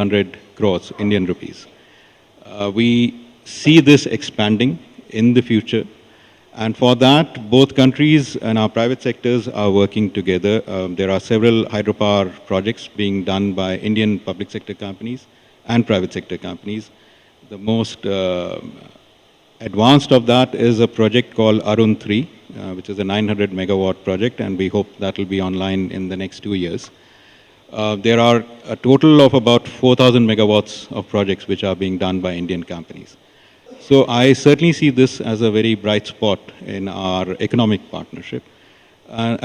100 crores Indian rupees. We see this expanding in the future. And for that, both countries and our private sectors are working together. There are several hydropower projects being done by Indian public sector companies and private sector companies. The most advanced of that is a project called Arun 3, which is a 900 megawatt project, and we hope that will be online in the next 2 years. There are a total of about 4,000 megawatts of projects which are being done by Indian companies. So I certainly see this as a very bright spot in our economic partnership.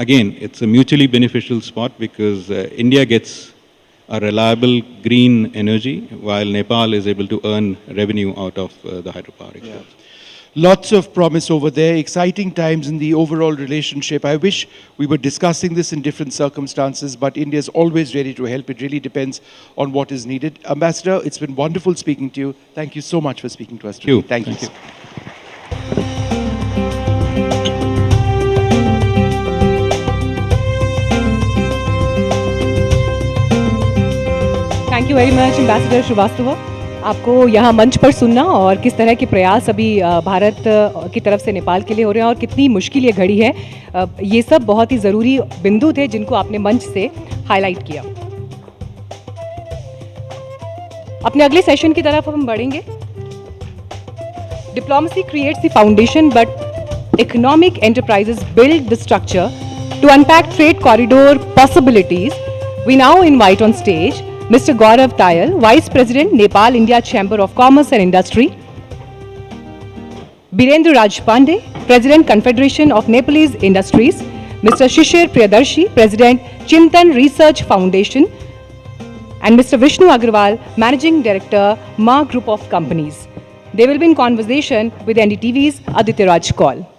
Again, it's a mutually beneficial spot because India gets a reliable green energy while Nepal is able to earn revenue out of the hydropower exports. Lots of promise over there, exciting times in the overall relationship. I wish we were discussing this in different circumstances, but India is always ready to help. It really depends on what is needed. Ambassador, it's been wonderful speaking to you. Thank you so much for speaking to us today. Thank you. Thank you very much ambassador Srivastava. आपको यहाँ मंच पर सुनना और किस तरह के प्रयास अभी भारत की तरफ से नेपाल के लिए हो रहे हैं और कितनी मुश्किल ये घड़ी है, ये सब बहुत ही ज़रूरी बिंदु थे जिनको आपने मंच से हाईलाइट किया। अपने अगले सेशन की तरफ हम बढ़ेंगे। Diplomacy creates the foundation but economic enterprises build the structure to unpack trade corridor possibilities. We now invite on stage Mr. Gaurav Tayal, Vice President, Nepal India Chamber of Commerce and Industry. Birendra Raj Pandey, President, Confederation of Nepalese Industries. Mr. Shishir Priyadarshi, President, Chintan Research Foundation. And Mr. Vishnu Agrawal, Managing Director, Ma Group of Companies. They will be in conversation with NDTV's Aditya Raj Kaul.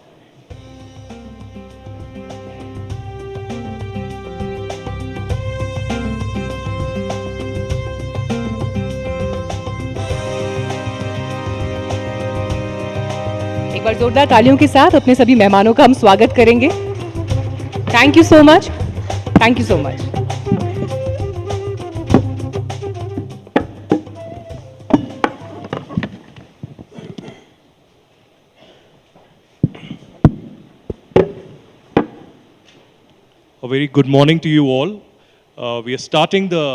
एक बार जोरदार तालियों के साथ अपने सभी मेहमानों का हम स्वागत करेंगे। Thank you so much. Thank you so much. A very good morning to you all. We are starting the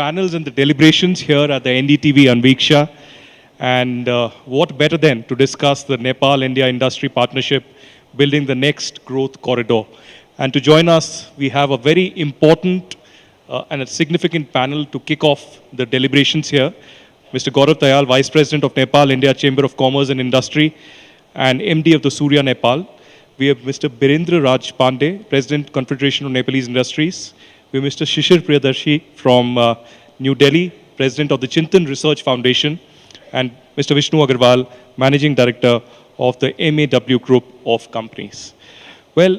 panels and the deliberations here at the NDTV Anviksha. And what better than to discuss the Nepal-India industry partnership, building the next growth corridor. And to join us, we have a very important and a significant panel to kick off the deliberations here. Mr. Gaurav Tayal, Vice President of Nepal-India Chamber of Commerce and Industry and MD of the Surya Nepal. We have Mr. Birendra Raj Pandey, President, Confederation of Nepalese Industries. We have Mr. Shishir Priyadarshi from New Delhi, President of the Chintan Research Foundation, and Mr. Vishnu Agrawal, Managing Director of the MAW Group of Companies. Well,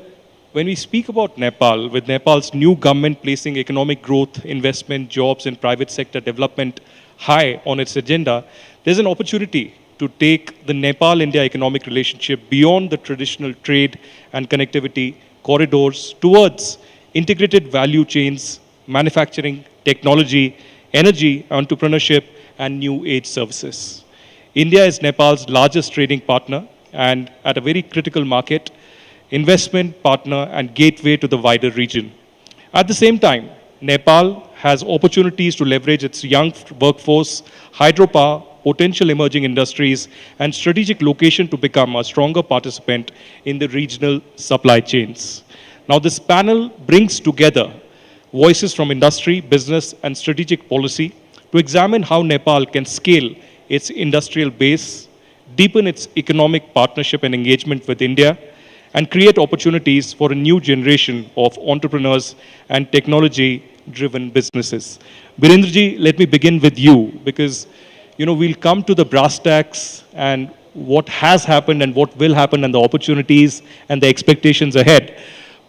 when we speak about Nepal, with Nepal's new government placing economic growth, investment, jobs, and private sector development high on its agenda, there's an opportunity to take the Nepal-India economic relationship beyond the traditional trade and connectivity corridors towards integrated value chains, manufacturing, technology, energy, entrepreneurship, and new age services. India is Nepal's largest trading partner and at a very critical market, investment partner and gateway to the wider region. At the same time, Nepal has opportunities to leverage its young workforce, hydropower, potential emerging industries, and strategic location to become a stronger participant in the regional supply chains. Now, this panel brings together voices from industry, business, and strategic policy to examine how Nepal can scale its industrial base, deepen its economic partnership and engagement with India, and create opportunities for a new generation of entrepreneurs and technology-driven businesses. Birendraji, let me begin with you because we'll come to the brass tacks and what has happened and what will happen and the opportunities and the expectations ahead.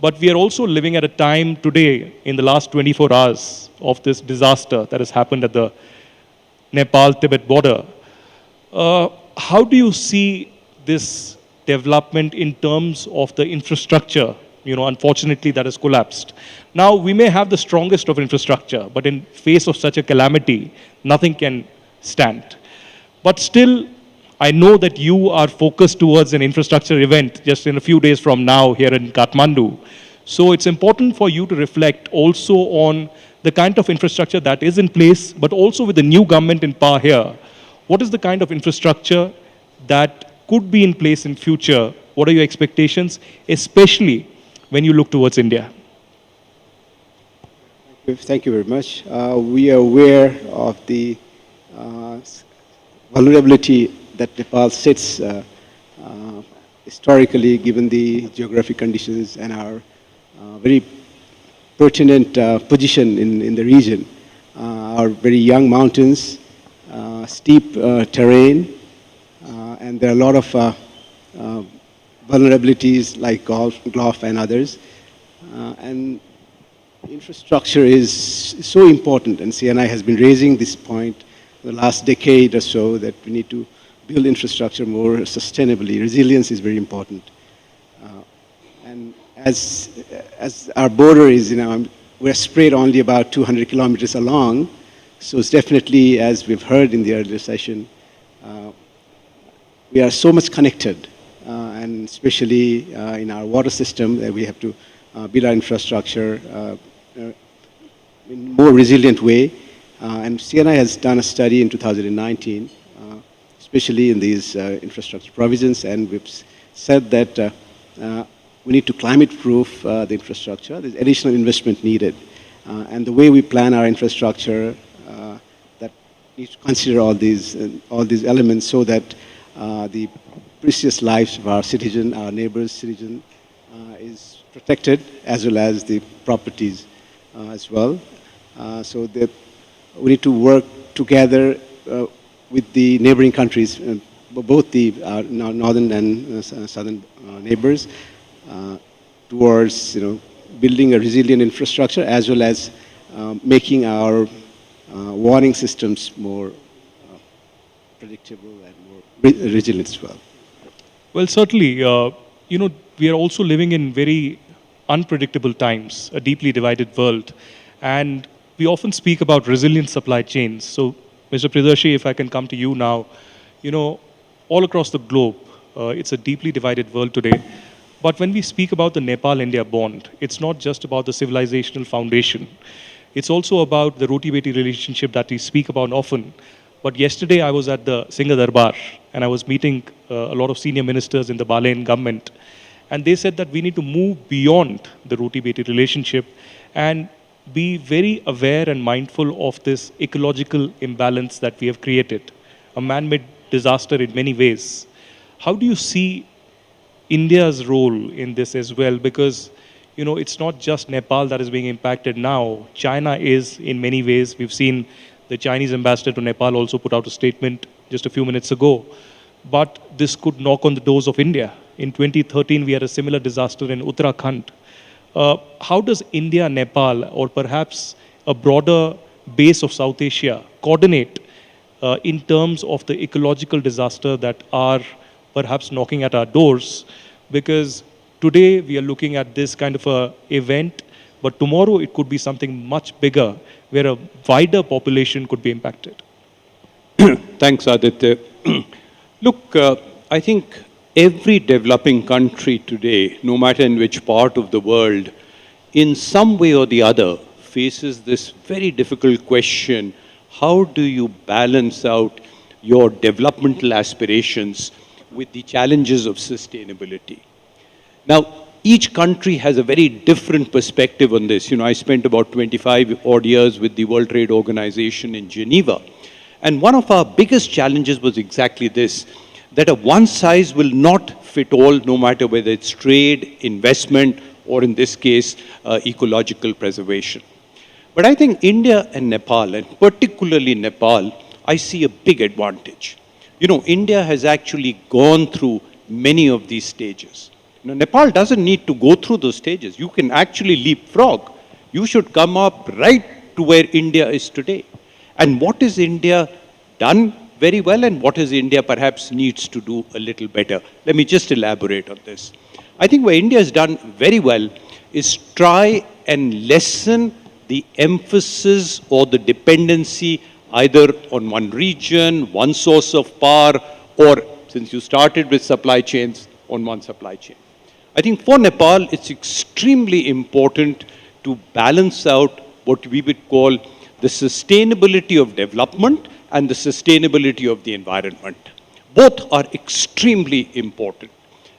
But we are also living at a time today in the last 24 hours of this disaster that has happened at the Nepal-Tibet border. How do you see this development in terms of the infrastructure unfortunately that has collapsed. Now, we may have the strongest of infrastructure, but in face of such a calamity, nothing can stand. But still, I know that you are focused towards an infrastructure event just in a few days from now here in Kathmandu. So it's important for you to reflect also on the kind of infrastructure that is in place, but also with the new government in power here. What is the kind of infrastructure that could be in place in future? What are your expectations, especially when you look towards India? Thank you very much. We are aware of the vulnerability that Nepal sits historically, given the geographic conditions and our very pertinent position in the region. Our very young mountains, steep terrain, and there are a lot of vulnerabilities like golf and others. And infrastructure is so important, and CNI has been raising this point the last decade or so, that we need to build infrastructure more sustainably. Resilience is very important. And as our border is, we're spread only about 200 kilometers along, so it's definitely, as we've heard in the earlier session, we are so much connected, and especially in our water system, that we have to build our infrastructure in a more resilient way. And CNI has done a study in 2019, especially in these infrastructure provisions, and we've said that we need to climate-proof the infrastructure. There's additional investment needed. And the way we plan our infrastructure, that needs to consider all these elements, so that the precious lives of our citizen, our neighbors' citizen, is protected, as well as the properties as well. So that we need to work together with the neighboring countries, both the northern and southern neighbors, towards building a resilient infrastructure, as well as making our warning systems more predictable and more resilient as well. Well, certainly, we are also living in very unpredictable times, a deeply divided world, and we often speak about resilient supply chains. So, Mr. Priyadarshi, if I can come to you now, all across the globe, it's a deeply divided world today. But when we speak about the Nepal-India bond, it's not just about the civilizational foundation. It's also about the roti-beti relationship that we speak about often. But yesterday I was at the Singha Darbar, and I was meeting a lot of senior ministers in the Balayan government. And they said that we need to move beyond the roti-beti relationship and be very aware and mindful of this ecological imbalance that we have created, a man-made disaster in many ways. How do you see India's role in this as well? Because, it's not just Nepal that is being impacted now. China is in many ways. We've seen the Chinese ambassador to Nepal also put out a statement just a few minutes ago. But this could knock on the doors of India. In 2013, we had a similar disaster in Uttarakhand. How does India, Nepal, or perhaps a broader base of South Asia coordinate in terms of the ecological disaster that are perhaps knocking at our doors? Because today we are looking at this kind of a event, but tomorrow it could be something much bigger where a wider population could be impacted. Thanks, Aditya. Look, I think every developing country today, no matter in which part of the world, in some way or the other, faces this very difficult question: how do you balance out your developmental aspirations with the challenges of sustainability? Now, each country has a very different perspective on this. I spent about 25 odd years with the World Trade Organization in Geneva. And one of our biggest challenges was exactly this, that a one size will not fit all, no matter whether it's trade, investment, or in this case, ecological preservation. But I think India and Nepal, and particularly Nepal, I see a big advantage. India has actually gone through many of these stages. Nepal doesn't need to go through those stages. You can actually leapfrog. You should come up right to where India is today. And what is India done very well, and what is India perhaps needs to do a little better? Let me just elaborate on this. I think where India has done very well is try and lessen the emphasis or the dependency either on one region, one source of power, or since you started with supply chains, on one supply chain. I think for Nepal, it's extremely important to balance out what we would call the sustainability of development and the sustainability of the environment. Both are extremely important.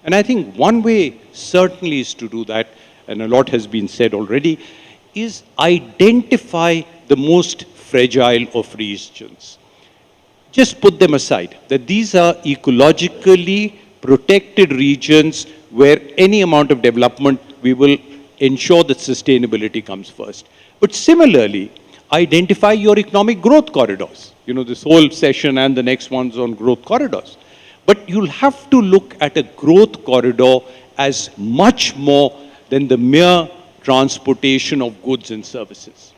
And I think one way certainly is to do that, and a lot has been said already, is identify the most fragile of regions. Just put them aside, that these are ecologically protected regions where any amount of development, we will ensure that sustainability comes first. But similarly, identify your economic growth corridors. You know, this whole session and the next one's on growth corridors. But you'll have to look at a growth corridor as much more than the mere transportation of goods and services.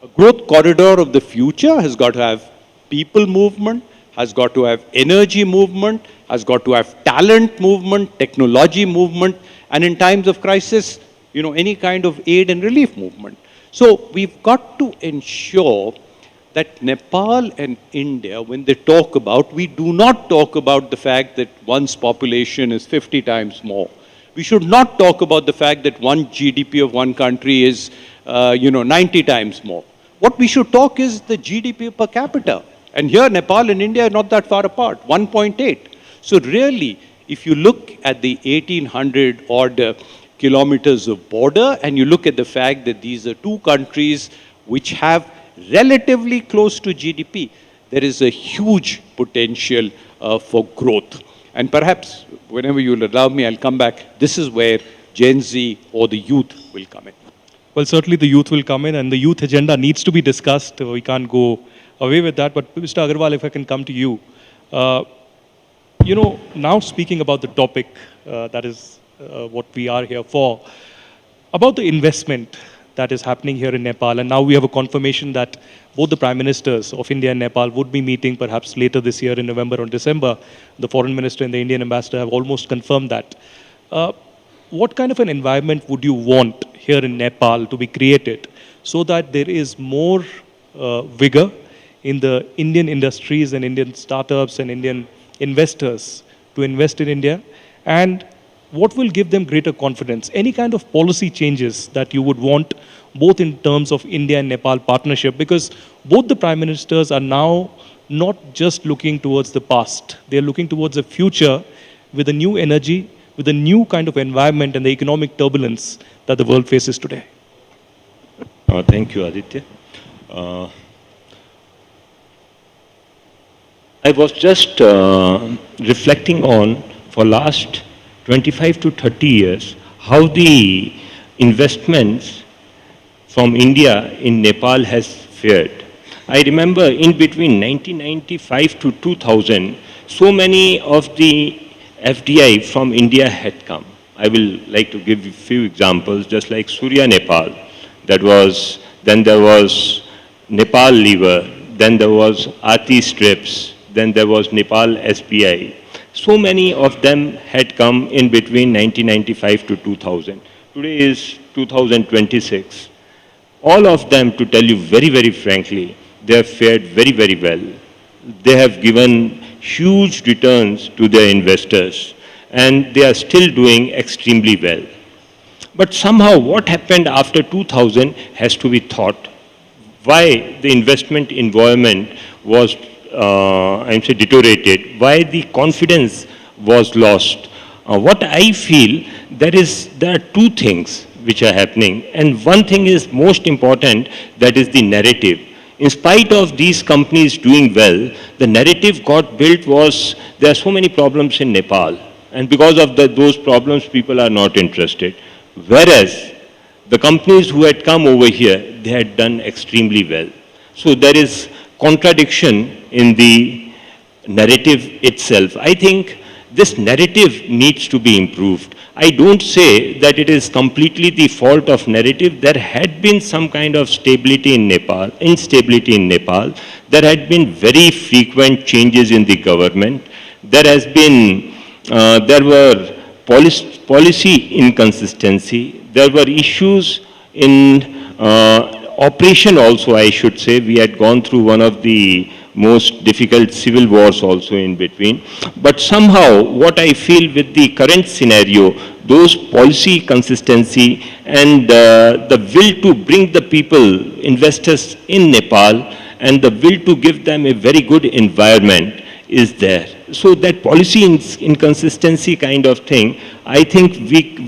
A growth corridor of the future has got to have people movement, has got to have energy movement, has got to have talent movement, technology movement, and in times of crisis, you know, any kind of aid and relief movement. So we've got to ensure that Nepal and India, when they talk about, we do not talk about the fact that one's population is 50 times more. We should not talk about the fact that one GDP of one country is, 90 times more. What we should talk is the GDP per capita. And here, Nepal and India are not that far apart, 1.8. So really, if you look at the 1800 odd kilometers of border, and you look at the fact that these are two countries which have relatively close to GDP, there is a huge potential for growth. And perhaps, whenever you'll allow me, I'll come back. This is where Gen Z or the youth will come in. Well, certainly the youth will come in, and the youth agenda needs to be discussed. We can't go away with that. But Mr. Agarwal, if I can come to you. Now speaking about the topic, that is what we are here for, about the investment that is happening here in Nepal. And now we have a confirmation that both the Prime Ministers of India and Nepal would be meeting perhaps later this year in November or December. The Foreign Minister and the Indian Ambassador have almost confirmed that. What kind of an environment would you want here in Nepal to be created so that there is more vigor in the Indian industries and Indian startups and Indian investors to invest in India? And what will give them greater confidence? Any kind of policy changes that you would want, both in terms of India and Nepal partnership, because both the Prime Ministers are now not just looking towards the past. They're looking towards the future with a new energy, with a new kind of environment and the economic turbulence that the world faces today. Thank you, Aditya. I was just reflecting on, for last 25 to 30 years, how the investments from India in Nepal has fared. I remember in between 1995 to 2000, so many of the FDI from India had come. I will like to give you a few examples, just like Surya Nepal. Then there was Nepal Lever, then there was Aarti Strips, then there was Nepal SBI. So many of them had come in between 1995 to 2000. Today is 2026. All of them, to tell you very, very frankly, they have fared very, very well. They have given huge returns to their investors, and they are still doing extremely well. But somehow what happened after 2000 has to be thought. Why the investment environment was deteriorated, why the confidence was lost. What I feel, there are two things which are happening, and one thing is most important, that is the narrative. In spite of these companies doing well, the narrative got built was, there are so many problems in Nepal, and because of those problems, people are not interested. Whereas, the companies who had come over here, they had done extremely well. So there is contradiction in the narrative itself. I think this narrative needs to be improved. I don't say that it is completely the fault of narrative. There had been some kind of instability in Nepal. There had been very frequent changes in the government. There were policy inconsistency. There were issues in operation also, I should say. We had gone through one of the most difficult civil wars also in between. But somehow, what I feel with the current scenario, those policy consistency and the will to bring the people, investors in Nepal, and the will to give them a very good environment is there. So that policy inconsistency kind of thing, I think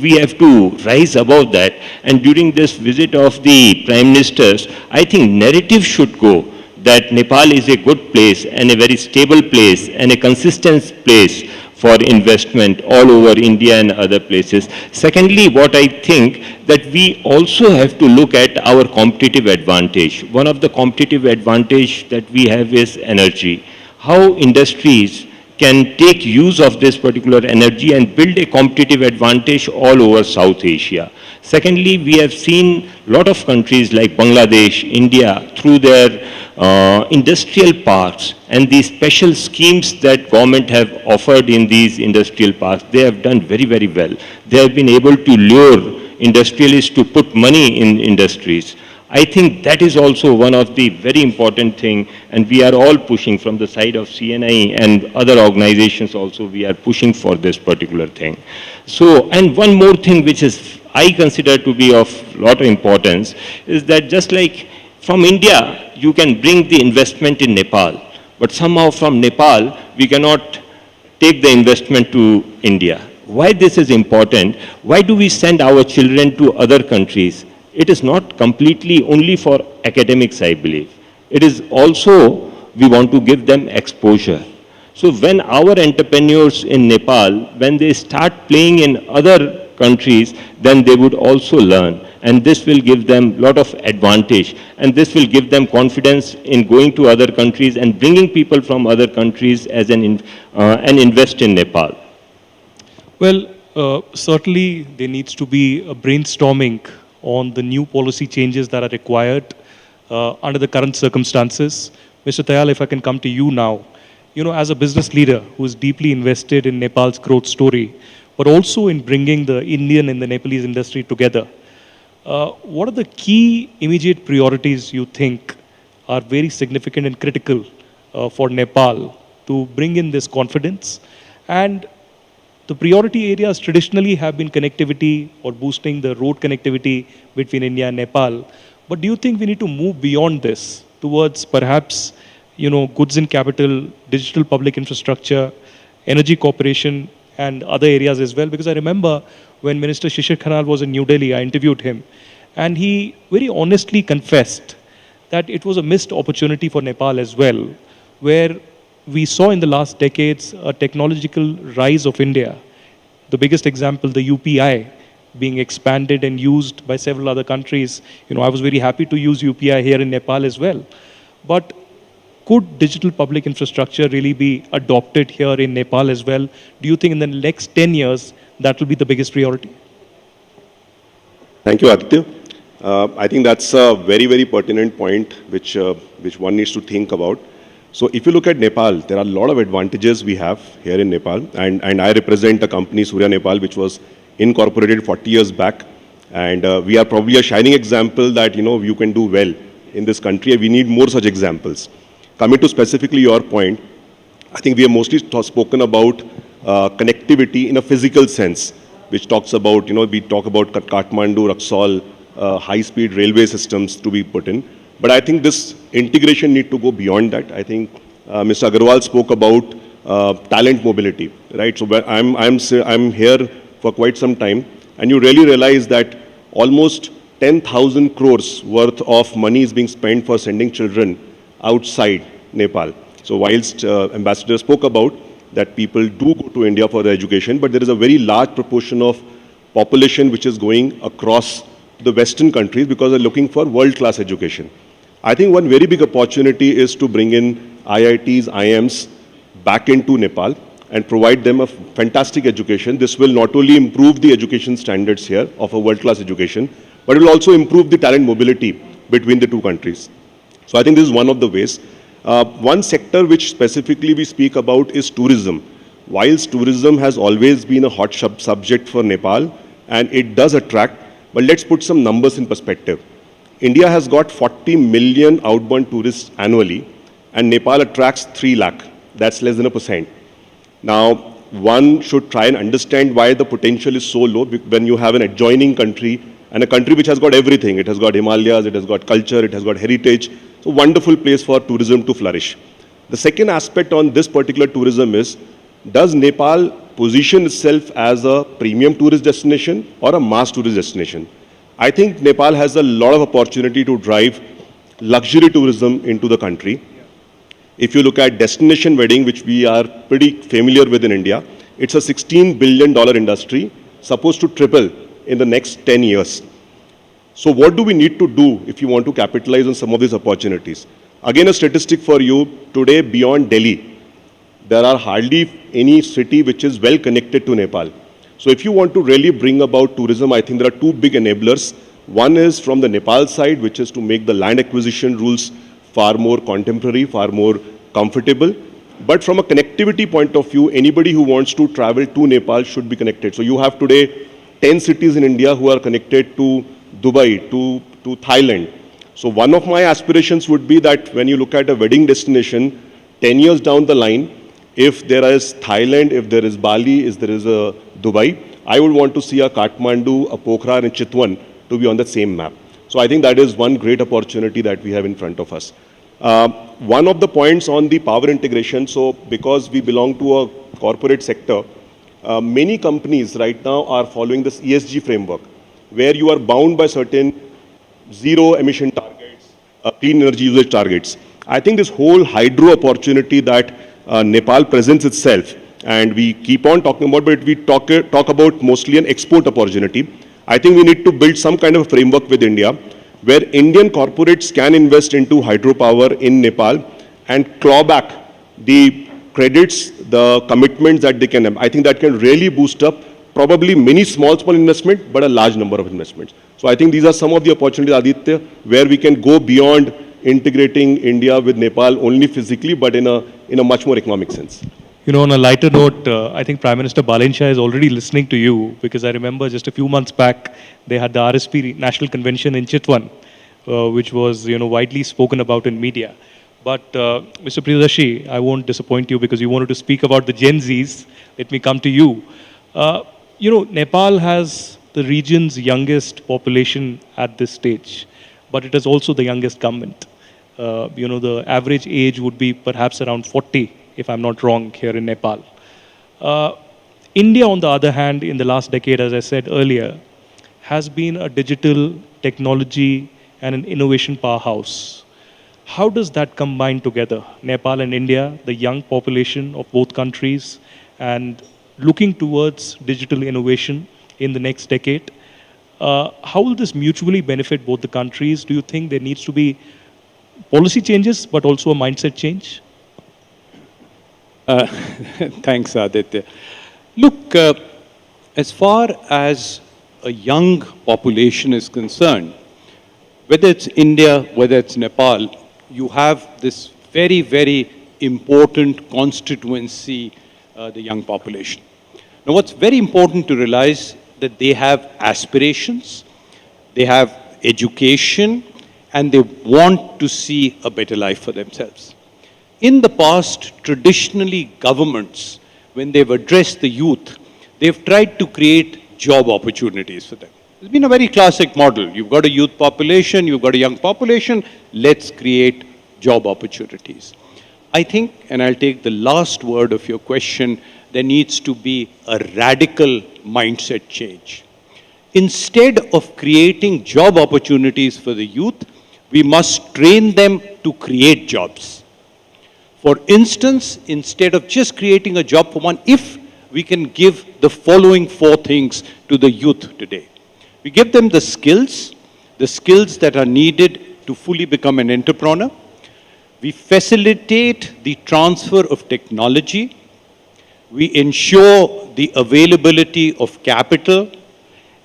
we have to rise above that. And during this visit of the Prime Ministers, I think narrative should go that Nepal is a good place and a very stable place and a consistent place for investment all over India and other places. Secondly, what I think that we also have to look at our competitive advantage. One of the competitive advantage that we have is energy. How industries can take use of this particular energy and build a competitive advantage all over South Asia. Secondly, we have seen a lot of countries like Bangladesh, India, through their industrial parks and these special schemes that government have offered in these industrial parks, they have done very, very well. They have been able to lure industrialists to put money in industries. I think that is also one of the very important thing, and we are all pushing from the side of CNI and other organizations also, we are pushing for this particular thing. So, and one more thing which is I consider to be of lot of importance is that just like from India, you can bring the investment in Nepal, but somehow from Nepal, we cannot take the investment to India. Why this is important? Why do we send our children to other countries? It is not completely only for academics, I believe. It is also, we want to give them exposure. So when our entrepreneurs in Nepal, when they start playing in other countries, then they would also learn. And this will give them a lot of advantage. And this will give them confidence in going to other countries and bringing people from other countries as and invest in Nepal. Well, certainly there needs to be a brainstorming on the new policy changes that are required under the current circumstances. Mr. Tayal, if I can come to you now, you know, as a business leader who is deeply invested in Nepal's growth story, but also in bringing the Indian and the Nepalese industry together, what are the key immediate priorities you think are very significant and critical for Nepal to bring in this confidence? And the priority areas traditionally have been connectivity or boosting the road connectivity between India and Nepal. But do you think we need to move beyond this towards perhaps, you know, goods and capital, digital public infrastructure, energy cooperation, and other areas as well? Because I remember when Minister Shishir Khanal was in New Delhi, I interviewed him, and he very honestly confessed that it was a missed opportunity for Nepal as well, where we saw in the last decades a technological rise of India. The biggest example, the UPI being expanded and used by several other countries. You know, I was very happy to use UPI here in Nepal as well. But could digital public infrastructure really be adopted here in Nepal as well? Do you think in the next 10 years that will be the biggest priority? Thank you, Aditya. I think that's a very, very pertinent point which one needs to think about. So if you look at Nepal, there are a lot of advantages we have here in Nepal. And I represent a company, Surya Nepal, which was incorporated 40 years back. And we are probably a shining example that, you know, you can do well in this country. And we need more such examples. Coming to specifically your point, I think we have mostly spoken about connectivity in a physical sense, which talks about, you know, we talk about Kathmandu, Raxaul, high-speed railway systems to be put in. But I think this integration need to go beyond that. I think Mr. Agarwal spoke about talent mobility, right? So I'm here for quite some time, and you really realize that almost 10,000 crores worth of money is being spent for sending children outside Nepal. So whilst Ambassador spoke about that people do go to India for their education, but there is a very large proportion of population which is going across the Western countries because they're looking for world-class education. I think one very big opportunity is to bring in IITs, IIMs back into Nepal and provide them a fantastic education. This will not only improve the education standards here of a world-class education, but it will also improve the talent mobility between the two countries. So I think this is one of the ways. One sector which specifically we speak about is tourism. whilst tourism has always been a hot subject for Nepal, and it does attract, but let's put some numbers in perspective. India has got 40 million outbound tourists annually, and Nepal attracts 3 lakh. That's less than 1%. Now, one should try and understand why the potential is so low when you have an adjoining country, and a country which has got everything. It has got Himalayas, it has got culture, it has got heritage. So wonderful place for tourism to flourish. The second aspect on this particular tourism is, does Nepal position itself as a premium tourist destination or a mass tourist destination? I think Nepal has a lot of opportunity to drive luxury tourism into the country. If you look at destination wedding, which we are pretty familiar with in India, it's a $16 billion industry, supposed to triple in the next 10 years. So what do we need to do if you want to capitalize on some of these opportunities? Again, a statistic for you, today beyond Delhi, there are hardly any city which is well connected to Nepal. So if you want to really bring about tourism, I think there are two big enablers. One is from the Nepal side, which is to make the land acquisition rules far more contemporary, far more comfortable. But from a connectivity point of view, anybody who wants to travel to Nepal should be connected. So you have today 10 cities in India who are connected to Dubai, to Thailand. So one of my aspirations would be that when you look at a wedding destination, 10 years down the line, if there is Thailand, if there is Bali, if there is a Dubai, I would want to see a Kathmandu, a Pokhara and Chitwan to be on the same map. So I think that is one great opportunity that we have in front of us. One of the points on the power integration, so because we belong to a corporate sector, many companies right now are following this ESG framework, where you are bound by certain zero emission targets, clean energy usage targets. I think this whole hydro opportunity that Nepal presents itself, and we keep on talking about, but we talk about mostly an export opportunity. I think we need to build some kind of a framework with India, where Indian corporates can invest into hydropower in Nepal and claw back the credits, the commitments that they can have. I think that can really boost up probably many small investment, but a large number of investments. So I think these are some of the opportunities, Aditya, where we can go beyond integrating India with Nepal only physically, but in a much more economic sense. You know, on a lighter note, I think Prime Minister Balen Shah is already listening to you, because I remember just a few months back, they had the RSP National Convention in Chitwan, which was, widely spoken about in media. But Mr. Priyadarshi, I won't disappoint you because you wanted to speak about the Gen Zs. Let me come to you. Nepal has the region's youngest population at this stage, but it is also the youngest government. The average age would be perhaps around 40, if I'm not wrong, here in Nepal. India, on the other hand, in the last decade, as I said earlier, has been a digital technology and an innovation powerhouse. How does that combine together, Nepal and India, the young population of both countries, and looking towards digital innovation in the next decade? How will this mutually benefit both the countries? Do you think there needs to be policy changes, but also a mindset change? Thanks, Aditya. Look, as far as a young population is concerned, whether it's India, whether it's Nepal, you have this very, very important constituency, the young population. Now, what's very important to realize that they have aspirations, they have education, and they want to see a better life for themselves. In the past, traditionally, governments, when they've addressed the youth, they've tried to create job opportunities for them. It's been a very classic model. You've got a youth population, you've got a young population, let's create job opportunities. I think, and I'll take the last word of your question, there needs to be a radical mindset change. Instead of creating job opportunities for the youth, we must train them to create jobs. For instance, instead of just creating a job for one, if we can give the following 4 things to the youth today. We give them the skills that are needed to fully become an entrepreneur. We facilitate the transfer of technology. We ensure the availability of capital,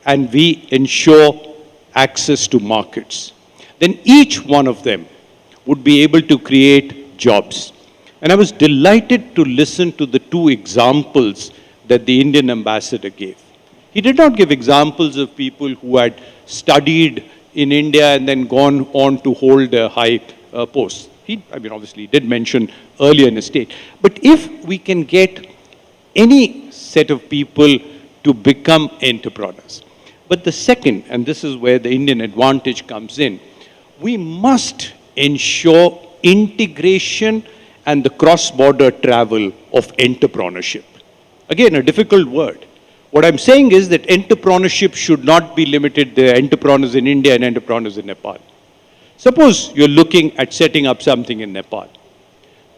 and we ensure access to markets. Then each one of them would be able to create jobs. And I was delighted to listen to the two examples that the Indian ambassador gave. He did not give examples of people who had studied in India and then gone on to hold a high post. Obviously, he did mention earlier in his state. But if we can get any set of people to become entrepreneurs. But the second, and this is where the Indian advantage comes in, we must ensure integration and the cross-border travel of entrepreneurship. Again, a difficult word. What I'm saying is that entrepreneurship should not be limited to entrepreneurs in India and entrepreneurs in Nepal. Suppose you're looking at setting up something in Nepal.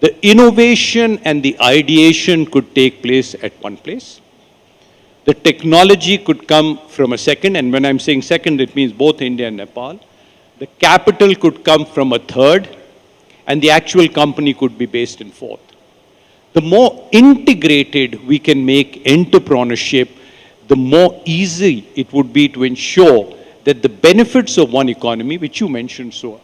The innovation and the ideation could take place at one place. The technology could come from a second, and when I'm saying second, it means both India and Nepal. The capital could come from a third, and the actual company could be based in fourth. The more integrated we can make entrepreneurship, the more easy it would be to ensure that the benefits of one economy, which you mentioned so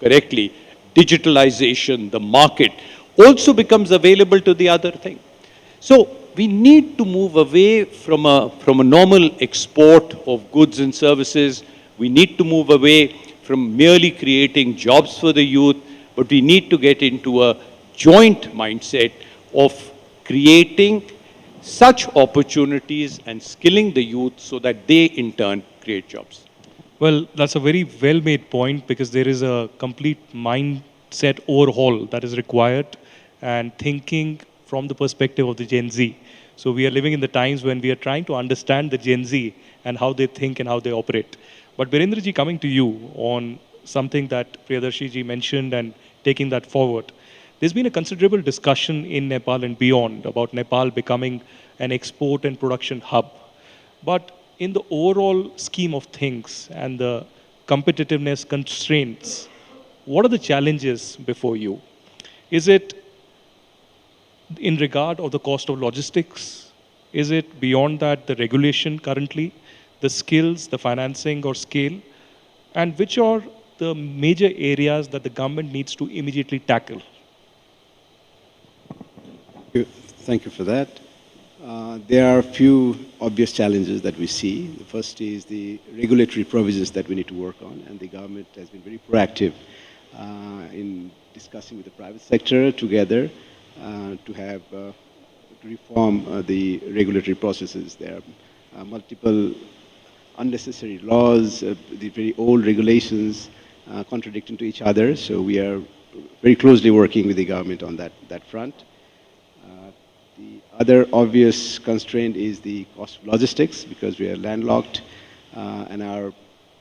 correctly, digitalization, the market, also becomes available to the other thing. So we need to move away from a normal export of goods and services. We need to move away from merely creating jobs for the youth, but we need to get into a joint mindset of creating such opportunities and skilling the youth so that they in turn create jobs. Well, that's a very well-made point, because there is a complete mindset overhaul that is required, and thinking from the perspective of the Gen Z. So we are living in the times when we are trying to understand the Gen Z and how they think and how they operate. But Birendra ji, coming to you on something that Priyadarshi ji mentioned and taking that forward, there's been a considerable discussion in Nepal and beyond about Nepal becoming an export and production hub. But in the overall scheme of things and the competitiveness constraints, what are the challenges before you? Is it in regard of the cost of logistics? Is it beyond that, the regulation currently, the skills, the financing or scale? And which are the major areas that the government needs to immediately tackle? Thank you for that. There are a few obvious challenges that we see. The first is the regulatory provisions that we need to work on, and the government has been very proactive in discussing with the private sector together to reform the regulatory processes. There are multiple unnecessary laws, the very old regulations contradicting to each other, so we are very closely working with the government on that front. The other obvious constraint is the cost of logistics, because we are landlocked and our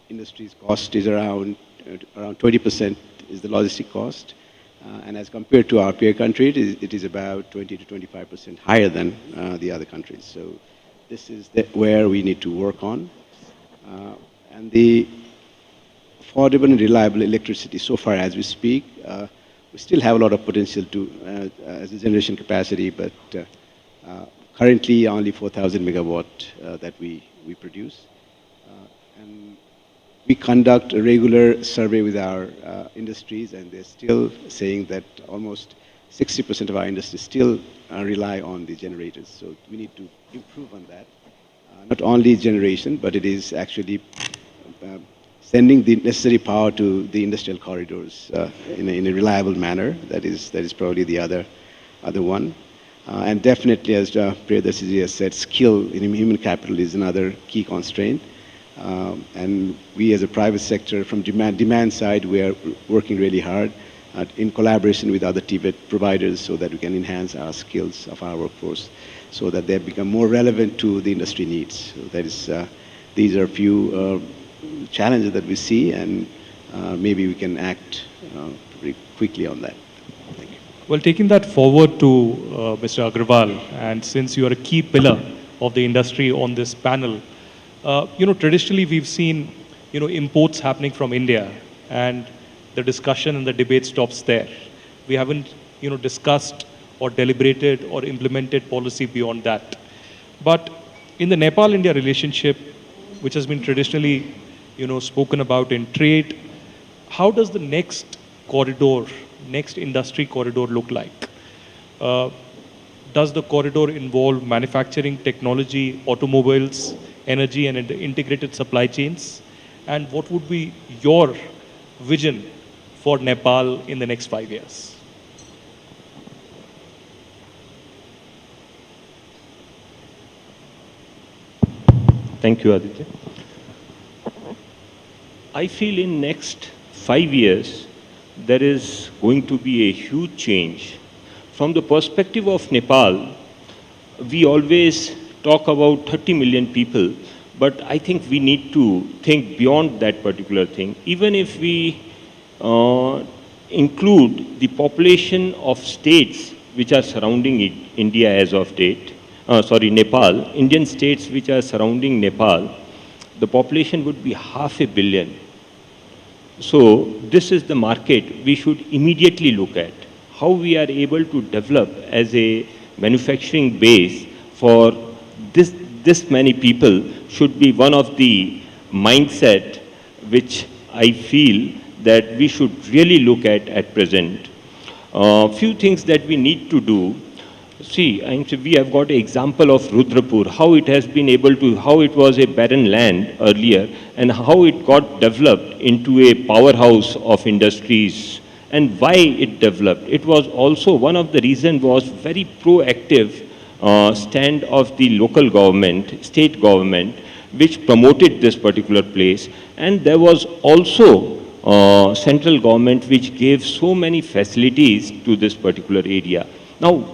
industry's cost is around 20% is the logistic cost. And as compared to our peer country, it is about 20 to 25% higher than the other countries. So this is where we need to work on. And the affordable and reliable electricity, so far as we speak, we still have a lot of potential as a generation capacity, but currently only 4,000 megawatt that we produce. And we conduct a regular survey with our industries, and they're still saying that almost 60% of our industry still rely on the generators. So we need to improve on that. Not only generation, but it is actually sending the necessary power to the industrial corridors in a reliable manner. That is probably the other one. And definitely, as Priyadarshi has said, skill in human capital is another key constraint. And we as a private sector, from demand side, we are working really hard in collaboration with other TVET providers so that we can enhance our skills of our workforce so that they become more relevant to the industry needs. So that is, these are a few challenges that we see, and maybe we can act very quickly on that. Thank you. Well, taking that forward to Mr. Agrawal, and since you are a key pillar of the industry on this panel, traditionally we've seen, imports happening from India, and the discussion and the debate stops there. We haven't, discussed or deliberated or implemented policy beyond that. But in the Nepal-India relationship, which has been traditionally, spoken about in trade, how does the next corridor, next industry corridor look like? Uh, does the corridor involve manufacturing technology, automobiles, energy and integrated supply chains? And what would be your vision for Nepal in the next 5 years? Thank you, Aditya. I feel in next 5 years, there is going to be a huge change. From the perspective of Nepal, we always talk about 30 million people, but I think we need to think beyond that particular thing. Even if we include the population of states which are surrounding India as of date, Nepal, Indian states which are surrounding Nepal, the population would be 500 million. So this is the market we should immediately look at. How we are able to develop as a manufacturing base for this many people should be one of the mindset which I feel that we should really look at present. Few things that we need to do. See, we have got an example of Rudrapur, how it has been able to, how it was a barren land earlier, and how it got developed into a powerhouse of industries, and why it developed. It was also one of the reasons was very proactive stand of the local government, state government, which promoted this particular place, and there was also central government which gave so many facilities to this particular area. Now,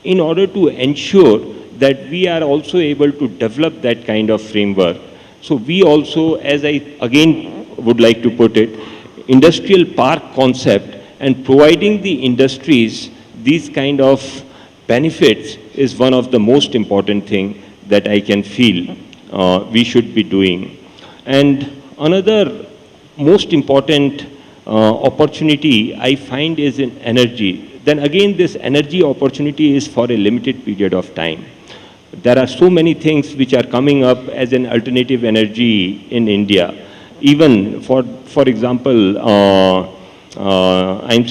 in order to ensure that we are also able to develop that kind of framework. So we also, as I again would like to put it, industrial park concept and providing the industries these kind of benefits is one of the most important thing that I can feel we should be doing. And another most important opportunity I find is in energy. Then again, this energy opportunity is for a limited period of time. There are so many things which are coming up as an alternative energy in India. Even for example,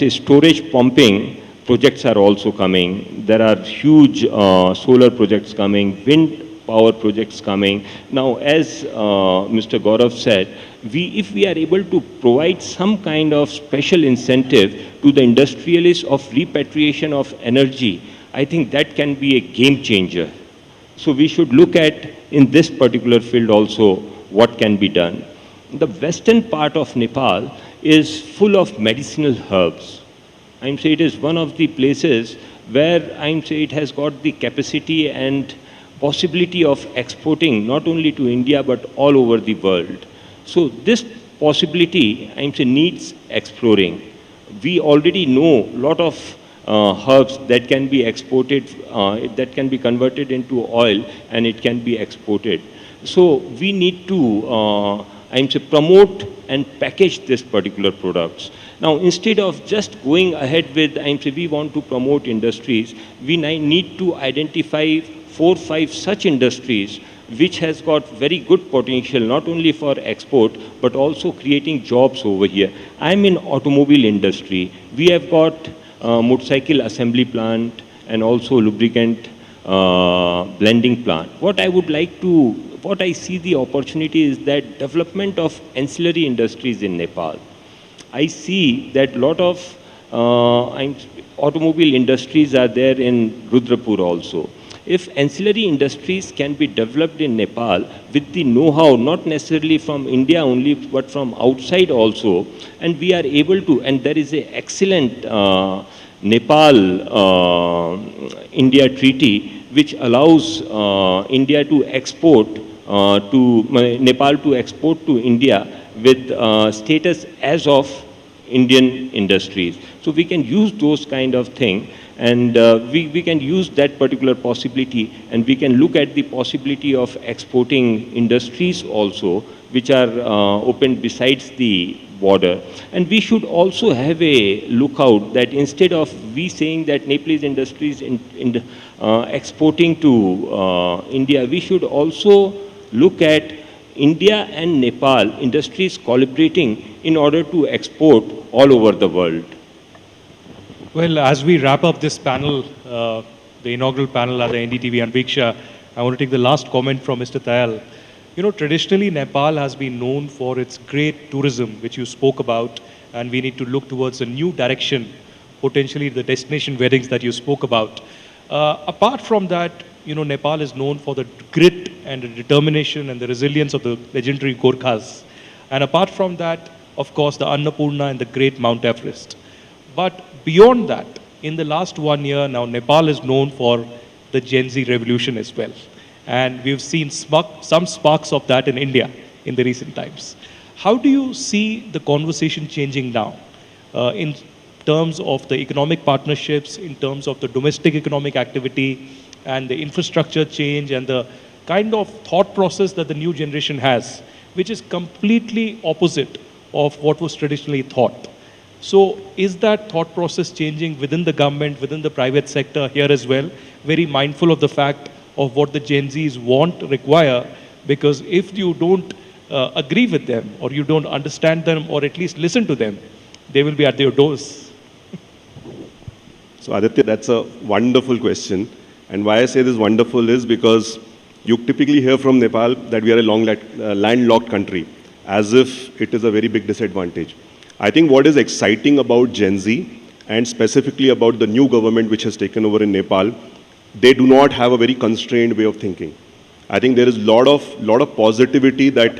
storage pumping projects are also coming. There are huge solar projects coming, wind power projects coming. Now, as Mr. Gaurav said, if we are able to provide some kind of special incentive to the industrialists of repatriation of energy, I think that can be a game changer. So we should look at in this particular field also what can be done. The western part of Nepal is full of medicinal herbs. It is one of the places where it has got the capacity and possibility of exporting not only to India but all over the world. So this possibility needs exploring. We already know a lot of herbs that can be exported, that can be converted into oil and it can be exported. So we need to promote and package this particular products. Now, instead of just going ahead with, we want to promote industries, we need to identify 4 or 5 such industries which has got very good potential, not only for export, but also creating jobs over here. I'm in automobile industry. We have got motorcycle assembly plant and also lubricant blending plant. What I see the opportunity is that development of ancillary industries in Nepal. I see that a lot of automobile industries are there in Rudrapur also. If ancillary industries can be developed in Nepal with the know-how, not necessarily from India only, but from outside also, and we are able to, and there is an excellent Nepal-India treaty which allows India to export Nepal to export to India with status as of Indian industries. So we can use those kind of thing, and we can use that particular possibility, and we can look at the possibility of exporting industries also which are open besides the border. And we should also have a lookout that instead of we saying that Nepalese industries exporting to India, we should also look at India and Nepal industries collaborating in order to export all over the world. Well, as we wrap up this panel, the inaugural panel at the NDTV Anviksha, I want to take the last comment from Mr. Tayal. You know, traditionally Nepal has been known for its great tourism, which you spoke about, and we need to look towards a new direction, potentially the destination weddings that you spoke about. Apart from that, you know, Nepal is known for the grit and the determination and the resilience of the legendary Gorkhas. And apart from that, of course, the Annapurna and the great Mount Everest. But beyond that, in the last 1 year now, Nepal is known for the Gen Z revolution as well. And we've seen some sparks of that in India in the recent times. How do you see the conversation changing now in terms of the economic partnerships, in terms of the domestic economic activity and the infrastructure change and the kind of thought process that the new generation has, which is completely opposite of what was traditionally thought? So is that thought process changing within the government, within the private sector here as well? Very mindful of the fact of what the Gen Zs want, require, because if you don't agree with them or you don't understand them or at least listen to them, they will be at your doors. So Aditya, that's a wonderful question. And why I say this wonderful is because you typically hear from Nepal that we are a landlocked country, as if it is a very big disadvantage. I think what is exciting about Gen Z, and specifically about the new government which has taken over in Nepal, they do not have a very constrained way of thinking. I think there is a lot of positivity that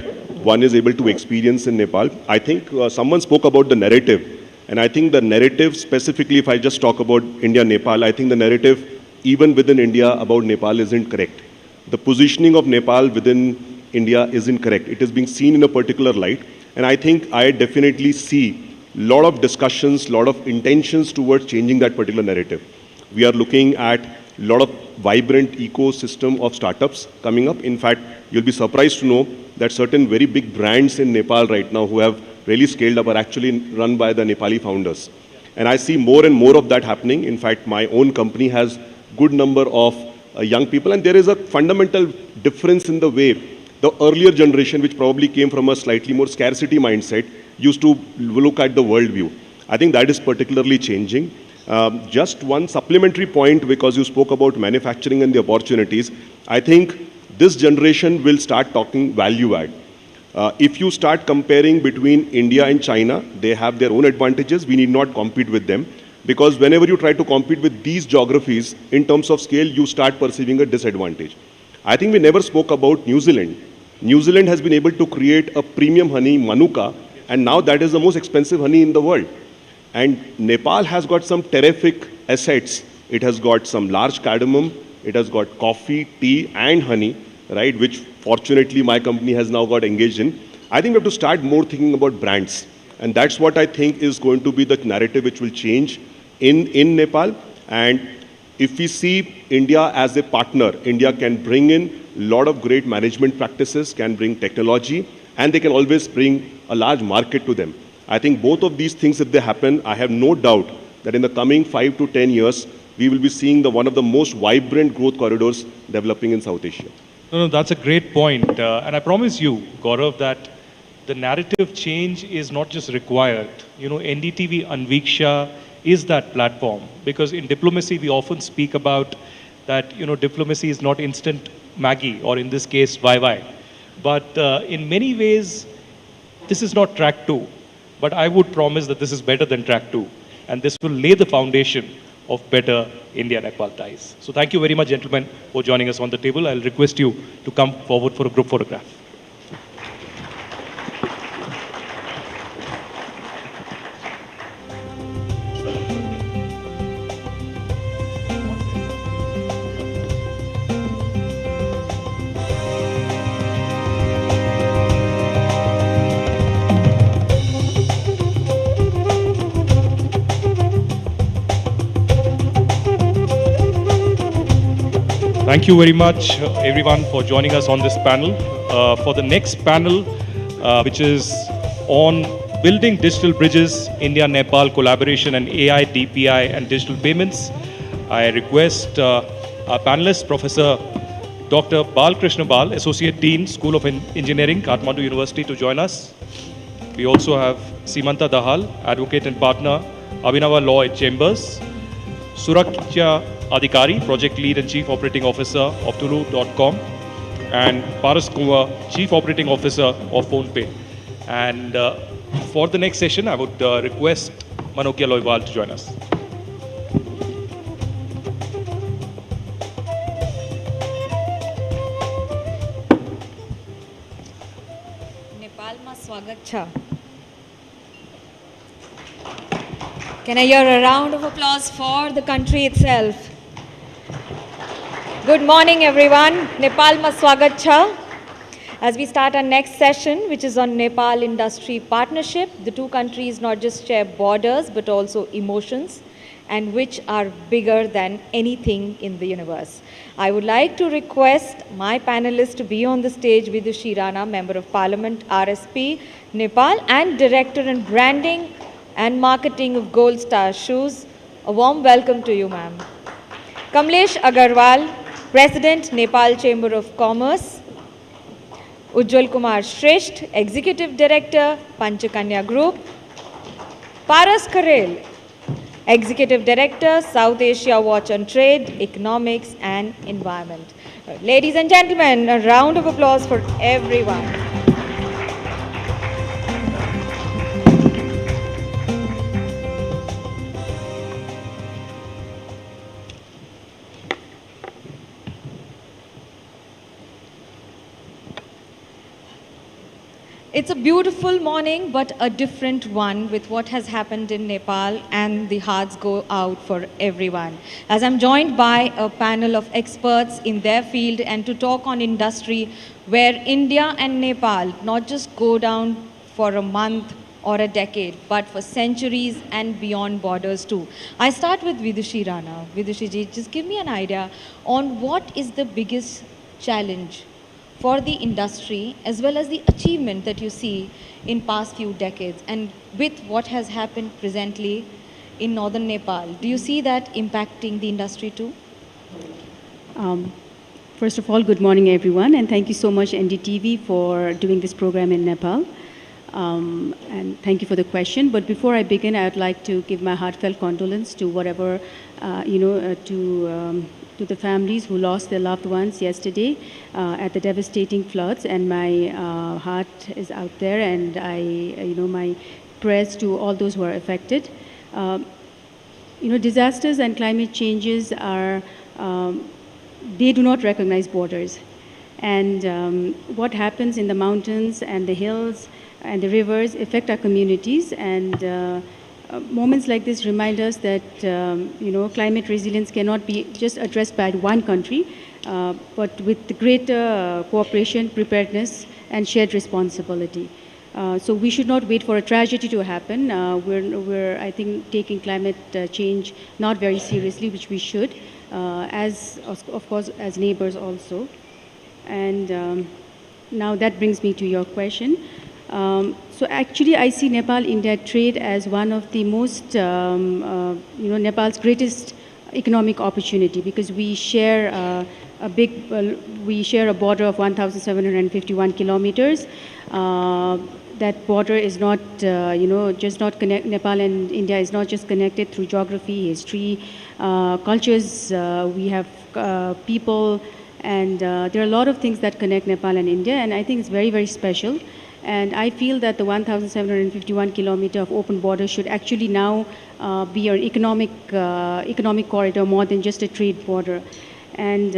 one is able to experience in Nepal. I think someone spoke about the narrative, and I think the narrative specifically, if I just talk about India-Nepal, I think the narrative even within India about Nepal isn't correct. The positioning of Nepal within India isn't correct. It is being seen in a particular light. And I think I definitely see a lot of discussions, a lot of intentions towards changing that particular narrative. We are looking at a lot of vibrant ecosystem of startups coming up. In fact, you'll be surprised to know that certain very big brands in Nepal right now who have really scaled up are actually run by the Nepali founders. And I see more and more of that happening. In fact, my own company has good number of young people, and there is a fundamental difference in the way the earlier generation, which probably came from a slightly more scarcity mindset, used to look at the worldview. I think that is particularly changing. Just one supplementary point, because you spoke about manufacturing and the opportunities, I think this generation will start talking value add. If you start comparing between India and China, they have their own advantages. We need not compete with them. Because whenever you try to compete with these geographies, in terms of scale, you start perceiving a disadvantage. I think we never spoke about New Zealand. New Zealand has been able to create a premium honey, Manuka, and now that is the most expensive honey in the world. And Nepal has got some terrific assets. It has got some large cardamom, it has got coffee, tea, and honey, right, which fortunately my company has now got engaged in. I think we have to start more thinking about brands. And that's what I think is going to be the narrative which will change in Nepal. And if we see India as a partner, India can bring in a lot of great management practices, can bring technology, and they can always bring a large market to them. I think both of these things, if they happen, I have no doubt that in the coming 5 to 10 years, we will be seeing one of the most vibrant growth corridors developing in South Asia. No, that's a great point. And I promise you, Gaurav, that the narrative change is not just required. You know, NDTV Anviksha is that platform, because in diplomacy we often speak about that, you know, diplomacy is not instant Maggie, or in this case YY, but in many ways this is not track 2, but I would promise that this is better than track 2, and this will lay the foundation of better India-Nepal ties. So thank you very much, gentlemen, for joining us on the table. I'll request you to come forward for a group photograph. Thank you very much, everyone, for joining us on this panel. For the next panel, which is on building digital bridges, India-Nepal collaboration and AI, DPI and digital payments, I request our panelist, Professor Dr. Balkrishna Bal, Associate Dean, School of Engineering, Kathmandu University, to join us. We also have Simanta Dahal, Advocate and Partner, Abhinava Law Chambers, Suraksha Adhikari, Project Lead and Chief Operating Officer of Tulu.com, and Paras Kumar, Chief Operating Officer of PhonePe. And for the next session, I would request Manokia Loiwal to join us. Nepal ma swagat cha. Can I hear a round of applause for the country itself? Good morning, everyone. Nepal ma swagat cha. As we start our next session, which is on Nepal Industry Partnership, the two countries not just share borders, but also emotions, and which are bigger than anything in the universe. I would like to request my panelists to be on the stage. Vidushi Rana, Member of Parliament, RSP, Nepal, and Director in Branding and Marketing of Gold Star Shoes. A warm welcome to you, ma'am. Kamlesh Agarwal, President, Nepal Chamber of Commerce. Ujjwal Kumar Shresht, Executive Director, Panchakanya Group. Paras Karel, Executive Director, South Asia Watch and Trade, Economics and Environment. Ladies and gentlemen, a round of applause for everyone. It's a beautiful morning, but a different one with what has happened in Nepal, and the hearts go out for everyone. As I'm joined by a panel of experts in their field and to talk on industry where India and Nepal not just go down for a month or a decade, but for centuries and beyond borders too. I start with Vidushi Rana. Vidushi ji, just give me an idea on what is the biggest challenge for the industry as well as the achievement that you see in past few decades, and with what has happened presently in northern Nepal. Do you see that impacting the industry too? First of all, good morning everyone, and thank you so much NDTV for doing this program in Nepal. And thank you for the question. But before I begin, I would like to give my heartfelt condolence to whatever, to the families who lost their loved ones yesterday at the devastating floods. And my heart is out there, and my prayers to all those who are affected. Disasters and climate changes are, they do not recognize borders. And what happens in the mountains and the hills and the rivers affect our communities, and moments like this remind us that climate resilience cannot be just addressed by one country, but with the greater cooperation, preparedness, and shared responsibility. So we should not wait for a tragedy to happen. We're, I think, taking climate change not very seriously, which we should, of course, as neighbors also. And now that brings me to your question. So actually, I see Nepal-India trade as one of the most, Nepal's greatest economic opportunity, because we share we share a border of 1,751 kilometers. That border is not, just not connect. Nepal and India is not just connected through geography, history, cultures. We have people, and there are a lot of things that connect Nepal and India, and I think it's very, very special. And I feel that the 1,751 kilometer of open border should actually now be an economic corridor more than just a trade border. And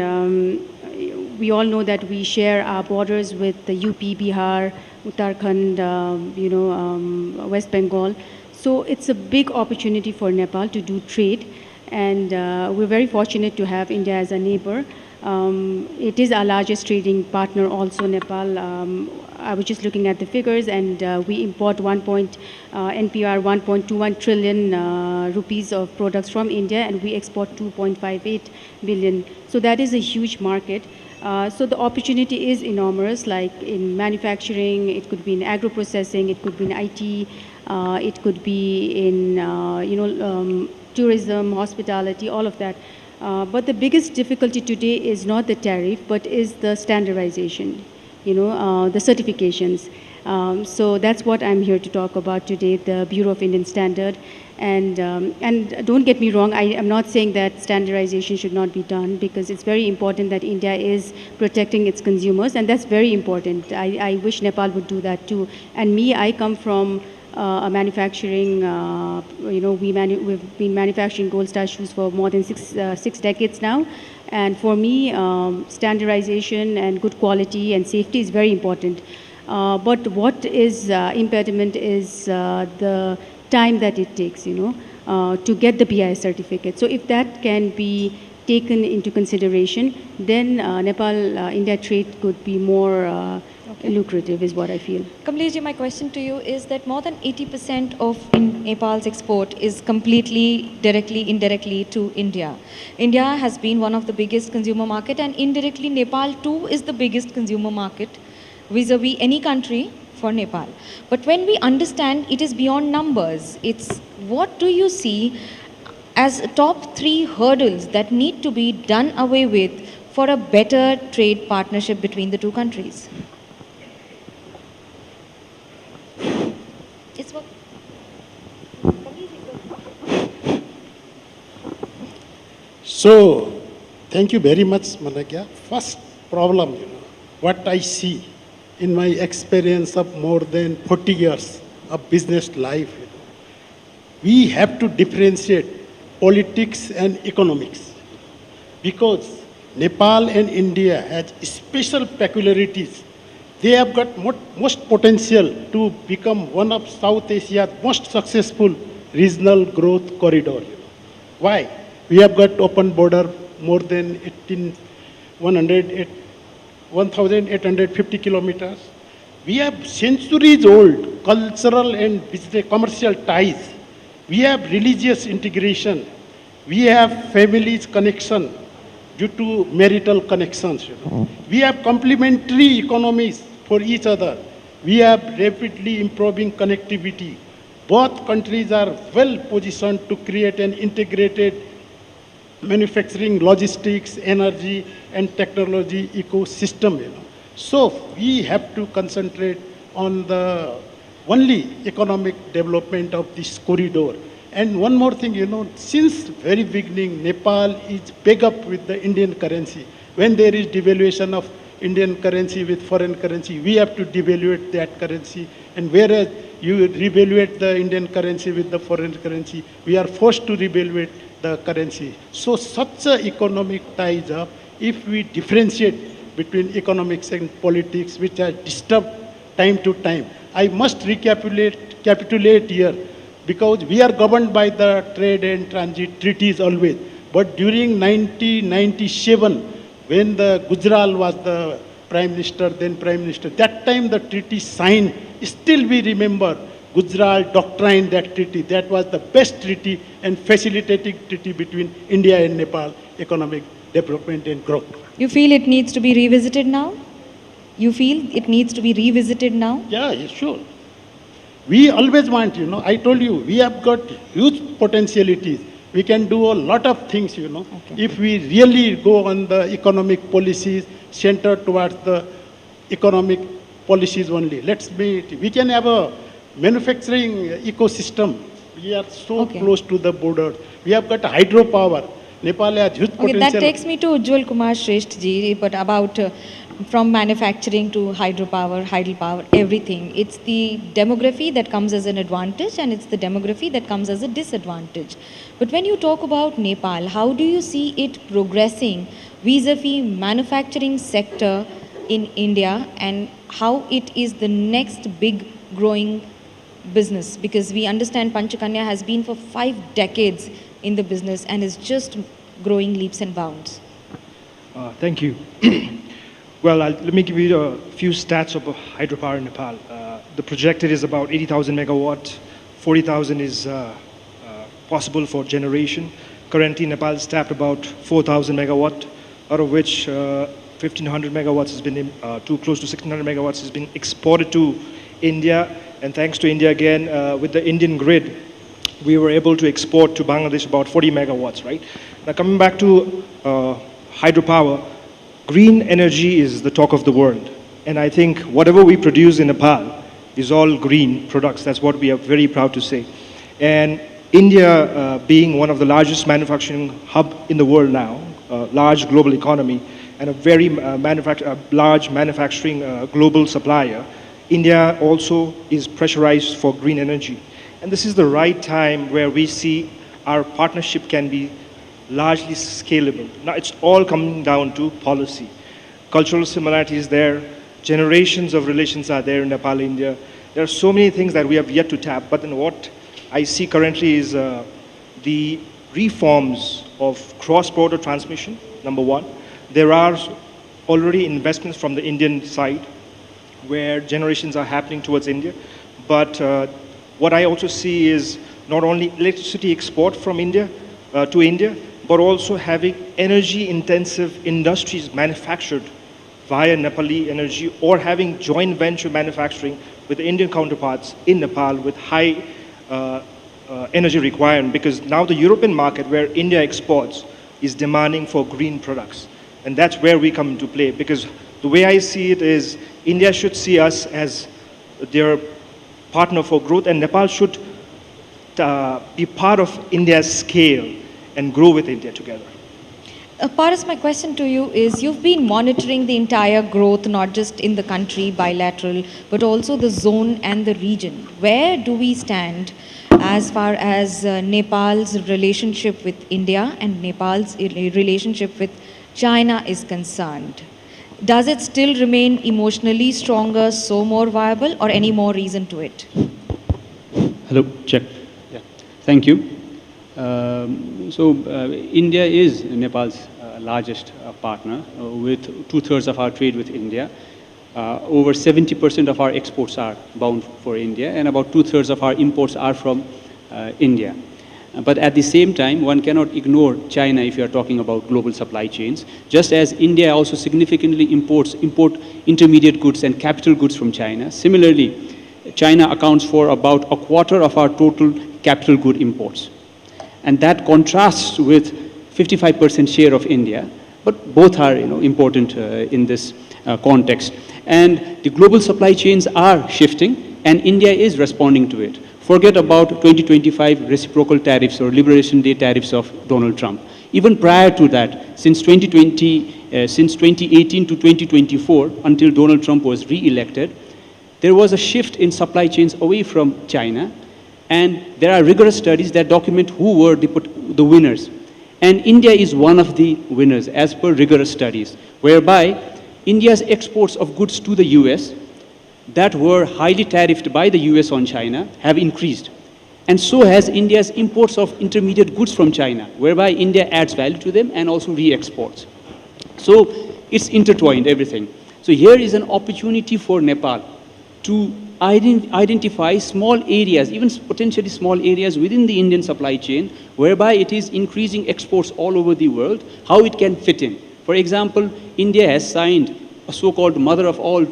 we all know that we share our borders with the UP, Bihar, Uttarakhand, West Bengal. So it's a big opportunity for Nepal to do trade. And we're very fortunate to have India as a neighbor. It is our largest trading partner also, Nepal. I was just looking at the figures, and we import NPR 1.21 trillion rupees of products from India, and we export 2.58 billion. So that is a huge market. So the opportunity is enormous, like in manufacturing, it could be in agro-processing, it could be in IT, it could be in tourism, hospitality, all of that. But the biggest difficulty today is not the tariff, but is the standardization, the certifications. So that's what I'm here to talk about today, the Bureau of Indian Standard. And don't get me wrong, I am not saying that standardization should not be done, because it's very important that India is protecting its consumers, and that's very important. I wish Nepal would do that too. And I come from a manufacturing, we've been manufacturing Gold Star shoes for more than six decades now. And for me, standardization and good quality and safety is very important. But what is impediment is the time that it takes, to get the BIS certificate. So if that can be taken into consideration, then Nepal-India trade could be more lucrative, is what I feel. Kamleshji, my question to you is that more than 80% of Nepal's export is completely, directly, indirectly to India. India has been one of the biggest consumer market, and indirectly Nepal too is the biggest consumer market vis-a-vis any country for Nepal. But when we understand it is beyond numbers, it's what do you see as top 3 hurdles that need to be done away with for a better trade partnership between the two countries? So, thank you very much, Managya. First problem, what I see in my experience of more than 40 years of business life, we have to differentiate politics and economics, because Nepal and India has special peculiarities. They have got most potential to become one of South Asia's most successful regional growth corridor. Why? We have got open border more than 1,850 kilometers. We have centuries old cultural and business commercial ties. We have religious integration. We have families connection due to marital connections. We have complementary economies for each other. We have rapidly improving connectivity. Both countries are well positioned to create an integrated manufacturing, logistics, energy, and technology ecosystem. So we have to concentrate on the only economic development of this corridor. And one more thing, since very beginning, Nepal is pegged up with the Indian currency. When there is devaluation of Indian currency with foreign currency, we have to devaluate that currency. And whereas you revaluate the Indian currency with the foreign currency, we are forced to revaluate the currency. So such a economic ties up, if we differentiate between economics and politics, which are disturbed time to time. I must capitulate here, because we are governed by the trade and transit treaties always. But during 1997, when the Gujral was the Prime Minister, that time the treaty signed, still we remember Gujral doctrine, that treaty. That was the best treaty and facilitating treaty between India and Nepal, economic development and growth. You feel it needs to be revisited now? You feel it needs to be revisited now? Yeah, sure. We always want, I told you, we have got huge potentialities. We can do a lot of things, Okay. If we really go on the economic policies centered towards the economic policies only. We can have a manufacturing ecosystem. We are so close to the border. We have got hydropower. Nepal has huge potential. That takes me to Ujjwal Kumar Shresth ji, but about from manufacturing to hydropower, everything. It's the demography that comes as an advantage, and it's the demography that comes as a disadvantage. But when you talk about Nepal, how do you see it progressing vis-a-vis manufacturing sector in India, and how it is the next big growing business? Because we understand Panchakanya has been for 5 decades in the business and is just growing leaps and bounds. Thank you. Well, let me give you a few stats of hydropower in Nepal. The projected is about 80,000 megawatt, 40,000 is possible for generation. Currently, Nepal is tapped about 4,000 megawatt, out of which 1,500 megawatts has been, close to 1,600 megawatts has been exported to India. And thanks to India again, with the Indian grid, we were able to export to Bangladesh about 40 megawatts, right? Now coming back to hydropower, green energy is the talk of the world. And I think whatever we produce in Nepal is all green products. That's what we are very proud to say. And India being one of the largest manufacturing hub in the world now, large global economy, and a very large manufacturing global supplier, India also is pressurized for green energy. And this is the right time where we see our partnership can be largely scalable. Now it's all coming down to policy. Cultural similarities there, generations of relations are there in Nepal, India. There are so many things that we have yet to tap, but then what I see currently is the reforms of cross-border transmission, number one. There are already investments from the Indian side where generations are happening towards India. But what I also see is not only electricity export from India to India, but also having energy-intensive industries manufactured via Nepali energy, or having joint venture manufacturing with the Indian counterparts in Nepal with high energy requirement, because now the European market where India exports is demanding for green products. And that's where we come into play, because the way I see it is India should see us as their partner for growth, and Nepal should be part of India's scale and grow with India together. Paras, my question to you is, you've been monitoring the entire growth, not just in the country, bilateral, but also the zone and the region. Where do we stand as far as Nepal's relationship with India and Nepal's relationship with China is concerned? Does it still remain emotionally stronger, so more viable, or any more reason to it? Hello, check. Yeah, thank you. India is Nepal's largest partner, with 2/3 of our trade with India. Over 70% of our exports are bound for India, and about 2/3 of our imports are from India. But at the same time, one cannot ignore China if you are talking about global supply chains. Just as India also significantly import intermediate goods and capital goods from China, similarly, China accounts for about 1/4 of our total capital good imports. And that contrasts with 55% share of India, but both are important in this context. And the global supply chains are shifting, and India is responding to it. Forget about 2025 reciprocal tariffs or Liberation Day tariffs of Donald Trump. Even prior to that, since 2018 to 2024, until Donald Trump was re-elected, there was a shift in supply chains away from China. And there are rigorous studies that document who were the winners. And India is one of the winners, as per rigorous studies, whereby India's exports of goods to the US that were highly tariffed by the US on China have increased. And so has India's imports of intermediate goods from China, whereby India adds value to them and also re-exports. So it's intertwined, everything. So here is an opportunity for Nepal to identify small areas, even potentially small areas within the Indian supply chain, whereby it is increasing exports all over the world, how it can fit in. For example, India has signed a so-called mother of all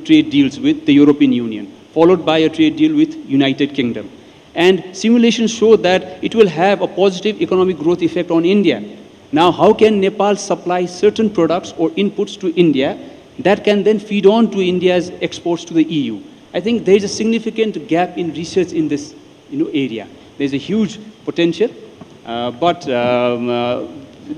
trade deals with the European Union, followed by a trade deal with United Kingdom. And simulations show that it will have a positive economic growth effect on India. Now, how can Nepal supply certain products or inputs to India that can then feed on to India's exports to the EU? I think there is a significant gap in research in this area. There's a huge potential, but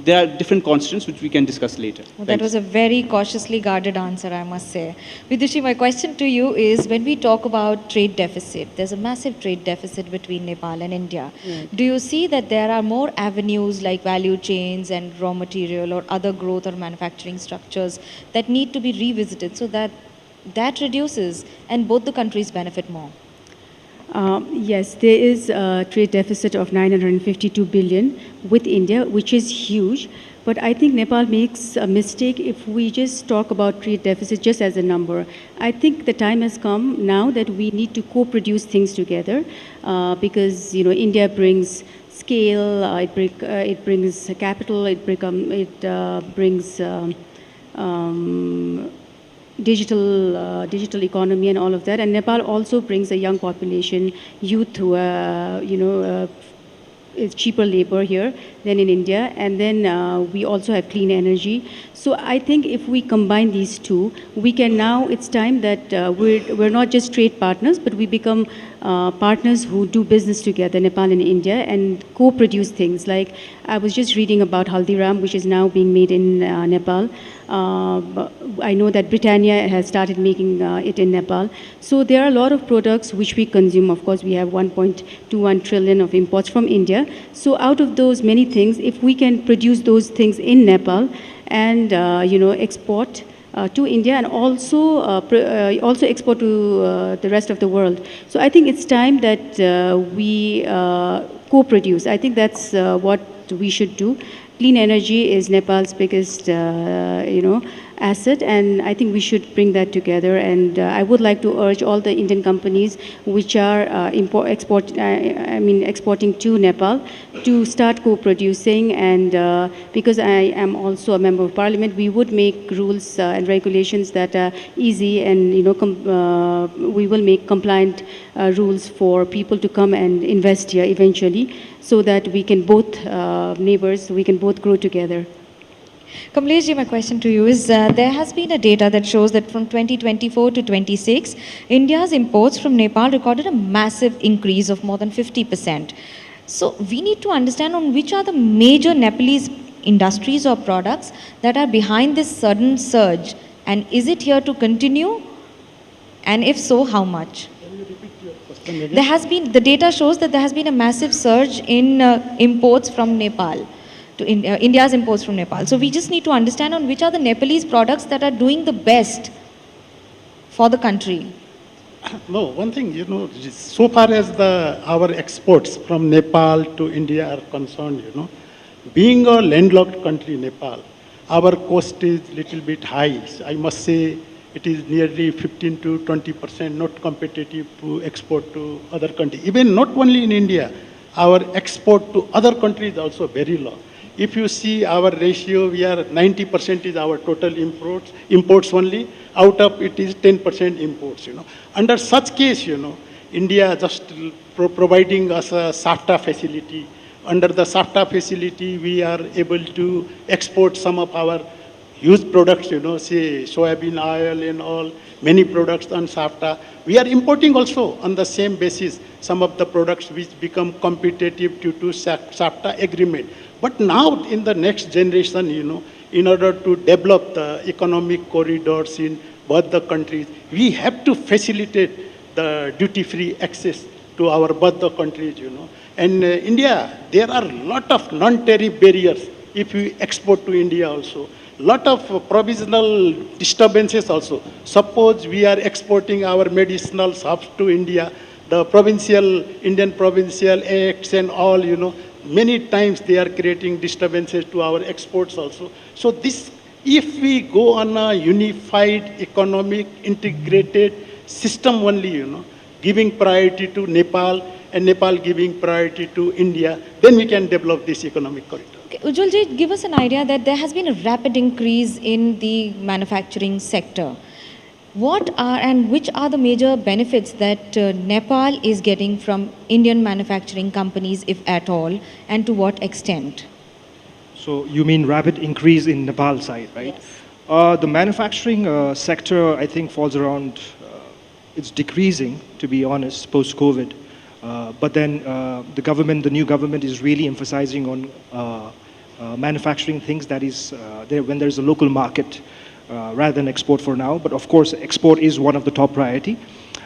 there are different constants which we can discuss later. Well, that was a very cautiously guarded answer, I must say. Vidushi, my question to you is, when we talk about trade deficit, there's a massive trade deficit between Nepal and India. Right. Do you see that there are more avenues like value chains and raw material or other growth or manufacturing structures that need to be revisited so that reduces and both the countries benefit more? Yes, there is a trade deficit of 952 billion with India, which is huge. But I think Nepal makes a mistake if we just talk about trade deficit just as a number. I think the time has come now that we need to co-produce things together, because India brings scale, it brings capital, it brings digital economy and all of that. And Nepal also brings a young population, youth who is cheaper labor here than in India, and then we also have clean energy. So I think if we combine these two, we can now, it's time that we're not just trade partners, but we become partners who do business together, Nepal and India, and co-produce things. Like I was just reading about Haldiram, which is now being made in Nepal. I know that Britannia has started making it in Nepal. So there are a lot of products which we consume. Of course, we have 1.21 trillion of imports from India. So out of those many things, if we can produce those things in Nepal and export to India and also also export to the rest of the world. So I think it's time that we co-produce. I think that's what we should do. Clean energy is Nepal's biggest, asset, and I think we should bring that together. And I would like to urge all the Indian companies which are exporting to Nepal to start co-producing. And because I am also a member of Parliament, we would make rules and regulations that are easy, and we will make compliant rules for people to come and invest here eventually, so that we can both neighbors, we can both grow together. Kamlesh ji, my question to you is, there has been a data that shows that from 2024 to 26, India's imports from Nepal recorded a massive increase of more than 50%. So we need to understand on which are the major Nepalese industries or products that are behind this sudden surge, and is it here to continue? And if so, how much? There has been, the data shows that there has been a massive surge in imports from Nepal, to India's imports from Nepal. So we just need to understand on which are the Nepalese products that are doing the best for the country. No, one thing, so far as our exports from Nepal to India are concerned, being a landlocked country, Nepal, our cost is little bit high. I must say it is nearly 15 to 20% not competitive to export to other countries. Even not only in India, our export to other countries is also very low. If you see our ratio, we are 90% is our total imports only. Out of it is 10% imports. Under such case, India just providing us a SAFTA facility. Under the SAFTA facility, we are able to export some of our huge products, say soybean oil and all, many products on SAFTA. We are importing also on the same basis some of the products which become competitive due to SAFTA agreement. But now in the next generation, in order to develop the economic corridors in both the countries, we have to facilitate the duty-free access to our both the countries, And India, there are a lot of non-tariff barriers if we export to India also. Lot of provisional disturbances also. Suppose we are exporting our medicinal herbs to India, the Indian provincial acts and all, many times they are creating disturbances to our exports also. So this, if we go on a unified economic integrated system only, giving priority to Nepal and Nepal giving priority to India, then we can develop this economic corridor. Okay, Ujjwal ji, give us an idea that there has been a rapid increase in the manufacturing sector. What are and which are the major benefits that Nepal is getting from Indian manufacturing companies, if at all, and to what extent? So you mean rapid increase in Nepal side, right? Yes. The manufacturing sector, I think, falls around, it's decreasing, to be honest, post-COVID. But then the new government is really emphasizing on manufacturing things that is when there's a local market rather than export for now. But of course, export is one of the top priority.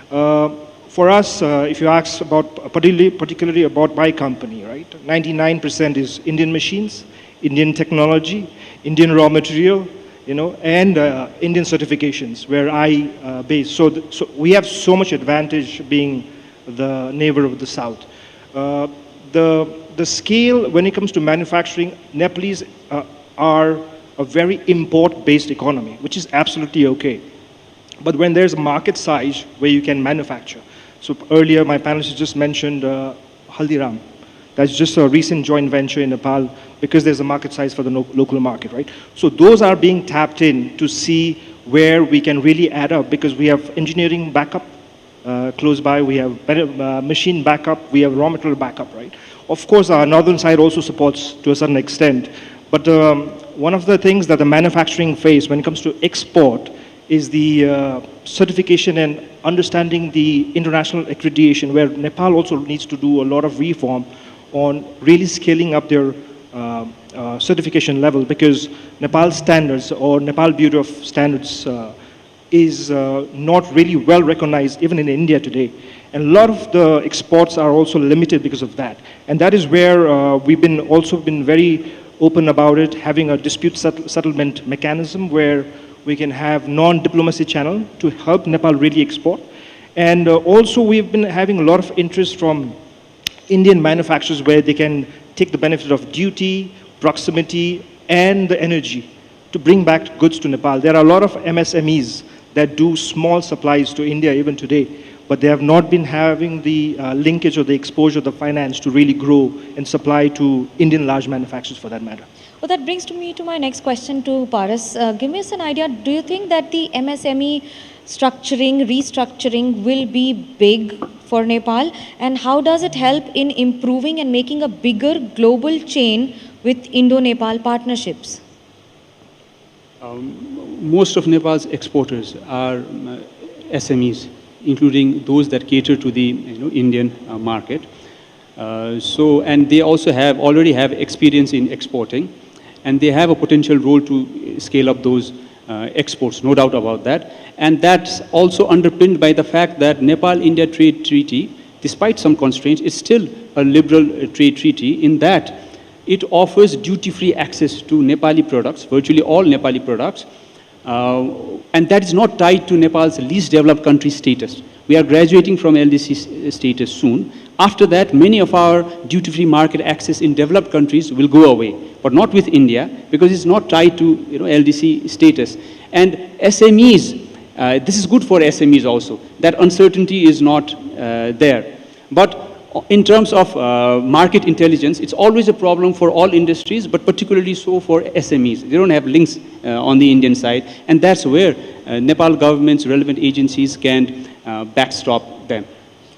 For us, if you ask about particularly about my company, right? 99% is Indian machines, Indian technology, Indian raw material, and Indian certifications where I base. So we have so much advantage being the neighbor of the south. The scale when it comes to manufacturing, Nepalese are a very import-based economy, which is absolutely okay. But when there's a market size where you can manufacture, so earlier my panelists just mentioned Haldiram. That's just a recent joint venture in Nepal because there's a market size for the local market, right? So those are being tapped in to see where we can really add up because we have engineering backup, close by, we have machine backup, we have raw material backup, right? Of course, our northern side also supports to a certain extent, but one of the things that the manufacturing face when it comes to export is the certification and understanding the international accreditation, where Nepal also needs to do a lot of reform on really scaling up their certification level, because Nepal standards or Nepal Bureau of Standards is not really well recognized even in India today. And a lot of the exports are also limited because of that. And that is where we've also been very open about it, having a dispute settlement mechanism where we can have non-diplomacy channel to help Nepal really export. And also we've been having a lot of interest from Indian manufacturers where they can take the benefit of duty, proximity, and the energy to bring back goods to Nepal. There are a lot of MSMEs that do small supplies to India even today, but they have not been having the linkage or the exposure, the finance to really grow and supply to Indian large manufacturers for that matter. Well, that brings me to my next question to Paras. Give us an idea, do you think that the MSME restructuring will be big for Nepal? And how does it help in improving and making a bigger global chain with Indo-Nepal partnerships? Most of Nepal's exporters are SMEs, including those that cater to the Indian market. And they also already have experience in exporting, and they have a potential role to scale up those exports, no doubt about that. And that's also underpinned by the fact that Nepal-India trade treaty, despite some constraints, is still a liberal trade treaty in that it offers duty-free access to Nepali products, virtually all Nepali products, and that is not tied to Nepal's least developed country status. We are graduating from LDC status soon. After that, many of our duty-free market access in developed countries will go away, but not with India, because it's not tied to LDC status. And SMEs, this is good for SMEs also. That uncertainty is not there. But in terms of market intelligence, it's always a problem for all industries, but particularly so for SMEs. They don't have links on the Indian side, and that's where Nepal government's relevant agencies can backstop them.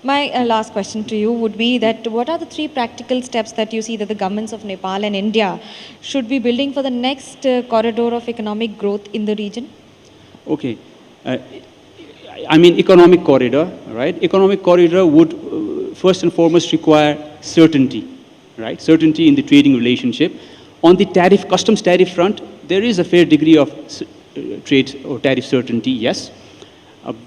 My last question to you would be that what are the 3 practical steps that you see that the governments of Nepal and India should be building for the next corridor of economic growth in the region? Okay. I mean, economic corridor, right? Economic corridor would first and foremost require certainty, right? Certainty in the trading relationship. On the customs tariff front, there is a fair degree of trade or tariff certainty, yes.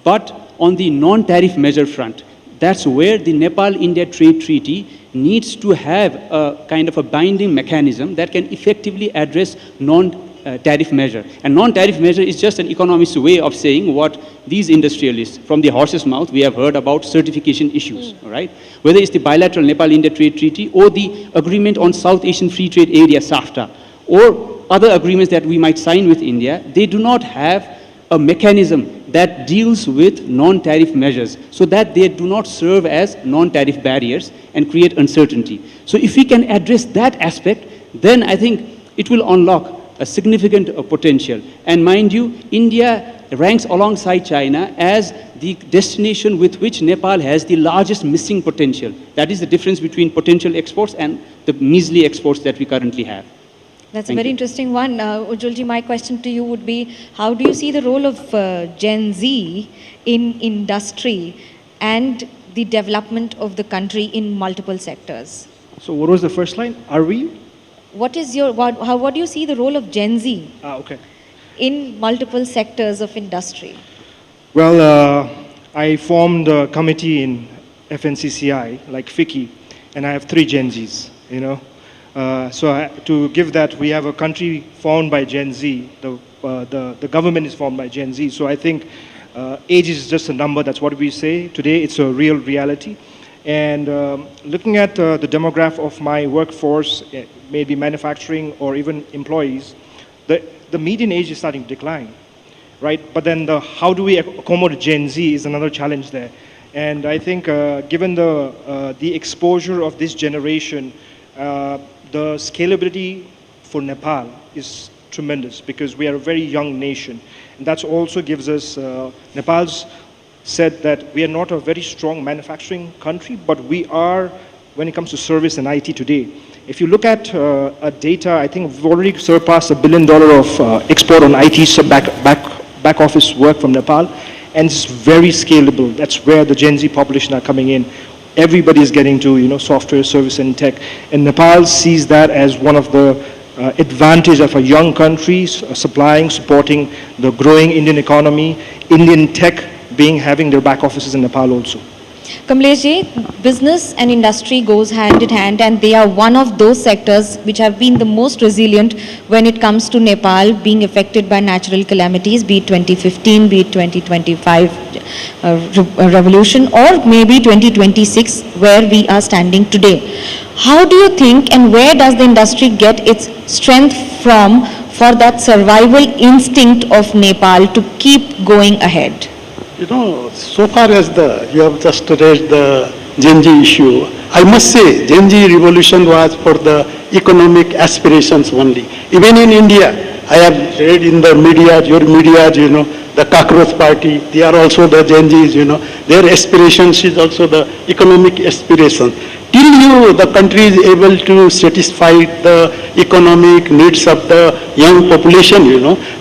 But on the non-tariff measure front, that's where the Nepal-India trade treaty needs to have a kind of a binding mechanism that can effectively address non-tariff measure. And non-tariff measure is just an economist's way of saying what these industrialists, from the horse's mouth, we have heard about certification issues, right? Whether it's the bilateral Nepal-India trade treaty or the agreement on South Asian Free Trade Area, SAFTA, or other agreements that we might sign with India, they do not have a mechanism that deals with non-tariff measures so that they do not serve as non-tariff barriers and create uncertainty. So if we can address that aspect, then I think it will unlock a significant potential. And mind you, India ranks alongside China as the destination with which Nepal has the largest missing potential. That is the difference between potential exports and the measly exports that we currently have. That's a very interesting one. Ujjwalji, my question to you would be, how do you see the role of Gen Z in industry and the development of the country in multiple sectors? So what was the first line? Are we? What do you see the role of Gen Z in multiple sectors of industry? Well, I formed a committee in FNCCI, like FICCI, and I have 3 Gen Zs, to give that, we have a country formed by Gen Z, the government is formed by Gen Z, so I think age is just a number, that's what we say. Today it's a real reality. And looking at the demographic of my workforce, maybe manufacturing or even employees, the median age is starting to decline, right? But then how do we accommodate Gen Z is another challenge there. And I think given the exposure of this generation, the scalability for Nepal is tremendous because we are a very young nation. And that also gives us, Nepal's said that we are not a very strong manufacturing country, but we are when it comes to service and IT today. If you look at data, I think we've already surpassed $1 billion of export on IT back office work from Nepal, and it's very scalable. That's where the Gen Z population are coming in. Everybody is getting to software, service, and tech, and Nepal sees that as one of the advantage of a young country supporting the growing Indian economy, Indian tech having their back offices in Nepal also. Kamlesh ji, business and industry goes hand in hand, and they are one of those sectors which have been the most resilient when it comes to Nepal being affected by natural calamities, be it 2015, be it 2025 revolution, or maybe 2026 where we are standing today. How do you think, and where does the industry get its strength from for that survival instinct of Nepal to keep going ahead? So far as you have just raised the Gen Z issue, I must say Gen Z revolution was for the economic aspirations only. Even in India, I have read in the media, your media, the Cockroach Party, they are also the Gen Zs, their aspirations is also the economic aspirations. Till the country is able to satisfy the economic needs of the young population,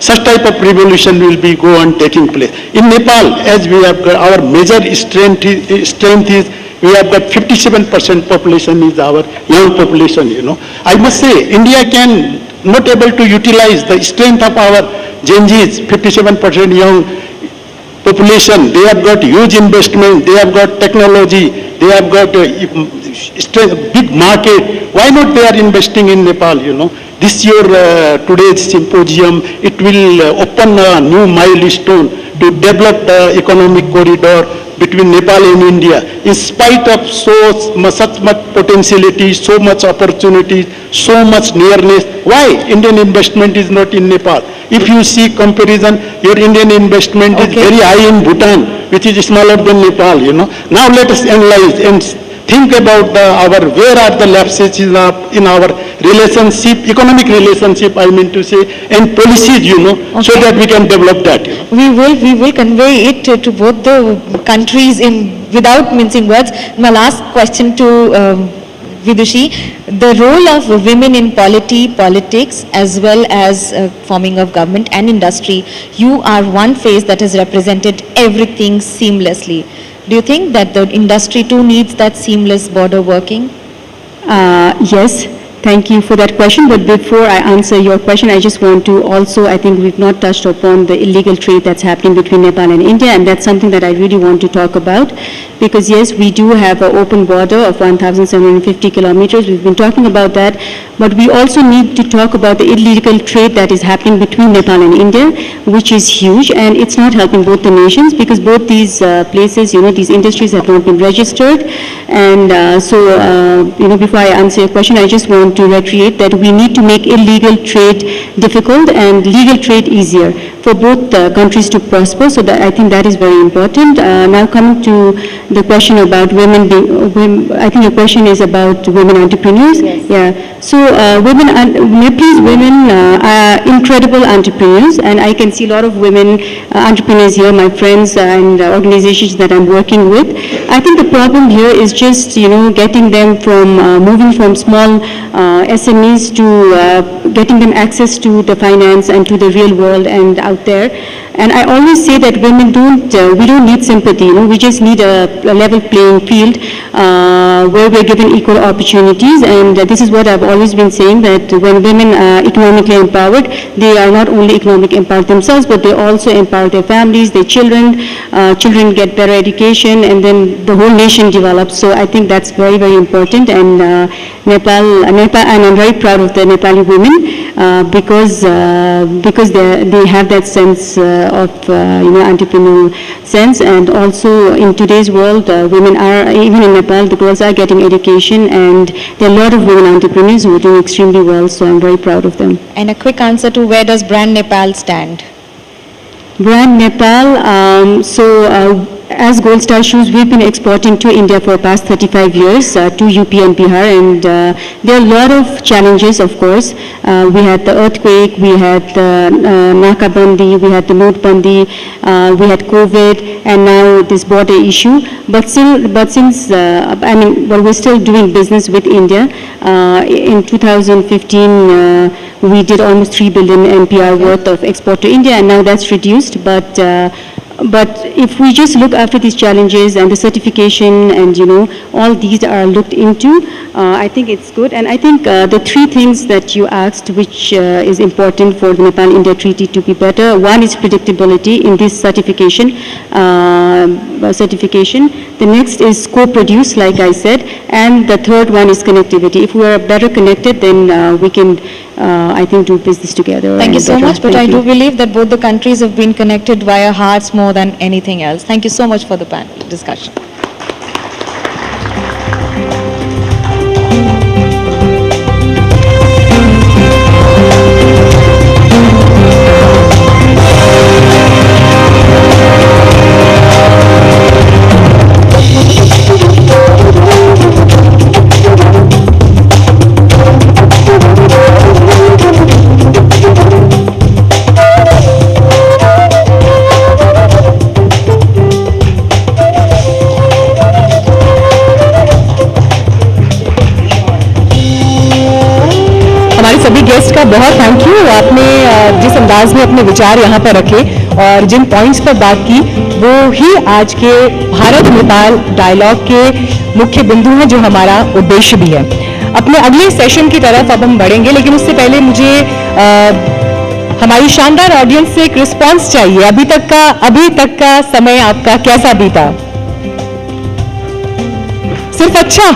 such type of revolution will be go on taking place. In Nepal, as we have got, our major strength is we have got 57% population is our young population, I must say, India can not able to utilize the strength of our Gen Zs, 57% young population. They have got huge investment, they have got technology, they have got big market. Why not they are investing in Nepal, This year, today's symposium, it will open a new milestone to develop the economic corridor between Nepal and India. In spite of such much potentiality, so much opportunity, so much nearness, why Indian investment is not in Nepal? If you see comparison, your Indian investment is very high in Bhutan, which is smaller than Nepal, Now let us analyze and think about where are the lapses in our relationship, economic relationship, I mean to say, and policies, so that we can develop that. We will convey it to both the countries without mincing words. My last question to Vidushi, the role of women in politics as well as forming of government and industry. You are one face that has represented everything seamlessly. Do you think that the industry too needs that seamless border working? Yes. Thank you for that question. But before I answer your question, I just want to also, I think we've not touched upon the illegal trade that's happening between Nepal and India, and that's something that I really want to talk about. Because yes, we do have an open border of 1,750 kilometers. We've been talking about that. But we also need to talk about the illegal trade that is happening between Nepal and India, which is huge, and it's not helping both the nations because both these places, these industries have not been registered. And before I answer your question, I just want to reiterate that we need to make illegal trade difficult and legal trade easier for both countries to prosper. So that I think that is very important. Now coming to the question about women, I think your question is about women entrepreneurs. Yes. Yeah. So Nepalese women are incredible entrepreneurs, and I can see a lot of women entrepreneurs here, my friends and organizations that I'm working with. I think the problem here is just getting them from moving from small SMEs to getting them access to the finance and to the real world and out there. And I always say that women we don't need sympathy, we just need a level playing field where we're given equal opportunities. And this is what I've always been saying, that when women are economically empowered, they are not only economically empowered themselves, but they also empower their families, their children. Children get better education, and then the whole nation develops. So I think that's very, very important. And Nepal, and I'm very proud of the Nepali women because they have that sense of entrepreneurial sense. And also in today's world, women are, even in Nepal, the girls are getting education, and there are a lot of women entrepreneurs who are doing extremely well, so I'm very proud of them. And a quick answer to where does Brand Nepal stand? Brand Nepal, as Gold Star Shoes, we've been exporting to India for past 35 years, to UP and Bihar, and there are a lot of challenges, of course. We had the earthquake, we had the Nakabandi, we had the Notbandi, we had COVID, and now this border issue. But since, we're still doing business with India. In 2015, we did almost 3 billion NPR worth of export to India, and now that's reduced. But if we just look after these challenges and the certification and, all these are looked into, I think it's good. And I think the 3 things that you asked, which is important for the Nepal-India treaty to be better, one is predictability in this certification. The next is co-produce, like I said, and the third one is connectivity. If we are better connected, then we can, I think, do business together. Thank you so much, but I Thank do you. believe that both the countries have been connected via hearts more than anything else. Thank you so much for the panel discussion. हमारे सभी guest का बहुत thank you. आपने जिस अंदाज में अपने विचार यहाँ पर रखे और जिन पॉइंट्स पर बात की, वो ही आज के भारत नेपाल डायलॉग के मुख्य बिंदु हैं, जो हमारा उद्देश्य भी है। अपने अगले सेशन की तरफ अब हम बढ़ेंगे, लेकिन उससे पहले मुझे हमारी शानदार ऑडियंस से एक रिस्पॉन्स चाहिए। अभी तक का समय आपका कैसा बीता? सिर्फ अच्छा?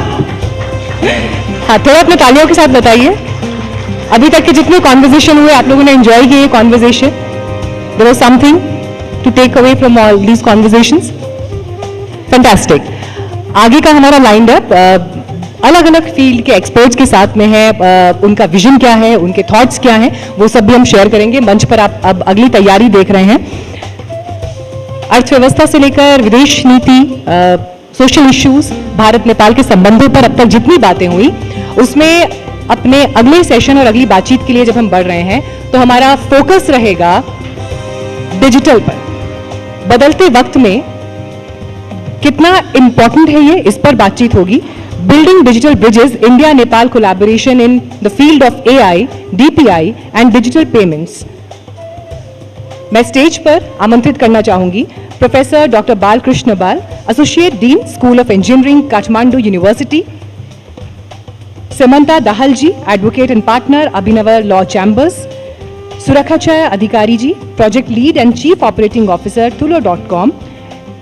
हाँ, थोड़ा अपने तालियों के साथ बताइए। अभी तक के जितने कॉन्वर्जेशन हुए, आप लोगों ने एंजॉय किए conversation? There was something to take away from all these conversations? Fantastic. आगे का हमारा लाइंड अप अलग अलग फील्ड के एक्सपर्ट्स के साथ में है। उनका विजन क्या है, उनके थॉट्स क्या हैं, वो सब भी हम शेयर करेंगे। मंच पर आप अब अगली तैयारी देख रहे हैं। अर्थव्यवस्था से लेकर विदेश नीति, सोशल इश्यूज, भारत नेपाल के संबंधों पर अब तक जितनी बातें हुई, उसमें अपने अगले सेशन और अगली बातचीत के लिए जब हम बढ़ रहे हैं, तो हमारा फोकस रहेगा डिजिटल पर। बदलते वक्त में कितना इंपॉर्टेंट है ये, इस पर बातचीत होगी। Building digital bridges, India Nepal collaboration in the field of AI, DPI and digital payments. मैं स्टेज पर आमंत्रित करना चाहूंगी प्रोफेसर डॉक्टर बालकृष्ण बाल, associate dean, school of engineering, Kathmandu university. Samantha Dahalji, advocate and partner, Abhinavar Law Chambers. Surakha Adhikari ji, project lead and chief operating officer, Tulo.com.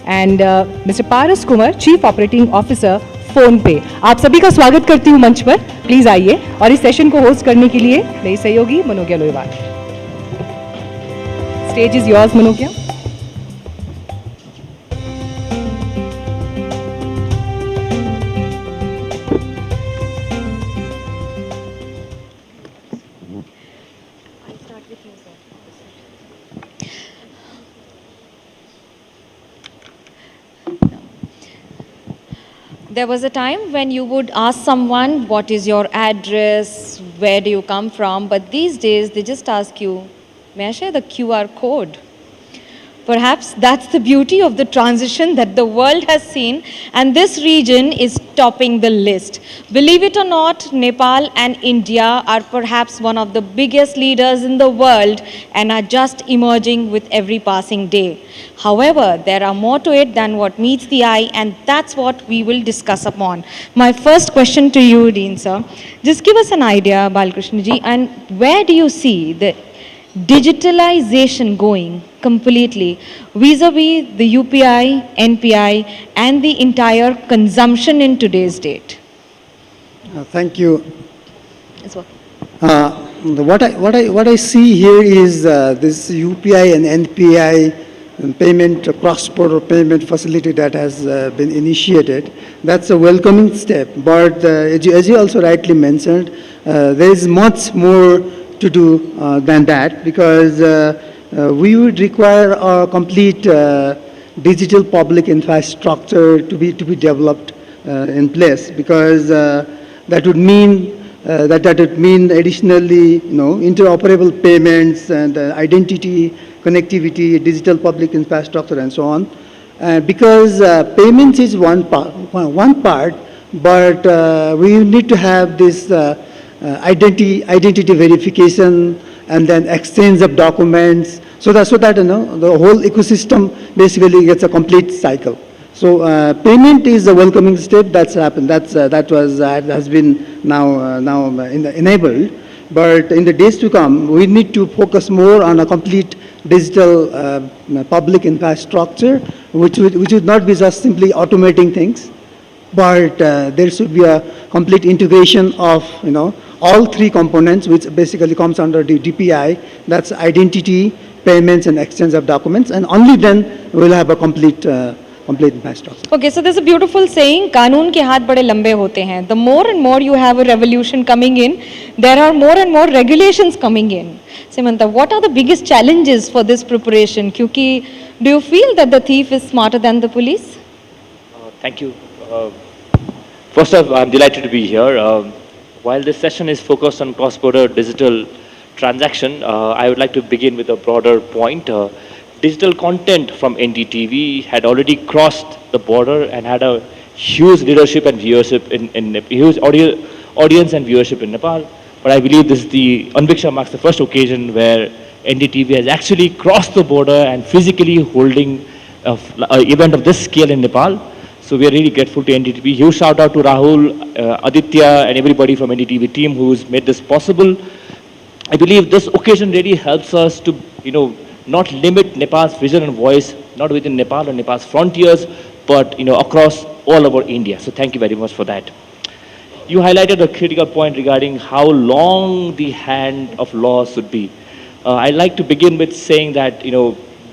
And Mr. Paras Kumar, chief operating officer, PhonePe. आप सभी का स्वागत करती हूँ मंच पर। Please आइए और इस सेशन को होस्ट करने के लिए मेरी सहयोगी Manogya Loiwal. Stage is yours Manogya. There was a time when you would ask someone, what is your address, where do you come from? But these days, they just ask you, may I share the QR code? Perhaps that's the beauty of the transition that the world has seen, and this region is topping the list. Believe it or not, Nepal and India are perhaps one of the biggest leaders in the world and are just emerging with every passing day. However, there are more to it than what meets the eye, and that's what we will discuss upon. My first question to you, Dean sir, just give us an idea, Balkrishna ji, and where do you see the digitalization going completely vis-a-vis the UPI, NPI and the entire consumption in today's date? Thank you. As well. What I see here is this UPI and NPI payment, cross-border payment facility that has been initiated. That's a welcoming step. But as you also rightly mentioned, there is much more to do than that, because we would require a complete digital public infrastructure to be developed in place, because that would mean that would mean additionally, interoperable payments and identity, connectivity, digital public infrastructure, and so on. Because payments is one part, but we need to have this identity verification and then exchange of documents, so that the whole ecosystem basically gets a complete cycle. So payment is a welcoming step that's happened. That has been now enabled. But in the days to come, we need to focus more on a complete digital public infrastructure, which would not be just simply automating things, but there should be a complete integration of all three components, which basically comes under the DPI. That's identity, payments, and exchange of documents, and only then we'll have a complete infrastructure. Okay, so there's a beautiful saying, कानून के हाथ बड़े लंबे होते हैं. The more and more you have a revolution coming in, there are more and more regulations coming in. Samantha, what are the biggest challenges for this preparation? क्योंकि do you feel that the thief is smarter than the police? Thank you. First off, I'm delighted to be here. While this session is focused on cross-border digital transaction, I would like to begin with a broader point. Digital content from NDTV had already crossed the border and had a huge leadership and viewership in huge audience and viewership in Nepal. But I believe Anviksha marks the first occasion where NDTV has actually crossed the border and physically holding an event of this scale in Nepal. So we are really grateful to NDTV. Huge shout out to Rahul, Aditya, and everybody from NDTV team who's made this possible. I believe this occasion really helps us to, not limit Nepal's vision and voice, not within Nepal or Nepal's frontiers, but across all over India. So thank you very much for that. You highlighted a critical point regarding how long the hand of law should be. I'd like to begin with saying that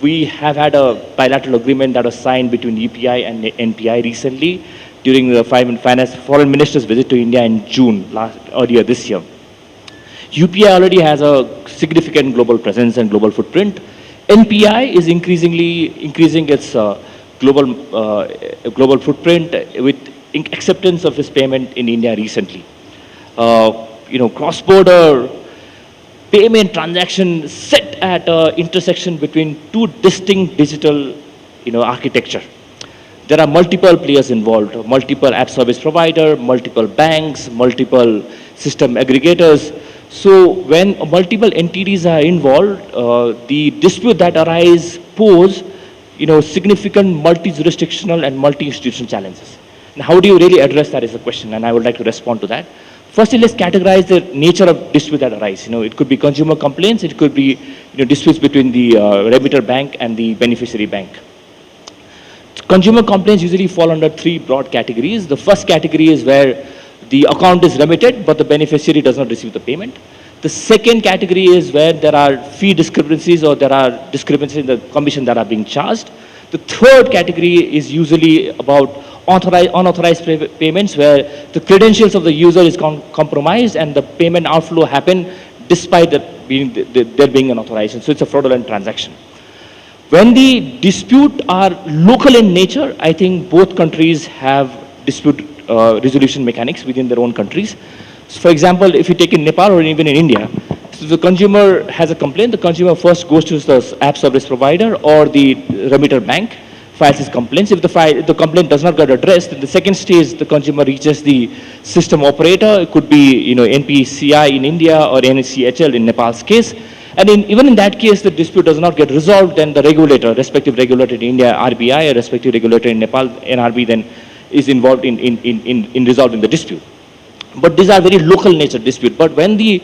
we have had a bilateral agreement that was signed between UPI and NPI recently during the foreign minister's visit to India in June earlier this year. UPI already has a significant global presence and global footprint. NPI is increasing its global footprint with acceptance of its payment in India recently. Cross-border payment transaction sit at an intersection between two distinct digital architecture. There are multiple players involved, multiple app service provider, multiple banks, multiple system aggregators. So when multiple entities are involved, the dispute that arise pose significant multi-jurisdictional and multi-institutional challenges. And how do you really address that is the question, and I would like to respond to that. Firstly, let's categorize the nature of dispute that arise. It could be consumer complaints, it could be disputes between the remitter bank and the beneficiary bank. Consumer complaints usually fall under three broad categories. The first category is where the account is remitted, but the beneficiary does not receive the payment. The second category is where there are fee discrepancies or there are discrepancies in the commission that are being charged. The third category is usually about unauthorized payments where the credentials of the user is compromised and the payment outflow happen despite there being an authorization. So it's a fraudulent transaction. When the dispute are local in nature, I think both countries have dispute resolution mechanics within their own countries. So for example, if you take in Nepal or even in India, so the consumer has a complaint, the consumer first goes to the app service provider or the remitter bank, files his complaints. If the complaint does not get addressed, in the second stage, the consumer reaches the system operator. It could be NPCI in India or NCHL in Nepal's case. And even in that case, the dispute does not get resolved, then the regulator, respective regulator in India, RBI, or respective regulator in Nepal, NRB, then is involved in resolving the dispute. But these are very local nature dispute. But when the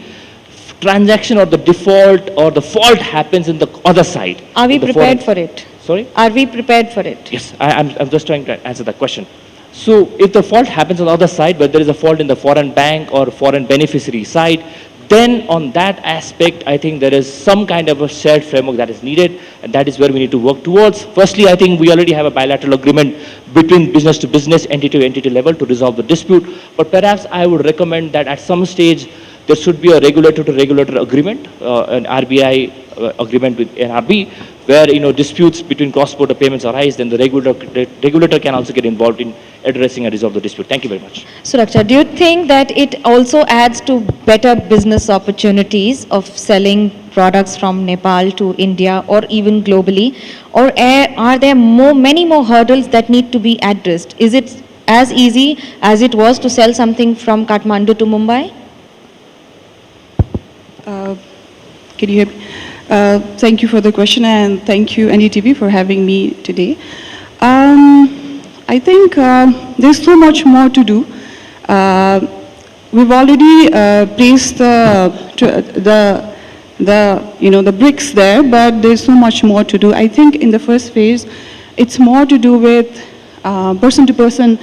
transaction or the default or the fault happens in the other side. Are we prepared for it? Sorry? Are we prepared for it? Yes, I'm just trying to answer that question. So if the fault happens on the other side, where there is a fault in the foreign bank or foreign beneficiary side, then on that aspect, I think there is some kind of a shared framework that is needed, and that is where we need to work towards. Firstly, I think we already have a bilateral agreement between business to business, entity to entity level to resolve the dispute, but perhaps I would recommend that at some stage, there should be a regulator to regulator agreement, an RBI agreement with NRB, where disputes between cross-border payments arise, then the regulator can also get involved in addressing and resolve the dispute. Thank you very much. Suraksha, do you think that it also adds to better business opportunities of selling products from Nepal to India or even globally? Or are there many more hurdles that need to be addressed? Is it as easy as it was to sell something from Kathmandu to Mumbai? Can you hear me? Thank you for the question, and thank you NDTV for having me today. I think there's so much more to do. We've already placed the bricks there, but there's so much more to do. I think in the first phase, it's more to do with person-to-person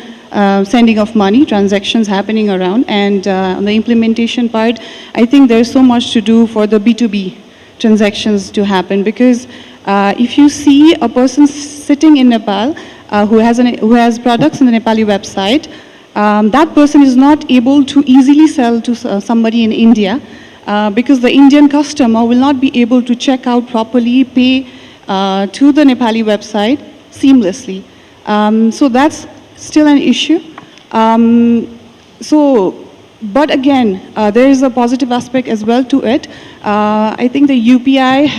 sending of money, transactions happening around, and on the implementation part, I think there's so much to do for the B2B transactions to happen, because if you see a person sitting in Nepal who has products on the Nepali website, that person is not able to easily sell to somebody in India because the Indian customer will not be able to check out properly, pay to the Nepali website seamlessly. So that's still an issue. But again, there is a positive aspect as well to it. I think the UPI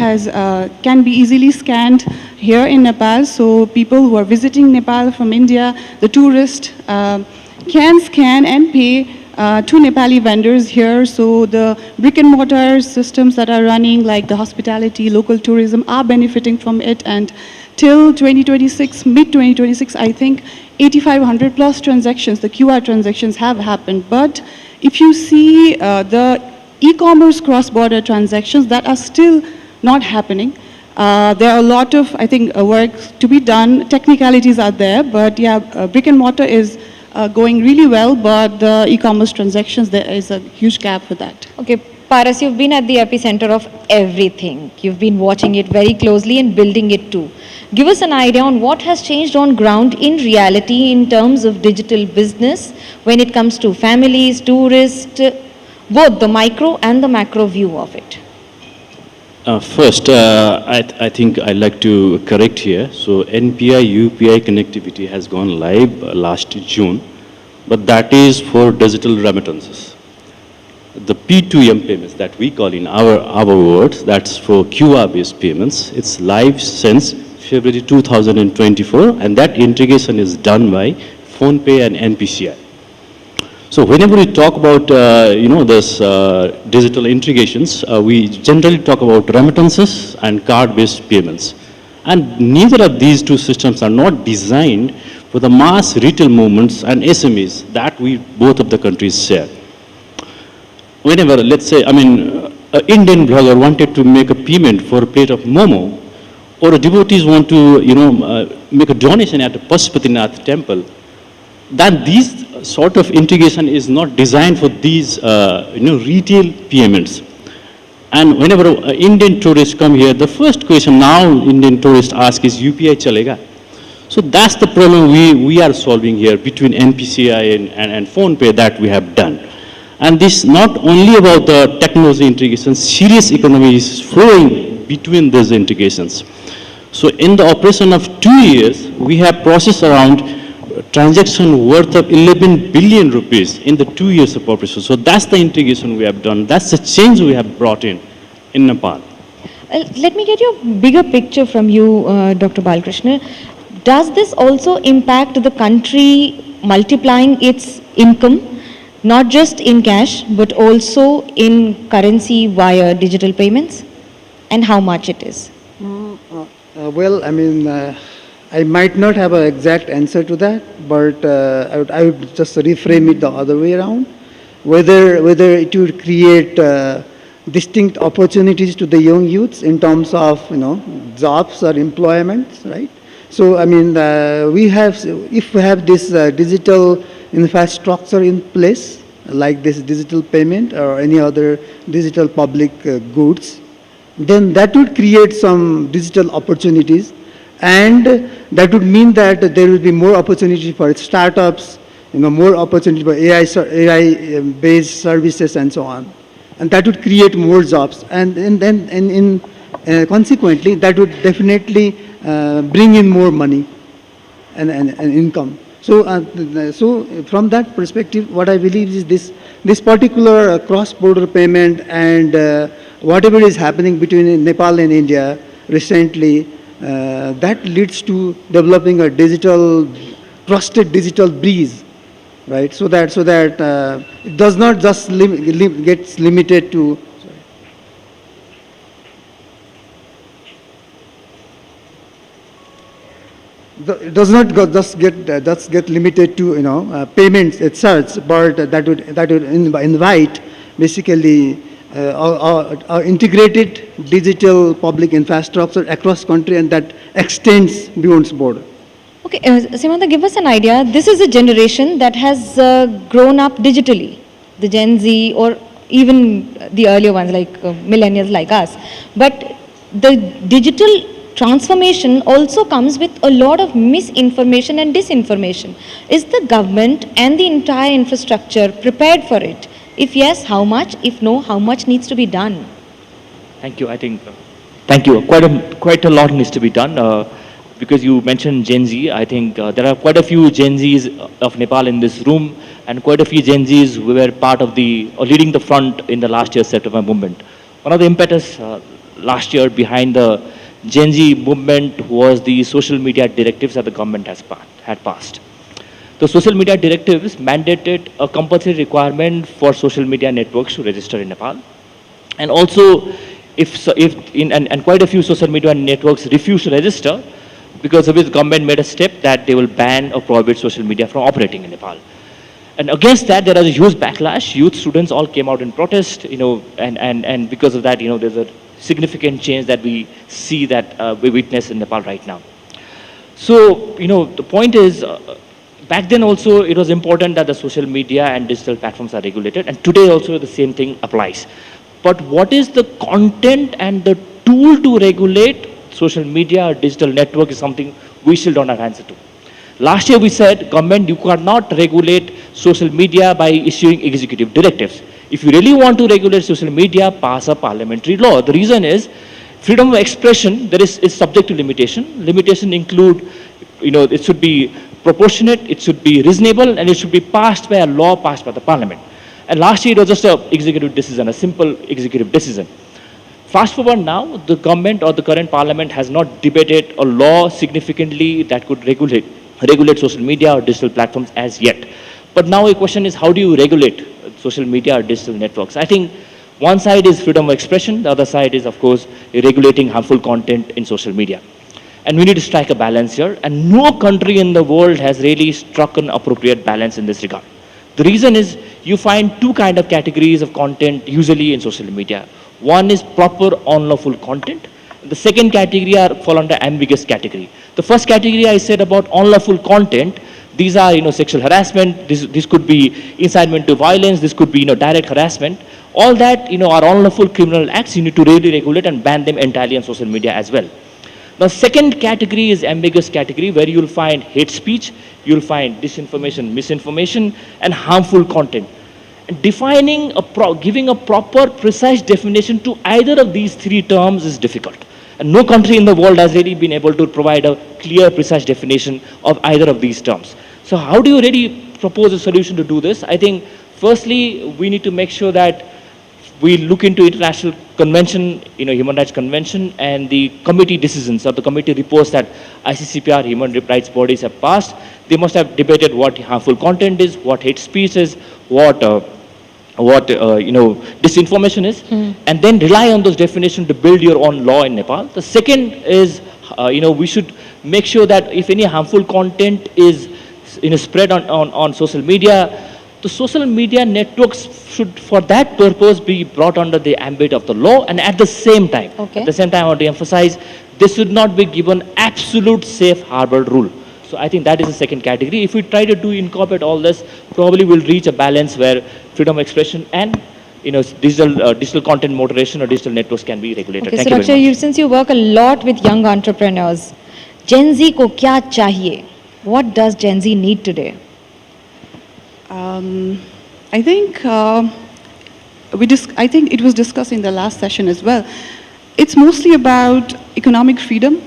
can be easily scanned here in Nepal, so people who are visiting Nepal from India, the tourist, can scan and pay to Nepali vendors here. So the brick and mortar systems that are running, like the hospitality, local tourism, are benefiting from it. And till 2026, mid-2026, I think 8,500 plus transactions, the QR transactions have happened. But if you see the e-commerce cross-border transactions, that are still not happening. There are a lot of, I think, work to be done. Technicalities are there, but yeah, brick and mortar is going really well, but the e-commerce transactions, there is a huge gap for that. Okay, Paras, you've been at the epicenter of everything. You've been watching it very closely and building it too. Give us an idea on what has changed on ground in reality in terms of digital business when it comes to families, tourists, both the micro and the macro view of it. First, I think I'd like to correct here. So NPI UPI connectivity has gone live last June, but that is for digital remittances. The P2M payments that we call in our words, that's for QR-based payments. It's live since February 2024, and that integration is done by PhonePe and NPCI. So whenever we talk about this digital integrations, we generally talk about remittances and card-based payments. And neither of these two systems are not designed for the mass retail movements and SMEs that both of the countries share. Whenever, let's say, an Indian blogger wanted to make a payment for a plate of momo, or devotees want to, make a donation at a Pashupatinath temple, then these sort of integration is not designed for these, retail payments. And whenever Indian tourists come here, the first question now Indian tourists ask is UPI chalega. So that's the problem we are solving here between NPCI and PhonePe that we have done. And this not only about the technology integration, serious economy is flowing between these integrations. So in the operation of 2 years, we have processed around transaction worth of 11 billion rupees in the 2 years of operation. So that's the integration we have done. That's the change we have brought in Nepal. Let me get your bigger picture from you, Dr. Balakrishna. Does this also impact the country multiplying its income, not just in cash, but also in currency via digital payments? And how much it is? I might not have an exact answer to that, but I would just reframe it the other way around. Whether it would create distinct opportunities to the young youths in terms of jobs or employment, right? So if we have this digital infrastructure in place, like this digital payment or any other digital public goods, then that would create some digital opportunities. And that would mean that there will be more opportunity for startups, more opportunity for AI-based services and so on. and that would create more jobs, and then consequently that would definitely bring in more money and income. So, so from that perspective, what I believe is this particular cross-border payment and whatever is happening between Nepal and India recently, that leads to developing a trusted digital breeze, right? So that it does not just gets limited to. It does not just get limited to payments itself, but that would invite basically our integrated digital public infrastructure across country, and that extends beyond border. Okay, Simanta, give us an idea. This is a generation that has grown up digitally, the Gen Z or even the earlier ones like millennials like us. But the digital transformation also comes with a lot of misinformation and disinformation. Is the government and the entire infrastructure prepared for it? If yes, how much? If no, how much needs to be done? Thank you. I think, thank you. Quite a lot needs to be done. Because you mentioned Gen Z, I think there are quite a few Gen Zs of Nepal in this room, and quite a few Gen Zs who were part of or leading the front in the last year's September movement. One of the impetus last year behind the Gen Z movement was the social media directives that the government had passed. The social media directives mandated a compulsory requirement for social media networks to register in Nepal. And also, and quite a few social media networks refused to register, because of which the government made a step that they will ban or prohibit social media from operating in Nepal. And against that, there was a huge backlash. Youth students all came out in protest, and because of that, there's a significant change that we see that we witness in Nepal right now. So, the point is, back then also it was important that the social media and digital platforms are regulated, and today also the same thing applies. But what is the content and the tool to regulate social media or digital network is something we still don't have answer to. Last year we said, government, you cannot regulate social media by issuing executive directives. If you really want to regulate social media, pass a parliamentary law. The reason is, freedom of expression is subject to limitation. Limitation include, it should be proportionate, it should be reasonable, and it should be passed by a law passed by the parliament. And last year it was just an executive decision, a simple executive decision. Fast forward now, the government or the current parliament has not debated a law significantly that could regulate social media or digital platforms as yet. But now the question is, how do you regulate social media or digital networks? I think one side is freedom of expression, the other side is, of course, regulating harmful content in social media. And we need to strike a balance here, and no country in the world has really struck an appropriate balance in this regard. The reason is, you find two kinds of categories of content usually in social media. One is proper unlawful content. The second category fall under ambiguous category. The first category I said about unlawful content, these are sexual harassment, this could be incitement to violence, this could be direct harassment. All that are unlawful criminal acts. You need to really regulate and ban them entirely on social media as well. Now, second category is ambiguous category, where you'll find hate speech, you'll find disinformation, misinformation, and harmful content. Defining giving a proper, precise definition to either of these three terms is difficult. And no country in the world has really been able to provide a clear, precise definition of either of these terms. So how do you really propose a solution to do this? I think, firstly, we need to make sure that we look into international convention, human rights convention, and the committee decisions or the committee reports that ICCPR human rights bodies have passed. They must have debated what harmful content is, what hate speech is, what disinformation is, and then rely on those definitions to build your own law in Nepal. The second is, we should make sure that if any harmful content is spread on social media, the social media networks should, for that purpose, be brought under the ambit of the law, and at the same time, I want to emphasize, this should not be given absolute safe harbor rule. So I think that is the second category. If we try to incorporate all this, probably we'll reach a balance where freedom of expression and digital content moderation or digital networks can be regulated. Okay, Thank so you very much. since you work a lot with young entrepreneurs, Gen Z ko kya chahiye? What does Gen Z need today? I think I think it was discussed in the last session as well. It's mostly about economic freedom.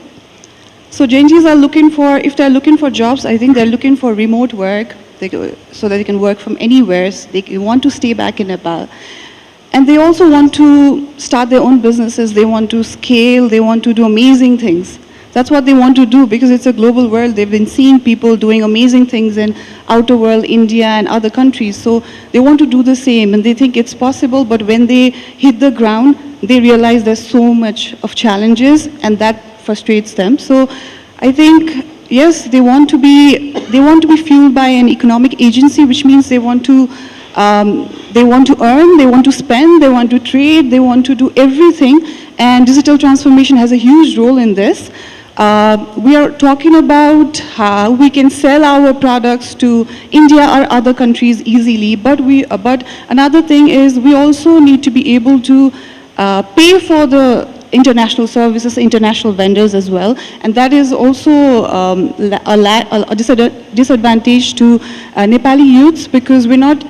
So Gen Zs are looking for, if they're looking for jobs, I think they're looking for remote work so that they can work from anywhere. So they want to stay back in Nepal. And they also want to start their own businesses. They want to scale. They want to do amazing things. That's what they want to do because it's a global world. They've been seeing people doing amazing things in outer world, India and other countries. So they want to do the same and they think it's possible. But when they hit the ground, they realize there's so much of challenges and that frustrates them. So I think, yes, they want to be fueled by an economic agency, which means they want to earn, they want to spend, they want to trade, they want to do everything. And digital transformation has a huge role in this. We are talking about how we can sell our products to India or other countries easily, but another thing is we also need to be able to pay for the international services, international vendors as well, and that is also a disadvantage to Nepali youths because we're not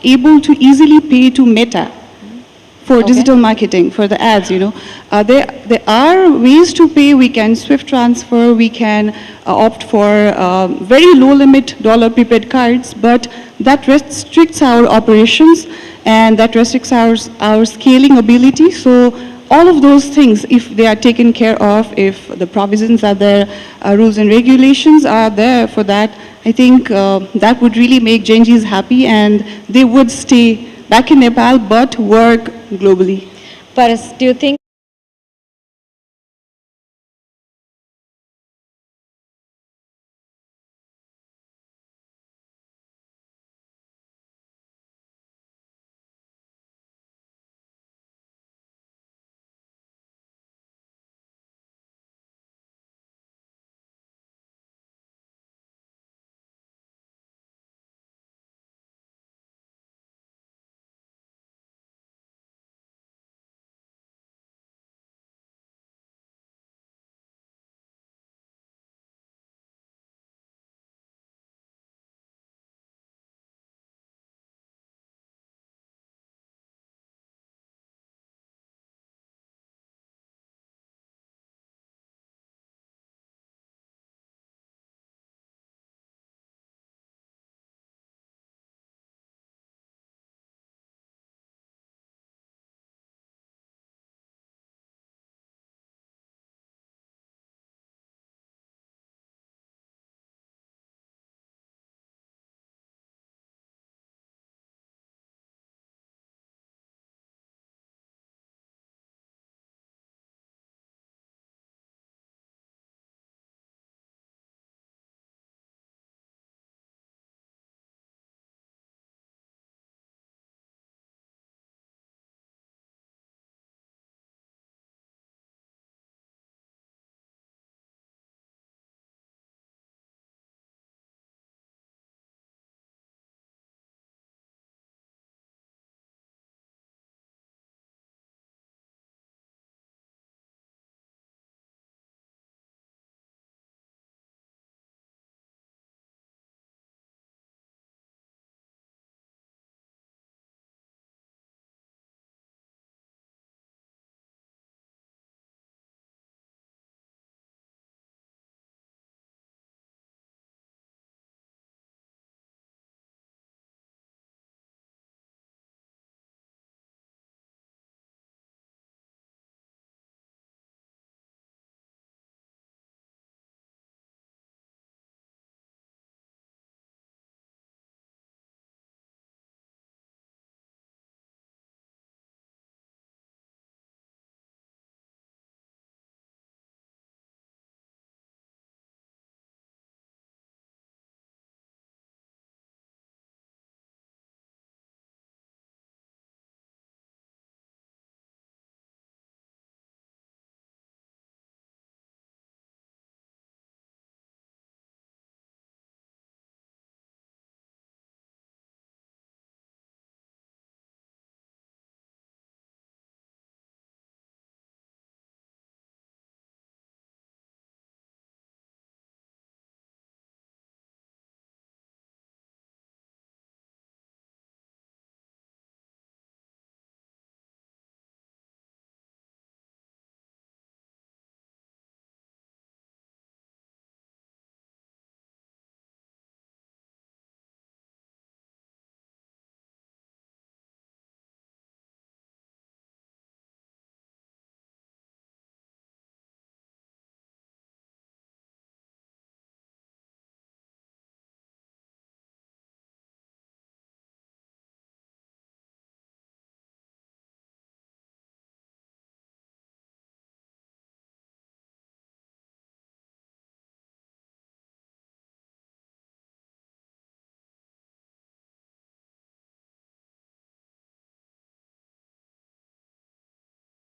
able to easily pay to Meta for digital marketing, for the ads, there are ways to pay. We can SWIFT transfer, we can opt for very low limit dollar prepaid cards, but that restricts our operations and that restricts our scaling ability. So all of those things, if they are taken care of, if the provisions are there, rules and regulations are there for that, I think that would really make Gen Zs happy and they would stay back in Nepal but work globally. Paras, do you think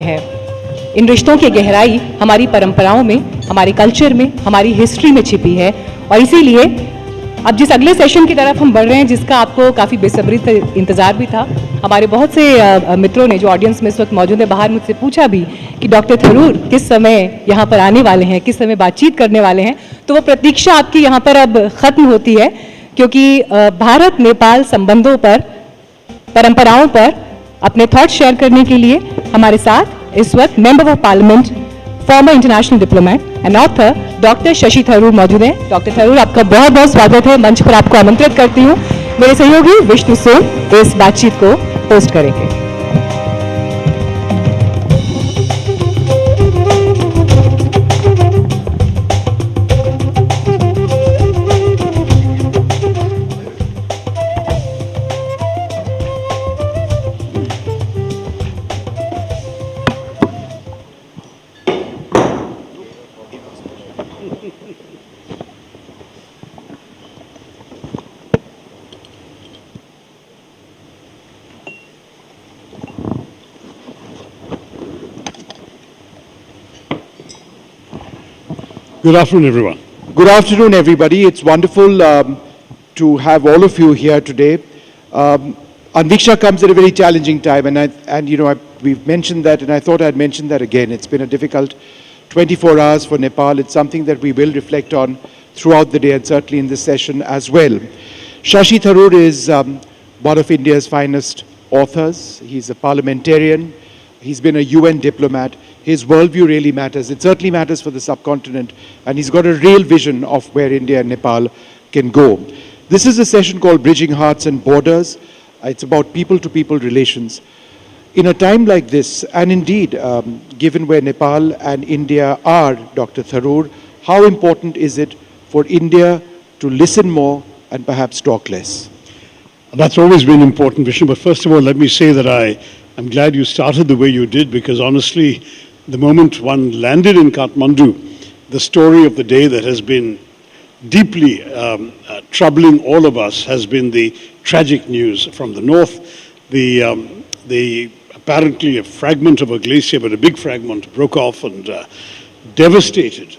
है। इन रिश्तों की गहराई हमारी परंपराओं में, हमारे culture में, हमारी हिस्ट्री में छिपी है और इसीलिए अब जिस अगले सेशन की तरफ हम बढ़ रहे हैं, जिसका आपको काफ़ी बेसब्री से इंतज़ार भी था, हमारे बहुत से मित्रों ने जो ऑडियंस में इस वक्त मौजूद है बाहर मुझसे पूछा भी कि डॉक्टर थरूर किस समय यहाँ पर आने वाले हैं, किस समय बातचीत करने वाले हैं, तो वो प्रतीक्षा आपकी यहाँ पर अब ख़त्म होती है क्योंकि भारत नेपाल संबंधों पर, परंपराओं पर अपने थॉट शेयर करने के लिए हमारे साथ इस वक्त member of parliament, farmer international diplomat and author doctor Shashi Tharoor मौजूद हैं। डॉक्टर थरूर, आपका बहुत बहुत स्वागत है। मंच पर आपको आमंत्रित करती हूँ। मेरे सहयोगी विष्णु सोम इस बातचीत को होस्ट करेंगे। Good afternoon, everyone. Good afternoon, everybody. It's wonderful to have all of you here today. Anviksha comes at a very challenging time, and we've mentioned that, and I thought I'd mention that again. It's been a difficult 24 hours for Nepal. It's something that we will reflect on throughout the day, and certainly in this session as well. Shashi Tharoor is one of India's finest authors. He's a parliamentarian. He's been a UN diplomat. His worldview really matters. It certainly matters for the subcontinent, and he's got a real vision of where India and Nepal can go. This is a session called Bridging Hearts and Borders. It's about people-to-people relations. In a time like this, and indeed, given where Nepal and India are, Dr. Tharoor, how important is it for India to listen more and perhaps talk less? That's always been important, Vishnu. But first of all, let me say that I'm glad you started the way you did, because honestly, the moment one landed in Kathmandu, the story of the day that has been deeply troubling all of us has been the tragic news from the north. The apparently a fragment of a glacier, but a big fragment, broke off and devastated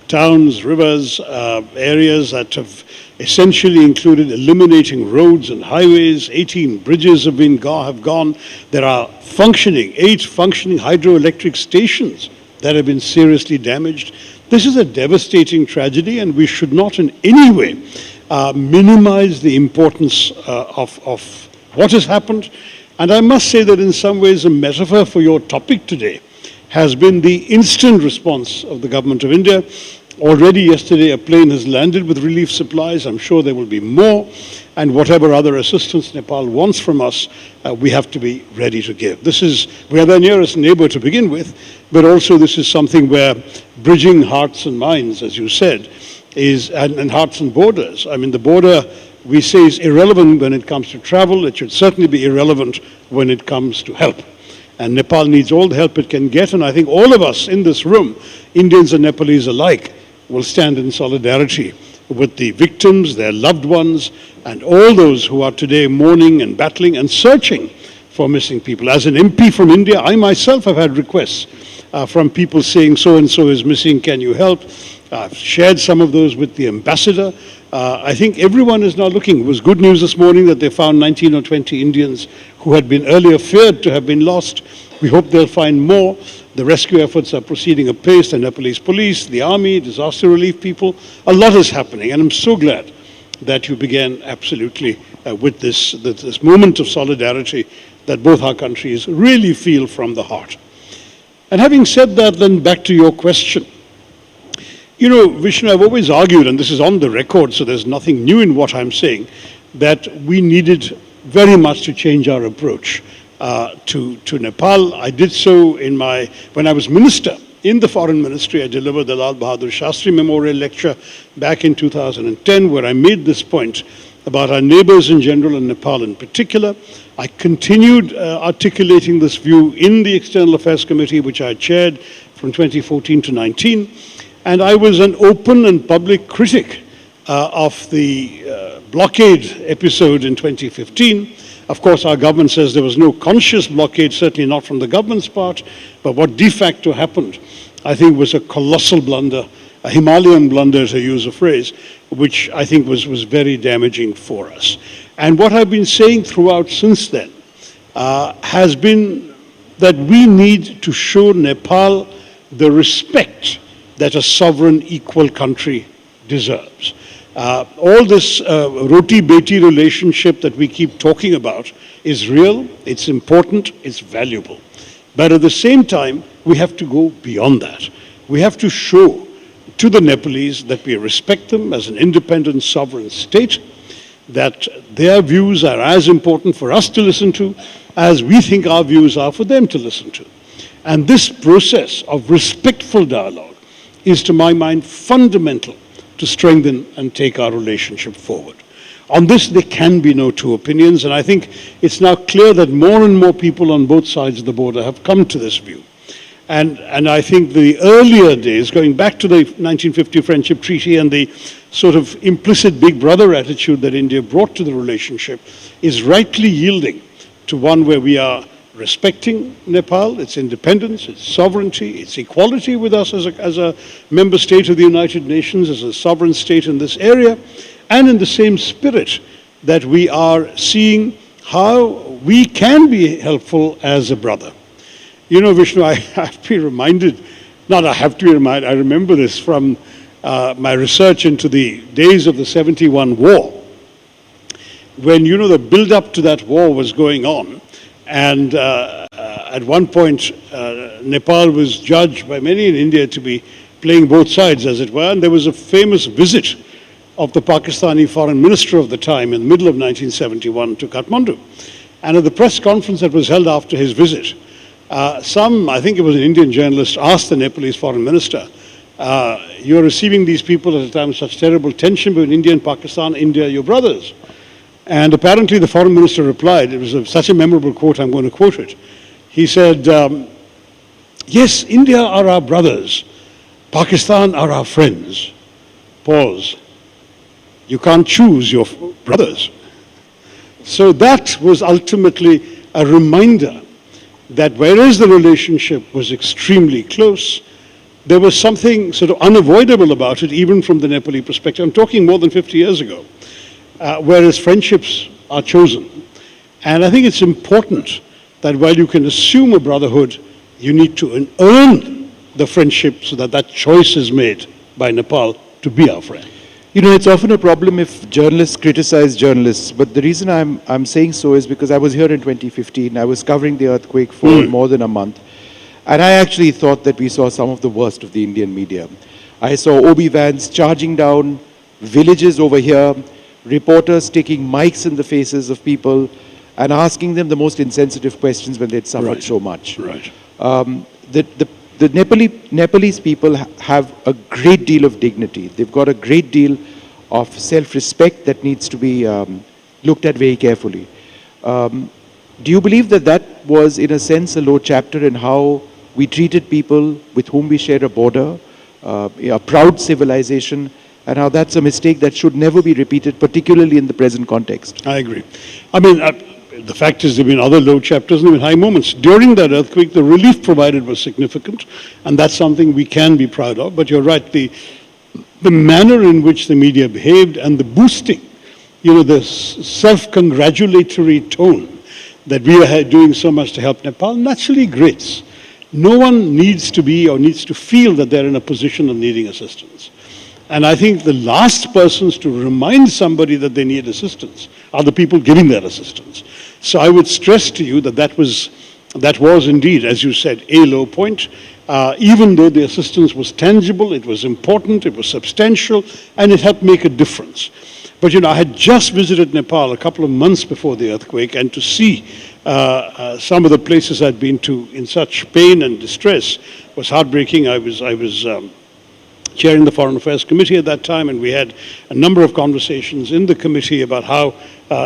towns, rivers, areas that have essentially included eliminating roads and highways. 18 bridges have gone. There are 8 functioning hydroelectric stations that have been seriously damaged. This is a devastating tragedy, and we should not in any way minimize the importance of what has happened. And I must say that in some ways a metaphor for your topic today has been the instant response of the government of India. Already yesterday a plane has landed with relief supplies. I'm sure there will be more. And whatever other assistance Nepal wants from us, we have to be ready to give. We are their nearest neighbor to begin with, but also this is something where bridging hearts and minds, as you said, and hearts and borders. I mean, the border, we say, is irrelevant when it comes to travel. It should certainly be irrelevant when it comes to help. And Nepal needs all the help it can get, and I think all of us in this room, Indians and Nepalese alike, will stand in solidarity with the victims, their loved ones, and all those who are today mourning and battling and searching for missing people. As an MP from India, I myself have had requests from people saying, so-and-so is missing, can you help? I've shared some of those with the ambassador. I think everyone is now looking. It was good news this morning that they found 19 or 20 Indians who had been earlier feared to have been lost. We hope they'll find more. The rescue efforts are proceeding apace. The Nepalese police, the army, disaster relief people. A lot is happening, and I'm so glad that you began absolutely with this moment of solidarity that both our countries really feel from the heart. And having said that, then back to your question. You know, Vishnu, I've always argued, and this is on the record, so there's nothing new in what I'm saying, that we needed very much to change our approach to Nepal. I did so when I was minister in the foreign ministry. I delivered the Lal Bahadur Shastri Memorial Lecture back in 2010, where I made this point about our neighbors in general and Nepal in particular. I continued articulating this view in the External Affairs Committee, which I chaired from 2014 to 19. And I was an open and public critic of the blockade episode in 2015. Of course, our government says there was no conscious blockade, certainly not from the government's part, but what de facto happened, I think, was a colossal blunder, a Himalayan blunder, to use a phrase, which I think was very damaging for us. And what I've been saying throughout since then has been that we need to show Nepal the respect that a sovereign, equal country deserves. All this roti-beti relationship that we keep talking about is real, it's important, it's valuable. But at the same time, we have to go beyond that. We have to show to the Nepalese that we respect them as an independent sovereign state, that their views are as important for us to listen to as we think our views are for them to listen to. And this process of respectful dialogue is, to my mind, fundamental to strengthen and take our relationship forward. On this, there can be no two opinions, and I think it's now clear that more and more people on both sides of the border have come to this view. And I think the earlier days, going back to the 1950 Friendship Treaty and the sort of implicit big brother attitude that India brought to the relationship, is rightly yielding to one where we are respecting Nepal, its independence, its sovereignty, its equality with us as a member state of the United Nations, as a sovereign state in this area, and in the same spirit that we are seeing how we can be helpful as a brother. You know, Vishnu, I have to be reminded, not I have to be reminded, I remember this from my research into the days of the 71 war, when, you know, the build-up to that war was going on. And at one point, Nepal was judged by many in India to be playing both sides, as it were. And there was a famous visit of the Pakistani foreign minister of the time in the middle of 1971 to Kathmandu. And at the press conference that was held after his visit, I think it was an Indian journalist, asked the Nepalese foreign minister, you're receiving these people at a time of such terrible tension between India and Pakistan, India, your brothers. And apparently the foreign minister replied, it was such a memorable quote, I'm going to quote it. He said, yes, India are our brothers, Pakistan are our friends. Pause. You can't choose your brothers. So that was ultimately a reminder that whereas the relationship was extremely close, there was something sort of unavoidable about it, even from the Nepali perspective. I'm talking more than 50 years ago. Whereas friendships are chosen. And I think it's important that while you can assume a brotherhood, you need to earn the friendship so that that choice is made by Nepal to be our friend. You know, it's often a problem if journalists criticize journalists, but the reason I'm saying so is because I was here in 2015. I was covering the earthquake for more than a month. And I actually thought that we saw some of the worst of the Indian media. I saw OB vans charging down villages over here, reporters taking mics in the faces of people and asking them the most insensitive questions when they'd suffered so much. Right. The Nepalese people have a great deal of dignity. They've got a great deal of self-respect that needs to be looked at very carefully. Do you believe that that was, in a sense, a low chapter in how we treated people with whom we share a border, a proud civilization, and how that's a mistake that should never be repeated, particularly in the present context? I agree. I mean, the fact is there have been other low chapters and there have been high moments. During that earthquake, the relief provided was significant, and that's something we can be proud of. But you're right, the manner in which the media behaved and the boosting, you know, the self-congratulatory tone that we are doing so much to help Nepal naturally grates. No one needs to be or needs to feel that they're in a position of needing assistance. And I think the last persons to remind somebody that they need assistance are the people giving that assistance. So I would stress to you that that was indeed, as you said, a low point. Even though the assistance was tangible, it was important, it was substantial, and it helped make a difference. But, you know, I had just visited Nepal a couple of months before the earthquake, and to see some of the places I'd been to in such pain and distress was heartbreaking. I was chairing the Foreign Affairs Committee at that time, and we had a number of conversations in the committee about how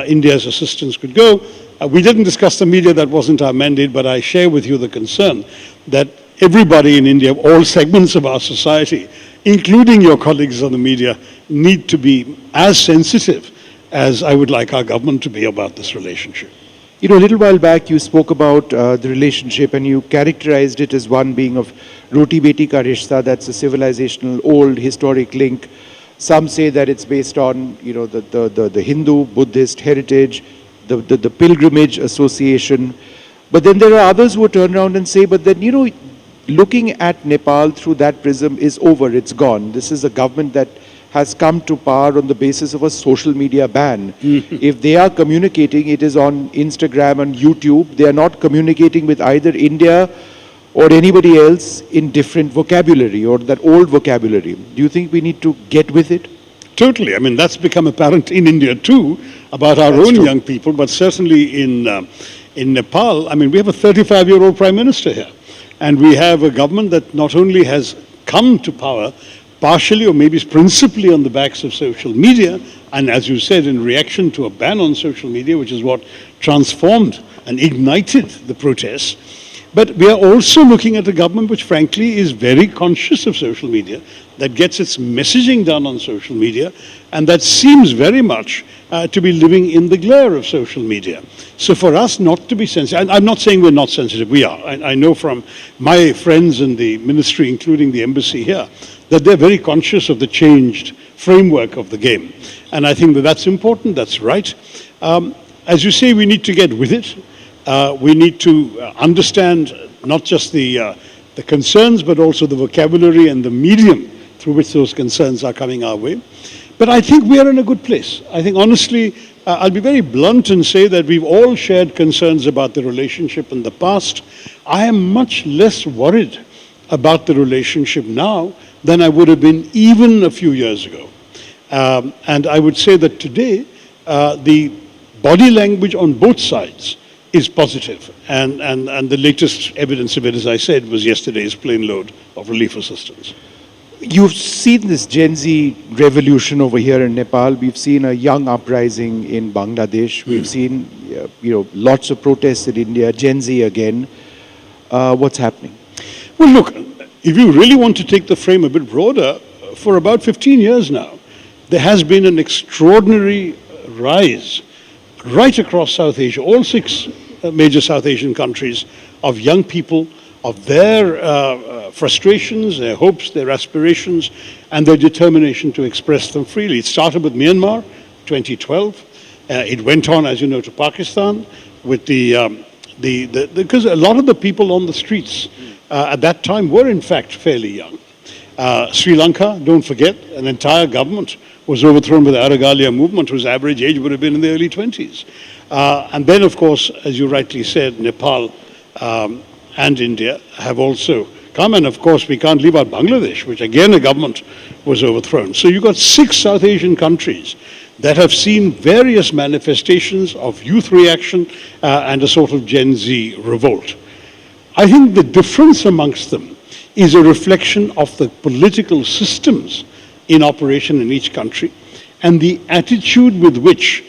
India's assistance could go. We didn't discuss the media, that wasn't our mandate, but I share with you the concern that everybody in India, all segments of our society, including your colleagues on the media, need to be as sensitive as I would like our government to be about this relationship. You know, a little while back you spoke about the relationship and you characterized it as one being of Roti Beti Ka Rishta, that's a civilizational old historic link. Some say that it's based on, you know, the Hindu, Buddhist heritage, the pilgrimage association. But then there are others who turn around and say, but then, you know, looking at Nepal through that prism is over, it's gone. This is a government that has come to power on the basis of a social media ban. If they are communicating, it is on Instagram and YouTube. They are not communicating with either India or anybody else in different vocabulary or that old vocabulary. Do you think we need to get with it? Totally. I mean, that's become apparent in India too, about our own young people, but certainly in Nepal, I mean, we have a 35-year-old prime minister here. And we have a government that not only has come to power partially or maybe principally on the backs of social media, and as you said, in reaction to a ban on social media, which is what transformed and ignited the protests. But we are also looking at a government which frankly is very conscious of social media, that gets its messaging done on social media, and that seems very much to be living in the glare of social media. So for us not to be sensitive, I'm not saying we're not sensitive, we are. I know from my friends in the ministry, including the embassy here, that they're very conscious of the changed framework of the game. And I think that that's important, that's right. As you say, we need to get with it. We need to understand not just the concerns, but also the vocabulary and the medium through which those concerns are coming our way. But I think we are in a good place. I think honestly, I'll be very blunt and say that we've all shared concerns about the relationship in the past. I am much less worried about the relationship now than I would have been even a few years ago. And I would say that today, the body language on both sides is positive. And the latest evidence of it, as I said, was yesterday's plane load of relief assistance. You've seen this Gen Z revolution over here in Nepal. We've seen a young uprising in Bangladesh. We've seen, you know, lots of protests in India, Gen Z again. What's happening? Well, look, if you really want to take the frame a bit broader, for about 15 years now, there has been an extraordinary rise right across South Asia, all 6 major South Asian countries, of young people, of their frustrations, their hopes, their aspirations, and their determination to express them freely. It started with Myanmar, 2012. It went on, as you know, to Pakistan, with because a lot of the people on the streets at that time were in fact fairly young. Sri Lanka, don't forget, an entire government was overthrown by the Aragalia movement, whose average age would have been in the early 20s. And then, of course, as you rightly said, Nepal and India have also come. And of course, we can't leave out Bangladesh, which again, a government was overthrown. So you've got 6 South Asian countries that have seen various manifestations of youth reaction and a sort of Gen Z revolt. I think the difference amongst them is a reflection of the political systems in operation in each country and the attitude with which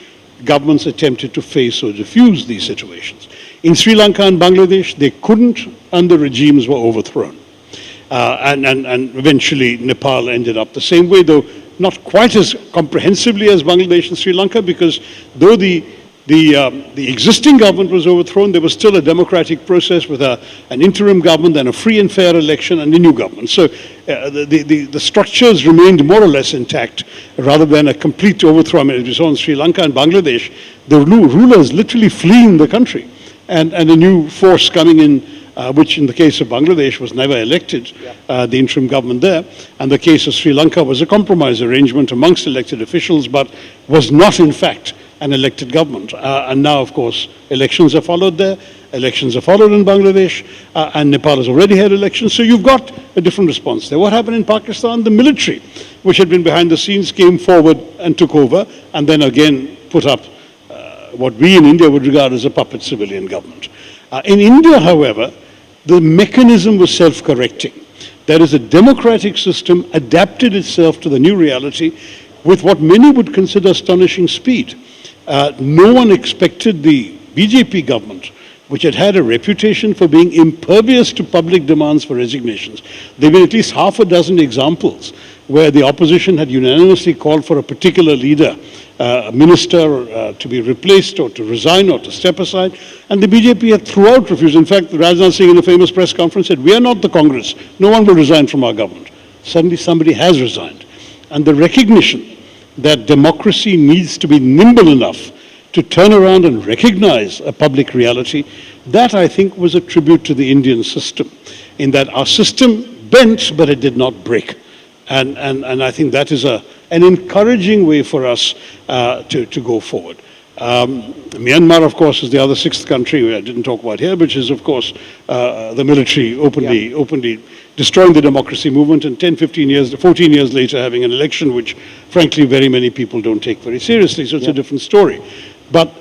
governments attempted to face or diffuse these situations. In Sri Lanka and Bangladesh, they couldn't, and the regimes were overthrown. And eventually Nepal ended up the same way, though not quite as comprehensively as Bangladesh and Sri Lanka, because though the existing government was overthrown, there was still a democratic process with an interim government and a free and fair election and a new government. So the structures remained more or less intact rather than a complete overthrow. I mean, as we saw in Sri Lanka and Bangladesh, the rulers literally fleeing the country and a new force coming in, which in the case of Bangladesh was never elected, the interim government there. And the case of Sri Lanka was a compromise arrangement amongst elected officials, but was not in fact an elected government. And now, of course, elections are followed there, elections are followed in Bangladesh, and Nepal has already had elections, so you've got a different response there. What happened in Pakistan? The military, which had been behind the scenes, came forward and took over, and then again put up what we in India would regard as a puppet civilian government. In India, however, the mechanism was self-correcting. There is a democratic system adapted itself to the new reality with what many would consider astonishing speed. No one expected the BJP government, which had had a reputation for being impervious to public demands for resignations. There have been at least half a dozen examples where the opposition had unanimously called for a particular leader a minister to be replaced or to resign or to step aside. And the BJP had throughout refused. In fact, Rajnath Singh in a famous press conference said, "We are not the Congress. No one will resign from our government." Suddenly somebody has resigned. And the recognition that democracy needs to be nimble enough to turn around and recognize a public reality, that I think was a tribute to the Indian system, in that our system bent, but it did not break. And I think that is an encouraging way for us to go forward. Myanmar, of course, is the other sixth country I didn't talk about here, which is, of course, the military openly destroying the democracy movement, and 10, 15 years, 14 years later having an election which, frankly, very many people don't take very seriously. So it's a different story. But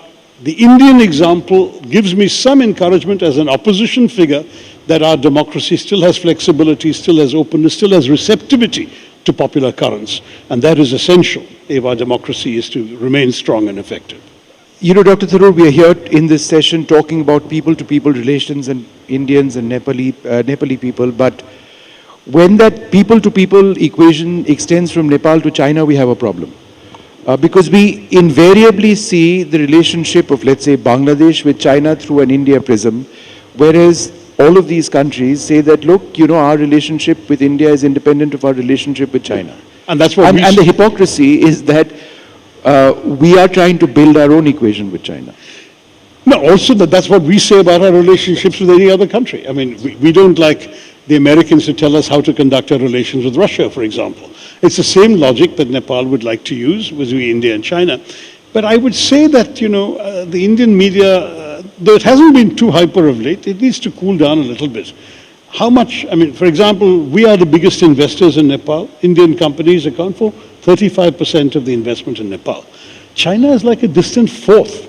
the Indian example gives me some encouragement as an opposition figure that our democracy still has flexibility, still has openness, still has receptivity to popular currents. And that is essential if our democracy is to remain strong and effective. You know, Dr. Tharoor, we are here in this session talking about people-to-people relations and Indians and Nepali people, but when that people-to-people equation extends from Nepal to China, we have a problem. Because we invariably see the relationship of, let's say, Bangladesh with China through an India prism, whereas all of these countries say that, look, you know, our relationship with India is independent of our relationship with China. And that's what and the hypocrisy is that we are trying to build our own equation with China. No, also that's what we say about our relationships with any other country. I mean, we don't like the Americans to tell us how to conduct our relations with Russia, for example. It's the same logic that Nepal would like to use with India and China. But I would say that, you know, the Indian media, though it hasn't been too hyper of late, it needs to cool down a little bit. How much, I mean, for example, we are the biggest investors in Nepal. Indian companies account for 35% of the investment in Nepal. China is like a distant fourth.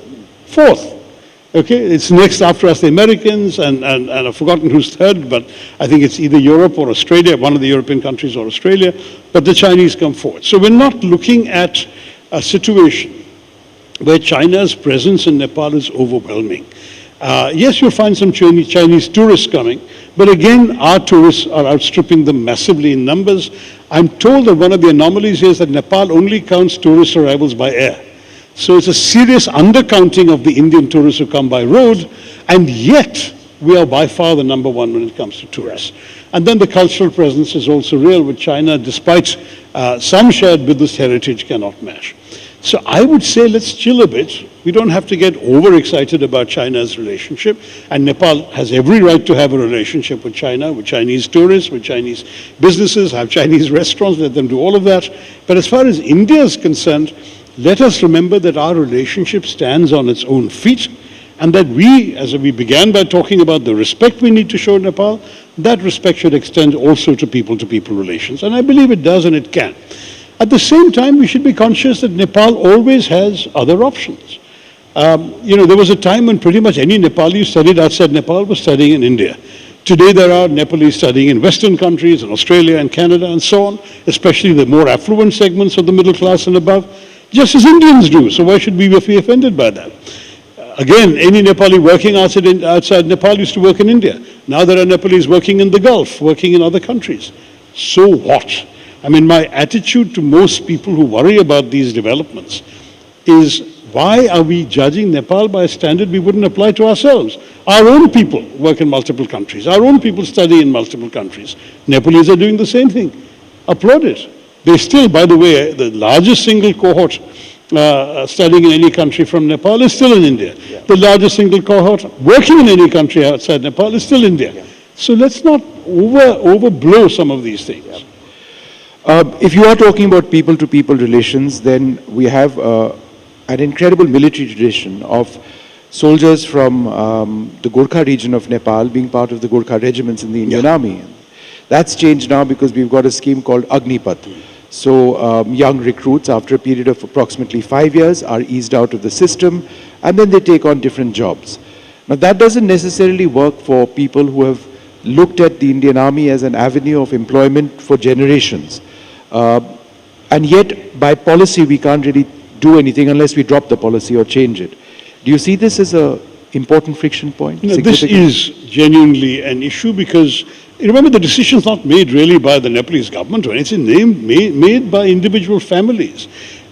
Okay, it's next after us the Americans, and I've forgotten who's third, but I think it's either Europe or Australia, one of the European countries or Australia, but the Chinese come forward. So we're not looking at a situation where China's presence in Nepal is overwhelming. Yes, you'll find some Chinese tourists coming, but again, our tourists are outstripping them massively in numbers. I'm told that one of the anomalies is that Nepal only counts tourist arrivals by air. So it's a serious undercounting of the Indian tourists who come by road, and yet we are by far the number one when it comes to tourists. And then the cultural presence is also real, which China, despite some shared Buddhist heritage, cannot match. So I would say let's chill a bit. We don't have to get overexcited about China's relationship, and Nepal has every right to have a relationship with China, with Chinese tourists, with Chinese businesses, have Chinese restaurants, let them do all of that. But as far as India is concerned, let us remember that our relationship stands on its own feet, and that we, as we began by talking about the respect we need to show Nepal, that respect should extend also to people-to-people relations. And I believe it does and it can. At the same time, we should be conscious that Nepal always has other options. You know, there was a time when pretty much any Nepali who studied outside Nepal was studying in India. Today there are Nepalese studying in Western countries, in Australia and Canada and so on, especially the more affluent segments of the middle class and above, just as Indians do. So why should we be offended by that? Again, any Nepali working outside Nepal used to work in India. Now there are Nepalese working in the Gulf, working in other countries. So what? I mean, my attitude to most people who worry about these developments is, why are we judging Nepal by a standard we wouldn't apply to ourselves? Our own people work in multiple countries. Our own people study in multiple countries. Nepalese are doing the same thing. Applaud it. They still, by the way, the largest single cohort studying in any country from Nepal is still in India. Yeah. The largest single cohort working in any country outside Nepal is still India. Yeah. So let's not overblow some of these things. Yeah. If you are talking about people-to-people relations, then we have an incredible military tradition of soldiers from the Gorkha region of Nepal being part of the Gorkha regiments in the Indian Army. That's changed now because we've got a scheme called Agnipath. So young recruits, after a period of approximately 5 years, are eased out of the system, and then they take on different jobs. Now that doesn't necessarily work for people who have looked at the Indian Army as an avenue of employment for generations. And yet, by policy, we can't really do anything unless we drop the policy or change it. Do you see this as an important friction point? You know, this is genuinely an issue because, remember, the decision is not made really by the Nepalese government or anything, made by individual families.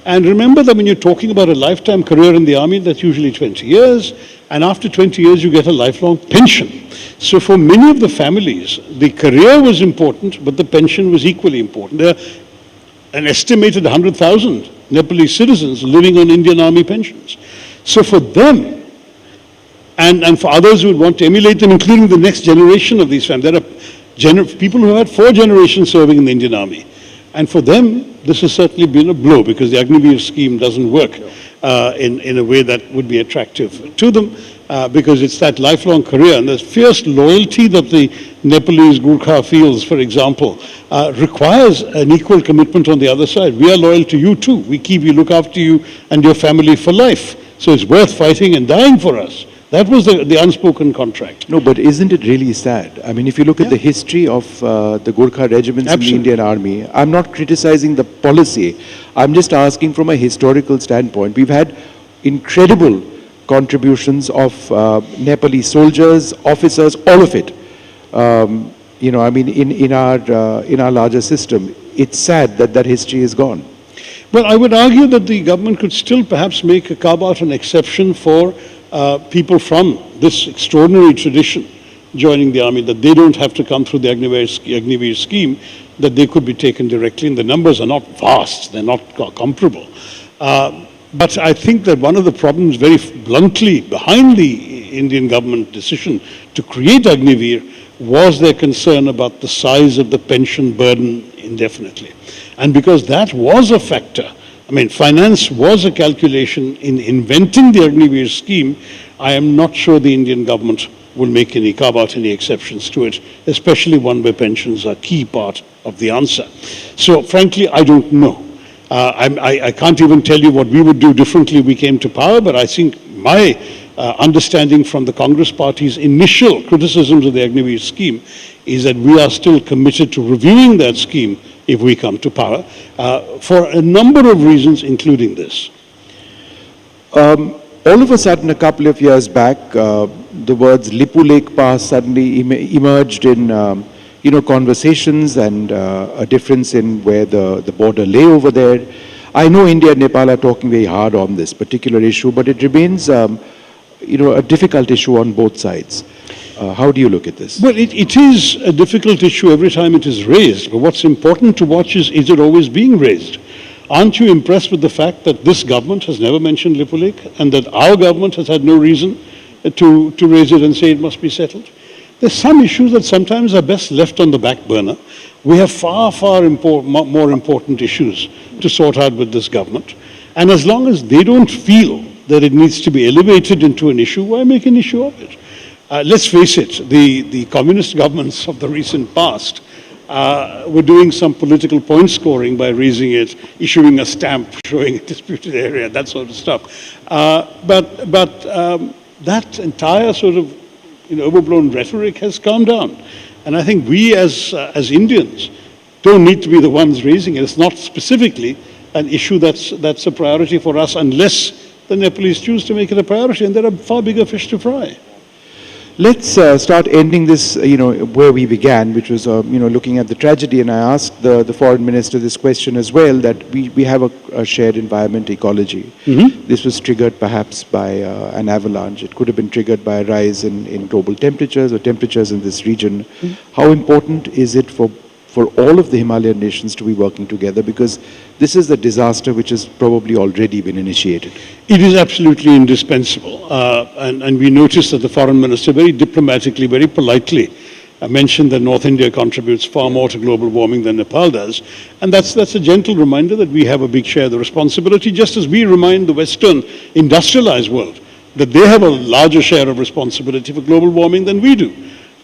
And remember that when you're talking about a lifetime career in the army, that's usually 20 years. And after 20 years, you get a lifelong pension. So for many of the families, the career was important, but the pension was equally important. There are an estimated 100,000 Nepalese citizens living on Indian Army pensions. So for them, and for others who would want to emulate them, including the next generation of these families, there are people who have had 4 generations serving in the Indian Army. And for them, this has certainly been a blow because the Agniveer scheme doesn't work in a way that would be attractive to them because it's that lifelong career. And the fierce loyalty that the Nepalese Gurkha feels, for example, requires an equal commitment on the other side. We are loyal to you too. We look after you and your family for life. So it's worth fighting and dying for us. That was the unspoken contract. No, but isn't it really sad? I mean, if you look at the history of the Gurkha regiments in the Indian Army, I'm not criticizing the policy. I'm just asking from a historical standpoint. We've had incredible contributions of Nepali soldiers, officers, all of it. You know, I mean, in our larger system, it's sad that that history is gone. Well, I would argue that the government could still perhaps carve out an exception for people from this extraordinary tradition joining the army, that they don't have to come through the Agniveer scheme, that they could be taken directly, and the numbers are not vast, they're not comparable. But I think that one of the problems very bluntly behind the Indian government decision to create Agniveer was their concern about the size of the pension burden indefinitely. And because that was a factor, I mean, finance was a calculation in inventing the Agniveer scheme. I am not sure the Indian government will carve out any exceptions to it, especially one where pensions are a key part of the answer. So frankly, I don't know. I can't even tell you what we would do differently if we came to power, but I think my understanding from the Congress Party's initial criticisms of the Agniveer scheme is that we are still committed to reviewing that scheme if we come to power, for a number of reasons, including this. All of a sudden, a couple of years back, the words Lipu Lake Pass suddenly emerged in conversations and a difference in where the border lay over there. I know India and Nepal are talking very hard on this particular issue, but it remains a difficult issue on both sides. How do you look at this? Well, it is a difficult issue every time it is raised, but what's important to watch is it always being raised? Aren't you impressed with the fact that this government has never mentioned Lipu Lake and that our government has had no reason to raise it and say it must be settled? There's some issues that sometimes are best left on the back burner. We have far more important issues to sort out with this government. And as long as they don't feel that it needs to be elevated into an issue, why make an issue of it? Let's face it, the communist governments of the recent past were doing some political point scoring by raising it, issuing a stamp showing a disputed area, that sort of stuff. But that entire sort of overblown rhetoric has calmed down. And I think we as Indians don't need to be the ones raising it. It's not specifically an issue that's a priority for us unless the Nepalese choose to make it a priority, and there are far bigger fish to fry. Let's start ending this, where we began, which was, looking at the tragedy. And I asked the foreign minister this question as well, that we have a shared environment ecology. Mm-hmm. This was triggered perhaps by an avalanche. It could have been triggered by a rise in global temperatures or temperatures in this region. Mm-hmm. How important is it for all of the Himalayan nations to be working together? Because this is a disaster which has probably already been initiated. It is absolutely indispensable. And we noticed that the foreign minister very diplomatically, very politely mentioned that North India contributes far more to global warming than Nepal does. And that's a gentle reminder that we have a big share of the responsibility, just as we remind the Western industrialized world that they have a larger share of responsibility for global warming than we do.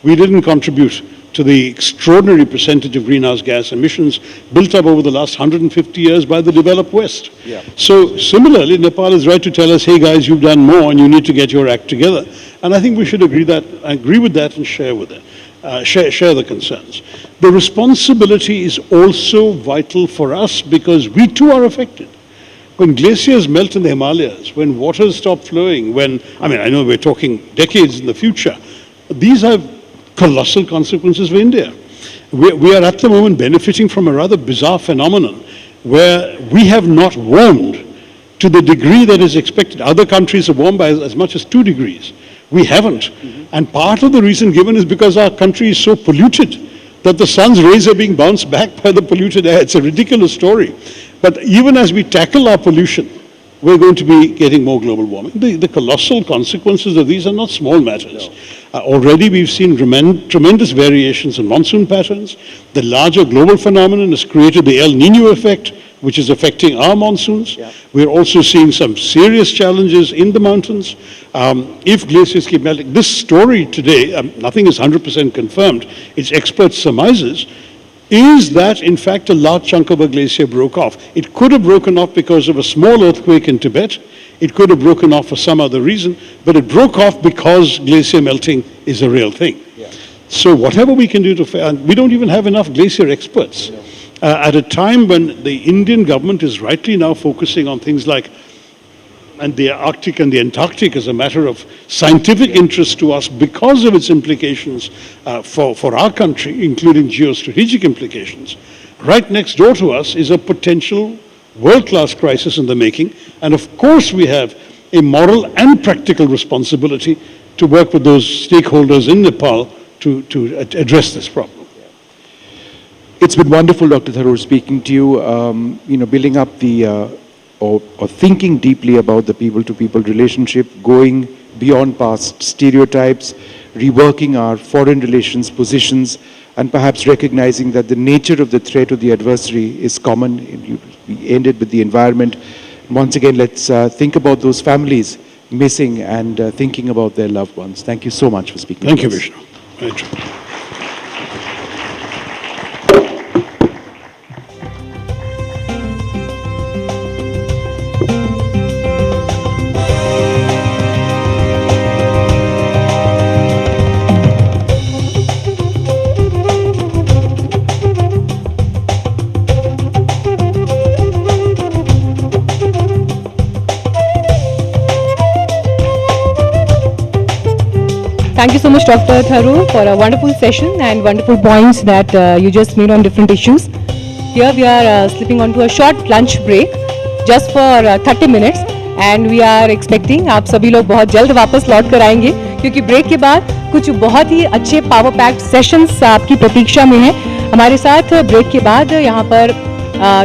We didn't contribute to the extraordinary percentage of greenhouse gas emissions built up over the last 150 years by the developed West. Yeah. So similarly, Nepal is right to tell us, hey guys, you've done more and you need to get your act together. And I think we should agree with that and share with it, share the concerns. The responsibility is also vital for us because we too are affected. When glaciers melt in the Himalayas, when waters stop flowing, I know we're talking decades in the future, these have colossal consequences for India. We are at the moment benefiting from a rather bizarre phenomenon where we have not warmed to the degree that is expected. Other countries have warmed by as much as 2 degrees. We haven't. And part of the reason given is because our country is so polluted that the sun's rays are being bounced back by the polluted air. It's a ridiculous story. But even as we tackle our pollution, we're going to be getting more global warming. The colossal consequences of these are not small matters. Already we've seen tremendous variations in monsoon patterns. The larger global phenomenon has created the El Nino effect, which is affecting our monsoons. We're also seeing some serious challenges in the mountains. If glaciers keep melting, this story today, nothing is 100% confirmed, it's expert surmises, is that in fact a large chunk of a glacier broke off. It could have broken off because of a small earthquake in Tibet. It could have broken off for some other reason, but it broke off because glacier melting is a real thing. So whatever we can do to, and we don't even have enough glacier experts. At a time when the Indian government is rightly now focusing on things like and the Arctic and the Antarctic as a matter of scientific interest to us because of its implications for our country, including geostrategic implications. Right next door to us is a potential world-class crisis in the making, and of course we have a moral and practical responsibility to work with those stakeholders in Nepal to address this problem. It's been wonderful, Dr. Tharoor, speaking to you, building up the or thinking deeply about the people-to-people relationship, going beyond past stereotypes, reworking our foreign relations positions, and perhaps recognizing that the nature of the threat or the adversary is common. We ended with the environment. Once again, let's think about those families missing and thinking about their loved ones. Thank you so much for speaking to us. Thank you, Vishnu. Very true. Thank you so much, Dr. Tharoor, for a wonderful session and wonderful points that you just made on different issues. Here we are slipping onto a short lunch break just for 30 minutes and we are expecting आप सभी लोग बहुत जल्द वापस लौट कर आएंगे क्योंकि ब्रेक के बाद कुछ बहुत ही अच्छे पावर पैक्ड सेशंस आपकी प्रतीक्षा में हैं। हमारे साथ ब्रेक के बाद यहाँ पर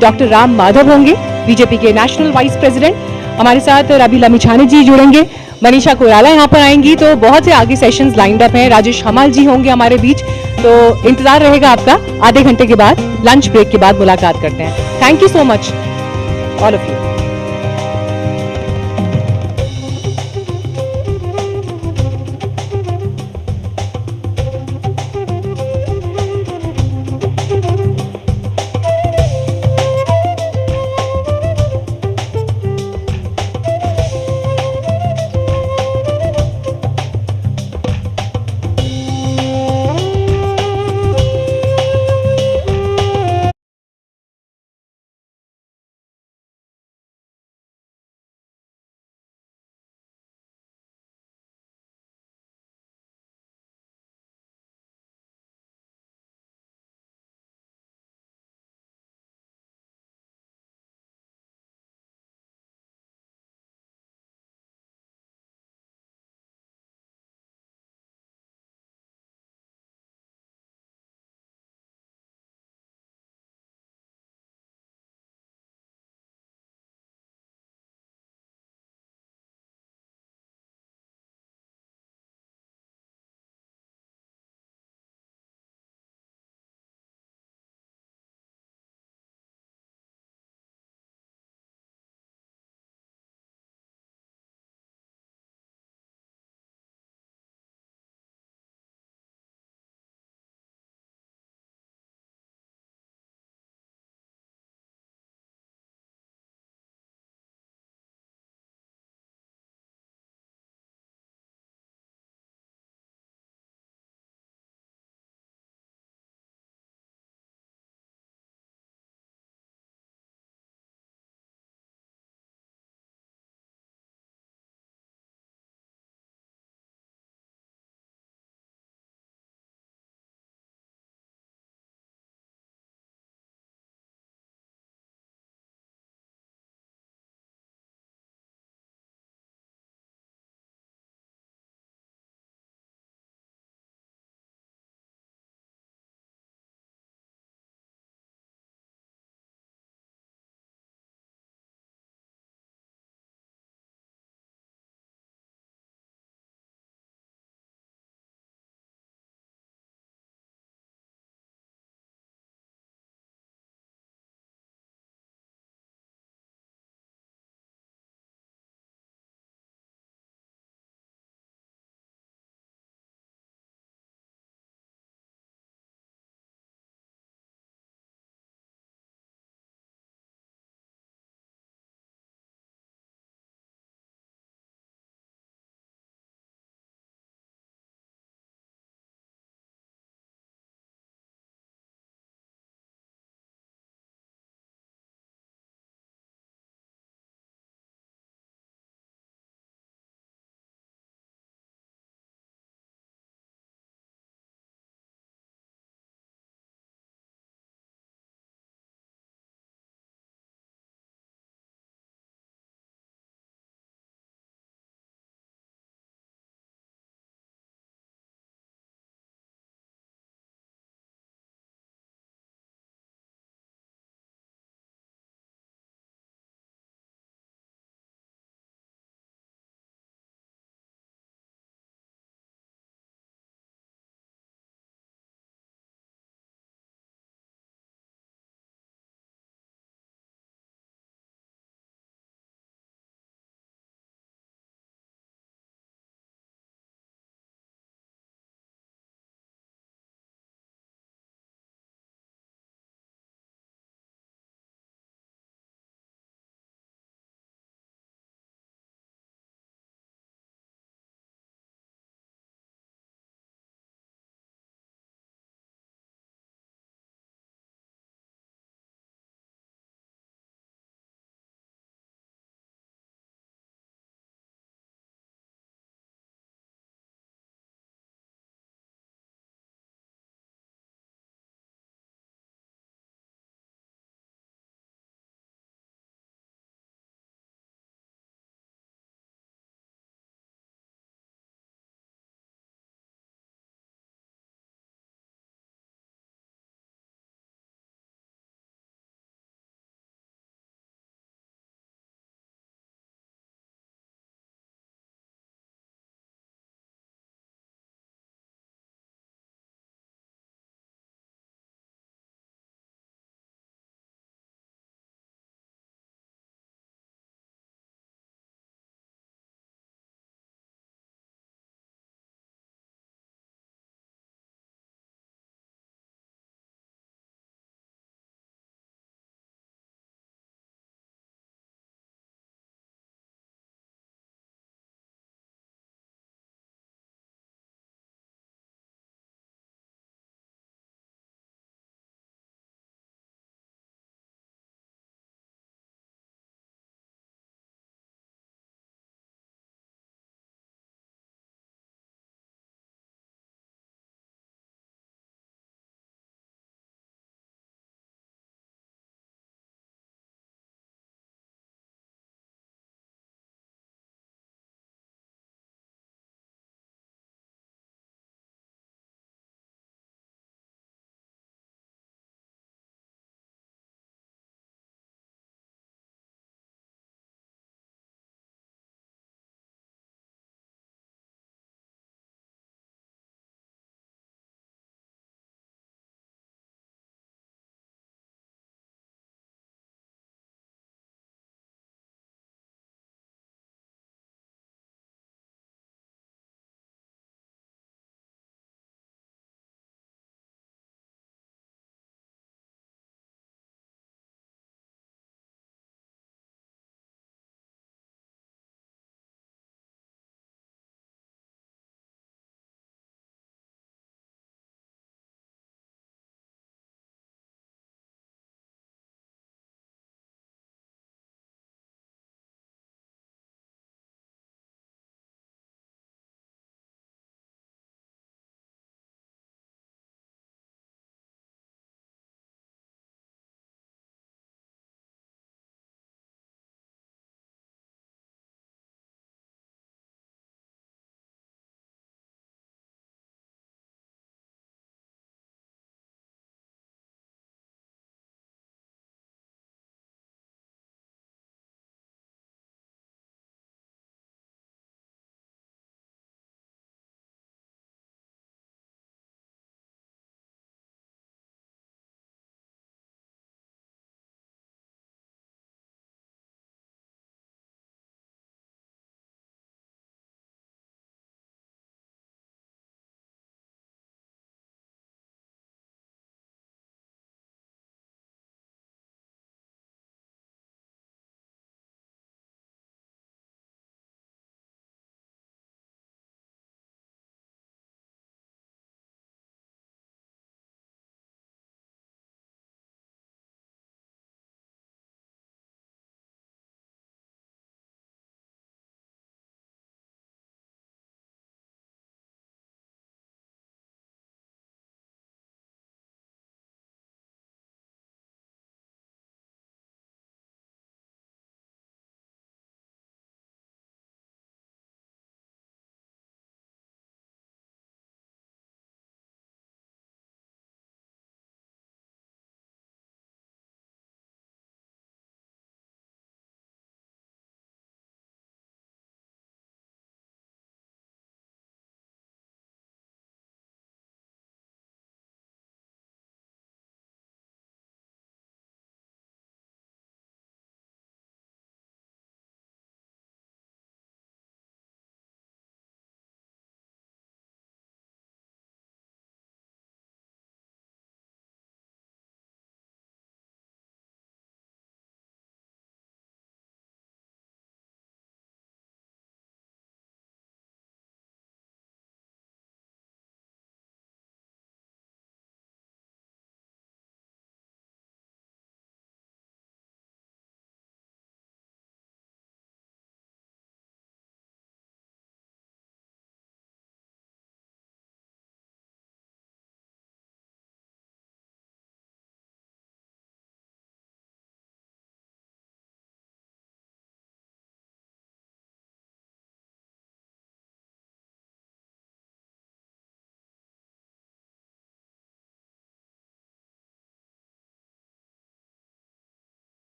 डॉक्टर राम माधव होंगे, बीजेपी के नेशनल वाइस प्रेसिडेंट। हमारे साथ रवि लमिछाने जी जुड़ेंगे, मनीषा कोराला यहाँ पर आएंगी। तो बहुत से आगे सेशंस लाइंड अप हैं। राजेश हमाल जी होंगे हमारे बीच। तो इंतजार रहेगा आपका। आधे घंटे के बाद लंच ब्रेक के बाद मुलाकात करते हैं। Thank you so much all of you.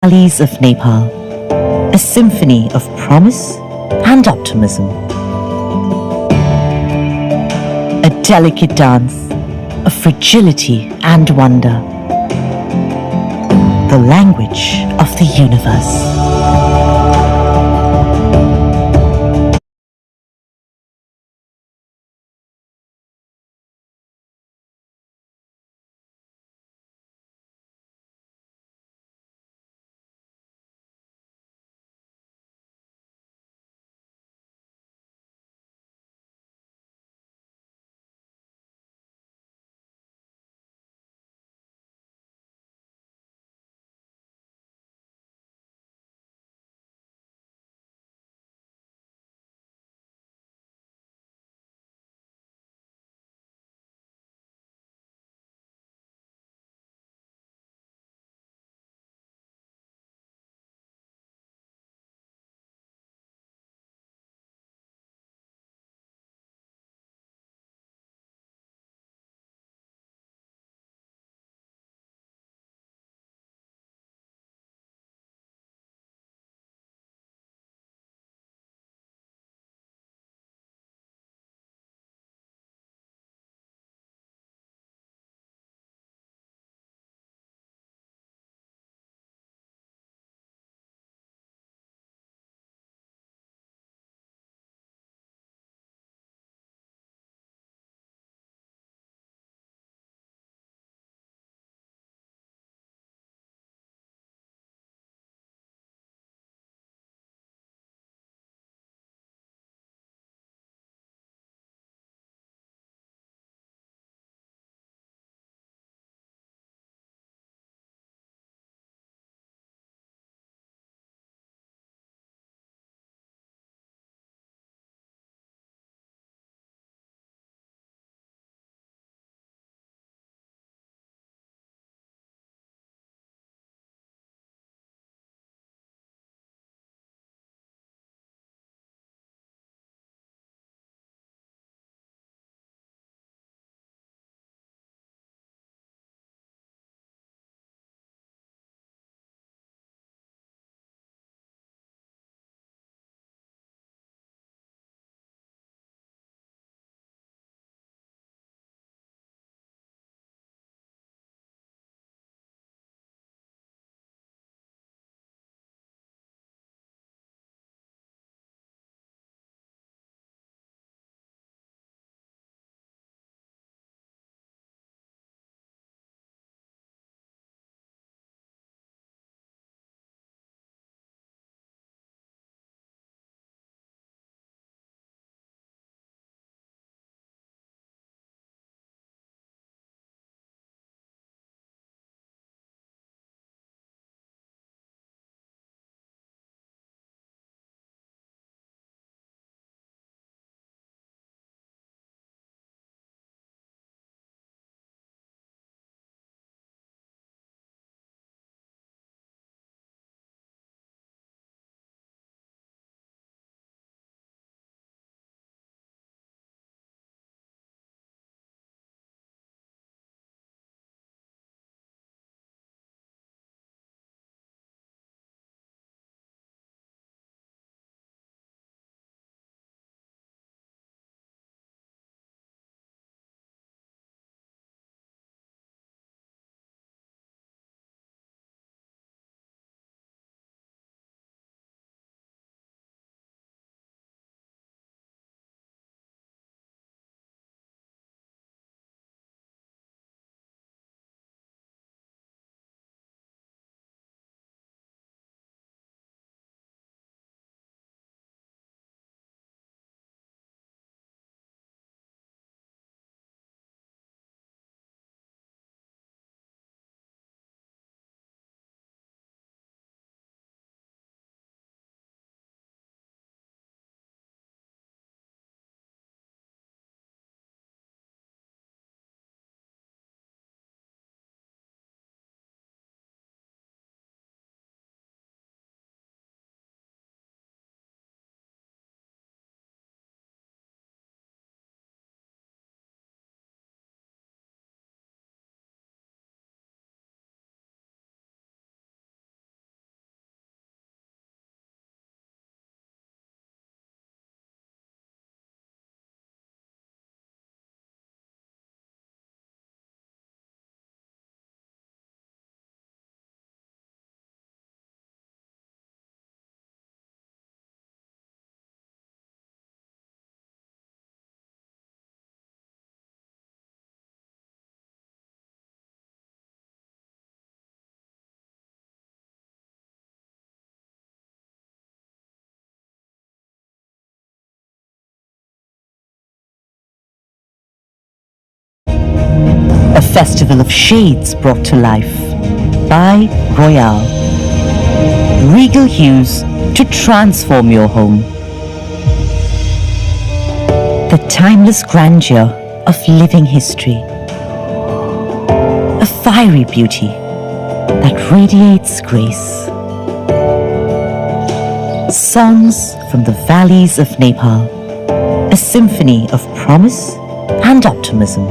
Valleys of Nepal, a symphony of promise and optimism. A delicate dance of fragility and wonder. The language of the universe. festival of shades brought to life by Royale. Regal hues to transform your home. The timeless grandeur of living history. A fiery beauty that radiates grace. Songs from the valleys of Nepal. A symphony of promise and optimism.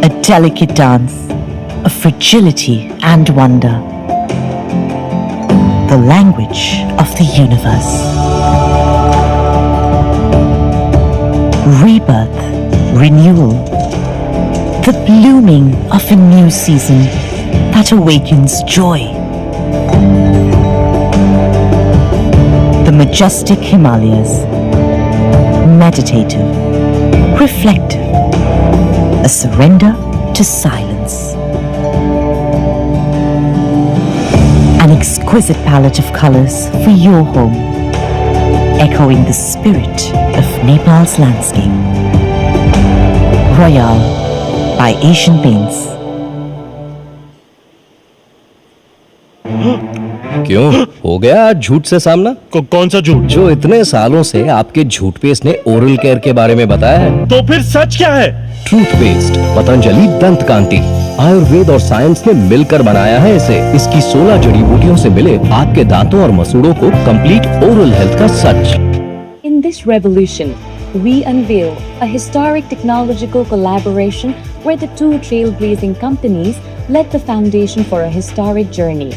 A delicate dance of fragility and wonder. The language of the universe. Rebirth, renewal. The blooming of a new season that awakens joy. The majestic Himalayas. Meditative, reflective. A surrender to silence. An exquisite palette of colors for your home, echoing the spirit of Nepal's landscape. Royale by Asian Paints. क्यों हो गया आज झूठ से सामना? कौन सा झूठ? जो इतने सालों से आपके झूठ पेस्ट ने ओरल केयर के बारे में बताया है। तो फिर सच क्या है? ट्रूथ पेस्ट, पतंजलि दंत कांति, आयुर्वेद और साइंस ने मिलकर बनाया है इसे। इसकी 16 जड़ी बूटियों से मिले आपके दांतों और मसूड़ों को कंप्लीट ओरल हेल्थ का सच। In this revolution, we unveil a historic technological collaboration where the two trailblazing companies led the foundation for a historic journey.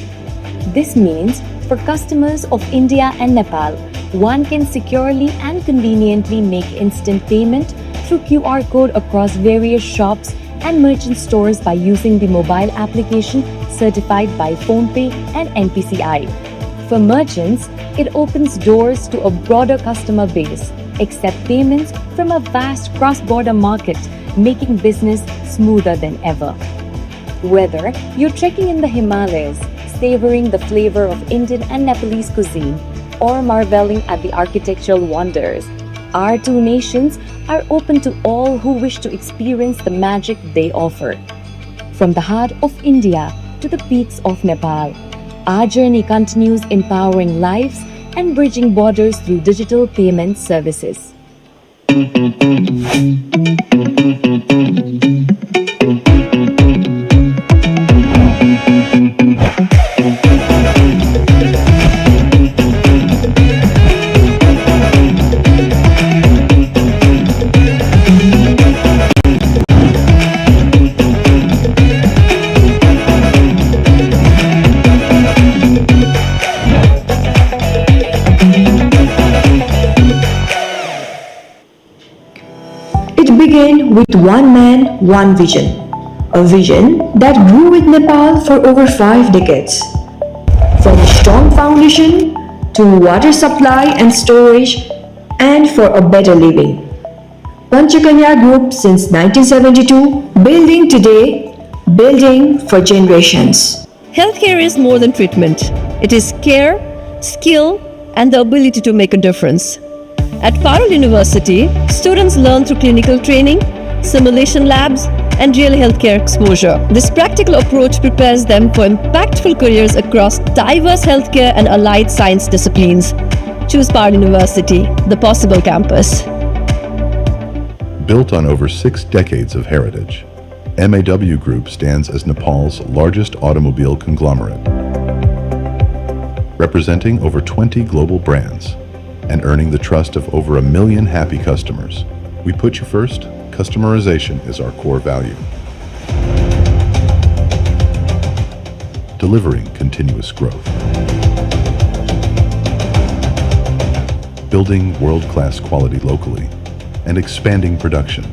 This means for customers of India and Nepal, one can securely and conveniently make instant payment through QR code across various shops and merchant stores by using the mobile application certified by PhonePe and NPCI. For merchants, it opens doors to a broader customer base, accept payments from a vast cross-border market, making business smoother than ever. Whether you're trekking in the Himalayas, savoring the flavor of Indian and Nepalese cuisine, or marveling at the architectural wonders, our two nations are open to all who wish to experience the magic they offer. From the heart of India to the peaks of Nepal, our journey continues empowering lives and bridging borders through digital payment services. Began with one man, one vision. A vision that grew with Nepal for over 5 decades. From strong foundation to water supply and storage and for a better living. Panchakanya Group since 1972, building today, building for generations. Healthcare is more than treatment. It is care, skill, and the ability to make a difference. At Parul University, students learn through clinical training, simulation labs, and real healthcare exposure. This practical approach prepares them for impactful careers across diverse healthcare and allied science disciplines. Choose Parul University, the possible campus. Built on over 6 decades of heritage, MAW Group stands as Nepal's largest automobile conglomerate, representing over 20 global brands and earning the trust of over 1 million happy customers. We put you first. Customization is our core value. Delivering continuous growth. Building world-class quality locally and expanding production.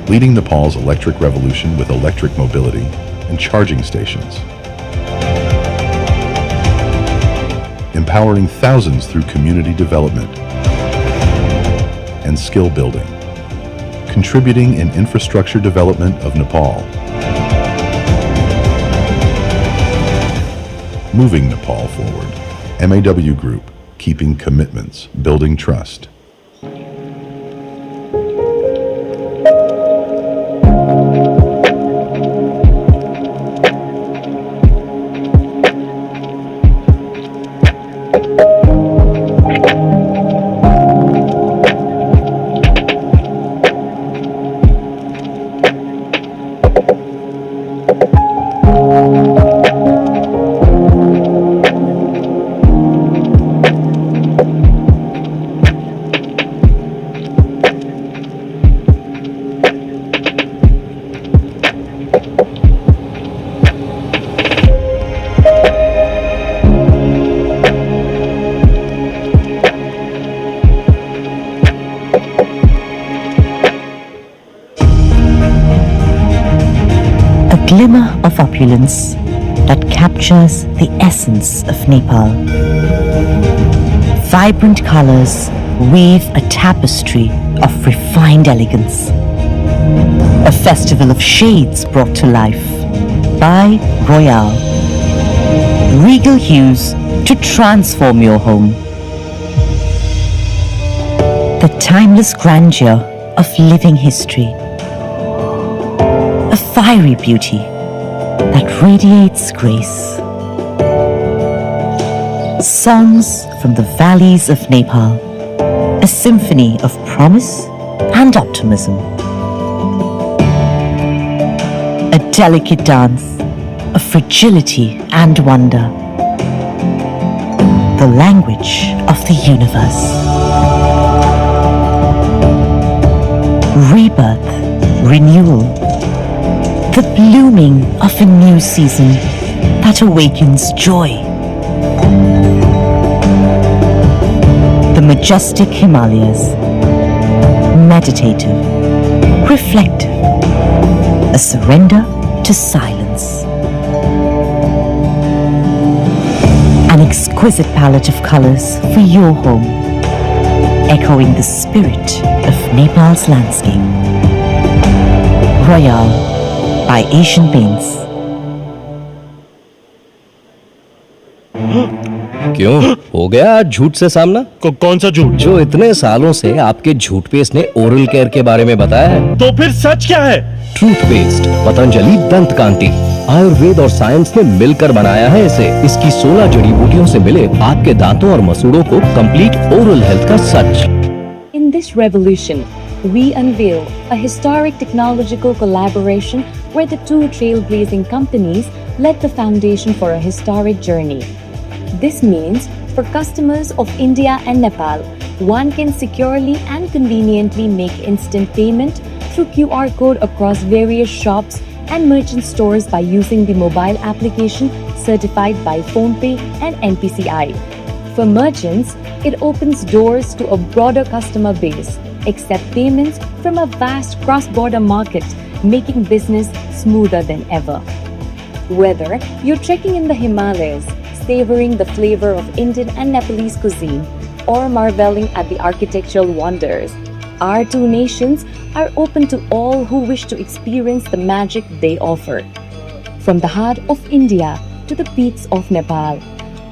Leading Nepal's electric revolution with electric mobility and charging stations. Empowering thousands through community development and skill building, contributing in infrastructure development of Nepal, moving Nepal forward. MAW Group, keeping commitments, building trust. glimmer of opulence that captures the essence of Nepal. Vibrant colors weave a tapestry of refined elegance. A festival of shades brought to life by Royale. Regal hues to transform your home. The timeless grandeur of living history. A fiery beauty that radiates grace. Songs from the valleys of Nepal. A symphony of promise and optimism. A delicate dance of fragility and wonder. The language of the universe. Rebirth, renewal, the blooming of a new season that awakens joy. The majestic Himalayas, meditative, reflective, a surrender to silence. An exquisite palette of colors for your home, echoing the spirit of Nepal's landscape. Royale by Asian Paints. क्यों हो गया आज झूठ से सामना? कौन सा झूठ? जो इतने सालों से आपके झूठ पेस्ट ने ओरल केयर के बारे में बताया है। तो फिर सच क्या है? ट्रूथ पेस्ट पतंजलि दंत कांति आयुर्वेद और साइंस ने मिलकर बनाया है इसे। इसकी 16 जड़ी बूटियों से मिले आपके दांतों और मसूड़ों को कंप्लीट ओरल हेल्थ का सच। In this revolution, we unveil a historic technological collaboration where the two trailblazing companies led the foundation for a historic journey. This means for customers of India and Nepal, one can securely and conveniently make instant payment through QR code across various shops and merchant stores by using the mobile application certified by PhonePe and NPCI. For merchants, it opens doors to a broader customer base, accept payments from a vast cross-border market, making business smoother than ever. Whether you're trekking in the Himalayas, savoring the flavor of Indian and Nepalese cuisine, or marveling at the architectural wonders, our two nations are open to all who wish to experience the magic they offer. From the heart of India to the peaks of Nepal,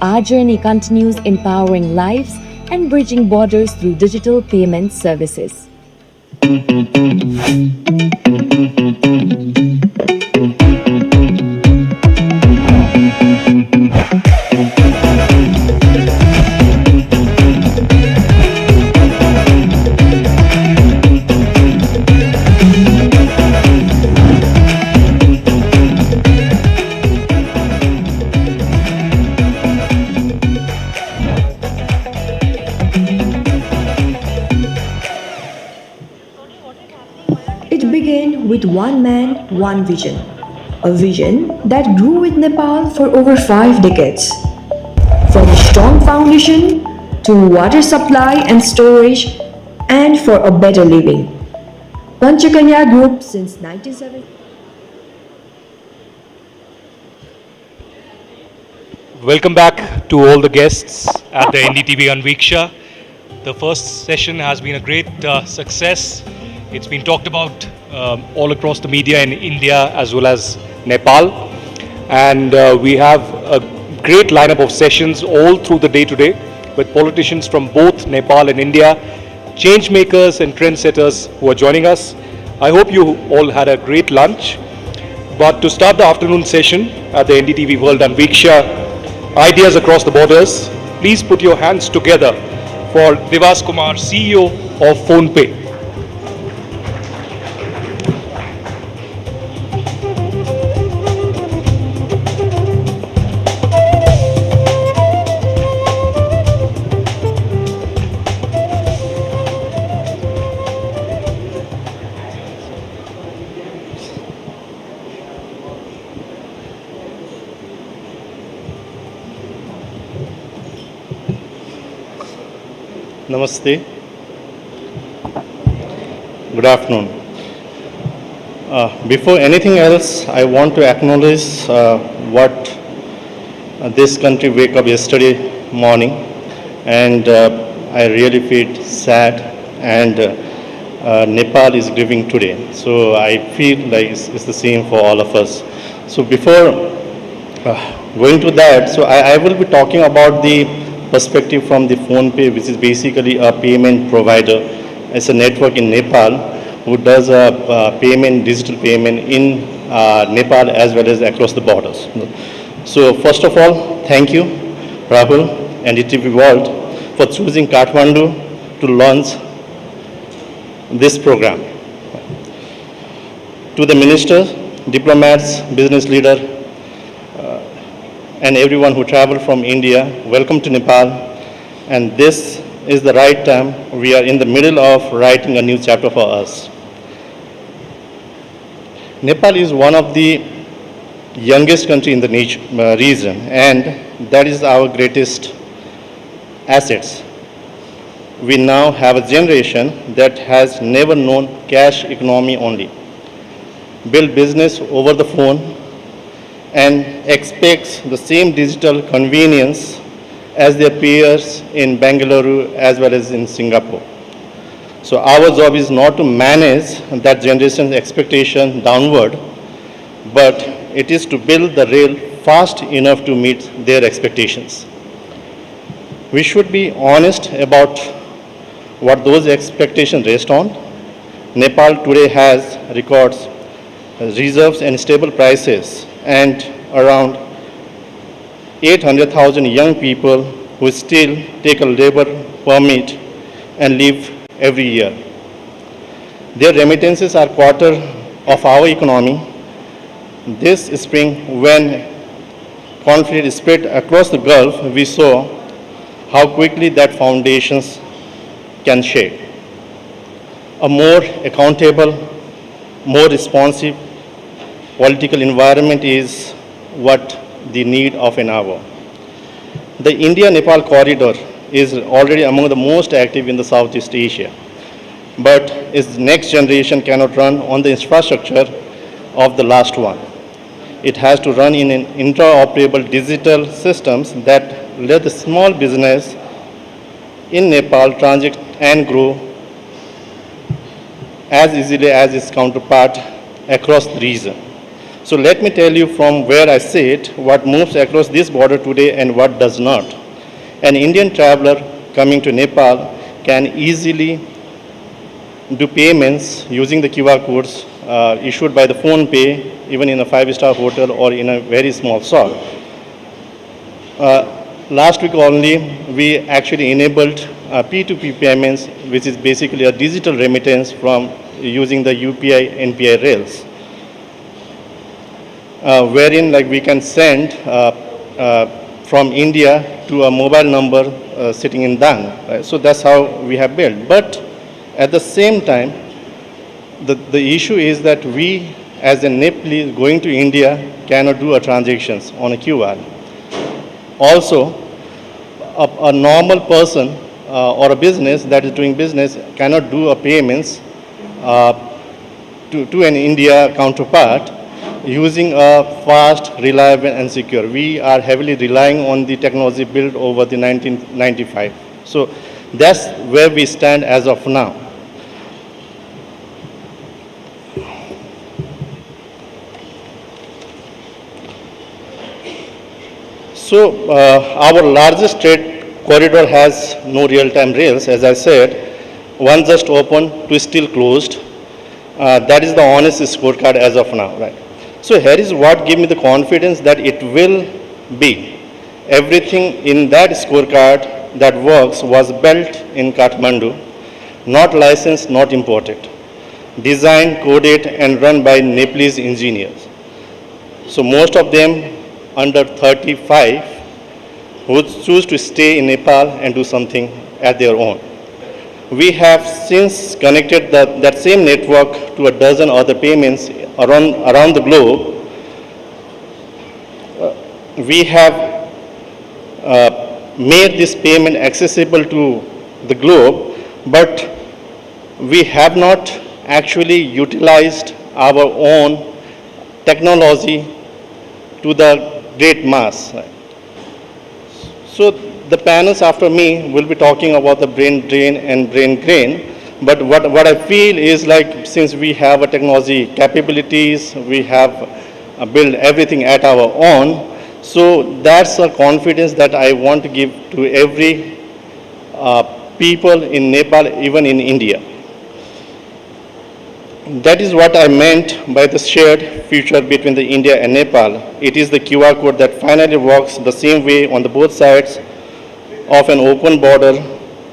our journey continues empowering lives and bridging borders through digital payment services. It began with one man, one vision. A vision that grew with Nepal for over 5 decades. From a strong foundation to water supply and storage, and for a better living. Panchakanya Group since 1970. Welcome back to all the guests at the NDTV Anviksha. The first session has been a great success. It's been talked about all across the media in India as well as Nepal. And we have a great lineup of sessions all through the day today with politicians from both Nepal and India, change makers and trendsetters who are joining us. I hope you all had a great lunch. But to start the afternoon session at the NDTV World Anviksha, Ideas Across the Borders, please put your hands together for Divas Kumar, CEO of PhonePe. Namaste. Good afternoon. Before anything else, I want to acknowledge what this country wake up yesterday morning, and I really feel sad, and Nepal is grieving today. So I feel like it's the same for all of us. So before going to that, so I will be talking about the perspective from the PhonePe, which is basically a payment provider. It's a network in Nepal who does a payment, digital payment in Nepal as well as across the borders. So first of all, thank you, Rahul and NDTV World, for choosing Kathmandu to launch this program. To the ministers, diplomats, business leaders, and everyone who traveled from India, welcome to Nepal. And this is the right time. We are in the middle of writing a new chapter for us. Nepal is one of the youngest country in the region, and that is our greatest assets. We now have a generation that has never known cash economy only, build business over the phone, and expects the same digital convenience as their peers in Bangalore as well as in Singapore. So our job is not to manage that generation's expectation downward, but it is to build the rail fast enough to meet their expectations. We should be honest about what those expectations rest on. Nepal today has records, reserves and stable prices, and around 800,000 young people who still take a labor permit and live every year. Their remittances are quarter of our economy. This spring, when conflict spread across the Gulf, we saw how quickly that foundations can shake. A more accountable, more responsive political environment is what the need of an hour. The India-Nepal corridor is already among the most active in the Southeast Asia, but its next generation cannot run on the infrastructure of the last one. It has to run in an interoperable digital systems that let the small business in Nepal transit and grow as easily as its counterpart across the region. So let me tell you from where I sit what moves across this border today and what does not. An Indian traveler coming to Nepal can easily do payments using the QR codes issued by the PhonePe, even in a 5-star hotel or in a very small shop. Last week only, we actually enabled P2P payments, which is basically a digital remittance from using the UPI NPI rails, wherein like we can send from India to a mobile number sitting in Dang. Right? So that's how we have built. But at the same time, the issue is that we, as a Nepalese going to India, cannot do a transactions on a QR. Also, a normal person or a business that is doing business cannot do a payments to an India counterpart using a fast, reliable and secure. We are heavily relying on the technology built over the 1995. So that's where we stand as of now. So our largest trade corridor has no real-time rails, as I said. One just opened, two still closed. That is the honest scorecard as of now, right? So here is what gave me the confidence that it will be. Everything in that scorecard that works was built in Kathmandu, not licensed, not imported. Designed, coded and run by Nepalese engineers. So most of them under 35 who choose to stay in Nepal and do something at their own. We have since connected that same network to a dozen other payments around the globe. We have made this payment accessible to the globe, but we have not actually utilized our own technology to the great mass. So the panels after me will be talking about the brain drain and brain drain. But what I feel is like, since we have a technology capabilities, we have built everything at our own, so that's a confidence that I want to give to every people in Nepal, even in India. That is what I meant by the shared future between the India and Nepal. It is the QR code that finally works the same way on the both sides of an open border.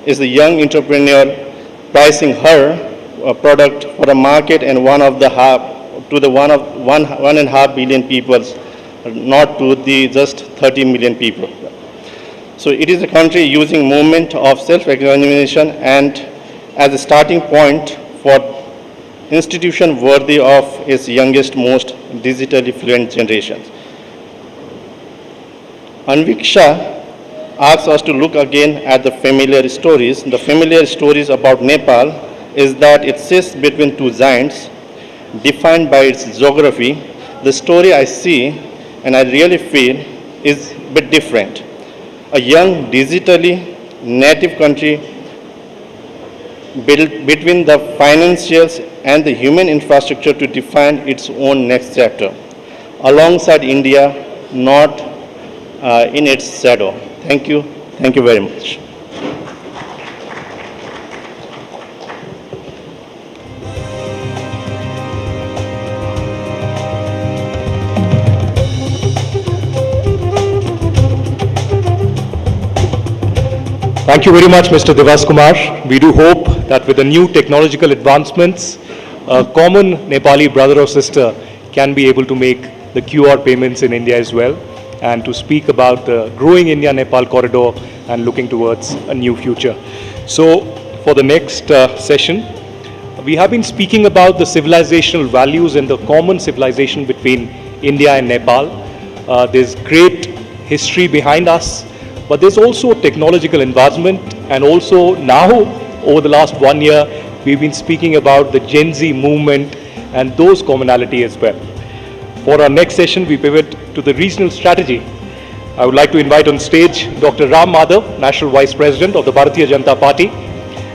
Is the young entrepreneur pricing her product for a market and one and a half billion people, not to the just 30 million people. So it is a country using movement of self-examination and as a starting point for institution worthy of its youngest, most digitally fluent generations. Anviksha asks us to look again at the familiar stories. The familiar stories about Nepal is that it sits between two giants, defined by its geography. The story I see and I really feel is a bit different. A young, digitally native country built between the financials and the human infrastructure to define its own next chapter, alongside India, not in its shadow. Thank you. Thank you very much. Thank you very much, Mr. Devas Kumar. We do hope that with the new technological advancements, a common Nepali brother or sister can be able to make the QR payments in India as well, and to speak about the growing India-Nepal corridor and looking towards a new future. So for the next session, we have been speaking about the civilizational values and the common civilization between India and Nepal. There's great history behind us, but there's also technological advancement, and also now over the last 1 year, we've been speaking about the Gen Z movement and those commonality as well. For our next session, we pivot to the regional strategy. I would like to invite on stage Dr. Ram Madhav, National Vice President of the Bharatiya Janata Party.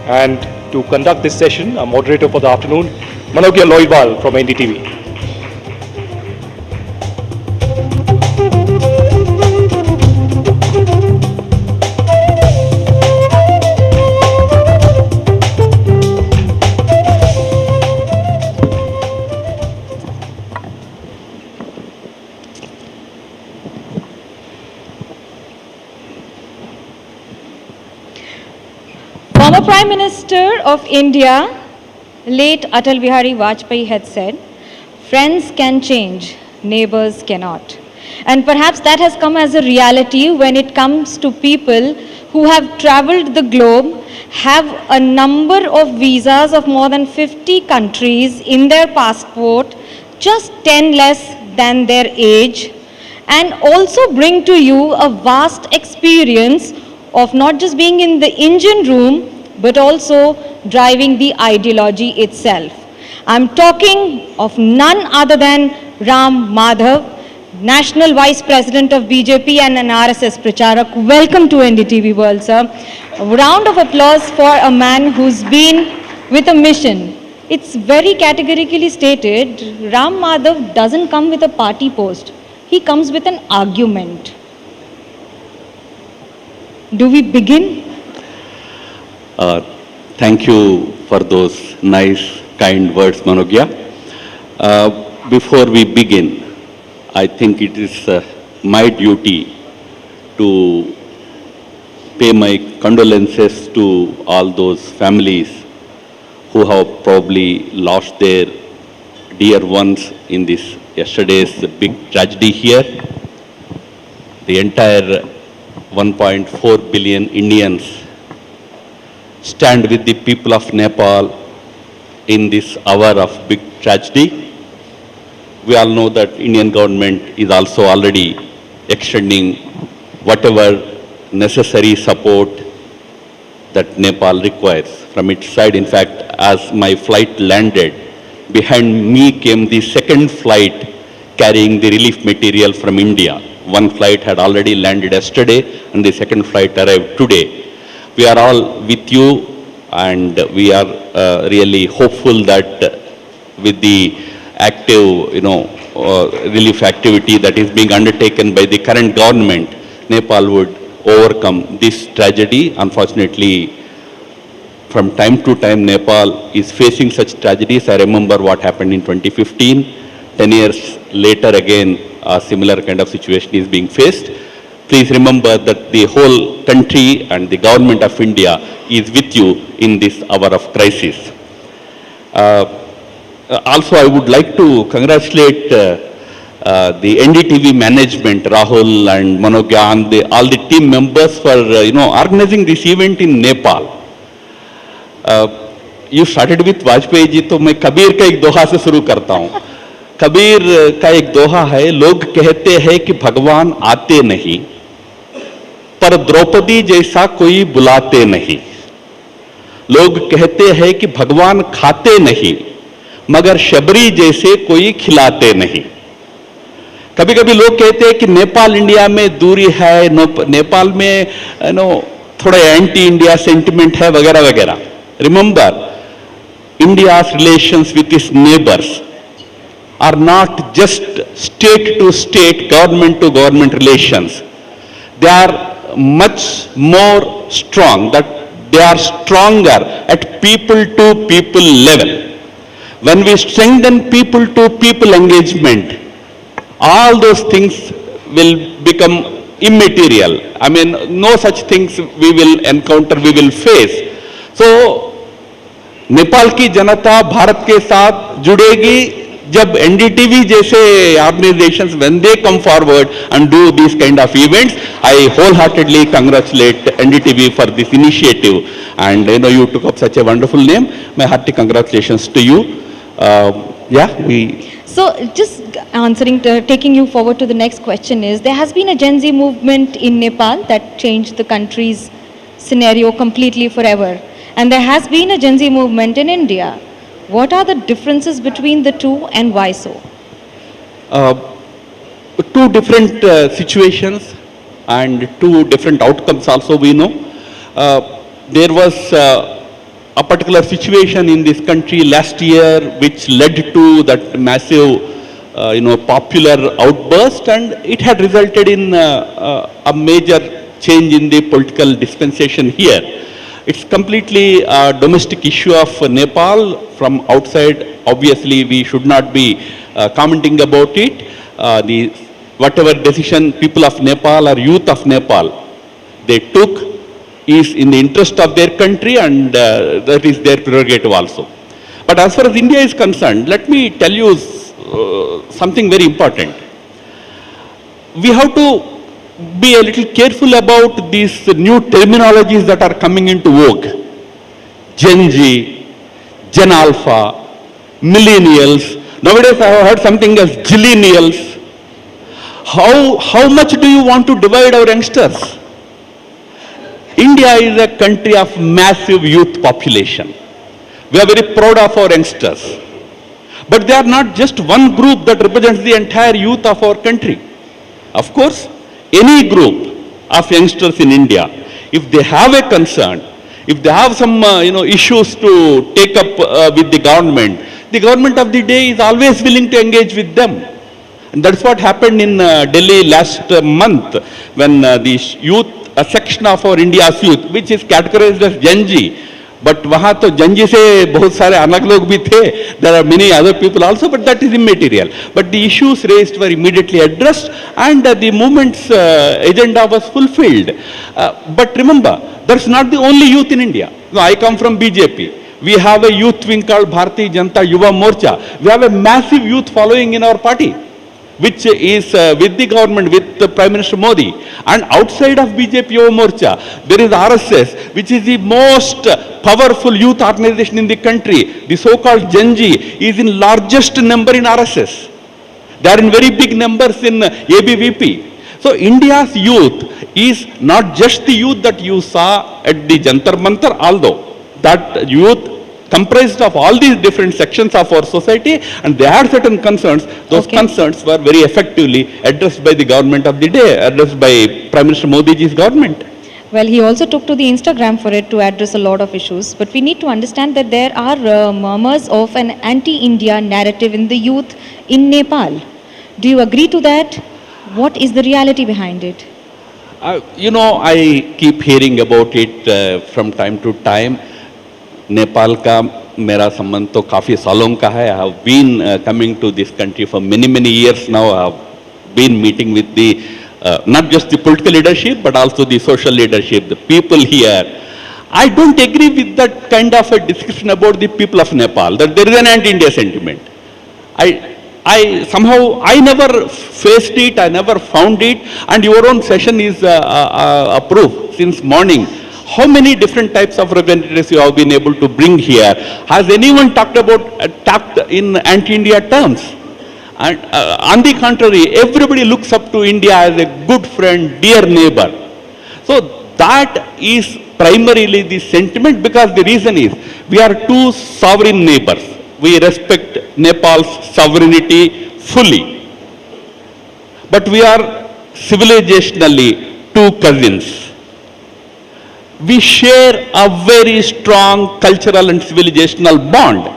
And to conduct this session, our moderator for the afternoon, Manogya Loibal from NDTV. Former Prime Minister of India, late Atal Bihari Vajpayee, had said, "Friends can change, neighbors cannot." And perhaps that has come as a reality when it comes to people who have traveled the globe, have a number of visas of more than 50 countries in their passport, just 10 less than their age, and also bring to you a vast experience of not just being in the engine room, but also driving the ideology itself. I'm talking of none other than Ram Madhav, National Vice President of BJP and an RSS Pracharak. Welcome to NDTV World, sir. A round of applause for a man who's been with a mission. It's very categorically stated, Ram Madhav doesn't come with a party post. He comes with an argument. Do we begin? Thank you for those nice, kind words, Manogya. Before we begin, I think it is my duty to pay my condolences to all those families who have probably lost their dear ones in this yesterday's big tragedy here. The entire 1.4 billion Indians stand with the people of Nepal in this hour of big tragedy. We all know that Indian government is also already extending whatever necessary support that Nepal requires from its side. In fact, as my flight landed, Behind me came the second flight carrying the relief material from India. One flight had already landed yesterday and the second flight arrived today. We are all with you and we are really hopeful that with the active, relief activity that is being undertaken by the current government, Nepal would overcome this tragedy. Unfortunately, from time to time, Nepal is facing such tragedies. I remember what happened in 2015. 10 years later, again, a similar kind of situation is being faced. Please remember that the whole country and the government of India is with you in this hour of crisis. Also, I would like to congratulate the NDTV management, Rahul and Manogya, and all the team members for organizing this event in Nepal. You started with Vajpayee ji, तो मैं कबीर का एक दोहा से शुरू करता हूँ. कबीर का एक दोहा है, लोग कहते हैं कि भगवान आते नहीं, पर द्रौपदी जैसा कोई बुलाते नहीं. लोग कहते हैं कि भगवान खाते नहीं, मगर शबरी जैसे कोई खिलाते नहीं. कभी कभी लोग कहते हैं कि नेपाल इंडिया में दूरी है, नेपाल में थोड़ा एंटी इंडिया सेंटिमेंट है वगैरह वगैरह. Remember, India's relations with its neighbors are not just state to state, government to government relations. They are much more strong, that they are stronger at people to people level. When we strengthen people to people engagement, all those things will become immaterial. I mean, no such things we will encounter, we will face. So, Nepal की जनता भारत के साथ जुड़ेगी जब NDTV जैसे organisations when they come forward and do these kind of events. I wholeheartedly congratulate NDTV for this initiative, and you took up such a wonderful name. My hearty congratulations to you. So just taking you forward to the next question is, there has been a Gen Z movement in Nepal that changed the country's scenario completely forever. And there has been a Gen Z movement in India. What are the differences between the two and why so? Two different situations and two different outcomes also we know. There was a particular situation in this country last year which led to that massive popular outburst, and it had resulted in a major change in the political dispensation here. It's completely a domestic issue of Nepal. From outside, obviously, we should not be commenting about it. Whatever decision people of Nepal or youth of Nepal they took is in the interest of their country, and that is their prerogative also. But as far as India is concerned, let me tell you something very important. We have to be a little careful about these new terminologies that are coming into vogue. Gen Z, Gen Alpha, Millennials. Nowadays I have heard something as Zillennials. How much do you want to divide our youngsters? India is a country of massive youth population. We are very proud of our youngsters. But they are not just one group that represents the entire youth of our country. Of course, any group of youngsters in India, if they have a concern, if they have some issues to take up with the government of the day is always willing to engage with them. And that's what happened in Delhi last month when the youth, a section of our India's youth, which is categorized as Gen Z, but वहाँ तो Gen Z से बहुत सारे अलग लोग भी थे. There are many other people also, but that is immaterial. But the issues raised were immediately addressed, and the movement's agenda was fulfilled. But remember, that's not the only youth in India. No, I come from BJP. We have a youth wing called Bharatiya Janata Yuva Morcha. We have a massive youth following in our party, which is with the government, with Prime Minister Modi. And outside of BJP Yuva Morcha, there is RSS, which is the most powerful youth organization in the country. The so-called Gen Z is in largest number in RSS. They are in very big numbers in ABVP. So India's youth is not just the youth that you saw at the Jantar Mantar, although that youth comprised of all these different sections of our society, and they had certain concerns. Those concerns were very effectively addressed by the government of the day, addressed by Prime Minister Modi's government. Well, he also took to the Instagram for it to address a lot of issues. But we need to understand that there are murmurs of an anti-India narrative in the youth in Nepal. Do you agree to that? What is the reality behind it? You know, I keep hearing about it from time to time. Nepal का मेरा संबंध तो काफ़ी सालों का है. I have been coming to this country for many years now. I have been meeting with the not just the political leadership but also the social leadership, the people here. I don't agree with that kind of a discussion about the people of Nepal, that there is an anti-India sentiment. I somehow, I never faced it, I never found it, and your own session is a proof since morning. How many different types of representatives you have been able to bring here? Has anyone talked in anti-India terms? And on the contrary, everybody looks up to India as a good friend, dear neighbor. So that is primarily the sentiment, because the reason is we are two sovereign neighbors. We respect Nepal's sovereignty fully. But we are civilizationally two cousins. We share a very strong cultural and civilizational bond.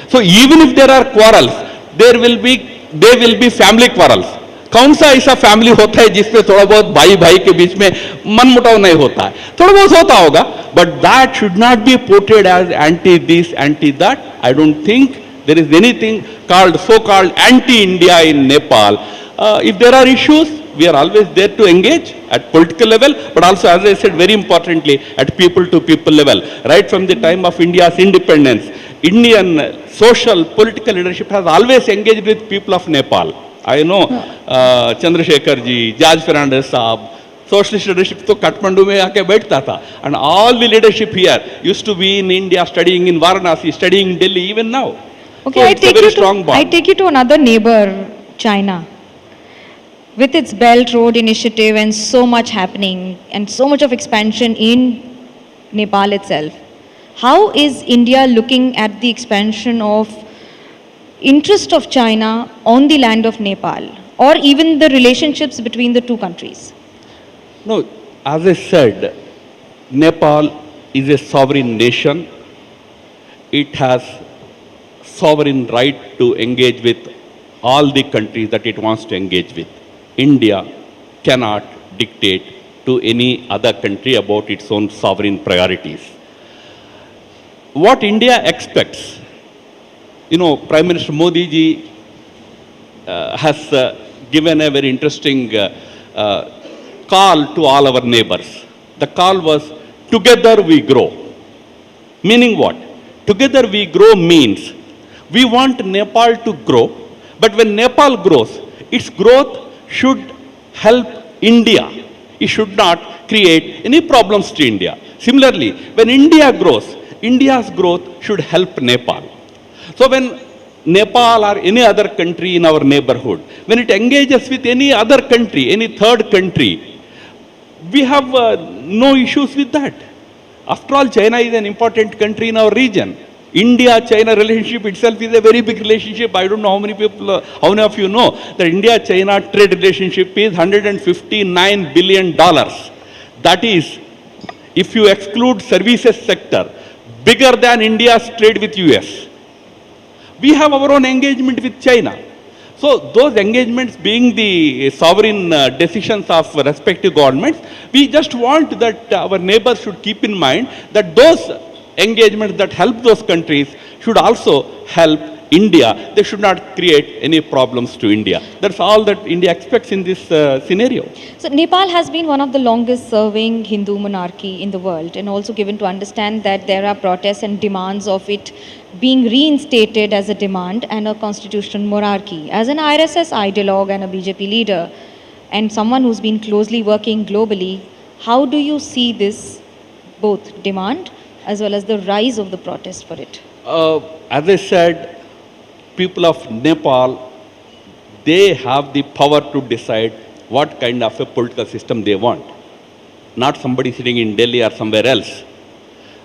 So even if there are quarrels, they will be family quarrels. कौन सा ऐसा family होता है जिसमें थोड़ा बहुत भाई भाई के बीच में मनमुटाव नहीं होता है? थोड़ा बहुत होता होगा, but that should not be portrayed as anti this, anti that. I don't think there is anything called so-called anti-India in Nepal. If there are issues, we are always there to engage at political level, but also, as I said, very importantly, at people-to-people level. Right from the time of India's independence, Indian social, political leadership has always engaged with people of Nepal. I know Chandrasekhar ji, George Fernandez Saab, socialist leadership to Kathmandu mein aake baithta tha. And all the leadership here used to be in India, studying in Varanasi, studying in Delhi, even now. Okay, So I it's a very strong bond. I take you to another neighbor, China. With its Belt Road initiative and so much happening and so much of expansion in Nepal itself, how is India looking at the expansion of interest of China on the land of Nepal, or even the relationships between the two countries? No, as I said, Nepal is a sovereign nation. It has sovereign right to engage with all the countries that it wants to engage with. India cannot dictate to any other country about its own sovereign priorities. What India expects, you know, Prime Minister Modi ji has given a very interesting call to all our neighbors. The call was, together we grow. Meaning what? Together we grow means we want Nepal to grow, but when Nepal grows, its growth should help India. It should not create any problems to India. Similarly, when India grows, India's growth should help Nepal. So when Nepal or any other country in our neighborhood, when it engages with any other country, any third country, we have no issues with that. After all, China is an important country in our region. India-China relationship itself is a very big relationship. I don't know how many people, how many of you know that India-China trade relationship is $159 billion. That is, if you exclude services sector, bigger than India's trade with US. We have our own engagement with China. So those engagements being the sovereign decisions of respective governments, we just want that our neighbors should keep in mind that those engagements that help those countries should also help India. They should not create any problems to India. That's all that India expects in this scenario. So Nepal has been one of the longest serving Hindu monarchy in the world, and also given to understand that there are protests and demands of it being reinstated as a demand and a constitutional monarchy. As an RSS ideologue and a BJP leader and someone who's been closely working globally, how do you see this both demand as well as the rise of the protest for it? As I said, people of Nepal, they have the power to decide what kind of a political system they want. Not somebody sitting in Delhi or somewhere else.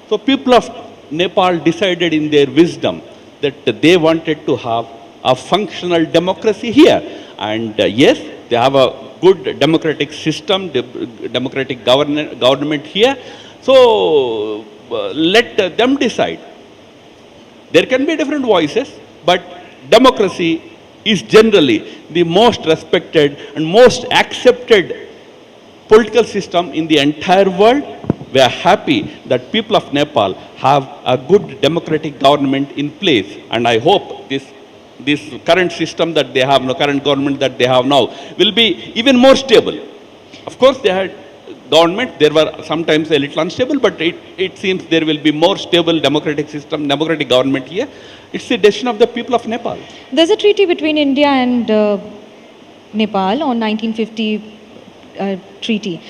So people of Nepal decided in their wisdom that they wanted to have a functional democracy here. And yes, they have a good democratic system, democratic government here. So let them decide. There can be different voices, but democracy is generally the most respected and most accepted political system in the entire world. We are happy that people of Nepal have a good democratic government in place, and I hope this current system that they have, current government that they have now, will be even more stable. Of course, they had government, there were sometimes a little unstable, but it seems there will be more stable democratic system, democratic government here. It's the decision of the people of Nepal. There's a treaty between India and Nepal on 1950 treaty.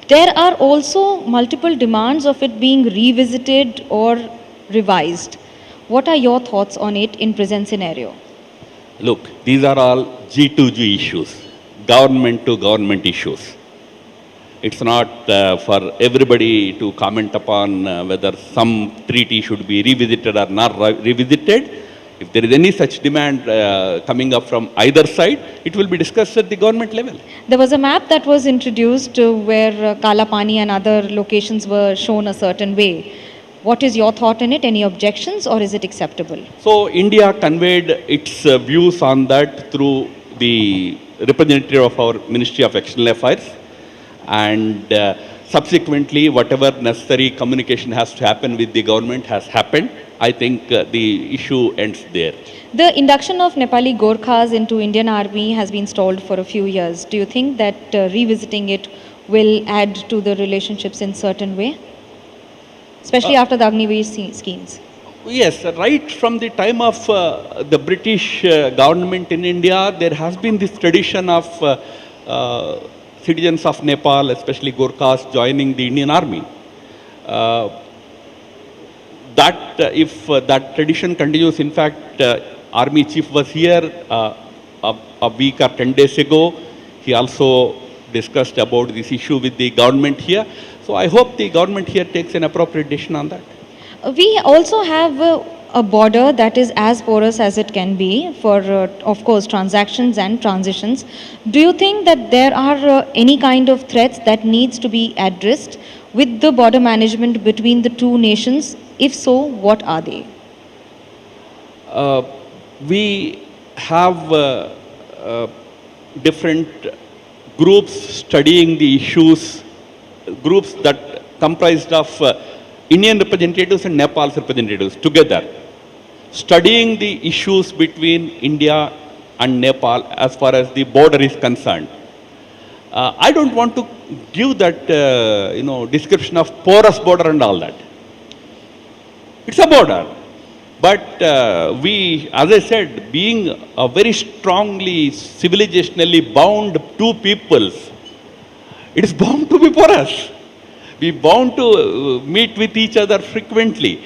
There are also multiple demands of it being revisited or revised. What are your thoughts on it in present scenario? Look, these are all G2G issues, government to government issues. It's not for everybody to comment upon whether some treaty should be revisited or not revisited. If there is any such demand coming up from either side, it will be discussed at the government level. There was a map that was introduced where Kala Pani and other locations were shown a certain way. What is your thought on it? Any objections, or is it acceptable? So India conveyed its views on that through the representative of our Ministry of External Affairs, and subsequently whatever necessary communication has to happen with the government has happened. I think the issue ends there. The induction of Nepali Gorkhas into Indian Army has been stalled for a few years. Do you think that revisiting it will add to the relationships in certain way? Especially after the Agniveer schemes. Yes, right from the time of the British government in India, there has been this tradition of citizens of Nepal, especially Gorkhas, joining the Indian Army. If that tradition continues, in fact, Army Chief was here a week or 10 days ago. He also discussed about this issue with the government here. So I hope the government here takes an appropriate decision on that. We also have a border that is as porous as it can be for, of course, transactions and transitions. Do you think that there are any kind of threats that needs to be addressed with the border management between the two nations? If so, what are they? We have different groups studying the issues, groups that comprised of Indian representatives and Nepal's representatives together, studying the issues between India and Nepal as far as the border is concerned. I don't want to give that description of porous border and all that. It's a border. But we, as I said, being a very strongly civilizationally bound two peoples, it is bound to be porous. We bound to meet with each other frequently.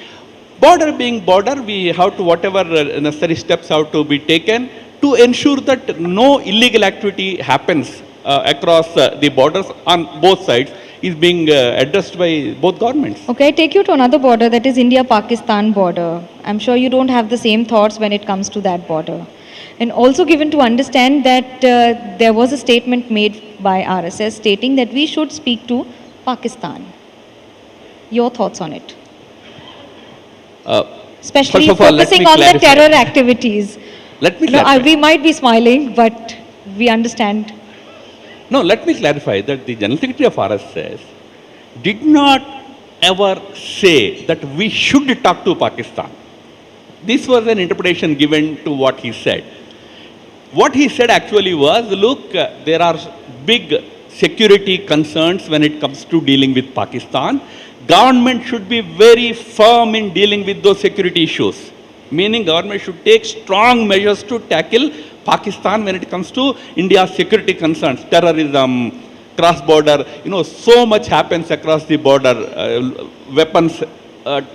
Border being border, we have to, whatever necessary steps have to be taken to ensure that no illegal activity happens across the borders on both sides, is being addressed by both governments. Okay, I take you to another border, that is India-Pakistan border. I'm sure you don't have the same thoughts when it comes to that border. And also given to understand that there was a statement made by RSS stating that we should speak to Pakistan. Your thoughts on it? Especially focusing on the terror activities. Let me clarify. We might be smiling, but we understand. No, let me clarify that the General Secretary of RSS did not ever say that we should talk to Pakistan. This was an interpretation given to what he said. What he said actually was, look, there are big security concerns when it comes to dealing with Pakistan. Government should be very firm in dealing with those security issues. Meaning government should take strong measures to tackle Pakistan when it comes to India's security concerns, terrorism, cross-border, so much happens across the border. Weapons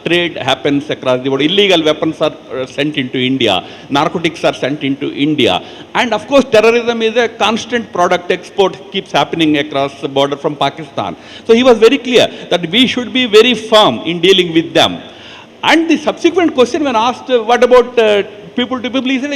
trade happens across the border. Illegal weapons are sent into India. Narcotics are sent into India. And of course, terrorism is a constant product export, keeps happening across the border from Pakistan. So he was very clear that we should be very firm in dealing with them. And the subsequent question when asked, what about people to people, he said,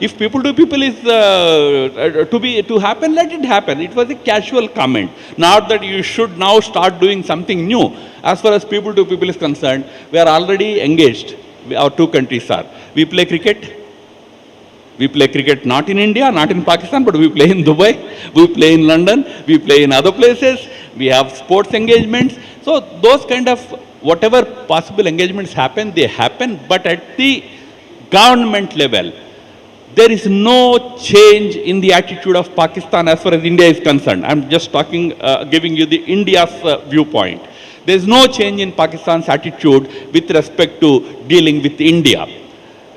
if people to people is to happen, let it happen. It was a casual comment. Not that you should now start doing something new. As far as people to people is concerned, we are already engaged. Our two countries are. We play cricket. We play cricket not in India, not in Pakistan, but we play in Dubai, we play in London, we play in other places, we have sports engagements. So those kind of whatever possible engagements happen, they happen, but at the government level, there is no change in the attitude of Pakistan as far as India is concerned. I'm just talking, giving you the India's viewpoint. There is no change in Pakistan's attitude with respect to dealing with India.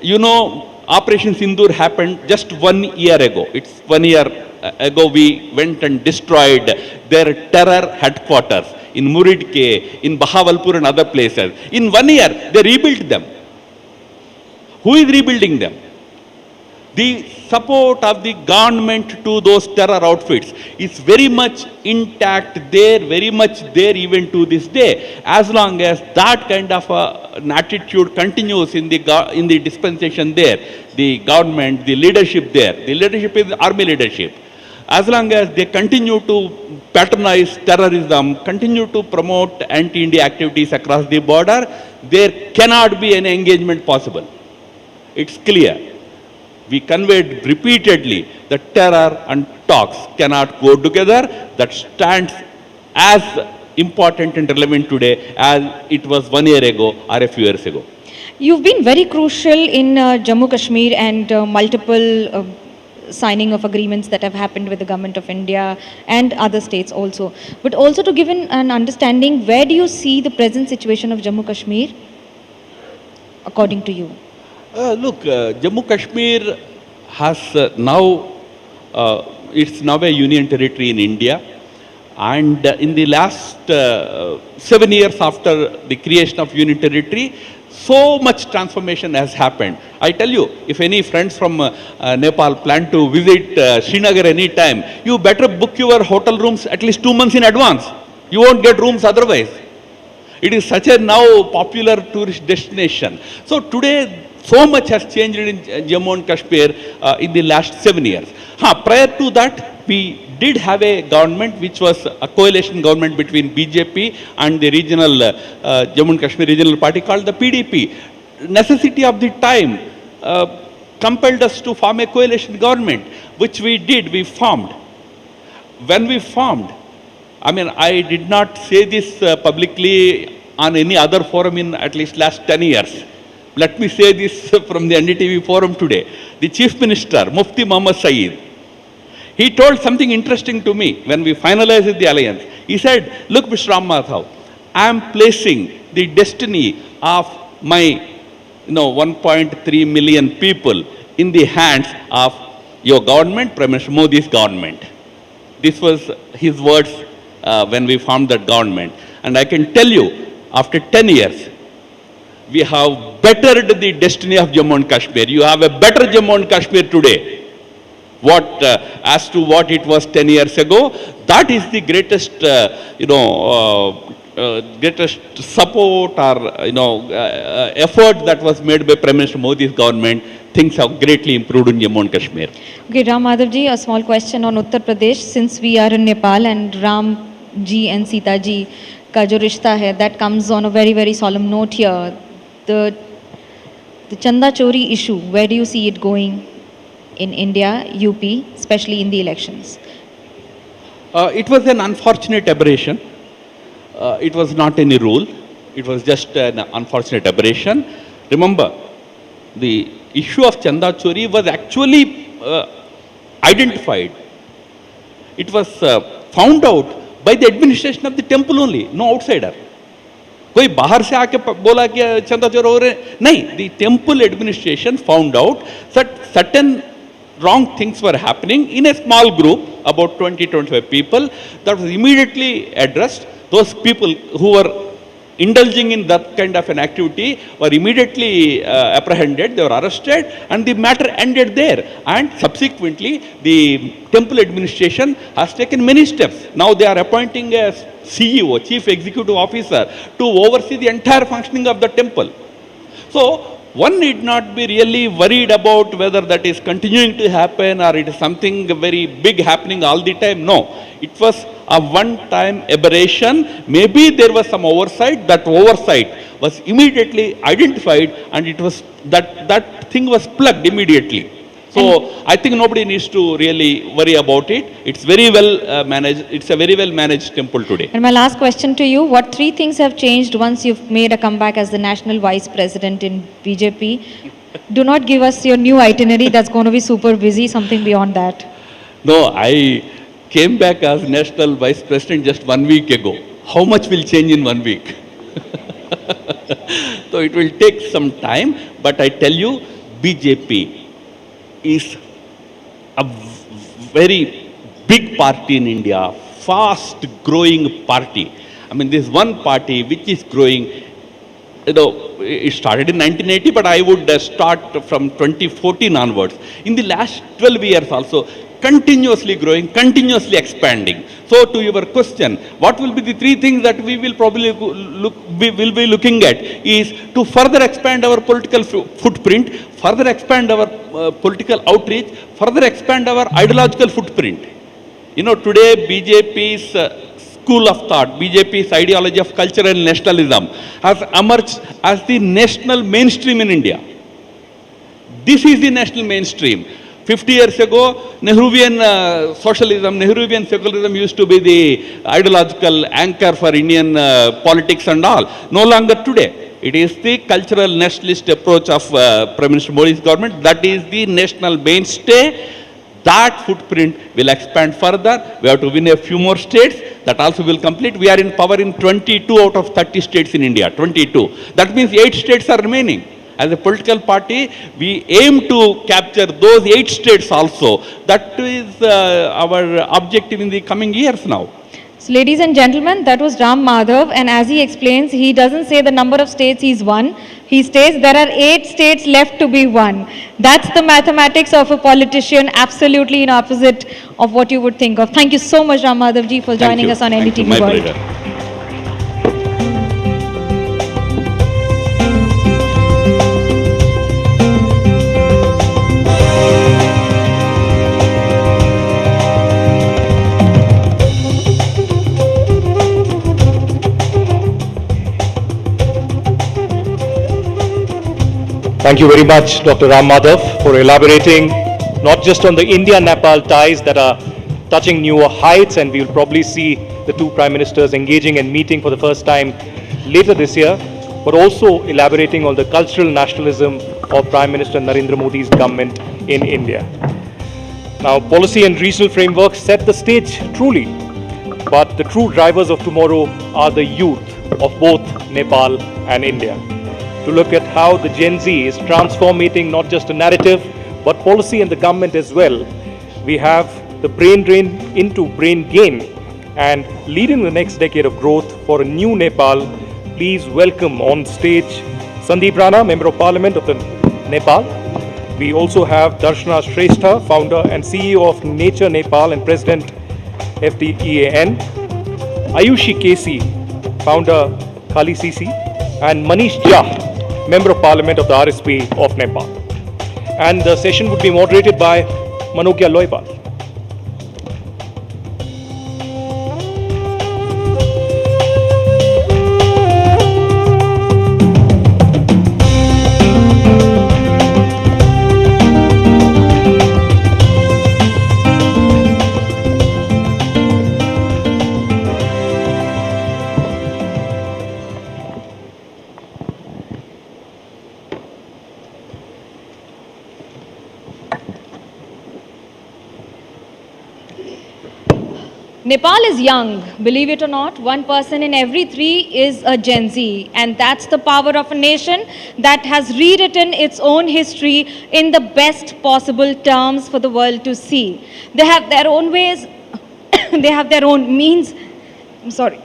You know, Operation Sindoor happened just 1 year ago. It's 1 year ago we went and destroyed their terror headquarters in Muridke, in Bahawalpur and other places. In 1 year, they rebuilt them. Who is rebuilding them? The support of the government to those terror outfits is very much intact there, very much there even to this day. As long as that kind of an attitude continues in the dispensation there, the government, the leadership there, the leadership is army leadership. As long as they continue to patronize terrorism, continue to promote anti-India activities across the border, there cannot be any engagement possible. It's clear. We conveyed repeatedly that terror and talks cannot go together. That stands as important and relevant today as it was 1 year ago or a few years ago. You've been very crucial in Jammu Kashmir and multiple signing of agreements that have happened with the government of India and other states also. But also to give an understanding, where do you see the present situation of Jammu Kashmir according to you? Look, Jammu Kashmir has it's now a union territory in India, and in the last 7 years after the creation of union territory, so much transformation has happened. I tell you, if any friends from Nepal plan to visit Srinagar any time, you better book your hotel rooms at least 2 months in advance. You won't get rooms otherwise. It is such a now popular tourist destination. So today, so much has changed in Jammu and Kashmir in the last 7 years. Prior to that, we did have a government which was a coalition government between BJP and the regional Jammu and Kashmir regional party called the PDP. Necessity of the time compelled us to form a coalition government, which we did, we formed. When we formed, I mean, I did not say this publicly on any other forum in at least last 10 years. Let me say this from the NDTV forum today. The Chief Minister, Mufti Muhammad Saeed, he told something interesting to me when we finalized the alliance. He said, look, Mr. Ram Madhav, I am placing the destiny of my 1.3 million people in the hands of your government, Prime Minister Modi's government. This was his words when we formed that government. And I can tell you, after 10 years, we have bettered the destiny of Jammu and Kashmir. You have a better Jammu and Kashmir today. As to what it was 10 years ago, that is the greatest, greatest support or, effort that was made by Prime Minister Modi's government. Things have greatly improved in Jammu and Kashmir. Okay, Ram Madhavji, a small question on Uttar Pradesh. Since we are in Nepal and Ram ji and Sita ji ka jo rishta hai, that comes on a very, very solemn note here. The Chanda Chori issue, where do you see it going in India, UP, especially in the elections? It was an unfortunate aberration. It was not any rule. It was just an unfortunate aberration. Remember, the issue of Chanda Chori was actually identified. It was found out by the administration of the temple only, no outsider. कोई बाहर से आके बोला कि चंदा चोर हो रहे नहीं. The temple administration found out that certain wrong things were happening in a small group, about 20-25 people. That was immediately addressed. Those people who were indulging in that kind of an activity were immediately apprehended, they were arrested, and the matter ended there. And subsequently, the temple administration has taken many steps. Now they are appointing a CEO, Chief Executive Officer, to oversee the entire functioning of the temple. So one need not be really worried about whether that is continuing to happen or it is something very big happening all the time. No, it was a one-time aberration. Maybe there was some oversight. That oversight was immediately identified, and it was that thing was plugged immediately. So I think nobody needs to really worry about it. It's very well managed. It's a very well managed temple today. And my last question to you, what 3 things have changed once you've made a comeback as the National Vice President in BJP? Do not give us your new itinerary, that's going to be super busy, something beyond that. No, I came back as National Vice President just 1 week ago. How much will change in 1 week? So it will take some time, but I tell you, BJP is a very big party in India, fast growing party. I mean, this one party which is growing, it started in 1980, but I would start from 2014 onwards. In the last 12 years also, continuously growing, continuously expanding. So to your question, what will be the 3 things that we will probably be looking at is to further expand our political footprint, further expand our political outreach, further expand our ideological footprint. Today BJP's school of thought, BJP's ideology of culture and nationalism has emerged as the national mainstream in India. This is the national mainstream. 50 years ago, Nehruvian socialism, Nehruvian secularism used to be the ideological anchor for Indian politics and all. No longer today. It is the cultural nationalist approach of Prime Minister Modi's government. That is the national mainstay. That footprint will expand further. We have to win a few more states. That also will complete. We are in power in 22 out of 30 states in India. 22. That means 8 states are remaining. As a political party, we aim to capture those 8 states also. That is our objective in the coming years now. So ladies and gentlemen, that was Ram Madhav, and as he explains, he doesn't say the number of states he's won. He states there are 8 states left to be won. That's the mathematics of a politician, absolutely in opposite of what you would think of. Thank you so much, Ram Madhav ji, for joining us on NDTV My World. pleasure. Thank you very much, Dr. Ram Madhav, for elaborating not just on the India-Nepal ties that are touching newer heights, and we will probably see the 2 prime ministers engaging and meeting for the first time later this year, but also elaborating on the cultural nationalism of Prime Minister Narendra Modi's government in India. Now, policy and regional frameworks set the stage truly, but the true drivers of tomorrow are the youth of both Nepal and India. To look at how the Gen Z is transforming not just a narrative, but policy and the government as well. We have the brain drain into brain gain, and leading the next decade of growth for a new Nepal. Please welcome on stage Sandeep Rana, Member of Parliament of the Nepal. We also have Darshana Shrestha, Founder and CEO of Nature Nepal and President FDEAN. Ayushi Kesi, Founder Khali CC, and Manish Jha, Member of Parliament of the RSP of Nepal. And the session would be moderated by Manogya Loipal. Nepal is young, believe it or not. 1 person in every 3 is a Gen Z, and that's the power of a nation that has rewritten its own history in the best possible terms for the world to see. They have their own ways, they have their own means. I'm sorry.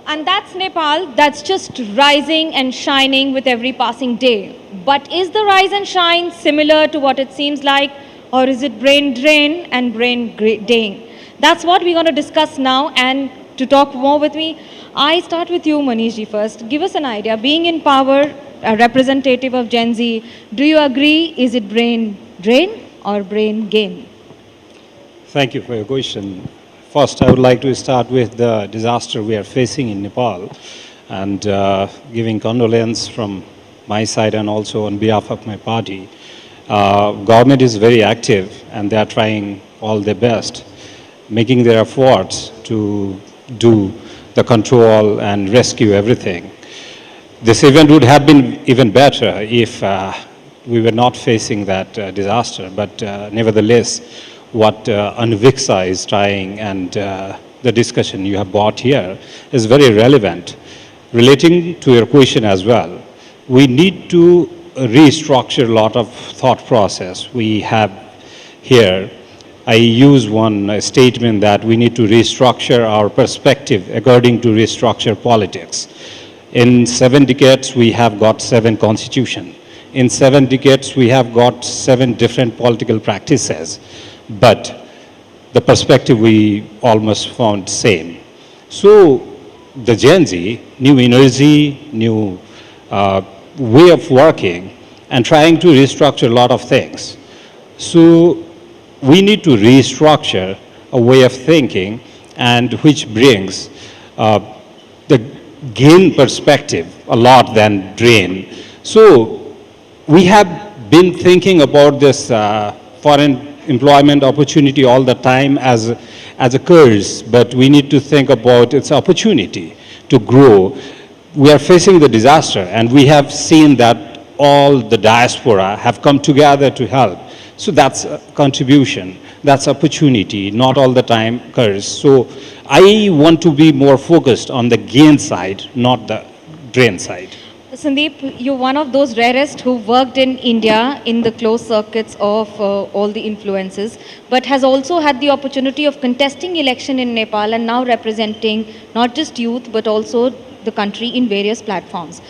And that's Nepal, that's just rising and shining with every passing day. But is the rise and shine similar to what it seems like, or is it brain drain and brain gain? That's what we're going to discuss now, and to talk more with me. I start with you, Manish ji, first. Give us an idea. Being in power, a representative of Gen Z, do you agree? Is it brain drain or brain gain? Thank you for your question. First, I would like to start with the disaster we are facing in Nepal and giving condolence from my side and also on behalf of my party. Government is very active and they are trying all their best, making their efforts to do the control and rescue everything. This event would have been even better if we were not facing that disaster, but nevertheless, what Anviksha is trying and the discussion you have brought here is very relevant. Relating to your question as well, we need to restructure a lot of thought process we have here. I use one statement that we need to restructure our perspective according to restructure politics. In 7 decades, we have got 7 constitutions. In 7 decades, we have got 7 different political practices. But the perspective we almost found same. So the Gen Z, new energy, new way of working and trying to restructure a lot of things. So we need to restructure a way of thinking and which brings the gain perspective a lot than drain. So we have been thinking about this foreign employment opportunity all the time as a curse, but we need to think about its opportunity to grow. We are facing the disaster and we have seen that all the diaspora have come together to help. So that's a contribution, that's opportunity, not all the time curse. So I want to be more focused on the gain side, not the drain side. Sandeep, you're one of those rarest who worked in India in the closed circuits of all the influences, but has also had the opportunity of contesting election in Nepal and now representing not just youth, but also the country in various platforms.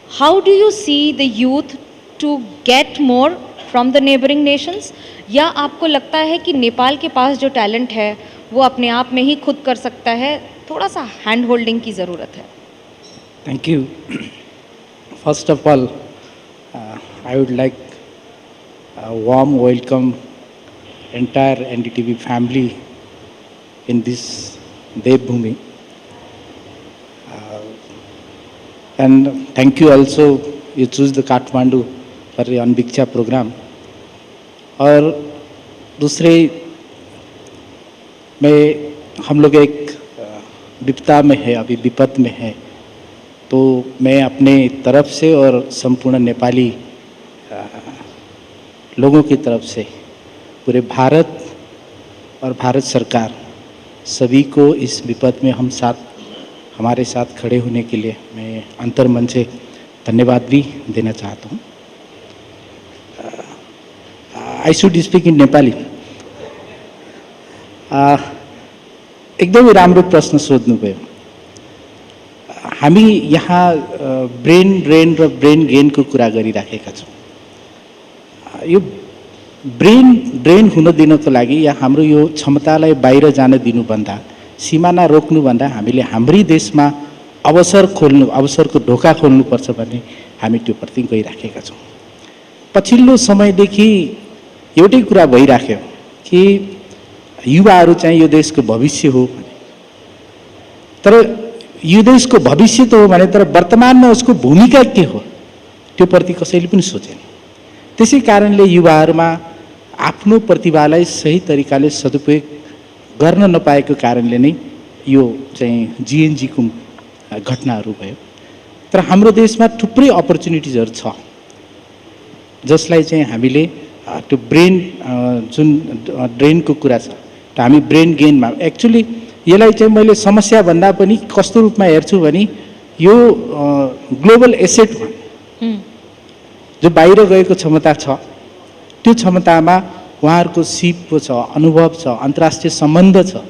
How do you see the youth to get more from the neighboring nations? या आपको लगता है कि नेपाल के पास जो talent है वो अपने आप में ही खुद कर सकता है, थोड़ा सा हैंड होल्डिंग की ज़रूरत है? Thank you. First of all, I would like a warm welcome entire NDTV family in this Devbhumi. And thank you also, you choose the Kathmandu for the Anviksha program. और दूसरे में हम लोग एक विपदा में है, अभी विपद में है, तो मैं अपने तरफ से और संपूर्ण नेपाली लोगों की तरफ से पूरे भारत और भारत सरकार सभी को इस विपद में हमारे साथ खड़े होने के लिए मैं अंतर्मन से धन्यवाद भी देना चाहता हूँ. I should speak in Nepali. एकदमै राम्रो प्रश्न सोध्नुभयो. हामी यहाँ ब्रेन ड्रेन र ब्रेन गेनको कुरा गरिराखेका छौँ. यो ब्रेन ड्रेन हुन दिनको लागि या हाम्रो यो क्षमतालाई बाहिर जान दिनुभन्दा, सीमाना रोक्नुभन्दा हामीले हाम्रै देशमा अवसरको ढोका खोल्नुपर्छ भन्ने हामी त्योप्रति गइराखेका छौँ. पछिल्लो समयदेखि एउटै कुरा भइराख्यो कि युवाहरू चाहिँ यो देशको भविष्य हो भने, तर यो देशको भविष्य त हो भने तर वर्तमानमा उसको भूमिका के हो त्योप्रति कसैले पनि सोचेन. त्यसै कारणले युवाहरूमा आफ्नो प्रतिभालाई सही तरिकाले सदुपयोग गर्न नपाएको कारणले नै यो चाहिँ जीएनजीको घटनाहरू भयो. तर हाम्रो देशमा थुप्रै अपर्च्युनिटिजहरू छ जसलाई चाहिँ हामीले त्यो ब्रेन जुन ड्रेनको कुरा छ, त हामी ब्रेन गेनमा एक्चुअली यसलाई चाहिँ मैले समस्या भन्दा पनि कस्तो रूपमा हेर्छु भने यो ग्लोबल एसेट जो बाहिर गएको क्षमता छ, त्यो क्षमतामा उहाँहरूको सिप छ, अनुभव छ, अन्तर्राष्ट्रिय सम्बन्ध छ,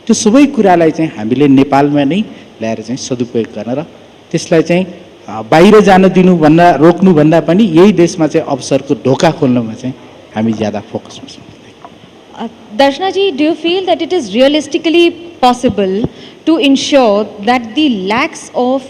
त्यो सबै कुरालाई चाहिँ हामीले नेपालमा नै ल्याएर चाहिँ सदुपयोग गर्न र त्यसलाई चाहिँ बाहिर जान दिनुभन्दा रोक्नुभन्दा पनि यही देशमा चाहिँ अवसरको ढोका खोल्नमा चाहिँ हामी ज्यादा फोकस गर्छौँ. Darshana ji, do you feel that it is realistically possible to ensure that the lakhs of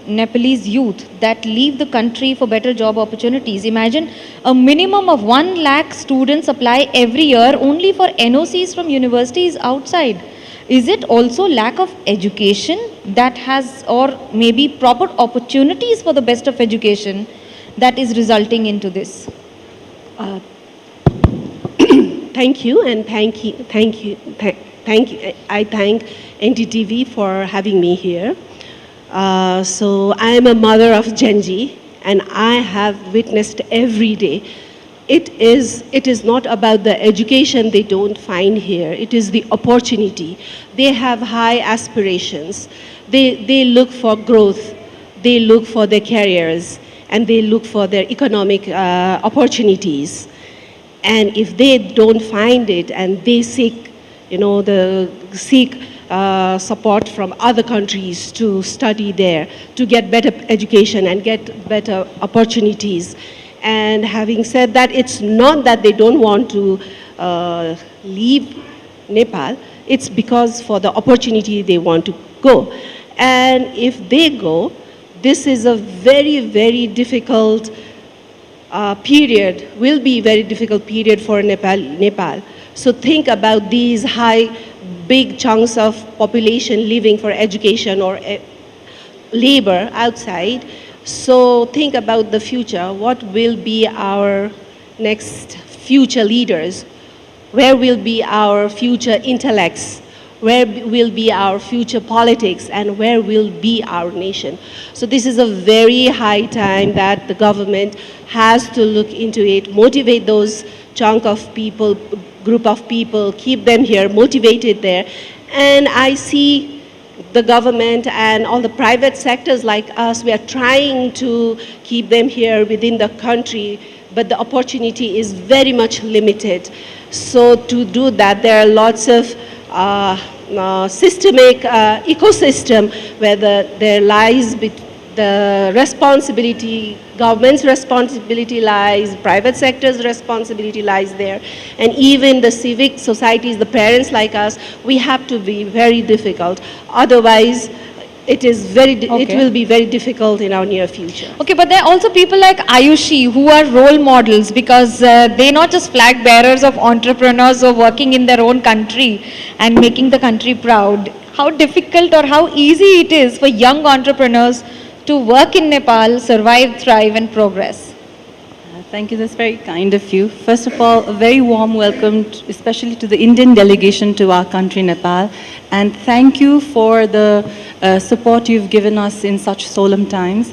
Nepalese youth that leave the country for better job opportunities? Imagine a minimum of 1 lakh students apply every year only for NOCs from universities outside. Is it also lack of education that has, or maybe proper opportunities for the best of education that is resulting into this? Thank you, and thank you. I thank NDTV for having me here. So I am a mother of Gen Z, and I have witnessed every day. It is not about the education they don't find here. It is the opportunity. They have high aspirations. They look for growth. They look for their careers, and they look for their economic opportunities. And if they don't find it, and they seek, support from other countries to study there, to get better education and get better opportunities. And having said that, it's not that they don't want to leave Nepal. It's because for the opportunity they want to go. And if they go, this is a very, very difficult period, will be very difficult period for Nepal. So think about these big chunks of population living for education or labor outside. So think about the future. What will be our next future leaders? Where will be our future intellects? Where will be our future politics, and where will be our nation? So this is a very high time that the government has to look into it, motivate those chunk of people, group of people, keep them here, motivated there. And I see the government and all the private sectors like us, we are trying to keep them here within the country, but the opportunity is very much limited. So to do that, there are lots of systemic ecosystem where there lies the responsibility, government's responsibility lies, private sector's responsibility lies there, and even the civic societies, the parents like us, we have to be very difficult. Otherwise, it will be very difficult in our near future. Okay, but there are also people like Ayushi who are role models, because they're not just flag bearers of entrepreneurs who are working in their own country and making the country proud. How difficult or how easy it is for young entrepreneurs to work in Nepal, survive, thrive and progress? Thank you, that's very kind of you. First of all, a very warm welcome, especially to the Indian delegation to our country, Nepal. And thank you for the support you've given us in such solemn times.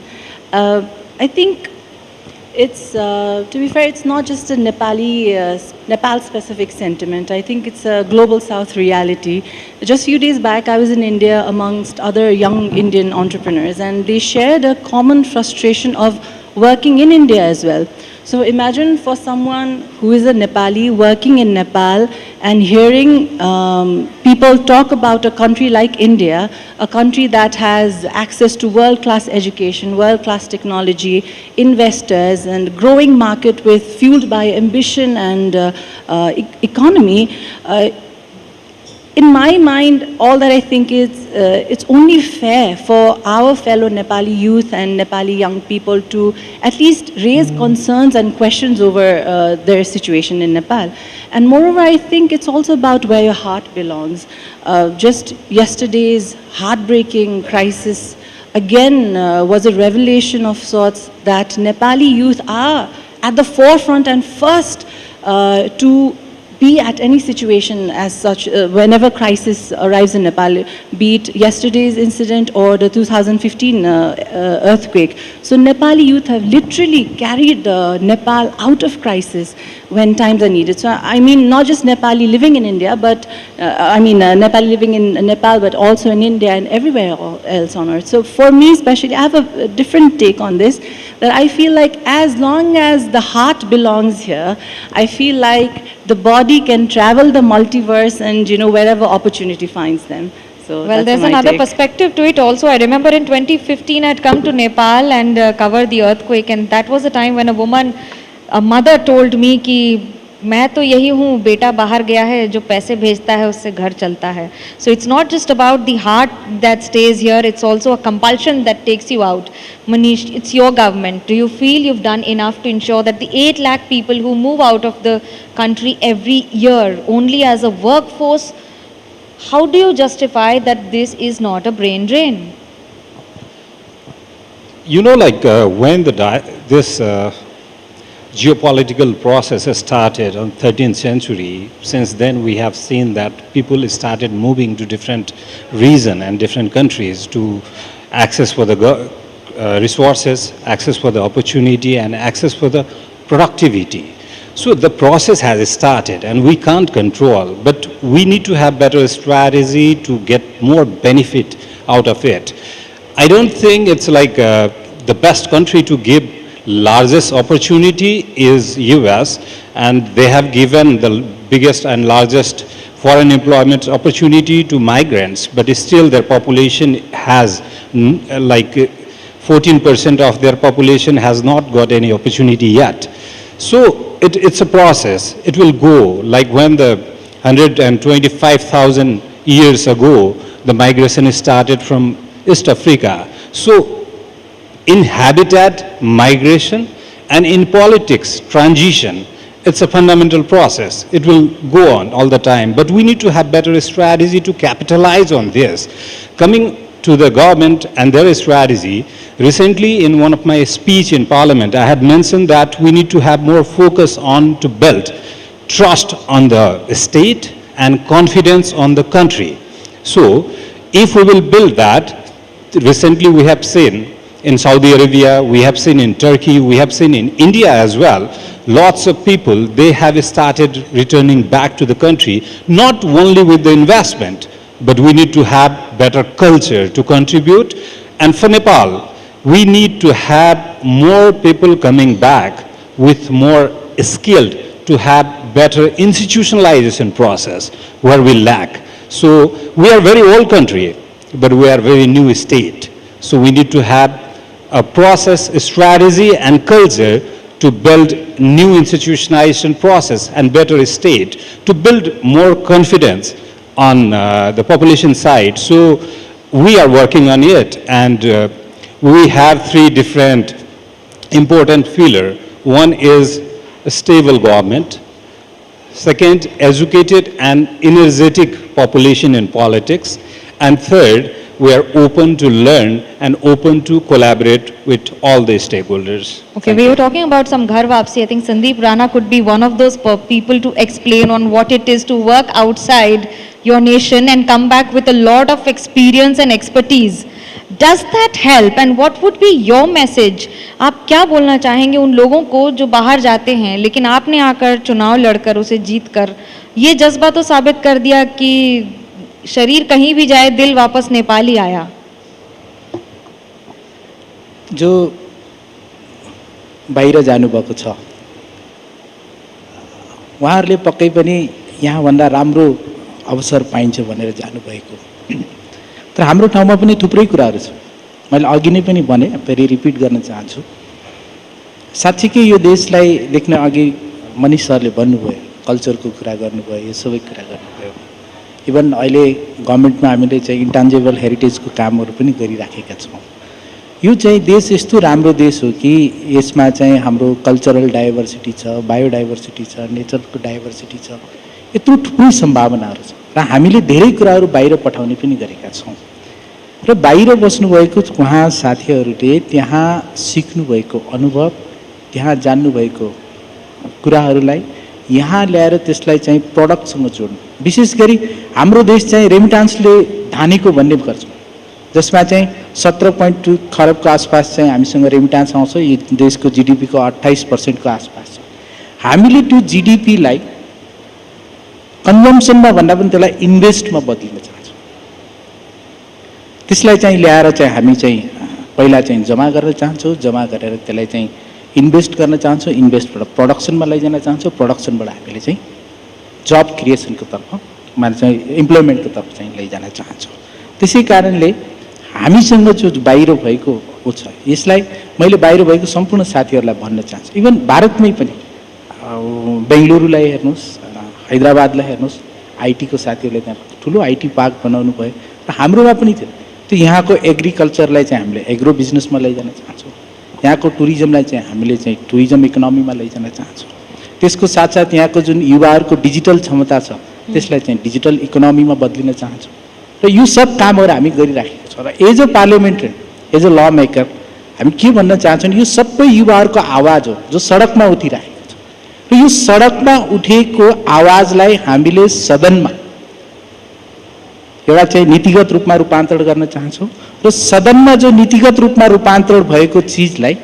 I think it's, to be fair, it's not just a Nepal-specific sentiment. I think it's a global South reality. Just a few days back, I was in India amongst other young Indian entrepreneurs, and they shared a common frustration of working in India as well. So imagine for someone who is a Nepali working in Nepal and hearing people talk about a country like India, a country that has access to world-class education, world-class technology, investors, and growing market fueled by ambition and economy. In my mind, all that I think is it's only fair for our fellow Nepali youth and Nepali young people to at least raise concerns and questions over their situation in Nepal. And moreover, I think it's also about where your heart belongs. Just yesterday's heartbreaking crisis again was a revelation of sorts that Nepali youth are at the forefront and first to be at any situation as such, whenever crisis arrives in Nepal, be it yesterday's incident or the 2015 earthquake. So Nepali youth have literally carried Nepal out of crisis when times are needed. So I mean, not just Nepali living in India, but Nepali living in Nepal, but also in India and everywhere else on earth. So for me especially, I have a different take on this, that I feel like as long as the heart belongs here, I feel like the body can travel the multiverse and, wherever opportunity finds them. So well, there's another perspective to it also. I remember in 2015, I had come to Nepal and covered the earthquake, and that was a time when a mother told me ki मैं तो यही हूँ, बेटा बाहर गया है, जो पैसे भेजता है उससे घर चलता है. So it's not just about the heart that stays here, it's also a compulsion that takes you out. Manish, it's your government. Do you feel you've done enough to ensure that the 8 lakh people who move out of the country every year only as a workforce, how do you justify that this is not a brain drain? You know, like when this geopolitical process has started on 13th century, since then we have seen that people started moving to different regions and different countries to access for the resources, access for the opportunity, and access for the productivity. So the process has started and we can't control, but we need to have better strategy to get more benefit out of it. I don't think it's like the best country to give largest opportunity is US, and they have given the biggest and largest foreign employment opportunity to migrants, but still their population has like 14% of their population has not got any opportunity yet. So it's a process. It will go, like when the 125,000 years ago, the migration started from East Africa. So in habitat, migration, and in politics, transition, it's a fundamental process. It will go on all the time, but we need to have better strategy to capitalize on this. Coming to the government and their strategy, recently in one of my speech in Parliament, I had mentioned that we need to have more focus on to build trust on the state and confidence on the country. So if we will build that, recently we have seen in Saudi Arabia, we have seen in Turkey, we have seen in India as well, lots of people, they have started returning back to the country, not only with the investment, but we need to have better culture to contribute. And for Nepal, we need to have more people coming back with more skilled to have better institutionalization process where we lack. So we are very old country, but we are very new state. So we need to have a process, a strategy and culture to build new institutionalization process and better state, to build more confidence on the population side. So we are working on it, and we have 3 different important pillars. One is a stable government. Second, educated and energetic population in politics. And third, we are open to learn and open to collaborate with all the stakeholders. Okay, we were talking about some ghar vapsi. I think Sandeep Rana could be one of those people to explain on what it is to work outside your nation and come back with a lot of experience and expertise. Does that help, and what would be your message? आप क्या बोलना चाहेंगे उन लोगों को जो बाहर जाते हैं, लेकिन आपने आकर चुनाव लड़कर उसे जीत कर ये जज्बा तो साबित कर दिया कि शरीर कहीं भी जाए, दिल वापस नेपाल ही आया. जो बाहिर जानुभएको छ उहाँहरूले पक्कै पनि यहाँभन्दा राम्रो अवसर पाइन्छ भनेर जानुभएको. तर हाम्रो ठाउँमा पनि थुप्रै कुराहरू छ. मैले अघि नै पनि भने, फेरि रिपिट गर्न चाहन्छु. साँच्चीकै यो देशलाई देख्न अघि मनिष सरले भन्नुभयो, कल्चरको कुरा गर्नुभयो, यो सबै कुरा गर्नुभयो. इभन अहिले गभर्मेन्टमा हामीले चाहिँ इन्टान्जिबल हेरिटेजको कामहरू पनि गरिराखेका छौँ. यो चाहिँ देश यस्तो राम्रो देश हो कि यसमा चाहिँ हाम्रो कल्चरल डाइभर्सिटी छ, बायोडाइभर्सिटी छ, नेचरको डाइभर्सिटी छ, यत्रो थुप्रै सम्भावनाहरू छ र हामीले धेरै कुराहरू बाहिर पठाउने पनि गरेका छौँ. र बाहिर बस्नुभएको उहाँ साथीहरूले त्यहाँ सिक्नुभएको अनुभव, त्यहाँ जान्नुभएको कुराहरूलाई यहाँ ल्याएर त्यसलाई चाहिँ प्रडक्टसँग जोड्नु. विशेष गरी हाम्रो देश चाहिँ रेमिटान्सले धानेको भन्ने गर्छौँ, जसमा चाहिँ 17.2 खरबको आसपास चाहिँ हामीसँग रेमिटान्स आउँछ. यो देशको जिडिपीको 28% को आसपास छ. हामीले त्यो जिडिपीलाई कन्जम्सनमा भन्दा पनि त्यसलाई इन्भेस्टमा बदलिन चाहन्छौँ. त्यसलाई चाहिँ ल्याएर चाहिँ हामी चाहिँ पहिला चाहिँ जम्मा गर्न चाहन्छौँ, जम्मा गरेर त्यसलाई चाहिँ इन्भेस्ट गर्न चाहन्छौँ, इन्भेस्टबाट प्रोडक्सनमा लैजान चाहन्छौँ, प्रोडक्सनबाट हामीले चाहिँ जब क्रिएसनको तर्फ माने चाहिँ इम्प्लोइमेन्टको तर्फ चाहिँ लैजान चाहन्छौँ. त्यसै कारणले हामीसँग जो बाहिर भएको छ, यसलाई मैले बाहिर भएको सम्पूर्ण साथीहरूलाई भन्न चाहन्छु. इभन भारतमै पनि बेङ्गलुरुलाई हेर्नुहोस्, हैदराबादलाई हेर्नुहोस्, आइटीको साथीहरूले त्यहाँ ठुलो आइटी पार्क बनाउनु भयो र हाम्रोमा पनि थियो। त्यो यहाँको एग्रिकल्चरलाई चाहिँ हामीले एग्रो बिजनेसमा लैजान चाहन्छौँ, यहाँको टुरिज्मलाई चाहिँ हामीले चाहिँ टुरिज्म इकोनोमीमा लैजान चाहन्छौँ। त्यसको साथसाथ यहाँको जुन युवाहरूको डिजिटल क्षमता छ त्यसलाई चाहिँ डिजिटल इकोनोमीमा बदलिन चाहन्छौँ र यो सब कामहरू हामी गरिराखेका छौँ। र as a parliamentarian, as a ल मेकर हामी के भन्न चाहन्छौँ, यो सबै युवाहरूको आवाज हो जो सडकमा उठिरहेको छ र यो सडकमा उठेको आवाजलाई हामीले सदनमा एउटा चाहिँ नीतिगत रूपमा रूपान्तरण गर्न चाहन्छौँ र सदनमा जो नीतिगत रूपमा रूपान्तरण भएको चिजलाई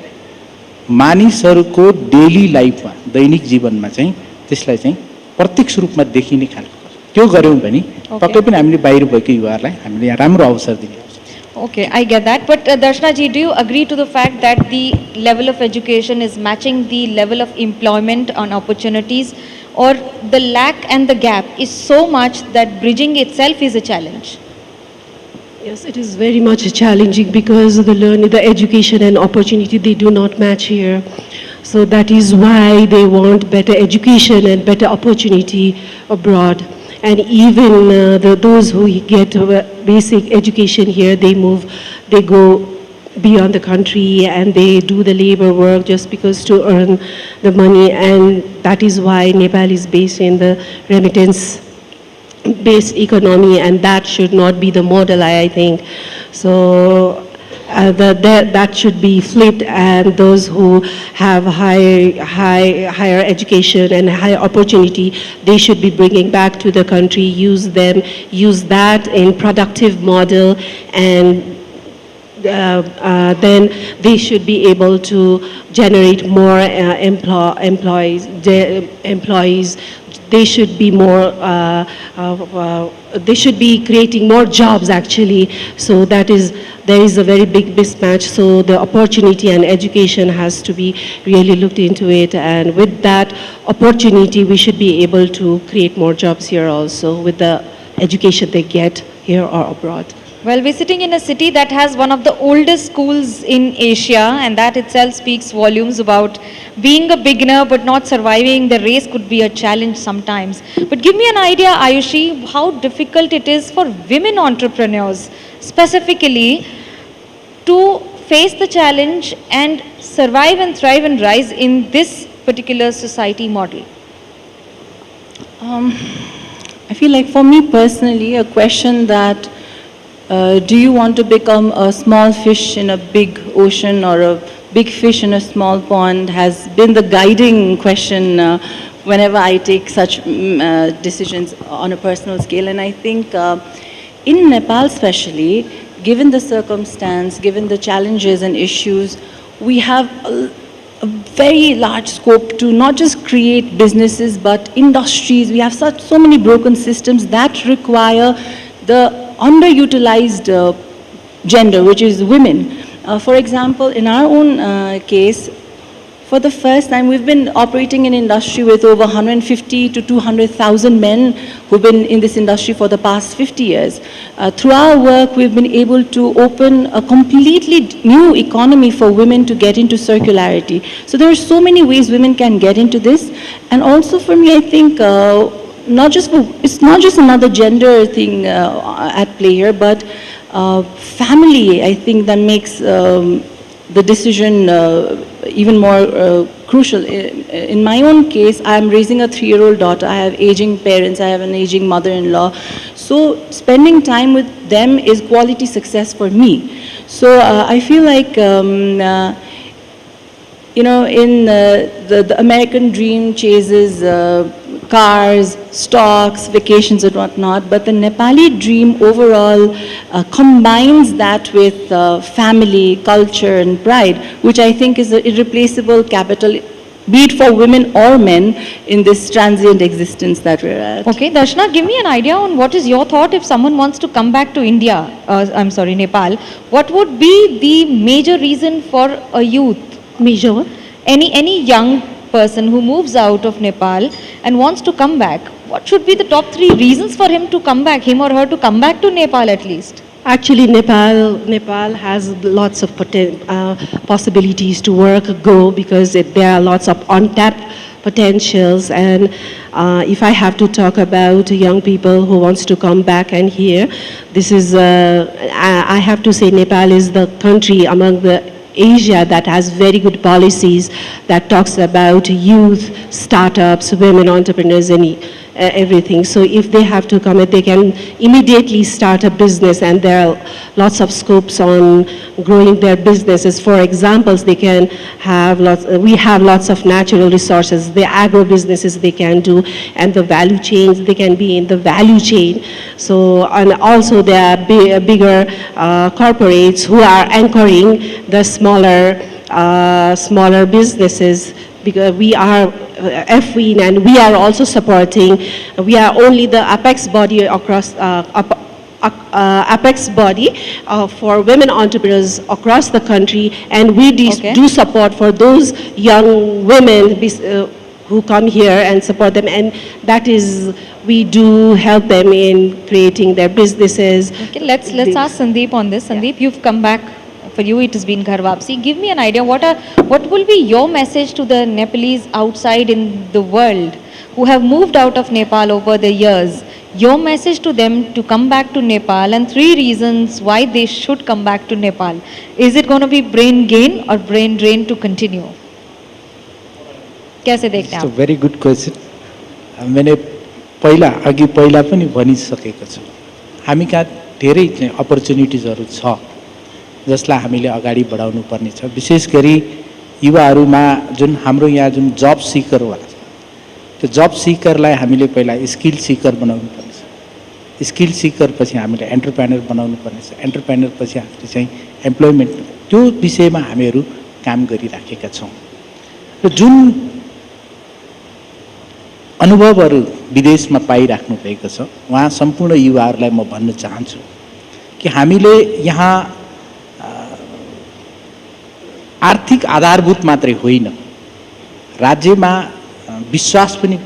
मानिसहरूको डेली लाइफमा, दैनिक जीवनमा चाहिँ त्यसलाई चाहिँ प्रत्यक्ष रूपमा देखिने खालको त्यो गऱ्यौँ भने पक्कै पनि हामीले बाहिर भएको युवाहरूलाई हामीले यहाँ राम्रो अवसर दिने। Okay, I get that. But Darshana ji, do you agree to the fact that the level of education is matching the level of employment and opportunities, or the lack and the gap is so much that bridging itself is a challenge? Yes, it is very much challenging because the education and opportunity, they do not match here. So that is why they want better education and better opportunity abroad. And even those who get basic education here, they go beyond the country and they do the labor work just because to earn the money. And that is why Nepal is based in the remittance-based economy, and that should not be the model, I think. So that should be flipped, and those who have higher education and higher opportunity, they should be bringing back to the country, use that in productive model, and then they should be able to generate more employees. They should be more. They should be creating more jobs actually. So there is a very big mismatch. So the opportunity and education has to be really looked into it. And with that opportunity, we should be able to create more jobs here also with the education they get here or abroad. Well, we're sitting in a city that has one of the oldest schools in Asia, and that itself speaks volumes about being a beginner but not surviving the race could be a challenge sometimes. But give me an idea, Ayushi, how difficult it is for women entrepreneurs specifically to face the challenge and survive and thrive and rise in this particular society model. I feel like for me personally, a question that do you want to become a small fish in a big ocean or a big fish in a small pond has been the guiding question whenever I take such decisions on a personal scale. And I think in Nepal especially, given the circumstance, given the challenges and issues, we have a very large scope to not just create businesses but industries. We have so many broken systems that require the underutilized gender, which is women. For example, in our own case, for the first time, we've been operating in industry with over 150 to 200,000 men who've been in this industry for the past 50 years. Through our work, we've been able to open a completely new economy for women to get into circularity. So there are so many ways women can get into this. And also for me, I think, it's not just another gender thing at play here, but family, I think that makes the decision even more crucial. In my own case, I'm raising a 3-year-old daughter. I have aging parents. I have an aging mother-in-law. So spending time with them is quality success for me. So I feel like, in the American dream chases cars, stocks, vacations and whatnot, but the Nepali dream overall combines that with family, culture and pride, which I think is an irreplaceable capital, be it for women or men in this transient existence that we're at. Okay, Darshana, give me an idea on what is your thought if someone wants to come back to Nepal. What would be the major reason for a youth? Major what? Any young person who moves out of Nepal and wants to come back, what should be the top 3 reasons for him to come back, him or her to come back to Nepal at least? Actually, Nepal has lots of possibilities to go because there are lots of untapped potentials. And if I have to talk about young people who wants to come back and here, this is, I have to say Nepal is the country among the Asia that has very good policies that talks about youth, startups, women entrepreneurs, and everything. So if they have to come, they can immediately start a business, and there are lots of scopes on growing their businesses. For examples, they can have we have lots of natural resources, the agro businesses they can do, and the value chains, they can be in the value chain. So, and also there are bigger corporates who are anchoring the smaller businesses, because we are FWIN, and we are also supporting, we are only the apex body across, apex body for women entrepreneurs across the country, and we do support for those young women who come here and support them, and that is, we do help them in creating their businesses. Okay, let's ask Sandeep on this. Sandeep, you've come back. For you, it has been Ghar Wapsi. Give me an idea. What will be your message to the Nepalese outside in the world who have moved out of Nepal over the years? Your message to them to come back to Nepal, and 3 reasons why they should come back to Nepal. Is it going to be brain gain or brain drain to continue? कैसे देखते हैं आप? Very good question. मैंने अघि पहिला पनि भनिसकेको छु, हामी कहाँ धेरै अपर्च्युनिटिजहरू छ जसलाई हामीले अगाडि बढाउनु पर्ने छ। विशेष गरी युवाहरूमा जुन हाम्रो यहाँ जुन जब सिकरवाला छ, त्यो जब सिकरलाई हामीले पहिला स्किल सिकर बनाउनु पर्ने छ, स्किल सिकर पछि हामीले एन्टरप्रेन्योर बनाउनु पर्ने छ, एन्टरप्रेन्योर पछि हामीले चाहिँ एम्प्लोइमेन्ट, त्यो विषयमा हामीहरू काम गरिराखेका छौँ। र जुन अनुभवहरू विदेशमा पाइराख्नु भएको छ, उहाँ सम्पूर्ण युवाहरूलाई म भन्न चाहन्छु कि हामीले यहाँ आर्थिक आधारभूत मात्रै होइन, राज्यमा विश्वास पनि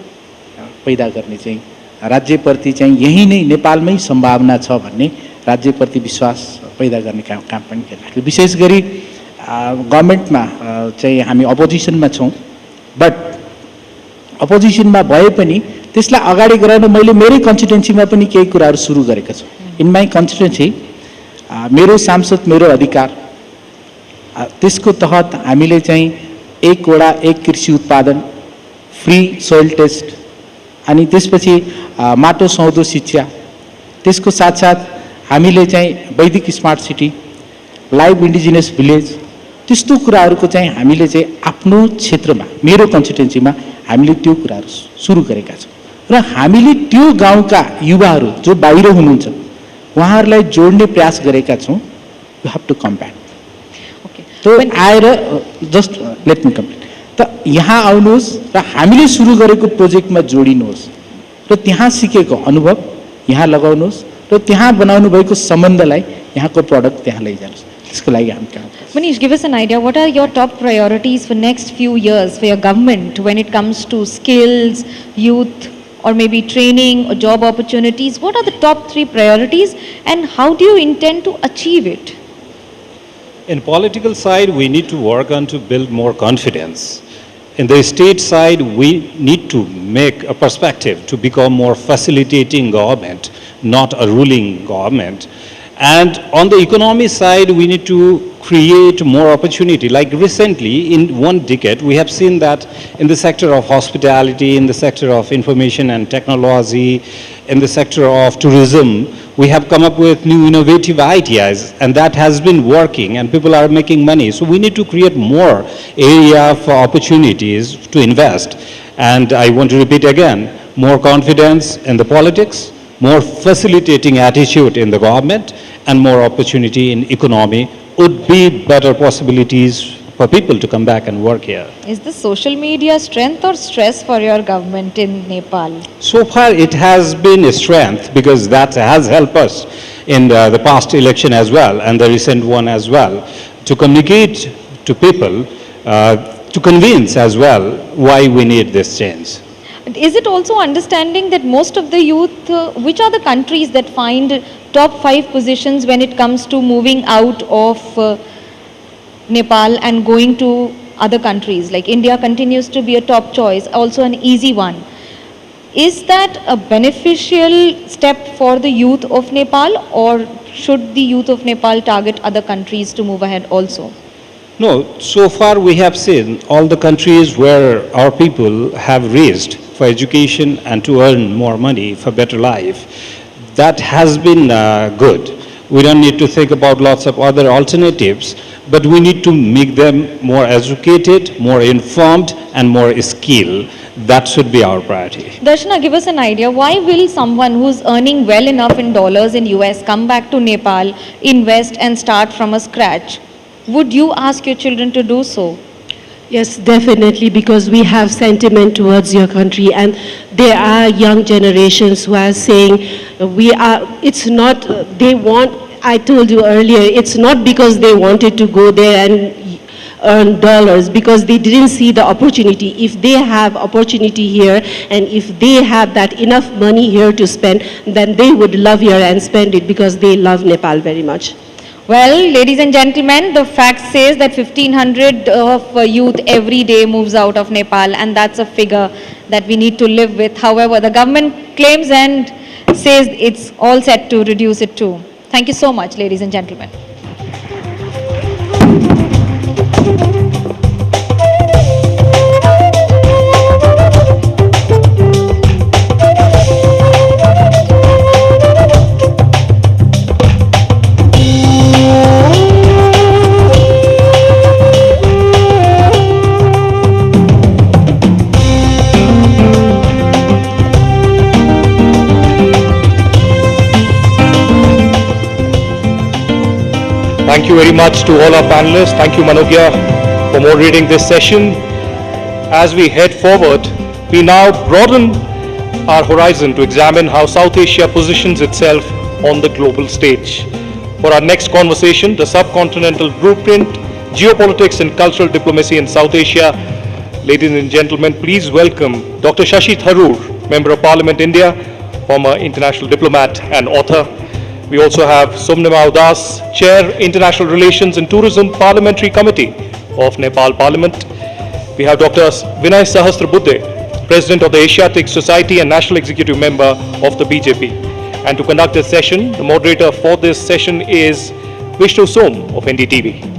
पैदा गर्ने चाहिँ, राज्यप्रति चाहिँ यही नै नेपालमै सम्भावना छ भन्ने राज्यप्रति विश्वास पैदा गर्ने काम पनि गरिरहेको। विशेष गरी गभर्मेन्टमा चाहिँ हामी अपोजिसनमा छौँ, बट अपोजिसनमा भए पनि त्यसलाई अगाडि गराउन मैले मेरै कन्स्टिट्युन्सीमा पनि केही कुराहरू सुरु गरेका छु। इन माई कन्स्टिट्युन्सी मेरो सांसद मेरो अधिकार, त्यसको तहत हामीले चाहिँ 1 वडा 1 कृषि उत्पादन, फ्री सोइल टेस्ट, अनि त्यसपछि माटो सुहाउँदो शिक्षा, त्यसको साथसाथ हामीले चाहिँ वैदिक smart city, live indigenous village, त्यस्तो कुराहरूको चाहिँ हामीले चाहिँ आफ्नो क्षेत्रमा मेरो कन्स्टिट्युन्सीमा हामीले त्यो कुराहरू सुरु गरेका छौँ। र हामीले त्यो गाउँका युवाहरू जो बाहिर हुनुहुन्छ उहाँहरूलाई जोड्ने प्रयास गरेका छौँ। You have to come back. तो आएर जस्ट लेट मी कम्प्लिट, त यहाँ आउनुहोस् र हामीले सुरु गरेको प्रोजेक्टमा जोडिनुहोस् र त्यहाँ सिकेको अनुभव यहाँ लगाउनुहोस् र त्यहाँ बनाउनु भएको सम्बन्धलाई यहाँको प्रडक्ट त्यहाँ लैजानुहोस्। त्यसको लागि हामी काम गर्छौँ। Manish, give us an idea. What are your top priorities for next few years for your government when it comes to skills, youth, or maybe training or job opportunities? What are the top 3 priorities, and how do you intend to achieve it? In political side, we need to work on to build more confidence. In the state side, we need to make a perspective to become more facilitating government, not a ruling government. And on the economy side, we need to create more opportunity. Like recently, in 1 decade, we have seen that in the sector of hospitality, in the sector of information and technology, in the sector of tourism, we have come up with new innovative ideas, and that has been working, and people are making money. So we need to create more area for opportunities to invest. And I want to repeat again, more confidence in the politics, more facilitating attitude in the government, and more opportunity in economy would be better possibilities for people to come back and work here. Is this social media strength or stress for your government in Nepal? So far it has been a strength because that has helped us in the past election as well and the recent one as well to communicate to people, to convince as well why we need this change. Is it also understanding that most of the youth, which are the countries that find top 5 positions when it comes to moving out of Nepal and going to other countries. Like India continues to be a top choice, also an easy one. Is that a beneficial step for the youth of Nepal, or should the youth of Nepal target other countries to move ahead also? No, so far we have seen all the countries where our people have raised for education and to earn more money for better life. That has been good. We don't need to think about lots of other alternatives, but we need to make them more educated, more informed, and more skilled. That should be our priority. Darshana, give us an idea. Why will someone who's earning well enough in dollars in US come back to Nepal, invest and start from a scratch? Would you ask your children to do so? Yes, definitely, because we have sentiment towards your country, and there are young generations who are saying it's not, they want, I told you earlier, it's not because they wanted to go there and earn dollars, because they didn't see the opportunity. If they have opportunity here, and if they have that enough money here to spend, then they would love here and spend it because they love Nepal very much. Well, ladies and gentlemen, the fact says that 1,500 of youth every day moves out of Nepal, and that's a figure that we need to live with. However, the government claims and says it's all set to reduce it too. Thank you so much, ladies and gentlemen. Thank you very much to all our panelists. Thank you, Manogya, for moderating this session. As we head forward, we now broaden our horizon to examine how South Asia positions itself on the global stage. For our next conversation, the subcontinental blueprint, geopolitics and cultural diplomacy in South Asia. Ladies and gentlemen, please welcome Dr. Shashi Tharoor, Member of Parliament, India, former international diplomat and author. We also have Somnima Udas, Chair, International Relations and Tourism Parliamentary Committee of Nepal Parliament. We have Dr. Vinay Sahasrabuddhe, President of the Asiatic Society and National Executive Member of the BJP. And to conduct this session, the moderator for this session is Vishnu Som of NDTV.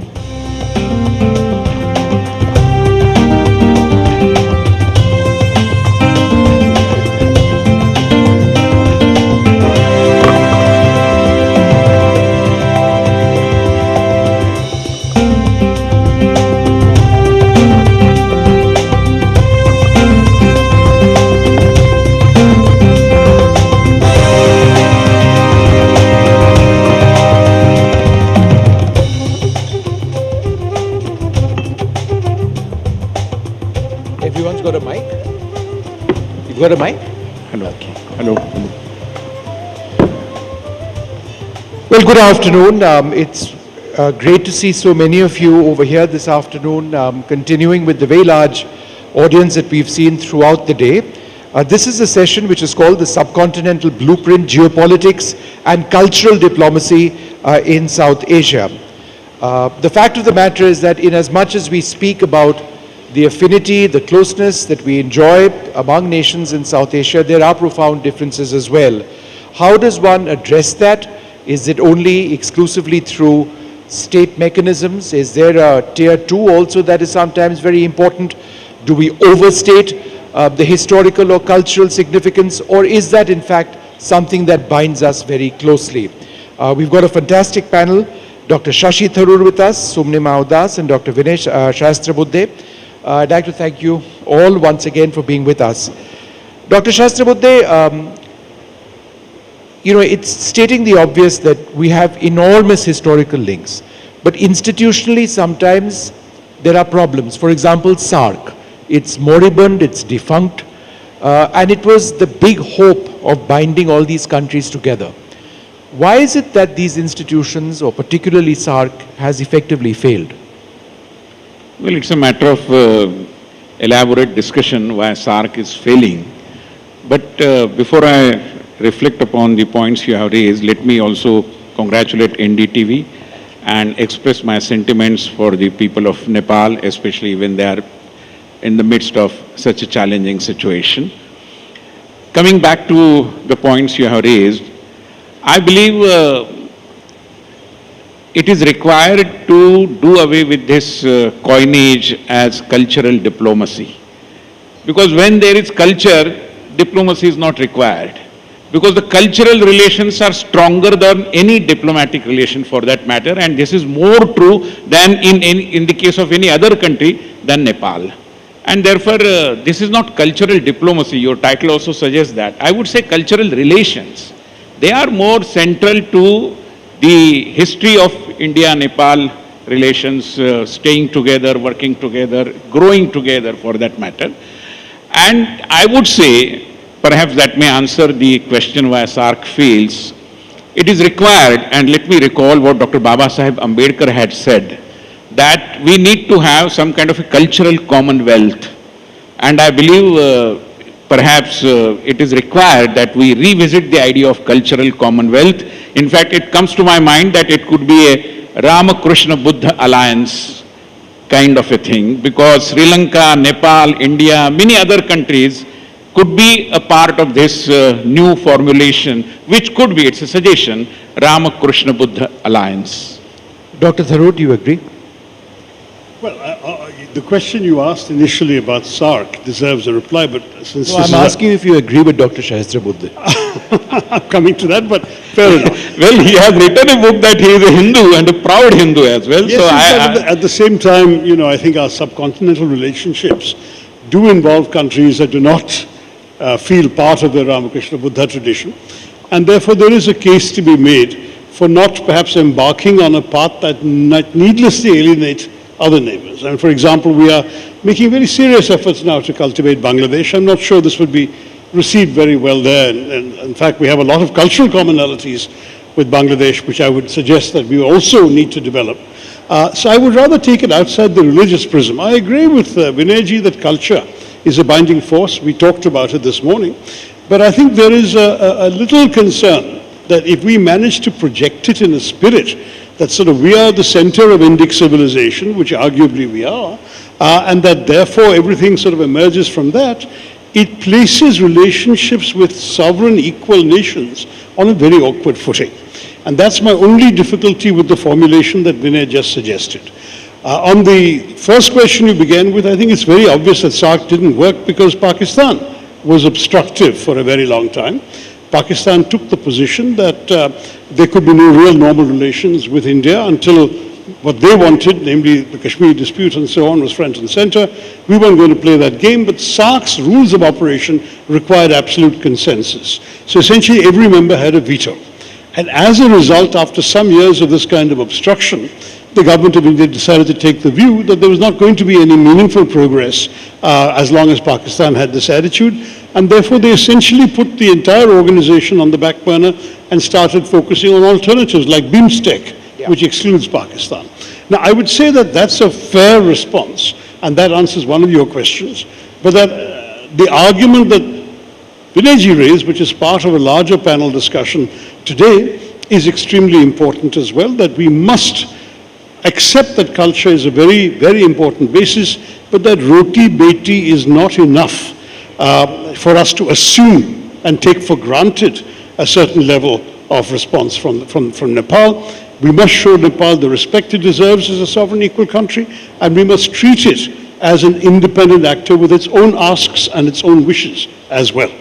Everyone's got a mic? You've got a mic? Hello. Okay. Hello. Well, good afternoon. It's great to see so many of you over here this afternoon, continuing with the very large audience that we've seen throughout the day. This is a session which is called the Subcontinental Blueprint, Geopolitics and Cultural Diplomacy in South Asia. The fact of the matter is that in as much as we speak about the affinity, the closeness that we enjoy among nations in South Asia, there are profound differences as well. How does one address that? Is it only exclusively through state mechanisms? Is there a tier 2 also that is sometimes very important? Do we overstate the historical or cultural significance, or is that in fact something that binds us very closely? We've got a fantastic panel, Dr. Shashi Tharoor with us, Somnima Udas and Dr. Vinay Sahasrabuddhe. I'd like to thank you all once again for being with us. Dr. Sahasrabuddhe, it's stating the obvious that we have enormous historical links, but institutionally sometimes there are problems. For example, SAARC, it's moribund, it's defunct, and it was the big hope of binding all these countries together. Why is it that these institutions, or particularly SAARC, has effectively failed? Well, it's a matter of elaborate discussion why SAARC is failing. But before I reflect upon the points you have raised, let me also congratulate NDTV and express my sentiments for the people of Nepal, especially when they are in the midst of such a challenging situation. Coming back to the points you have raised, I believe it is required to do away with this coinage as cultural diplomacy. Because when there is culture, diplomacy is not required. Because the cultural relations are stronger than any diplomatic relation for that matter, and this is more true than in the case of any other country than Nepal. And therefore, this is not cultural diplomacy. Your title also suggests that. I would say cultural relations. They are more central to the history of India-Nepal relations, staying together, working together, growing together for that matter. And I would say, perhaps that may answer the question why SARC fails. It is required, and let me recall what Dr. Baba Sahib Ambedkar had said, that we need to have some kind of a cultural commonwealth. And I believe perhaps it is required that we revisit the idea of cultural commonwealth. In fact, it comes to my mind that it could be a Ramakrishna-Buddha alliance kind of a thing, because Sri Lanka, Nepal, India, many other countries could be a part of this new formulation, which could be, it's a suggestion, Ramakrishna-Buddha alliance. Dr. Tharoor, do you agree? Well, the question you asked initially about SARC deserves a reply, but since I'm asking you if you agree with Dr. Shahastra-Buddhe. I'm coming to that, but fair enough. Well, he has written a book that he is a Hindu and a proud Hindu as well. Yes, so at the same time, you know, I think our subcontinental relationships do involve countries that do not feel part of the Ramakrishna Buddha tradition. And therefore, there is a case to be made for not perhaps embarking on a path that needlessly alienates other neighbors. And for example, we are making very serious efforts now to cultivate Bangladesh. I'm not sure this would be received very well there. And in fact, we have a lot of cultural commonalities with Bangladesh, which I would suggest that we also need to develop. So I would rather take it outside the religious prism. I agree with Vinayji that culture is a binding force. We talked about it this morning. But I think there is a little concern that if we manage to project it in a spirit that sort of we are the center of Indic civilization, which arguably we are, and that therefore everything sort of emerges from that, it places relationships with sovereign equal nations on a very awkward footing. And that's my only difficulty with the formulation that Vinay just suggested. On the first question you began with, I think it's very obvious that SARC didn't work because Pakistan was obstructive for a very long time. Pakistan took the position that there could be no real normal relations with India until what they wanted, namely the Kashmir dispute and so on, was front and center. We weren't going to play that game, but SARC's rules of operation required absolute consensus. So essentially every member had a veto. And as a result, after some years of this kind of obstruction, the government of India decided to take the view that there was not going to be any meaningful progress as long as Pakistan had this attitude. And therefore, they essentially put the entire organization on the back burner and started focusing on alternatives like BIMSTEC, which excludes Pakistan. Now, I would say that that's a fair response, and that answers one of your questions. But that the argument that Vinayji raised, which is part of a larger panel discussion today, is extremely important as well, that we must accept that culture is a very, very important basis, but that roti beti is not enough for us to assume and take for granted a certain level of response from Nepal. We must show Nepal the respect it deserves as a sovereign equal country, and we must treat it as an independent actor with its own asks and its own wishes as well.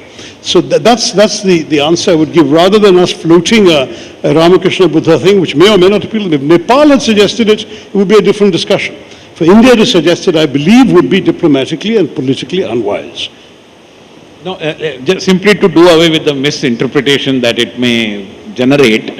So that's the answer I would give, rather than us floating a Ramakrishna Buddha thing, which may or may not appeal. If Nepal had suggested it, it would be a different discussion. For India to suggest it, I believe, would be diplomatically and politically unwise. No, just simply to do away with the misinterpretation that it may generate,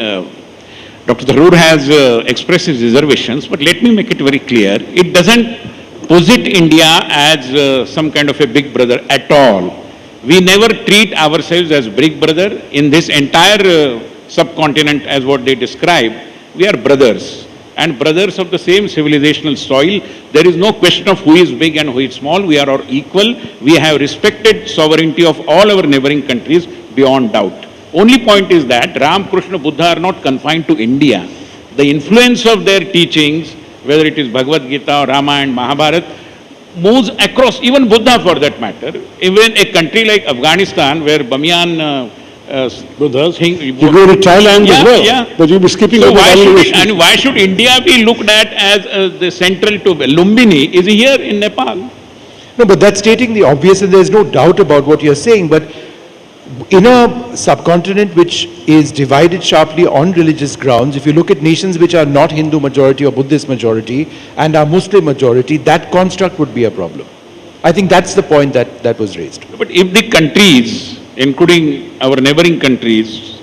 Dr. Tharoor has expressed his reservations, but let me make it very clear. It doesn't posit India as some kind of a big brother at all. We never treat ourselves as big brother in this entire subcontinent as what they describe. We are brothers, and brothers of the same civilizational soil. There is no question of who is big and who is small. We are all equal. We have respected sovereignty of all our neighboring countries beyond doubt. Only point is that Ram, Krishna, Buddha are not confined to India. the influence of their teachings, whether it is Bhagavad Gita or Ramayana, Mahabharata, moves across, even Buddha for that matter. Even a country like Afghanistan, where Bamiyan Buddhas, thing, you go to Thailand as well, yeah. but you'll be skipping So over why should India be looked at as the central to Lumbini is here in Nepal? No, but that's stating the obvious, and there's no doubt about what you're saying. But in a subcontinent which is divided sharply on religious grounds, if you look at nations which are not Hindu majority or Buddhist majority and are Muslim majority, that construct would be a problem. I think that's the point that was raised. But if the countries, including our neighboring countries,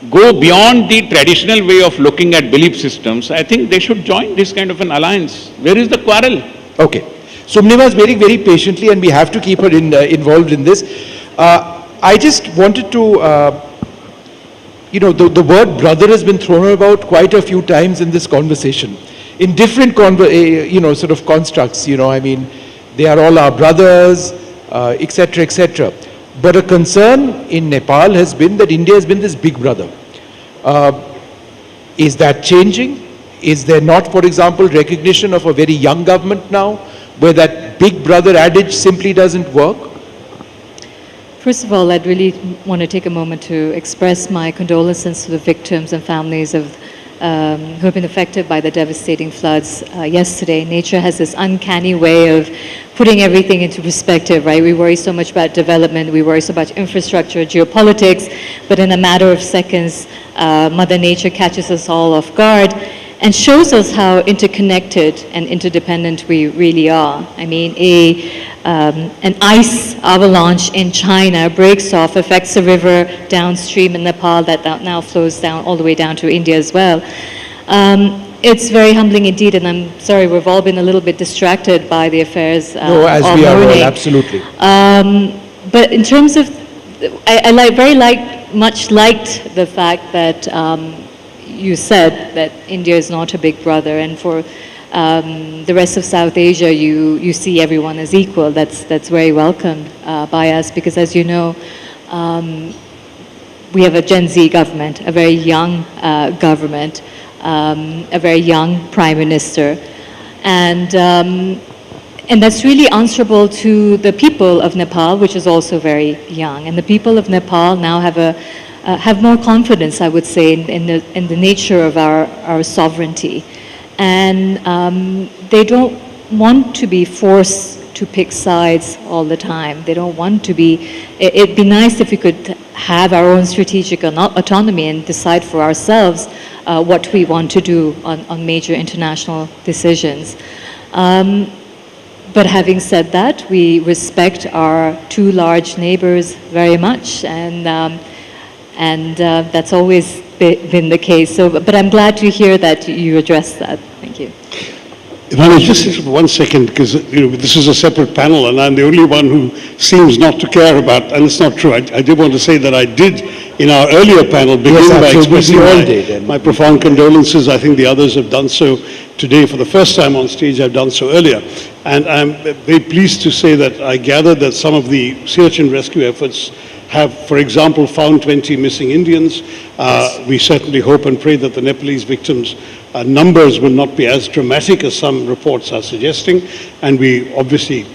go beyond the traditional way of looking at belief systems, I think they should join this kind of an alliance. Where is the quarrel? Okay. Sumnima is waiting very patiently, and we have to keep her involved in this. I just wanted to, the word brother has been thrown about quite a few times in this conversation, in different, sort of constructs, I mean, they are all our brothers, etc., etc. But a concern in Nepal has been that India has been this big brother. Is that changing? Is there not, for example, recognition of a very young government now, where that big brother adage simply doesn't work? First of all, I'd really want to take a moment to express my condolences to the victims and families of who have been affected by the devastating floods yesterday. Nature has this uncanny way of putting everything into perspective, right? We worry so much about development, we worry so much infrastructure, geopolitics, but in a matter of seconds, Mother Nature catches us all off guard and shows us how interconnected and interdependent we really are. I mean, an ice avalanche in China breaks off, affects a river downstream in Nepal that now flows down all the way down to India as well. It's very humbling indeed, and I'm sorry, we've all been a little bit distracted by the affairs no, as we are all, absolutely. But in terms of, I much liked the fact that you said that India is not a big brother, and for the rest of South Asia, you see everyone as equal. That's very welcomed by us, because as you know, we have a Gen Z government, a very young government, a very young prime minister, and that's really answerable to the people of Nepal, which is also very young. And the people of Nepal now have more confidence, I would say, in the nature of our sovereignty. And they don't want to be forced to pick sides all the time. They don't want to be, it'd be nice if we could have our own strategic autonomy and decide for ourselves what we want to do on major international decisions. But having said that, we respect our two large neighbors very much, and that's always been the case. So, but I'm glad to hear that you addressed that. Thank you. If I may just for 1 second, because this is a separate panel, and I'm the only one who seems not to care about, and it's not true. I did want to say that I did, in our earlier panel, begin by expressing my profound condolences. I think the others have done so today for the first time on stage. I've done so earlier. And I'm very pleased to say that I gathered that some of the search and rescue efforts have, for example, found 20 missing Indians. We certainly hope and pray that the Nepalese victims' numbers will not be as dramatic as some reports are suggesting. And we obviously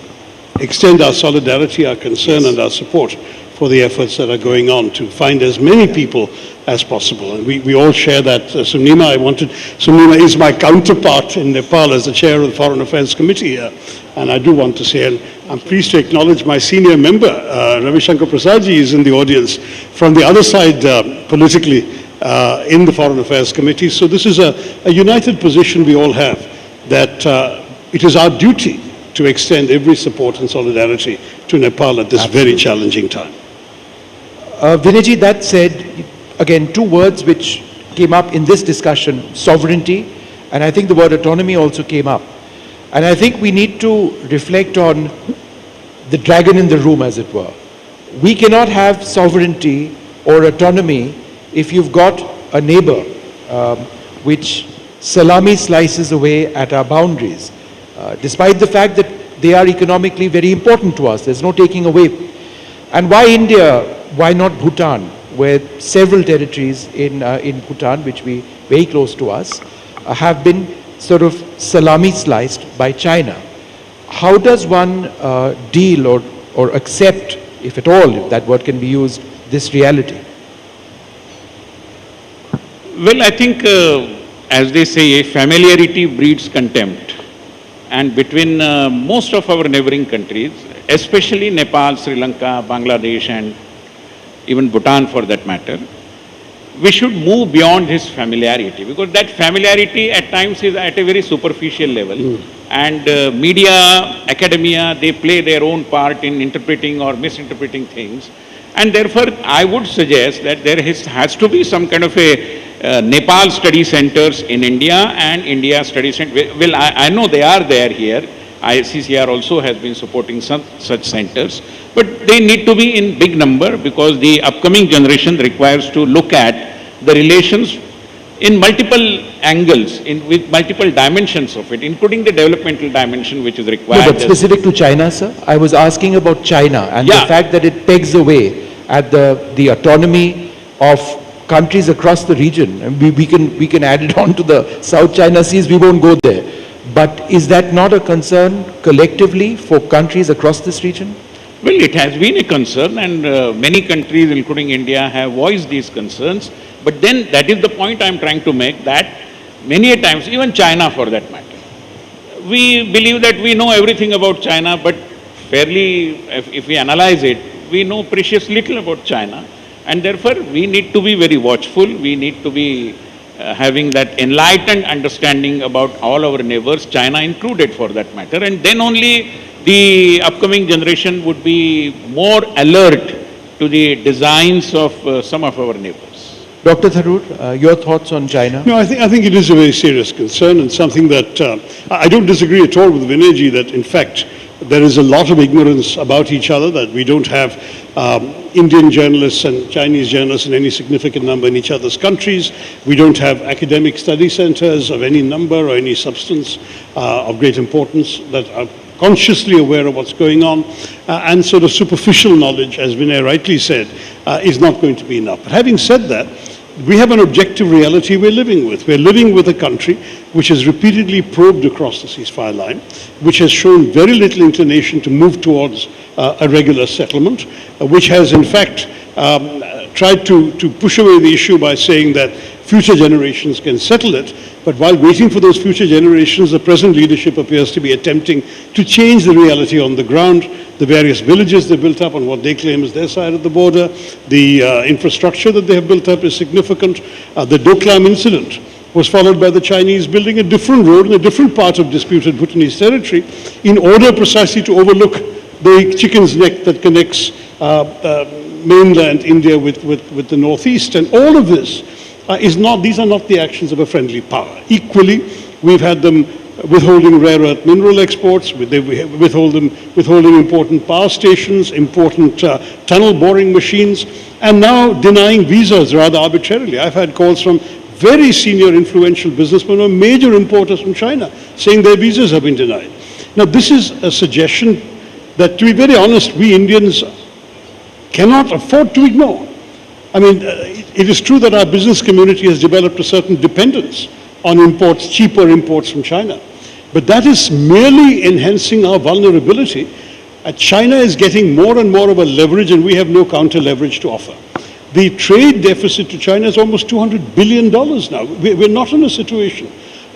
extend our solidarity, our concern, and our support for the efforts that are going on to find as many people as possible. And we all share that. Sumnima is my counterpart in Nepal as the chair of the Foreign Affairs Committee here. And I do want to say, and I'm pleased to acknowledge my senior member, Ravi Shankar Prasadji, is in the audience from the other side politically in the Foreign Affairs Committee. So this is a united position we all have, that it is our duty to extend every support and solidarity to Nepal at this very challenging time. Vinayji, that said, again, two words which came up in this discussion, sovereignty, and I think the word autonomy also came up. And I think we need to reflect on the dragon in the room, as it were. We cannot have sovereignty or autonomy if you've got a neighbor which salami slices away at our boundaries, despite the fact that they are economically very important to us. There's no taking away. And why India? Why not Bhutan? where several territories in Bhutan, which we very close to us, have been sort of salami sliced by China. How does one deal or accept, if at all, if that word can be used, this reality? Well, I think, as they say, familiarity breeds contempt. And between most of our neighboring countries, especially Nepal, Sri Lanka, Bangladesh, and even Bhutan for that matter, we should move beyond his familiarity, because that familiarity at times is at a very superficial level. And media, academia, they play their own part in interpreting or misinterpreting things. And therefore, I would suggest that there has to be some kind of a Nepal study centers in India and India study center. Well, I know they are there here. ICCR also has been supporting some such centers, but they need to be in big number, because the upcoming generation requires to look at the relations in multiple angles, with multiple dimensions of it, including the developmental dimension which is required. No, but specific to China, sir, I was asking about China and the fact that it pegs away at the autonomy of countries across the region. And we can add it on to the South China Seas, we won't go there. But is that not a concern collectively for countries across this region? Well, it has been a concern, and many countries, including India, have voiced these concerns. But then that is the point I am trying to make, that many a times, even China for that matter, we believe that we know everything about China, but fairly, if we analyze it, we know precious little about China. And therefore, we need to be very watchful, we need to be having that enlightened understanding about all our neighbors, China included for that matter, and then only the upcoming generation would be more alert to the designs of some of our neighbors. Dr. Tharoor, your thoughts on China? No, I think it is a very serious concern, and something that I don't disagree at all with Vinayji, that in fact there is a lot of ignorance about each other, that we don't have Indian journalists and Chinese journalists in any significant number in each other's countries. We don't have academic study centers of any number or any substance of great importance that are consciously aware of what's going on, and sort of superficial knowledge, as Vinay rightly said, is not going to be enough. But having said that, we have an objective reality we're living with. We're living with a country which has repeatedly probed across the ceasefire line, which has shown very little inclination to move towards a regular settlement, which has in fact tried to push away the issue by saying that future generations can settle it. But while waiting for those future generations, the present leadership appears to be attempting to change the reality on the ground. The various villages they built up on what they claim is their side of the border, the infrastructure that they have built up is significant. The Doklam incident was followed by the Chinese building a different road in a different part of disputed Bhutanese territory in order precisely to overlook the chicken's neck that connects mainland India with the northeast. And all of this these are not the actions of a friendly power. Equally, we've had them withholding rare earth mineral exports, withholding important power stations, important tunnel boring machines, and now denying visas rather arbitrarily. I've had calls from very senior influential businessmen or major importers from China saying their visas have been denied. Now, this is a suggestion that, to be very honest, we Indians cannot afford to ignore. I mean, it is true that our business community has developed a certain dependence on imports, cheaper imports from China. But that is merely enhancing our vulnerability. China is getting more and more of a leverage, and we have no counter leverage to offer. The trade deficit to China is almost $200 billion now. We're not in a situation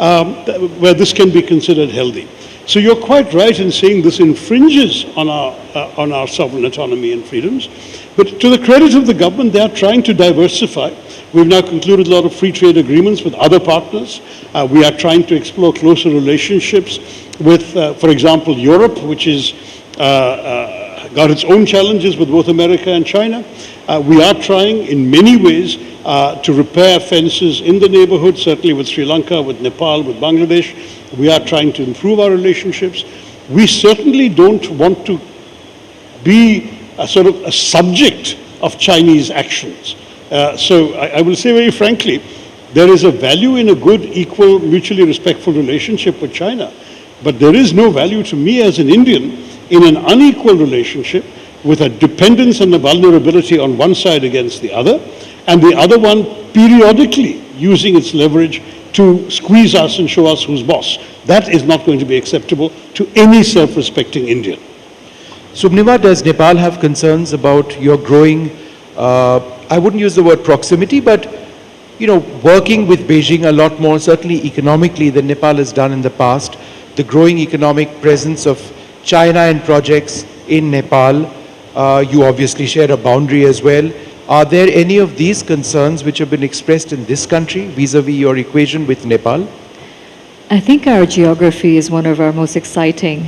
where this can be considered healthy. So you're quite right in saying this infringes on our sovereign autonomy and freedoms. But to the credit of the government, they are trying to diversify. We've now concluded a lot of free trade agreements with other partners. We are trying to explore closer relationships with, for example, Europe, which is got its own challenges with both America and China. We are trying in many ways to repair fences in the neighborhood, certainly with Sri Lanka, with Nepal, with Bangladesh. We are trying to improve our relationships. We certainly don't want to be a sort of a subject of Chinese actions. So I will say very frankly, there is a value in a good, equal, mutually respectful relationship with China. But there is no value to me as an Indian in an unequal relationship with a dependence and a vulnerability on one side against the other, and the other one periodically using its leverage to squeeze us and show us who's boss. That is not going to be acceptable to any self-respecting Indian. Subnima, does Nepal have concerns about your growing, I wouldn't use the word proximity, but working with Beijing a lot more, certainly economically, than Nepal has done in the past, the growing economic presence of China and projects in Nepal, you obviously share a boundary as well. Are there any of these concerns which have been expressed in this country vis-a-vis your equation with Nepal? I think our geography is one of our most exciting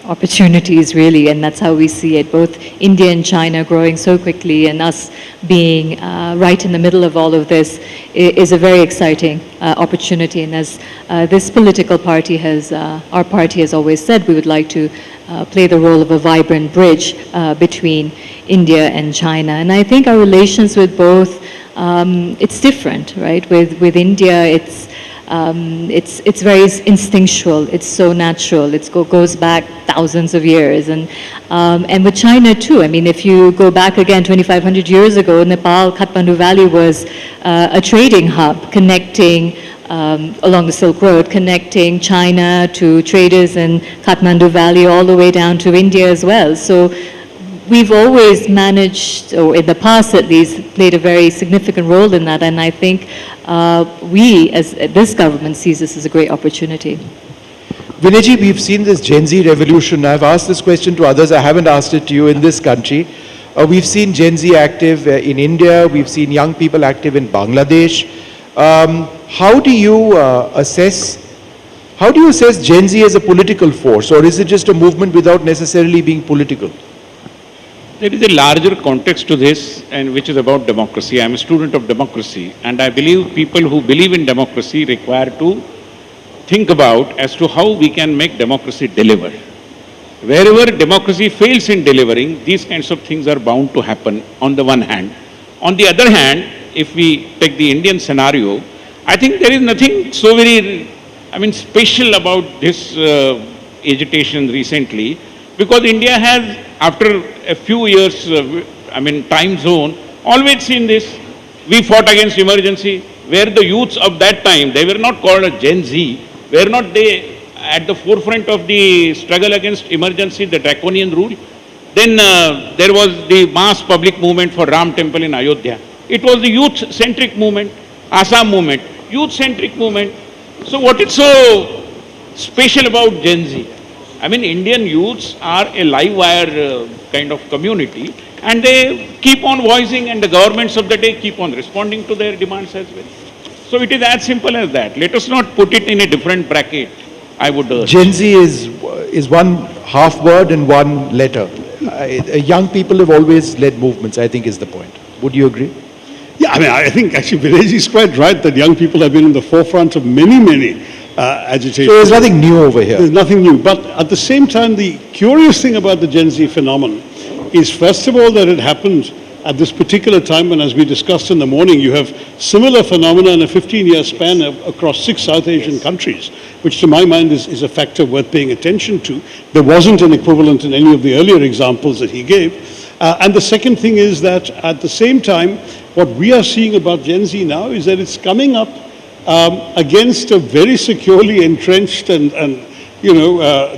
opportunities, really, and that's how we see it. Both India and China growing so quickly, and us being right in the middle of all of this is a very exciting opportunity. And as this political party our party has always said, we would like to play the role of a vibrant bridge between India and China. And I think our relations with both, it's different, right? With India, it's very instinctual. It's so natural. It goes back thousands of years, and with China too. I mean, if you go back again 2,500 years ago, Nepal, Kathmandu Valley was a trading hub connecting along the Silk Road, connecting China to traders in Kathmandu Valley all the way down to India as well. So we've always managed, or in the past at least, played a very significant role in that, and I think we, as this government, sees this as a great opportunity. Vinayji, we've seen this Gen Z revolution. I've asked this question to others. I haven't asked it to you in this country. We've seen Gen Z active in India. We've seen young people active in Bangladesh. How do you assess Gen Z as a political force, or is it just a movement without necessarily being political? There is a larger context to this, and which is about democracy. I am a student of democracy, and I believe people who believe in democracy require to think about as to how we can make democracy deliver. Wherever democracy fails in delivering, these kinds of things are bound to happen on the one hand. On the other hand, if we take the Indian scenario, I think there is nothing so very, special about this agitation recently, because India has, after a few years, time zone, always seen this. We fought against emergency, where the youths of that time, they were not called a Gen Z, were not they at the forefront of the struggle against emergency, the draconian rule? Then there was the mass public movement for Ram Temple in Ayodhya. It was the youth-centric movement, Assam movement, youth-centric movement. So what is so special about Gen Z? Indian youths are a live wire kind of community, and they keep on voicing, and the governments of the day keep on responding to their demands as well. So it is as simple as that. Let us not put it in a different bracket, I would urge. Gen Z is one half word and one letter. Young people have always led movements, I think is the point. Would you agree? Yeah, I think actually Vinayji is quite right that young people have been in the forefront of many agitations. So there's nothing new over here. There's nothing new. But at the same time, the curious thing about the Gen Z phenomenon is, first of all, that it happened at this particular time when, as we discussed in the morning, you have similar phenomena in a 15-year span across 6 South Asian countries, which to my mind is a factor worth paying attention to. There wasn't an equivalent in any of the earlier examples that he gave. And the second thing is that at the same time, what we are seeing about Gen Z now is that it's coming up against a very securely entrenched and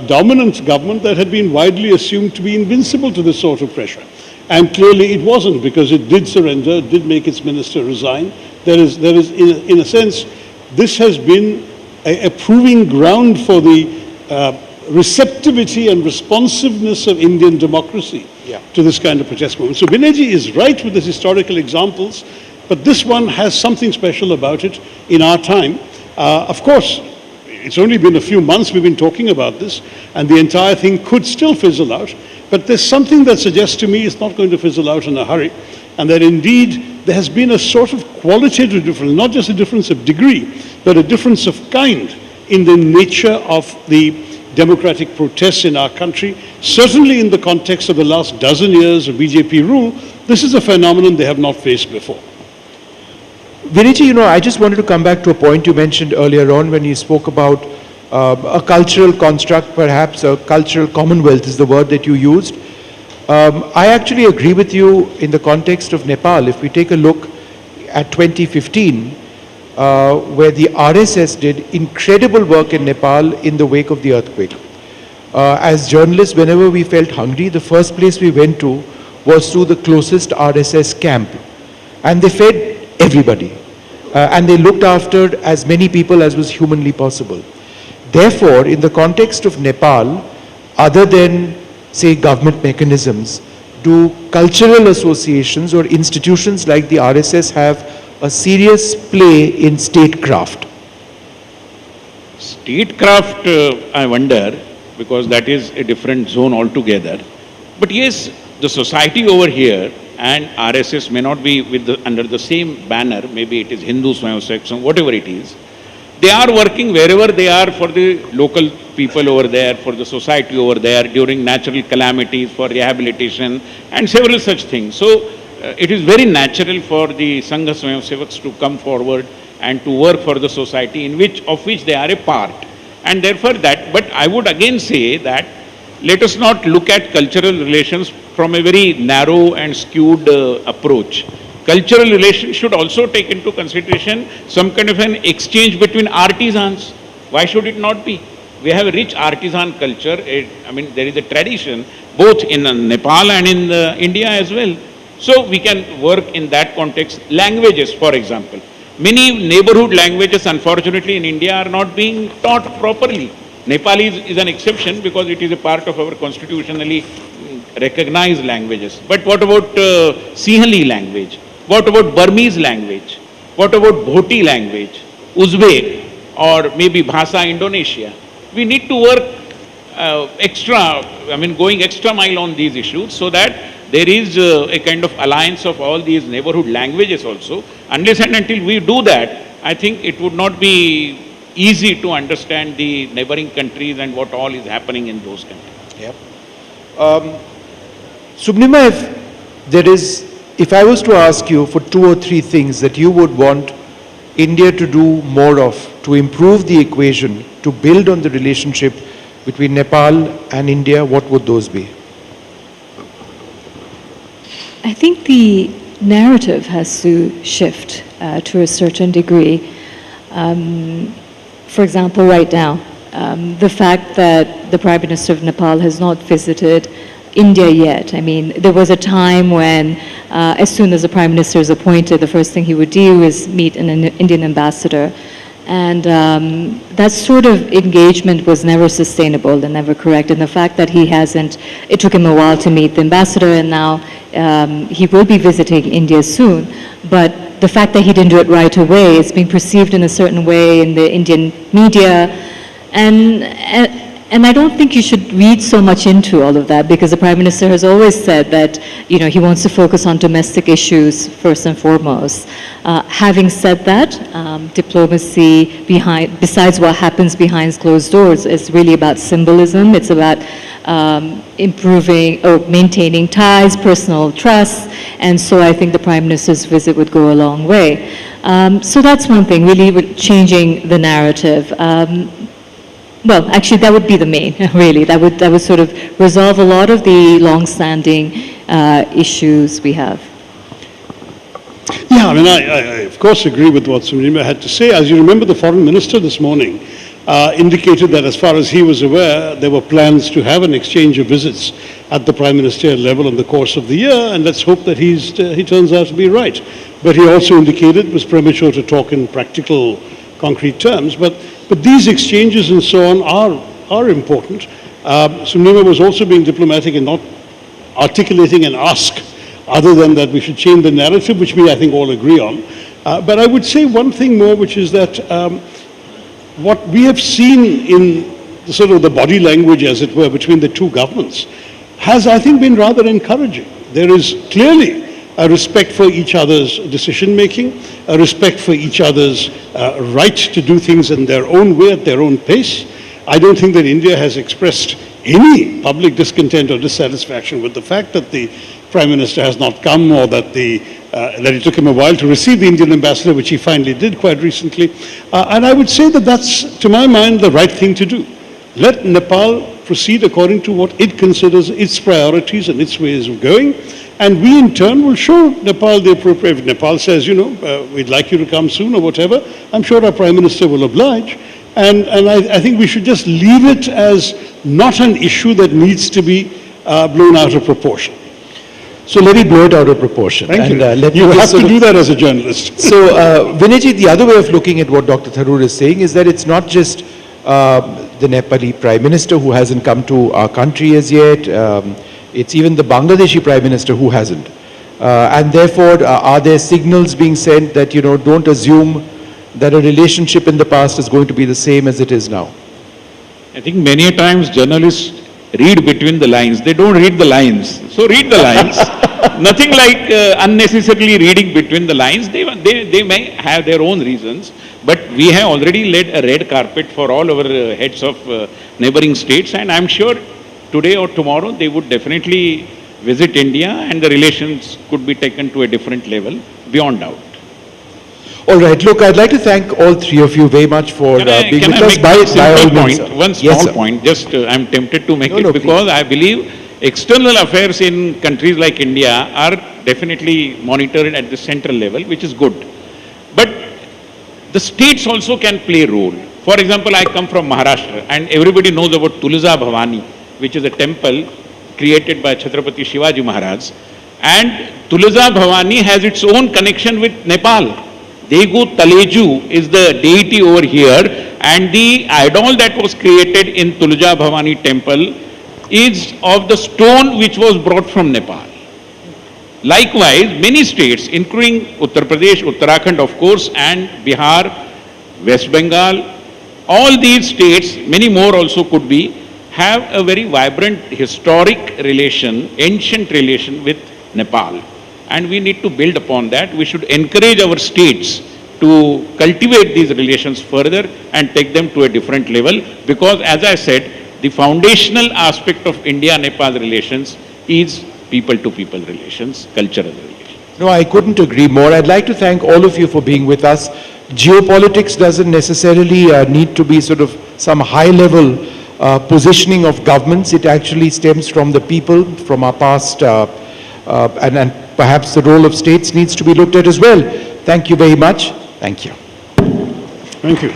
dominant government that had been widely assumed to be invincible to this sort of pressure. And clearly it wasn't, because it did surrender, did make its minister resign. There is in a sense, this has been a proving ground for the receptivity and responsiveness of Indian democracy to this kind of protest movement. So Vinayji is right with his historical examples, but this one has something special about it in our time. Of course, it's only been a few months we've been talking about this, and the entire thing could still fizzle out, but there's something that suggests to me it's not going to fizzle out in a hurry, and that indeed there has been a sort of qualitative difference, not just a difference of degree, but a difference of kind in the nature of the democratic protests in our country. Certainly in the context of the last dozen years of BJP rule, this is a phenomenon they have not faced before. Vinayji, I just wanted to come back to a point you mentioned earlier on when you spoke about a cultural construct, perhaps a cultural commonwealth is the word that you used. I actually agree with you in the context of Nepal. If we take a look at 2015, where the RSS did incredible work in Nepal in the wake of the earthquake. As journalists, whenever we felt hungry, the first place we went to was to the closest RSS camp. And they fed everybody. And they looked after as many people as was humanly possible. Therefore, in the context of Nepal, other than, say, government mechanisms, do cultural associations or institutions like the RSS have a serious play in statecraft? Statecraft, I wonder, because that is a different zone altogether. But yes, the society over here and RSS may not be under the same banner, maybe it is Hindu Swayam Sevak, whatever it is. They are working wherever they are for the local people over there, for the society over there, during natural calamities, for rehabilitation and several such things. So it is very natural for the Sangha Swayam Sevaks to come forward and to work for the society of which they are a part. And therefore but I would again say that let us not look at cultural relations from a very narrow and skewed approach. Cultural relations should also take into consideration some kind of an exchange between artisans. Why should it not be? We have a rich artisan culture. I mean, there is a tradition both in Nepal and in India as well. So we can work in that context. Languages, for example. Many neighborhood languages, unfortunately, in India are not being taught properly. Nepali is an exception because it is a part of our constitutionally recognized languages. But what about Sinhali language? What about Burmese language? What about Bhoti language? Uzbek or maybe Bhasa Indonesia? We need to work going extra mile on these issues so that there is a kind of alliance of all these neighborhood languages also. Unless and until we do that, I think it would not be easy to understand the neighboring countries and what all is happening in those countries. Yep. Subnima, if I was to ask you for 2 or 3 things that you would want India to do more of, to improve the equation, to build on the relationship between Nepal and India, what would those be? I think the narrative has to shift to a certain degree. For example, right now, the fact that the Prime Minister of Nepal has not visited India yet. I mean, there was a time when as soon as the Prime Minister is appointed, the first thing he would do is meet an Indian ambassador. And that sort of engagement was never sustainable and never correct. And the fact that he hasn't, it took him a while to meet the ambassador, and now he will be visiting India soon. But the fact that he didn't do it right away, it's being perceived in a certain way in the Indian media. And I don't think you should read so much into all of that, because the Prime Minister has always said that, he wants to focus on domestic issues first and foremost. Having said that, diplomacy besides what happens behind closed doors is really about symbolism. It's about improving or maintaining ties, personal trust, and so I think the Prime Minister's visit would go a long way. So that's one thing, really changing the narrative. Well, actually, that would be the main, really. That would sort of resolve a lot of the long-standing issues we have. Yeah, I mean, I of course agree with what Subnima had to say. As you remember, the Foreign Minister this morning indicated that as far as he was aware, there were plans to have an exchange of visits at the Prime Ministerial level in the course of the year, and let's hope that he turns out to be right. But he also indicated it was premature to talk in practical, concrete terms. But these exchanges and so on are important. Subnima was also being diplomatic in not articulating an ask other than that we should change the narrative, which we, I think, all agree on. But I would say one thing more, which is that what we have seen in sort of the body language, as it were, between the two governments has, I think, been rather encouraging. There is clearly a respect for each other's decision-making, a respect for each other's right to do things in their own way, at their own pace. I don't think that India has expressed any public discontent or dissatisfaction with the fact that the Prime Minister has not come, or that it took him a while to receive the Indian ambassador, which he finally did quite recently. And I would say that that's, to my mind, the right thing to do. Let Nepal proceed according to what it considers its priorities and its ways of going. And we in turn will show Nepal the appropriate. If Nepal says, we'd like you to come soon or whatever, I'm sure our Prime Minister will oblige. And I think we should just leave it as not an issue that needs to be blown out of proportion. So let me blow it out of proportion. Thank you. Let You me have just to sort do of- that as a journalist. So, Vinayji, the other way of looking at what Dr. Tharoor is saying is that it's not just the Nepali Prime Minister who hasn't come to our country as yet. It's even the Bangladeshi Prime Minister who hasn't. And therefore, are there signals being sent that, don't assume that a relationship in the past is going to be the same as it is now? I think many a times journalists read between the lines. They don't read the lines. So read the lines. Nothing like unnecessarily reading between the lines. They may have their own reasons, but we have already laid a red carpet for all our heads of neighboring states, and I'm sure today or tomorrow they would definitely visit India and the relations could be taken to a different level, beyond doubt. All right, look, I'd like to thank all three of you very much for being Can with I us. make By one all simple means, point, sir. one Yes, small sir. point, just I'm tempted to make No, it no, because please. I believe external affairs in countries like India are definitely monitored at the central level, which is good. But the states also can play a role. For example, I come from Maharashtra and everybody knows about Tulsa Bhavani, which is a temple created by Chhatrapati Shivaji Maharaj. And Tulsa Bhavani has its own connection with Nepal. Degu Taleju is the deity over here, and the idol that was created in Tulsa Bhavani temple is of the stone which was brought from Nepal. Likewise, many states, including Uttar Pradesh, Uttarakhand of course, and Bihar, West Bengal, all these states, many more also could be, have a very vibrant historic relation, ancient relation with Nepal. And we need to build upon that. We should encourage our states to cultivate these relations further and take them to a different level, because as I said, the foundational aspect of India-Nepal relations is people-to-people relations, cultural relations. No, I couldn't agree more. I'd like to thank all of you for being with us. Geopolitics doesn't necessarily need to be sort of some high-level positioning of governments. It actually stems from the people, from our past, and perhaps the role of states needs to be looked at as well. Thank you very much. Thank you. Thank you.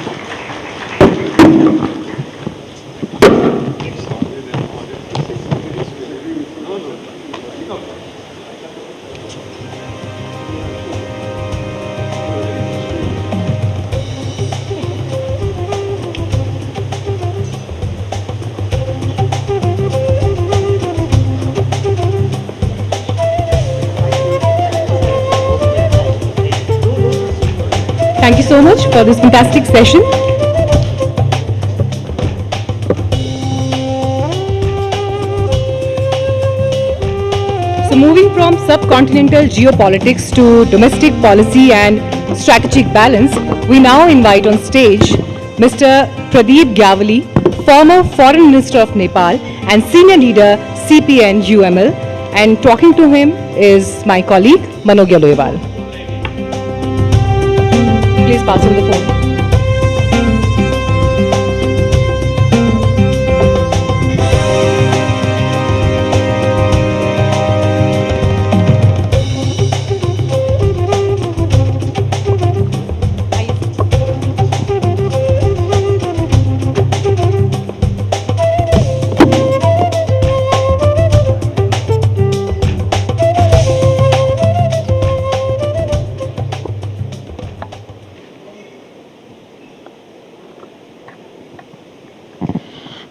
Thank you so much for this fantastic session. So moving from subcontinental geopolitics to domestic policy and strategic balance, we now invite on stage Mr. Pradeep Gyavali, former Foreign Minister of Nepal and Senior Leader CPN UML, and talking to him is my colleague Manogya Loewal. Please pass him the phone.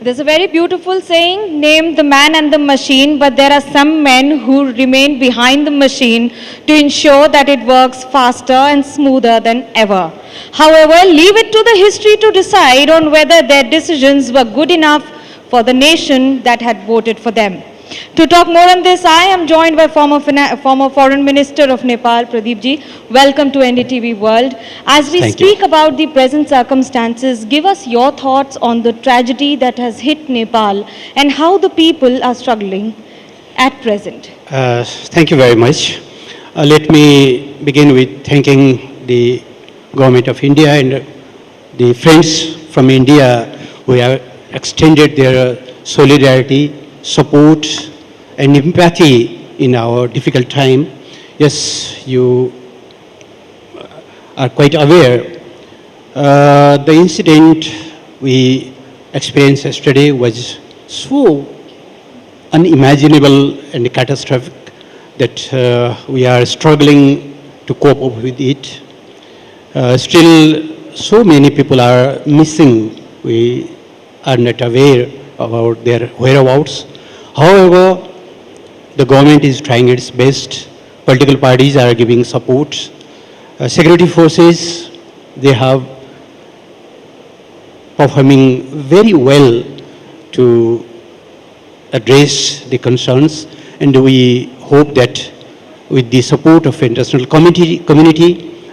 There's a very beautiful saying, name the man and the machine, but there are some men who remain behind the machine to ensure that it works faster and smoother than ever. However, leave it to the history to decide on whether their decisions were good enough for the nation that had voted for them. To talk more on this, I am joined by former Foreign Minister of Nepal, Pradeep ji. Welcome to NDTV World. As we speak about the present circumstances, give us your thoughts on the tragedy that has hit Nepal and how the people are struggling at present. Thank you very much. Let me begin with thanking the Government of India and the friends from India who have extended their solidarity, support, and empathy in our difficult time. Yes, you are quite aware. The incident we experienced yesterday was so unimaginable and catastrophic that we are struggling to cope up with it. Still, so many people are missing. We are not aware about their whereabouts. However, the government is trying its best. Political parties are giving support. Security forces, they have performing very well to address the concerns, and we hope that with the support of international community,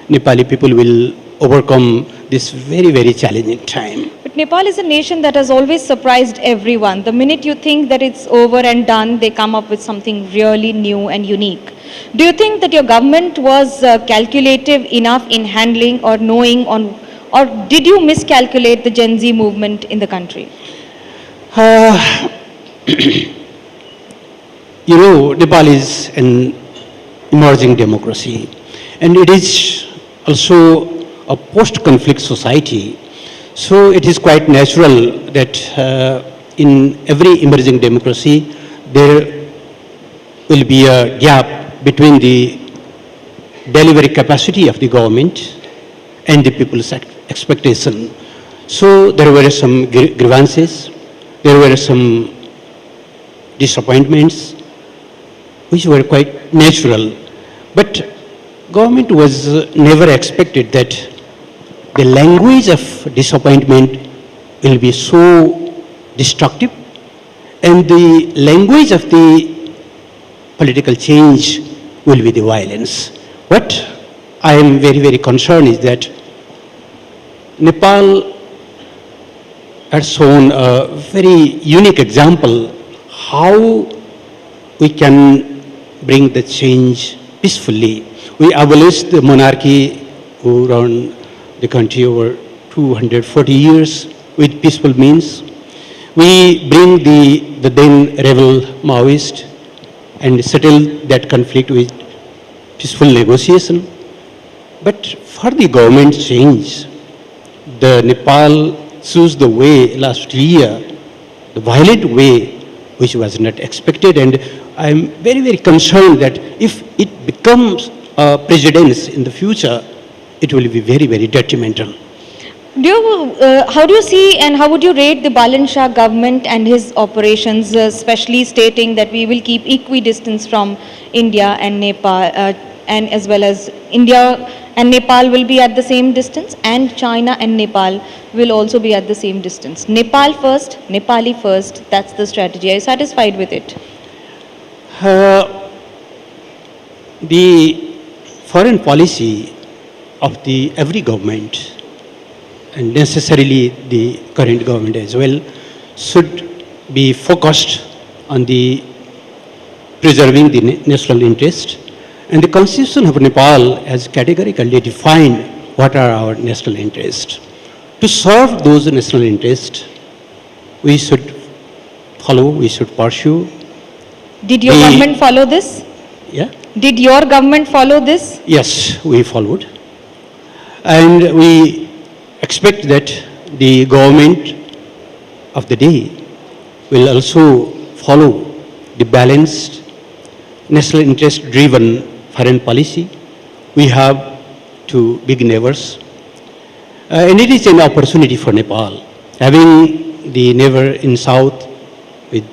Nepali people will overcome this very, very challenging time. But Nepal is a nation that has always surprised everyone. The minute you think that it's over and done, they come up with something really new and unique. Do you think that your government was calculative enough in handling or knowing on, or did you miscalculate the Gen Z movement in the country? You know, Nepal is an emerging democracy, and it is also a post-conflict society. So it is quite natural that in every emerging democracy, there will be a gap between the delivery capacity of the government and the people's expectation. So there were some grievances, there were some disappointments, which were quite natural. But government was never expected that the language of disappointment will be so destructive, and the language of the political change will be the violence. What I am very, very concerned is that Nepal has shown a very unique example how we can bring the change peacefully. We abolished the monarchy who run the country over 240 years with peaceful means. We bring the then rebel Maoist and settle that conflict with peaceful negotiation. But for the government change, the Nepal chose the way last year, the violent way, which was not expected, and I am very, very concerned that if it becomes a precedent in the future, it will be very, very detrimental. How do you see and how would you rate the Balan Shah government and his operations, especially stating that we will keep equidistance from India and Nepal, and as well as India and Nepal will be at the same distance, and China and Nepal will also be at the same distance? Nepal first, Nepali first, that's the strategy. Are you satisfied with it? The foreign policy of the every government, and necessarily the current government as well, should be focused on the preserving the national interest. And the Constitution of Nepal has categorically defined what are our national interests. To serve those national interests, we should follow, we should pursue. Did your government follow this? Yeah. Did your government follow this? Yes, we followed. And we expect that the government of the day will also follow the balanced, national interest driven foreign policy. We have two big neighbors. And it is an opportunity for Nepal, having the neighbor in south with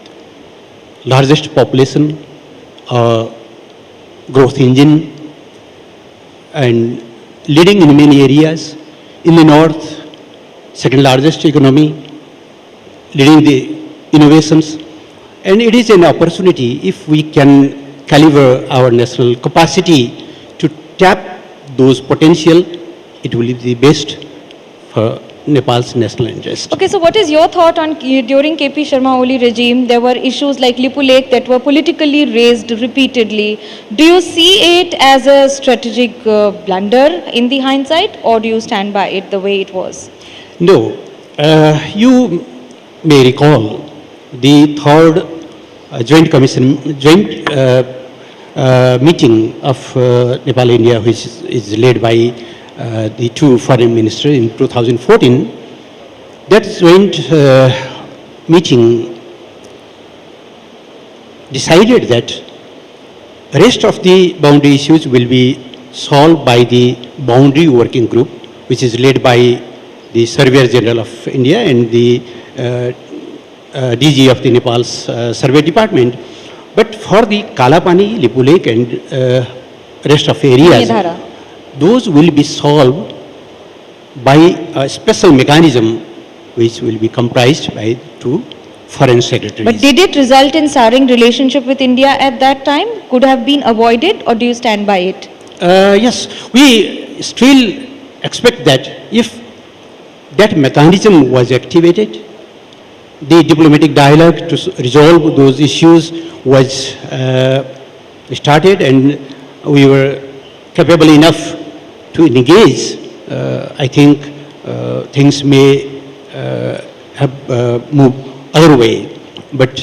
largest population, growth engine, and leading in many areas. In the north, second largest economy, leading the innovations. And it is an opportunity if we can caliber our national capacity to tap those potential, it will be the best for Nepal's national interest. Okay, so what is your thought on during KP Sharma Oli regime, there were issues like Lipu Lake that were politically raised repeatedly. Do you see it as a strategic blunder in the hindsight, or do you stand by it the way it was? No, you may recall, the third joint meeting of Nepal-India, which is led by the two foreign ministers in 2014, that joint meeting decided that rest of the boundary issues will be solved by the boundary working group, which is led by the Surveyor General of India and the DG of the Nepal's Survey Department. But for the Kalapani, Lipulek and rest of areas, those will be solved by a special mechanism which will be comprised by two foreign secretaries. But did it result in souring relationship with India at that time? Could have been avoided, or do you stand by it? Yes, we still expect that if that mechanism was activated, the diplomatic dialogue to resolve those issues was started, and we were capable enough to engage. I think things may have moved other way, but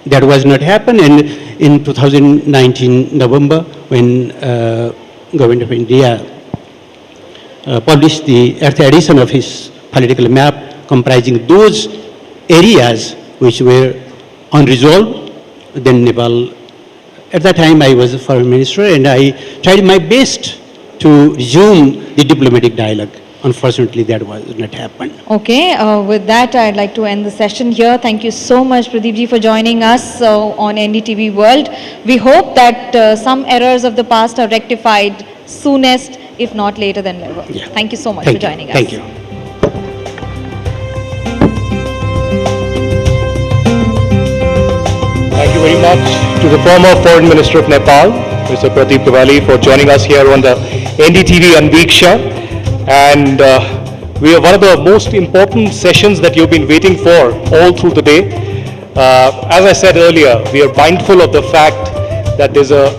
that was not happen. And in 2019 November, when Government of India published the earth edition of his political map comprising those areas which were unresolved, then Nepal, at that time I was a foreign minister and I tried my best to resume the diplomatic dialogue. Unfortunately, that was not happened. Okay, with that, I'd like to end the session here. Thank you so much, Pradeep ji, for joining us on NDTV World. We hope that some errors of the past are rectified soonest, if not later than never. Yeah. Thank you so much for joining us. Thank you. Thank you very much to the former Foreign Minister of Nepal, Mr. Pradeep Diwali, for joining us here on the NDTV Anviksha. And we are one of the most important sessions that you've been waiting for all through the day. As I said earlier, we are mindful of the fact that there's a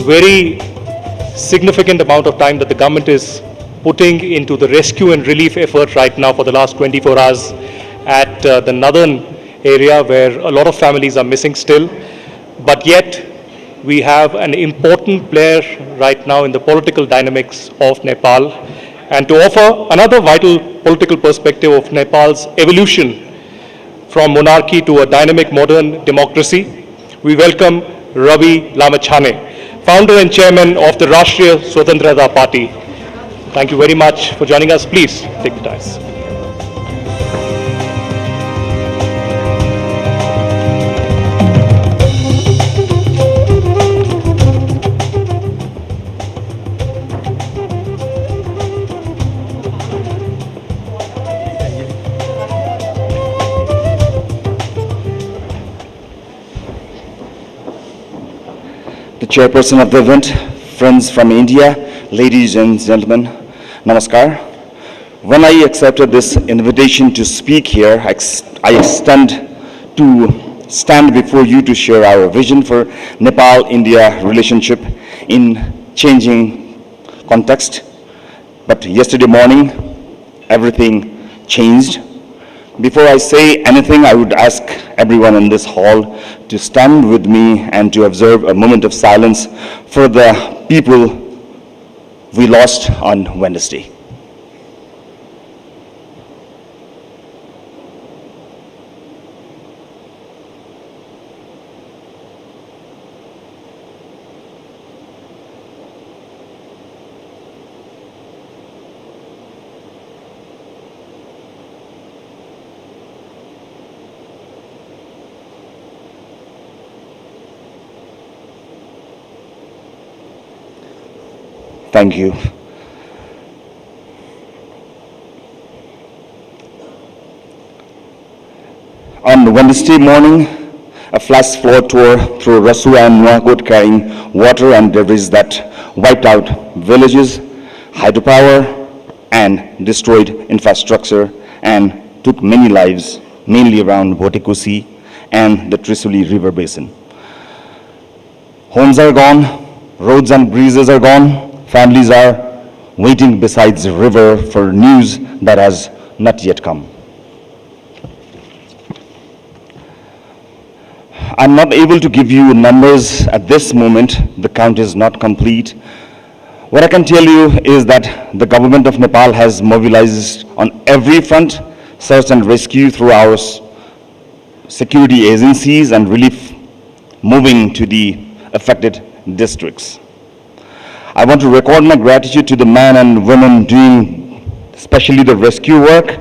very significant amount of time that the government is putting into the rescue and relief effort right now for the last 24 hours at the northern area where a lot of families are missing still. But yet, we have an important player right now in the political dynamics of Nepal. And to offer another vital political perspective of Nepal's evolution from monarchy to a dynamic modern democracy, we welcome Ravi Lamachhane, founder and chairman of the Rashtriya Swatantrata Party. Thank you very much for joining us. Please take the dais. The chairperson of the event, friends from India, ladies and gentlemen, namaskar. When I accepted this invitation to speak here, I extend to stand before you to share our vision for Nepal-India relationship in changing context. But yesterday morning, everything changed. Before I say anything, I would ask everyone in this hall to stand with me and to observe a moment of silence for the people we lost on Wednesday. Thank you. On Wednesday morning, a flash flood tore through Rasua and Nuakot carrying water and debris that wiped out villages, hydropower, and destroyed infrastructure and took many lives, mainly around Botekusi and the Trisuli River Basin. Homes are gone, roads and bridges are gone, families are waiting beside the river for news that has not yet come. I'm not able to give you numbers at this moment. The count is not complete. What I can tell you is that the government of Nepal has mobilized on every front, search and rescue through our security agencies and relief moving to the affected districts. I want to record my gratitude to the men and women doing especially the rescue work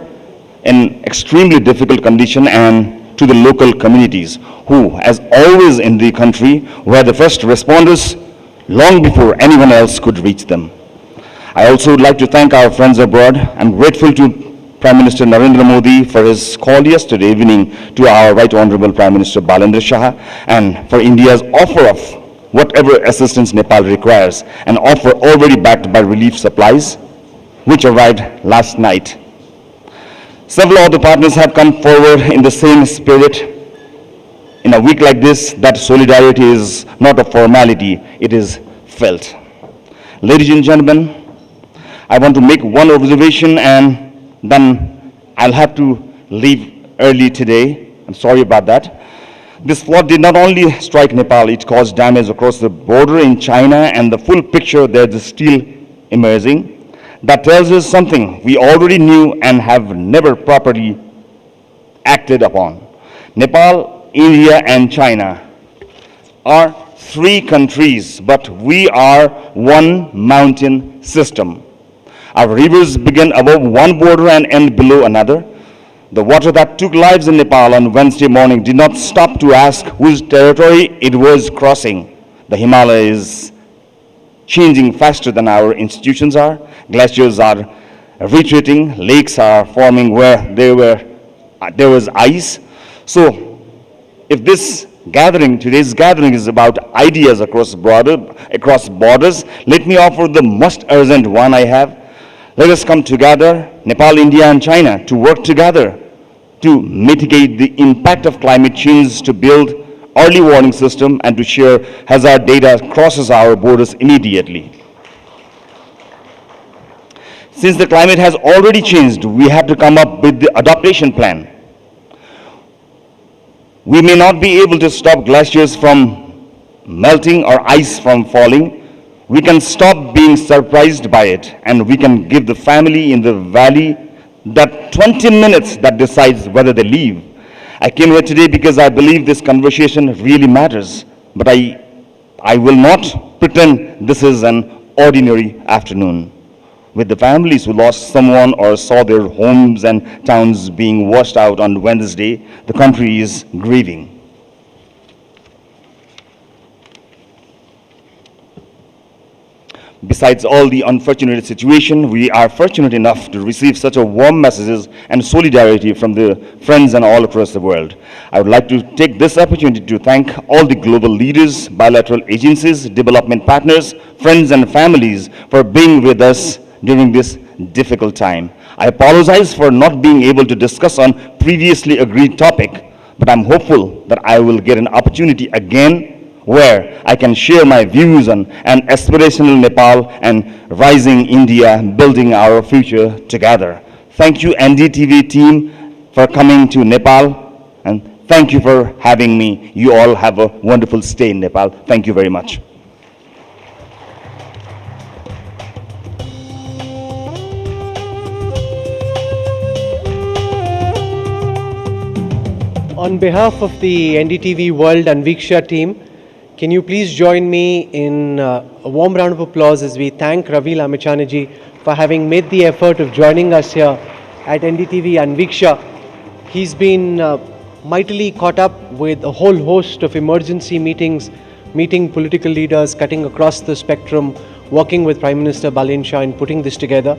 in extremely difficult condition, and to the local communities who, as always in the country, were the first responders long before anyone else could reach them. I also would like to thank our friends abroad. I'm grateful to Prime Minister Narendra Modi for his call yesterday evening to our Right Honorable Prime Minister Balendra Shah, and for India's offer of whatever assistance Nepal requires, an offer already backed by relief supplies, which arrived last night. Several other partners have come forward in the same spirit. In a week like this, that solidarity is not a formality, it is felt. Ladies and gentlemen, I want to make one observation and then I'll have to leave early today. I'm sorry about that. This flood did not only strike Nepal, it caused damage across the border in China, and the full picture there is still emerging. That tells us something we already knew and have never properly acted upon. Nepal, India, and China are three countries, but we are one mountain system. Our rivers begin above one border and end below another. The water that took lives in Nepal on Wednesday morning did not stop to ask whose territory it was crossing. The Himalaya is changing faster than our institutions are. Glaciers are retreating. Lakes are forming where there was ice. So, if today's gathering is about ideas across borders, let me offer the most urgent one I have. Let us come together, Nepal, India, and China, to work together to mitigate the impact of climate change, to build early warning system, and to share hazard data crosses our borders immediately. Since the climate has already changed, we have to come up with the adaptation plan. We may not be able to stop glaciers from melting or ice from falling. We can stop being surprised by it, and we can give the family in the valley that 20 minutes that decides whether they leave. I came here today because I believe this conversation really matters, but I will not pretend this is an ordinary afternoon. With the families who lost someone or saw their homes and towns being washed out on Wednesday, the country is grieving. Besides all the unfortunate situation, we are fortunate enough to receive such a warm messages and solidarity from the friends and all across the world. I would like to take this opportunity to thank all the global leaders, bilateral agencies, development partners, friends and families for being with us during this difficult time. I apologize for not being able to discuss on previously agreed topic, but I'm hopeful that I will get an opportunity again where I can share my views on an aspirational Nepal and rising India, building our future together. Thank you, NDTV team, for coming to Nepal, and thank you for having me. You all have a wonderful stay in Nepal. Thank you very much. On behalf of the NDTV World Anviksha team, can you please join me in a warm round of applause as we thank Ravi Lamechanaji for having made the effort of joining us here at NDTV Anviksha. He's been mightily caught up with a whole host of emergency meetings, meeting political leaders, cutting across the spectrum, working with Prime Minister Balendra Shah in putting this together.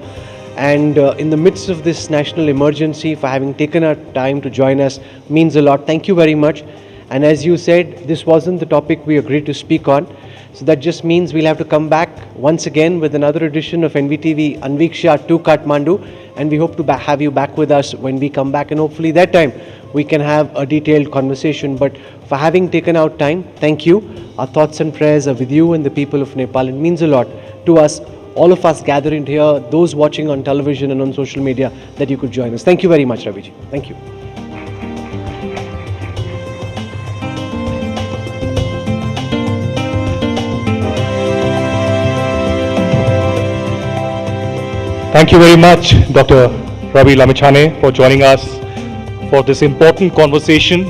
And in the midst of this national emergency, for having taken our time to join us means a lot. Thank you very much. And as you said, this wasn't the topic we agreed to speak on. So that just means we'll have to come back once again with another edition of NDTV Anviksha to Kathmandu. And we hope to have you back with us when we come back. And hopefully that time we can have a detailed conversation. But for having taken out time, thank you. Our thoughts and prayers are with you and the people of Nepal. It means a lot to us, all of us gathering here, those watching on television and on social media, that you could join us. Thank you very much, Raviji. Thank you. Thank you very much, Dr. Ravi Lamichhane, for joining us for this important conversation.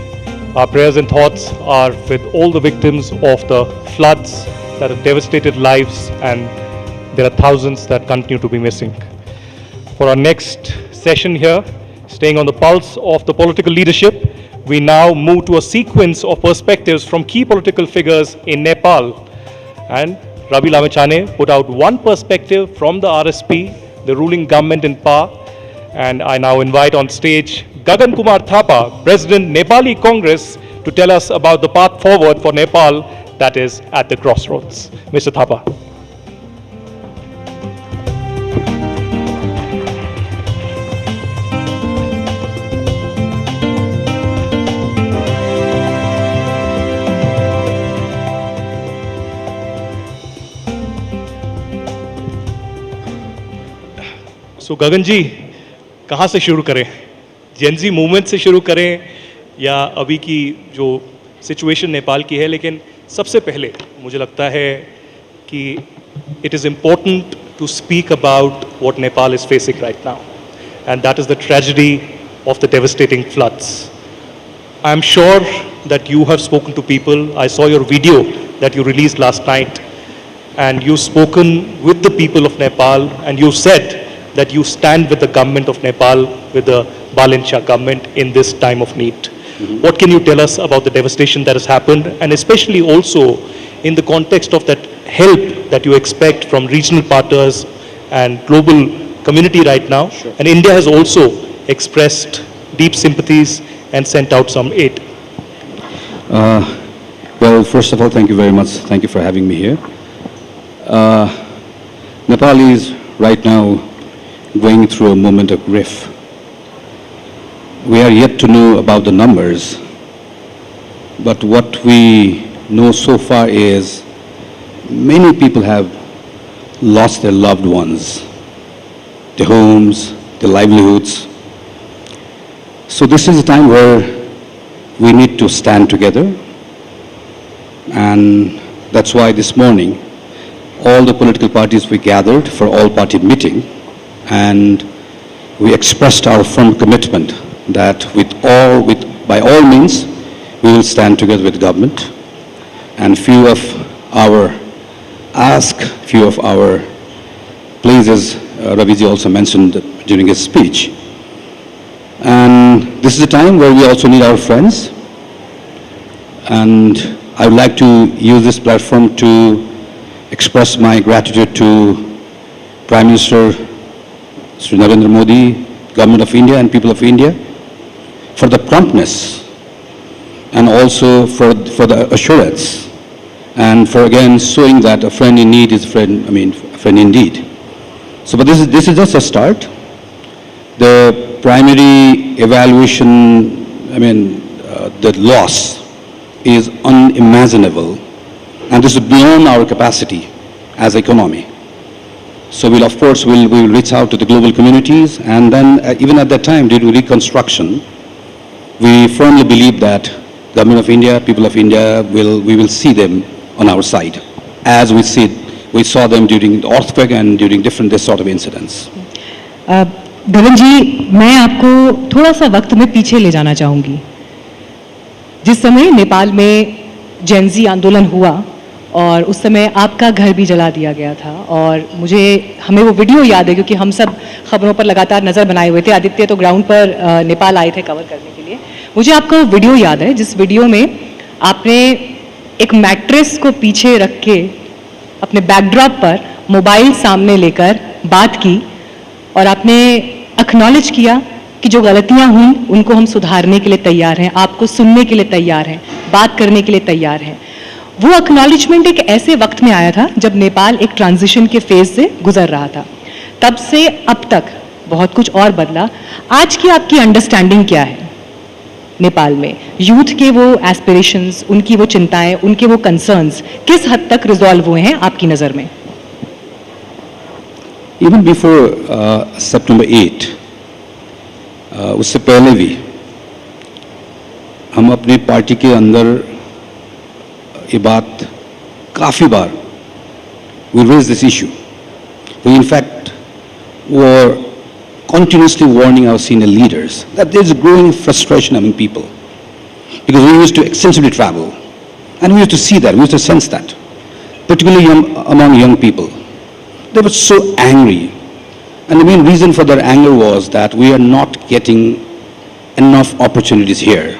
Our prayers and thoughts are with all the victims of the floods that have devastated lives, and there are thousands that continue to be missing. For our next session here, staying on the pulse of the political leadership, we now move to a sequence of perspectives from key political figures in Nepal. And Ravi Lamichhane put out one perspective from the RSP, the ruling government in power. And I now invite on stage Gagan Kumar Thapa, President Nepali Congress, to tell us about the path forward for Nepal that is at the crossroads. Mr. Thapa. So गगन जी, कहाँ से शुरू करें? Gen Z movement से शुरू करें या अभी की जो सिचुएशन नेपाल की है? लेकिन सबसे पहले मुझे लगता है कि it is important to speak about what Nepal is facing right now, and that is the tragedy of the devastating floods. I am sure that you have spoken to people. I saw your video that you released last night, and you've spoken with the people of Nepal, and you said that you stand with the government of Nepal, with the Balin Shah government in this time of need. What can you tell us about the devastation that has happened, and especially also in the context of that help that you expect from regional partners and global community right now? Sure. And India has also expressed deep sympathies and sent out some aid. Well, first of all, thank you very much. Thank you for having me here. Nepal is right now going through a moment of grief. We are yet to know about the numbers, but what we know so far is many people have lost their loved ones, their homes, their livelihoods. So this is a time where we need to stand together, and that's why this morning all the political parties we gathered for all-party meeting, and we expressed our firm commitment that by all means we will stand together with government, and few of our places Raviji also mentioned during his speech. And this is a time where we also need our friends, and I would like to use this platform to express my gratitude to Prime Minister Sri Narendra Modi, Government of India and people of India for the promptness, and also for the assurance, and for again showing that a friend in need is a friend indeed. So, but this is just a start. The primary evaluation, the loss is unimaginable, and this is beyond our capacity as economy. So we'll, of course, we'll reach out to the global communities, and then even at that time, during reconstruction, we firmly believe that Government of India, people of India, we will see them on our side, as we saw them during the earthquake and during different this sort of incidents. गगन जी, मैं आपको थोड़ा सा वक्त में पीछे ले जाना चाहूँगी. जिस समय नेपाल में जेनजी आंदोलन हुआ और उस समय आपका घर भी जला दिया गया था, और हमें वो वीडियो याद है क्योंकि हम सब खबरों पर लगातार नज़र बनाए हुए थे. आदित्य तो ग्राउंड पर नेपाल आए थे कवर करने के लिए. मुझे आपका वो वीडियो याद है जिस वीडियो में आपने एक मैट्रेस को पीछे रख के अपने बैकड्रॉप पर मोबाइल सामने लेकर बात की, और आपने एक्नॉलेज किया कि जो गलतियां हुई उनको हम सुधारने के लिए तैयार हैं, आपको सुनने के लिए तैयार हैं, बात करने के लिए तैयार हैं. वो एक्नॉलेजमेंट एक ऐसे वक्त में आया था जब नेपाल एक ट्रांजिशन के फेज से गुजर रहा था. तब से अब तक बहुत कुछ और बदला. आज की आपकी अंडरस्टैंडिंग क्या है नेपाल में? यूथ के वो एस्पिरेशंस, उनकी वो चिंताएं, उनके वो कंसर्न्स किस हद तक रिजॉल्व हुए हैं आपकी नज़र में? Even before September 8, उससे पहले भी हम अपनी पार्टी के अंदर ये बात काफ़ी बार we raised this issue. We in fact were continuously warning our senior leaders that there's a growing frustration among people. Because we used to extensively travel, and we used to see that, we used to sense that, particularly among young people. They were so angry. And the main reason for their anger was that we are not getting enough opportunities here.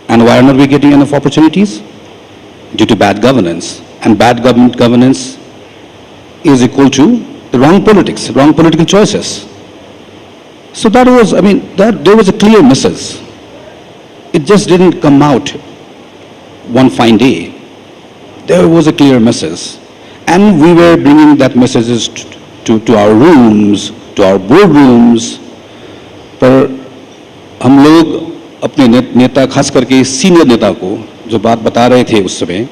And why are not we getting enough opportunities? Due to bad governance. And bad governance is equal to the wrong politics, wrong political choices. So that was, there was a clear message. It just didn't come out one fine day. There was a clear message. And we were bringing that messages to our rooms, to our boardrooms. पर हम लोग अपने नेता, खास करके senior नेता को जो बात बता रहे थे उस समय,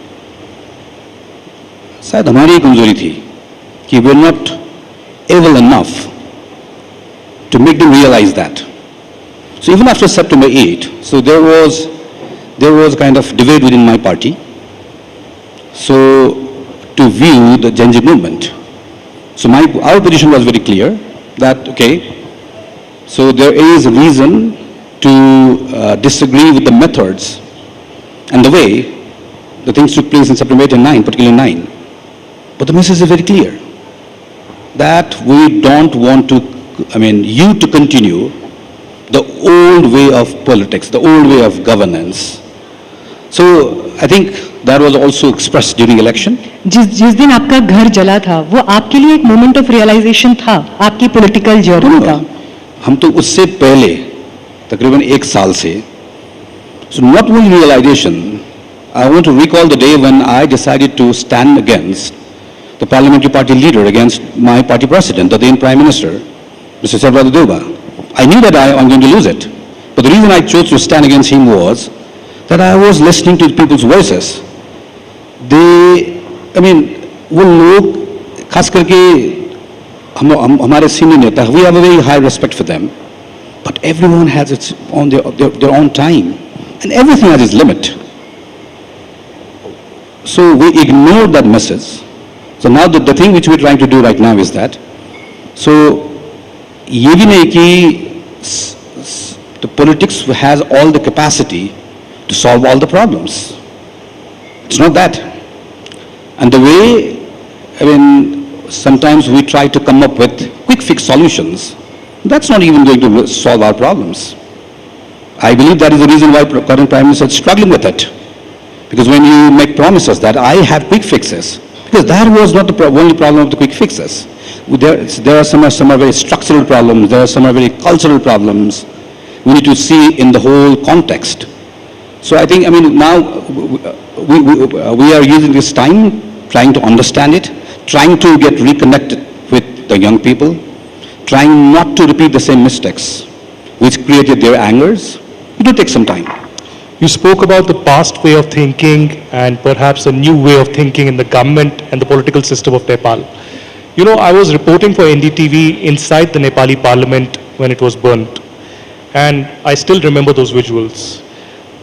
शायद हमारी कमजोरी थी कि we were not able enough to make them realize that. So even after September 8, so there was kind of debate within my party. So to view the Gen Z movement. So our position was very clear that, okay, so there is a reason to disagree with the methods and the way the things took place in September 8 and 9, particularly 9. But the message is very clear that we don't want to, you to continue the old way of politics, the old way of governance. So I think that was also expressed during election. जिस दिन आपका घर जला था वो आपके लिए एक मोमेंट ऑफ रियलाइजेशन था आपकी पॉलिटिकल जर्नी का? हम तो उससे पहले तकरीबन एक साल से, so not only realization, I want to recall the day when I decided to stand against the parliamentary party leader, against my party president, the then Prime Minister, Mr. Sarvada Deuba. I knew that I'm going to lose it. But the reason I chose to stand against him was that I was listening to people's voices. वो लोग खास करके हमारे senior नेता, we have a very high respect for them, but everyone has its on their own time, and everything has its limit. So we ignored that message. So now the thing which we're trying to do right now is that, so ये भी नहीं कि the politics has all the capacity to solve all the problems. It's not that. And the way, sometimes we try to come up with quick fix solutions, that's not even going to solve our problems. I believe that is the reason why current Prime Minister is struggling with it. Because when you make promises that I have quick fixes, because that was not the only problem of the quick fixes. There are some are very structural problems, there are some are very cultural problems. We need to see in the whole context. So I think, now we are using this time trying to understand it, trying to get reconnected with the young people, trying not to repeat the same mistakes which created their angers. It will take some time. You spoke about the past way of thinking and perhaps a new way of thinking in the government and the political system of Nepal. You know, I was reporting for NDTV inside the Nepali parliament when it was burnt. And I still remember those visuals.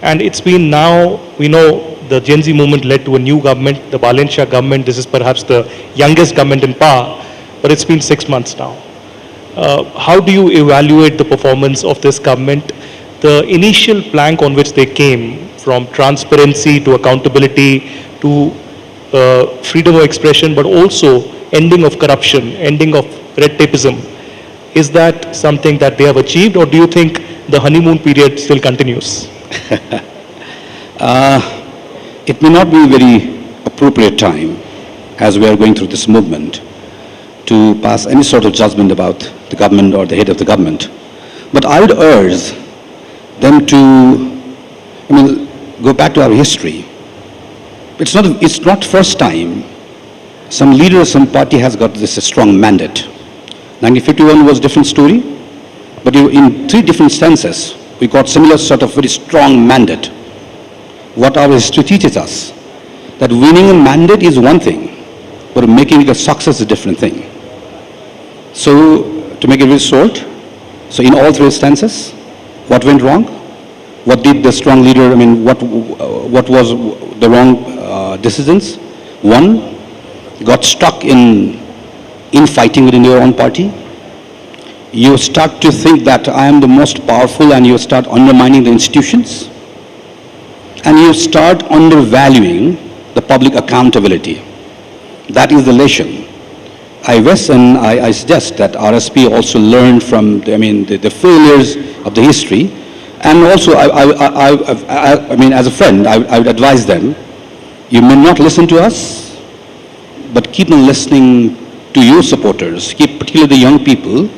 And it's been now, we know the Gen Z movement led to a new government, the Balen Shah government. This is perhaps the youngest government in power, but it's been 6 months now. How do you evaluate the performance of this government? The initial plank on which they came, from transparency to accountability to freedom of expression, but also ending of corruption, ending of red tapeism. Is that something that they have achieved, or do you think the honeymoon period still continues? It may not be a very appropriate time, as we are going through this movement, to pass any sort of judgment about the government or the head of the government. But I would urge them to, go back to our history. It's not first time some leader, some party has got this strong mandate. 1951 was a different story, but in 3 different senses, we got similar sort of very strong mandate. What our history teaches us, that winning a mandate is one thing, but making it a success is a different thing. So, to make it very short, so in all 3 instances, what went wrong? What did the strong leader, what was the wrong decisions? One, got stuck in fighting within your own party. you start to think that I am the most powerful and you start undermining the institutions and you start undervaluing the public accountability. That is the lesson. I wish and I suggest that RSP also learn from the failures of the history, and also I mean as a friend I would advise them, you may not listen to us, but keep on listening to your supporters, particularly the young people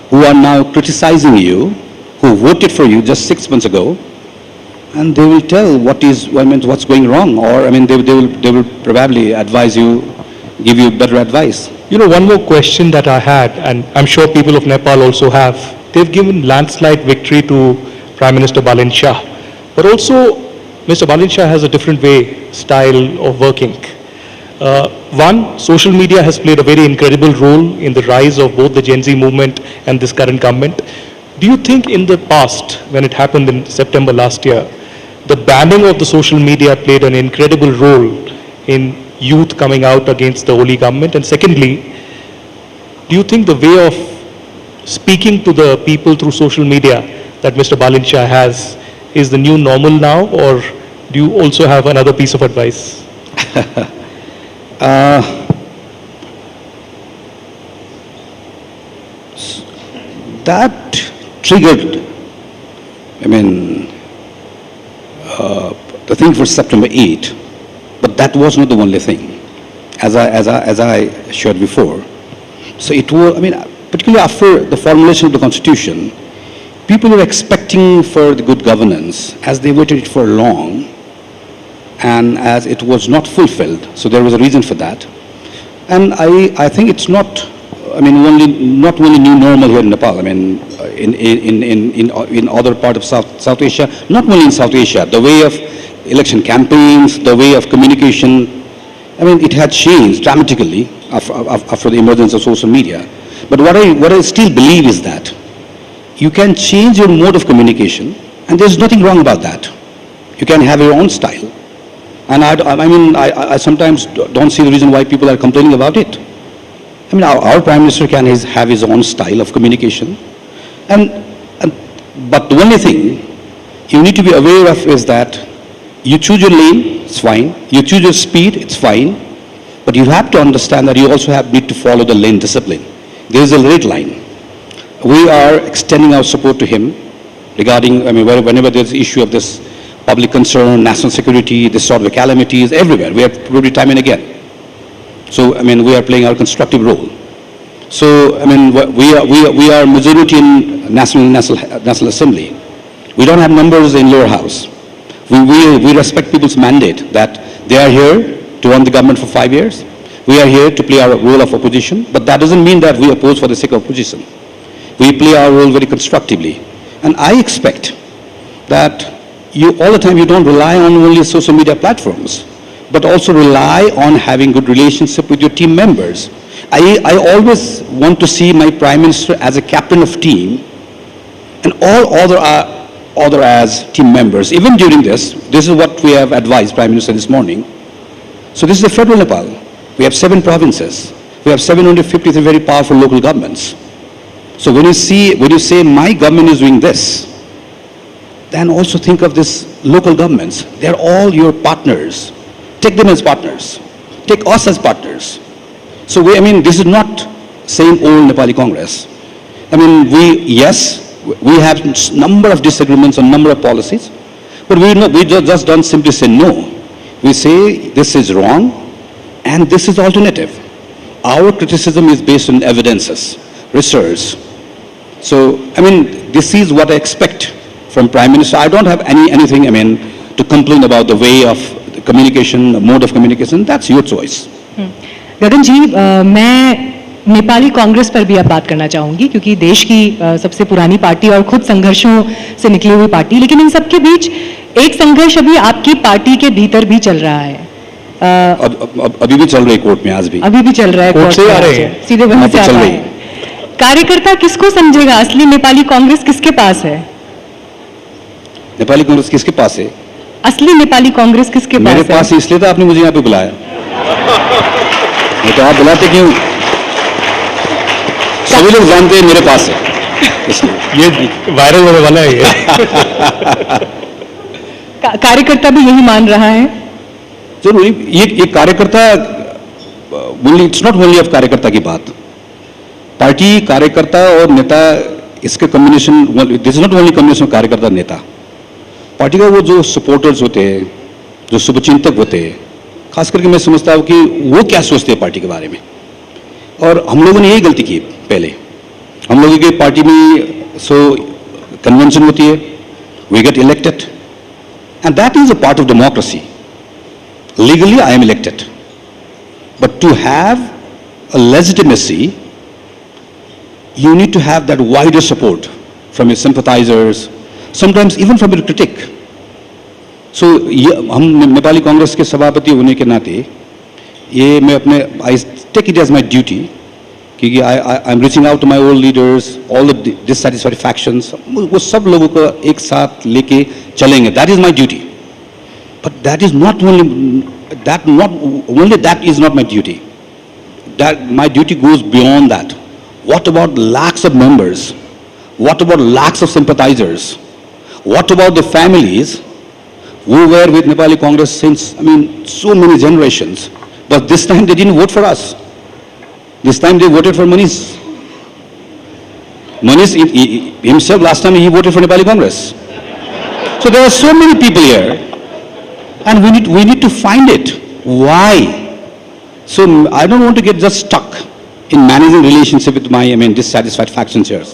who are now criticizing you, who voted for you just 6 months ago, and they will tell what's going wrong, or they will probably advise you, give you better advice. You know, one more question that I had, and I'm sure people of Nepal also have, they've given landslide victory to Prime Minister Balin Shah, but also Mr. Balin Shah has a different style of working. One, social media has played a very incredible role in the rise of both the Gen Z movement and this current government. Do you think in the past, when it happened in September last year, the banning of the social media played an incredible role in youth coming out against the Oli government? And secondly, do you think the way of speaking to the people through social media that Mr. Balin Shah has is the new normal now, or do you also have another piece of advice? That triggered, the thing for September 8, but that was not the only thing, as I shared before. So it was, particularly after the formulation of the Constitution, people were expecting for the good governance, as they waited it for long, and as it was not fulfilled, so there was a reason for that. And I think it's not, not only new normal here in Nepal, in other part of South Asia, not only in South Asia, the way of election campaigns, the way of communication, it had changed dramatically after the emergence of social media. But what I still believe is that you can change your mode of communication, and there's nothing wrong about that. You can have your own style. And I sometimes don't see the reason why people are complaining about it. Our Prime Minister can have his own style of communication. But the only thing you need to be aware of is that you choose your lane, it's fine. You choose your speed, it's fine. But you have to understand that you also need to follow the lane discipline. There is a red line. We are extending our support to him regarding, whenever there's an issue of this public concern, national security, this sort of calamities, everywhere. We are probably time and again. So, we are playing our constructive role. So, we are majority in National Assembly. We don't have numbers in lower house. We respect people's mandate that they are here to run the government for 5 years. We are here to play our role of opposition, but that doesn't mean that we oppose for the sake of opposition. We play our role very constructively. And I expect that all the time you don't rely on only social media platforms, but also rely on having good relationship with your team members. I always want to see my Prime Minister as a captain of team, and all other as team members. Even during this is what we have advised Prime Minister this morning. So this is the federal Nepal. We have 7 provinces. We have 753 very powerful local governments. So when you say my government is doing this, then also think of these local governments. They're all your partners. Take them as partners. Take us as partners. So this is not same old Nepali Congress. We have number of disagreements on number of policies, but we just don't simply say no. We say this is wrong and this is alternative. Our criticism is based on evidences, research. So, this is what I expect from Prime Minister. I don't have anything, to complain about the way of communication, the mode of communication. That's your choice. गगन जी, मैं नेपाली कांग्रेस पर भी अब बात करना चाहूँगी, क्योंकि देश की सबसे पुरानी पार्टी और खुद संघर्षों से निकली हुई पार्टी, लेकिन इन सबके बीच एक संघर्ष अभी आपकी पार्टी के भीतर भी चल रहा है। अभी भी चल रही है कोर्ट में, आज भी अभी भी चल रहा है कोर्ट से आ रहे हैं, सीधे वहीं से आ रहे हैं। कार्यकर्ता किसको समझेगा? असली नेपाली कांग्रेस किसके पास है? नेपाली कांग्रेस किसके पास है? असली नेपाली कांग्रेस किसके पास है? मेरे पास, इसलिए तो आपने मुझे यहाँ पे बुलाया। नहीं तो आप बुलाते क्यों? सभी लोग जानते हैं मेरे पास है। इसलिए ये वायरल होने वाला है ये। कार्यकर्ता भी यही मान रहा है। जरूर ये कार्यकर्ता, इट्स नॉट ओनली ऑफ कार्यकर्ता की बात, पार्टी कार्यकर्ता और नेता, इसके combination, this is not only combination of कार्यकर्ता नेता। पार्टी का वो जो सपोर्टर्स होते हैं, जो शुभचिंतक होते हैं, खास करके मैं समझता हूँ कि वो क्या सोचते हैं पार्टी के बारे में। और हम लोगों ने यही गलती की पहले, हम लोगों की पार्टी में कन्वेंशन होती है, we get elected and that is a part of democracy. Legally I am elected, but to have a legitimacy you need to have that wider support from your sympathizers, sometimes even from your critic. So हम नेपाली कांग्रेस के सभापति होने के नाते ये मैं अपने I take it as my duty क्योंकि I'm reaching out to my old leaders, all the dissatisfactions, वो सब लोगों को एक साथ लेके चलेंगे, that is my duty. But that is not only that is not my duty. That my duty goes beyond that. What about lakhs of members? What about lakhs of sympathizers? What about the families who were with Nepali Congress since, so many generations? But this time they didn't vote for us. This time they voted for Manish. Manish himself, last time he voted for Nepali Congress. So there are so many people here, and we need to find it. Why? So I don't want to get just stuck in managing relationship with my, dissatisfied factions here.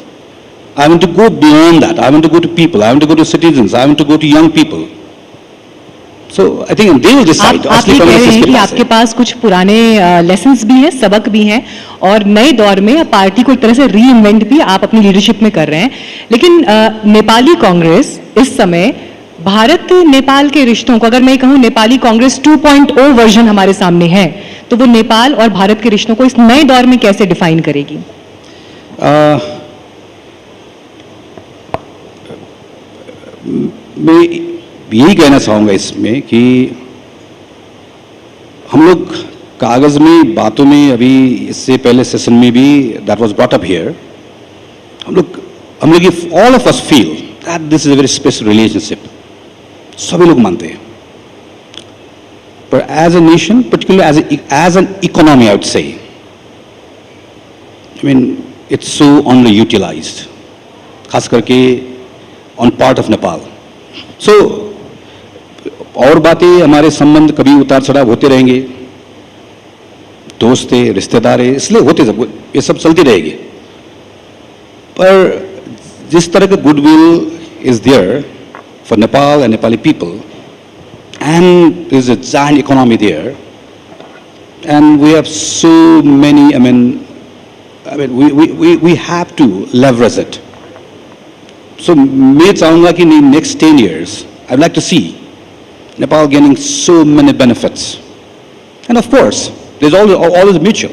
I want to go beyond that. I want to go to people. I want to go to citizens. I want to go to young people. So I think they will decide. आप ये कह रहे हैं कि आपके पास कुछ पुराने lessons भी हैं, सबक भी हैं, और नए दौर में पार्टी को एक तरह से री इन्वेंट भी आप अपनी लीडरशिप में कर रहे हैं। लेकिन नेपाली कांग्रेस इस समय भारत नेपाल के रिश्तों को, अगर मैं कहूँ नेपाली कांग्रेस 2.0 वर्जन हमारे सामने है, तो वो नेपाल और भारत के रिश्तों को इस नए दौर में कैसे डिफाइन करेगी? मैं यही कहना चाहूँगा इसमें कि हम लोग कागज में, बातों में, अभी इससे पहले सेशन में भी that was brought up here, हम लोग all of us feel that this is a very special relationship, सभी लोग मानते हैं। But as a nation, particularly as an economy, I would say, it's so underutilized, खास करके on part of Nepal. So, और बातें, हमारे संबंध कभी उतार चढ़ाव होते रहेंगे, दोस्त है, रिश्तेदार है, इसलिए होते सब, ये सब चलती रहेगी। पर जिस तरह का goodwill is there for Nepal and Nepali people, and there's a giant economy there, and we have so many, we have to leverage it. So मैं चाहूँगा कि in next 10 years, I'd like to see Nepal gaining so many benefits. And of course, there's always mutual.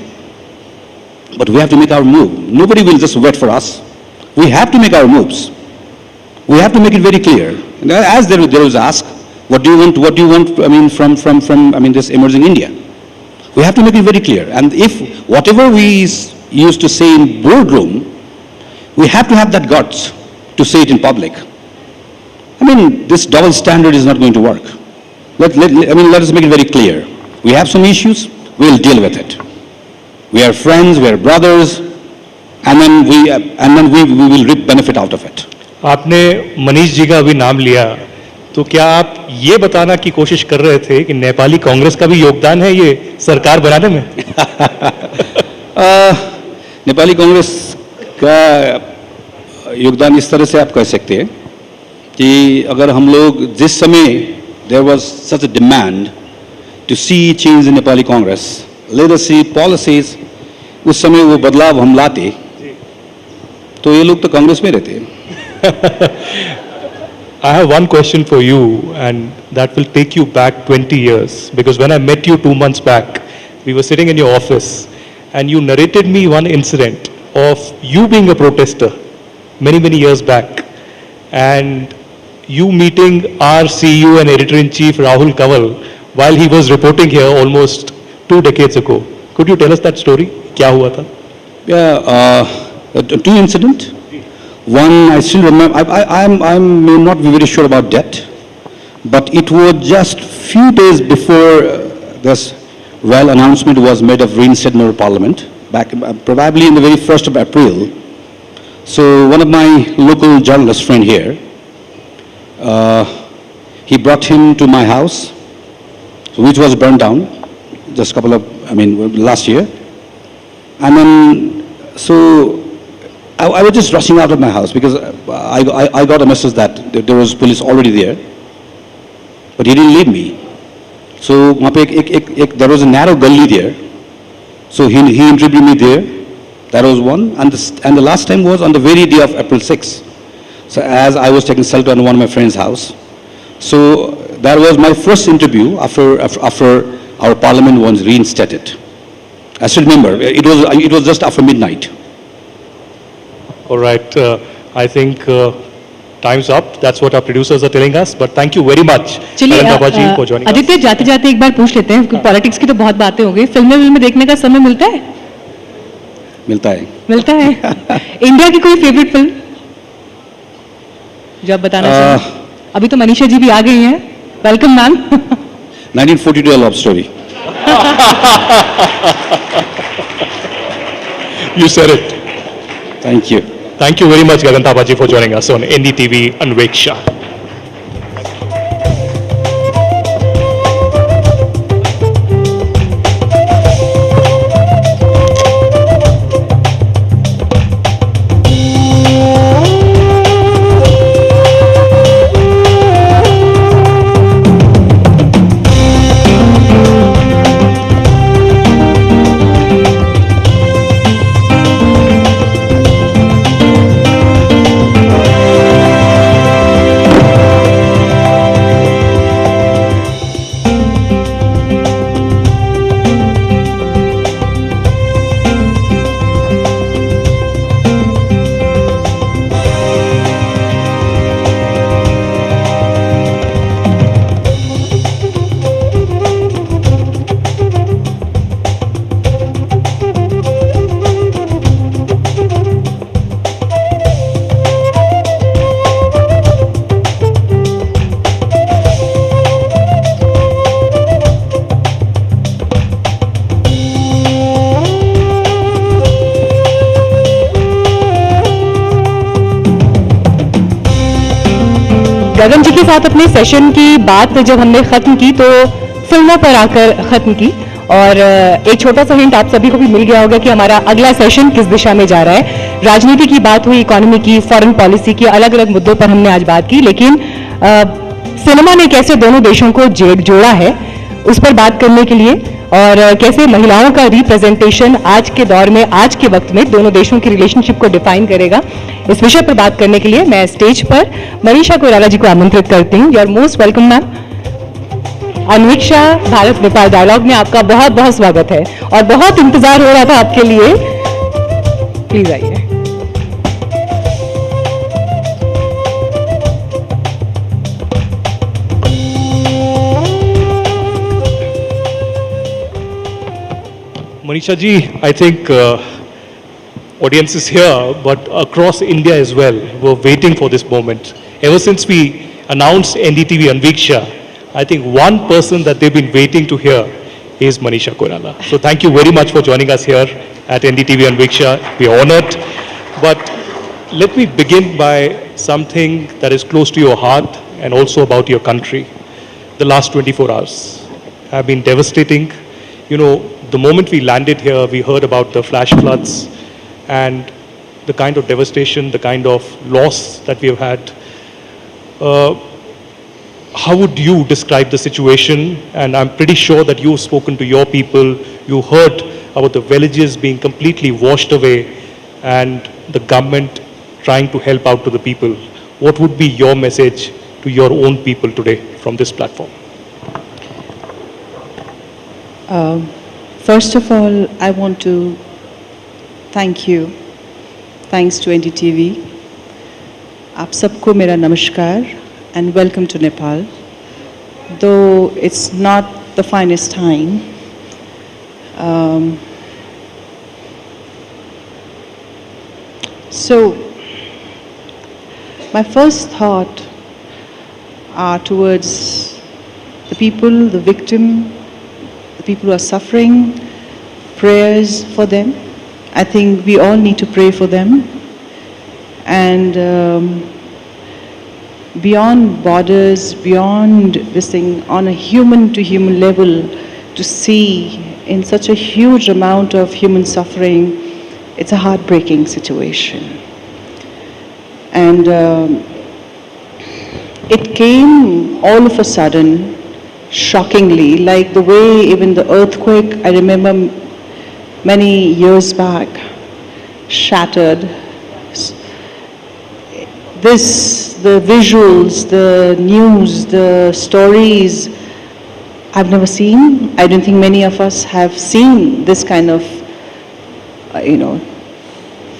But we have to make our move. Nobody will just wait for us. We have to make our moves. We have to make it very clear. And as there was asked, what do you want, from this emerging India? We have to make it very clear. And if whatever we used to say in boardroom, we have to have that guts to say it in public. This double standard is not going to work. Let us make it very clear. We have some issues, we'll deal with it. We are friends, we are brothers, and then we will reap benefit out of it. आपने मनीष जी का अभी नाम लिया, तो क्या आप ये बताना की कोशिश कर रहे थे कि नेपाली कांग्रेस का भी योगदान है ये सरकार बनाने में? नेपाली कांग्रेस का योगदान इस तरह से आप कह सकते हैं कि अगर हम लोग जिस समय there was such a demand to see change in Nepali Congress, leadership, policies, उस समय वो बदलाव हम लाते, तो ये लोग तो कांग्रेस में रहते हैं। I have one question for you, and that will take you back 20 years, because when I met you 2 months back, we were sitting in your office, and you narrated me one incident of you being a protester many, many years back, and you meeting our CEO and editor-in-chief Rahul Kanwal while he was reporting here almost 2 decades ago. Could you tell us that story? क्या हुआ था? Yeah, 2 incidents. One, I still remember, I'm may not be very sure about that, but it was just few days before this royal announcement was made of reinstatement of Parliament, back probably in the very 1st of April. So one of my local journalist friend here, he brought him to my house, which was burned down just last year. And then, so I was just rushing out of my house because I got a message that there was police already there, but he didn't leave me. So there was a narrow gully there, so he interviewed me there. That was one, and the last time was on the very day of April 6th. So as I was taking shelter in one of my friend's house, so that was my first interview after our parliament was reinstated. I still remember it was just after midnight. All right, I think time's up. That's what our producers are telling us. But thank you very much, Gagantapa ji, for joining us. Aditya, जाते जाते एक बार पूछ लेते हैं, politics की तो बहुत बातें हो गई, फिल्में देखने का समय मिलता है? मिलता है। मिलता है। इंडिया की कोई फेवरेट फिल्म जो आप बताना चाहें? अभी तो मनीषा जी भी आ गई हैं। Welcome ma'am. 1942 A Love Story. You said it. Thank you. Thank you very much, Gagantapa ji, for joining us on NDTV Anviksha. गगन जी के साथ अपने सेशन की बात जब हमने खत्म की तो फिल्मों पर आकर खत्म की और एक छोटा सा हिंट आप सभी को भी मिल गया होगा कि हमारा अगला सेशन किस दिशा में जा रहा है। राजनीति की बात हुई, इकोनॉमी की, फॉरेन पॉलिसी की, अलग अलग मुद्दों पर हमने आज बात की, लेकिन सिनेमा ने कैसे दोनों देशों को जोड़ा है उस पर बात करने के लिए और कैसे महिलाओं का रिप्रेजेंटेशन आज के दौर में, आज के वक्त में दोनों देशों की रिलेशनशिप को डिफाइन करेगा, इस विषय पर बात करने के लिए मैं स्टेज पर मनीषा कोइराला जी को आमंत्रित करती हूँ। Your most welcome ma'am. Anviksha Bharat Nepal dialogue में आपका बहुत बहुत स्वागत है और बहुत इंतजार हो रहा था आपके लिए, प्लीज आइए। Manisha ji, I think audience is here, but across India as well, we're waiting for this moment. Ever since we announced NDTV Anviksha, I think one person that they've been waiting to hear is Manisha Koirala. So thank you very much for joining us here at NDTV Anviksha. We're honored. But let me begin by something that is close to your heart and also about your country. The last 24 hours have been devastating. You know, the moment we landed here, we heard about the flash floods and the kind of devastation, the kind of loss that we have had. How would you describe the situation? And I'm pretty sure that you've spoken to your people, you heard about the villages being completely washed away and the government trying to help out to the people. What would be your message to your own people today from this platform? First of all, I want to thank you. Thanks to NDTV. आप सबको मेरा नमस्कार and welcome to Nepal. Though it's not the finest time, so my first thought are towards the people, the victim, the people who are suffering, prayers for them. I think we all need to pray for them. And beyond borders, beyond this thing, on a human-to-human level, to see in such a huge amount of human suffering, it's a heartbreaking situation. And it came all of a sudden, shockingly, like the way even the earthquake, I remember many years back, shattered. The visuals, the news, the stories, I've never seen. I don't think many of us have seen this kind of,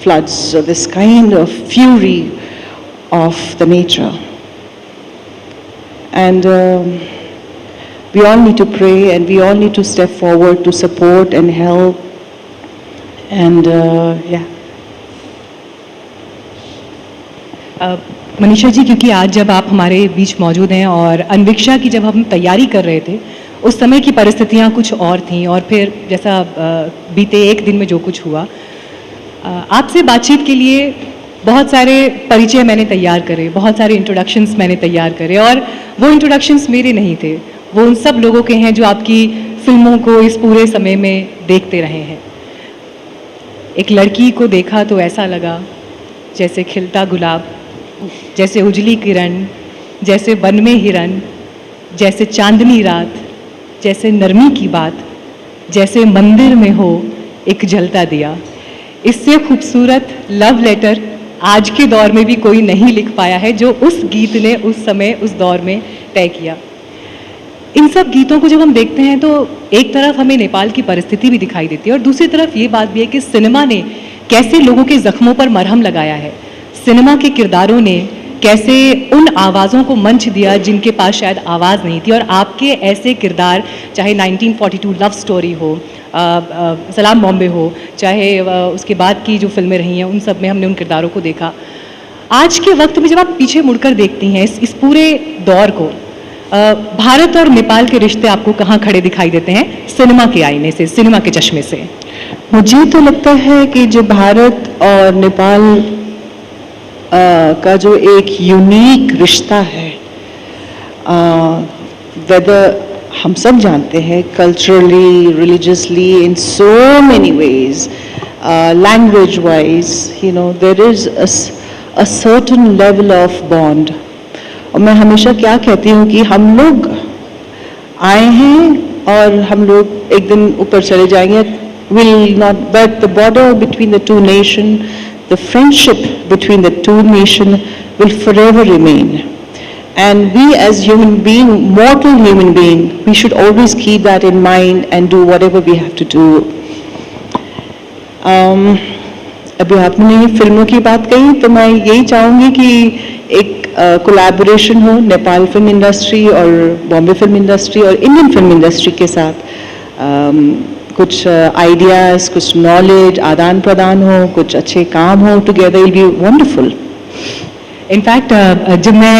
floods or this kind of fury of the nature. And we all need to pray, and we all need to step forward to support and help. And Manisha ji, क्योंकि आज जब आप हमारे बीच मौजूद हैं और अन्वीक्षा की जब हम तैयारी कर रहे थे उस समय की परिस्थितियां कुछ और थीं, और फिर जैसा बीते एक दिन में जो कुछ हुआ, आपसे बातचीत के लिए बहुत सारे परिचय मैंने तैयार करे, बहुत सारे इंट्रोडक्शंस मैंने तैयार करे, और वो इंट्रोडक्शंस मेरे नहीं थे, वो उन सब लोगों के हैं जो आपकी फिल्मों को इस पूरे समय में देखते रहे हैं। एक लड़की को देखा तो ऐसा लगा जैसे खिलता गुलाब, जैसे उजली किरण, जैसे वन में हिरन, जैसे चांदनी रात, जैसे नरमी की बात, जैसे मंदिर में हो एक जलता दिया। इससे खूबसूरत लव लेटर आज के दौर में भी कोई नहीं लिख पाया है जो उस गीत ने उस समय उस दौर में तय किया। इन सब गीतों को जब हम देखते हैं तो एक तरफ हमें नेपाल की परिस्थिति भी दिखाई देती है और दूसरी तरफ ये बात भी है कि सिनेमा ने कैसे लोगों के जख्मों पर मरहम लगाया है। सिनेमा के किरदारों ने कैसे उन आवाज़ों को मंच दिया जिनके पास शायद आवाज़ नहीं थी, और आपके ऐसे किरदार, चाहे 1942 लव स्टोरी हो, सलाम बॉम्बे हो, चाहे उसके बाद की जो फिल्में रही हैं, उन सब में हमने उन किरदारों को देखा। आज के वक्त में जब आप पीछे मुड़कर देखती हैं इस पूरे दौर को, भारत और नेपाल के रिश्ते आपको कहाँ खड़े दिखाई देते हैं सिनेमा के आईने से, सिनेमा के चश्मे से? मुझे तो लगता है कि जो भारत और नेपाल का जो एक यूनिक रिश्ता है, वेदर हम सब जानते हैं culturally, religiously, in so many ways, language wise, there is a certain level of bond. और मैं हमेशा क्या कहती हूँ कि हम लोग आए हैं और हम लोग एक दिन ऊपर चले जाएंगे, will not, but the border between the two nations, the friendship between the two nations will forever remain. And we as human beings, mortal human beings, we should always keep that in mind and do whatever we have to do. अभी आपने फिल्मों की बात कही तो मैं यही चाहूँगी कि एक कोलैबोरेशन हो नेपाल फिल्म इंडस्ट्री और बॉम्बे फिल्म इंडस्ट्री और इंडियन फिल्म इंडस्ट्री के साथ, कुछ आइडियाज़, कुछ नॉलेज आदान प्रदान हो, कुछ अच्छे काम हो, together will be wonderful. In fact जब मैं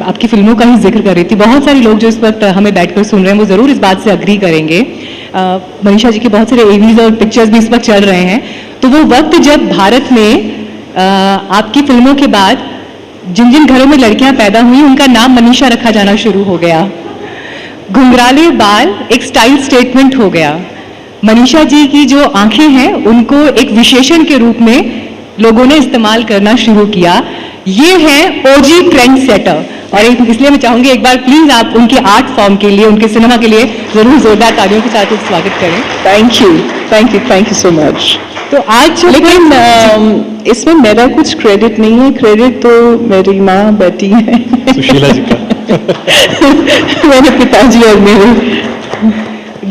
आपकी फिल्मों का ही जिक्र कर रही थी, बहुत सारे लोग जो इस वक्त हमें बैठकर सुन रहे हैं वो ज़रूर इस बात से अग्री करेंगे। मनीषा जी के बहुत सारे एवीज़ और पिक्चर्स भी इस वक्त चल रहे हैं, तो वो वक्त जब भारत में आपकी फिल्मों के बाद जिन जिन घरों में लड़कियां पैदा हुई उनका नाम मनीषा रखा जाना शुरू हो गया। घुंघराले बाल एक स्टाइल स्टेटमेंट हो गया। मनीषा जी की जो आंखें हैं उनको एक विशेषण के रूप में लोगों ने इस्तेमाल करना शुरू किया। ये है ओजी ट्रेंड सेटर, और इसलिए मैं चाहूंगी एक बार प्लीज आप उनके आर्ट फॉर्म के लिए, उनके सिनेमा के लिए जरूर जोरदार तालियों के साथ स्वागत करें। Thank you, thank you, thank you so much. तो आज लेकिन इसमें मेरा कुछ क्रेडिट नहीं है, क्रेडिट तो मेरी माँ बेटी है, सुशीला जी का। मेरे पिताजी और मेरे।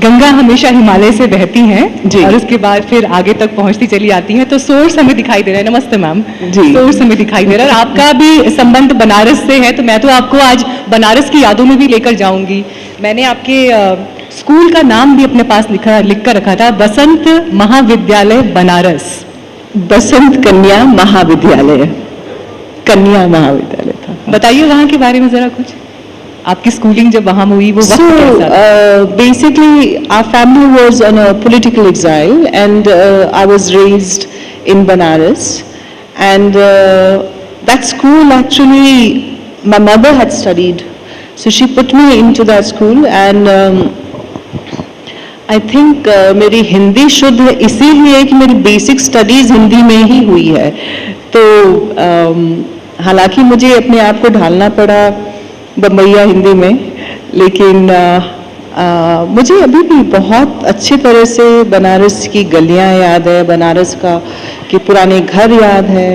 गंगा हमेशा हिमालय से बहती हैं और उसके बाद फिर आगे तक पहुंचती चली आती हैं, तो सोर्स हमें दिखाई दे रहा है। नमस्ते मैम। सोर्स हमें दिखाई दे रहा है, और आपका भी संबंध बनारस से है, तो मैं तो आपको आज बनारस की यादों में भी लेकर जाऊंगी। मैंने आपके स्कूल का नाम भी अपने पास लिख कर रखा था, बसंत महाविद्यालय बनारस। बसंत कन्या महाविद्यालय, कन्या महाविद्यालय था। बताइए वहाँ के बारे में जरा कुछ, आपकी स्कूलिंग जब वहाँ हुई वो वक्त So कैसा था? basically, our family was on a political exile, and I was raised in Banaras, and that school actually my mother had studied, so she put me into that school, and I think मेरी हिंदी शुद्ध है इसीलिए कि मेरी basic studies Hindi में ही हुई है। तो हालांकि मुझे अपने आप को ढालना पड़ा बम्बईया हिंदी में, लेकिन मुझे अभी भी बहुत अच्छी तरह से बनारस की गलियां याद है, बनारस का के पुराने घर याद है।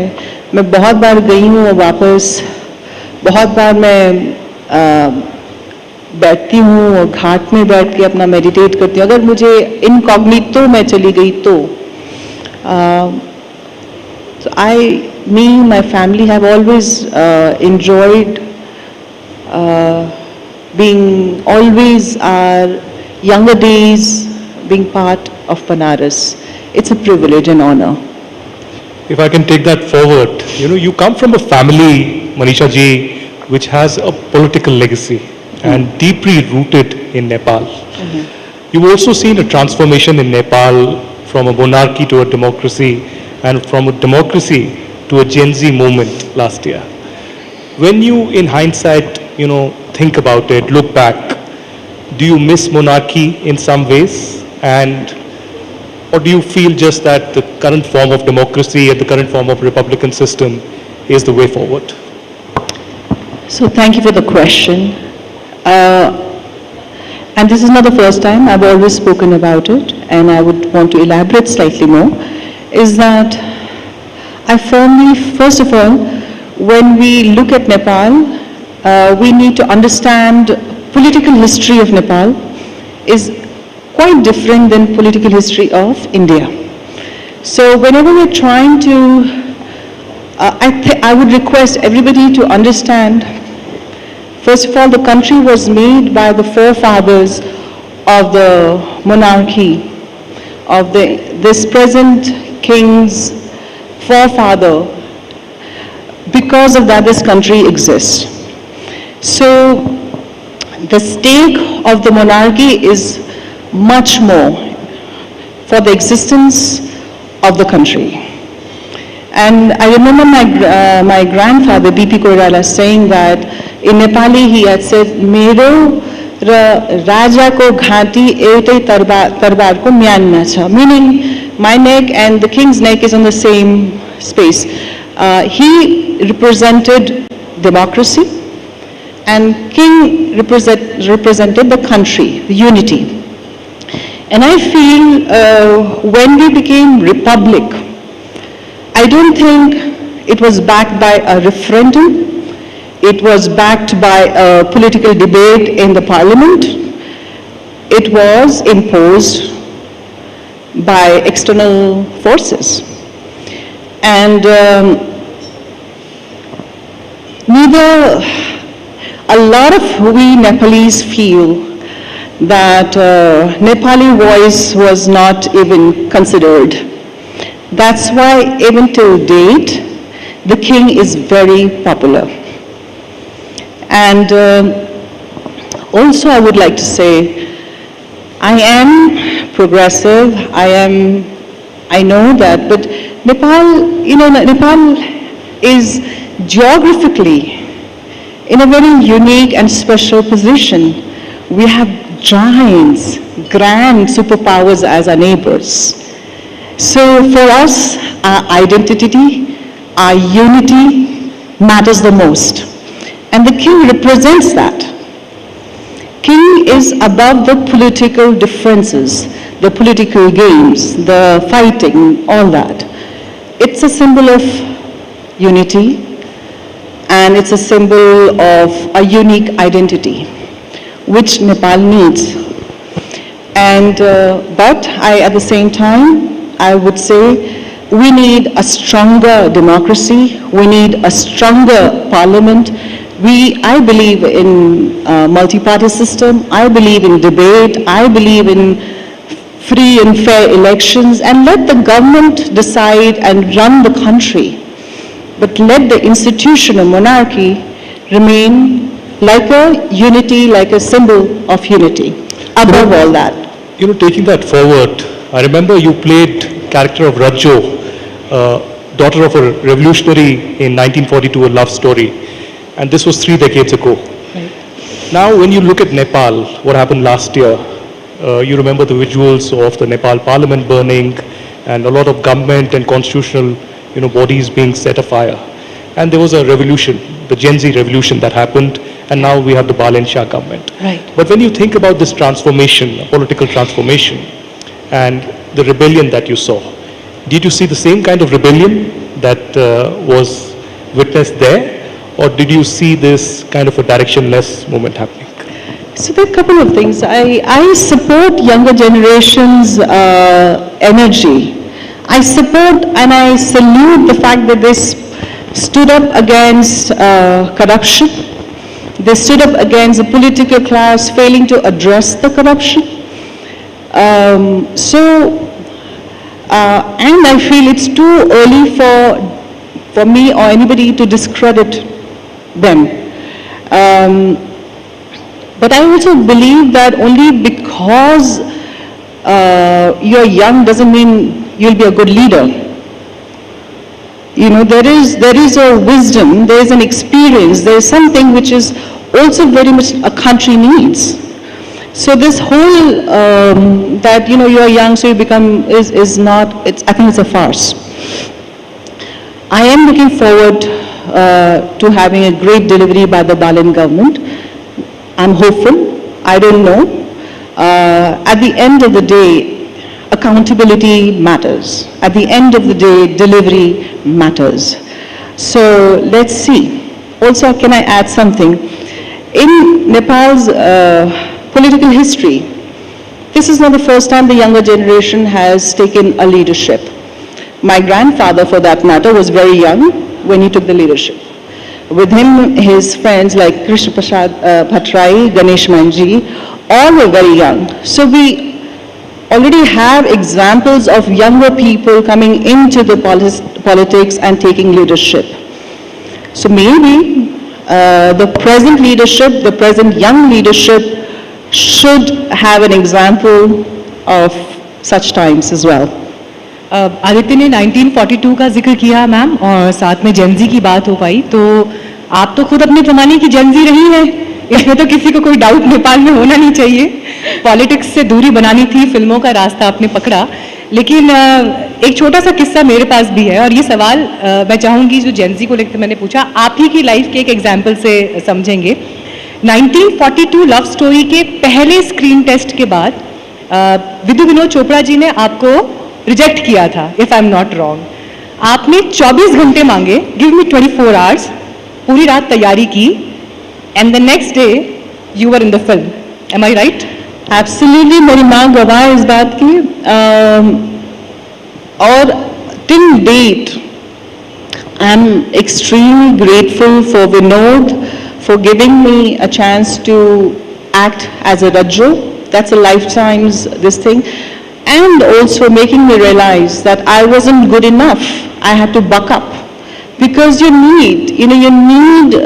मैं बहुत बार गई हूँ और वापस बहुत बार मैं बैठती हूँ और घाट में बैठ के अपना मेडिटेट करती हूँ। अगर मुझे इनकॉग्निटो में चली गई तो me, my family have always enjoyed being always our younger days being part of Banaras. It's a privilege and honor. If I can take that forward, you come from a family, Manisha ji, which has a political legacy and deeply rooted in Nepal. You've also seen a transformation in Nepal from a monarchy to a democracy, and from a democracy to a Gen Z movement last year. When you, in hindsight, think about it, look back, do you miss monarchy in some ways? Or do you feel just that the current form of democracy and the current form of republican system is the way forward? So thank you for the question. And this is not the first time, I've always spoken about it, and I would want to elaborate slightly more, is that I firmly, first of all, when we look at Nepal, we need to understand political history of Nepal is quite different than political history of India. So whenever we're trying to, I would request everybody to understand, first of all, the country was made by the forefathers of the monarchy, of this present king's forefather. Because of that, this country exists. So the stake of the monarchy is much more for the existence of the country. And I remember my grandfather, B.P. Koirala, saying that in Nepali he had said, Mero Raja ko ghati eutai tarbar ko myanma cha, meaning my neck and the king's neck is on the same space. He represented democracy, and king represented the country, the unity. And I feel when we became republic, I don't think it was backed by a referendum. It was backed by a political debate in the parliament. It was imposed by external forces. And a lot of we Nepalese feel that Nepali voice was not even considered. That's why even till date, the king is very popular. And also I would like to say, I am progressive, I know that, but Nepal, Nepal is geographically in a very unique and special position. We have giants, grand superpowers as our neighbors. So for us, our identity, our unity matters the most. And the king represents that. King is above the political differences, the political games, the fighting, all that. It's a symbol of unity, and it's a symbol of a unique identity, which Nepal needs. And, but at the same time, I would say we need a stronger democracy, we need a stronger parliament. I believe in multi-party system, I believe in debate, I believe in free and fair elections, and let the government decide and run the country. but let the institution of monarchy remain like a unity, like a symbol of unity. Above all that. You know, taking that forward, I remember you played character of Rajo, daughter of a revolutionary in 1942, a love story, and this was 3 decades ago. Right. Now, when you look at Nepal, what happened last year, you remember the visuals of the Nepal parliament burning and a lot of government and constitutional, bodies being set afire. And there was a revolution, the Gen Z revolution that happened, and now we have the Bal and Shah government. Right. But when you think about this transformation, political transformation, and the rebellion that you saw, did you see the same kind of rebellion that was witnessed there, or did you see this kind of a directionless movement happening? So there are a couple of things. I support younger generation's energy. I support and I salute the fact that they stood up against corruption. They stood up against the political class failing to address the corruption. And I feel it's too early for me or anybody to discredit them. But I also believe that only because you're young doesn't mean you'll be a good leader. There is a wisdom, there is an experience, there is something which is also very much a country needs. So this whole that you're young so you become is not. I think it's a farce. I am looking forward to having a great delivery by the Balin government. I'm hopeful. I don't know. At the end of the day, accountability matters. At the end of the day, delivery matters. So let's see. Also, can I add something? In Nepal's political history, this is not the first time the younger generation has taken a leadership. My grandfather, for that matter, was very young when he took the leadership. With him, his friends like Krishna Prasad Bhattrai, Ganesh Manji, all were very young. So we already have examples of younger people coming into the politics and taking leadership. So maybe the present leadership, the present young leadership should have an example of such times as well. Aditya ने 1942 का जिक्र किया ma'am और साथ में Gen Z की बात हो पाई, तो आप तो खुद अपने ज़माने की जेनजी रही हैं, इसमें तो किसी को कोई डाउट नेपाल में होना नहीं चाहिए। पॉलिटिक्स से दूरी बनानी थी, फिल्मों का रास्ता आपने पकड़ा, लेकिन एक छोटा सा किस्सा मेरे पास भी है और ये सवाल मैं चाहूँगी जो जेनजी को लेकर मैंने पूछा, आप ही की लाइफ के एक एग्जाम्पल से समझेंगे। 1942 लव स्टोरी के पहले स्क्रीन टेस्ट के बाद विदु विनोद चोपड़ा जी ने आपको रिजेक्ट किया था, if I am not wrong. आपने 24 घंटे मांगे, गिव मी 24 आवर्स, पूरी रात तैयारी की, and the next day you were in the film. Am I right? Absolutely, मेरी माँ गवाह है इस बात की। और till date I am extremely grateful for Vinod for giving me a chance to act as a Rajjo. That's a lifetime's this thing. And also making me realize that I wasn't good enough. I had to buck up. Because you need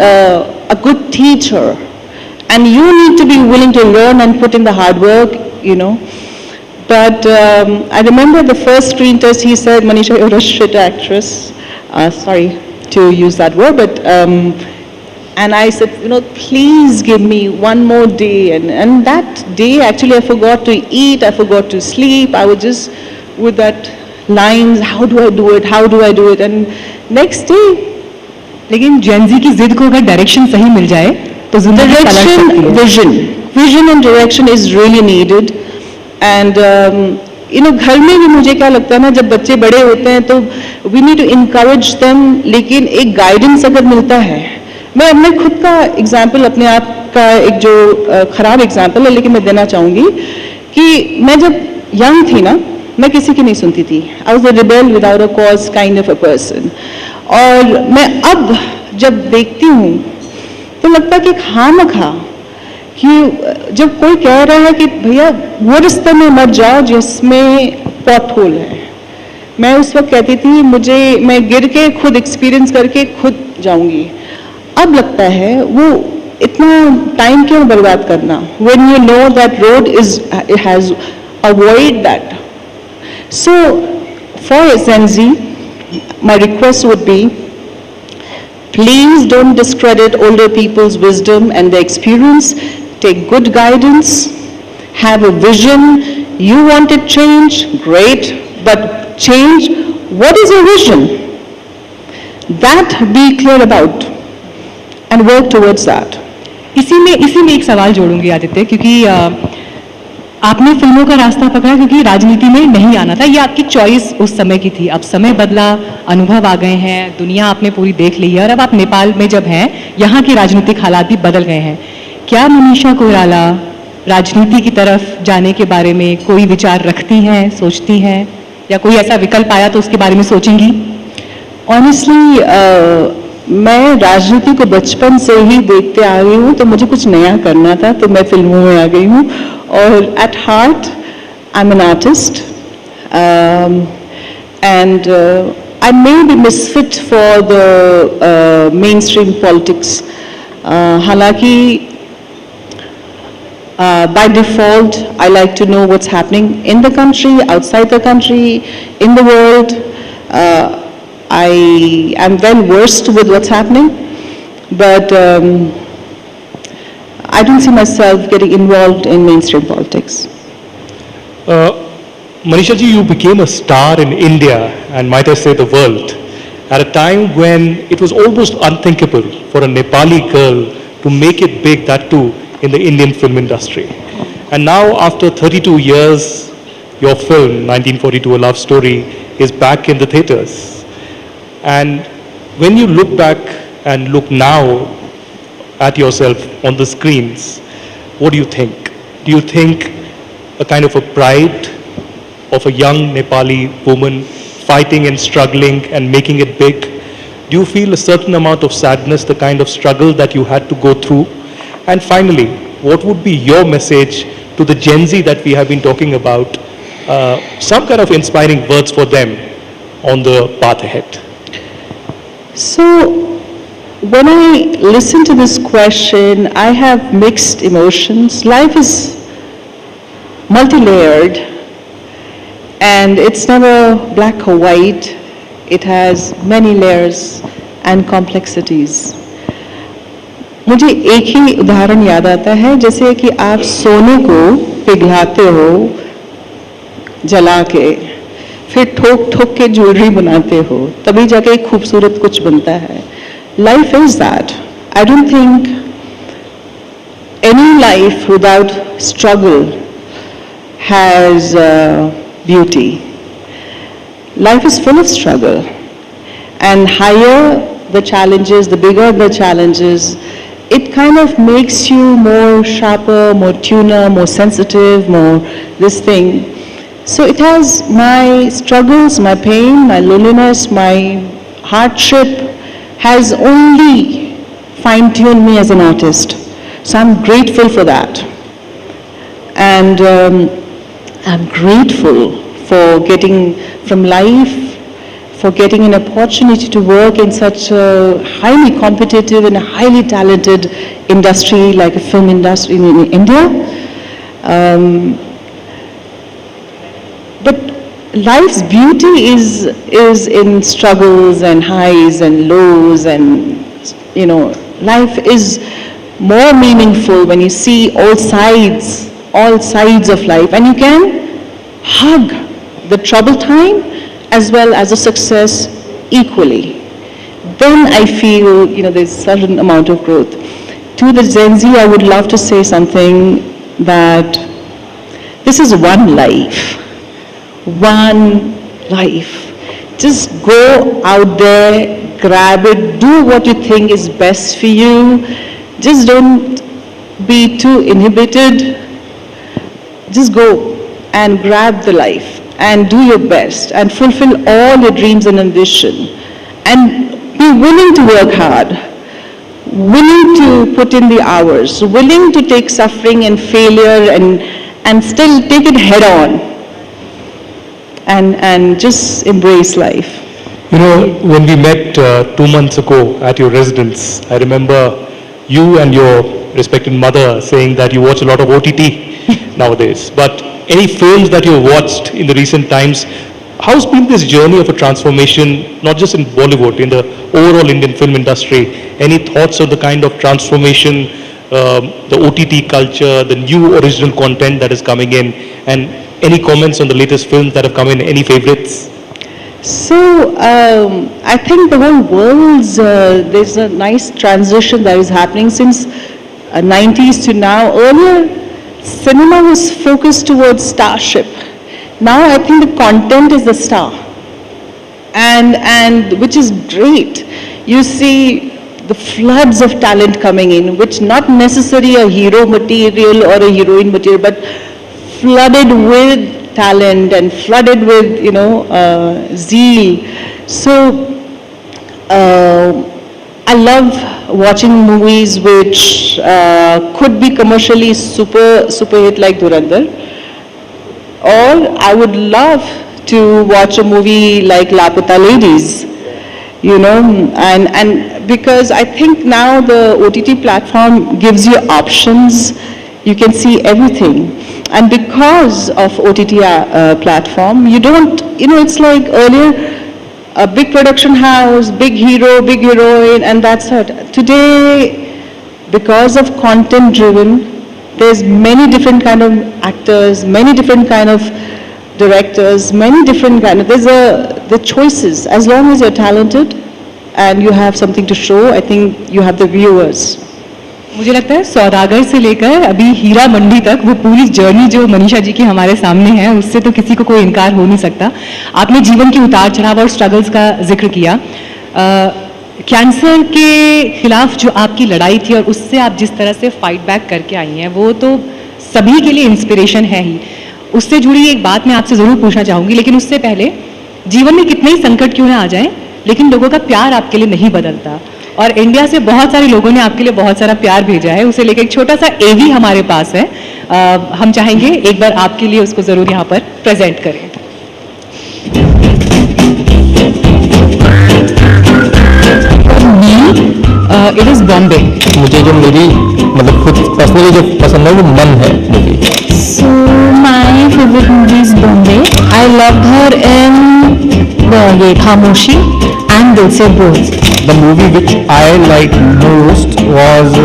a good teacher. And you need to be willing to learn and put in the hard work, But I remember the first screen test, he said, Manisha, you're a shit actress. Sorry to use that word, but and I said, please give me one more day. And that day, actually, I forgot to eat, I forgot to sleep. I was just with that lines, how do I do it, how do I do it? And next day. लेकिन Gen Z की जिद को अगर direction सही मिल जाए तो जिंदगी पलट सकती है। Vision and direction is really needed. And घर में भी मुझे क्या लगता है ना, जब बच्चे बड़े होते हैं तो we need to encourage them, लेकिन एक गाइडेंस अगर मिलता है। मैं अपने खुद का एग्जाम्पल, अपने आप का एक जो खराब एग्जाम्पल है, लेकिन मैं देना चाहूँगी कि मैं जब यंग थी ना, मैं किसी की नहीं सुनती थी। I was a rebel without a cause kind of a person. और मैं अब जब देखती हूँ तो लगता है कि खामखा कि जब कोई कह रहा है कि भैया वो रिश्ते में मत जाओ जिसमें पॉट होल है, मैं उस वक्त कहती थी मैं गिर के खुद एक्सपीरियंस करके खुद जाऊंगी। अब लगता है वो इतना टाइम क्यों बर्बाद करना, when you know that road it has avoid that. So for Gen Z, my request would be, please don't discredit older people's wisdom and their experience. Take good guidance, have a vision. You wanted change, great, but change, what is your vision? That be clear about and work towards that. इसी में एक सवाल जोड़ूंगी आदित्य, क्योंकि आपने फिल्मों का रास्ता पकड़ा क्योंकि राजनीति में नहीं आना था, ये आपकी चॉइस उस समय की थी। अब समय बदला, अनुभव आ गए हैं, दुनिया आपने पूरी देख ली है और अब आप नेपाल में जब हैं, यहाँ के राजनीतिक हालात भी बदल गए हैं। क्या मनीषा कोइराला राजनीति की तरफ जाने के बारे में कोई विचार रखती हैं, सोचती हैं, या कोई ऐसा विकल्प आया तो उसके बारे में सोचेंगी? ऑनेस्टली मैं राजनीति को बचपन से ही देखते आ रही हूँ, तो मुझे कुछ नया करना था तो मैं फिल्मों में आ गई हूँ। और at heart I am an artist and I may be misfit for the main stream politics. हालांकि by default, I like to know what's happening in the country, outside the country, in the world. I am well versed with what's happening, but I don't see myself getting involved in mainstream politics. Manisha ji, you became a star in India and might I say the world at a time when it was almost unthinkable for a Nepali girl to make it big, that too in the Indian film industry. And now after 32 years, your film 1942 A Love Story is back in the theaters. And when you look back and look now at yourself on the screens, what do you think? Do you think a kind of a pride of a young Nepali woman fighting and struggling and making it big? Do you feel a certain amount of sadness, the kind of struggle that you had to go through? And finally, what would be your message to the Gen Z that we have been talking about? Some kind of inspiring words for them on the path ahead. So, when I listen to this question, I have mixed emotions. Life is multi-layered, and it's never black or white. It has many layers and complexities. मुझे एक ही उदाहरण याद आता है, जैसे कि आप सोने को पिघलाते हो जला के, फिर ठोक ठोक के ज्वेलरी बनाते हो, तभी जाके एक खूबसूरत कुछ बनता है। Life is that. I don't think any life without struggle has beauty. Life is full of struggle, and higher the challenges, the bigger the challenges, it kind of makes you more sharper, more tuner, more sensitive, more this thing. So it has my struggles, my pain, my loneliness, my hardship has only fine-tuned me as an artist. So I'm grateful for that. And I'm grateful for getting from life, for getting an opportunity to work in such a highly competitive and a highly talented industry like a film industry in India. But life's beauty is in struggles and highs and lows, and life is more meaningful when you see all sides of life, and you can hug the troubled time as well as the success equally. Then I feel, there's a certain amount of growth. To the Gen Z, I would love to say something, that this is one life. One life. Just go out there, grab it, do what you think is best for you. Just don't be too inhibited. Just go and grab the life and do your best and fulfill all your dreams and ambition, and be willing to work hard, willing to put in the hours, willing to take suffering and failure and still take it head on. and just embrace life. You know, when we met 2 months ago at your residence, I remember you and your respected mother saying that you watch a lot of OTT nowadays. But any films that you've watched in the recent times, how's been this journey of a transformation, not just in Bollywood, in the overall Indian film industry? Any thoughts of the kind of transformation, the OTT culture, the new original content that is coming in, and any comments on the latest films that have come in? Any favorites? So I think the whole world's, there's a nice transition that is happening since 90s to now. Earlier, cinema was focused towards starship. Now I think the content is the star, and which is great. You see the floods of talent coming in, which not necessarily a hero material or a heroine material, but flooded with talent and flooded with, you know, zeal. So I love watching movies which could be commercially super hit like Dhurandhar, or I would love to watch a movie like Lapata Ladies, you know, and because I think now the OTT platform gives you options, you can see everything. And because of OTT platform, you don't, you know, it's like earlier, a big production house, big hero, big heroine, and that's it. Today, because of content driven, there's many different kind of actors, many different kind of directors, many different kind of, the choices. As long as you're talented and you have something to show, I think you have the viewers. मुझे लगता है सौदागर से लेकर अभी हीरा मंडी तक वो पूरी journey जो मनीषा जी की हमारे सामने है, उससे तो किसी को कोई इनकार हो नहीं सकता. आपने जीवन की उतार चढ़ाव और स्ट्रगल्स का जिक्र किया. कैंसर के खिलाफ जो आपकी लड़ाई थी और उससे आप जिस तरह से फाइट बैक करके आई हैं, वो तो सभी के लिए इंस्पिरेशन है ही. उससे जुड़ी एक बात मैं आपसे ज़रूर पूछना चाहूँगी, लेकिन उससे पहले जीवन में कितने ही संकट क्यों ना आ जाएं, लेकिन लोगों का प्यार आपके लिए नहीं बदलता. और इंडिया से बहुत सारे लोगों ने आपके लिए बहुत सारा प्यार भेजा है. उसे लेकर एक छोटा सा एवी हमारे पास है, हम चाहेंगे एक बार आपके लिए उसको ज़रूर यहाँ पर प्रेजेंट करें. It is Bombay. मुझे जो मेरी मतलब खुद पर्सनली जो पसंद है वो मन है movie. So my favourite movie is Bombay. I love her in ये Khamoshi and Dil Se Bool. The movie which I liked most was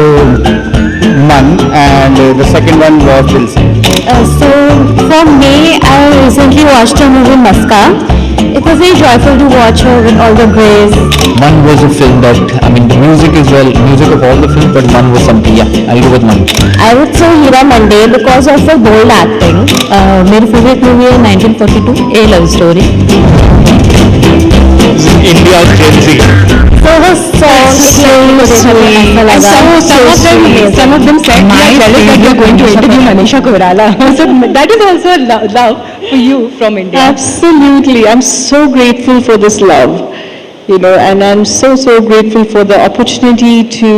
Man, and the second one was Dil Se. So for me, I recently watched a movie Maska. It was very joyful to watch her with all the grace. Man was a film that, I mean, the music is music of all the films, but Man was something. Yeah, I'll go with Man. I would say Hira Mande because of the bold acting. My favorite movie is 1942, A Love Story. India's Gen Z. So her song is so sweet. And some of them said we are jealous that you are going to interview Manisha Koirala. So that is also a love for you from India. Absolutely. I'm so grateful for this love, you know, and I'm so grateful for the opportunity to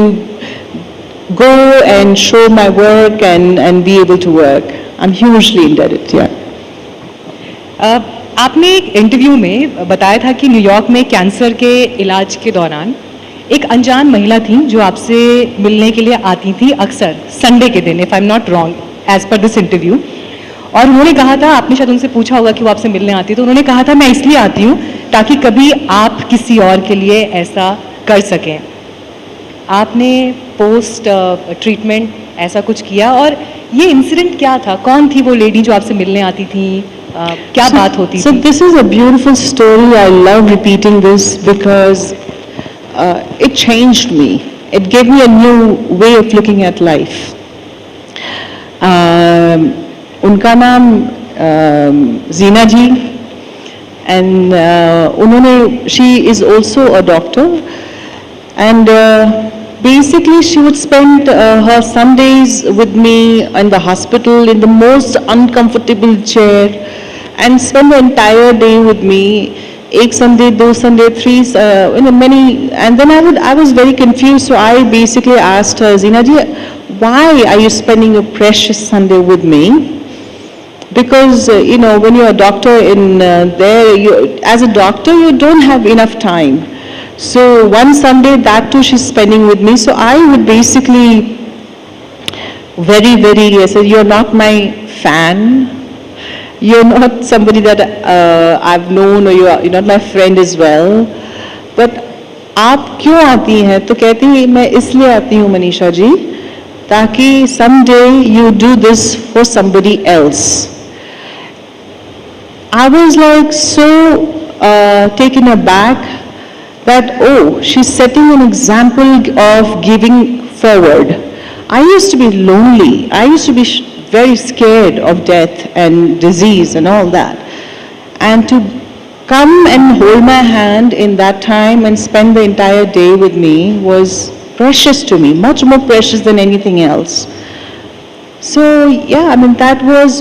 go and show my work and be able to work. I'm hugely indebted, yeah. आपने एक interview में बताया था कि New York में cancer के इलाज के दौरान एक अनजान महिला थी जो आपसे मिलने के लिए आती थी अक्सर संडे के दिन, if I am not wrong, as per this interview. और उन्होंने कहा था, आपने शायद उनसे पूछा होगा कि वो आपसे मिलने आती है, तो उन्होंने कहा था मैं इसलिए आती हूँ ताकि कभी आप किसी और के लिए ऐसा कर सकें. आपने पोस्ट ट्रीटमेंट ऐसा कुछ किया, और ये इंसिडेंट क्या था? कौन थी वो लेडी जो आपसे मिलने आती थी? क्या बात होती थी? So this is a beautiful story. I love repeating this because it changed me. It gave me a new way of looking at life. उनका नाम जीना जी, and उन्होंने, she is also a doctor, and basically she would spend her Sundays with me in the hospital in the most uncomfortable chair and spend the entire day with me. Ek Sunday, do Sunday, three, many, and then I was very confused. So I basically asked her, Zina ji, why are you spending your precious Sunday with me? Because, when you're a doctor in there, as a doctor, you don't have enough time. So one Sunday, that too, she's spending with me. So I would basically I said, you're not my fan. You're not somebody that I've known, or you're not my friend as well. But आप क्यों आती हैं? तो कहती हैं मैं इसलिए आती हूँ मनीषा जी, ताकि someday you do this for somebody else. I was like so taken aback that, oh, she's setting an example of giving forward. I used to be lonely. I used to be very scared of death and disease and all that. And to come and hold my hand in that time and spend the entire day with me was precious to me, much more precious than anything else. So yeah, I mean, that was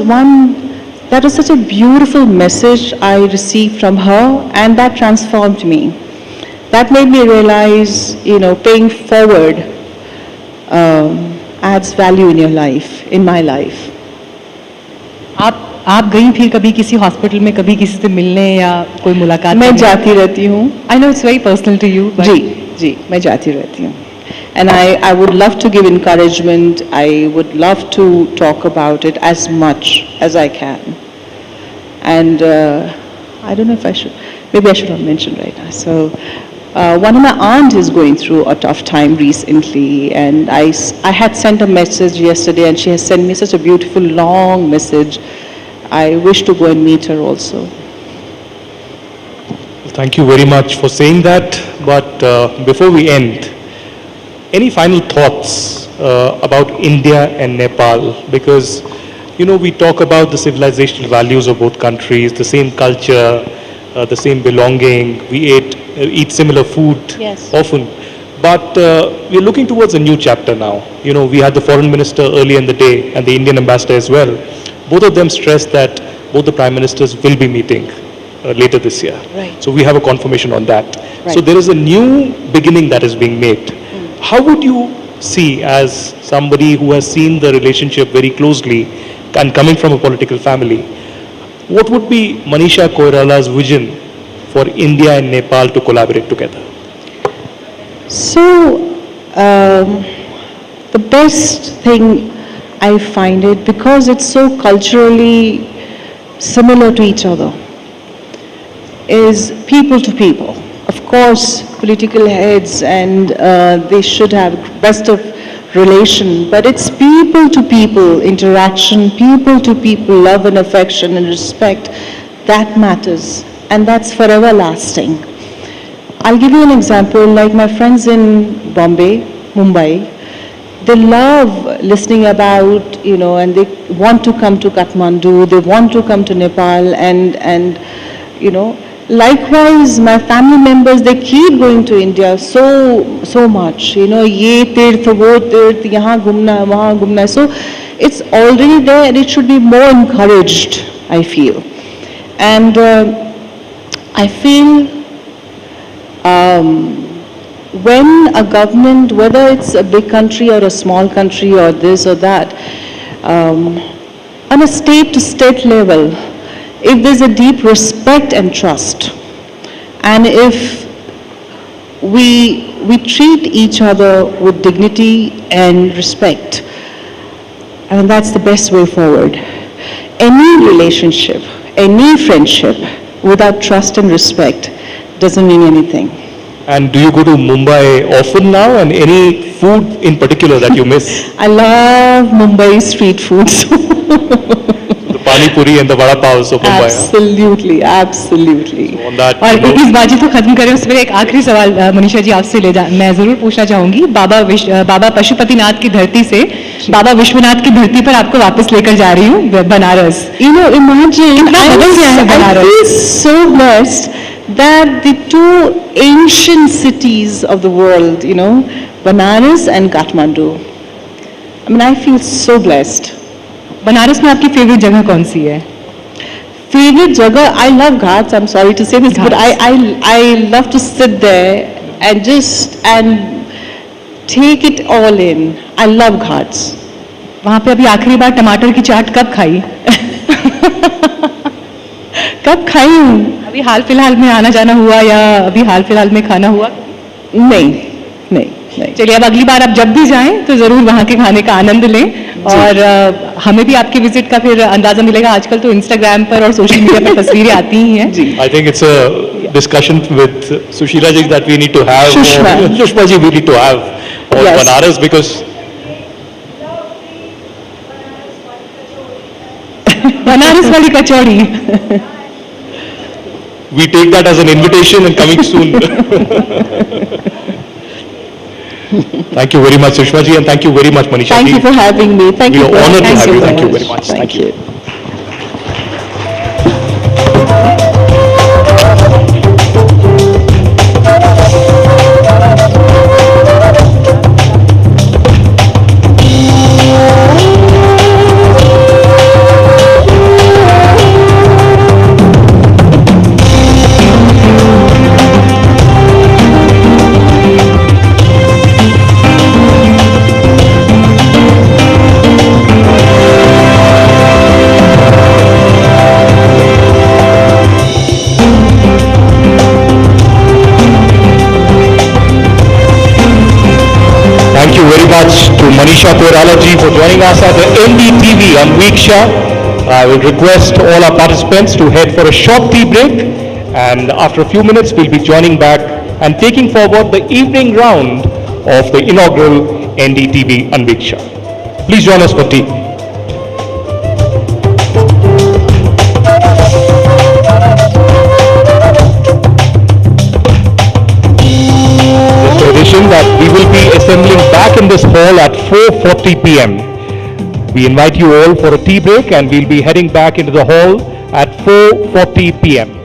such a beautiful message I received from her, and that transformed me. That made me realize, paying forward adds value in your life, in my life. आप गई फिर कभी किसी hospital में कभी किसी से मिलने या कोई मुलाकात? मैं जाती रहती हूँ. I know it's very personal to you. जी, मैं जाती रहती हूँ. And I would love to give encouragement. I would love to talk about it as much as I can. And I don't know if I should. Maybe I should not mention right now. So one of my aunt is going through a tough time recently, and I had sent a message yesterday, and she has sent me such a beautiful long message. I wish to go and meet her also. Well, thank you very much for saying that. But before we end, any final thoughts about India and Nepal? Because, we talk about the civilizational values of both countries, the same culture, the same belonging. We eat similar food often. But we're looking towards a new chapter now. We had the foreign minister earlier in the day and the Indian ambassador as well. Both of them stressed that both the prime ministers will be meeting later this year. Right. So we have a confirmation on that. Right. So there is a new beginning that is being made. How would you see, as somebody who has seen the relationship very closely and coming from a political family, what would be Manisha Koirala's vision for India and Nepal to collaborate together? So, the best thing I find it, because it's so culturally similar to each other, is people to people. Of course, political heads and they should have best of relation, but it's people to people interaction, people to people love and affection and respect that matters, and that's forever lasting. I'll give you an example, like my friends in Mumbai, they love listening about, and they want to come to Kathmandu, they want to come to Nepal, and likewise, my family members, they keep going to India so much. Ye tirth, wo tirth, yahan ghumna, wahan ghumna. So it's already there, and it should be more encouraged, I feel. And I feel when a government, whether it's a big country or a small country or this or that, on a state-to-state level, if there's a deep respect and trust, and if we treat each other with dignity and respect, and that's the best way forward. Any relationship, any friendship without trust and respect doesn't mean anything. And do you go to Mumbai often now, and any food in particular that you miss? I love Mumbai street foods. The Pani Puri and the Vada Pavs of Mumbai. Absolutely, absolutely. So on that और note, इस बातचीत को खत्म करें उससे पहले एक आखिरी सवाल मनीषा जी आपसे मैं जरूर पूछना चाहूंगी। बाबा पशुपतिनाथ की धरती से बाबा विश्वनाथ की धरती पर आपको वापस लेकर जा रही हूँ, Banaras. Imagine, I feel so blessed that the two ancient cities of the world, Banaras and Kathmandu. I mean, I feel so blessed. Banaras में आपकी फेवरेट जगह कौन सी है? Favorite jagah, I love ghats. I'm sorry to say this, but I love to sit there and take it all in. I love ghats. वहाँ पे अभी आखिरी बार टमाटर की चाट कब खाई? कब खाई हूँ? अभी हाल फिलहाल में आना जाना हुआ या अभी हाल फिलहाल में खाना हुआ? नहीं, नहीं, नहीं। चलिए, अब अगली बार आप जब भी जाएं तो जरूर वहाँ के खाने का आनंद लें और हमें भी आपकी विजिट का फिर अंदाजा मिलेगा। आजकल तो इंस्टाग्राम पर और सोशल मीडिया पर तस्वीरें आती ही हैं। I think it's a discussion with Sushila ji that we need to have. Sushma. Sushma ji, we need to have on Yes. Banaras because Banaras वाली कचौड़ी। we take that as an invitation and coming soon. Thank you very much, Sushma ji, and thank you very much, Manisha Thank ji. you for having me. Thank We you. are honored to have you. Thank you so very much. Thank you. Thank you very much to Manisha Koirala ji for joining us at the NDTV Anviksha. I will request all our participants to head for a short tea break, and after a few minutes we'll be joining back and taking forward the evening round of the inaugural NDTV Anviksha. Please join us for tea. Tradition that we will be assembling back in this hall at 4:40 p.m. We invite you all for a tea break and we'll be heading back into the hall at 4:40 p.m.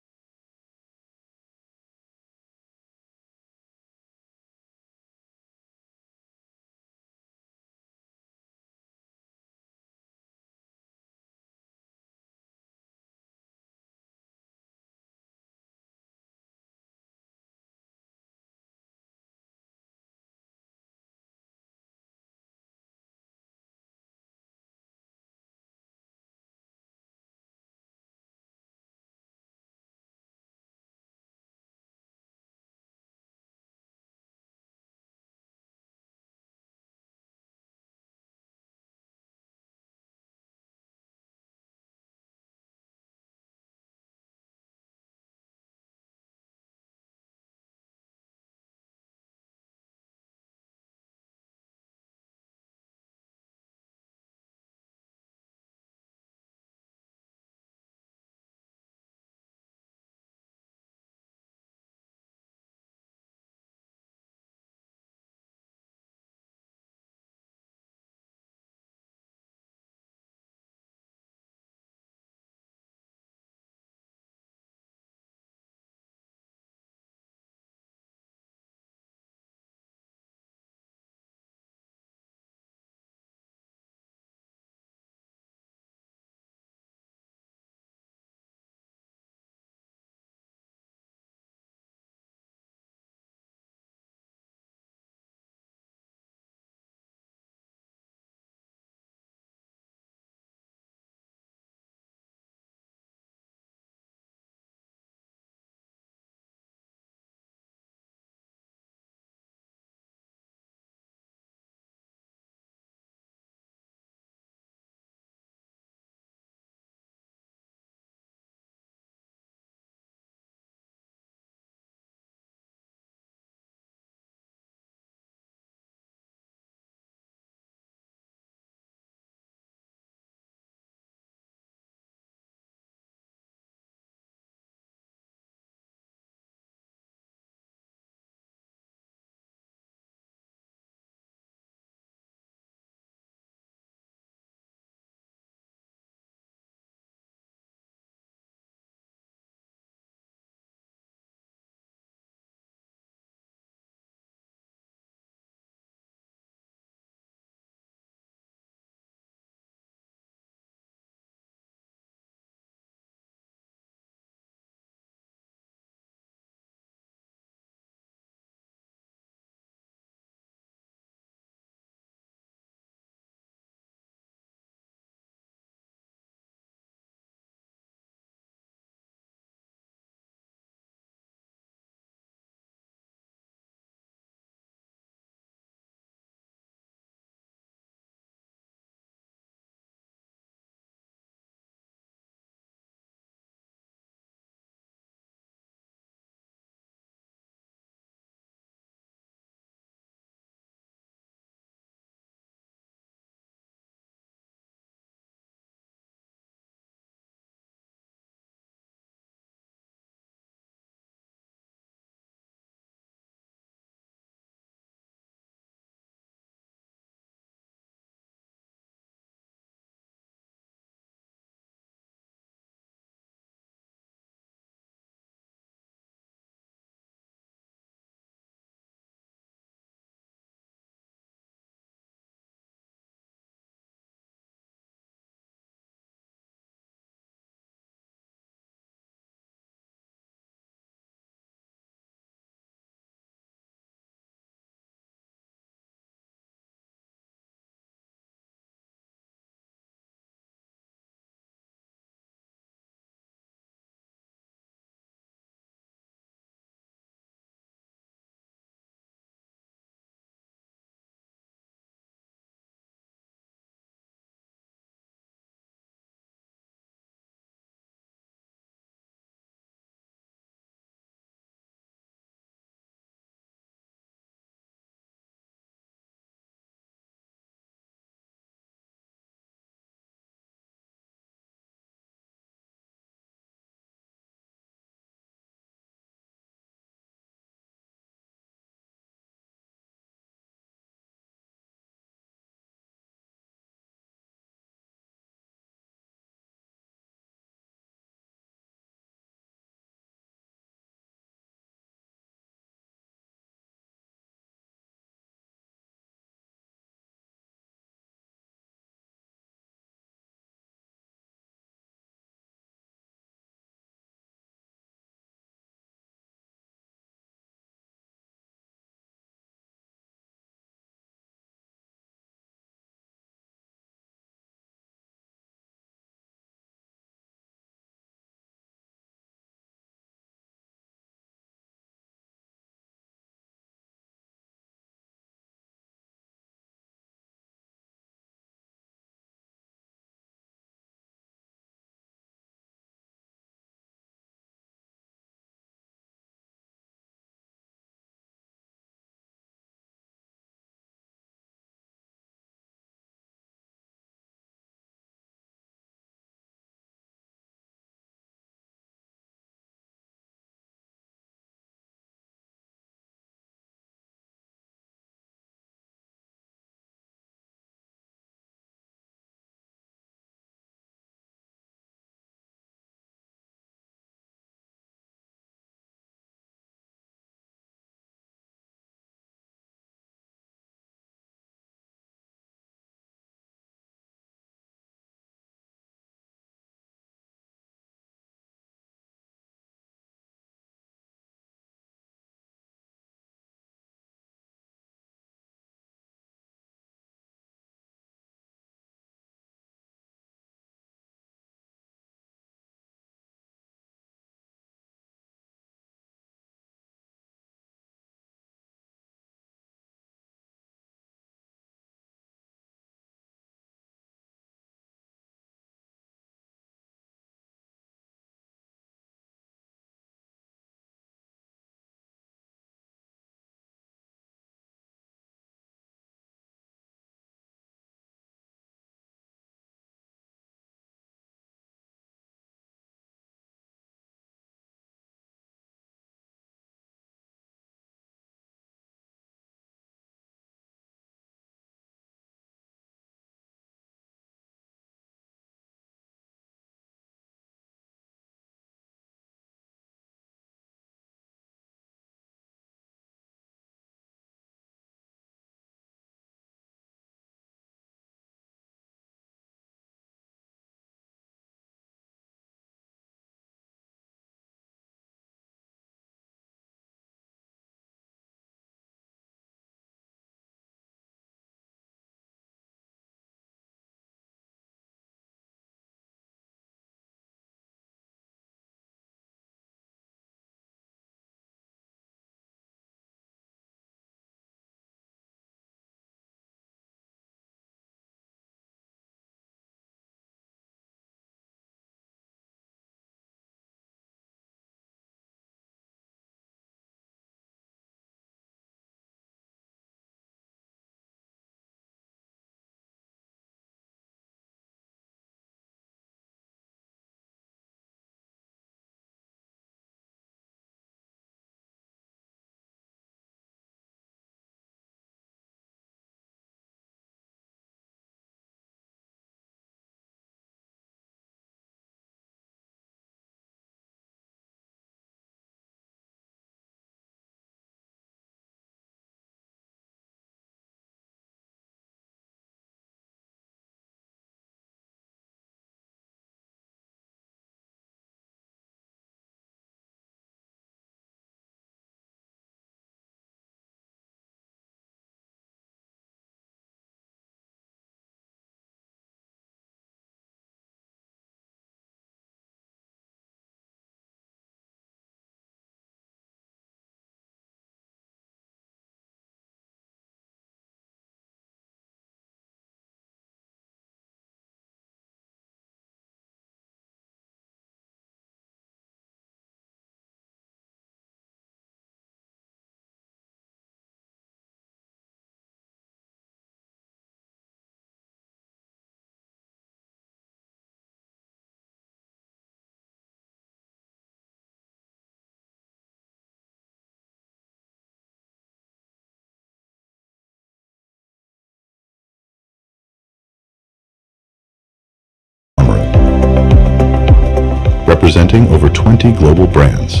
representing over 20 global brands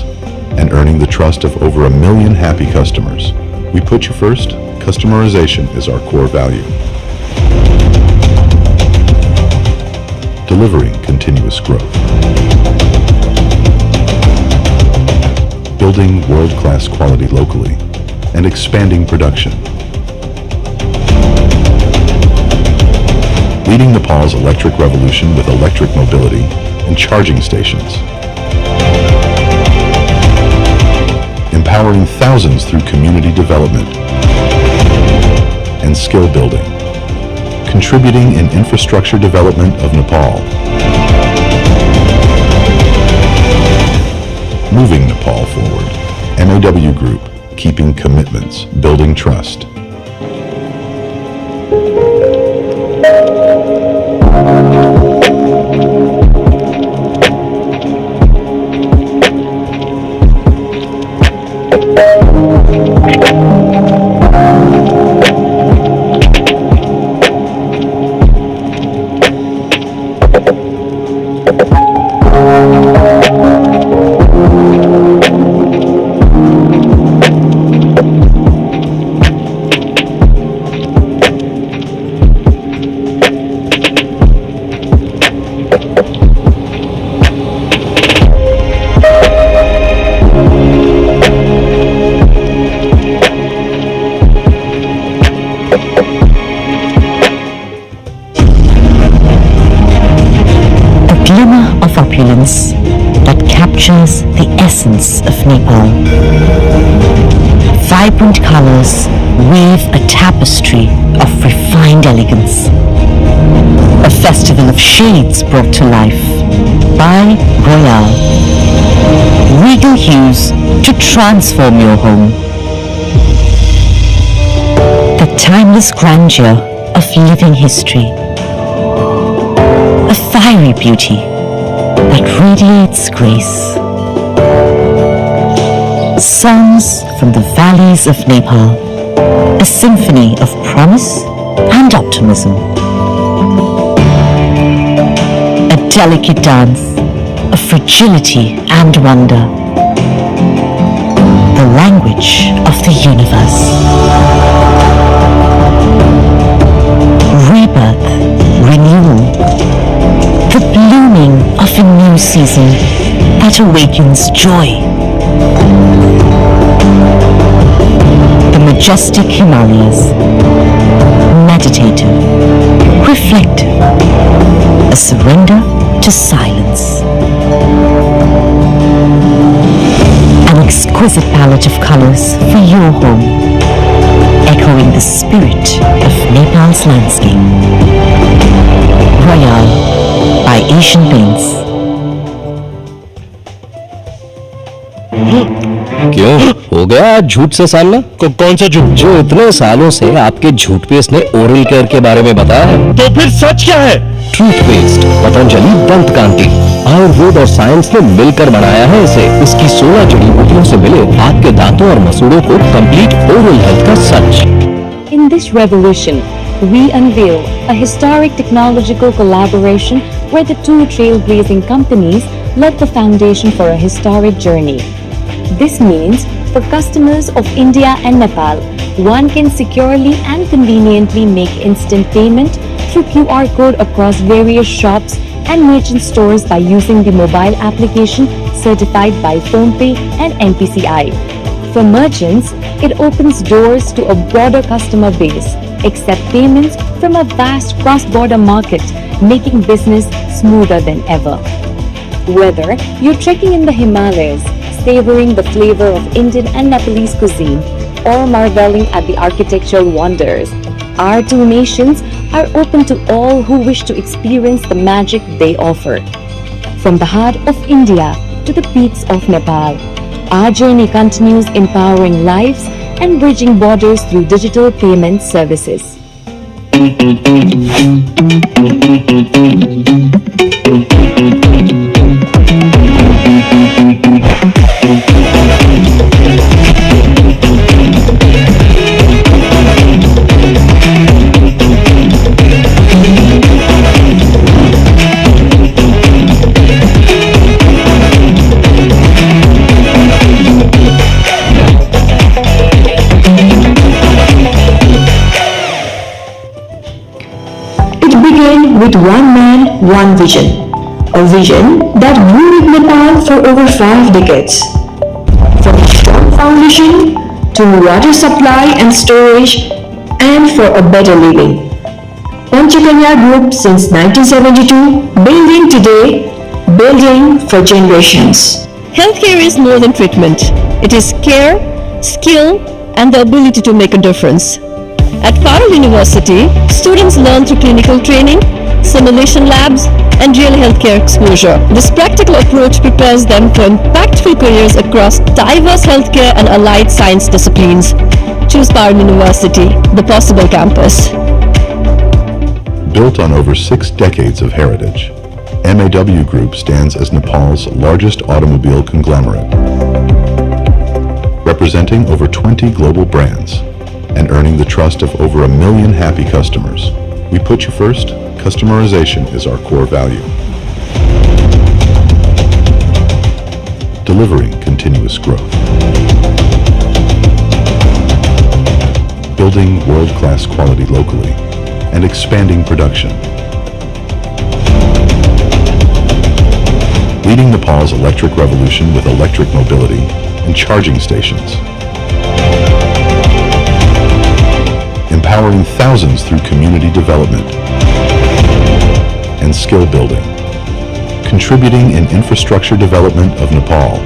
and earning the trust of over 1 million happy customers. We put you first. Customerization is our core value. Delivering continuous growth. Building world-class quality locally and expanding production. Leading Nepal's electric revolution with electric mobility and charging stations. Empowering thousands through community development and skill building. Contributing in infrastructure development of Nepal. Moving Nepal forward. MAW Group, keeping commitments, building trust. That captures the essence of Nepal. Vibrant colors weave a tapestry of refined elegance. A festival of shades brought to life by Royal. Regal hues to transform your home. The timeless grandeur of living history. A fiery beauty that radiates grace. Songs from the valleys of Nepal, a symphony of promise and optimism. A delicate dance of fragility and wonder. The language of the universe. Rebirth, renewal. The blooming of a new season that awakens joy. The majestic Himalayas, meditative, reflective, a surrender to silence. An exquisite palette of colors for your home, echoing the spirit of Nepal's landscape. Royal by Asian Paints. क्यों हो गया आज झूठ से सामना? कौन सा झूठ? जो इतने सालों से आपके झूठ पेस्ट ने ओरल केयर के बारे में बताया है। तो फिर सच क्या है? ट्रूथ पेस्ट पतंजलि दंत कांति आयुर्वेद और साइंस ने मिलकर बनाया है इसे। इसकी 16 जड़ी बूटियों से मिले आपके दांतों और मसूड़ों को कंप्लीट ओरल हेल्थ का सच। In this revolution, we unveil a historic technological collaboration where the two trailblazing companies led the foundation for a historic journey. This means for customers of India and Nepal, one can securely and conveniently make instant payment through QR code across various shops and merchant stores by using the mobile application certified by PhonePe and NPCI. For merchants, it opens doors to a broader customer base, accept payments from a vast cross-border market, making business smoother than ever. Whether you're trekking in the Himalayas, savoring the flavor of Indian and Nepalese cuisine, or marveling at the architectural wonders, our two nations are open to all who wish to experience the magic they offer. From the heart of India to the peaks of Nepal, our journey continues empowering lives and bridging borders through digital payment services. with one man, one vision. A vision that grew with Nepal for over 5 decades. From a strong foundation to water supply and storage, and for a better living. Panchakanya Group since 1972, building today, building for generations. Healthcare is more than treatment. It is care, skill, and the ability to make a difference. At Farrell University, students learn through clinical training, simulation labs, and real healthcare exposure. This practical approach prepares them for impactful careers across diverse healthcare and allied science disciplines. Choose Farrell University, the possible campus. Built on over 6 decades of heritage, MAW Group stands as Nepal's largest automobile conglomerate, representing over 20 global brands and earning the trust of over 1 million happy customers. We put you first. Customization is our core value. Delivering continuous growth. Building world-class quality locally and expanding production. Leading Nepal's electric revolution with electric mobility and charging stations. Empowering thousands through community development and skill building. Contributing in infrastructure development of Nepal.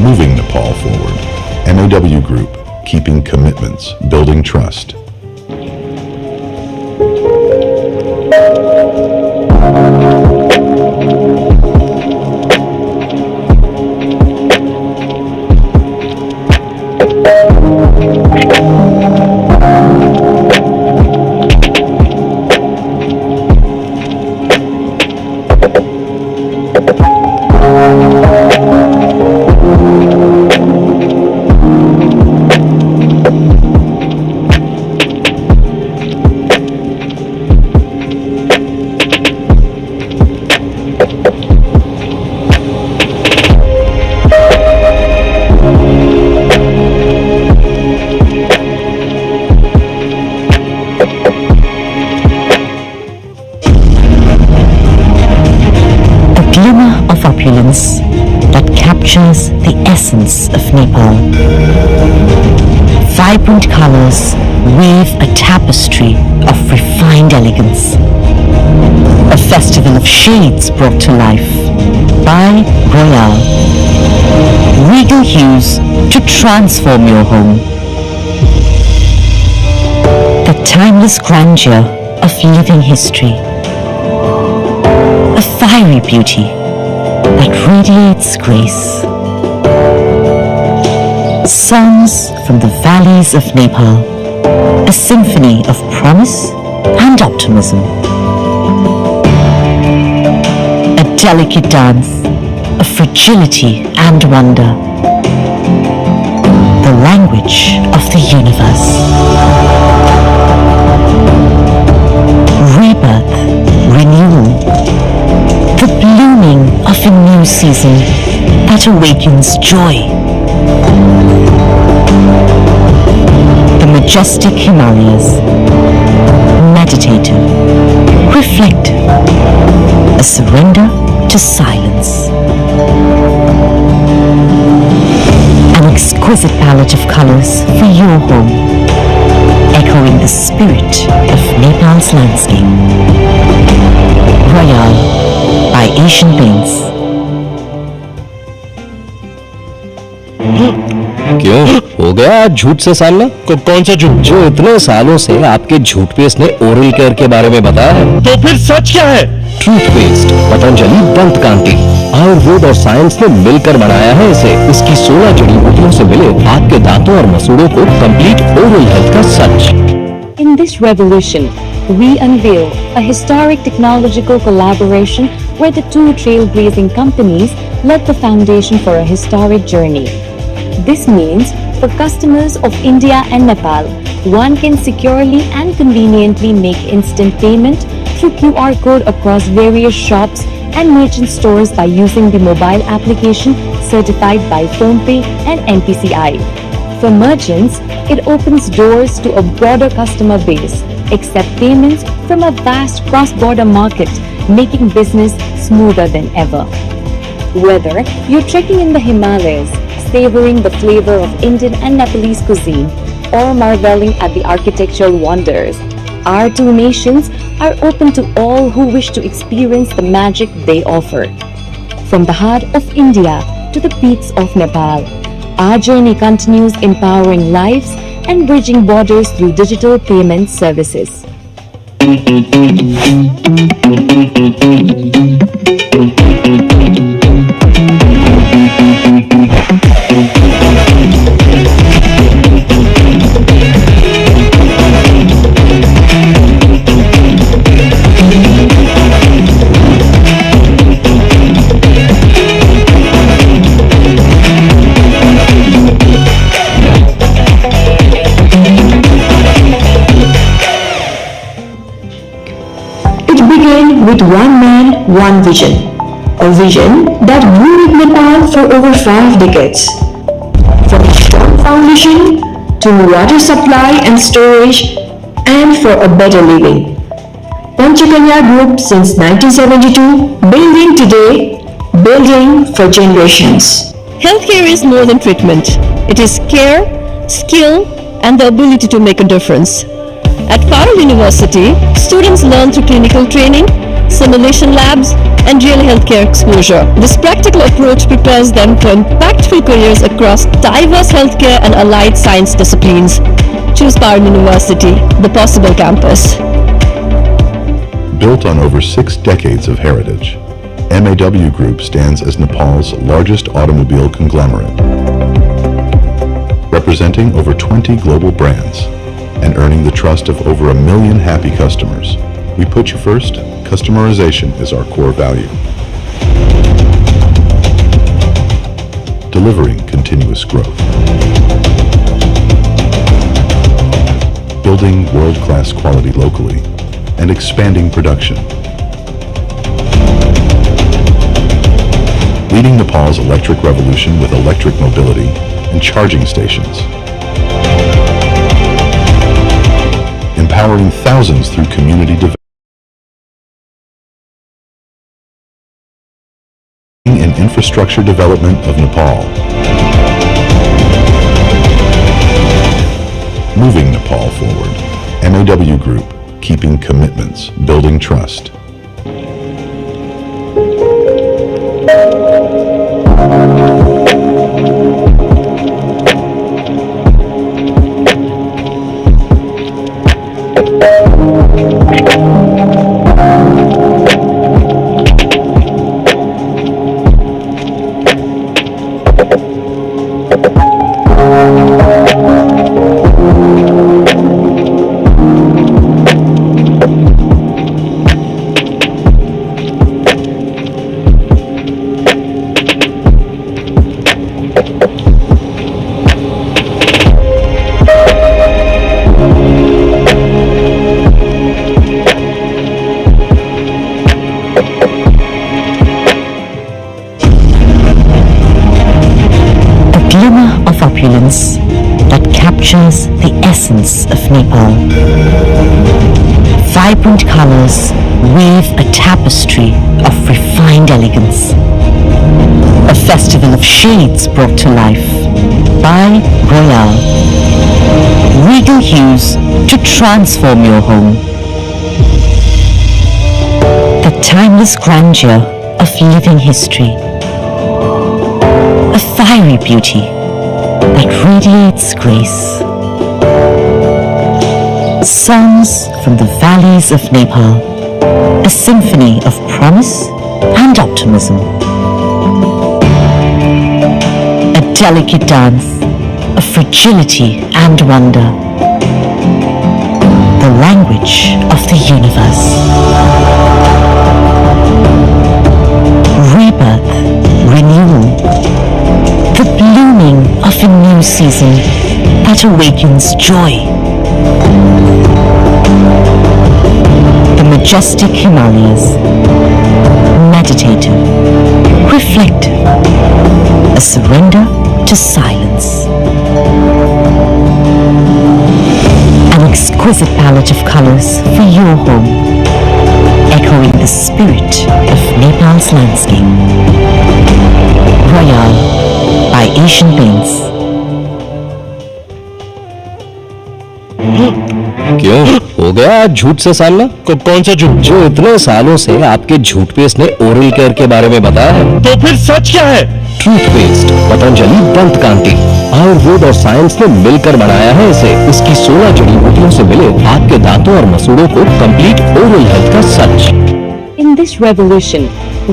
Moving Nepal forward. MAW Group, keeping commitments, building trust. That captures the essence of Nepal. Vibrant colors weave a tapestry of refined elegance. A festival of shades brought to life by Royal. Regal hues to transform your home. The timeless grandeur of living history. A fiery beauty that radiates grace. Songs from the valleys of Nepal, a symphony of promise and optimism. A delicate dance of fragility and wonder. The language of the universe. Rebirth, renewal. The blooming of a new season that awakens joy. The majestic Himalayas, meditative, reflective, a surrender to silence. An exquisite palette of colors for your home, echoing the spirit of Nepal's landscape. Royal by Asian Paints. क्यों हो गया आज झूठ से सामना? कौन सा झूठ? जो इतने सालों से आपके झूठ पेस्ट ने ओरल केयर के बारे में बताया है। तो फिर सच क्या है? टूथपेस्ट पतंजलि दंत कांति आयुर्वेद और साइंस ने मिलकर बनाया है इसे। इसकी 16 जड़ी बूटियों से मिले आपके दांतों और मसूड़ों को कंप्लीट ओरल हेल्थ का सच। In this revolution, we unveil a historic technological collaboration where the two trailblazing companies led the foundation for a historic journey. This means for customers of India and Nepal, one can securely and conveniently make instant payment through QR code across various shops and merchant stores by using the mobile application certified by PhonePe and NPCI. For merchants, it opens doors to a broader customer base, accept payments from a vast cross-border market, making business smoother than ever. Whether you're trekking in the Himalayas, savoring the flavor of Indian and Nepalese cuisine, or marveling at the architectural wonders, our two nations are open to all who wish to experience the magic they offer. From the heart of India to the peaks of Nepal, our journey continues empowering lives and bridging borders through digital payment services. With one man, one vision. A vision that moved Nepal for over 5 decades. From a strong foundation to water supply and storage and for a better living. Panchakanya Group since 1972, building today, building for generations. Healthcare is more than treatment. It is care, skill, and the ability to make a difference. At Parul University, students learn through clinical training, simulation labs, and real healthcare exposure. This practical approach prepares them for impactful careers across diverse healthcare and allied science disciplines. Choose Parul University, the possible campus. Built on over 6 decades of heritage, MAW Group stands as Nepal's largest automobile conglomerate. Representing over 20 global brands and earning the trust of over 1 million happy customers, we put you first. Customization is our core value. Delivering continuous growth. Building world-class quality locally and expanding production. Leading Nepal's electric revolution with electric mobility and charging stations. Empowering thousands through community development and infrastructure development of Nepal. Moving Nepal forward. MAW Group, keeping commitments, building trust. That captures the essence of Nepal. Vibrant colors weave a tapestry of refined elegance. A festival of shades brought to life by Royale. Regal hues to transform your home. The timeless grandeur of living history. A fiery beauty that radiates grace. Songs from the valleys of Nepal, a symphony of promise and optimism. A delicate dance of fragility and wonder. The language of the universe. Rebirth, renewal, the blooming of a new season that awakens joy. The majestic Himalayas, meditative, reflective, a surrender to silence. exquisite palette of colors for your home, echoing the spirit of Nepal's landscape. Royal by Asian Paints. क्यों हो गया आज झूठ से सामना? कौन सा झूठ? जो इतने सालों से आपके झूठ पेस्ट ने ओरल केयर के बारे में बताया है। तो फिर सच क्या है? टूथपेस्ट पतंजलि दंत कांति, आयुर्वेद और साइंस ने मिलकर बनाया है इसे। इसकी 16 जड़ी बूटियों से मिले आपके दांतों और मसूड़ों को कंप्लीट ओरल हेल्थ का सच। In this revolution,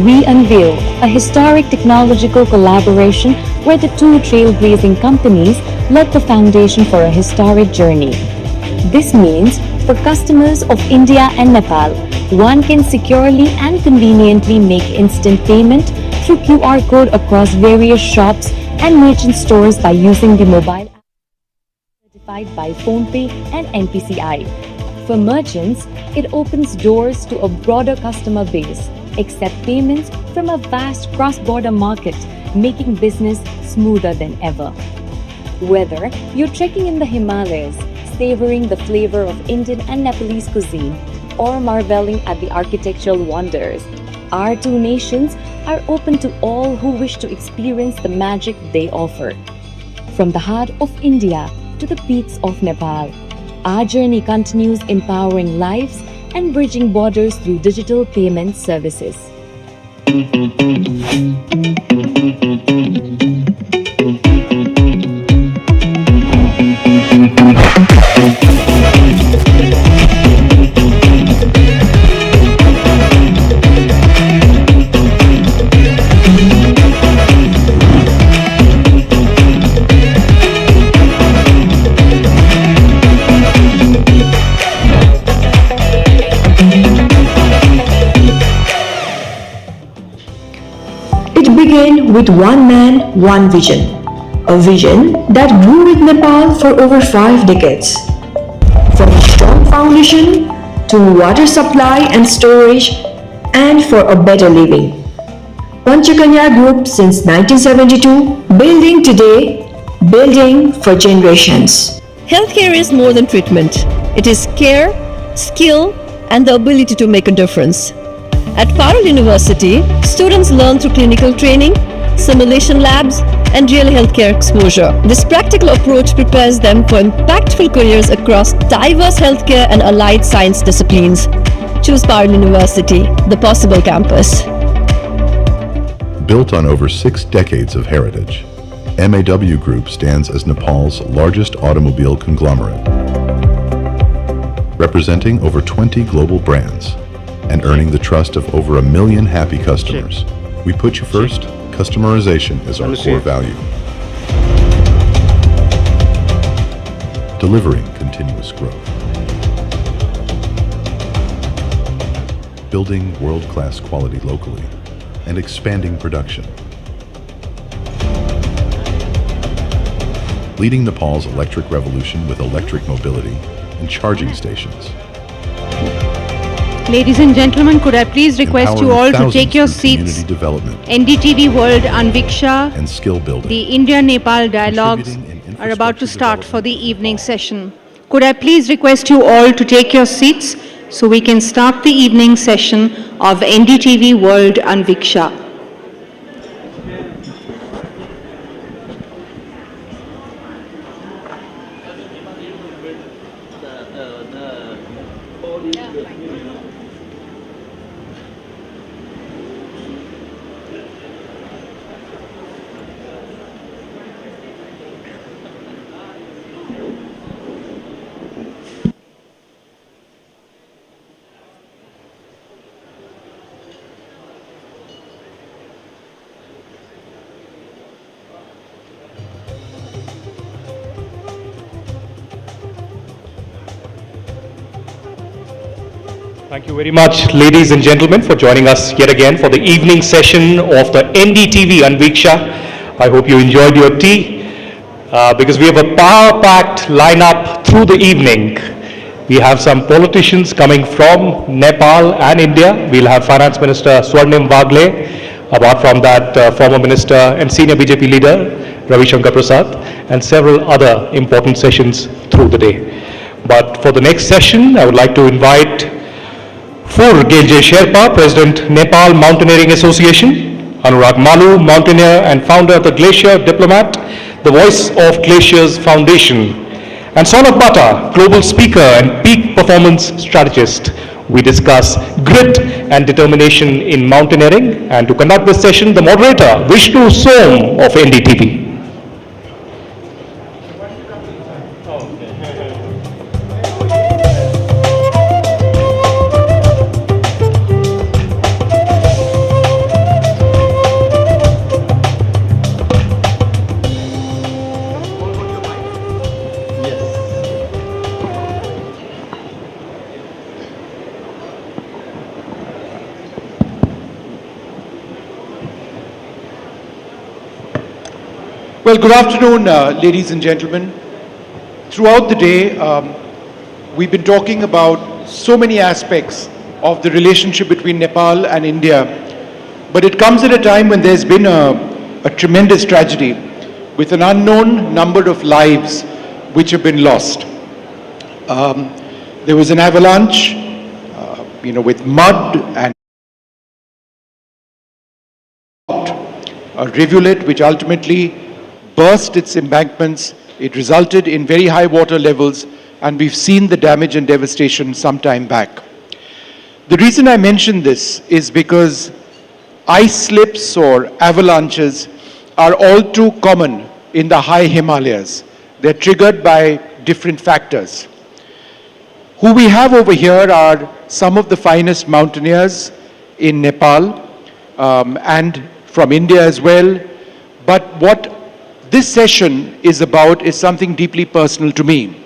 we unveil a historic technological collaboration where the two trailblazing companies laid the foundation for a historic journey. This means for customers of India and Nepal, one can securely and conveniently make instant payment through QR code across various shops and merchant stores by using the mobile app certified by PhonePe and NPCI. For merchants, it opens doors to a broader customer base, accept payments from a vast cross-border market, making business smoother than ever. Whether you're trekking in the Himalayas, savoring the flavor of Indian and Nepalese cuisine, or marveling at the architectural wonders, our two nations are open to all who wish to experience the magic they offer. From the heart of India to the peaks of Nepal, our journey continues empowering lives and bridging borders through digital payment services. Began with one man, one vision. A vision that grew with Nepal for over 5 decades. From a strong foundation to water supply and storage and for a better living. Panchakanya Group since 1972, building today, building for generations. Healthcare is more than treatment. It is care, skill, and the ability to make a difference. At Parul University, students learn through clinical training, simulation labs, and real healthcare exposure. This practical approach prepares them for impactful careers across diverse healthcare and allied science disciplines. Choose Parul University, the possible campus. Built on over 6 decades of heritage, MAW Group stands as Nepal's largest automobile conglomerate, representing over 20 global brands and earning the trust of over 1 million happy customers. We put you first. Customization is our core value. Delivering continuous growth. Building world-class quality locally and expanding production. Leading Nepal's electric revolution with electric mobility and charging stations. Ladies and gentlemen, could I please request you all to take your seats. Community development NDTV World Anviksha and skill building. The India-Nepal dialogues are about to start for the evening session. Could I please request you all to take your seats so we can start the evening session of NDTV World Anviksha. Thank you very much, ladies and gentlemen, for joining us yet again for the evening session of the NDTV Anviksha. I hope you enjoyed your tea because we have a power-packed lineup through the evening. We have some politicians coming from Nepal and India. We'll have Finance Minister Swarnim Vagle. Apart from that, former Minister and Senior BJP Leader Ravi Shankar Prasad, and several other important sessions through the day. But for the next session, I would like to invite Fur Gelje Sherpa, President, Nepal Mountaineering Association, Anurag Malu, mountaineer and founder of the Glacier Diplomat, the Voice of Glaciers Foundation, and Saurabh Bata, global speaker and peak performance strategist. We discuss grit and determination in mountaineering, and to conduct this session, the moderator, Vishnu Som of NDTV. Well, good afternoon, ladies and gentlemen. Throughout the day, we've been talking about so many aspects of the relationship between Nepal and India, but it comes at a time when there's been a tremendous tragedy with an unknown number of lives which have been lost. There was an avalanche, with mud and a rivulet which ultimately burst its embankments. It resulted in very high water levels, and we've seen the damage and devastation some time back. The reason I mention this is because ice slips or avalanches are all too common in the high Himalayas. They're triggered by different factors. Who we have over here are some of the finest mountaineers in Nepal and from India as well. But what this session is about is something deeply personal to me.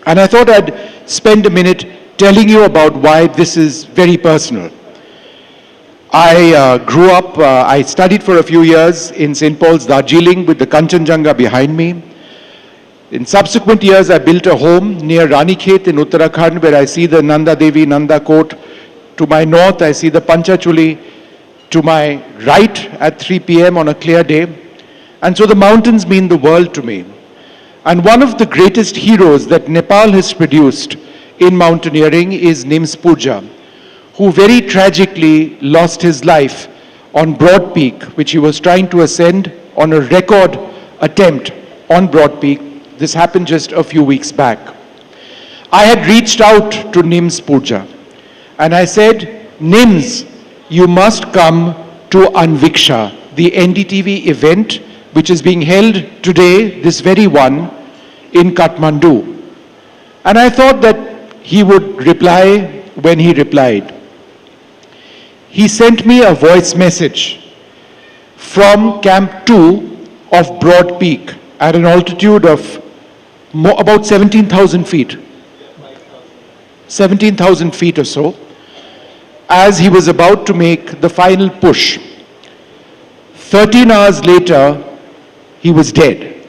And I thought I'd spend a minute telling you about why this is very personal. I grew up, I studied for a few years in St. Paul's, Darjeeling, with the Kanchenjunga behind me. In subsequent years, I built a home near Ranikhet in Uttarakhand, where I see the Nanda Devi, Nanda Kot. To my north, I see the Panchachuli. To my right, at 3 p.m. on a clear day. And so the mountains mean the world to me. And one of the greatest heroes that Nepal has produced in mountaineering is Nims Purja, who very tragically lost his life on Broad Peak, which he was trying to ascend on a record attempt on Broad Peak. This happened just a few weeks back. I had reached out to Nims Purja and I said, Nims, you must come to Anviksha, the NDTV event which is being held today, this very one, in Kathmandu. And I thought that he would reply when he replied. He sent me a voice message from Camp 2 of Broad Peak at an altitude of about 17,000 feet. 17,000 feet or so, as he was about to make the final push. 13 hours later, he was dead,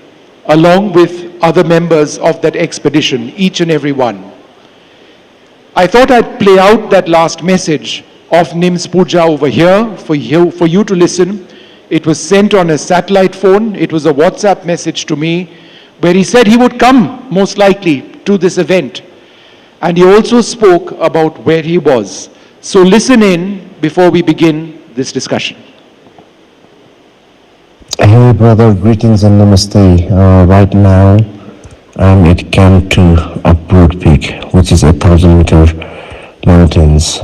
along with other members of that expedition, each and every one. I thought I'd play out that last message of Nims Purja over here for you to listen. It was sent on a satellite phone. It was a WhatsApp message to me where he said he would come, most likely, to this event. And he also spoke about where he was. So listen in before we begin this discussion. Hey brother, greetings and namaste. Right now I'm at Camp 2 of Broad Peak, which is 1,000-meter mountains.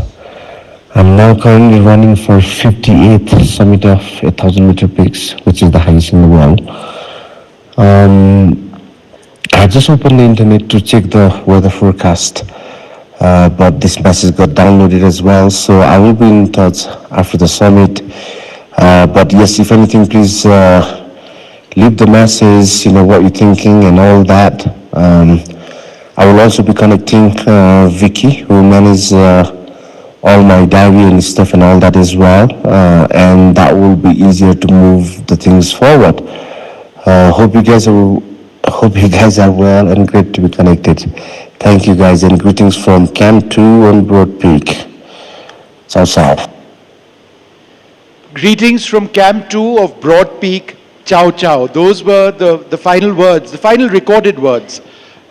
I'm now currently running for 58th summit of 1,000-meter peaks, which is the highest in the world. I just opened the internet to check the weather forecast, but this message got downloaded as well, so I will be in touch after the summit. But yes, if anything, please leave the message, what you're thinking and all that. I will also be connecting Vicky, who manages all my diary and stuff and all that as well. And that will be easier to move the things forward. Hope you guys are well and great to be connected. Thank you guys, and greetings from Camp 2 on Broad Peak. Ciao, ciao. Greetings from Camp 2 of Broad Peak, ciao ciao. Those were the final words, the final recorded words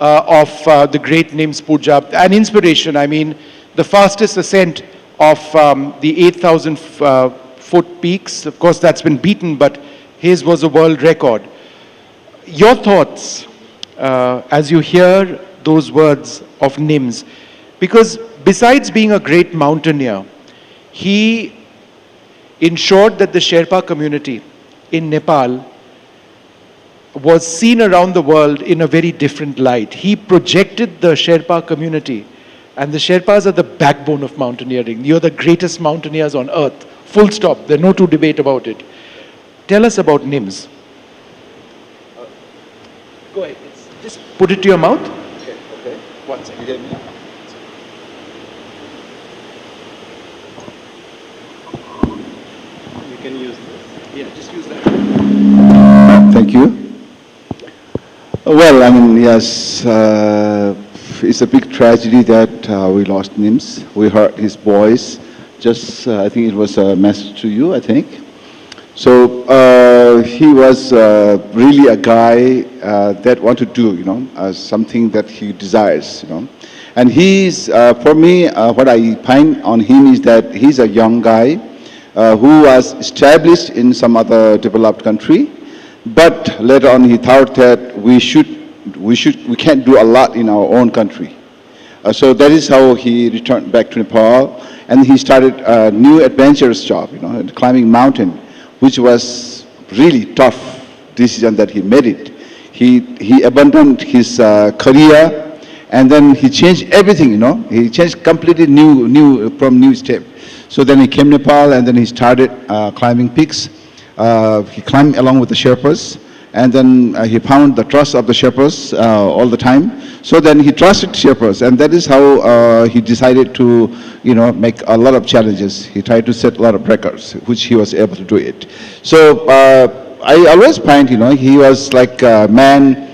of the great Nims Puja. An inspiration, I mean, the fastest ascent of the 8,000 foot peaks. Of course, that's been beaten, but his was a world record. Your thoughts as you hear those words of Nims, because besides being a great mountaineer, he ensured that the Sherpa community in Nepal was seen around the world in a very different light. He projected the Sherpa community, and the Sherpas are the backbone of mountaineering. You're the greatest mountaineers on earth, full stop. There's no two debate about it. Tell us about Nims. Go ahead, just put it to your mouth. Okay. 1 second. You can use this. Yeah, just use that. Thank you. Well, I mean, yes, it's a big tragedy that we lost Nims. We heard his voice. Just, I think it was a message to you, I think. So he was really a guy that wanted to do, something that he desires, And he's, for me, what I find on him is that he's a young guy who was established in some other developed country. But later on, he thought that we can't do a lot in our own country. So that is how he returned back to Nepal, and he started a new adventurous job, climbing mountain, which was really tough decision that he made it. He abandoned his career, and then he changed everything. He changed completely new step. So then he came to Nepal, and then he started climbing peaks. He climbed along with the Sherpas, and then he found the trust of the Sherpas all the time. So then he trusted Sherpas, and that is how he decided to, make a lot of challenges. He tried to set a lot of records, which he was able to do it. So I always find, he was like a man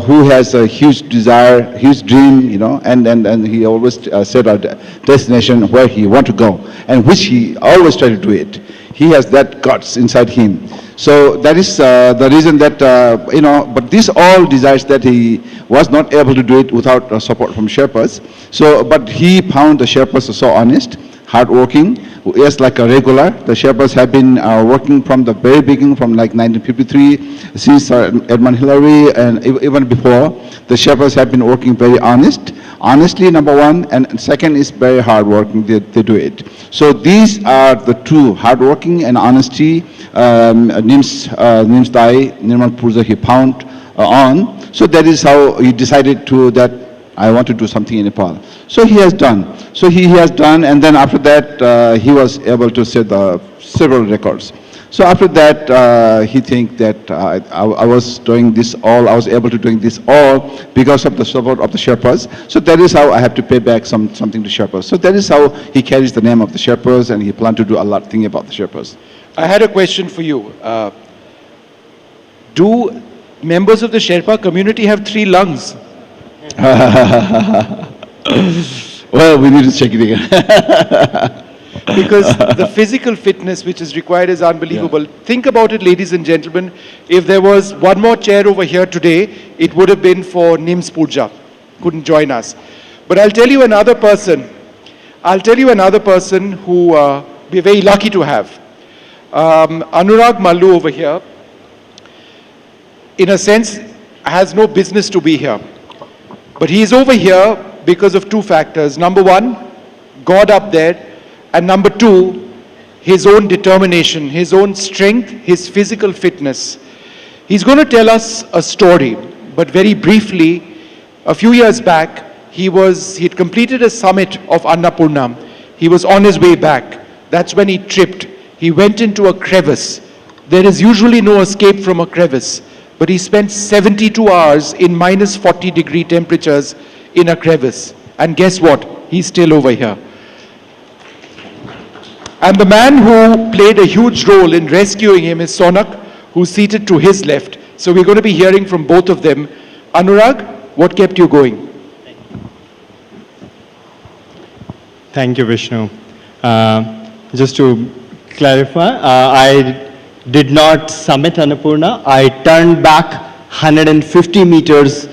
who has a huge desire, huge dream, and he always set a destination where he want to go, and which he always try to do it. He has that guts inside him. So that is the reason that, but this all desires that he was not able to do it without support from Sherpas. So, but he found the Sherpas so honest, hardworking, yes, like a regular. The Sherpas have been working from the very beginning, from like 1953, since Edmund Hillary, and even before. The Sherpas have been working very honestly, number one, and second is very hardworking. They do it. So these are the two: hardworking and honesty. Nims Dai, Nirmal Purja, he found on. So that is how he decided to that I want to do something in Nepal. So he has done. So he has done, and then after that he was able to set several records. So after that he think that I was doing this all. I was able to doing this all because of the support of the Sherpas. So that is how I have to pay back something to Sherpas. So that is how he carries the name of the Sherpas, and he planned to do a lot of things about the Sherpas. I had a question for you. Do members of the Sherpa community have 3 lungs? Well, we need to check it again. Because the physical fitness which is required is unbelievable. Yeah. Think about it, ladies and gentlemen. If there was one more chair over here today, it would have been for Nims Puja. Couldn't join us. But I'll tell you another person. Who we're very lucky to have. Anurag Mallu over here, in a sense, has no business to be here. But he is over here because of 2 factors. Number 1, God up there. And number 2, his own determination, his own strength, his physical fitness. He's going to tell us a story, but very briefly, a few years back, he'd completed a summit of Annapurna. He was on his way back. That's when he tripped. He went into a crevice. There is usually no escape from a crevice, but he spent 72 hours in minus 40-degree temperatures in a crevice. And guess what? He's still over here. And the man who played a huge role in rescuing him is Sonak, who's seated to his left. So we're going to be hearing from both of them. Anurag, what kept you going? Thank you, Vishnu. Just to clarify, I did not summit Annapurna. I turned back 150 meters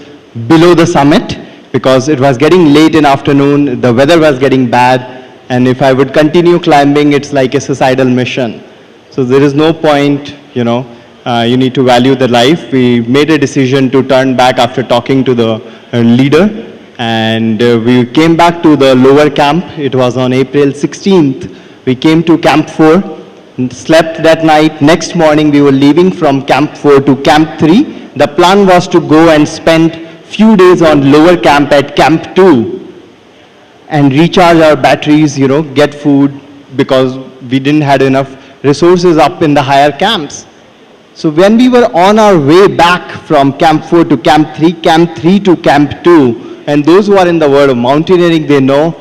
below the summit because it was getting late in afternoon, the weather was getting bad, and if I would continue climbing, it's like a suicidal mission. So there is no point, you know, you need to value the life. We made a decision to turn back after talking to the leader, and we came back to the lower camp. It was on April 16th. We came to Camp 4, and slept that night. Next morning, we were leaving from Camp 4 to Camp 3. The plan was to go and spend few days on lower camp at Camp 2 and recharge our batteries, you know, get food because we didn't had enough resources up in the higher camps. So when we were on our way back from Camp 4 to Camp 3 to Camp 2, and those who are in the world of mountaineering, they know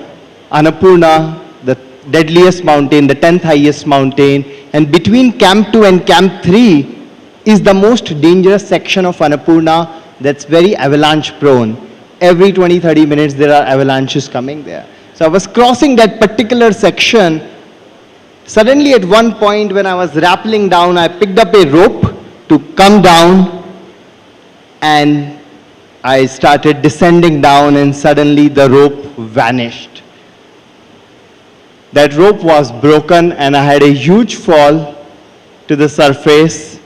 Annapurna, the deadliest mountain, the 10th highest mountain, and between Camp 2 and Camp 3 is the most dangerous section of Annapurna that's very avalanche prone. Every 20-30 minutes there are avalanches coming there. So I was crossing that particular section. Suddenly at one point when I was rappelling down, I picked up a rope to come down, and I started descending down, and suddenly the rope vanished. That rope was broken and I had a huge fall to the surface,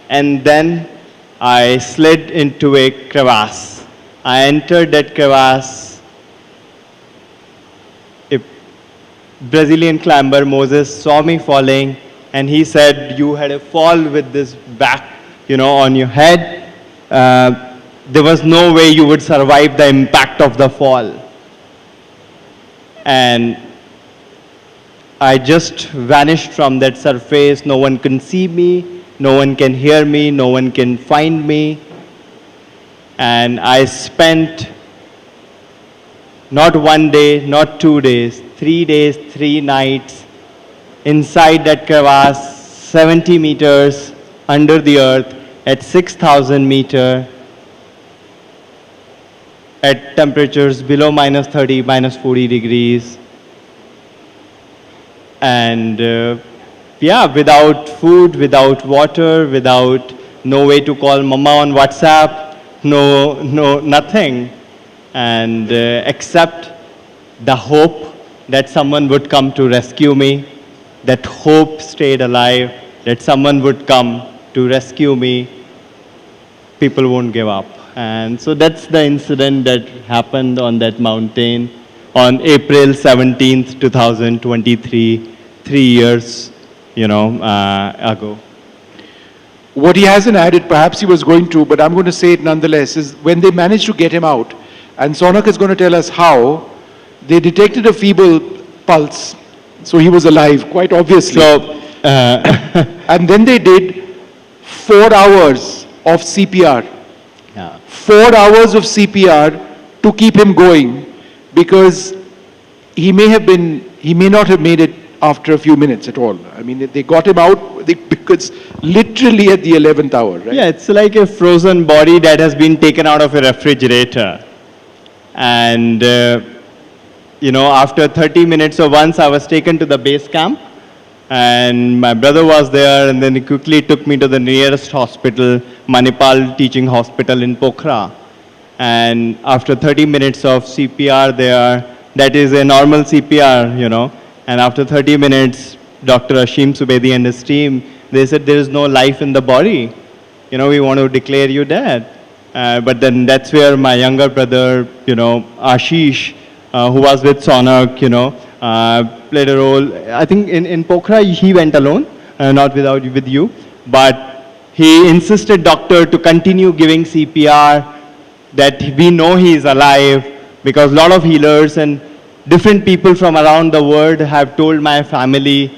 and then I slid into a crevasse. I entered that crevasse. A Brazilian climber, Moses, saw me falling, and he said, "You had a fall with this back, you know, on your head. There was no way you would survive the impact of the fall." And I just vanished from that surface. No one can see me, no one can hear me, no one can find me. And I spent not 1 day, not 2 days, 3 days, 3 nights inside that crevasse, 70 meters under the earth at 6,000 meters at temperatures below minus 30, minus 40 degrees. And yeah, without food, without water, without no way to call mama on WhatsApp, nothing. And except the hope that someone would come to rescue me, that hope stayed alive, that someone would come to rescue me, people won't give up. And so that's the incident that happened on that mountain on April 17th, 2023, 3 years, ago. What he hasn't added, perhaps he was going to, but I'm going to say it nonetheless, is when they managed to get him out, and Sonak is going to tell us how, they detected a feeble pulse, so he was alive, quite obviously. So, and then they did 4 hours of CPR. Yeah. 4 hours of CPR to keep him going, because he may not have made it after a few minutes at all. I mean, they got him out because literally at the 11th hour, right? Yeah, it's like a frozen body that has been taken out of a refrigerator. And, after 30 minutes, so once I was taken to the base camp, and my brother was there, and then he quickly took me to the nearest hospital, Manipal Teaching Hospital in Pokhara. And after 30 minutes of CPR there, that is a normal CPR, and after 30 minutes, Dr. Ashim Subedi and his team, they said there is no life in the body. We want to declare you dead. But then that's where my younger brother, Ashish, who was with Sonak, played a role. I think in Pokhara, he went alone, not with you. But he insisted doctor to continue giving CPR, that we know he is alive, because a lot of healers and different people from around the world have told my family.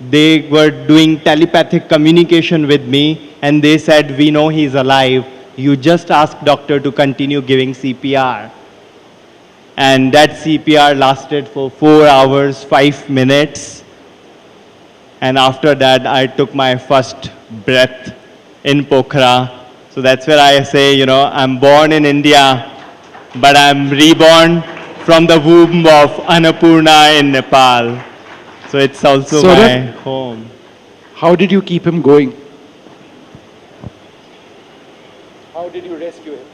They were doing telepathic communication with me, and they said, we know he's alive. You just ask doctor to continue giving CPR. And that CPR lasted for 4 hours, 5 minutes. And after that, I took my first breath in Pokhara. So that's where I say, I'm born in India, but I'm reborn from the womb of Annapurna in Nepal. So it's also my home. How did you keep him going? how did you rescue him?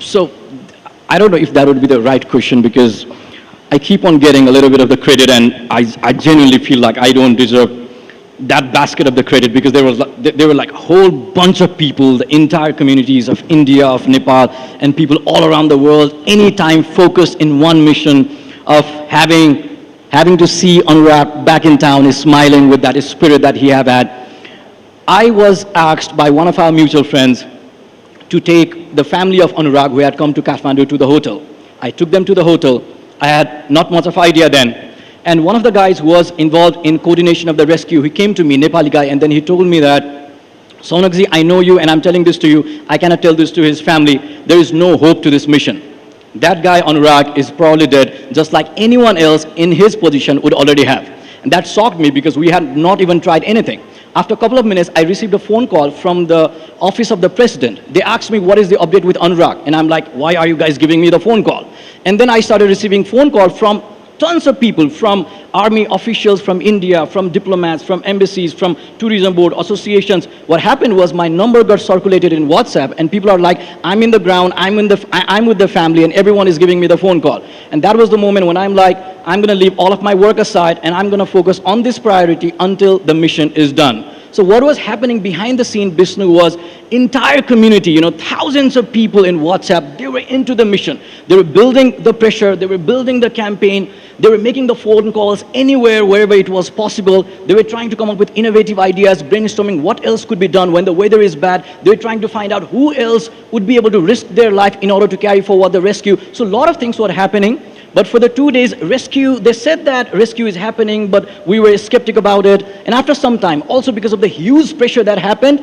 So, I don't know if that would be the right question, because I keep on getting a little bit of the credit, and I genuinely feel like I don't deserve that basket of the credit, because there were like a whole bunch of people, the entire communities of India, of Nepal, and people all around the world, anytime focused in one mission of having to see Anurag back in town, is smiling with that spirit that he have had. I was asked by one of our mutual friends to take the family of Anurag, who had come to Kathmandu, to the hotel. I took them to the hotel. I had not much of idea then. And one of the guys who was involved in coordination of the rescue, he came to me, Nepali guy, and then he told me that, Sonakji, I know you and I'm telling this to you. I cannot tell this to his family. There is no hope to this mission. That guy, Anurag, is probably dead, just like anyone else in his position would already have. And that shocked me, because we had not even tried anything. After a couple of minutes, I received a phone call from the office of the president. They asked me, what is the update with Anurag? And I'm like, why are you guys giving me the phone call? And then I started receiving phone calls from tons of people, from army officials, from India, from diplomats, from embassies, from tourism board, associations. What happened was my number got circulated in WhatsApp, and people are like, I'm in the ground, I'm with the family, and everyone is giving me the phone call. And that was the moment when I'm like, I'm going to leave all of my work aside, and I'm going to focus on this priority until the mission is done. So what was happening behind the scene, Vishnu, was entire community, thousands of people in WhatsApp, they were into the mission. They were building the pressure, they were building the campaign, they were making the phone calls anywhere, wherever it was possible. They were trying to come up with innovative ideas, brainstorming what else could be done when the weather is bad. They were trying to find out who else would be able to risk their life in order to carry forward the rescue. So a lot of things were happening. But for the 2 days rescue, they said that rescue is happening, but we were skeptic about it. And after some time, also because of the huge pressure that happened,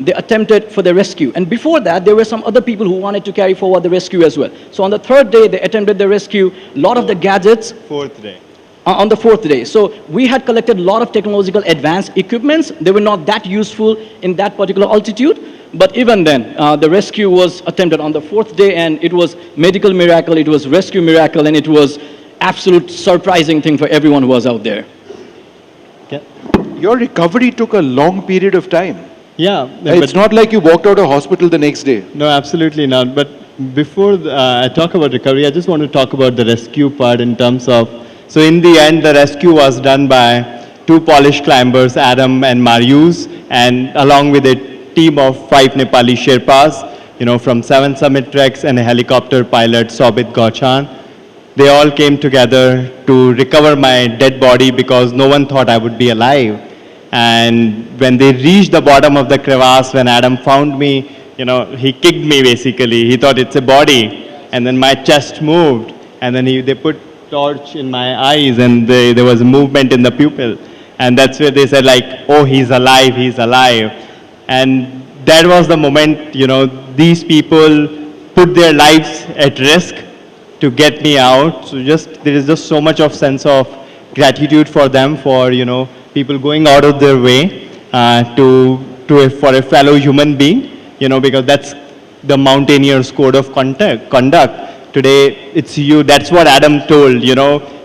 they attempted for the rescue. And before that, there were some other people who wanted to carry forward the rescue as well. So on the 3rd day, they attempted the rescue. A lot of the gadgets. 4th day. On the 4th day. So we had collected a lot of technological advanced equipments. They were not that useful in that particular altitude. But even then, the rescue was attempted on the 4th day, and it was medical miracle, it was rescue miracle, and it was absolute surprising thing for everyone who was out there. Yeah. Your recovery took a long period of time. Yeah. It's not like you walked out of hospital the next day. No, absolutely not. But before I talk about recovery, I just want to talk about the rescue part in terms of, so in the end, the rescue was done by 2 Polish climbers, Adam and Marius, and along with a team of 5 Nepali Sherpas, from 7 summit treks and a helicopter pilot, Sobit Gauchan. They all came together to recover my dead body, because no one thought I would be alive. And when they reached the bottom of the crevasse, when Adam found me, he kicked me basically. He thought it's a body. And then my chest moved. And then they put torch in my eyes, and there was a movement in the pupil. And that's where they said like, oh, he's alive, he's alive. And that was the moment, these people put their lives at risk to get me out. So there is just so much of sense of gratitude for them, for, people going out of their way for a fellow human being, because that's the mountaineer's code of conduct. Today, it's you. That's what Adam told,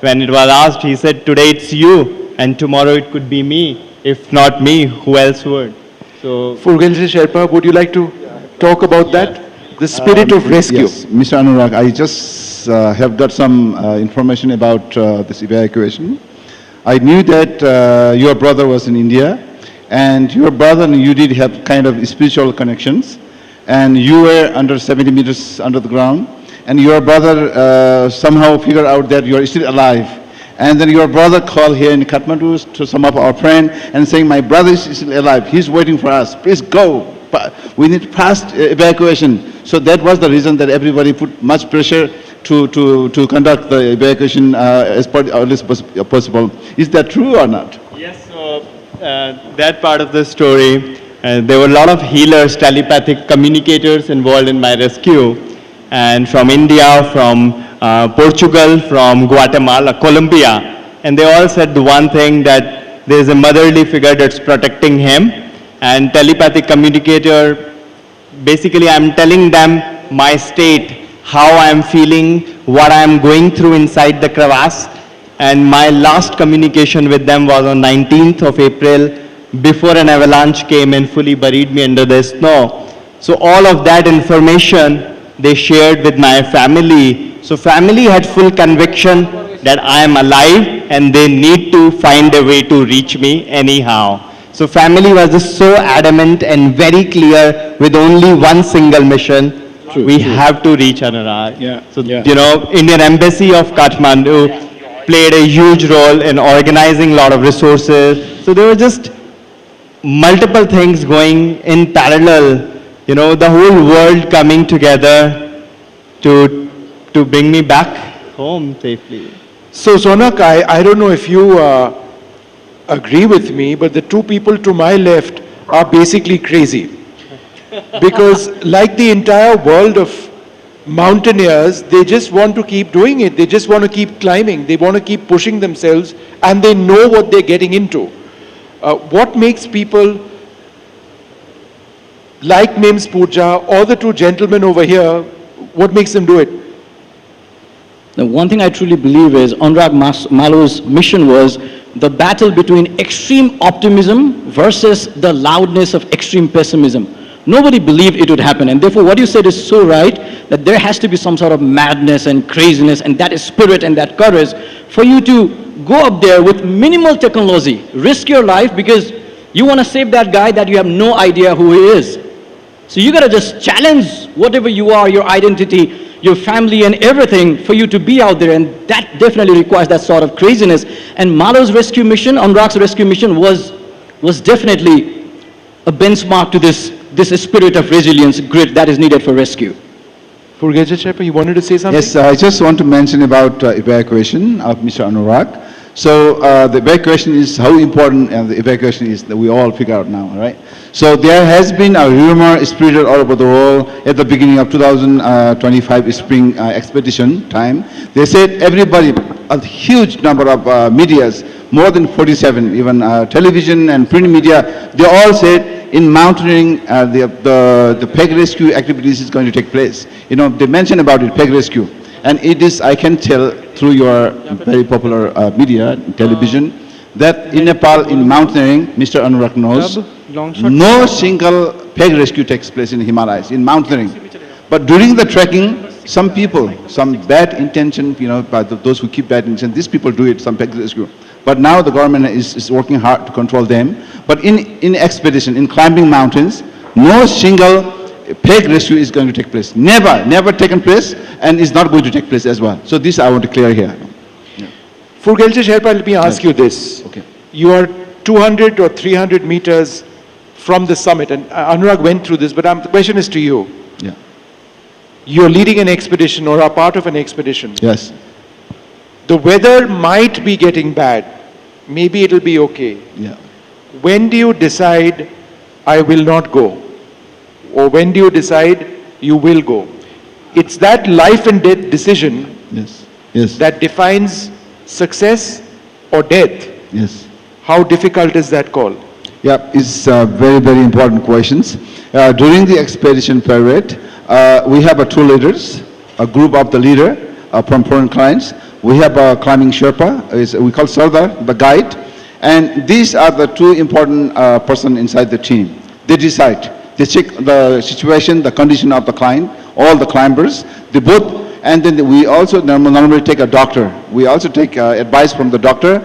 when it was asked, he said, today it's you, and tomorrow it could be me. If not me, who else would? So, Furgenji Sherpa, would you like to talk about that? The spirit of rescue. Yes, Mr. Anurag, I just have got some information about this evacuation. I knew that your brother was in India, and your brother and you did have kind of spiritual connections, and you were under 70 meters under the ground, and your brother somehow figured out that you are still alive. And then your brother called here in Kathmandu to some of our friends and saying, my brother is still alive, he's waiting for us, please go. We need fast evacuation. So that was the reason that everybody put much pressure to conduct the evacuation as early as possible. Is that true or not? Yes, so that part of the story, there were a lot of healers, telepathic communicators involved in my rescue. And from India, from Portugal, from Guatemala, Colombia. And they all said the one thing, that there is a motherly figure that's protecting him. And telepathic communicator, basically I'm telling them my state, how I'm feeling, what I'm going through inside the crevasse. And my last communication with them was on 19th of April, before an avalanche came and fully buried me under the snow. So all of that information they shared with my family. So family had full conviction that I am alive and they need to find a way to reach me anyhow. So family was just so adamant and very clear with only one single mission. We have to reach Anurag. So, you know, Indian Embassy of Kathmandu played a huge role in organizing a lot of resources. So there were just multiple things going in parallel. You know, the whole world coming together to bring me back home safely. So Sonak, I don't know if you agree with me, but the two people to my left are basically crazy. Because like the entire world of mountaineers, they just want to keep doing it. They just want to keep climbing. They want to keep pushing themselves, and they know what they're getting into. What makes people like Mims Pooja or the two gentlemen over here, what makes them do it? The one thing I truly believe is Anurag Malo's mission was the battle between extreme optimism versus the loudness of extreme pessimism. Nobody believed it would happen, and therefore what you said is so right, that there has to be some sort of madness and craziness and that spirit and that courage for you to go up there with minimal technology, risk your life because you want to save that guy that you have no idea who he is. So you got to just challenge whatever you are, your identity, your family and everything for you to be out there, and that definitely requires that sort of craziness. And Malo's rescue mission, Anurag's rescue mission was definitely a benchmark to this spirit of resilience, grit that is needed for rescue. Purgeja Chepa, you wanted to say something? Yes, I just want to mention about evacuation of Mr. Anurag. So the evacuation is how important, and the evacuation is that we all figure out now, right? So there has been a rumor spread all over the world at the beginning of 2025 spring expedition time. They said everybody, a huge number of medias, more than 47, even television and print media, they all said in mountaineering, the peg rescue activities is going to take place. You know, they mentioned about it, peg rescue. And it is, I can tell through your very popular media, television, that in Nepal, in mountaineering, Mr. Anurag knows, no single peg rescue takes place in Himalayas, in mountaineering. But during the trekking, some people, some bad intention, you know, by those who keep bad intention, these people do it, some peg rescue. But now the government is working hard to control them. But in expedition, in climbing mountains, no single peg rescue is going to take place. Never taken place, and is not going to take place as well. So this I want to clear here. Purgeja Sherpa, let me ask you this. Okay. You are 200 or 300 meters from the summit, and Anurag went through this, but the question is to you. Yeah. You're leading an expedition or are part of an expedition. Yes. The weather might be getting bad. Maybe it'll be okay. Yeah. When do you decide, I will not go? Or when do you decide, you will go? It's that life and death decision that defines success or death. Yes. How difficult is that call? Yeah, it's very, very important questions. During the expedition period, we have two leaders, a group of the leader from foreign clients. We have a climbing Sherpa, we call Sardar, the guide. And these are the two important person inside the team. They decide. They check the situation, the condition of the climb, all the climbers, they both, and then we also normally take a doctor. We also take advice from the doctor,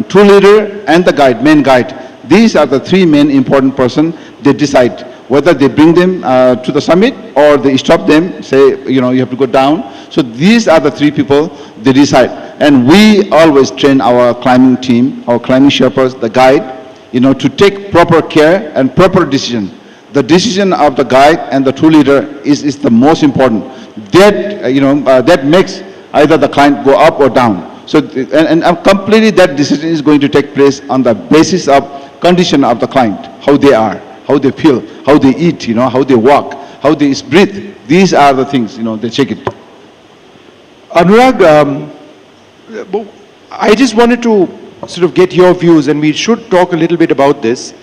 two leader, and the guide, main guide. These are the three main important person. They decide whether they bring them to the summit or they stop them, say, you know, you have to go down. So these are the three people, they decide. And we always train our climbing team, our climbing Sherpas, the guide, you know, to take proper care and proper decision. The decision of the guide and the two leader is the most important. That, you know, that makes either the client go up or down. So, and completely that decision is going to take place on the basis of condition of the client, how they are, how they feel, how they eat, you know, how they walk, how they breathe. These are the things, you know, they check it. Anurag, I just wanted to sort of get your views, and we should talk a little bit about this.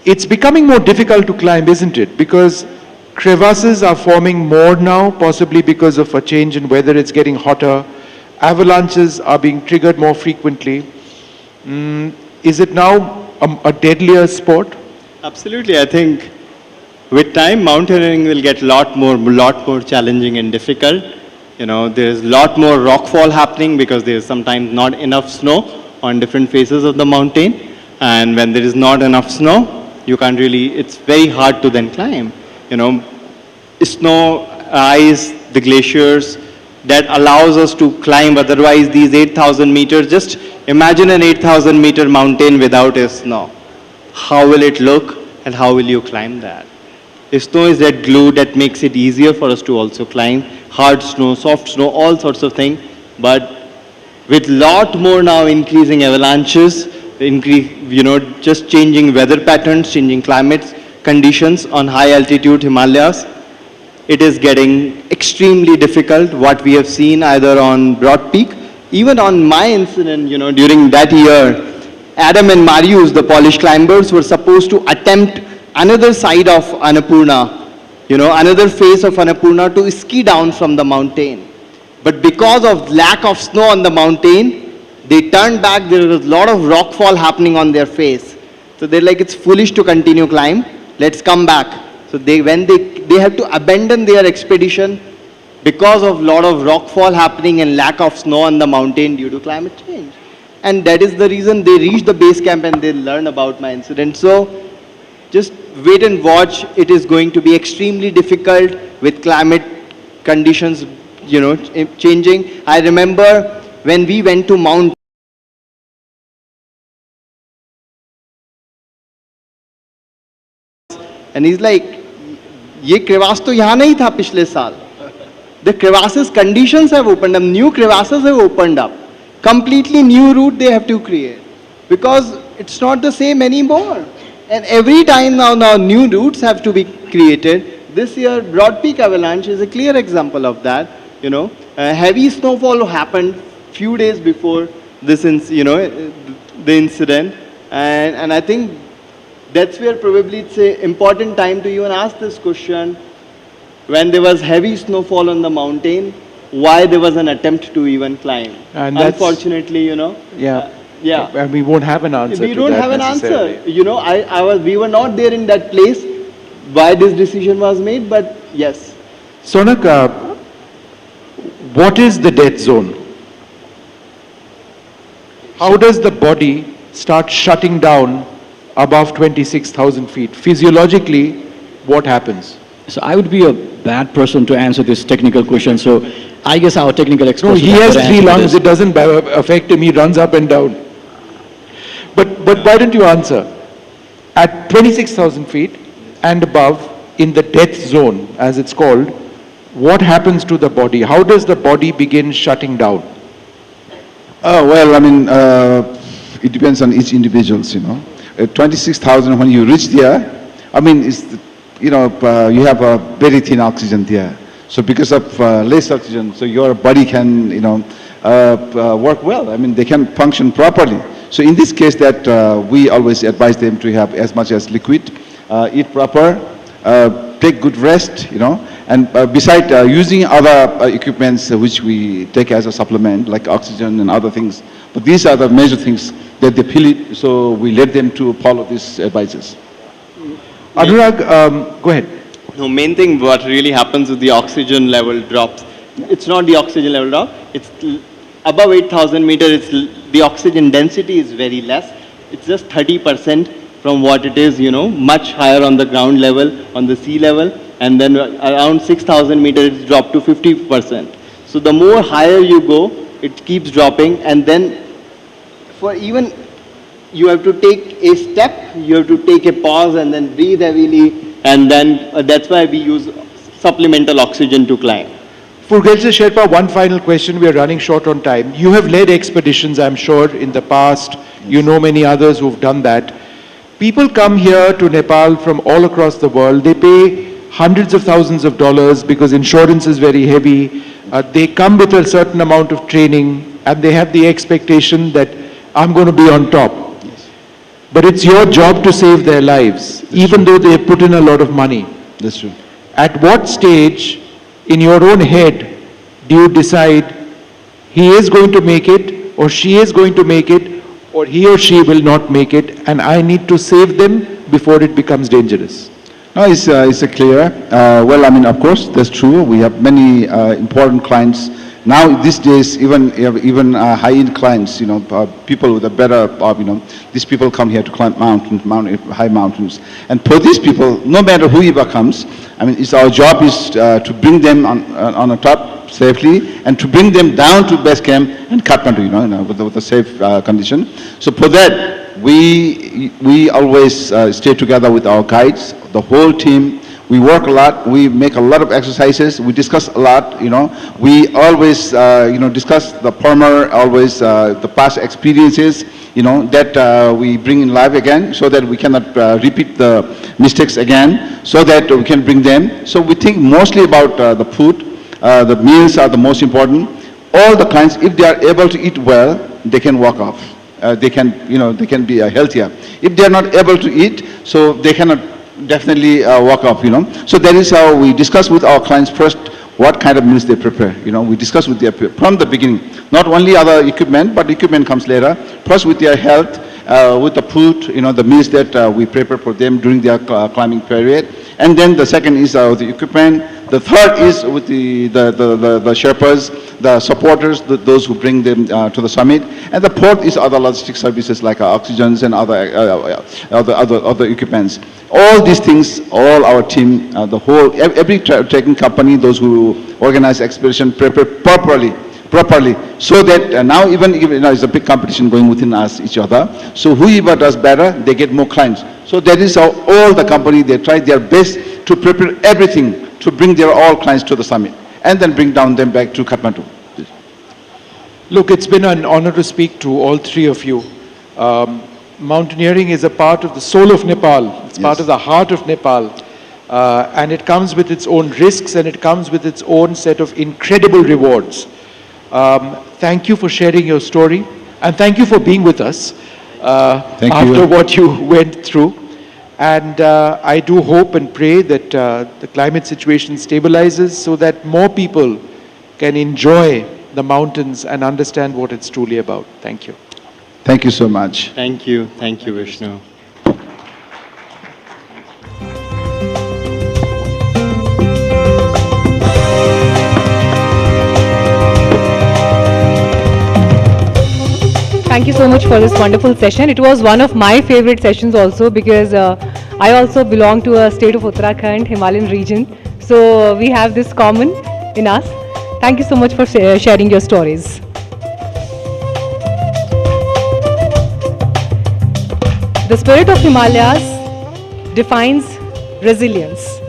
It's becoming more difficult to climb, isn't it? Because crevasses are forming more now, possibly because of a change in weather, it's getting hotter. Avalanches are being triggered more frequently. Is it now a deadlier sport? Absolutely. I think with time, mountaineering will get lot more challenging and difficult. You know, there's a lot more rockfall happening because there's sometimes not enough snow on different faces of the mountain. And when there is not enough snow, you can't really, it's very hard to then climb. You know, snow, ice, the glaciers, that allows us to climb. Otherwise, these 8,000 meters, just imagine an 8,000 meter mountain without a snow. How will it look and how will you climb that? Snow is that glue that makes it easier for us to also climb. Hard snow, soft snow, all sorts of things. But with lot more now increasing avalanches, just changing weather patterns, changing climates, conditions on high altitude Himalayas, it is getting extremely difficult. What we have seen either on Broad Peak, even on my incident, during that year, Adam and Marius, the Polish climbers, were supposed to attempt another side of Annapurna, another face of Annapurna to ski down from the mountain. But because of lack of snow on the mountain, they turned back. There was a lot of rockfall happening on their face. So they're like, it's foolish to continue climb. Let's come back. So they have to abandon their expedition because of lot of rockfall happening and lack of snow on the mountain due to climate change. And that is the reason they reach the base camp and they learn about my incident. So just wait and watch. It is going to be extremely difficult with climate conditions, changing. I remember when we went to Mount and he's like, ये crevasse तो यहाँ नहीं था पिछले साल. The crevasses conditions have opened up, new crevasses have opened up. Completely new route they have to create because it's not the same anymore. And every time now new routes have to be created. This year, Broad Peak avalanche is a clear example of that. Heavy snowfall happened few days before this, the incident, and I think that's where probably it's an important time to even ask this question. When there was heavy snowfall on the mountain, why there was an attempt to even climb? And unfortunately, Yeah. And we won't have an answer. We don't have an answer. We were not there in that place why this decision was made, but yes. Sonak, what is the death zone? How does the body start shutting down above 26,000 feet? Physiologically, what happens? So I would be a bad person to answer this technical question. So I guess our technical expert. No, he has 3 lungs. It doesn't affect him. He runs up and down. But why don't you answer? At 26,000 feet and above, in the death zone, as it's called, what happens to the body? How does the body begin shutting down? Well, I mean, it depends on each individuals, At 26,000, when you reach there, I mean, you have a very thin oxygen there. So because of less oxygen, so your body can, work well. I mean, they can function properly. So in this case, that we always advise them to have as much as liquid, eat proper, take good rest, and beside using other equipments which we take as a supplement, like oxygen and other things. But these are the major things that they feel it, so we let them to follow these advices. Anurag, go ahead. No, main thing what really happens is the oxygen level drops. It's not the oxygen level drop, it's above 8,000 meters, the oxygen density is very less. It's just 30% from what it is, much higher on the ground level, on the sea level, and then around 6,000 meters it's dropped to 50%. So the more higher you go, it keeps dropping, and then for even, you have to take a step, you have to take a pause and then breathe heavily, and then that's why we use supplemental oxygen to climb. Furgelche Sherpa, one final question. We are running short on time. You have led expeditions, I'm sure, in the past. You know many others who've done that. People come here to Nepal from all across the world. They pay hundreds of thousands of dollars because insurance is very heavy. They come with a certain amount of training and they have the expectation that I'm going to be on top. But it's your job to save their lives, even though they have put in a lot of money. That's true. At what stage in your own head do you decide he is going to make it or she is going to make it or he or she will not make it and I need to save them before it becomes dangerous? No, it's clear. Well, I mean, of course, that's true. We have many important clients. Now, these days, even high-end clients, people with a better, these people come here to climb high mountains. And for these people, no matter who ever comes, I mean, our job is to bring them on the top safely and to bring them down to base camp and Kathmandu, with a safe condition. So for that, we always stay together with our guides, the whole team. We work a lot, we make a lot of exercises, we discuss a lot, We always, discuss the former, always the past experiences, that we bring in life again so that we cannot repeat the mistakes again, so that we can bring them. So we think mostly about the food, the meals are the most important. All the clients, if they are able to eat well, they can walk off. They can be healthier. If they are not able to eat, so they cannot definitely walk off, So that is how we discuss with our clients first what kind of meals they prepare. We discuss with them from the beginning. Not only other equipment, but equipment comes later. First with their health, with the food, the meals that we prepare for them during their climbing period. And then the second is the equipment. The third is with the Sherpas, the supporters, those who bring them to the summit. And the fourth is other logistic services like oxygens and other equipments. All these things, all our team, every trekking company, those who organize expedition, prepare properly, so that now even it's a big competition going within us, each other. So whoever does better, they get more clients. So that is how all the company, they try their best to prepare everything to bring their all clients to the summit and then bring down them back to Kathmandu. Look, it's been an honor to speak to all three of you. Mountaineering is a part of the soul of Nepal. It's part of the heart of Nepal. And it comes with its own risks and it comes with its own set of incredible rewards. Thank you for sharing your story and thank you for being with us after what you went through. And I do hope and pray that the climate situation stabilizes so that more people can enjoy the mountains and understand what it's truly about. Thank you. Thank you so much. Thank you, Vishnu. Thank you so much for this wonderful session. It was one of my favorite sessions also because I also belong to a state of Uttarakhand, Himalayan region. So we have this common in us. Thank you so much for sharing your stories. The spirit of Himalayas defines resilience.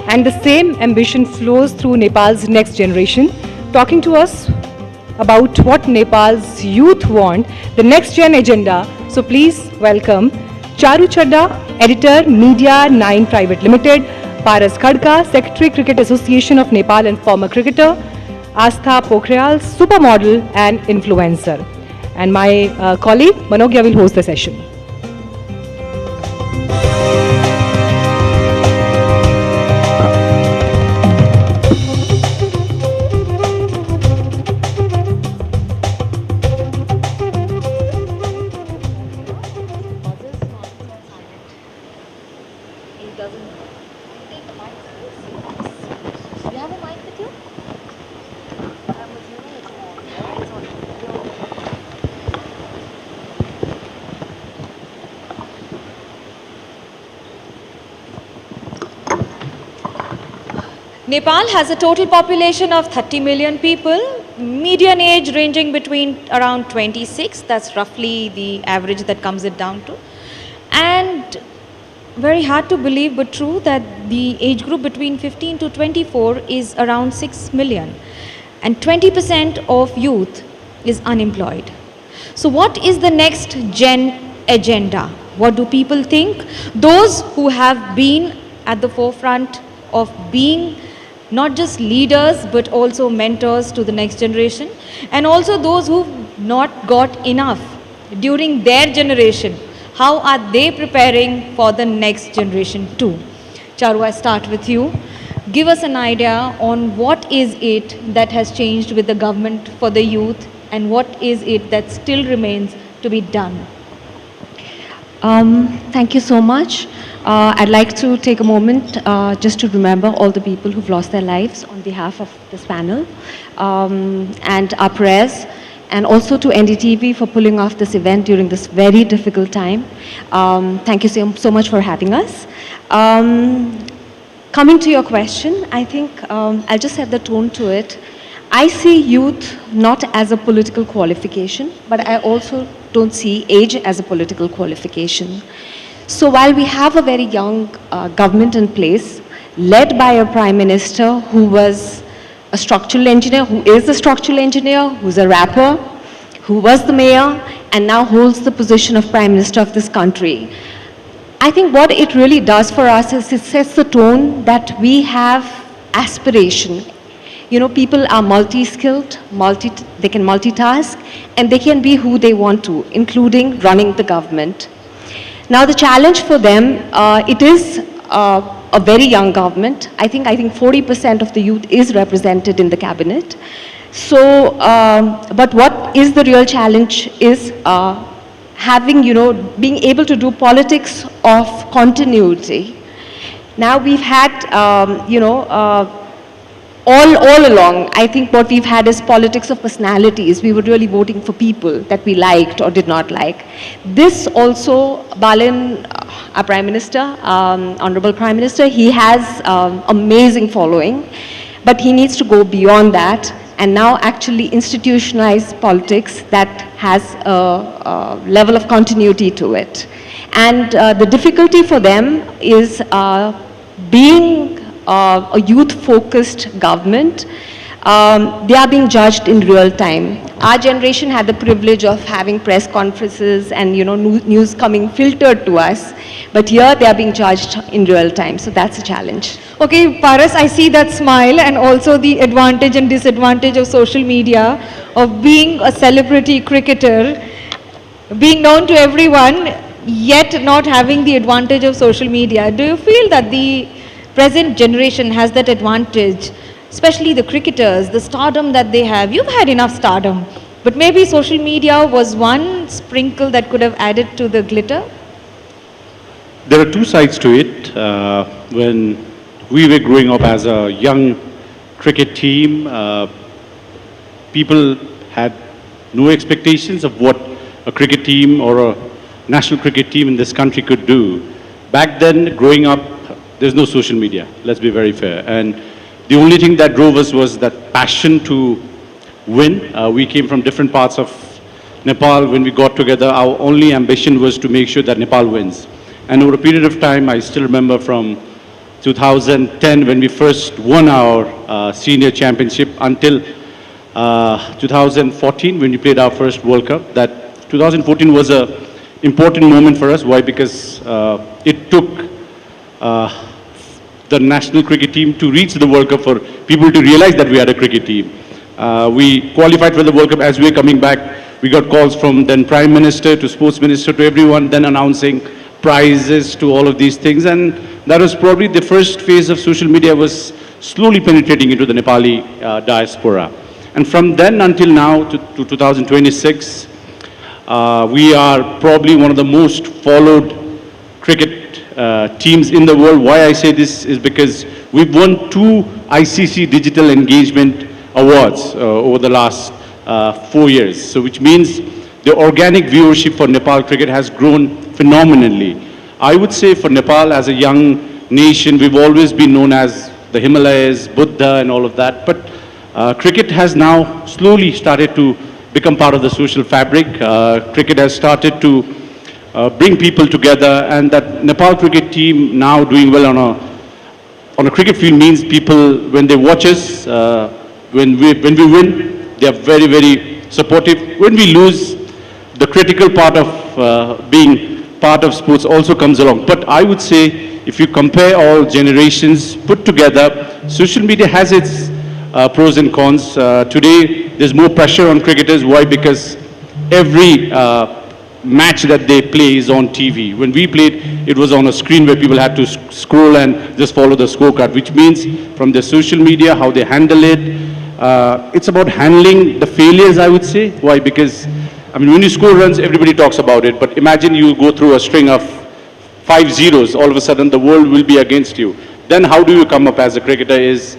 And the same ambition flows through Nepal's next generation, talking to us about what Nepal's youth want, the next gen agenda. So please welcome Charu Chadda, Editor, Media 9 Private Limited, Paras Khadka, Secretary Cricket Association of Nepal and former cricketer, Astha Pokhriyal, supermodel and influencer. And my colleague Manogya will host the session. Nepal has a total population of 30 million people, median age ranging between around 26, that's roughly the average that comes it down to. And very hard to believe but true that the age group between 15 to 24 is around 6 million and 20% of youth is unemployed. So what is the next gen agenda? What do people think? Those who have been at the forefront of being not just leaders but also mentors to the next generation, and also those who've not got enough during their generation, how are they preparing for the next generation too? Charu, I start with you. Give us an idea on what is it that has changed with the government for the youth and what is it that still remains to be done? Thank you so much. I'd like to take a moment just to remember all the people who've lost their lives on behalf of this panel and our prayers, and also to NDTV for pulling off this event during this very difficult time. Thank you so much for having us. Coming to your question, I think I'll just set the tone to it. I see youth not as a political qualification, but I also don't see age as a political qualification. So while we have a very young government in place, led by a prime minister who was a structural engineer, who is a structural engineer, who's a rapper, who was the mayor, and now holds the position of prime minister of this country, I think what it really does for us is it sets the tone that we have aspiration. You know, people are multi-skilled, they can multitask, and they can be who they want to, including running the government. Now the challenge for them, it is a very young government. I think 40% of the youth is represented in the cabinet. So, but what is the real challenge is having, being able to do politics of continuity. Now we've had, all along, I think what we've had is politics of personalities. We were really voting for people that we liked or did not like. This also, Balin, our Prime Minister, Honorable Prime Minister, he has amazing following, but he needs to go beyond that and now actually institutionalize politics that has a level of continuity to it. And the difficulty for them is being a youth-focused government. They are being judged in real time. Our generation had the privilege of having press conferences and news coming filtered to us, but here they are being judged in real time, so that's a challenge. Okay, Paras, I see that smile and also the advantage and disadvantage of social media, of being a celebrity cricketer, being known to everyone, yet not having the advantage of social media. Do you feel that the present generation has that advantage, especially the cricketers, the stardom that they have? You've had enough stardom, but maybe social media was one sprinkle that could have added to the glitter? There are two sides to it. When we were growing up as a young cricket team, people had no expectations of what a cricket team or a national cricket team in this country could do. Back then, growing up, there's no social media, let's be very fair. And the only thing that drove us was that passion to win. We came from different parts of Nepal. When we got together, our only ambition was to make sure that Nepal wins. And over a period of time, I still remember from 2010 when we first won our senior championship until 2014 when we played our first World Cup. That 2014 was an important moment for us. Why? Because it took the national cricket team to reach the World Cup for people to realize that we had a cricket team. We qualified for the World Cup. As we were coming back, we got calls from then Prime Minister to Sports Minister to everyone, then announcing prizes to all of these things. And that was probably the first phase of social media was slowly penetrating into the Nepali diaspora. And from then until now to 2026, we are probably one of the most followed cricket teams in the world. Why I say this is because we've won 2 ICC Digital Engagement Awards over the last 4 years. So which means the organic viewership for Nepal cricket has grown phenomenally. I would say for Nepal as a young nation, we've always been known as the Himalayas, Buddha and all of that. But cricket has now slowly started to become part of the social fabric. Cricket has started to bring people together, and that Nepal cricket team now doing well on a cricket field means people, when they watch us, when we win, they are very, very supportive. When we lose, the critical part of being part of sports also comes along. But I would say, if you compare all generations put together, social media has its pros and cons. Today, there's more pressure on cricketers. Why? Because every match that they play is on TV. When we played, it was on a screen where people had to scroll and just follow the scorecard, which means from the social media, how they handle it, it's about handling the failures, I would say. Why? Because, I mean, when you score runs, everybody talks about it, but imagine you go through a string of 5 zeros, all of a sudden the world will be against you. Then how do you come up as a cricketer is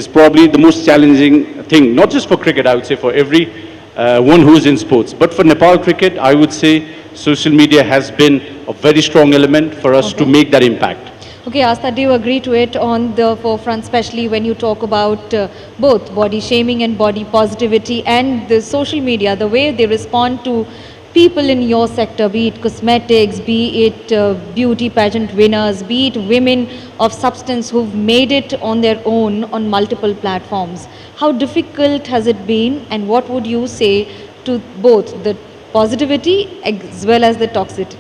probably the most challenging thing, not just for cricket, I would say for every one who's in sports. But for Nepal cricket, I would say social media has been a very strong element for us to make that impact. Okay, Asta, do you agree to it on the forefront, especially when you talk about both body shaming and body positivity and the social media, the way they respond to people in your sector, be it cosmetics, be it beauty pageant winners, be it women of substance who've made it on their own on multiple platforms. How difficult has it been, and what would you say to both the positivity as well as the toxicity?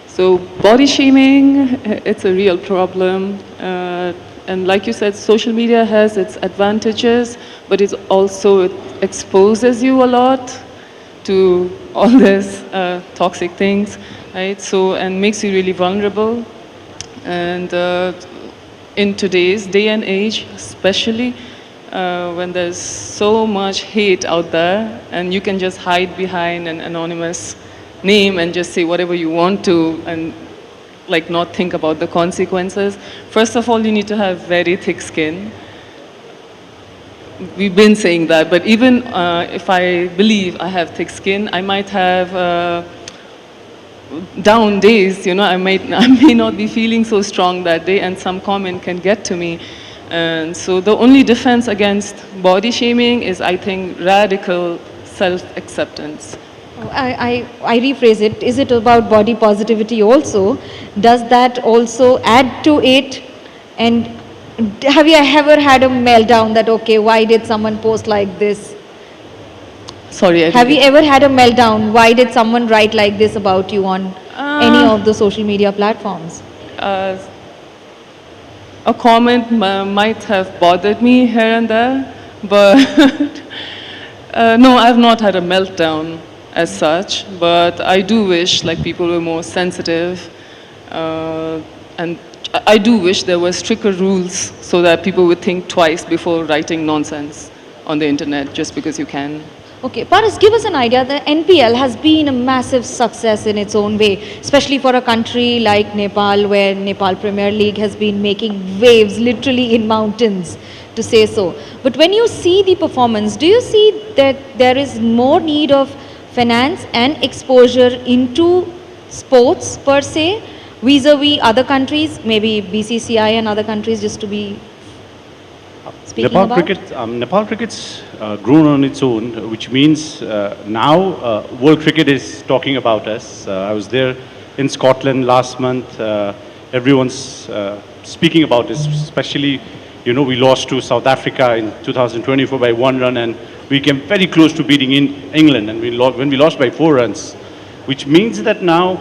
So body shaming, it's a real problem. And like you said, social media has its advantages, but it exposes you a lot to all these toxic things, right? So, and makes you really vulnerable. And in today's day and age, especially when there's so much hate out there, and you can just hide behind an anonymous name and just say whatever you want to, and like not think about the consequences. First of all, you need to have very thick skin. We've been saying that, but even if I believe I have thick skin, I might have down days, you know, I may not be feeling so strong that day, and some comment can get to me. And so the only defense against body shaming is, I think, radical self-acceptance. I rephrase it. Is it about body positivity also? Does that also add to it? And have you ever had a meltdown that, okay, why did someone post like this? Sorry, have you ever had a meltdown? Why did someone write like this about you on any of the social media platforms? A comment might have bothered me here and there, but no, I've not had a meltdown as such, but I do wish like people were more sensitive, and I do wish there were stricter rules so that people would think twice before writing nonsense on the internet just because you can. Okay, Paras, give us an idea. The NPL has been a massive success in its own way, especially for a country like Nepal, where Nepal Premier League has been making waves literally in mountains, to say so. But when you see the performance, do you see that there is more need of finance and exposure into sports per se, vis-a-vis other countries, maybe BCCI and other countries, just to be speaking Nepal about? Nepal cricket's grown on its own, which means now world cricket is talking about us. I was there in Scotland last month. Everyone's speaking about this, especially, you know, we lost to South Africa in 2024 by 1 run, and we came very close to beating England, and when we lost by 4 runs, which means that now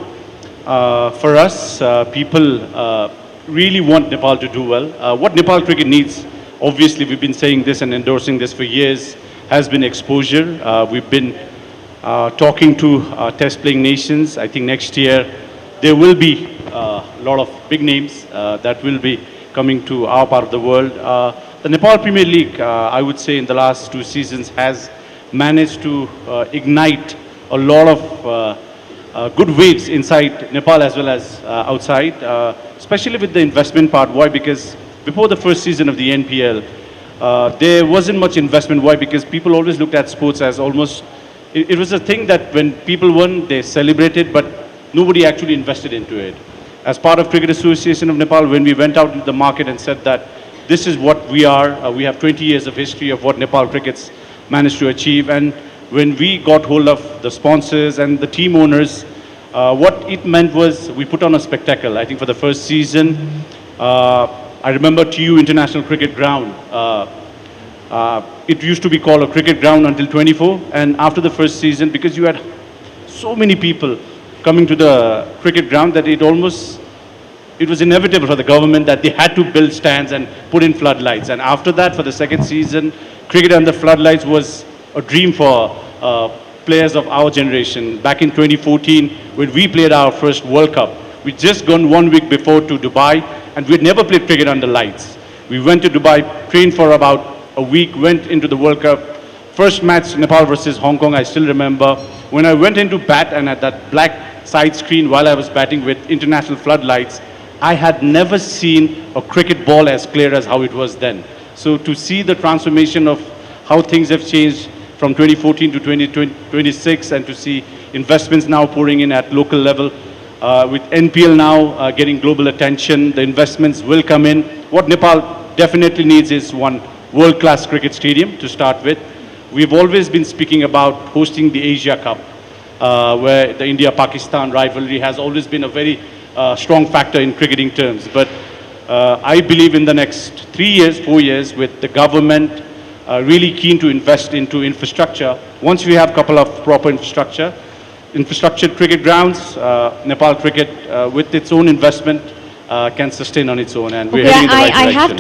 for us, people really want Nepal to do well. What Nepal cricket needs, obviously we've been saying this and endorsing this for years, has been exposure. We've been talking to test playing nations. I think next year there will be a lot of big names that will be coming to our part of the world. The Nepal Premier League, I would say in the last 2 seasons, has managed to ignite a lot of good waves inside Nepal as well as outside, especially with the investment part. Why? Because before the first season of the NPL, there wasn't much investment. Why? Because people always looked at sports as almost, it was a thing that when people won, they celebrated, but nobody actually invested into it. As part of Cricket Association of Nepal, when we went out into the market and said that this is what we are, we have 20 years of history of what Nepal cricket's managed to achieve, and when we got hold of the sponsors and the team owners, what it meant was we put on a spectacle. I think for the first season, I remember TU International Cricket Ground. It used to be called a cricket ground until 24, and after the first season, because you had so many people coming to the cricket ground that it was inevitable for the government that they had to build stands and put in floodlights. And after that, for the second season, cricket under floodlights was a dream for players of our generation. Back in 2014, when we played our first World Cup, we'd just gone 1 week before to Dubai, and we'd never played cricket under lights. We went to Dubai, trained for about a week, went into the World Cup. First match, Nepal versus Hong Kong, I still remember. When I went into bat and at that black side screen while I was batting with international floodlights, I had never seen a cricket ball as clear as how it was then. So to see the transformation of how things have changed from 2014 to 2026, and to see investments now pouring in at local level, with NPL now getting global attention, the investments will come in. What Nepal definitely needs is one world-class cricket stadium to start with. We've always been speaking about hosting the Asia Cup, where the India-Pakistan rivalry has always been a very strong factor in cricketing terms. But I believe in the next 3 years, 4 years, with the government really keen to invest into infrastructure, once we have a couple of proper infrastructure cricket grounds, Nepal cricket with its own investment can sustain on its own, and we're heading in the right direction.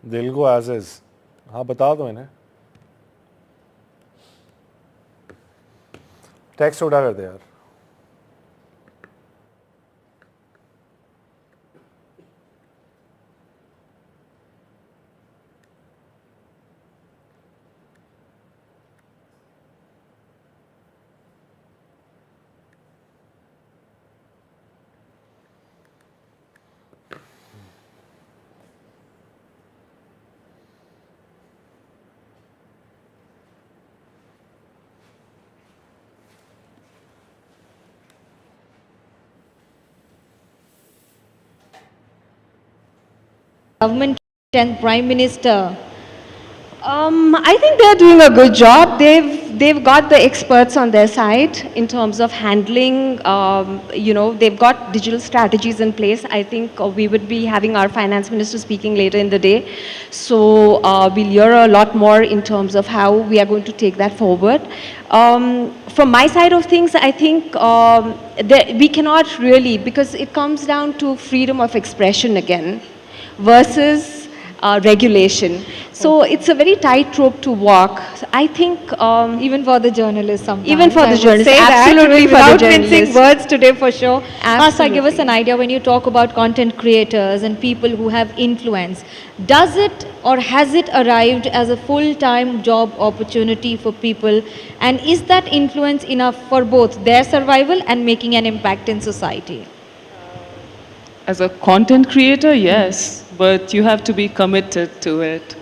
दिल को आज़िज़, हाँ बता दो इन्हें, text उठा कर दे यार। Government and Prime Minister. I think they're doing a good job. They've got the experts on their side in terms of handling, they've got digital strategies in place. I think we would be having our finance minister speaking later in the day. So we'll hear a lot more in terms of how we are going to take that forward. From my side of things, I think we cannot really, because it comes down to freedom of expression again versus regulation. So it's a very tightrope to walk. I think even for the journalists sometimes. Even for the journalists, Absolutely, for the without journalists. mincing words today for sure. Asa, give us Absolutely. an idea when you talk about content creators and people who have influence. Does it or has it arrived as a full-time job opportunity for people? And is that influence enough for both their survival and making an impact in society? As a content creator, yes. but you have to be committed to it.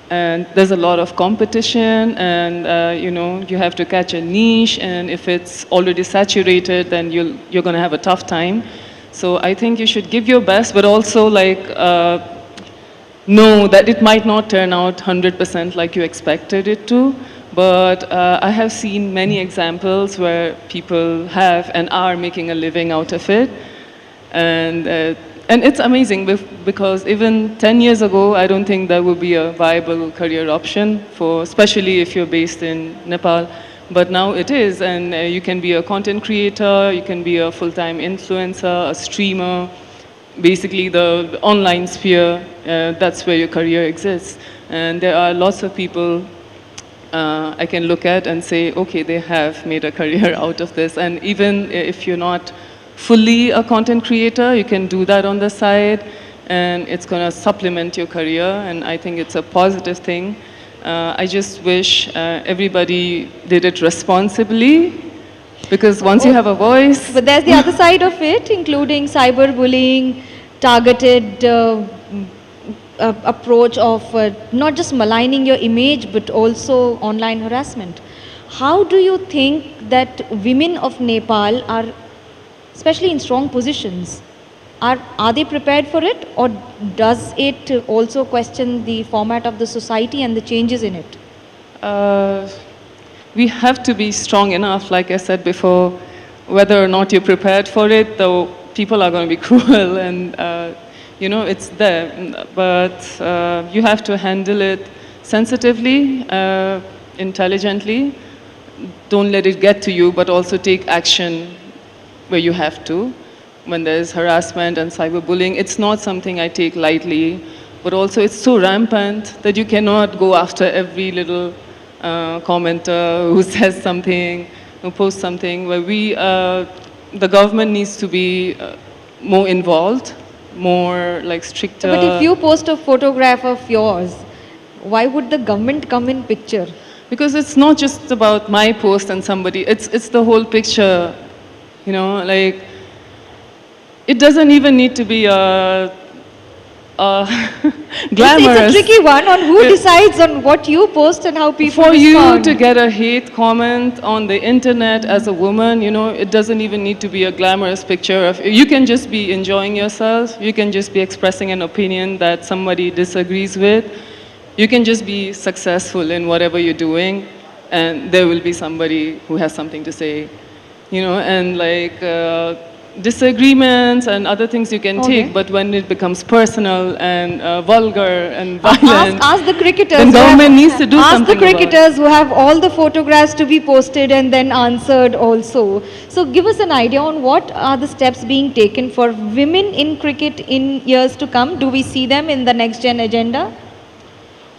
And there's a lot of competition, and you have to catch a niche, and if it's already saturated, then you're going to have a tough time. So I think you should give your best, but also know that it might not turn out 100% like you expected it to. But I have seen many examples where people have and are making a living out of it. And it's amazing because even 10 years ago, I don't think that would be a viable career option, especially if you're based in Nepal. But now it is, and you can be a content creator, you can be a full-time influencer, a streamer, basically the online sphere, that's where your career exists. And there are lots of people I can look at and say, okay, they have made a career out of this. And even if you're not fully a content creator, you can do that on the side, and it's going to supplement your career, and I think it's a positive thing. I just wish everybody did it responsibly, because once you have a voice... But there's the other side of it, including cyberbullying, targeted approach of not just maligning your image, but also online harassment. How do you think that women of Nepal are, especially in strong positions, are they prepared for it, or does it also question the format of the society and the changes in it? We have to be strong enough, like I said before. Whether or not you're prepared for it, though, people are going to be cruel, and it's there. But you have to handle it sensitively, intelligently. Don't let it get to you, but also take action where you have to. When there's harassment and cyberbullying, it's not something I take lightly, but also it's so rampant that you cannot go after every little commenter who says something, who posts something. Where the government needs to be more involved, more stricter. But if you post a photograph of yours, why would the government come in picture? Because it's not just about my post and somebody, it's the whole picture. It doesn't even need to be glamorous. It's a tricky one on who decides on what you post and how people For respond. you to get a hate comment on the internet as a woman, it doesn't even need to be a glamorous picture of you. Can just be enjoying yourself. You can just be expressing an opinion that somebody disagrees with. You can just be successful in whatever you're doing, and there will be somebody who has something to say. Disagreements and other things you can take, but when it becomes personal and vulgar and violent, ask the cricketers. Then government needs to do something. Ask the cricketers who have all the photographs to be posted and then answered also. So give us an idea on what are the steps being taken for women in cricket in years to come. Do we see them in the next gen agenda?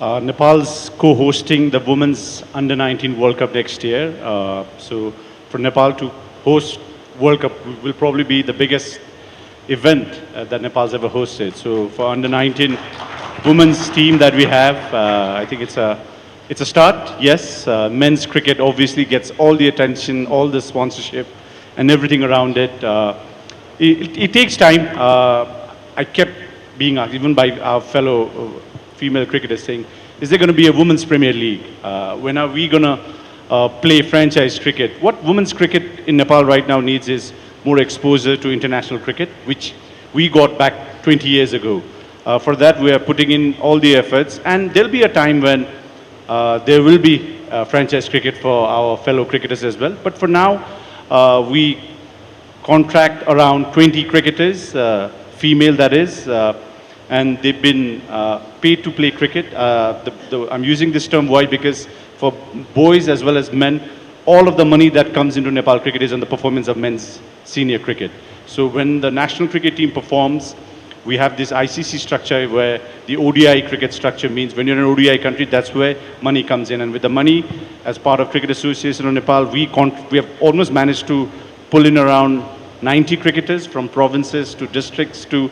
Nepal's co-hosting the Women's Under-19 World Cup next year. So for Nepal to host World Cup will probably be the biggest event that Nepal's ever hosted. So for Under-19 women's team that we have, I think it's a start. Yes, men's cricket obviously gets all the attention, all the sponsorship, and everything around it. It takes time. I kept being asked, even by our fellow female cricketers, saying, is there going to be a women's Premier League? When are we going to play franchise cricket? What women's cricket in Nepal right now needs is more exposure to international cricket, which we got back 20 years ago. For that, we are putting in all the efforts, and there'll be a time when there will be franchise cricket for our fellow cricketers as well. But for now, we contract around 20 cricketers, female that is, and they've been paid to play cricket. I'm using this term why? Because for boys as well as men, all of the money that comes into Nepal cricket is on the performance of men's senior cricket. So when the national cricket team performs, we have this ICC structure where the ODI cricket structure means when you're an ODI country, that's where money comes in. And with the money, as part of Cricket Association of Nepal, we have almost managed to pull in around 90 cricketers from provinces to districts to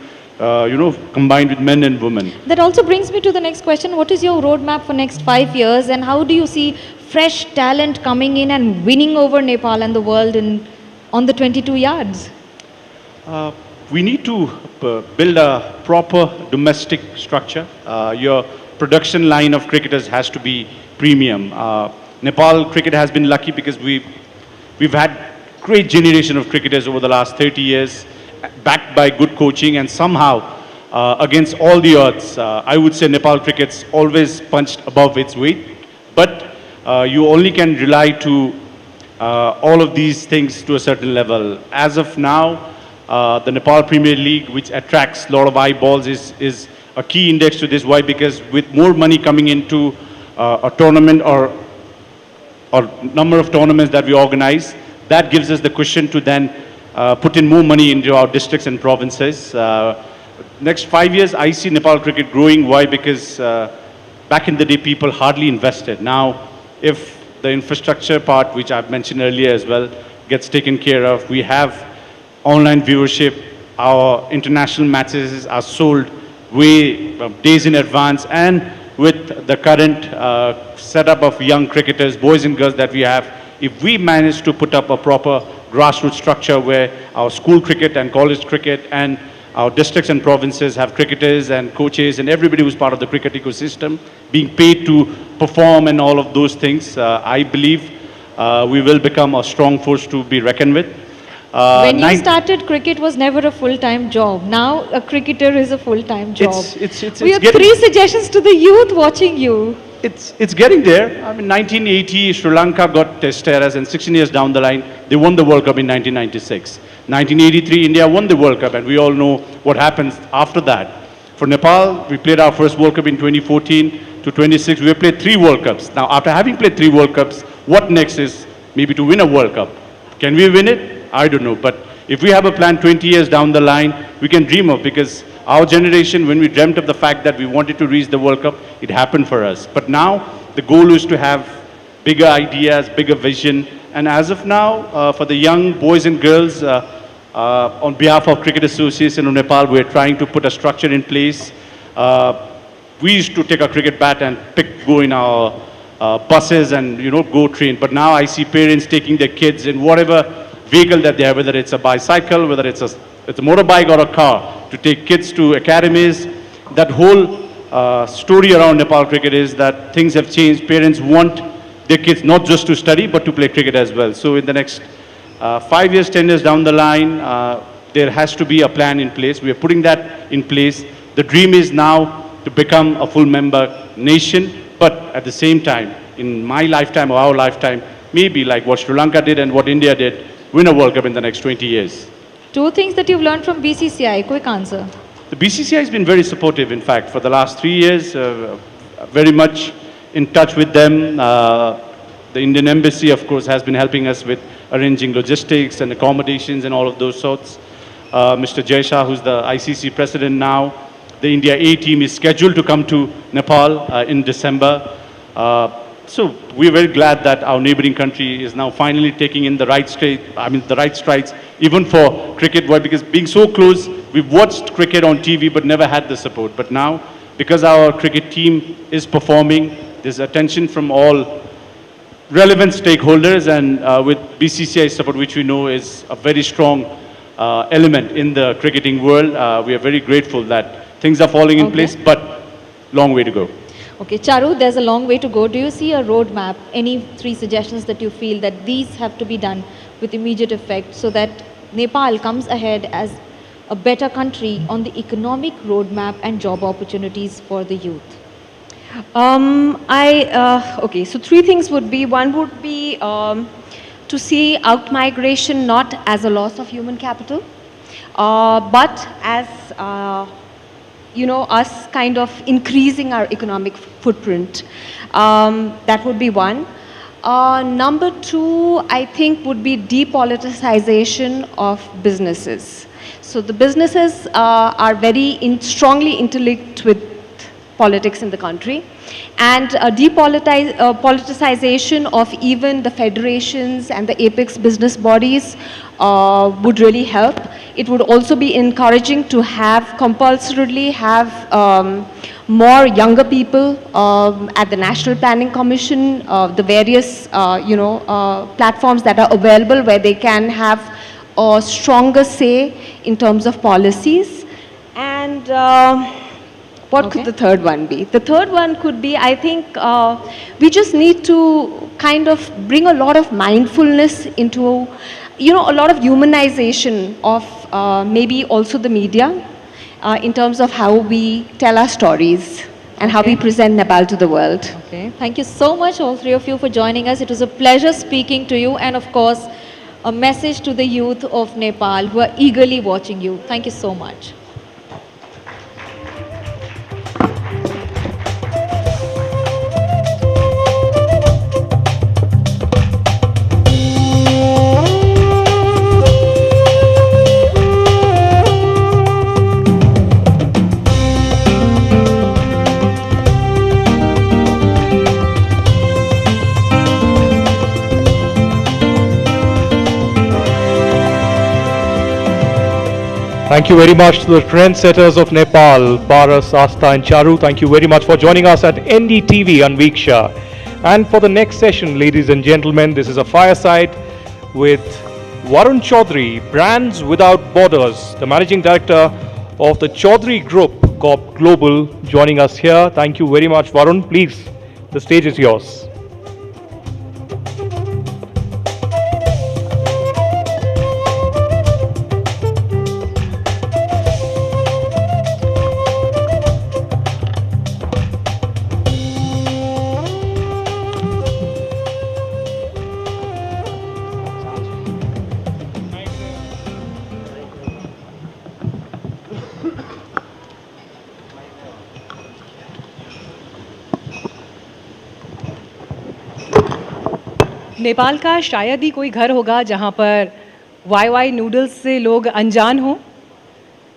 combined with men and women. That also brings me to the next question. What is your roadmap for next 5 years, and how do you see fresh talent coming in and winning over Nepal and the world on the 22 yards? we need to build a proper domestic structure. Your production line of cricketers has to be premium. Nepal cricket has been lucky because we've had great generation of cricketers over the last 30 years, backed by good coaching, and somehow, against all the odds, I would say Nepal cricket's always punched above its weight. But you only can rely to all of these things to a certain level. As of now, the Nepal Premier League, which attracts a lot of eyeballs, is a key index to this. Why? Because with more money coming into a tournament or number of tournaments that we organize, that gives us the cushion to then put in more money into our districts and provinces. Next 5 years, I see Nepal cricket growing. Why? Because back in the day, people hardly invested. Now, if the infrastructure part, which I've mentioned earlier as well, gets taken care of, we have online viewership, our international matches are sold way days in advance, and with the current setup of young cricketers, boys and girls that we have, if we manage to put up a proper grassroots structure where our school cricket and college cricket and our districts and provinces have cricketers and coaches and everybody who's part of the cricket ecosystem being paid to perform and all of those things, I believe we will become a strong force to be reckoned with. When you started, cricket was never a full-time job. Now, a cricketer is a full-time job. We have 3 suggestions to the youth watching you. It's getting there. I mean, 1980, Sri Lanka got test eras, and 16 years down the line, they won the World Cup in 1996. 1983, India won the World Cup, and we all know what happens after that. For Nepal, we played our first World Cup in 2014 to 26. We have played 3 World Cups. Now, after having played 3 World Cups, what next is maybe to win a World Cup. Can we win it? I don't know. But if we have a plan 20 years down the line, we can dream of, because our generation, when we dreamt of the fact that we wanted to reach the World Cup, it happened for us. But now, the goal is to have bigger ideas, bigger vision. And as of now, for the young boys and girls, on behalf of Cricket Association of Nepal, we're trying to put a structure in place. We used to take a cricket bat and go in our buses and, go train. But now I see parents taking their kids in whatever vehicle that they have, whether it's a bicycle, whether it's a motorbike or a car, to take kids to academies. That whole story around Nepal cricket is that things have changed. Parents want their kids not just to study, but to play cricket as well. So in the next 5 years, 10 years down the line, there has to be a plan in place. We are putting that in place. The dream is now to become a full member nation, but at the same time, in my lifetime or our lifetime, maybe like what Sri Lanka did and what India did, win a World Cup in the next 20 years. 2 things that you've learned from BCCI. Quick answer. The BCCI has been very supportive, in fact, for the last 3 years, very much in touch with them. The Indian Embassy, of course, has been helping us with arranging logistics and accommodations and all of those sorts. Mr. Jay Shah, who's the ICC president now, the India A team is scheduled to come to Nepal in December. So we're very glad that our neighboring country is now finally taking in the right strides, even for cricket. Why? Because being so close, we've watched cricket on TV but never had the support. But now, because our cricket team is performing, there's attention from all relevant stakeholders, and with BCCI support, which we know is a very strong element in the cricketing world, we are very grateful that things are falling in place, but long way to go. Okay, Charu, there's a long way to go. Do you see a roadmap? Any 3 suggestions that you feel that these have to be done with immediate effect so that Nepal comes ahead as a better country on the economic roadmap and job opportunities for the youth? Okay, so 3 things would be, one would be to see out-migration not as a loss of human capital, but as us kind of increasing our economic footprint. That would be one. Number 2, I think, would be depoliticization of businesses. So the businesses are very strongly interlinked with politics in the country, and politicization of even the federations and the apex business bodies would really help. It would also be encouraging to compulsorily have more younger people at the National Planning Commission, the various platforms that are available where they can have or stronger say in terms of policies. And what could the third one be? The third one could be, I think, we just need to kind of bring a lot of mindfulness into, you know, a lot of humanization of maybe also the media in terms of how we tell our stories and how we present Nepal to the world. Okay. Thank you so much, all three of you, for joining us. It was a pleasure speaking to you, and of course, a message to the youth of Nepal who are eagerly watching you. Thank you so much. Thank you very much to the trendsetters of Nepal, Paras, Asta and Charu. Thank you very much for joining us at NDTV Anviksha. And for the next session, ladies and gentlemen, this is a fireside with Varun Chaudhary, Brands Without Borders, the Managing Director of the Chaudhary Group Corp Global, joining us here. Thank you very much, Varun. Please, the stage is yours. Nepal का शायद ही कोई घर होगा जहां पर Y noodles से लोग अनजान हों,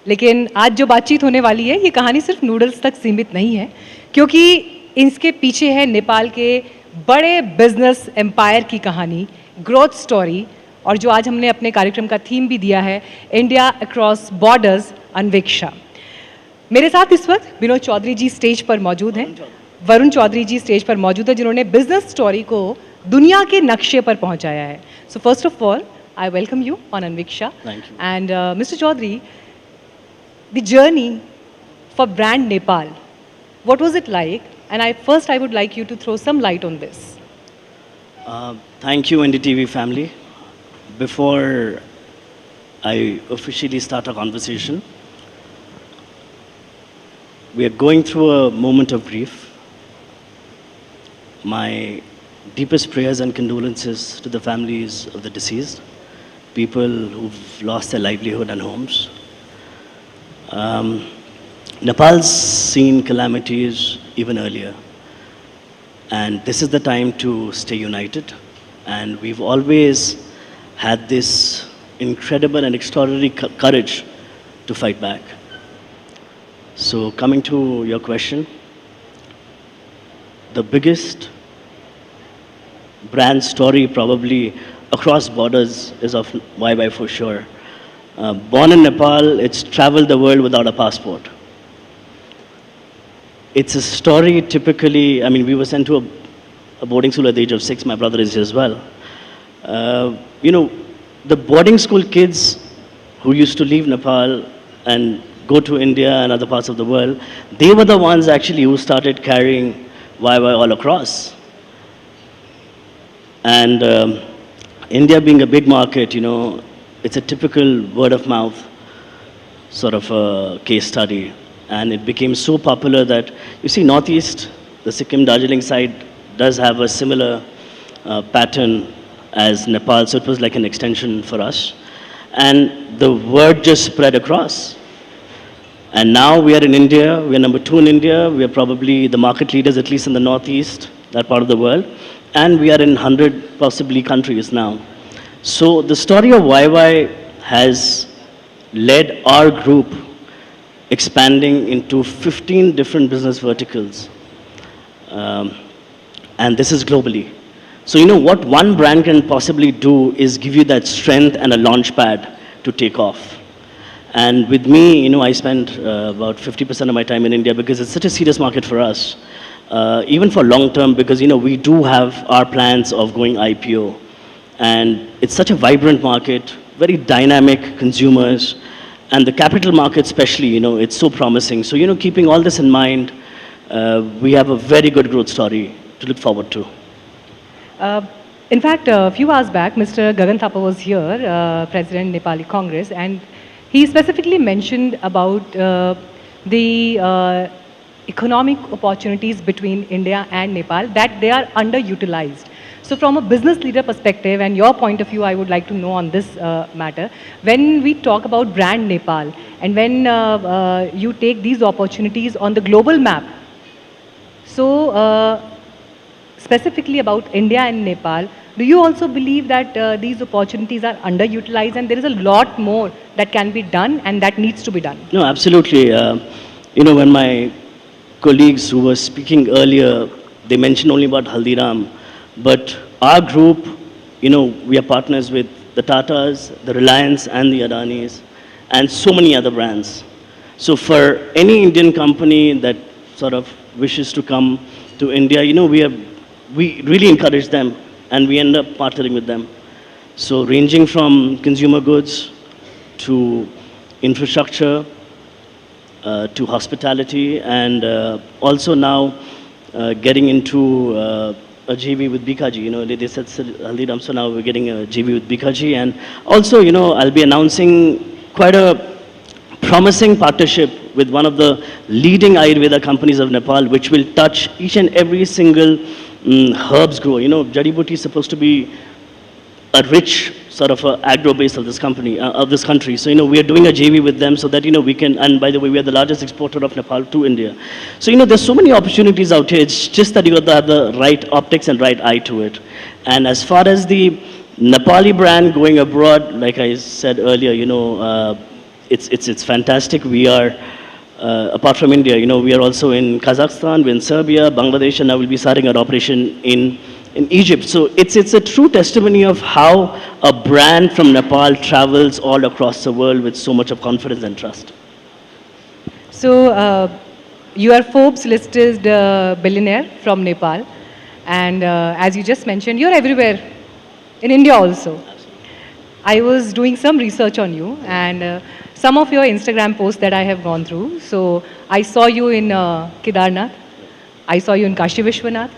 लेकिन आज जो बातचीत होने वाली है ये कहानी सिर्फ नूडल्स तक सीमित नहीं है, क्योंकि इसके पीछे है नेपाल के बड़े बिजनेस एम्पायर की कहानी, ग्रोथ स्टोरी, और जो आज हमने अपने कार्यक्रम का थीम भी दिया है, इंडिया अक्रॉस बॉर्डर्स अनविक्षा। मेरे साथ इस वक्त विनोद चौधरी जी स्टेज पर मौजूद हैं, वरुण चौधरी जी स्टेज पर मौजूद है, जिन्होंने बिजनेस स्टोरी को दुनिया के नक्शे पर पहुंचाया है। So first of all I welcome you on Anviksha and mister Chaudhary, the journey for brand Nepal, what was it like? And I would like you to throw some light on this. Thank you, NDTV family. Before I officially start our conversation, we are going through a moment of grief. My deepest prayers and condolences to the families of the deceased, people who've lost their livelihood and homes. Nepal's seen calamities even earlier, and this is the time to stay united. And we've always had this incredible and extraordinary courage to fight back. So coming to your question, the biggest brand story probably across borders is of YY for sure. Born in Nepal, it's traveled the world without a passport. It's a story typically, I mean, we were sent to a boarding school at the age of 6, my brother is here as well. You know, the boarding school kids who used to leave Nepal and go to India and other parts of the world, they were the ones actually who started carrying YY all across. And India being a big market, you know, it's a typical word of mouth sort of a case study. And it became so popular that, you see, Northeast, the Sikkim Darjeeling side does have a similar pattern as Nepal, so it was like an extension for us. And the word just spread across. And now we are in India, we are number 2 in India, we are probably the market leaders, at least in the Northeast, that part of the world. And we are in 100 possibly countries now. So the story of YY has led our group expanding into 15 different business verticals. And this is globally. So you know what one brand can possibly do is give you that strength and a launch pad to take off. And with me, you know, I spend about 50% of my time in India because it's such a serious market for us. Even for long term, because you know we do have our plans of going IPO, and it's such a vibrant market. very dynamic consumers, and the capital market especially, it's so promising. So, keeping all this in mind, we have a very good growth story to look forward to. In fact, a few hours back, Mr. Gagan Thapa was here, President Nepali Congress, and he specifically mentioned about the economic opportunities between India and Nepal, that they are underutilized. So from a business leader perspective and your point of view, I would like to know on this matter. When we talk about brand Nepal and when you take these opportunities on the global map, so specifically about India and Nepal, do you also believe that these opportunities are underutilized and there is a lot more that can be done and that needs to be done? No, absolutely. When my colleagues who were speaking earlier, they mentioned only about Haldiram, but our group, we are partners with the Tatas, the Reliance and the Adanis, and so many other brands. So for any Indian company that sort of wishes to come to India, we really encourage them and we end up partnering with them. So ranging from consumer goods to infrastructure to hospitality, and also now getting into a JV with Bikaji. They said Haldiram, so now we're getting a JV with Bikaji. And also, I'll be announcing quite a promising partnership with one of the leading Ayurveda companies of Nepal, which will touch each and every single herbs grow. Jadi Booty is supposed to be a rich sort of agro base of this company, of this country. So, we are doing a JV with them so that, we can, and by the way, we are the largest exporter of Nepal to India. So, there's so many opportunities out here. It's just that you got to have the right optics and right eye to it. And as far as the Nepali brand going abroad, like I said earlier, it's fantastic. We are, apart from India, we are also in Kazakhstan, we're in Serbia, Bangladesh, and now we'll be starting our operation in Egypt. So it's a true testimony of how a brand from Nepal travels all across the world with so much of confidence and trust. So you are Forbes listed billionaire from Nepal, and as you just mentioned, you're everywhere, in India also. I was doing some research on you and some of your Instagram posts that I have gone through. So I saw you in Kedarnath, I saw you in Kashi Vishwanath,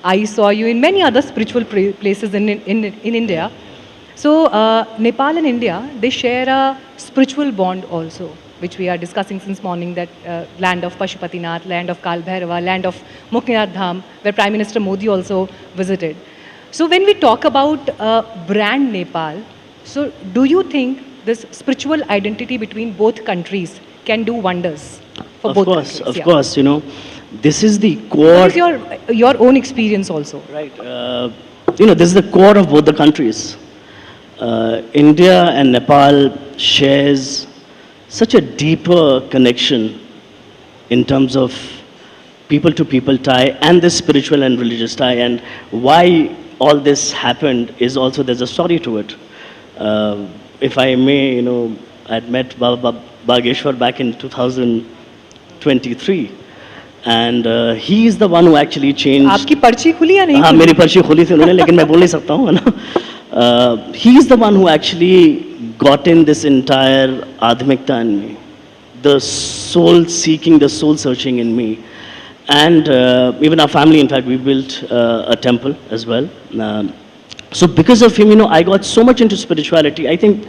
I saw you in many other spiritual places in India. So Nepal and India, they share a spiritual bond also, which we are discussing since morning, that land of Pashupatinath, land of Kal Bhairava, land of Muktinath Dham, where Prime Minister Modi also visited. So when we talk about brand Nepal, so do you think this spiritual identity between both countries can do wonders for both countries? Of course, this is the core. What is your own experience also? Right. This is the core of both the countries. India and Nepal shares such a deeper connection in terms of people-to-people tie and the spiritual and religious tie. And why all this happened is also, there's a story to it. If I may, I'd met Baba Bageshwar back in 2023. And he is the one who actually changed. आपकी पर्ची खुली या नहीं? हाँ, मेरी पर्ची खुली थी उन्होंने, लेकिन मैं बोल नहीं सकता हूँ, है ना? He is the one who actually got in this entire adhimikta in me, the soul seeking, the soul searching in me, and even our family. In fact, we built a temple as well. So because of him, I got so much into spirituality. I think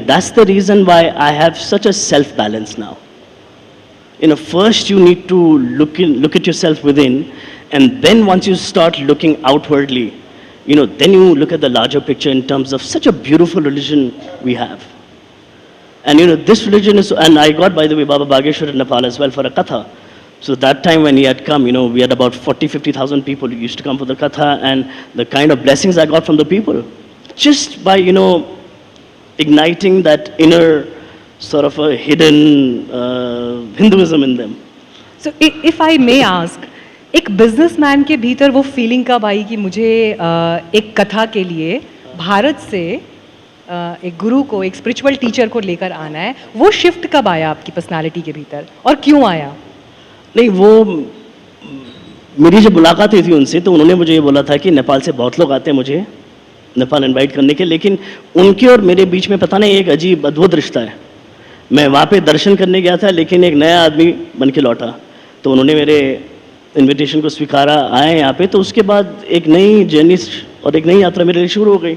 that's the reason why I have such a self-balance now. First you need to look at yourself within, and then once you start looking outwardly, then you look at the larger picture in terms of such a beautiful religion we have. And this religion is, and I got, by the way, Baba Bageshwar in Nepal as well for a katha. So that time when he had come, we had about 40,000-50,000 people who used to come for the katha, and the kind of blessings I got from the people, just by, igniting that inner sort of a hidden Hinduism in them. So if I may ask, एक businessman के भीतर वो feeling कब आई कि मुझे एक कथा के लिए भारत से एक गुरु को, एक स्पिरिचुअल टीचर को लेकर आना है? वो शिफ्ट कब आया आपकी पर्सनालिटी के भीतर और क्यों आया? नहीं, वो मेरी जब मुलाकात हुई थी उनसे, तो उन्होंने मुझे ये बोला था कि नेपाल से बहुत लोग आते हैं मुझे नेपाल इनवाइट करने के, लेकिन उनके और मेरे बीच में पता नहीं एक अजीब अद्भुत रिश्ता है। मैं वहाँ पे दर्शन करने गया था, लेकिन एक नया आदमी बन के लौटा, तो उन्होंने मेरे इनविटेशन को स्वीकारा, आए यहाँ पे, तो उसके बाद एक नई जर्नी और एक नई यात्रा मेरे लिए शुरू हो गई।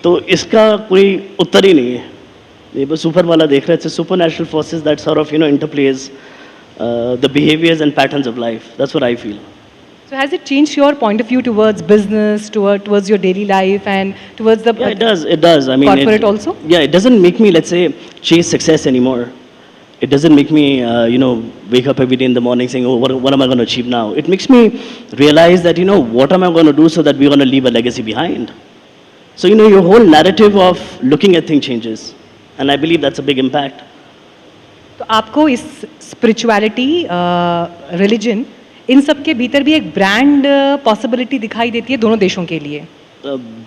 तो इसका कोई उत्तर ही नहीं है, ये बस ऊपर वाला देख रहा है। It's supernatural forces that sort of interplays the behaviours and patterns of life, that's what I feel. So has it changed your point of view towards business, towards your daily life, and towards the Yeah, it does. It does. I mean, corporate also? Yeah, it doesn't make me, let's say, chase success anymore. It doesn't make me, wake up every day in the morning saying, oh, what am I going to achieve now? It makes me realize that, what am I going to do so that we're going to leave a legacy behind? So, your whole narrative of looking at things changes. And I believe that's a big impact. तो आपको इस spirituality, religion, इन सब के भीतर भी एक brand possibility दिखाई देती है दोनों देशों के लिए?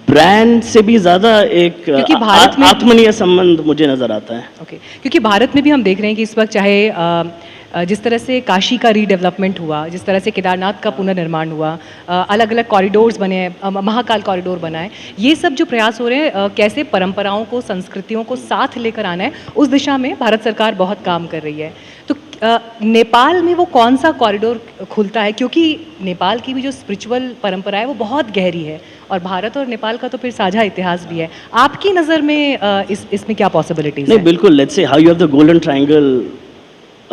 ब्रांड से भी ज़्यादा एक क्योंकि भारत में आत्मीय संबंध मुझे नज़र आता है. ओके, क्योंकि भारत में भी हम देख रहे हैं कि इस वक्त चाहे जिस तरह से काशी का रीडेवलपमेंट हुआ, जिस तरह से केदारनाथ का पुनर्निर्माण हुआ, अलग अलग कॉरिडोर्स बने हैं, महाकाल कॉरिडोर बना है, ये सब जो प्रयास हो रहे हैं, कैसे परंपराओं को, संस्कृतियों को साथ लेकर आना है, उस दिशा में भारत सरकार बहुत काम कर रही है. तो नेपाल में वो कौन सा कॉरिडोर खुलता है? क्योंकि नेपाल की भी जो स्पिरिचुअल परंपरा है वो बहुत गहरी है, और भारत और नेपाल का तो फिर साझा इतिहास भी है. आपकी नज़र में इसमें क्या पॉसिबिलिटीज नहीं, है? बिल्कुल. Let's say how you have the golden triangle,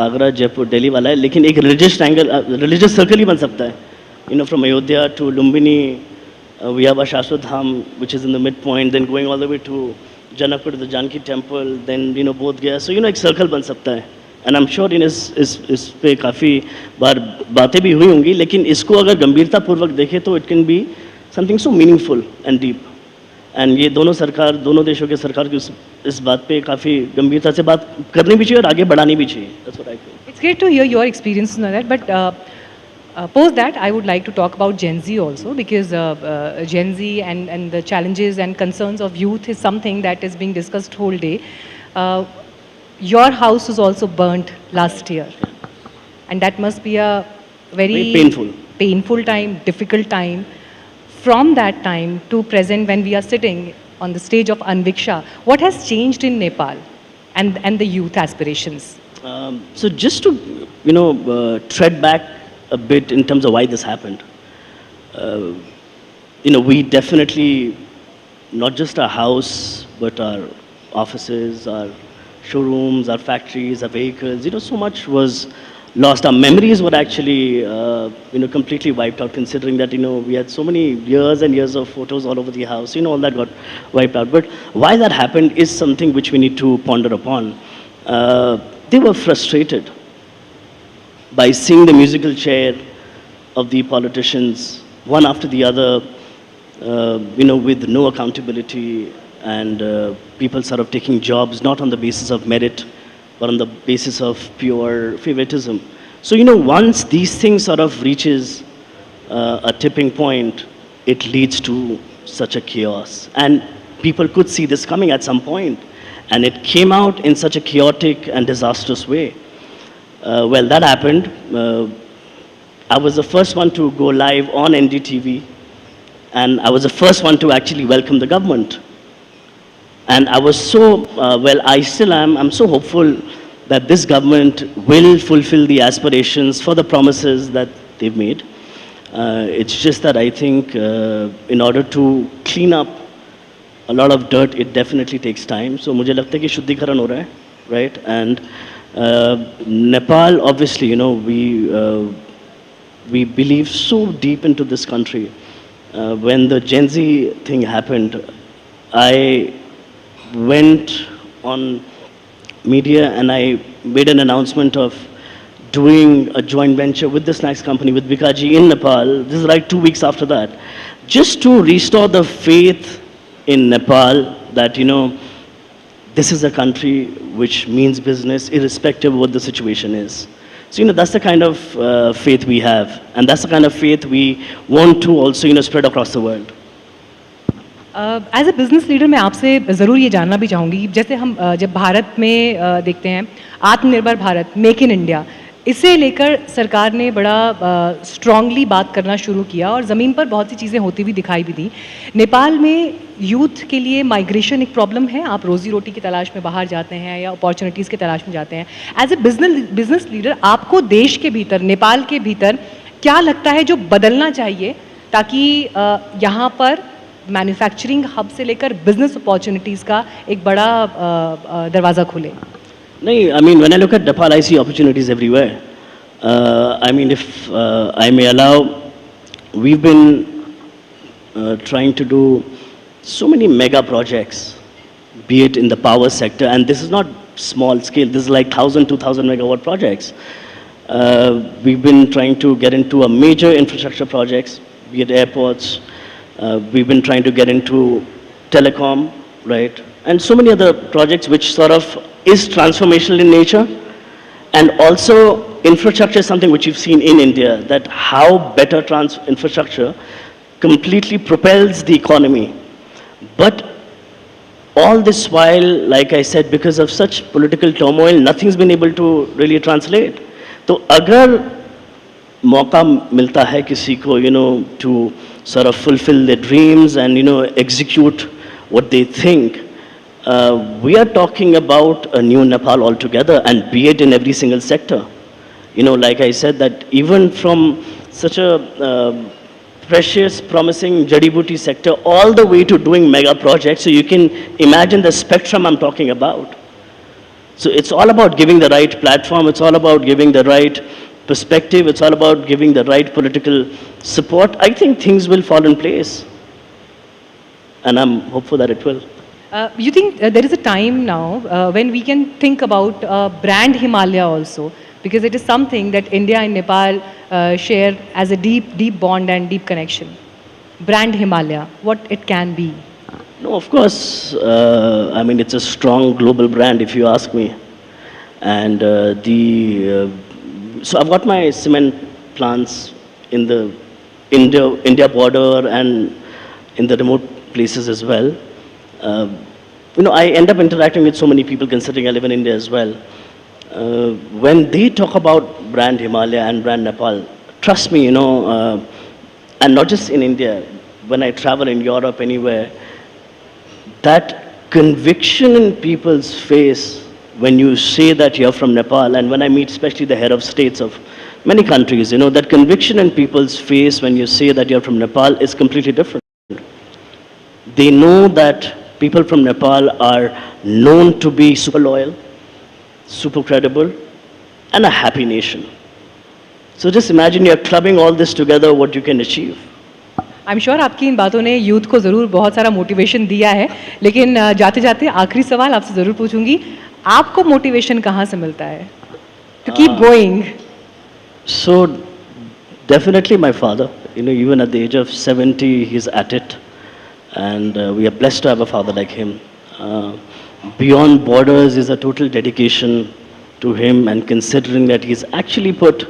Agra, Jaipur, Delhi वाला है, लेकिन एक रिलीजियस ट्रायंगल, रिलीजियस सर्कल ही बन सकता है. From Ayodhya to Lumbini, we have a Shashwat Dham which is in the mid point, then going all the way to Janakpur, the Janaki temple, then Bodh Gaya. सो एक circle बन सकता है. एंड आई एम श्योर इस पे काफ़ी बार बातें भी हुई होंगी, लेकिन इसको अगर गंभीरतापूर्वक देखें तो it can be something so meaningful and deep. And ये दोनों देशों के सरकार की इस बात पे काफ़ी गंभीरता से बात करनी भी चाहिए और आगे बढ़ानी भी चाहिए. That's what I feel. It's great to hear your experiences on that, but post that I would like to talk about Gen Z also, because Gen Z and the challenges and concerns of youth is something that is being discussed whole day. Your house was also burnt last year, and that must be a very painful time, difficult time. From that time to present, when we are sitting on the stage of Anviksha, what has changed in Nepal and the youth aspirations? So just to tread back a bit in terms of why this happened. We definitely, not just our house, but our offices, our showrooms, our factories, our vehicles, so much was lost. Our memories were actually, completely wiped out, considering that, we had so many years and years of photos all over the house, all that got wiped out. But why that happened is something which we need to ponder upon. They were frustrated by seeing the musical chair of the politicians, one after the other, with no accountability, and people sort of taking jobs not on the basis of merit, but on the basis of pure favoritism. So, once these things sort of reaches a tipping point, it leads to such a chaos. And people could see this coming at some point, and it came out in such a chaotic and disastrous way. Well, that happened. I was the first one to go live on NDTV, and I was the first one to actually welcome the government. And I was so, I still am, I'm so hopeful that this government will fulfill the aspirations for the promises that they've made. It's just that I think in order to clean up a lot of dirt, it definitely takes time. So मुझे लगता है कि शुद्धिकरण हो रहा है, right? And Nepal, obviously, we believe so deep into this country. When the Gen Z thing happened, I went on media and I made an announcement of doing a joint venture with the snacks company, with Bikaji in Nepal. This is like 2 weeks after that. Just to restore the faith in Nepal that, this is a country which means business irrespective of what the situation is. So, that's the kind of faith we have. And that's the kind of faith we want to also, spread across the world. As a business leader मैं आपसे ज़रूर ये जानना भी चाहूँगी, जैसे हम जब भारत में देखते हैं आत्मनिर्भर भारत, मेक इन इंडिया, इसे लेकर सरकार ने बड़ा स्ट्रांगली बात करना शुरू किया और ज़मीन पर बहुत सी चीज़ें होती हुई दिखाई भी दी। नेपाल में यूथ के लिए माइग्रेशन एक प्रॉब्लम है, आप रोज़ी रोटी की तलाश में बाहर जाते हैं या अपॉर्चुनिटीज़ की तलाश में जाते हैं। एज ए बिजनेस लीडर आपको देश के भीतर, नेपाल के भीतर क्या लगता है जो बदलना चाहिए ताकि यहाँ पर मैन्युफैक्चरिंग हब से लेकर बिजनेस अपॉर्चुनिटीज़ का एक बड़ा दरवाज़ा खुले? No, I mean, when I look at Nepal, I see opportunities everywhere. I mean, if I may allow, we've been trying to do so many mega projects, be it in the power sector, and this is not small scale, this is like 1,000, 2,000 megawatt projects. We've been trying to get into a major infrastructure projects, be it airports. We've been trying to get into telecom, right? And so many other projects which sort of is transformational in nature. And also infrastructure is something which you've seen in India, that how better infrastructure completely propels the economy. But all this while, like I said, because of such political turmoil, nothing's been able to really translate. So agar mauka milta hai kisi ko, to sort of fulfill their dreams and, execute what they think, we are talking about a new Nepal altogether, and be it in every single sector. Like I said, that even from such a precious, promising Jadi-Booty sector all the way to doing mega projects, so you can imagine the spectrum I'm talking about. So it's all about giving the right platform, it's all about giving the right perspective, it's all about giving the right political support. I think things will fall in place, and I'm hopeful that it will. You think there is a time now when we can think about brand Himalaya also, because it is something that India and Nepal share as a deep bond and deep connection. Brand Himalaya, what it can be? No, of course. I mean, it's a strong global brand, if you ask me. And so I've got my cement plants in the India border and in the remote places as well. I end up interacting with so many people, considering I live in India as well. When they talk about brand Himalaya and brand Nepal, trust me, and not just in India, when I travel in Europe, anywhere, that conviction in people's face when you say that you're from Nepal, and when I meet especially the head of states of many countries, that conviction in people's face when you say that you're from Nepal is completely different. They know that people from Nepal are known to be super loyal, super credible, and a happy nation. So just imagine you're clubbing all this together, what you can achieve. I'm sure आपकी इन बातों ने youth को ज़रूर बहुत सारा motivation दिया है, लेकिन जाते जाते आखिरी सवाल आपसे ज़रूर पूछूंगी, आपको मोटिवेशन कहाँ से मिलता है to keep going? So definitely my father. Even at the age of 70, he's at it. And we are blessed to have a father like him. Beyond Borders is a total dedication to him, and considering that he's actually put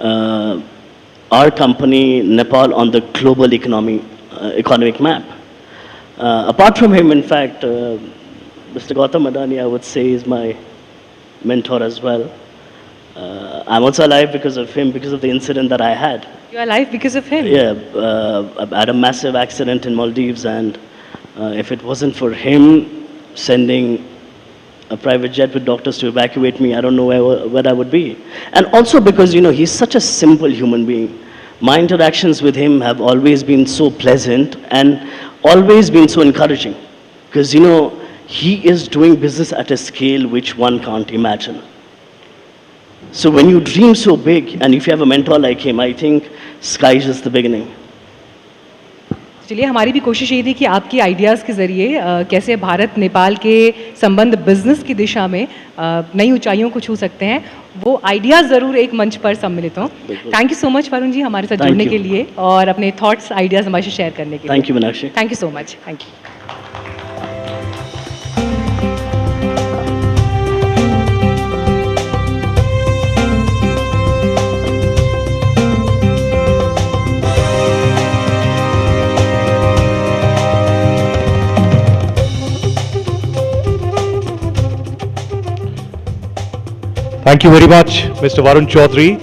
our company, Nepal, on the global economic map. Apart from him, in fact, Mr. Gautam Adani, I would say, is my mentor as well. I'm also alive because of him, because of the incident that I had. You are alive because of him? Yeah, I had a massive accident in Maldives, and if it wasn't for him sending a private jet with doctors to evacuate me, I don't know where I would be. And also because, he's such a simple human being. My interactions with him have always been so pleasant and always been so encouraging. Because, he is doing business at a scale which one can't imagine. So when you dream so big, and if you have a mentor like him, I think sky is just the beginning. चलिए, हमारी भी कोशिश ये थी कि आपकी ideas के ज़रिए कैसे भारत नेपाल के संबंध बिजनेस की दिशा में नई ऊंचाइयों को छू सकते हैं, वो आइडियाज़ ज़रूर एक मंच पर सम्मिलित हों. Thank you so much Varun ji हमारे साथ जुड़ने के लिए और अपने थॉट्स आइडियाज़ हमारे साथ शेयर करने के लिए. Thank you Meenakshi. Thank you so much. Thank you. Thank you very much, Mr. Varun Chaudhary,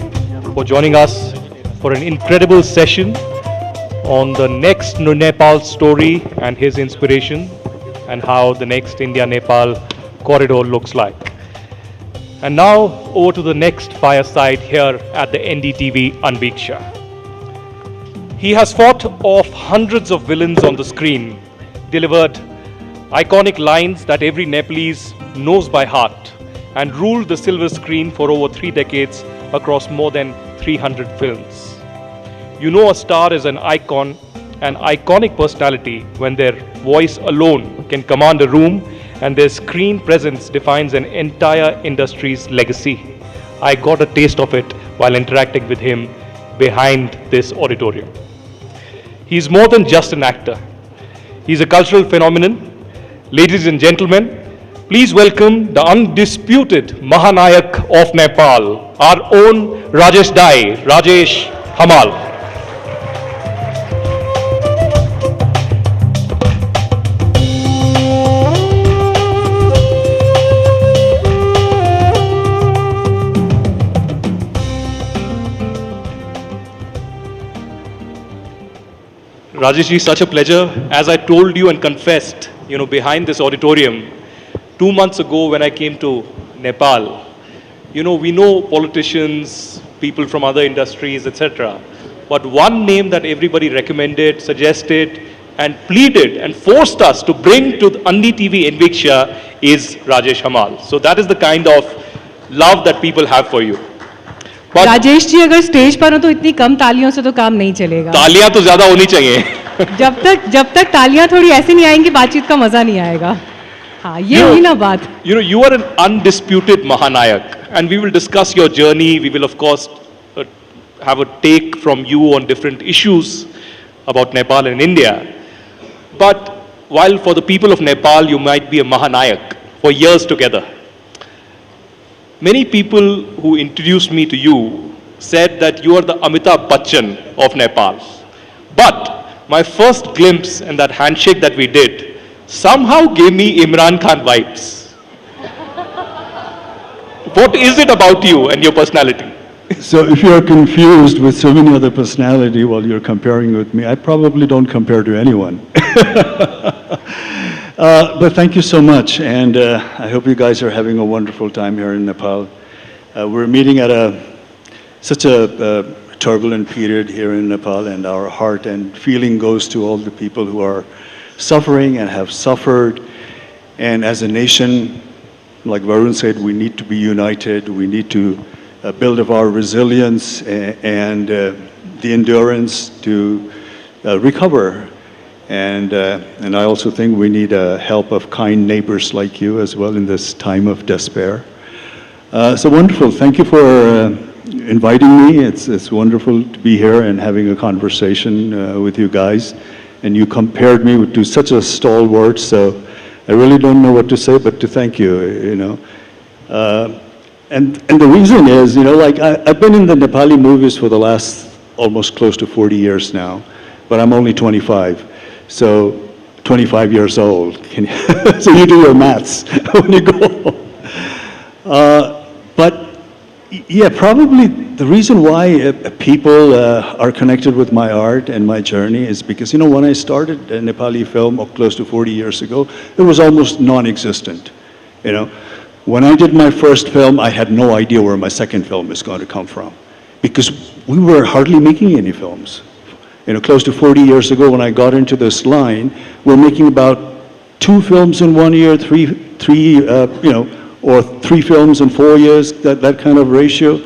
for joining us for an incredible session on the next Nepal story and his inspiration and how the next India-Nepal corridor looks like. And now over to the next fireside here at the NDTV Anviksha. He has fought off hundreds of villains on the screen, delivered iconic lines that every Nepalese knows by heart, and ruled the silver screen for over 3 decades across more than 300 films. You know a star is an icon, an iconic personality when their voice alone can command a room and their screen presence defines an entire industry's legacy. I got a taste of it while interacting with him behind this auditorium. He's more than just an actor. He's a cultural phenomenon. Ladies and gentlemen, please welcome the undisputed Mahanayak of Nepal, our own Rajesh Dai, Rajesh Hamal. Rajesh ji, such a pleasure. As I told you and confessed, behind this auditorium, 2 months ago when I came to Nepal, we know politicians, people from other industries, etc. But one name that everybody recommended, suggested, and pleaded and forced us to bring to NDTV Anviksha is Rajesh Hamal. So that is the kind of love that people have for you. But Rajesh ji अगर stage पर हो तो इतनी कम तालियों से तो काम नहीं चलेगा. तालियां तो ज्यादा होनी चाहिए. जब तक तालियां थोड़ी ऐसी नहीं आएंगी बातचीत का मजा नहीं आएगा. हाँ, ये हुई ना बात. You are an undisputed Mahanayak, and we will discuss your journey. We will of course have a take from you on different issues about Nepal and India. But while for the people of Nepal you might be a Mahanayak for years together, many people who introduced me to you said that you are the Amitabh Bachchan of Nepal. But my first glimpse and that handshake that we did somehow gave me Imran Khan vibes. What is it about you and your personality? So if you're confused with so many other personality while you're comparing with me, I probably don't compare to anyone. But thank you so much, and I hope you guys are having a wonderful time here in Nepal. We're meeting at such a turbulent period here in Nepal, and our heart and feeling goes to all the people who are suffering and have suffered. And as a nation, like Varun said, we need to be united. We need to build up our resilience and the endurance to recover. And I also think we need help of kind neighbors like you as well in this time of despair. So wonderful. Thank you for inviting me. It's wonderful to be here and having a conversation with you guys. And you compared me to such a stalwart, so I really don't know what to say but to thank you, And the reason is, I've been in the Nepali movies for the last almost close to 40 years now, but I'm only 25. So 25 years old. So you do your maths when you go. But yeah, probably the reason why people are connected with my art and my journey is because, when I started a Nepali film close to 40 years ago, it was almost non-existent, When I did my first film, I had no idea where my second film is going to come from because we were hardly making any films. Close to 40 years ago when I got into this line, we're making about 2 films in 1 year, or 3 films in 4 years, that kind of ratio.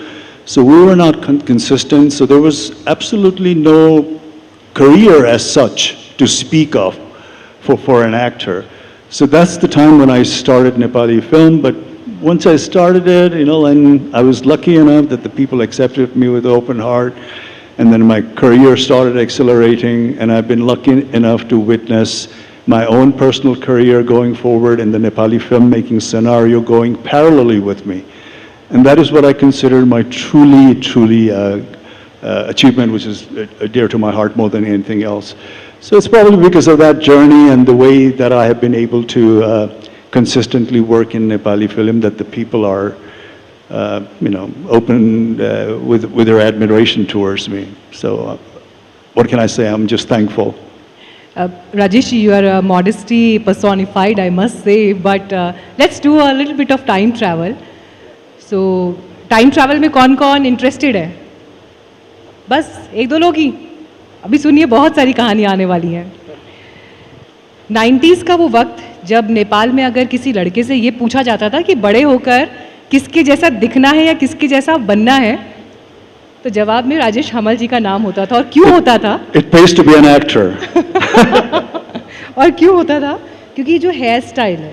So we were not consistent, so there was absolutely no career as such to speak of for an actor. So that's the time when I started Nepali film, but once I started it, and I was lucky enough that the people accepted me with open heart, and then my career started accelerating, and I've been lucky enough to witness my own personal career going forward and the Nepali filmmaking scenario going parallelly with me. And that is what I consider my truly achievement, which is dear to my heart more than anything else. So it's probably because of that journey and the way that I have been able to consistently work in Nepali film that the people are open with their admiration towards me. So what can I say? I'm just thankful. Rajesh, you are modesty personified, I must say, but let's do a little bit of time travel. So, time travel में कौन-कौन interested है? बस एक दो लोग ही. अभी सुनिए बहुत सारी कहानियाँ आने वाली हैं. 90s का वो वक्त जब नेपाल में अगर किसी लड़के से ये पूछा जाता था कि बड़े होकर किसके जैसा दिखना है या किसके जैसा बनना है, तो जवाब में राजेश हमाल जी का नाम होता था. और क्यों होता था? It pays to be an actor. और क्यों होता था? क्योंकि जो हेयर स्टाइल है,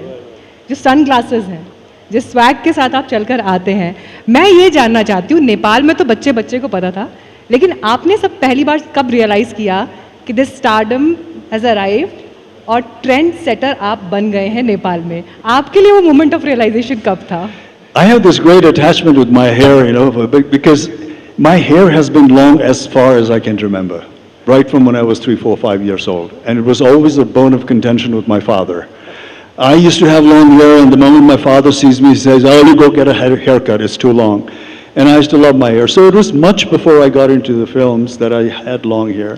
जो सन ग्लासेस हैं, जिस स्वैग के साथ आप चलकर आते हैं, मैं ये जानना चाहती हूँ, नेपाल में तो बच्चे बच्चे को पता था, लेकिन आपने सब पहली बार कब रियलाइज़ किया कि दिस स्टारडम हैज़ अराइव्ड और ट्रेंड सेटर आप बन गए हैं नेपाल में? आपके लिए वो मोमेंट ऑफ रियलाइजेशन कब था? I have this great attachment with my hair, because my hair has been long as far as I can remember, right from when I was 3, 4, 5 years old. And it was always a bone of contention with my father. I used to have long hair, and the moment my father sees me, he says, "Oh, you go get a haircut, it's too long." And I used to love my hair. So it was much before I got into the films that I had long hair.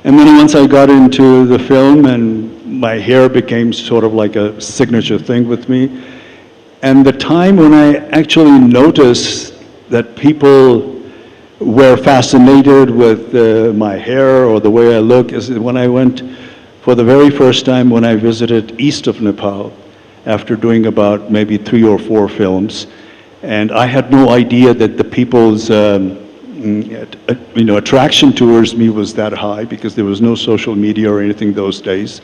And then once I got into the film, and my hair became sort of like a signature thing with me. And the time when I actually noticed that people were fascinated with my hair or the way I look is when I went for the very first time when I visited east of Nepal after doing about maybe 3 or 4 films. And I had no idea that the people's attraction towards me was that high because there was no social media or anything those days.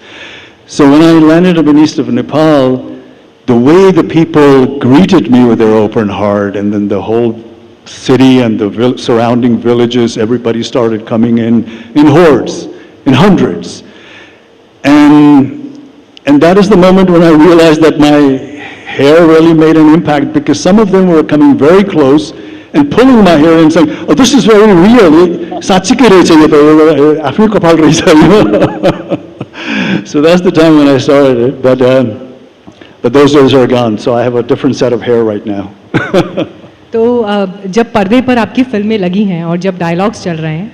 So when I landed up in east of Nepal, the way the people greeted me with their open heart, and then the whole city and the surrounding villages, everybody started coming in hordes, in hundreds. And that is the moment when I realized that my hair really made an impact, because some of them were coming very close and pulling my hair and saying, "Oh, this is very real. So that's the time when I started it. But those days are gone, so I have a different set of hair right now. तो जब पर्दे पर आपकी फिल्में लगी हैं और जब डायलॉग्स चल रहे हैं,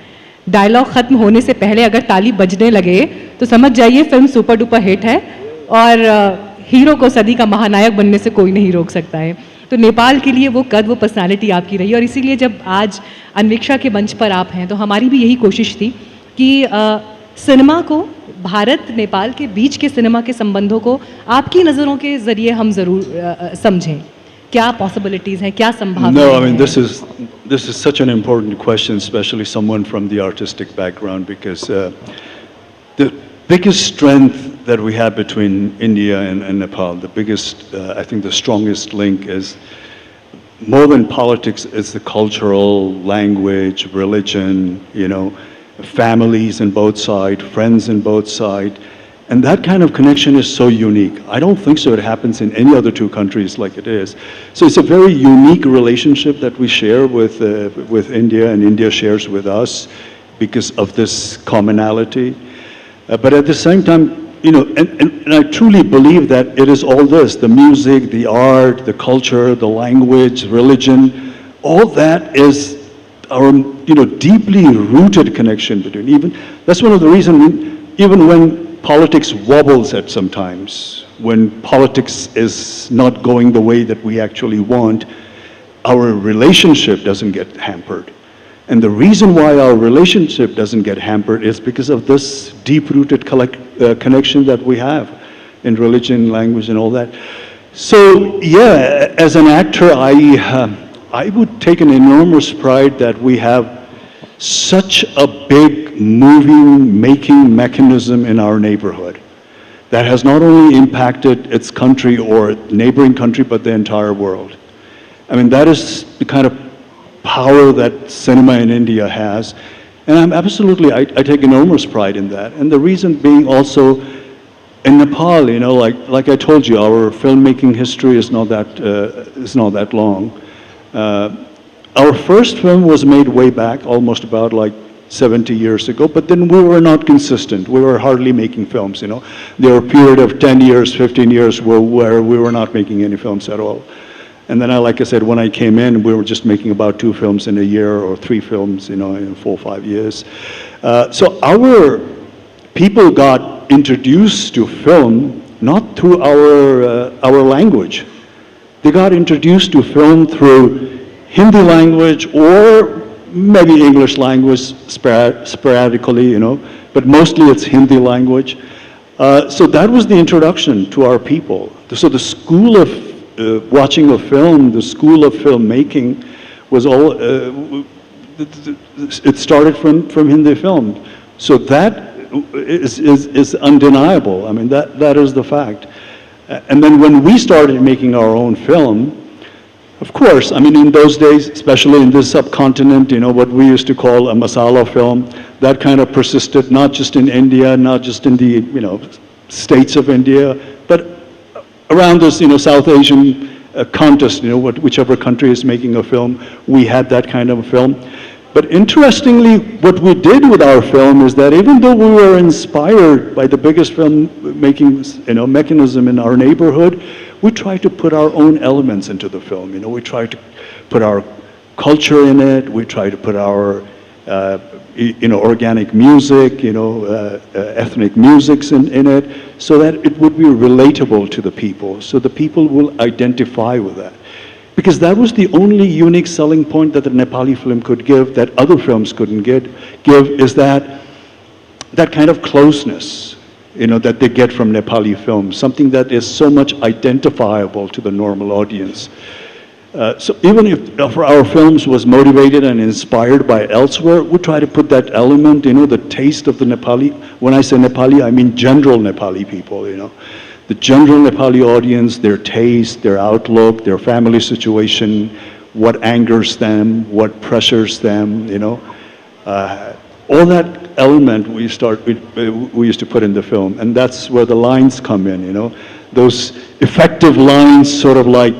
डायलॉग ख़त्म होने से पहले अगर ताली बजने लगे तो समझ जाइए फिल्म सुपर डुपर हिट है और हीरो को सदी का महानायक बनने से कोई नहीं रोक सकता है. तो नेपाल के लिए वो कद, वो पर्सनालिटी आपकी रही, और इसीलिए जब आज अन्वीक्षा के मंच पर आप हैं तो हमारी भी यही कोशिश थी कि सिनेमा को, भारत नेपाल के बीच के सिनेमा के संबंधों को आपकी नज़रों के ज़रिए हम ज़रूर समझें. क्या पॉसिबिलिटीज़ हैं, क्या संभावनाएं हैं? No, I mean this is such an important question, especially someone from the artistic background, because the biggest strength that we have between India and Nepal, the biggest, I think the strongest link is more than politics, is the cultural, language, religion, families on both sides, friends on both sides. And that kind of connection is so unique. I don't think so it happens in any other 2 countries like it is. So it's a very unique relationship that we share with India, and India shares with us because of this commonality. But at the same time, and I truly believe that it is all this, the music, the art, the culture, the language, religion, all that is our, deeply rooted connection between. That's one of the reasons, even when politics wobbles at sometimes, when politics is not going the way that we actually want, our relationship doesn't get hampered. And the reason why our relationship doesn't get hampered is because of this deep-rooted connection that we have in religion, language, and all that. So, yeah, as an actor, I would take an enormous pride that we have such a big moving-making mechanism in our neighborhood that has not only impacted its country or neighboring country, but the entire world. I mean, that is the kind of power that cinema in India has. And I'm absolutely, I take enormous pride in that. And the reason being also, in Nepal, like I told you, our filmmaking history is not that long. Our first film was made way back, almost about like 70 years ago, but then we were not consistent. We were hardly making films, There were a period of 10 years, 15 years where we were not making any films at all. And then, like I said, when I came in, we were just making about 2 films in a year or 3 films, in 4 or 5 years. So our people got introduced to film not through our language. They got introduced to film through Hindi language or maybe English language sporadically, but mostly it's Hindi language. So that was the introduction to our people. So the school of watching a film, the school of filmmaking was all, it started from Hindi film. So that is undeniable. I mean, that is the fact. And then when we started making our own film, of course, I mean, in those days, especially in this subcontinent, what we used to call a masala film, that kind of persisted not just in India, not just in the, states of India, but around this, South Asian contest, whichever country is making a film, we had that kind of a film. But interestingly, what we did with our film is that even though we were inspired by the biggest film-making, mechanism in our neighborhood, we tried to put our own elements into the film. We tried to put our culture in it. We tried to put our, organic music, ethnic musics in it, so that it would be relatable to the people, so the people will identify with that. Because that was the only unique selling point that the Nepali film could give, that other films couldn't give, is that kind of closeness, that they get from Nepali films, something that is so much identifiable to the normal audience. So even if our films was motivated and inspired by elsewhere, we try to put that element, the taste of the Nepali. When I say Nepali, I mean general Nepali people, The general Nepali audience, their taste, their outlook, their family situation, what angers them, what pressures them, all that element we used to put in the film, and that's where the lines come in, Those effective lines sort of like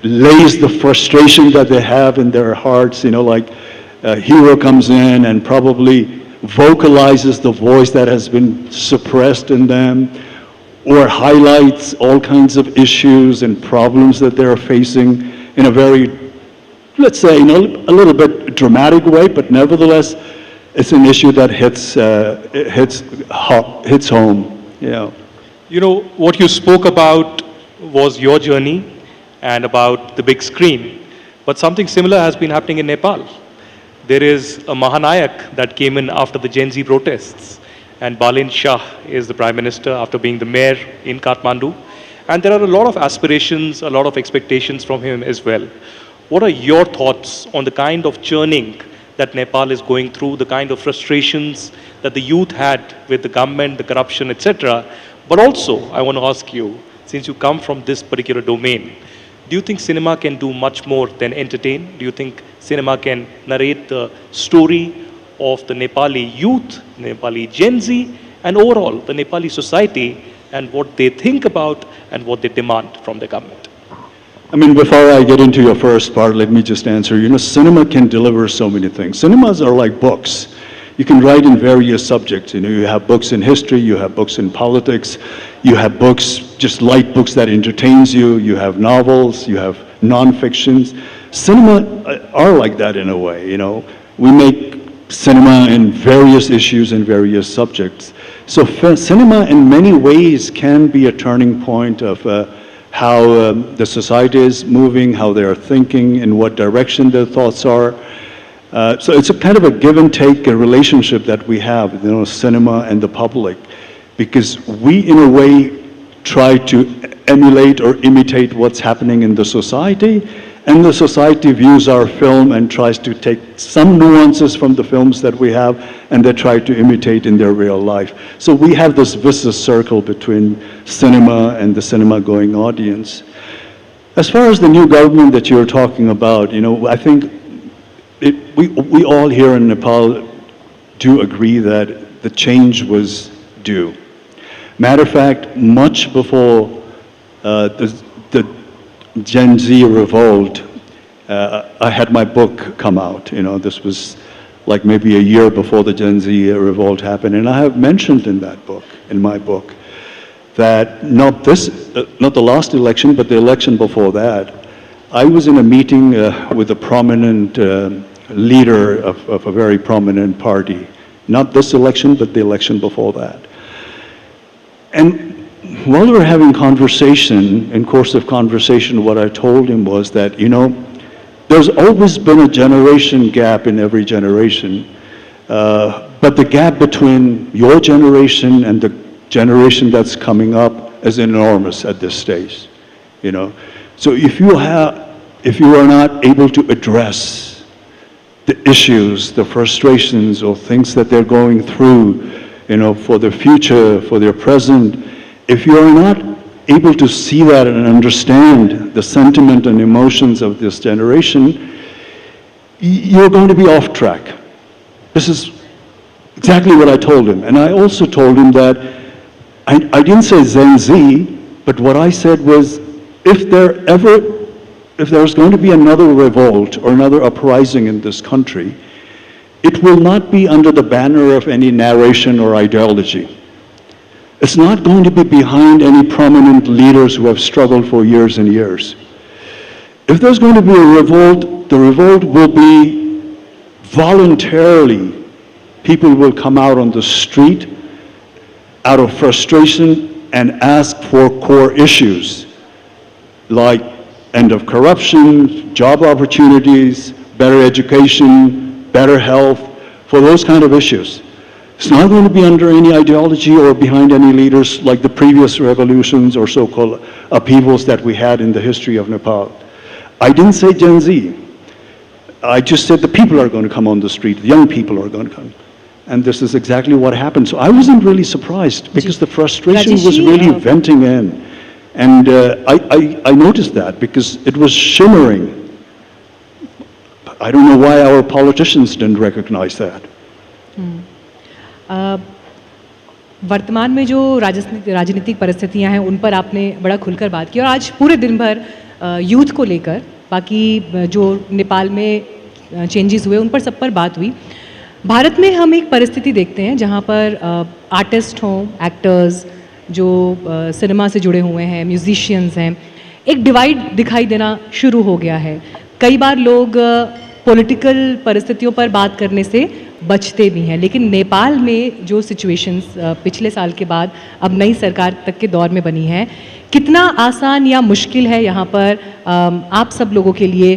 lays the frustration that they have in their hearts, like a hero comes in and probably vocalizes the voice that has been suppressed in them, or highlights all kinds of issues and problems that they're facing in a very, let's say, a little bit dramatic way, but nevertheless, it's an issue that hits home. What you spoke about was your journey and about the big screen, but something similar has been happening in Nepal. There is a Mahanayak that came in after the Gen Z protests. And Balin Shah is the Prime Minister after being the mayor in Kathmandu. And there are a lot of aspirations, a lot of expectations from him as well. What are your thoughts on the kind of churning that Nepal is going through, the kind of frustrations that the youth had with the government, the corruption, etc. But also, I want to ask you, since you come from this particular domain, do you think cinema can do much more than entertain? Do you think cinema can narrate the story of the Nepali youth, Nepali Gen Z, and overall the Nepali society and what they think about and what they demand from the government? I mean, before I get into your first part, let me just answer. Cinema can deliver so many things. Cinemas are like books. You can write in various subjects. You have books in history, you have books in politics, you have books, just light books that entertains you, you have novels, you have non-fictions. Cinema are like that in a way, We make cinema in various issues and various subjects. So cinema in many ways can be a turning point of how the society is moving, how they are thinking, in what direction their thoughts are. So it's a kind of a give and take relationship that we have, cinema and the public, because we in a way try to emulate or imitate what's happening in the society, and the society views our film and tries to take some nuances from the films that we have, and they try to imitate in their real life. So we have this vicious circle between cinema and the cinema-going audience. As far as the new government that you're talking about, I think we all here in Nepal do agree that the change was due. Matter of fact, much before the Gen Z revolt, I had my book come out. This was like maybe a year before the Gen Z revolt happened, and I have mentioned in that book, in my book, that not the last election, but the election before that, I was in a meeting with a prominent leader of a very prominent party. Not this election, but the election before that. And while we were having conversation, in course of conversation, what I told him was that, you know, there's always been a generation gap in every generation, but the gap between your generation and the generation that's coming up is enormous at this stage, you know. So if you are not able to address the issues, the frustrations, or things that they're going through, you know, for their future, for their present, if you are not able to see that and understand the sentiment and emotions of this generation, you're going to be off track. This is exactly what I told him. And I also told him that I didn't say Gen Z, but what I said was, if there's going to be another revolt or another uprising in this country, it will not be under the banner of any narration or ideology. It's not going to be behind any prominent leaders who have struggled for years and years. If there's going to be a revolt, the revolt will be voluntarily. People will come out on the street out of frustration and ask for core issues like end of corruption, job opportunities, better education, better health, for those kind of issues. It's not going to be under any ideology or behind any leaders like the previous revolutions or so-called upheavals that we had in the history of Nepal. I didn't say Gen Z. I just said the people are going to come on the street, the young people are going to come. And this is exactly what happened. So I wasn't really surprised because the frustration was really venting in. And I noticed that because it was shimmering. I don't know why our politicians didn't recognize that. वर्तमान में जो राजनीतिक परिस्थितियां हैं उन पर आपने बड़ा खुलकर बात की और आज पूरे दिन भर यूथ को लेकर बाकी जो नेपाल में चेंजेस हुए उन पर सब पर बात हुई। भारत में हम एक परिस्थिति देखते हैं जहां पर आर्टिस्ट हों, एक्टर्स जो सिनेमा से जुड़े हुए हैं, म्यूजिशियंस हैं, एक डिवाइड दिखाई देना शुरू हो गया है। कई बार लोग पॉलिटिकल परिस्थितियों पर बात करने से बचते भी हैं, लेकिन नेपाल में जो सिचुएशंस पिछले साल के बाद अब नई सरकार तक के दौर में बनी है, कितना आसान या मुश्किल है यहाँ पर आप सब लोगों के लिए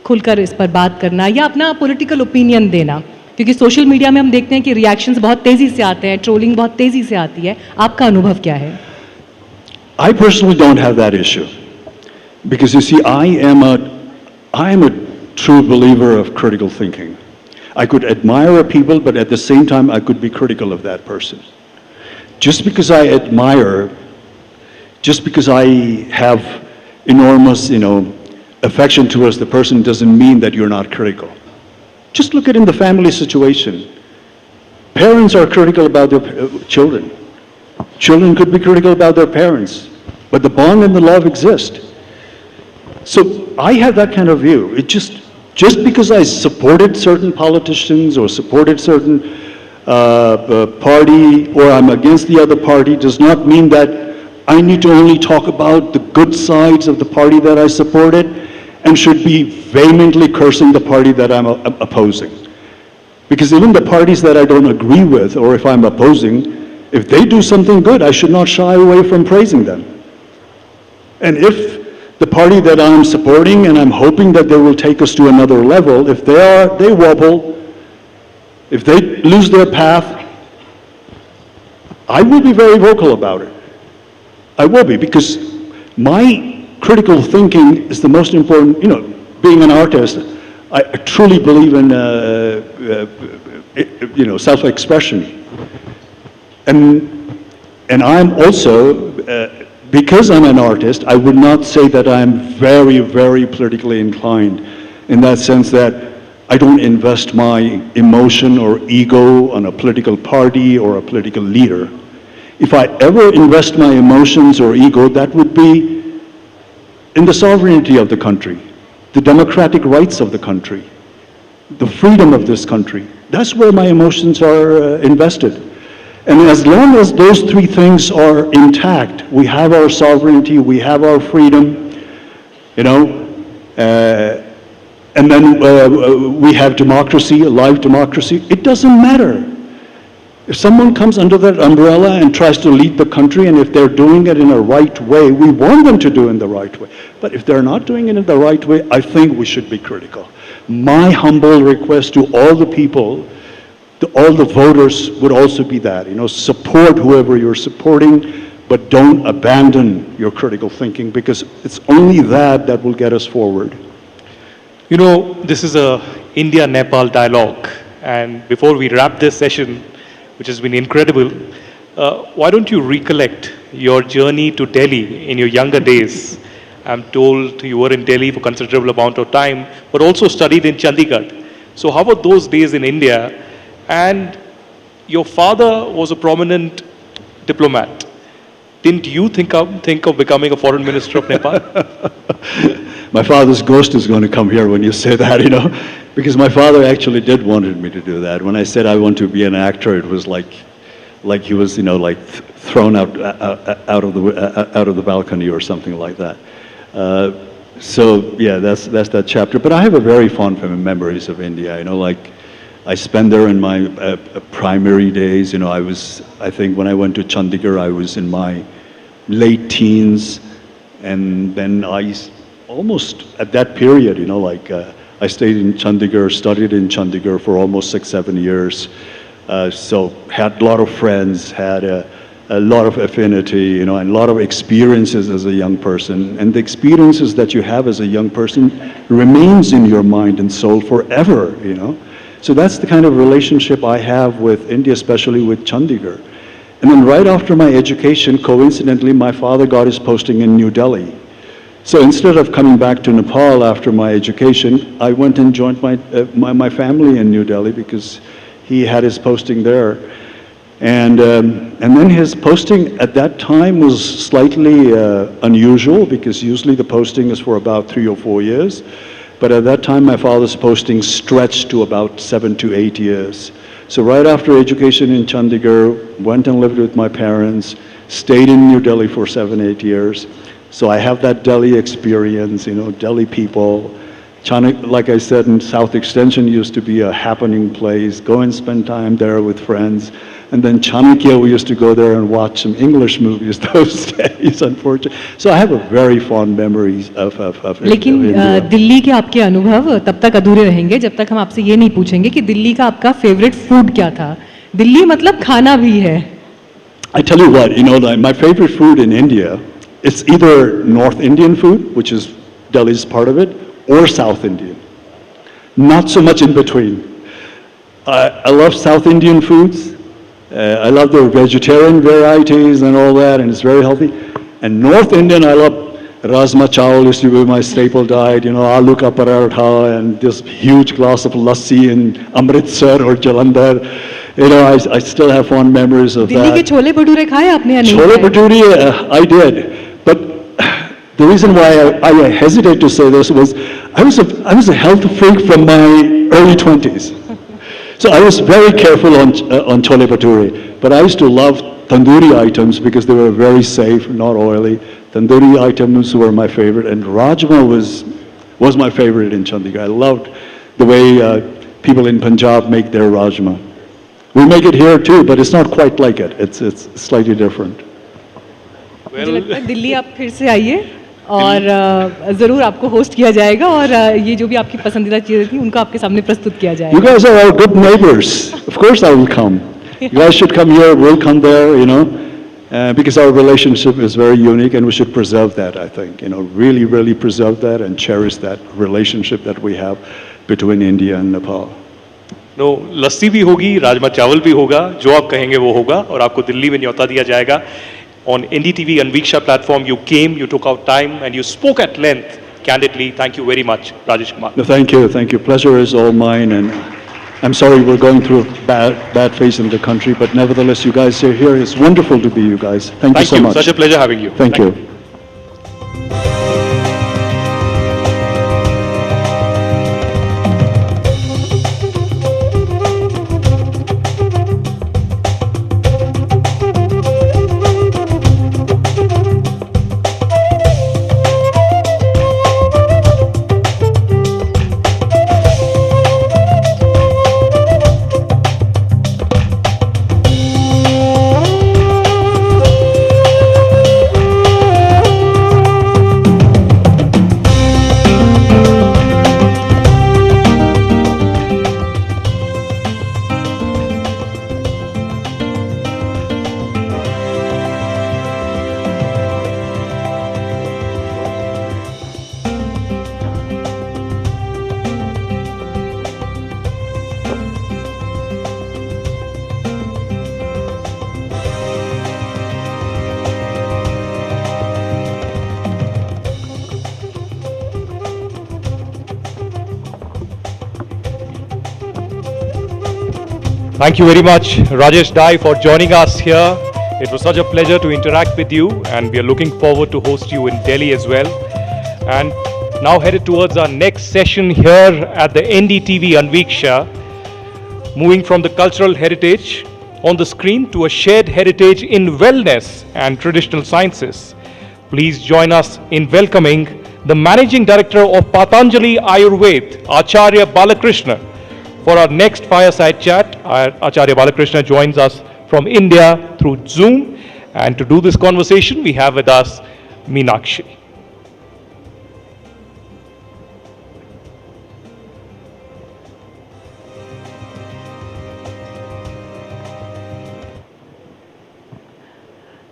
खुलकर इस पर बात करना या अपना पॉलिटिकल ओपिनियन देना? क्योंकि सोशल मीडिया में हम देखते हैं कि रिएक्शंस बहुत तेज़ी से आते हैं, ट्रोलिंग बहुत तेज़ी से आती है, आपका अनुभव क्या है? I personally don't have that issue because you see, I am a true believer of critical thinking. I could admire a people, but at the same time, I could be critical of that person. Just because I admire, just because I have enormous, affection towards the person doesn't mean that you're not critical. Just look at in the family situation. Parents are critical about their children. Children could be critical about their parents, but the bond and the love exist. So I have that kind of view. It just because I supported certain politicians or supported certain party or I'm against the other party does not mean that I need to only talk about the good sides of the party that I supported and should be vehemently cursing the party that I'm opposing. Because even the parties that I don't agree with or if I'm opposing, if they do something good, I should not shy away from praising them. And if the party that I'm supporting and I'm hoping that they will take us to another level, if they wobble, if they lose their path, I will be very vocal about it. I will be, because my critical thinking is the most important, being an artist, I truly believe in, self-expression. And I'm also, because I'm an artist, I would not say that I'm very, very politically inclined in that sense that I don't invest my emotion or ego on a political party or a political leader. If I ever invest my emotions or ego, that would be in the sovereignty of the country, the democratic rights of the country, the freedom of this country. That's where my emotions are invested. And as long as those three things are intact, we have our sovereignty, we have our freedom, And then we have democracy, a live democracy. It doesn't matter. If someone comes under that umbrella and tries to lead the country, and if they're doing it in a right way, we want them to do it in the right way. But if they're not doing it in the right way, I think we should be critical. My humble request to all the people, to all the voters would also be that, support whoever you're supporting, but don't abandon your critical thinking, because it's only that that will get us forward. This is a India-Nepal dialogue, and before we wrap this session, which has been incredible, why don't you recollect your journey to Delhi in your younger days? I'm told you were in Delhi for a considerable amount of time, but also studied in Chandigarh. So how were those days in India? And your father was a prominent diplomat. Didn't you think of becoming a foreign minister of Nepal? My father's ghost is going to come here when you say that, because my father actually did wanted me to do that. When I said I want to be an actor, it was like he was, thrown out of the balcony or something like that. So yeah, that's that chapter. But I have a very fond memories of India. I spent there in my primary days. I think when I went to Chandigarh, I was in my late teens, and then almost at that period, I stayed in Chandigarh, studied in Chandigarh for almost 6-7 years. So had a lot of friends, had a lot of affinity, and a lot of experiences as a young person. And the experiences that you have as a young person remains in your mind and soul forever, So that's the kind of relationship I have with India, especially with Chandigarh. And then right after my education, coincidentally, my father got his posting in New Delhi. So instead of coming back to Nepal after my education, I went and joined my family in New Delhi because he had his posting there. And then his posting at that time was slightly unusual, because usually the posting is for about 3 or 4 years. But at that time, my father's posting stretched to about 7 to 8 years. So right after education in Chandigarh, went and lived with my parents, stayed in New Delhi for 7-8 years. So I have that Delhi experience, Delhi people. Like I said, in South Extension used to be a happening place. Go and spend time there with friends. And then Chanakya, we used to go there and watch some English movies those days, unfortunately. So I have a very fond memories of लेकिन दिल्ली के आपके अनुभव तब तक अधूरे रहेंगे जब तक हम आपसे ये नहीं पूछेंगे कि दिल्ली का आपका फेवरेट फूड क्या था. दिल्ली मतलब खाना भी है. I tell you what, my favorite food in India, it's either North Indian food, which is Delhi's part of it, or South Indian. Not so much in between. I love South Indian foods. I love their vegetarian varieties and all that, and it's very healthy. And North Indian, I love Rajma chawal used to be my staple diet, aloo ka paratha and this huge glass of lassi in Amritsar or Jalandhar. I still have fond memories of Delhi के that. Chole bhature खाए आपने या नहीं? Chole bhature, I did. But the reason why I hesitate to say this was I was a health freak from my early 20s. So I was very careful on chole bhature. But I used to love tandoori items because they were very safe, not oily. Tandoori items were my favorite, and rajma was my favorite in Chandigarh. I loved the way people in Punjab make their rajma. We make it here too, but it's not quite like it. It's slightly different. मुझे लगता है दिल्ली आप फिर से आइए और ज़रूर आपको होस्ट किया जाएगा और ये जो भी आपकी पसंदीदा चीज़ें थी उनको आपके सामने प्रस्तुत किया जाएगा. You guys are all good neighbors. Of course I will come. You guys should come here, we'll come there, because our relationship is very unique and we should preserve that, I think. Really, really preserve that and cherish that relationship that we have between India and Nepal. No, लस्सी भी होगी, राजमा चावल भी होगा, जो आप कहेंगे वो होगा और आपको दिल्ली में न्योता दिया जाएगा. On NDTV Anviksha platform, you came, you took out time, and you spoke at length, candidly. Thank you very much, Rajesh Kumar. No, thank you. Pleasure is all mine, and I'm sorry we're going through a bad phase in the country, but nevertheless, you guys are here. It's wonderful to be you guys. Thank you so much. Such a pleasure having you. Thank you. Thank you very much, Rajesh Dai, for joining us here. It was such a pleasure to interact with you, and we are looking forward to host you in Delhi as well. And now headed towards our next session here at the NDTV Anviksha, moving from the cultural heritage on the screen to a shared heritage in wellness and traditional sciences. Please join us in welcoming the Managing Director of Patanjali Ayurved, Acharya Balakrishna, for our next fireside chat. Acharya Balakrishna joins us from India through Zoom, and to do this conversation we have with us Meenakshi.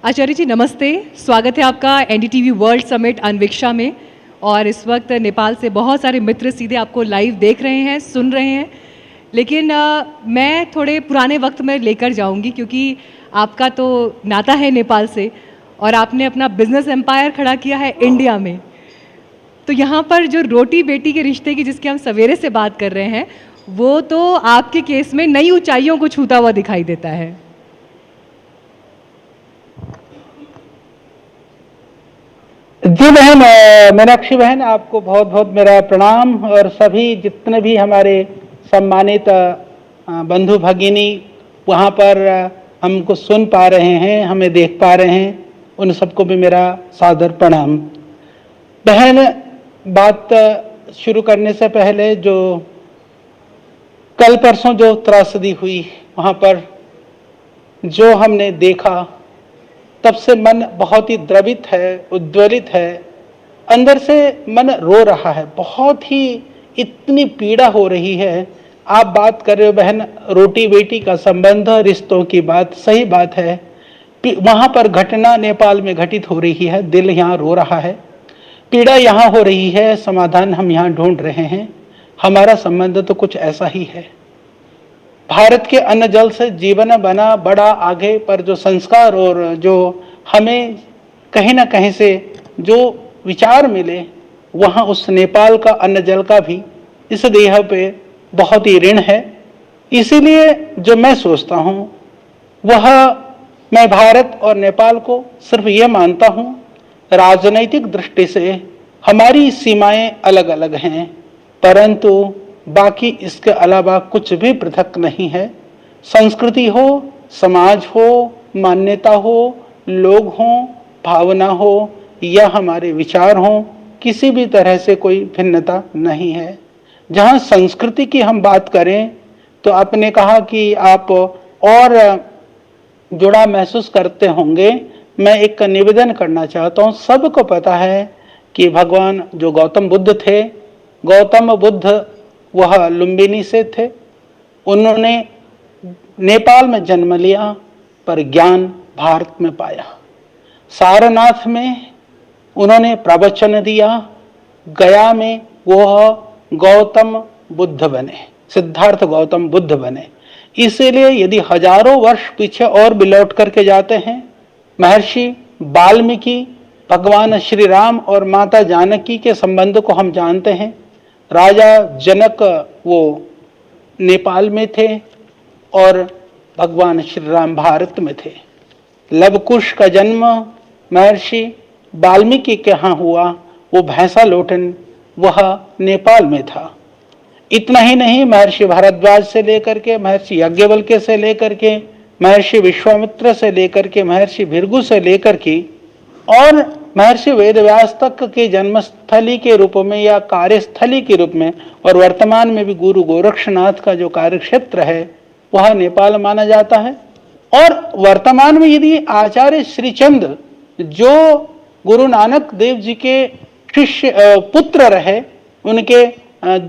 आचार्य जी नमस्ते, स्वागत है आपका NDTV world summit अनविक्षा में। और इस वक्त नेपाल से बहुत सारे मित्र सीधे आपको लाइव देख रहे हैं, सुन रहे हैं, लेकिन मैं थोड़े पुराने वक्त में लेकर जाऊंगी क्योंकि आपका तो नाता है नेपाल से और आपने अपना बिजनेस एम्पायर खड़ा किया है इंडिया में। तो यहाँ पर जो रोटी बेटी के रिश्ते की जिसकी हम सवेरे से बात कर रहे हैं, वो तो आपके केस में नई ऊंचाइयों को छूता हुआ दिखाई देता है। जी बहन, मीनाक्षी बहन, आपको बहुत बहुत मेरा प्रणाम। और सभी जितने भी हमारे सम्मानित बंधु भगिनी वहाँ पर हमको सुन पा रहे हैं, हमें देख पा रहे हैं, उन सबको भी मेरा सादर प्रणाम। बहन, बात शुरू करने से पहले जो कल परसों जो त्रासदी हुई वहाँ पर जो हमने देखा, तब से मन बहुत ही द्रवित है, उद्वेलित है, अंदर से मन रो रहा है, बहुत ही इतनी पीड़ा हो रही है। आप बात कर रहे हो बहन रोटी बेटी का संबंध, रिश्तों की बात, सही बात है। वहाँ पर घटना नेपाल में घटित हो रही है, दिल यहाँ रो रहा है, पीड़ा यहाँ हो रही है, समाधान हम यहाँ ढूंढ रहे हैं। हमारा संबंध तो कुछ ऐसा ही है। भारत के अन्न जल से जीवन बना बड़ा आगे, पर जो संस्कार और जो हमें कहीं ना कहीं से जो विचार मिले, वहाँ उस नेपाल का अन्न जल का भी इस देह पे बहुत ही ऋण है। इसीलिए जो मैं सोचता हूँ वह, मैं भारत और नेपाल को सिर्फ ये मानता हूँ, राजनैतिक दृष्टि से हमारी सीमाएं अलग अलग हैं, परंतु बाकी इसके अलावा कुछ भी पृथक नहीं है। संस्कृति हो, समाज हो, मान्यता हो, लोग हों, भावना हो या हमारे विचार हों, किसी भी तरह से कोई भिन्नता नहीं है। जहाँ संस्कृति की हम बात करें तो आपने कहा कि आप और जुड़ा महसूस करते होंगे। मैं एक निवेदन करना चाहता हूँ। सबको पता है कि भगवान जो गौतम बुद्ध थे, गौतम बुद्ध वह लुम्बिनी से थे। उन्होंने नेपाल में जन्म लिया पर ज्ञान भारत में पाया। सारनाथ में उन्होंने प्रवचन दिया, गया में वह गौतम बुद्ध बने, सिद्धार्थ गौतम बुद्ध बने। इसीलिए यदि हजारों वर्ष पीछे और भी लौट करके जाते हैं, महर्षि वाल्मीकि भगवान श्री राम और माता जानकी के संबंध को हम जानते हैं। राजा जनक वो नेपाल में थे और भगवान श्री राम भारत में थे। लवकुश का जन्म महर्षि वाल्मीकि के यहाँ हुआ, वो भैंसा लोटन वह नेपाल में था। इतना ही नहीं, महर्षि भारद्वाज से लेकर के, महर्षि याज्ञवल्क्य से लेकर के, महर्षि विश्वामित्र से लेकर के, महर्षि भृगु से लेकर के और महर्षि वेदव्यास तक के जन्मस्थली के रूप में या कार्यस्थली के रूप में, और वर्तमान में भी गुरु गोरक्षनाथ का जो कार्यक्षेत्र है वह नेपाल माना जाता है। और वर्तमान में यदि आचार्य श्रीचंद जो गुरु नानक देव जी के शिष्य पुत्र रहे, उनके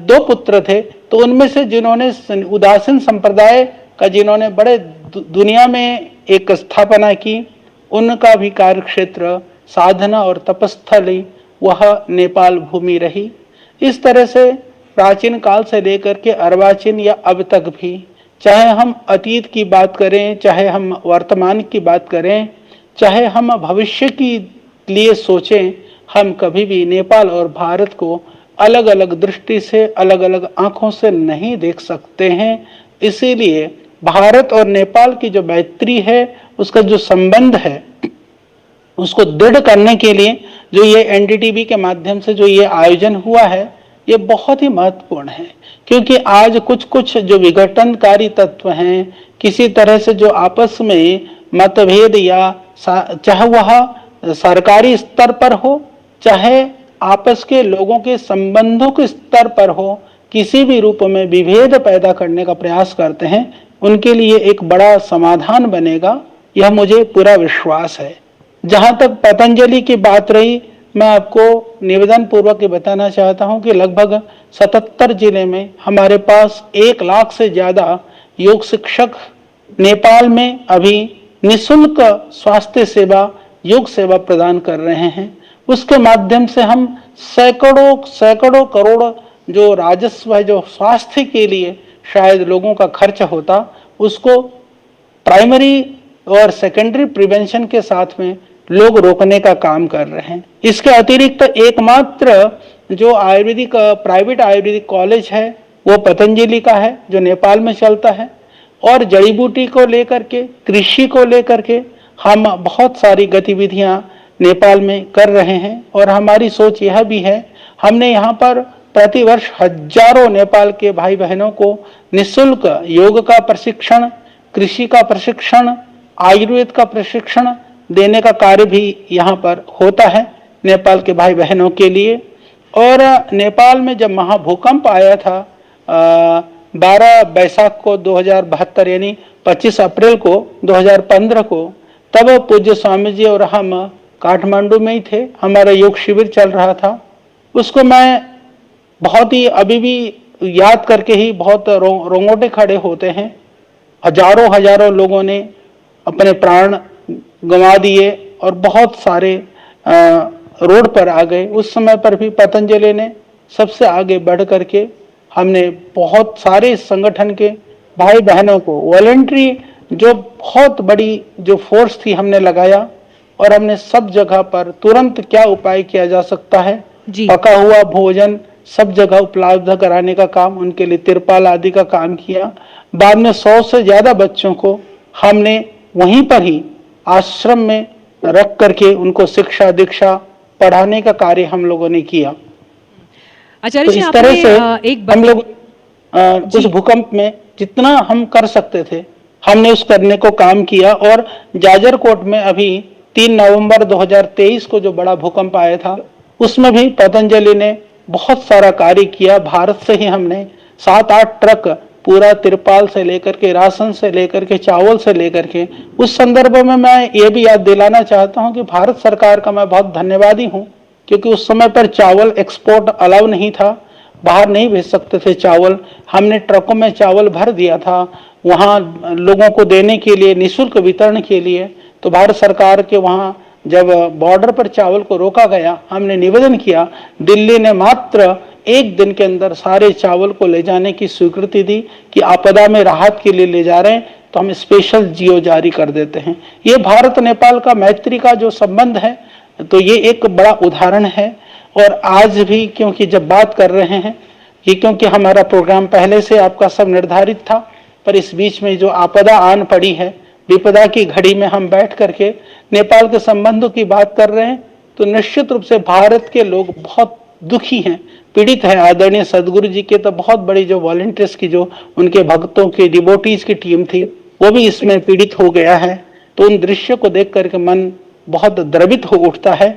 2 पुत्र थे, तो उनमें से जिन्होंने उदासीन संप्रदाय का जिन्होंने बड़े दुनिया में एक स्थापना की, उनका भी कार्यक्षेत्र साधना और तपस्थली वह नेपाल भूमि रही। इस तरह से प्राचीन काल से लेकर के अर्वाचीन या अब तक भी, चाहे हम अतीत की बात करें, चाहे हम वर्तमान की बात करें, चाहे हम भविष्य की लिए सोचें, हम कभी भी नेपाल और भारत को अलग अलग दृष्टि से, अलग अलग आंखों से नहीं देख सकते हैं। इसीलिए भारत और नेपाल की जो मैत्री है, उसका जो संबंध है, उसको दृढ़ करने के लिए जो ये एनडीटीवी के माध्यम से जो ये आयोजन हुआ है, ये बहुत ही महत्वपूर्ण है। क्योंकि आज कुछ कुछ जो विघटनकारी तत्व हैं, किसी तरह से जो आपस में मतभेद या चाहे वह सरकारी स्तर पर हो, चाहे आपस के लोगों के संबंधों के स्तर पर हो, किसी भी रूप में विभेद पैदा करने का प्रयास करते हैं, उनके लिए एक बड़ा समाधान बनेगा, यह मुझे पूरा विश्वास है। जहां तक पतंजलि की बात रही, मैं आपको निवेदन पूर्वक ये बताना चाहता हूं कि लगभग 77 जिले में हमारे पास 1 लाख से ज्यादा योग शिक्षक नेपाल में अभी निःशुल्क स्वास्थ्य सेवा, योग सेवा प्रदान कर रहे हैं। उसके माध्यम से हम सैकड़ों करोड़ जो राजस्व है, जो स्वास्थ्य के लिए शायद लोगों का खर्च होता, उसको प्राइमरी और सेकेंडरी प्रिवेंशन के साथ में लोग रोकने का काम कर रहे हैं। इसके अतिरिक्त एकमात्र जो आयुर्वेदिक प्राइवेट आयुर्वेदिक कॉलेज है, वो पतंजलि का है, जो नेपाल में चलता है। और जड़ी बूटी को लेकर के, कृषि को लेकर के हम बहुत सारी गतिविधियां नेपाल में कर रहे हैं। और हमारी सोच यह भी है, हमने यहाँ पर प्रतिवर्ष हजारों नेपाल के भाई बहनों को निःशुल्क योग का प्रशिक्षण, कृषि का प्रशिक्षण, आयुर्वेद का प्रशिक्षण देने का कार्य भी यहाँ पर होता है नेपाल के भाई बहनों के लिए। और नेपाल में जब महाभूकंप आया था 12 बैसाख को 2072 यानी 25 अप्रैल को 2015 को, तब पूज्य स्वामी जी और हम काठमांडू में ही थे, हमारा योग शिविर चल रहा था। उसको मैं बहुत ही अभी भी याद करके ही बहुत रोंगटे खड़े होते हैं। हजारों लोगों ने अपने प्राण गंवा दिए और बहुत सारे रोड पर आ गए। उस समय पर भी पतंजलि ने सबसे आगे बढ़ करके हमने बहुत सारे संगठन के भाई बहनों को वॉलंटरी जो बहुत बड़ी जो फोर्स थी हमने लगाया और हमने सब जगह पर तुरंत क्या उपाय किया जा सकता है, पका हुआ भोजन सब जगह उपलब्ध कराने का काम, उनके लिए तिरपाल आदि का काम किया। बाद में 100 से ज्यादा बच्चों को हमने वहीं पर ही आश्रम में रख करके उनको शिक्षा दीक्षा पढ़ाने का कार्य हम लोगों ने किया। आचार्य तो जी, इस तरह से एक हम लोग उस भूकंप में जितना हम कर सकते थे हमने उस करने को काम किया। और जाजरकोट में अभी 3 नवंबर 2023 को जो बड़ा भूकंप आया था, उसमें भी पतंजलि ने बहुत सारा कार्य किया। भारत से ही हमने 7-8 ट्रक पूरा तिरपाल से लेकर के, राशन से लेकर के, चावल से लेकर के, उस संदर्भ में मैं ये भी याद दिलाना चाहता हूं कि भारत सरकार का मैं बहुत धन्यवादी हूं, क्योंकि उस समय पर चावल एक्सपोर्ट अलाउ नहीं था, बाहर नहीं भेज सकते थे चावल। हमने ट्रकों में चावल भर दिया था वहां लोगों को देने के लिए, निःशुल्क वितरण के लिए। तो भारत सरकार के वहां जब बॉर्डर पर चावल को रोका गया, हमने निवेदन किया, दिल्ली ने मात्र 1 दिन के अंदर सारे चावल को ले जाने की स्वीकृति दी कि आपदा में राहत के लिए ले जा रहे हैं तो हम स्पेशल जियो जारी कर देते हैं। ये भारत नेपाल का मैत्री का जो संबंध है, तो ये एक बड़ा उदाहरण है। और आज भी क्योंकि जब बात कर रहे हैं कि क्योंकि हमारा प्रोग्राम पहले से आपका सब निर्धारित था, पर इस बीच में जो आपदा आन पड़ी है, विपदा की घड़ी में हम बैठ करके नेपाल के संबंधों की बात कर रहे हैं, तो निश्चित रूप से भारत के लोग बहुत दुखी हैं, पीड़ित हैं। आदरणीय सदगुरु जी के तो बहुत बड़ी जो वॉलंटियर्स की, जो उनके भक्तों की, डिवोटीज की टीम थी, वो भी इसमें पीड़ित हो गया है। तो उन दृश्य को देख करके मन बहुत द्रवित हो उठता है।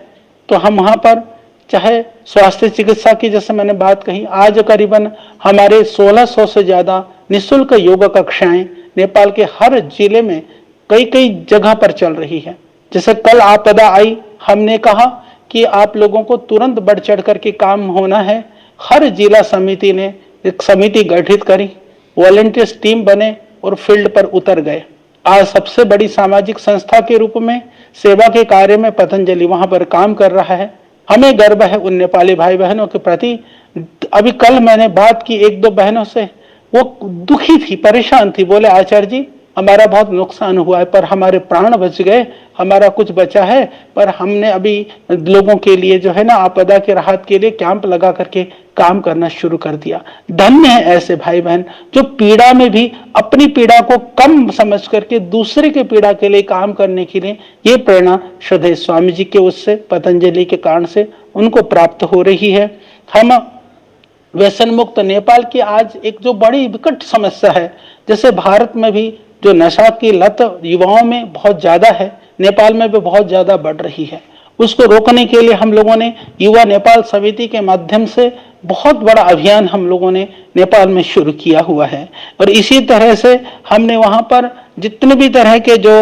तो हम वहाँ पर चाहे स्वास्थ्य चिकित्सा की जैसे मैंने बात कही, आज करीबन हमारे 1600 से ज्यादा निःशुल्क योग कक्षाएं नेपाल के हर जिले में कई जगह पर चल रही है। जैसे कल आपदा आई, हमने कहा कि आप लोगों को तुरंत बढ़ चढ़ करके काम होना है। हर जिला समिति ने एक समिति गठित करी, वॉलंटियर्स टीम बने और फील्ड पर उतर गए। आज सबसे बड़ी सामाजिक संस्था के रूप में सेवा के कार्य में पतंजलि वहां पर काम कर रहा है। हमें गर्व है उन नेपाली भाई बहनों के प्रति। अभी कल मैंने बात की 1-2 बहनों से, वो दुखी थी, परेशान थी, बोले आचार्य जी हमारा बहुत नुकसान हुआ है, पर हमारे प्राण बच गए, हमारा कुछ बचा है। पर हमने अभी लोगों के लिए जो है ना आपदा के राहत के लिए कैंप लगा करके काम करना शुरू कर दिया। धन्य है ऐसे भाई बहन जो पीड़ा में भी अपनी पीड़ा को कम समझ करके दूसरे के पीड़ा के लिए काम करने के लिए, ये प्रेरणा श्रद्धेय स्वामी जी के उससे पतंजलि के कारण से उनको प्राप्त हो रही है। हम व्यसन मुक्त नेपाल की आज एक जो बड़ी विकट समस्या है, जैसे भारत में भी जो नशा की लत युवाओं में बहुत ज्यादा है, नेपाल में भी बहुत ज्यादा बढ़ रही है। उसको रोकने के लिए हम लोगों ने युवा नेपाल समिति के माध्यम से बहुत बड़ा अभियान हम लोगों ने नेपाल में शुरू किया हुआ है। और इसी तरह से हमने वहां पर जितने भी तरह के जो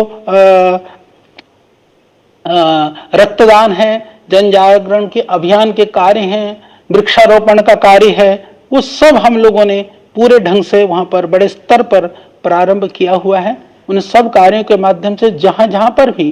रक्तदान है, जन जागरण के अभियान के कार्य हैं, वृक्षारोपण का कार्य है, वो सब हम लोगों ने पूरे ढंग से वहां पर बड़े स्तर पर प्रारंभ किया हुआ है। उन सब कार्यों के माध्यम से जहां जहां पर भी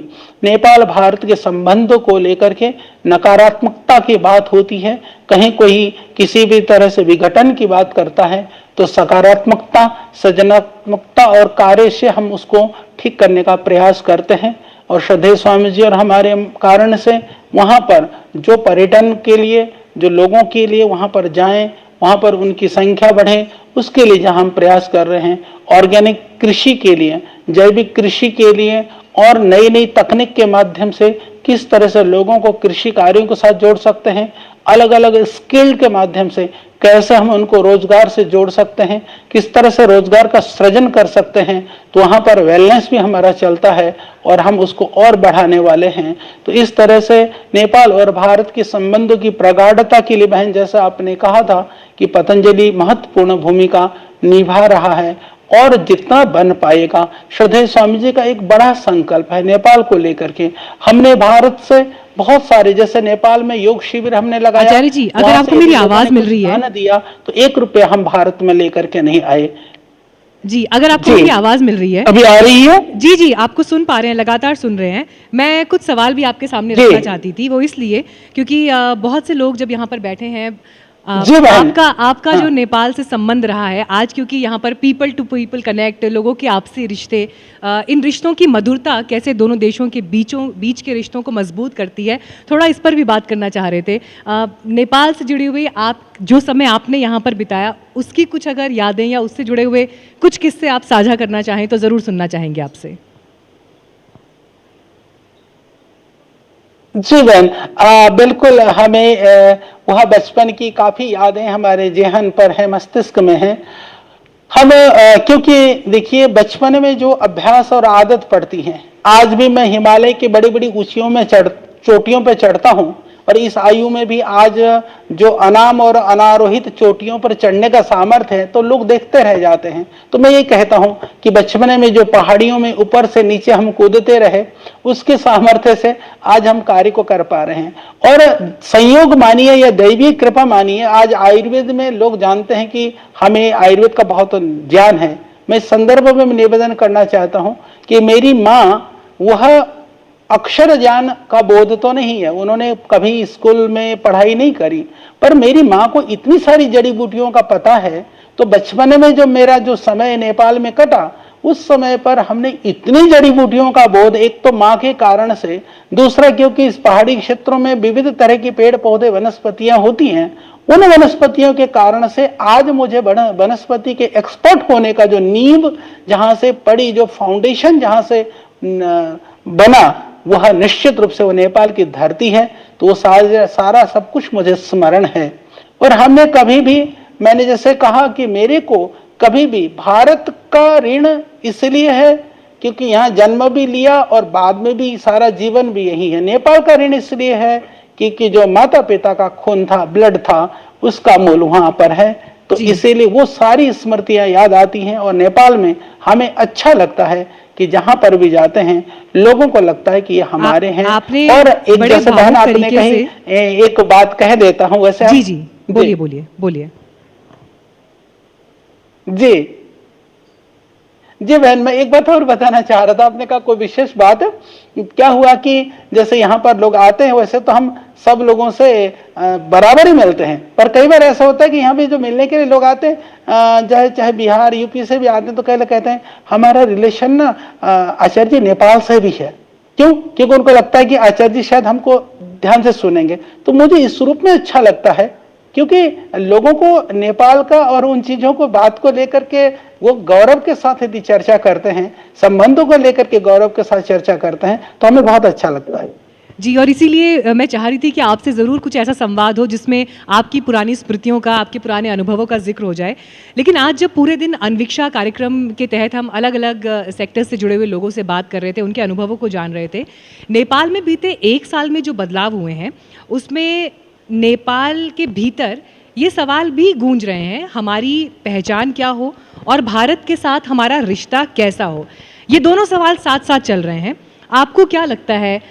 नेपाल भारत के संबंधों को लेकर के नकारात्मकता की बात होती है, कहीं कोई किसी भी तरह से विघटन की बात करता है, तो सकारात्मकता, सृजनात्मकता और कार्य से हम उसको ठीक करने का प्रयास करते हैं। और श्रद्धेय स्वामी जी और हमारे कारण से वहां पर जो पर्यटन के लिए जो लोगों के लिए वहां पर जाएं, वहां पर उनकी संख्या बढ़े, उसके लिए जहां हम प्रयास कर रहे हैं। ऑर्गेनिक कृषि के लिए, जैविक कृषि के लिए और नई नई तकनीक के माध्यम से किस तरह से लोगों को कृषि कार्यों के साथ जोड़ सकते हैं, अलग अलग स्किल के माध्यम से कैसे हम उनको रोजगार से जोड़ सकते हैं, किस तरह से रोजगार का सृजन कर सकते हैं। तो वहां पर वेलनेस भी हमारा चलता है और हम उसको और बढ़ाने वाले हैं। तो इस तरह से नेपाल और भारत के संबंधों की प्रगाढ़ता के लिए बहन, जैसा आपने कहा था कि पतंजलि महत्वपूर्ण भूमिका निभा रहा है और जितना बन पाएगा। श्रद्धेय स्वामी जी का एक बड़ा संकल्प है नेपाल को लेकर के। हमने भारत से बहुत सारे, जैसे नेपाल में योग शिविर हमने लगाया। आचार्य जी, अगर आपको मेरी आवाज मिल रही है, दिया तो 1 रुपया हम भारत में लेकर के नहीं आए। जी, अगर आपको मेरी आवाज मिल रही है, अभी आ रही है? जी जी, आपको सुन पा रहे हैं, लगातार सुन रहे हैं। मैं कुछ सवाल भी आपके सामने रखना चाहती थी, वो इसलिए क्योंकि बहुत से लोग जब यहाँ पर बैठे हैं, आपका जो नेपाल से संबंध रहा है आज, क्योंकि यहाँ पर पीपल टू पीपल कनेक्ट, लोगों के आपसी रिश्ते, इन रिश्तों की मधुरता कैसे दोनों देशों के बीच के रिश्तों को मजबूत करती है, थोड़ा इस पर भी बात करना चाह रहे थे। नेपाल से जुड़ी हुई आप जो समय आपने यहाँ पर बिताया, उसकी कुछ अगर यादें या उससे जुड़े हुए कुछ किस्से आप साझा करना चाहें तो ज़रूर सुनना चाहेंगे आपसे। जी बहन, बिल्कुल, हमें वह बचपन की काफी यादें हमारे जेहन पर है, मस्तिष्क में है। हम क्योंकि देखिए बचपन में जो अभ्यास और आदत पड़ती है, आज भी मैं हिमालय की बड़ी बड़ी ऊंचाइयों में चोटियों पे चढ़ता हूँ और इस आयु में भी आज जो अनाम और अनारोहित चोटियों पर चढ़ने का सामर्थ्य है तो लोग देखते रह जाते हैं। तो मैं ये कहता हूँ कि बचपन में जो पहाड़ियों में ऊपर से नीचे हम कूदते रहे, उसके सामर्थ्य से आज हम कार्य को कर पा रहे हैं। और संयोग मानिए या दैवीय कृपा मानिए, आज आयुर्वेद में लोग जानते हैं कि हमें आयुर्वेद का बहुत ज्ञान है। मैं इस संदर्भ में निवेदन करना चाहता हूँ कि मेरी माँ, वह अक्षर ज्ञान का बोध तो नहीं है, उन्होंने कभी स्कूल में पढ़ाई नहीं करी, पर मेरी माँ को इतनी सारी जड़ी बूटियों का पता है। तो बचपन में जो मेरा जो समय नेपाल में कटा, उस समय पर हमने इतनी जड़ी बूटियों का बोध, एक तो माँ के कारण से, दूसरा क्योंकि इस पहाड़ी क्षेत्रों में विविध तरह के पेड़ पौधे वनस्पतियां होती हैं, उन वनस्पतियों के कारण से आज मुझे वनस्पति के एक्सपर्ट होने का जो नींव जहां से पड़ी, जो फाउंडेशन जहां से बना, वह निश्चित रूप से वो नेपाल की धरती है। तो वो सारा सब कुछ मुझे स्मरण है। और हमने कभी भी, मैंने जैसे कहा कि मेरे को कभी भी भारत का ऋण इसलिए है क्योंकि यहाँ जन्म भी लिया और बाद में भी सारा जीवन भी यही है। नेपाल का ऋण इसलिए है क्योंकि जो माता पिता का खून था, ब्लड था, उसका मूल वहां पर है। तो इसीलिए वो सारी स्मृतियां याद आती हैं और नेपाल में हमें अच्छा लगता है कि जहां पर भी जाते हैं लोगों को लगता है कि ये हमारे हैं। और एक जैसे बहन आपने कही, एक बात कह देता हूं वैसे। जी जी, बोलिए बोलिए बोलिए। जी जी बहन, मैं एक बात और बताना चाह रहा था, आपने कहा कोई विशेष बात। क्या हुआ कि जैसे यहाँ पर लोग आते हैं, वैसे तो हम सब लोगों से बराबर ही मिलते हैं, पर कई बार ऐसा होता है कि यहाँ भी जो मिलने के लिए लोग आते हैं, चाहे बिहार यूपी से भी आते हैं, तो कई लोग कहते हैं हमारा रिलेशन ना आचार्य जी नेपाल से भी है। क्यों? क्योंकि उनको लगता है कि आचार्य जी शायद हमको ध्यान से सुनेंगे। तो मुझे इस रूप में अच्छा लगता है, क्योंकि लोगों को नेपाल का और उन चीजों को बात को लेकर के वो गौरव के साथ यदि चर्चा करते हैं, संबंधों को लेकर के गौरव के साथ चर्चा करते हैं, तो हमें बहुत अच्छा लगता है। जी, और इसीलिए मैं चाह रही थी कि आपसे ज़रूर कुछ ऐसा संवाद हो जिसमें आपकी पुरानी स्मृतियों का, आपके पुराने अनुभवों का जिक्र हो जाए। लेकिन आज जब पूरे दिन अन्वीक्षा कार्यक्रम के तहत हम अलग अलग सेक्टर से जुड़े हुए लोगों से बात कर रहे थे, उनके अनुभवों को जान रहे थे, नेपाल में बीते 1 साल में जो बदलाव हुए हैं उसमें नेपाल के भीतर ये सवाल भी गूंज रहे हैं, हमारी पहचान क्या हो और भारत के साथ हमारा रिश्ता कैसा हो। ये दोनों सवाल साथ साथ चल रहे हैं। आपको क्या लगता है,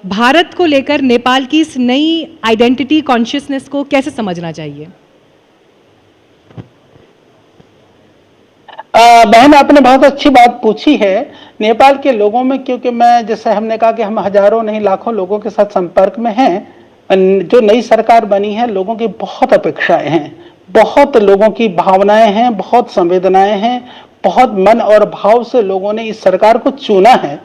भारत को लेकर नेपाल की इस नई आइडेंटिटी कॉन्शियसनेस को कैसे समझना चाहिए? बहन, आपने बहुत अच्छी बात पूछी है। नेपाल के लोगों में, क्योंकि मैं जैसे हमने कहा कि हम हजारों नहीं लाखों लोगों के साथ संपर्क में हैं, जो नई सरकार बनी है, लोगों की बहुत अपेक्षाएं हैं, बहुत लोगों की भावनाएं हैं, बहुत संवेदनाएं हैं, बहुत मन और भाव से लोगों ने इस सरकार को चुना है।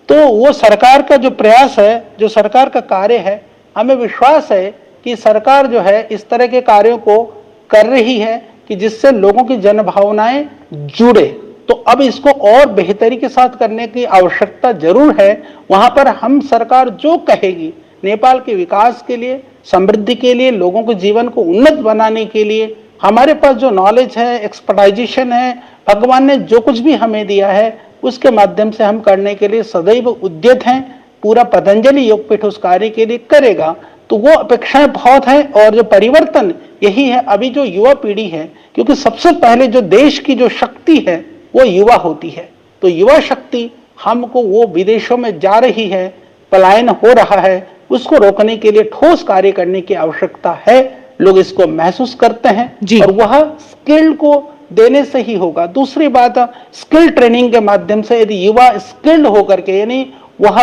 तो वो सरकार का जो प्रयास है, जो सरकार का कार्य है, हमें विश्वास है कि सरकार जो है इस तरह के कार्यों को कर रही है कि जिससे लोगों की जन भावनाएं जुड़े। तो अब इसको और बेहतरी के साथ करने की आवश्यकता जरूर है। वहां पर हम सरकार जो कहेगी नेपाल के विकास के लिए, समृद्धि के लिए, लोगों के जीवन को उन्नत बनाने के लिए, हमारे पास जो नॉलेज है, एक्सपर्टाइजेशन है, भगवान ने जो कुछ भी हमें दिया है उसके माध्यम से हम करने के लिए सदैव उद्यत हैं। पूरा पतंजलि योगपीठ उस कार्य के लिए करेगा। तो वो अपेक्षाएं बहुत हैं और जो परिवर्तन यही है। अभी जो युवा पीढ़ी है, क्योंकि सबसे पहले जो देश की जो शक्ति है वो युवा होती है, तो युवा शक्ति हमको वो विदेशों में जा रही है, पलायन हो रहा है, उसको रोकने के लिए ठोस कार्य करने की आवश्यकता है। लोग इसको महसूस करते हैं और वह स्किल को देने से ही होगा। दूसरी बात, स्किल ट्रेनिंग के माध्यम से यदि युवा स्किल्ड होकर के, यानी वह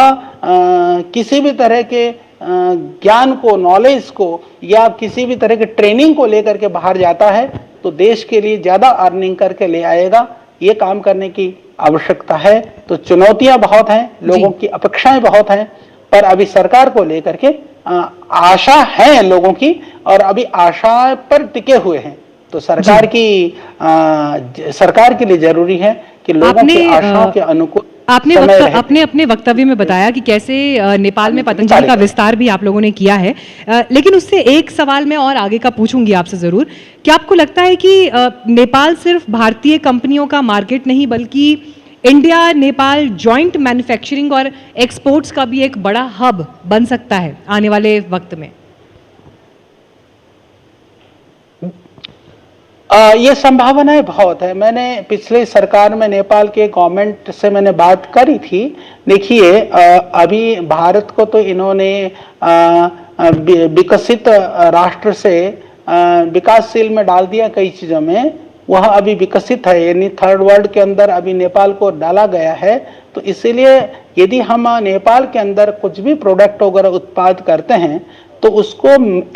किसी भी तरह के ज्ञान को, नॉलेज को या किसी भी तरह के ट्रेनिंग को लेकर के बाहर जाता है, तो देश के लिए ज्यादा अर्निंग करके ले आएगा। ये काम करने की आवश्यकता है। तो चुनौतियां बहुत हैं, लोगों की अपेक्षाएं बहुत हैं, पर अभी सरकार को लेकर के आशा है लोगों की, और अभी आशा पर टिके हुए हैं। तो सरकार के लिए जरूरी है कि लोगों की आशाओं के अनुकूल आपने अपने वक्तव्य में बताया कि कैसे नेपाल में पतंजलि का विस्तार भी आप लोगों ने किया है, लेकिन उससे एक सवाल मैं और आगे का पूछूंगी आपसे जरूर। क्या आपको लगता है कि नेपाल सिर्फ भारतीय कंपनियों का मार्केट नहीं, बल्कि इंडिया नेपाल जॉइंट मैन्युफैक्चरिंग और एक्सपोर्ट्स का भी एक बड़ा हब बन सकता है आने वाले वक्त में? ये संभावनाएं बहुत है। मैंने पिछले सरकार में नेपाल के गवर्नमेंट से मैंने बात करी थी। देखिए, अभी भारत को तो इन्होंने विकसित राष्ट्र से विकासशील में डाल दिया कई चीजों में। वह अभी विकसित है, यानी थर्ड वर्ल्ड के अंदर अभी नेपाल को डाला गया है। तो इसीलिए यदि हम नेपाल के अंदर कुछ भी प्रोडक्ट वगैरह उत्पाद करते हैं, तो उसको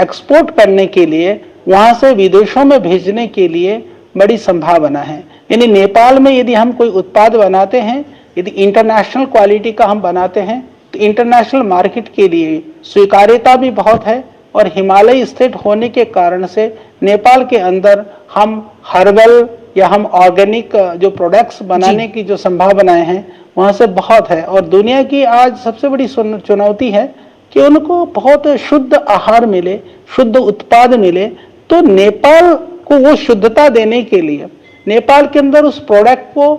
एक्सपोर्ट करने के लिए, वहां से विदेशों में भेजने के लिए बड़ी संभावना है। यानी नेपाल में यदि हम कोई उत्पाद बनाते हैं, यदि इंटरनेशनल क्वालिटी का हम बनाते हैं, तो इंटरनेशनल मार्केट के लिए स्वीकार्यता भी बहुत है। और हिमालय स्टेट होने के कारण से नेपाल के अंदर हम हर्बल या हम ऑर्गेनिक जो प्रोडक्ट्स बनाने की जो संभावनाएं हैं वहां से बहुत है। और दुनिया की आज सबसे बड़ी चुनौती है कि उनको बहुत शुद्ध आहार मिले, शुद्ध उत्पाद मिले। तो नेपाल को वो शुद्धता देने के लिए, नेपाल के अंदर उस प्रोडक्ट को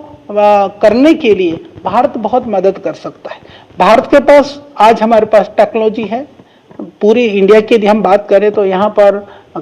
करने के लिए भारत बहुत मदद कर सकता है। भारत के पास आज हमारे पास टेक्नोलॉजी है। पूरी इंडिया की यदि हम बात करें तो यहाँ पर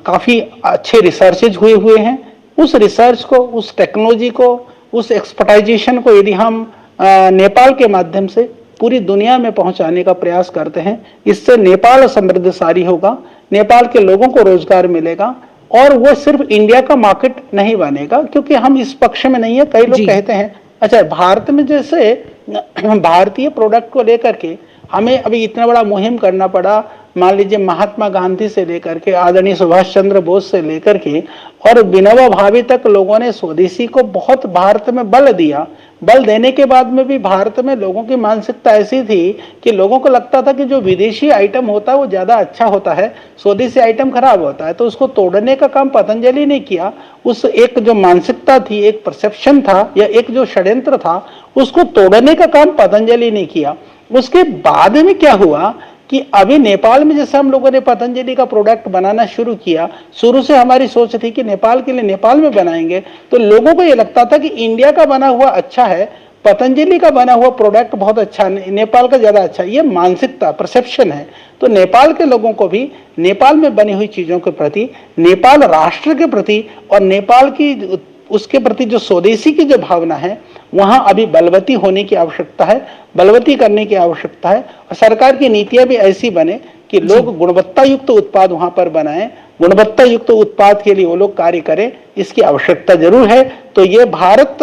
काफी अच्छे रिसर्चेज हुए हैं। उस रिसर्च को, उस टेक्नोलॉजी को, उस एक्सपर्टाइजेशन को यदि हम नेपाल के माध्यम से पूरी दुनिया में पहुंचाने का प्रयास करते हैं, इससे नेपाल समृद्धशाली होगा, नेपाल के लोगों को रोजगार मिलेगा। और वो सिर्फ इंडिया का मार्केट नहीं बनेगा, क्योंकि हम इस पक्ष में नहीं है। कई लोग कहते हैं अच्छा, भारत में जैसे भारतीय प्रोडक्ट को लेकर के हमें अभी इतना बड़ा मुहिम करना पड़ा, मान लीजिए महात्मा गांधी से लेकर के आदरणीय सुभाष चंद्र बोस से लेकर के और विनोबा भावे तक लोगों ने स्वदेशी को बहुत भारत में बल दिया। बल देने के बाद में भी भारत में लोगों की मानसिकता ऐसी थी कि लोगों को लगता था कि जो विदेशी आइटम होता है वो ज्यादा अच्छा होता है, स्वदेशी आइटम खराब होता है। तो उसको तोड़ने का काम पतंजलि ने किया। उस एक जो मानसिकता थी, एक परसेप्शन था या एक जो षड्यंत्र था, उसको तोड़ने का काम पतंजलि ने किया। उसके बाद में क्या हुआ कि अभी नेपाल में जैसे हम लोगों ने पतंजलि का प्रोडक्ट बनाना शुरू किया, शुरू से हमारी सोच थी कि नेपाल के लिए नेपाल में बनाएंगे, तो लोगों को यह लगता था कि इंडिया का बना हुआ अच्छा है, पतंजलि का बना हुआ प्रोडक्ट बहुत अच्छा नहीं, नेपाल का ज्यादा अच्छा। ये मानसिकता, परसेप्शन है। तो नेपाल के लोगों को भी नेपाल में बनी हुई चीजों के प्रति, नेपाल राष्ट्र के प्रति और नेपाल की उसके प्रति जो स्वदेशी की जो भावना है, वहां अभी बलवती होने की आवश्यकता है, बलवती करने की आवश्यकता है। और सरकार की नीतियां भी ऐसी बने कि लोग गुणवत्ता युक्त उत्पाद वहां पर बनाएं, गुणवत्ता युक्त उत्पाद के लिए वो लोग कार्य करें, इसकी आवश्यकता जरूर है। तो ये भारत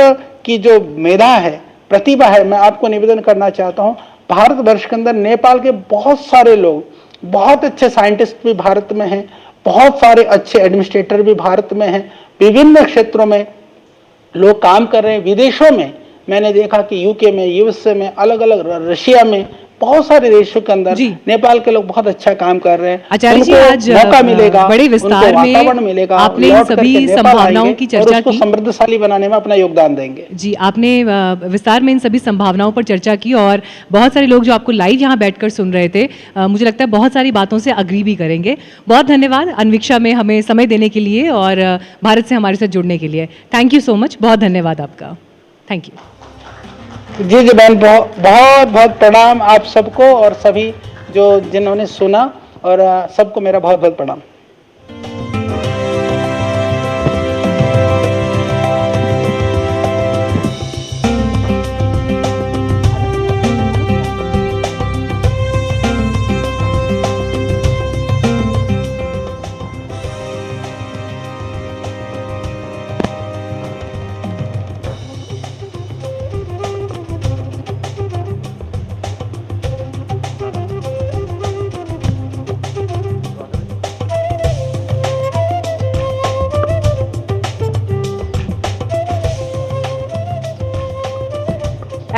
की जो मेधा है, प्रतिभा है, मैं आपको निवेदन करना चाहता हूं, भारतवर्ष के अंदर नेपाल के बहुत सारे लोग, बहुत अच्छे साइंटिस्ट भी भारत में हैं, बहुत सारे अच्छे एडमिनिस्ट्रेटर भी भारत में हैं, विभिन्न क्षेत्रों में लोग काम कर रहे हैं। विदेशों में मैंने देखा कि यूके में, यूएसए में, अलग अलग रशिया में, बहुत सारे देशों के अंदर नेपाल के लोग बहुत अच्छा काम कर रहे हैं। आचार्य जी, आज मौका मिलेगा, बड़े विस्तार में वातावरण मिलेगा, आपने इन सभी संभावनाओं की चर्चा की, समृद्धशाली बनाने में अपना योगदान देंगे। जी, आपने विस्तार में इन सभी संभावनाओं पर चर्चा की और बहुत सारे लोग जो आपको लाइव यहाँ बैठकर सुन रहे थे, मुझे लगता है बहुत सारी बातों से अग्री भी करेंगे। बहुत धन्यवाद अन्वीक्षा में हमें समय देने के लिए और भारत से हमारे साथ जुड़ने के लिए। थैंक यू सो मच, बहुत धन्यवाद आपका। Thank you. जी जी बहन, बहुत बहुत प्रणाम आप सबको और सभी जो जिन्होंने सुना, और सबको मेरा बहुत बहुत प्रणाम।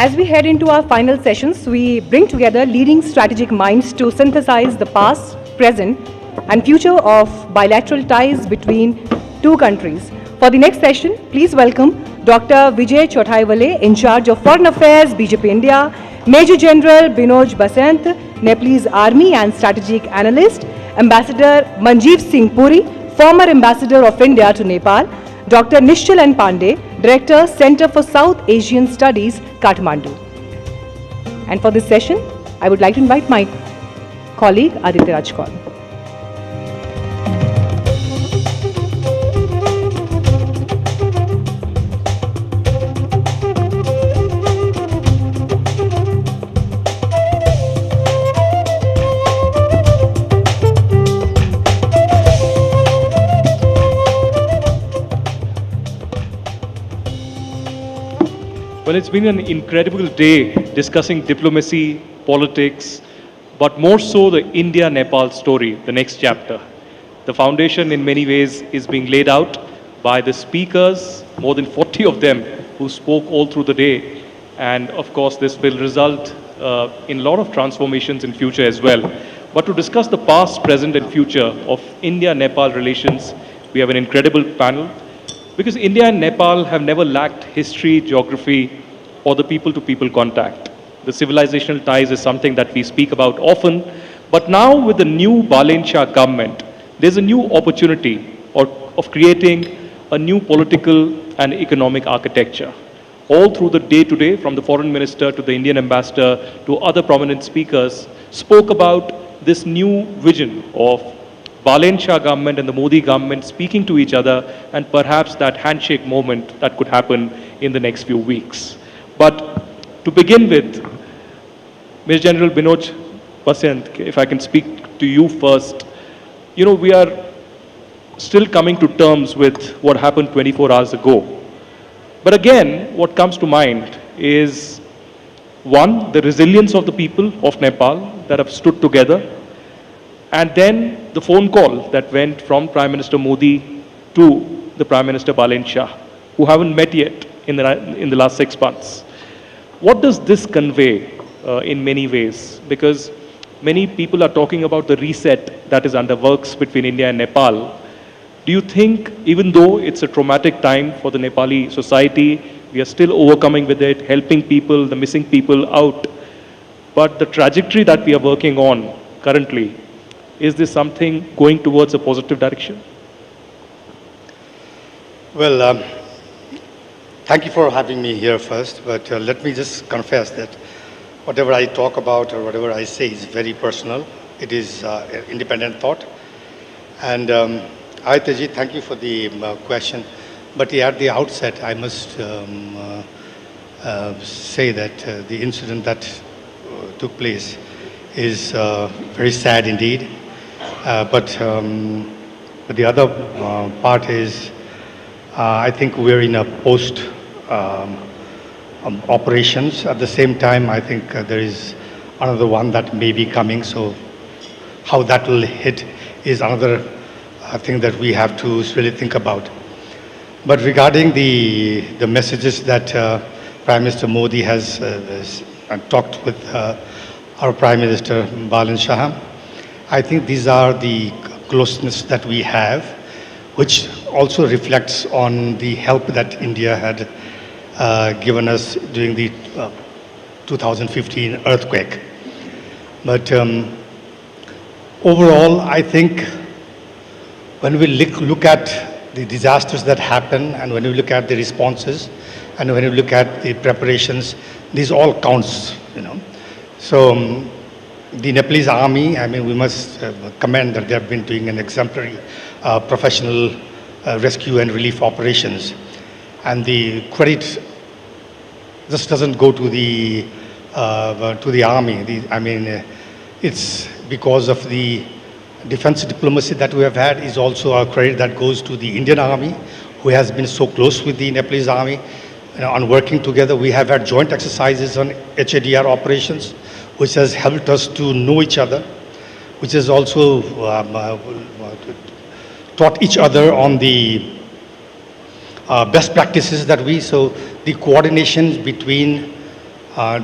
As we head into our final sessions, we bring together leading strategic minds to synthesize the past, present, and future of bilateral ties between two countries. For the next session, please welcome Dr. Vijay Chothaiwale, in charge of Foreign Affairs, BJP India, Major General Binoj Basant, Nepalese Army and Strategic Analyst, Ambassador Manjeev Singh Puri, former Ambassador of India to Nepal, Dr. Nishchal N. Pandey, Director, Center for South Asian Studies, Kathmandu. And for this session, I would like to invite my colleague Aditya Rajkor. Well, it's been an incredible day discussing diplomacy, politics, but more so the India-Nepal story, the next chapter. The foundation in many ways is being laid out by the speakers, more than 40 of them who spoke all through the day. And of course, this will result in a lot of transformations in future as well. But to discuss the past, present and future of India-Nepal relations, we have an incredible panel. Because India and Nepal have never lacked history, geography, or the people-to-people contact. The civilizational ties is something that we speak about often, but now with the new Balensha government, there's a new opportunity of creating a new political and economic architecture. All through the day today, from the foreign minister to the Indian ambassador to other prominent speakers, spoke about this new vision of Balensha government and the Modi government speaking to each other, and perhaps that handshake moment that could happen in the next few weeks. But to begin with, Major General Binoj Basant, if I can speak to you first, you know, we are still coming to terms with what happened 24 hours ago. But again, what comes to mind is, one, the resilience of the people of Nepal that have stood together, and then the phone call that went from Prime Minister Modi to the Prime Minister Balen Shah, who haven't met yet in the last 6 months. What does this convey in many ways? Because many people are talking about the reset that is under works between India and Nepal. Do you think, even though it's a traumatic time for the Nepali society, we are still overcoming with it, helping people, the missing people out, but the trajectory that we are working on currently, is this something going towards a positive direction? Well, thank you for having me here first, but let me just confess that whatever I talk about or whatever I say is very personal. It is an independent thought. And Ayataji, thank you for the question. But at the outset, I must say that the incident that took place is very sad indeed. But the other part is, I think we're in a post operations. At the same time, I think there is another one that may be coming. So how that will hit is another thing that we have to really think about. But regarding the messages that Prime Minister Modi has talked with our Prime Minister Balen Shah, I think these are the closeness that we have, which also reflects on the help that India had given us during the 2015 earthquake. But overall, I think when we look at the disasters that happen, and when you look at the responses, and when you look at the preparations, these all counts, you know. So the Nepalese army, I mean, we must commend that they have been doing an exemplary professional rescue and relief operations. And the credit just doesn't go to the army. I mean, it's because of the defense diplomacy that we have had is also a credit that goes to the Indian Army, who has been so close with the Nepalese Army on working together. We have had joint exercises on HADR operations, which has helped us to know each other, which has also taught each other on the best practices that so the coordination between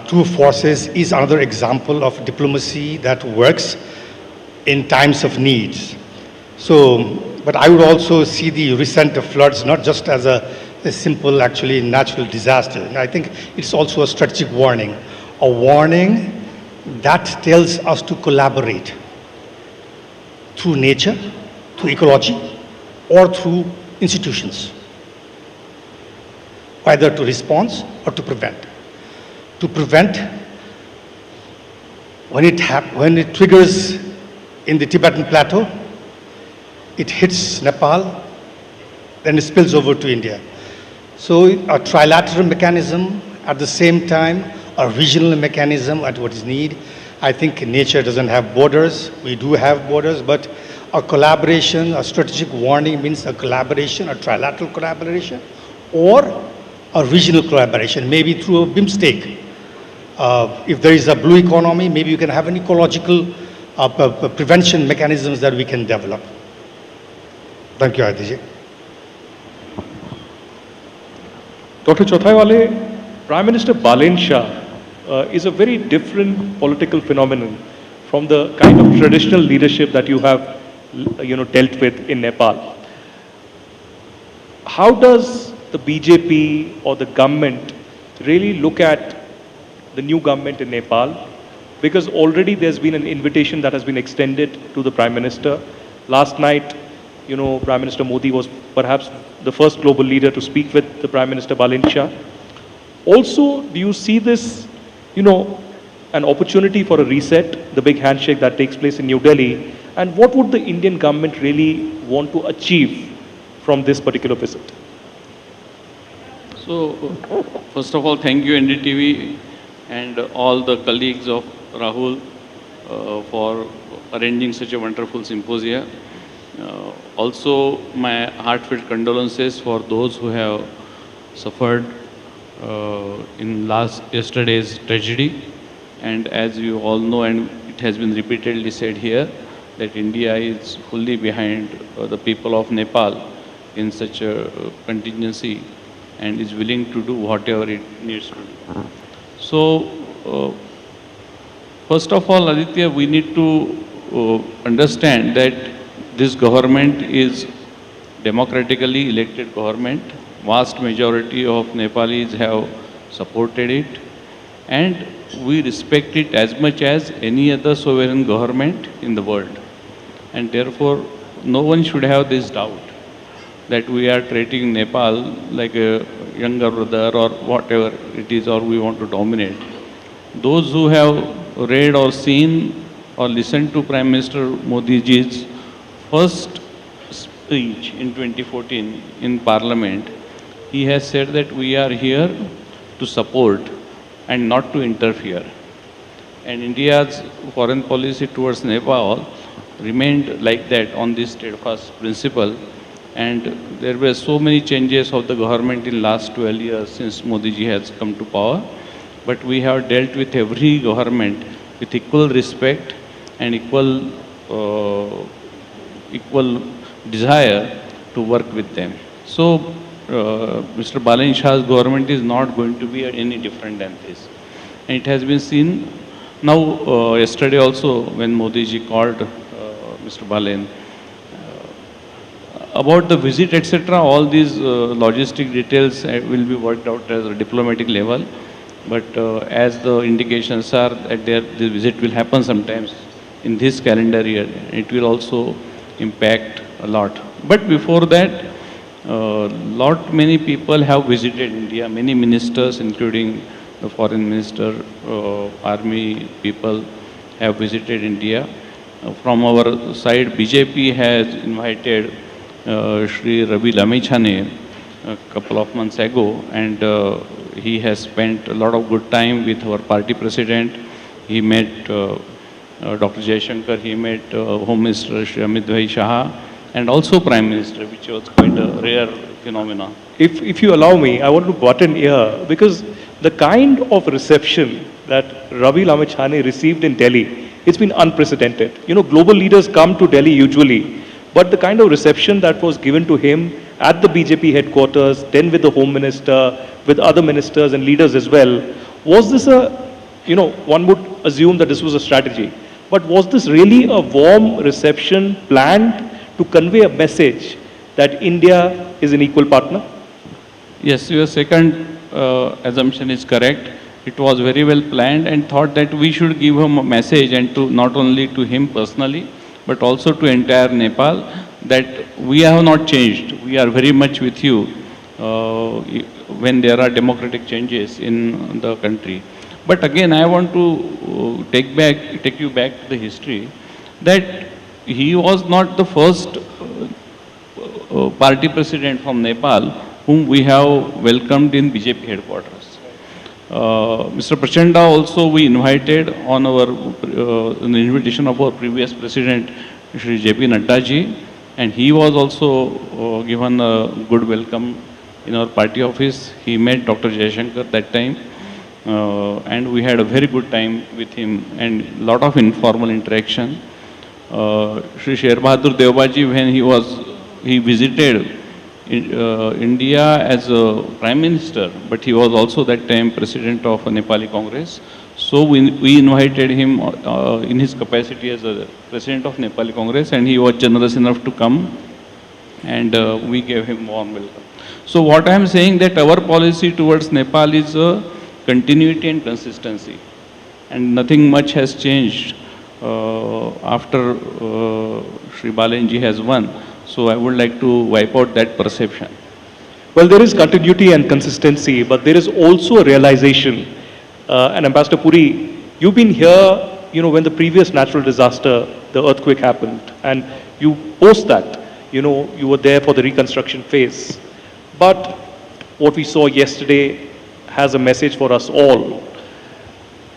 two forces is another example of diplomacy that works in times of needs. So, but I would also see the recent floods not just as a simple, actually natural disaster. And I think it's also a strategic warning, a warning that tells us to collaborate through nature, through ecology, or through institutions, either to respond or to prevent. To prevent, when it triggers in the Tibetan plateau, it hits Nepal, then it spills over to India. So a trilateral mechanism, at the same time, a regional mechanism at what is needed. I think nature doesn't have borders. We do have borders, but a collaboration, a strategic warning means a collaboration, a trilateral collaboration, or a regional collaboration, maybe through a BIMSTEC. If there is a blue economy, maybe you can have an ecological prevention mechanisms that we can develop. Thank you, Adiji. Dr. Chothaiwale, Prime Minister Balen Shah is a very different political phenomenon from the kind of traditional leadership that you have, dealt with in Nepal. How does the BJP or the government really look at the new government in Nepal? Because already there's been an invitation that has been extended to the Prime Minister. Last night, Prime Minister Modi was perhaps the first global leader to speak with the Prime Minister Balen Shah. Also, do you see this, an opportunity for a reset, the big handshake that takes place in New Delhi? And what would the Indian government really want to achieve from this particular visit? So, first of all, thank you NDTV and all the colleagues of Rahul for arranging such a wonderful symposia. Also, my heartfelt condolences for those who have suffered in yesterday's tragedy. And as you all know, and it has been repeatedly said here, that India is fully behind the people of Nepal in such a contingency and is willing to do whatever it needs to do. So, first of all, Aditya, we need to understand that this government is democratically elected government. Vast majority of Nepalis have supported it, and we respect it as much as any other sovereign government in the world. And therefore, no one should have this doubt that we are treating Nepal like a younger brother or whatever it is, or we want to dominate. Those who have read or seen or listened to Prime Minister Modi ji's first speech in 2014 in Parliament, he has said that we are here to support and not to interfere. And India's foreign policy towards Nepal remained like that on this steadfast principle. And there were so many changes of the government in last 12 years since Modi ji has come to power. But we have dealt with every government with equal respect and equal desire to work with them. So, Mr. Balen Shah's government is not going to be any different than this. And it has been seen now, yesterday also, when Modi ji called Mr. Balen, about the visit, etc., all these logistic details will be worked out at a diplomatic level. But as the indications are that the visit will happen sometimes in this calendar year, it will also impact a lot. But before that, many people have visited India, many ministers, including the foreign minister, army people have visited India. From our side, BJP has invited Shri Ravi Lamichhane a couple of months ago, and he has spent a lot of good time with our party president. He met Dr. Jaishankar, he met Home Minister Shri Amit Bhai Shah, and also Prime Minister, which was quite a rare phenomenon. If you allow me, I want to butt in here, because the kind of reception that Ravi Lamichhane received in Delhi, it's been unprecedented. You know, global leaders come to Delhi usually, but the kind of reception that was given to him at the BJP headquarters, then with the Home Minister, with other ministers and leaders as well, was this one would assume that this was a strategy, but was this really a warm reception planned to convey a message that India is an equal partner? Yes, your second assumption is correct. It was very well planned and thought that we should give him a message, and to not only to him personally, but also to entire Nepal, that we have not changed. We are very much with you when there are democratic changes in the country. But again, I want to take you back to the history, that he was not the first party president from Nepal whom we have welcomed in BJP headquarters. Mr. Prachanda also we invited on the invitation of our previous president, Shri J.P. Nadda ji, and he was also given a good welcome in our party office. He met Dr. Jaishankar that time, and we had a very good time with him and a lot of informal interaction. Shri Sher Bahadur Devbaji, when he visited India as a Prime Minister, but he was also that time President of Nepali Congress. So we invited him in his capacity as a President of Nepali Congress, and he was generous enough to come, and we gave him warm welcome. So what I am saying, that our policy towards Nepal is continuity and consistency, and nothing much has changed after Shri Balenji has won. So I would like to wipe out that perception. Well, there is continuity and consistency, but there is also a realization. And Ambassador Puri, you've been here, when the previous natural disaster, the earthquake happened, and you post that, you were there for the reconstruction phase. But what we saw yesterday has a message for us all.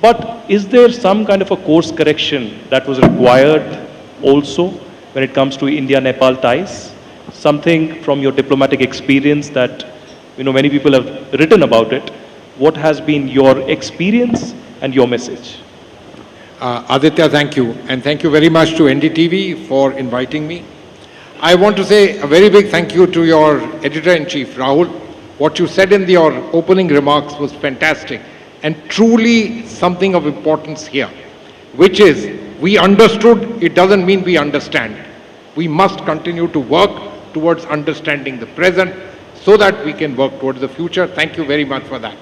But is there some kind of a course correction that was required also when it comes to India-Nepal ties? Something from your diplomatic experience that Many people have written about it. What has been your experience and your message? Aditya, thank you. And thank you very much to NDTV for inviting me. I want to say a very big thank you to your editor-in-chief, Rahul. What you said in your opening remarks was fantastic and truly something of importance here, which is we understood, it doesn't mean we understand. We must continue to work towards understanding the present so that we can work towards the future. Thank you very much for that.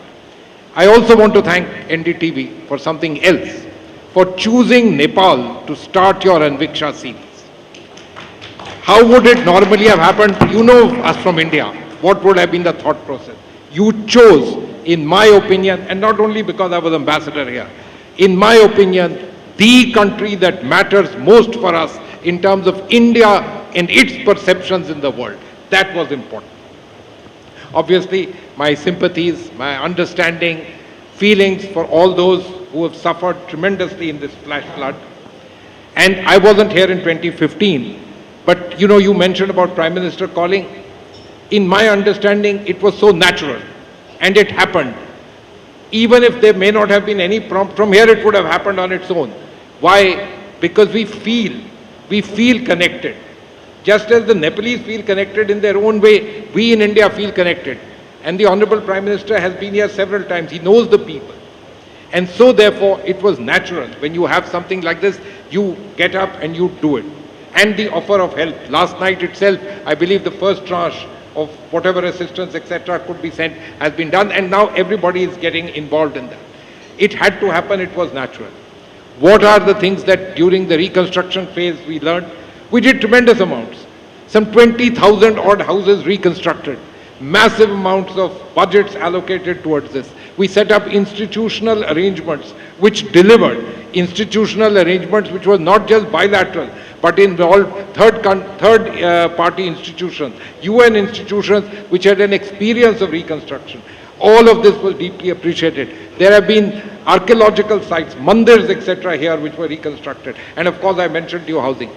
I also want to thank NDTV for something else, for choosing Nepal to start your Anviksha series. How would it normally have happened? You know us from India. What would have been the thought process? You chose, in my opinion, and not only because I was ambassador here, in my opinion, the country that matters most for us in terms of India and its perceptions in the world. That was important. Obviously, my sympathies, my understanding, feelings for all those who have suffered tremendously in this flash flood. And I wasn't here in 2015, but you mentioned about Prime Minister calling. In my understanding, it was so natural, and it happened. Even if there may not have been any prompt, from here it would have happened on its own. Why? Because we feel connected. Just as the Nepalese feel connected in their own way, we in India feel connected. And the Honorable Prime Minister has been here several times. He knows the people. And so therefore, it was natural. When you have something like this, you get up and you do it. And the offer of help. Last night itself, I believe the first tranche of whatever assistance, etc., could be sent has been done. And now everybody is getting involved in that. It had to happen. It was natural. What are the things that during the reconstruction phase we learned? We did tremendous amounts. Some 20,000 odd houses reconstructed. Massive amounts of budgets allocated towards this. We set up institutional arrangements which delivered. Institutional arrangements which was not just bilateral, but involved third party institutions, UN institutions which had an experience of reconstruction. All of this was deeply appreciated. There have been archaeological sites, mandirs, etc. here which were reconstructed. And of course I mentioned to you housing.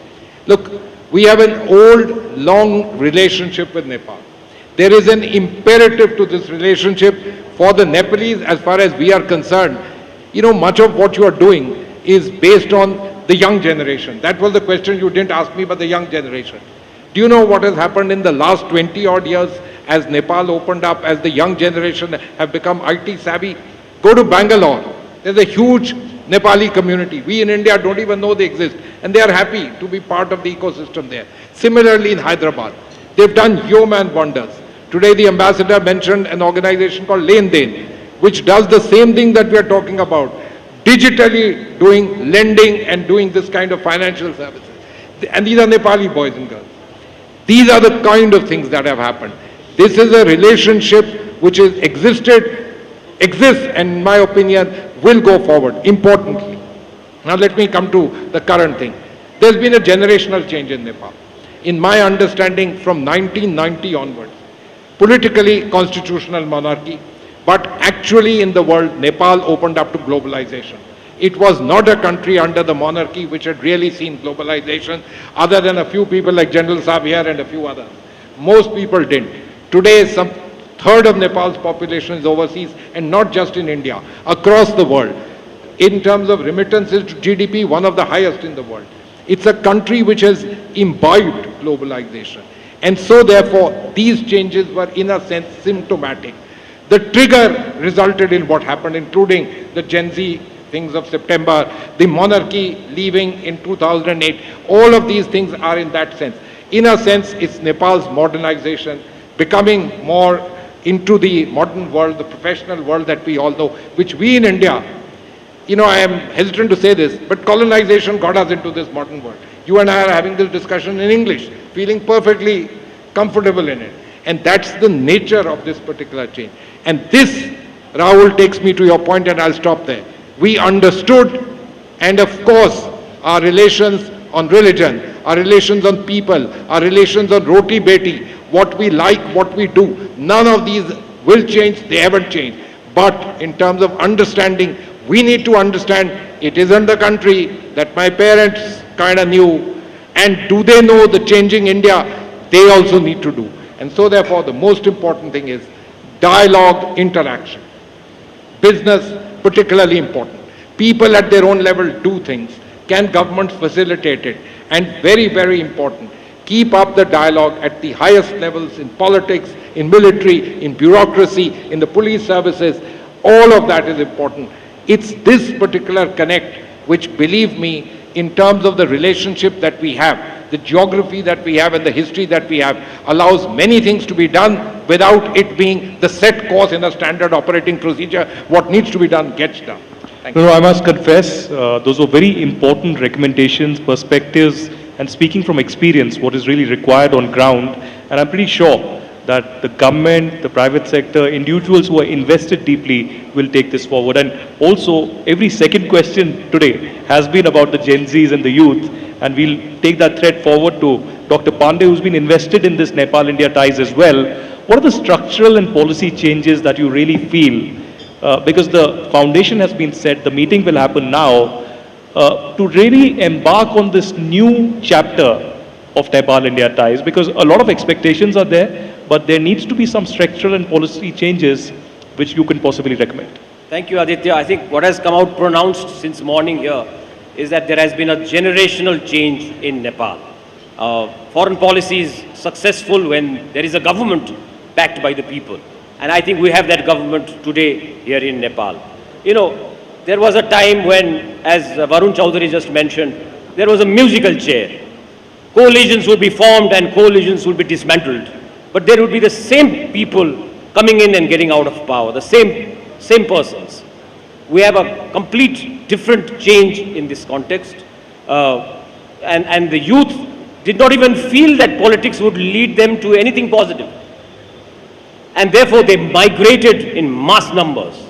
Look, we have an old, long relationship with Nepal. There is an imperative to this relationship for the Nepalese as far as we are concerned. Much of what you are doing is based on the young generation. That was the question you didn't ask me, but the young generation. Do you know what has happened in the last 20 odd years as Nepal opened up, as the young generation have become IT savvy? Go to Bangalore. There's a huge Nepali community. We in India don't even know they exist. And they are happy to be part of the ecosystem there. Similarly in Hyderabad, they've done yeoman wonders. Today the ambassador mentioned an organization called Len Den, which does the same thing that we are talking about. Digitally doing lending and doing this kind of financial services. And these are Nepali boys and girls. These are the kind of things that have happened. This is a relationship which has exists, and in my opinion, will go forward, importantly. Now let me come to the current thing. There's been a generational change in Nepal. In my understanding, from 1990 onwards, politically constitutional monarchy, but actually in the world, Nepal opened up to globalization. It was not a country under the monarchy which had really seen globalization, other than a few people like General Saab here and a few others. Most people didn't. Today, some third of Nepal's population is overseas, and not just in India, across the world. In terms of remittances to GDP, one of the highest in the world. It's a country which has imbibed globalization. And so therefore, these changes were in a sense symptomatic. The trigger resulted in what happened, including the Gen Z things of September, the monarchy leaving in 2008. All of these things are in that sense. In a sense, it's Nepal's modernization, becoming more into the modern world, the professional world that we all know, which we in India, I am hesitant to say this, but colonization got us into this modern world. You and I are having this discussion in English, feeling perfectly comfortable in it. And that's the nature of this particular change. And this, Rahul, takes me to your point, and I'll stop there. We understood, and of course, our relations on religion, our relations on people, our relations on roti beti, what we like, what we do, none of these will change, they haven't changed. But in terms of understanding, we need to understand it isn't the country that my parents kind of knew, and do they know the changing India? They also need to do. And so therefore, the most important thing is dialogue, interaction. Business, particularly important. People at their own level do things. Can governments facilitate it? And very, very important, keep up the dialogue at the highest levels in politics, in military, in bureaucracy, in the police services. All of that is important. It's this particular connect which, believe me, in terms of the relationship that we have, the geography that we have and the history that we have, allows many things to be done without it being the set course in a standard operating procedure. What needs to be done gets done. Thank you. No, I must confess, those were very important recommendations, perspectives, and speaking from experience, what is really required on ground. And I'm pretty sure that the government, the private sector, individuals who are invested deeply will take this forward. And also, every second question today has been about the Gen Zs and the youth, and we'll take that thread forward to Dr. Pandey, who's been invested in this Nepal-India ties as well. What are the structural and policy changes that you really feel? Because the foundation has been set, the meeting will happen now, to really embark on this new chapter of Nepal-India ties, because a lot of expectations are there, but there needs to be some structural and policy changes which you can possibly recommend. Thank you, Aditya. I think what has come out pronounced since morning here is that there has been a generational change in Nepal. Foreign policy is successful when there is a government backed by the people. And I think we have that government today here in Nepal. You know, there was a time when, as Varun Chaudhary just mentioned, there was a musical chair. Coalitions would be formed and coalitions would be dismantled. But there would be the same people coming in and getting out of power, the same persons. We have a complete different change in this context. And the youth did not even feel that politics would lead them to anything positive. And therefore they migrated in mass numbers.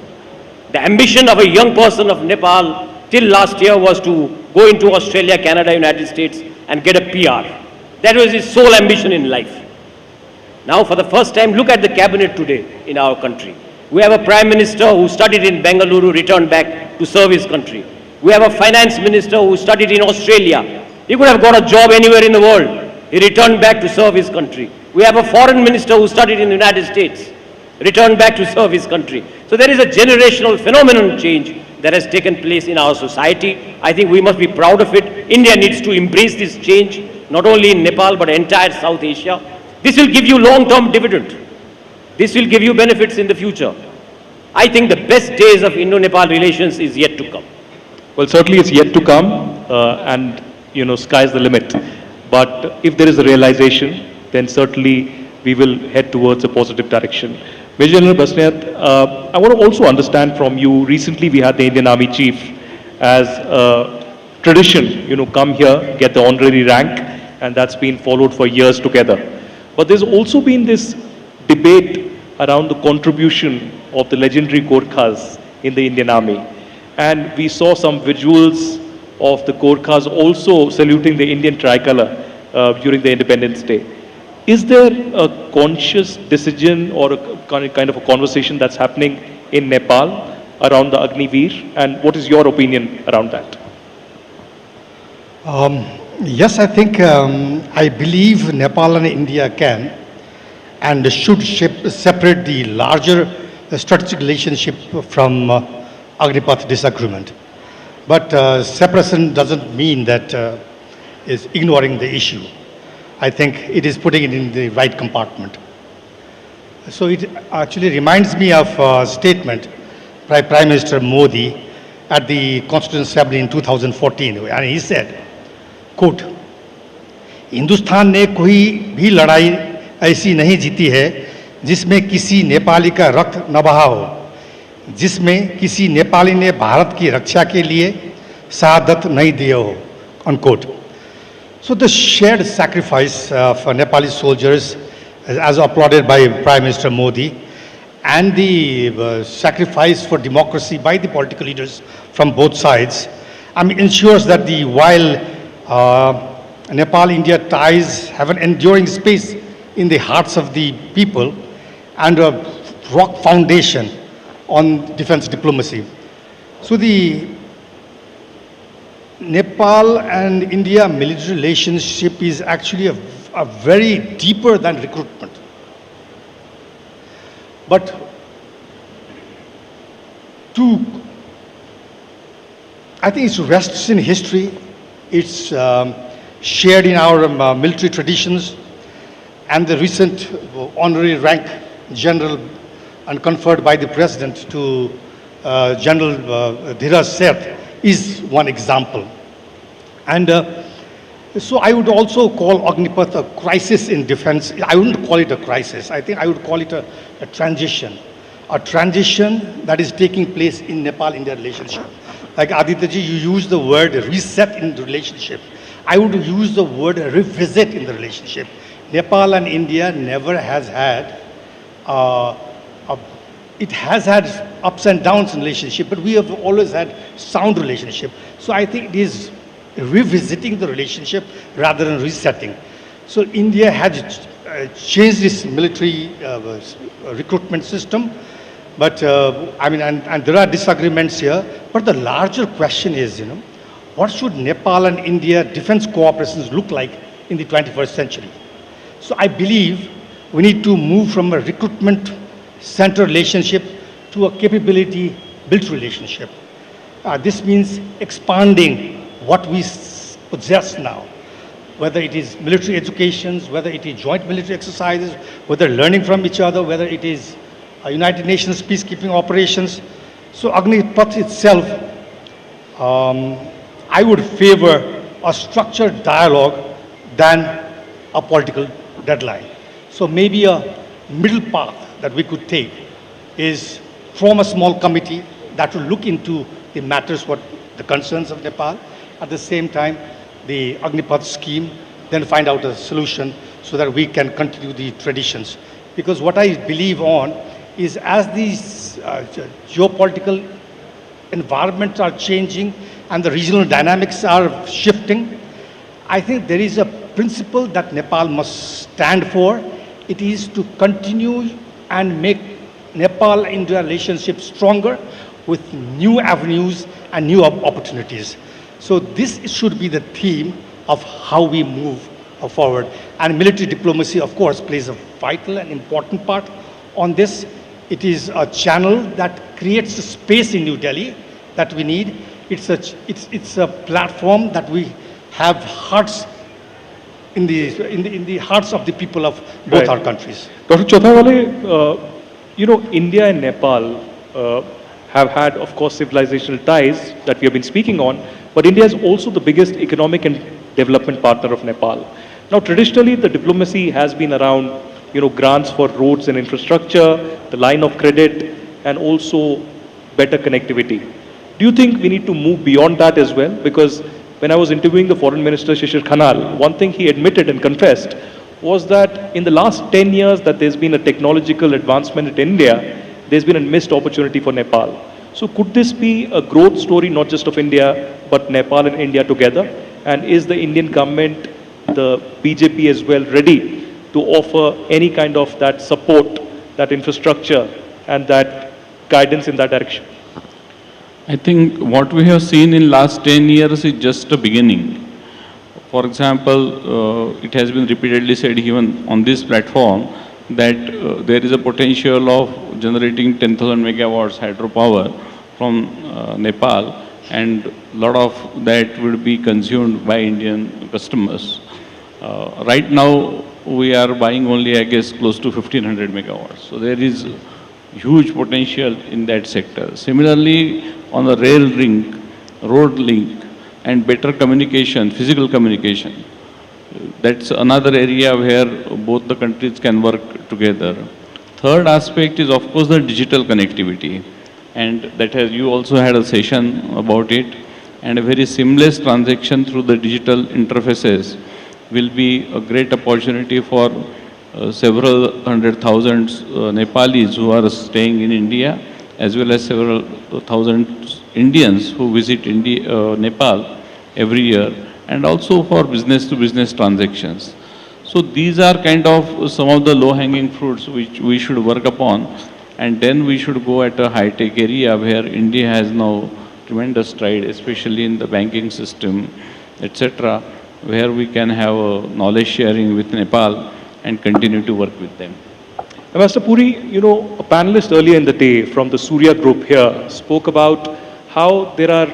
The ambition of a young person of Nepal till last year was to go into Australia, Canada, United States and get a PR. That was his sole ambition in life. Now for the first time, look at the cabinet today in our country. We have a Prime Minister who studied in Bengaluru, returned back to serve his country. We have a Finance Minister who studied in Australia. He could have got a job anywhere in the world. He returned back to serve his country. We have a Foreign Minister who studied in the United States, returned back to serve his country. So there is a generational phenomenon change that has taken place in our society. I think we must be proud of it. India needs to embrace this change, not only in Nepal, but entire South Asia. This will give you long-term dividend. This will give you benefits in the future. I think the best days of Indo-Nepal relations is yet to come. Well, certainly it's yet to come, and, you know, sky's the limit. But if there is a realization, then certainly we will head towards a positive direction. Major General Basneyat, I want to also understand from you, recently we had the Indian Army Chief as a tradition, you know, come here, get the honorary rank, and that's been followed for years together. But there's also been this debate around the contribution of the legendary Gorkhas in the Indian Army. And we saw some visuals of the Gorkhas also saluting the Indian tricolor during the Independence Day. Is there a conscious decision or a kind of a conversation that's happening in Nepal around the Agniveer? And what is your opinion around that? Yes, I think, I believe Nepal and India can and should separate the larger strategic relationship from Agnipath disagreement. But separation doesn't mean that is ignoring the issue. I think it is putting it in the right compartment. So it actually reminds me of a statement by Prime Minister Modi at the Constituent Assembly in 2014, and he said, quote, Hindustan ने कोई भी लड़ाई ऐसी नहीं जीती है जिसमें किसी नेपाली का रक्त न बहा हो, जिसमें किसी नेपाली ने भारत की रक्षा के लिए शहादत नहीं दिए हो, unquote. So the shared sacrifice of Nepali soldiers, as applauded by Prime Minister Modi, and the sacrifice for democracy by the political leaders from both sides, ensures that while Nepal-India ties have an enduring space in the hearts of the people and a rock foundation on defense diplomacy. So the Nepal and India military relationship is actually a very deeper than recruitment. But to, I think it rests in history. It's shared in our military traditions, and the recent honorary rank general and conferred by the president to General Dhiraj Seth is one example. And so I would also call Agnipath a crisis in defense. I wouldn't call it a crisis. I think I would call it a transition that is taking place in Nepal-India relationship. Like Adityaji, you use the word reset in the relationship. I would use the word revisit in the relationship. Nepal and India never has had, it has had ups and downs in relationship, but we have always had sound relationship. So I think it is revisiting the relationship rather than resetting. So India has changed its military recruitment system, but I mean, and there are disagreements here, but the larger question is, what should Nepal and India defense cooperations look like in the 21st century? So I believe we need to move from a recruitment-centered relationship to a capability-built relationship. This means expanding what we possess now, whether it is military educations, whether it is joint military exercises, whether learning from each other, whether it is United Nations peacekeeping operations. So Agnipath itself, I would favor a structured dialogue than a political deadline. So maybe a middle path that we could take is form a small committee that will look into the matters, what the concerns of Nepal, at the same time the Agnipath scheme, then find out a solution so that we can continue the traditions. Because what I believe on is as these geopolitical environments are changing and the regional dynamics are shifting, I think there is a principle that Nepal must stand for. It is to continue and make Nepal-India relationship stronger with new avenues and new opportunities. So this should be the theme of how we move forward. And military diplomacy, of course, plays a vital and important part on this. It is a channel that creates a space in New Delhi that we need. It's a platform that we have hearts in the hearts of the people of both our countries. Dr. Chothawale, India and Nepal have had, of course, civilizational ties that we have been speaking on, but India is also the biggest economic and development partner of Nepal. Now, traditionally, the diplomacy has been around, grants for roads and infrastructure, the line of credit, and also better connectivity. Do you think we need to move beyond that as well? Because when I was interviewing the Foreign Minister, Shishir Khanal, one thing he admitted and confessed was that in the last 10 years that there's been a technological advancement in India, there's been a missed opportunity for Nepal. So could this be a growth story, not just of India, but Nepal and India together? And is the Indian government, the BJP as well, ready to offer any kind of that support, that infrastructure, and that guidance in that direction? I think what we have seen in last 10 years is just a beginning. For example, it has been repeatedly said even on this platform that there is a potential of generating 10,000 megawatts hydropower from Nepal, and a lot of that will be consumed by Indian customers. Right now, we are buying only, I guess, close to 1,500 megawatts. So there is huge potential in that sector. Similarly, on the rail link, road link, and better communication, physical communication, that's another area where both the countries can work together. Third aspect is, of course, the digital connectivity. And that you also had a session about it. And a very seamless transaction through the digital interfaces will be a great opportunity for several hundred thousands Nepalis who are staying in India, as well as several thousand Indians who visit Nepal every year, and also for business-to-business transactions. So these are kind of some of the low-hanging fruits which we should work upon, and then we should go at a high-tech area where India has now tremendous stride, especially in the banking system, etc., where we can have a knowledge sharing with Nepal and continue to work with them. Master Puri, a panelist earlier in the day from the Surya group here spoke about how there are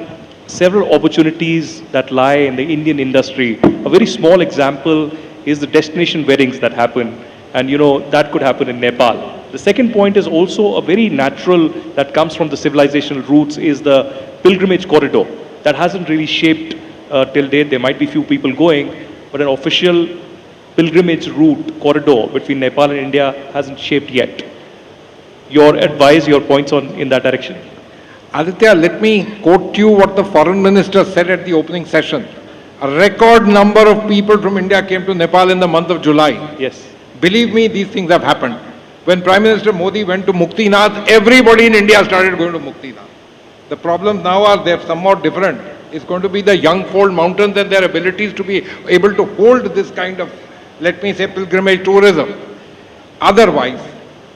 several opportunities that lie in the Indian industry. A very small example is the destination weddings that happen, and that could happen in Nepal. The second point is also a very natural that comes from the civilizational roots is the pilgrimage corridor that hasn't really shaped till date. There might be few people going, but an official pilgrimage route corridor between Nepal and India hasn't shaped yet. Your advice, your points in that direction? Aditya, let me quote you what the foreign minister said at the opening session. A record number of people from India came to Nepal in the month of July. Yes. Believe me, these things have happened. When Prime Minister Modi went to Muktinath, everybody in India started going to Muktinath. The problems now are they're somewhat different. It's going to be the young fold mountains and their abilities to be able to hold this kind of, let me say, pilgrimage tourism. Otherwise,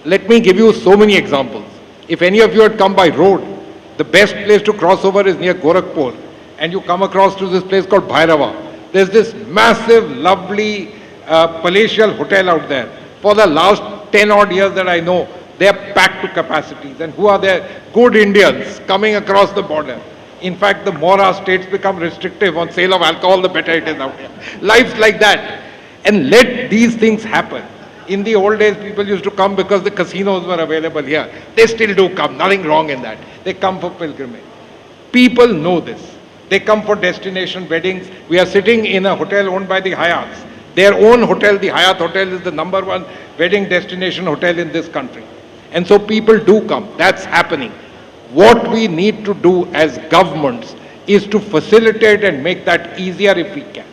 let me give you so many examples. If any of you had come by road, the best place to cross over is near Gorakhpur, and you come across to this place called Bhairava. There's this massive, lovely, palatial hotel out there. For the last 10 odd years that I know, they are packed to capacities. And who are there? Good Indians coming across the border. In fact, the more our states become restrictive on sale of alcohol, the better it is out here. Life's like that. And let these things happen. In the old days, people used to come because the casinos were available here. They still do come, nothing wrong in that. They come for pilgrimage. People know this. They come for destination weddings. We are sitting in a hotel owned by the Hyats. Their own hotel, the Hyatt Hotel, is the #1 wedding destination hotel in this country. And so people do come. That's happening. What we need to do as governments is to facilitate and make that easier if we can.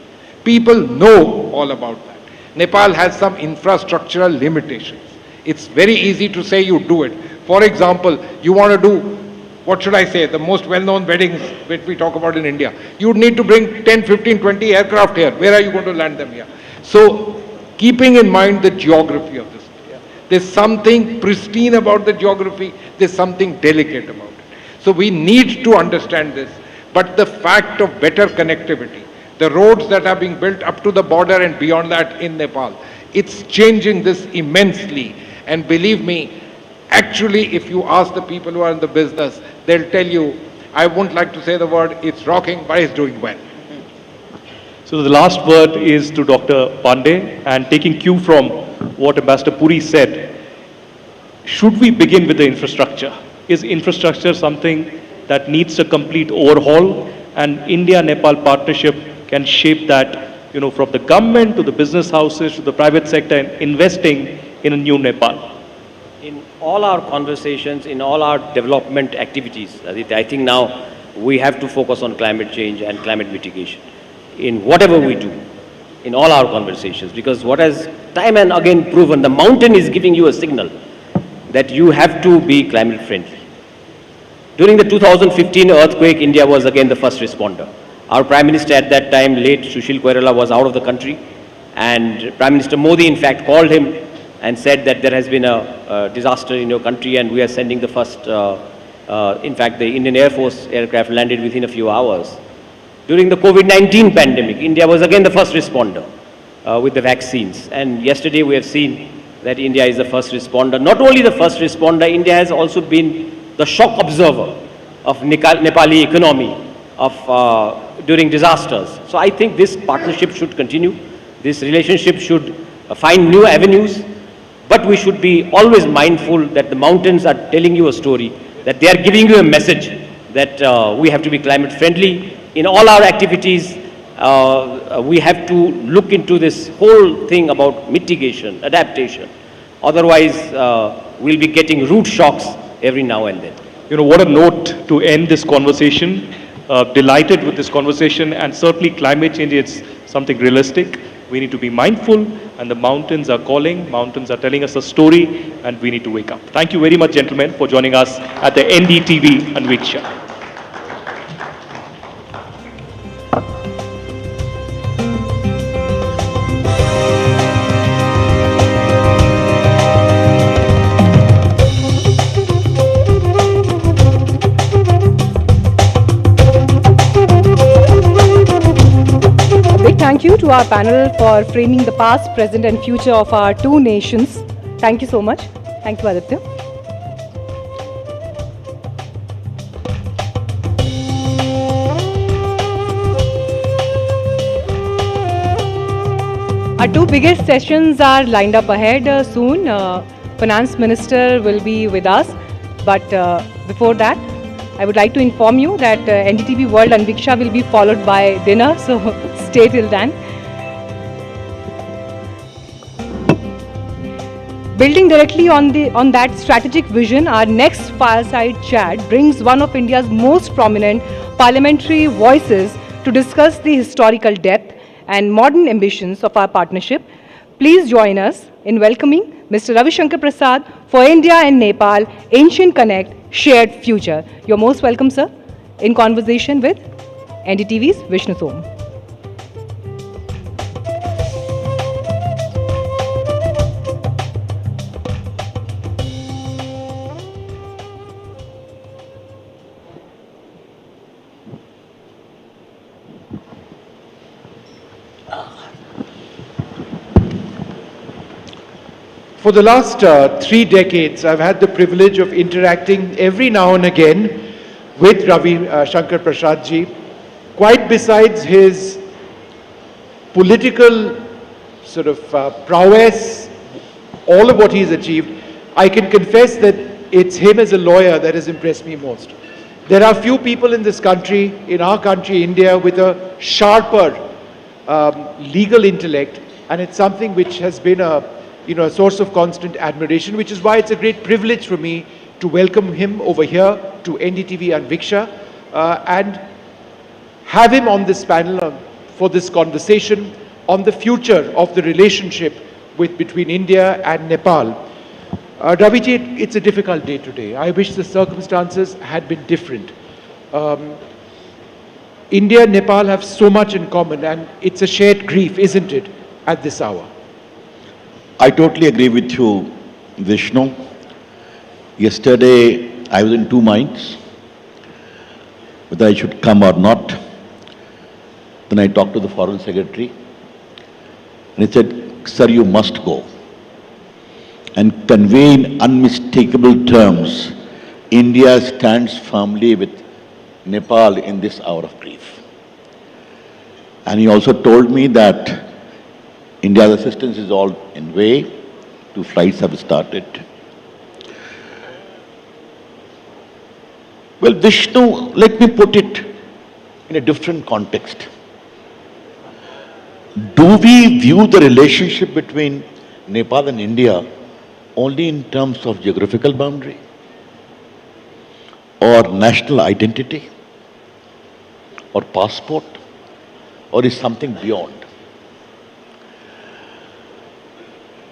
People know all about that. Nepal has some infrastructural limitations. It's very easy to say you do it. For example, you want to do, what should I say, the most well-known weddings which we talk about in India. You would need to bring 10, 15, 20 aircraft here. Where are you going to land them here? So, keeping in mind the geography of this place, there's something pristine about the geography, there's something delicate about it. So we need to understand this. But the fact of better connectivity, the roads that are being built up to the border and beyond that in Nepal, it's changing this immensely. And believe me, actually, if you ask the people who are in the business, they'll tell you, I wouldn't like to say the word, it's rocking, but it's doing well. So the last word is to Dr. Pandey, and taking cue from what Ambassador Puri said, should we begin with the infrastructure? Is infrastructure something that needs a complete overhaul, and India-Nepal partnership can shape that, from the government to the business houses to the private sector, and investing in a new Nepal? In all our conversations, in all our development activities, I think now we have to focus on climate change and climate mitigation in whatever we do, in all our conversations, because what has time and again proven, the mountain is giving you a signal that you have to be climate friendly. During the 2015 earthquake, India was again the first responder. Our Prime Minister at that time, late Sushil Koirala, was out of the country, and Prime Minister Modi in fact called him and said that there has been a disaster in your country and we are sending the first, in fact the Indian Air Force aircraft landed within a few hours. During the COVID-19 pandemic, India was again the first responder with the vaccines. And yesterday we have seen that India is the first responder. Not only the first responder, India has also been the shock observer of Nepali economy during disasters. So I think this partnership should continue. This relationship should find new avenues. But we should be always mindful that the mountains are telling you a story, that they are giving you a message that we have to be climate friendly. In all our activities, we have to look into this whole thing about mitigation, adaptation. Otherwise, we'll be getting root shocks every now and then. What a note to end this conversation. Delighted with this conversation, and certainly climate change is something realistic. We need to be mindful, and the mountains are calling, mountains are telling us a story, and we need to wake up. Thank you very much, gentlemen, for joining us at the NDTV Anviksha. Thank you to our panel for framing the past, present and future of our two nations. Thank you so much. Thank you, Aditya. Our two biggest sessions are lined up ahead soon. Finance Minister will be with us. But before that, I would like to inform you that NDTV World Anviksha will be followed by dinner. So stay till then. Building directly on that strategic vision, our next fireside chat brings one of India's most prominent parliamentary voices to discuss the historical depth and modern ambitions of our partnership. Please join us in welcoming Mr. Ravi Shankar Prasad for India and Nepal Ancient Connect Shared Future. You're most welcome, sir, in conversation with NDTV's Vishnu Som. For the last 3 decades, I've had the privilege of interacting every now and again with Ravi Shankar Prasad ji. Quite besides his political sort of prowess, all of what he's achieved, I can confess that it's him as a lawyer that has impressed me most. There are few people in this country, in our country, India, with a sharper legal intellect, and it's something which has been a source of constant admiration, which is why it's a great privilege for me to welcome him over here to NDTV Anviksha and have him on this panel for this conversation on the future of the relationship between India and Nepal. Raviji, it's a difficult day today. I wish the circumstances had been different. India and Nepal have so much in common, and it's a shared grief, isn't it, at this hour? I totally agree with you, Vishnu. Yesterday, I was in two minds, whether I should come or not. Then I talked to the Foreign Secretary, and he said, "Sir, you must go and convey in unmistakable terms, India stands firmly with Nepal in this hour of grief." And he also told me that India's assistance is all in way. 2 flights have started. Well, Vishnu, let me put it in a different context. Do we view the relationship between Nepal and India only in terms of geographical boundary or national identity or passport, or is something beyond?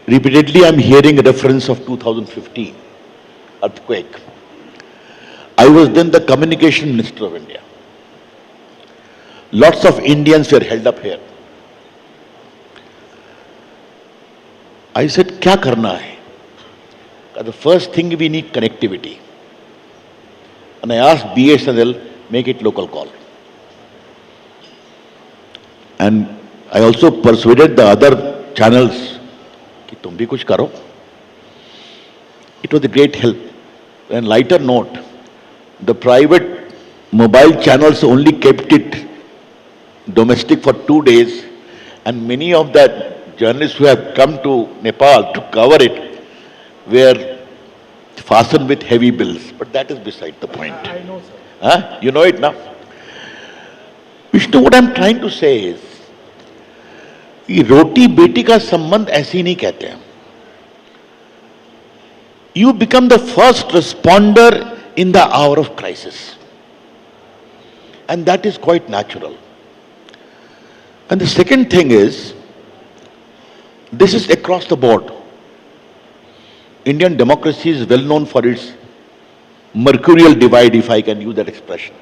Repeatedly, I'm hearing a reference of 2015 earthquake. I was then the communication minister of India. Lots of Indians were held up here. I said, "Kya karna hai?" The first thing, we need connectivity. And I asked BSNL, make it local call. And I also persuaded the other channels, तुम भी कुछ करो. It was a great help. And lighter note, the private mobile channels only kept it domestic for 2 days, and many of the journalists who have come to Nepal to cover it were fastened with heavy bills. But that is beside the point. I know, sir. You know it now. Vishnu, what I'm trying to say is, कि रोटी बेटी का संबंध ऐसे ही नहीं कहते हैं. You become the first responder in the hour of crisis. And that is quite natural. And the second thing is, this is across the board. Indian democracy is well known for its mercurial divide, if I can use that expression.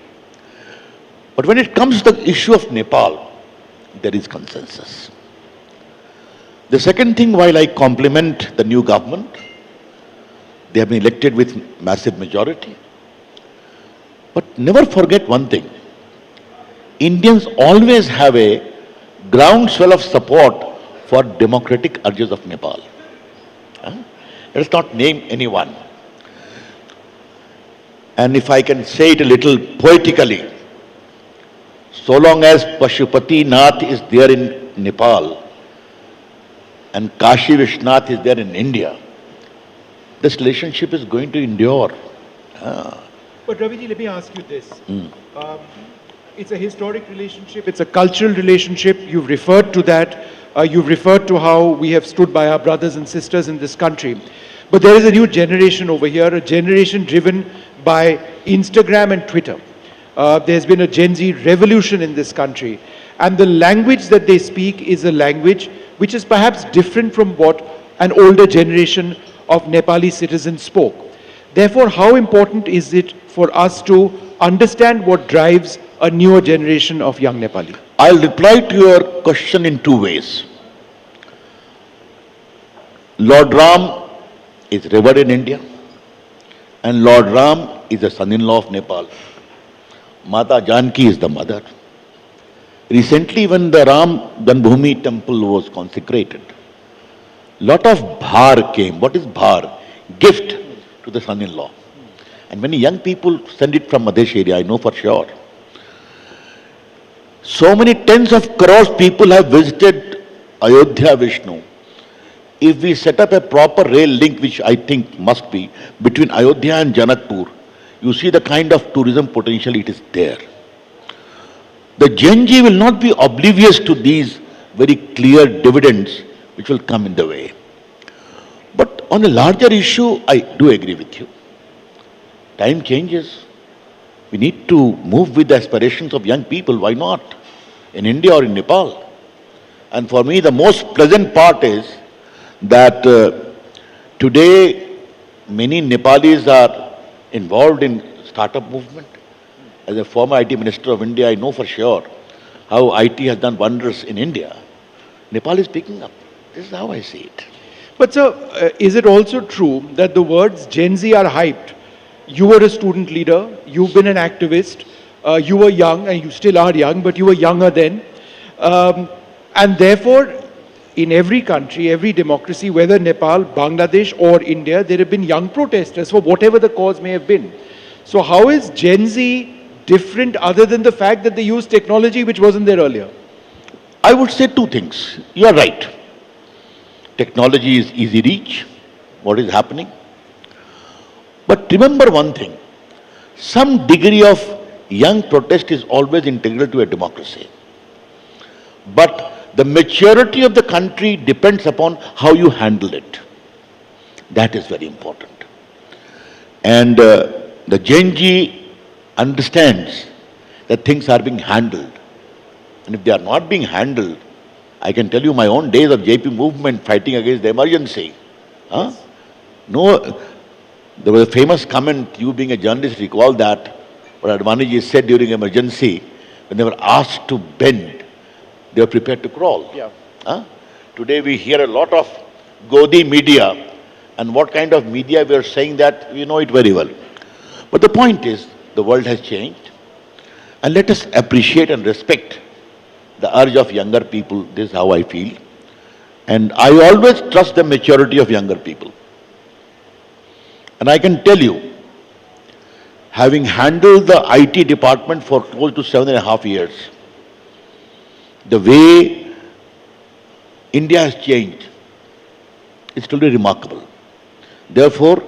But when it comes to the issue of Nepal, there is consensus. The second thing, while I compliment the new government, they have been elected with massive majority. But never forget one thing. Indians always have a groundswell of support for democratic urges of Nepal. Let us not name anyone. And if I can say it a little poetically, so long as Pashupati Nath is there in Nepal and Kashi Vishnath is there in India, this relationship is going to endure. But Raviji, let me ask you this. It's a historic relationship, it's a cultural relationship. You've referred to that. You've referred to how we have stood by our brothers and sisters in this country. But there is a new generation over here, a generation driven by Instagram and Twitter. There's been a Gen Z revolution in this country. And the language that they speak is a language which is perhaps different from what an older generation of Nepali citizens spoke. Therefore, how important is it for us to understand what drives a newer generation of young Nepali? I'll reply to your question in two ways. Lord Ram is revered in India, and Lord Ram is the son-in-law of Nepal. Mata Janki is the mother. Recently, when the Ram Janbhoomi temple was consecrated, lot of bhar came. What is bhar? Gift to the son-in-law. And many young people send it from Madhesh area, I know for sure. So many tens of crores people have visited Ayodhya Vishnu. If we set up a proper rail link, which I think must be, between Ayodhya and Janakpur, you see the kind of tourism potential it is there. The Gen Z will not be oblivious to these very clear dividends which will come in the way. But on a larger issue, I do agree with you. Time changes. We need to move with the aspirations of young people. Why not? In India or in Nepal. And for me, the most pleasant part is that today many Nepalis are involved in startup movement. As a former IT Minister of India, I know for sure how IT has done wonders in India. Nepal is picking up. This is how I see it. But sir, is it also true that the words Gen Z are hyped? You were a student leader, you've been an activist, you were young and you still are young, but you were younger then. And therefore, in every country, every democracy, whether Nepal, Bangladesh or India, there have been young protesters for whatever the cause may have been. So how is Gen Z different other than the fact that they use technology which wasn't there earlier? I would say two things. You are right. Technology is easy reach. What is happening? But remember one thing. Some degree of young protest is always integral to a democracy. But the maturity of the country depends upon how you handle it. That is very important. And the Gen Z understands that things are being handled. And if they are not being handled, I can tell you my own days of JP movement fighting against the emergency. Huh? No, there was a famous comment, you being a journalist recall that, what Advaniji said during emergency, when they were asked to bend, they were prepared to crawl. Yeah. Huh? Today we hear a lot of Godi media, and what kind of media we are saying that, we know it very well. But the point is, the world has changed, and let us appreciate and respect the urge of younger people. This is how I feel. And I always trust the maturity of younger people. And I can tell you, having handled the IT department for close to 7.5 years, the way India has changed is truly remarkable. Therefore,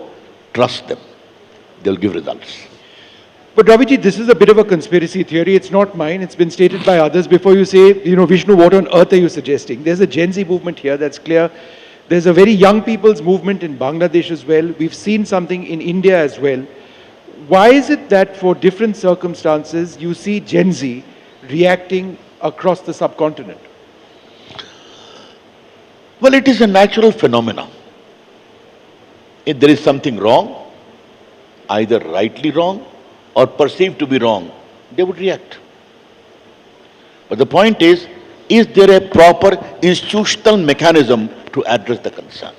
trust them. They'll give results. But Raviji, this is a bit of a conspiracy theory. It's not mine. It's been stated by others. Before you say, Vishnu, what on earth are you suggesting? There's a Gen Z movement here, that's clear. There's a very young people's movement in Bangladesh as well. We've seen something in India as well. Why is it that for different circumstances, you see Gen Z reacting across the subcontinent? Well, it is a natural phenomenon. If there is something wrong, either rightly wrong or perceived to be wrong, they would react. But the point is there a proper institutional mechanism to address the concern?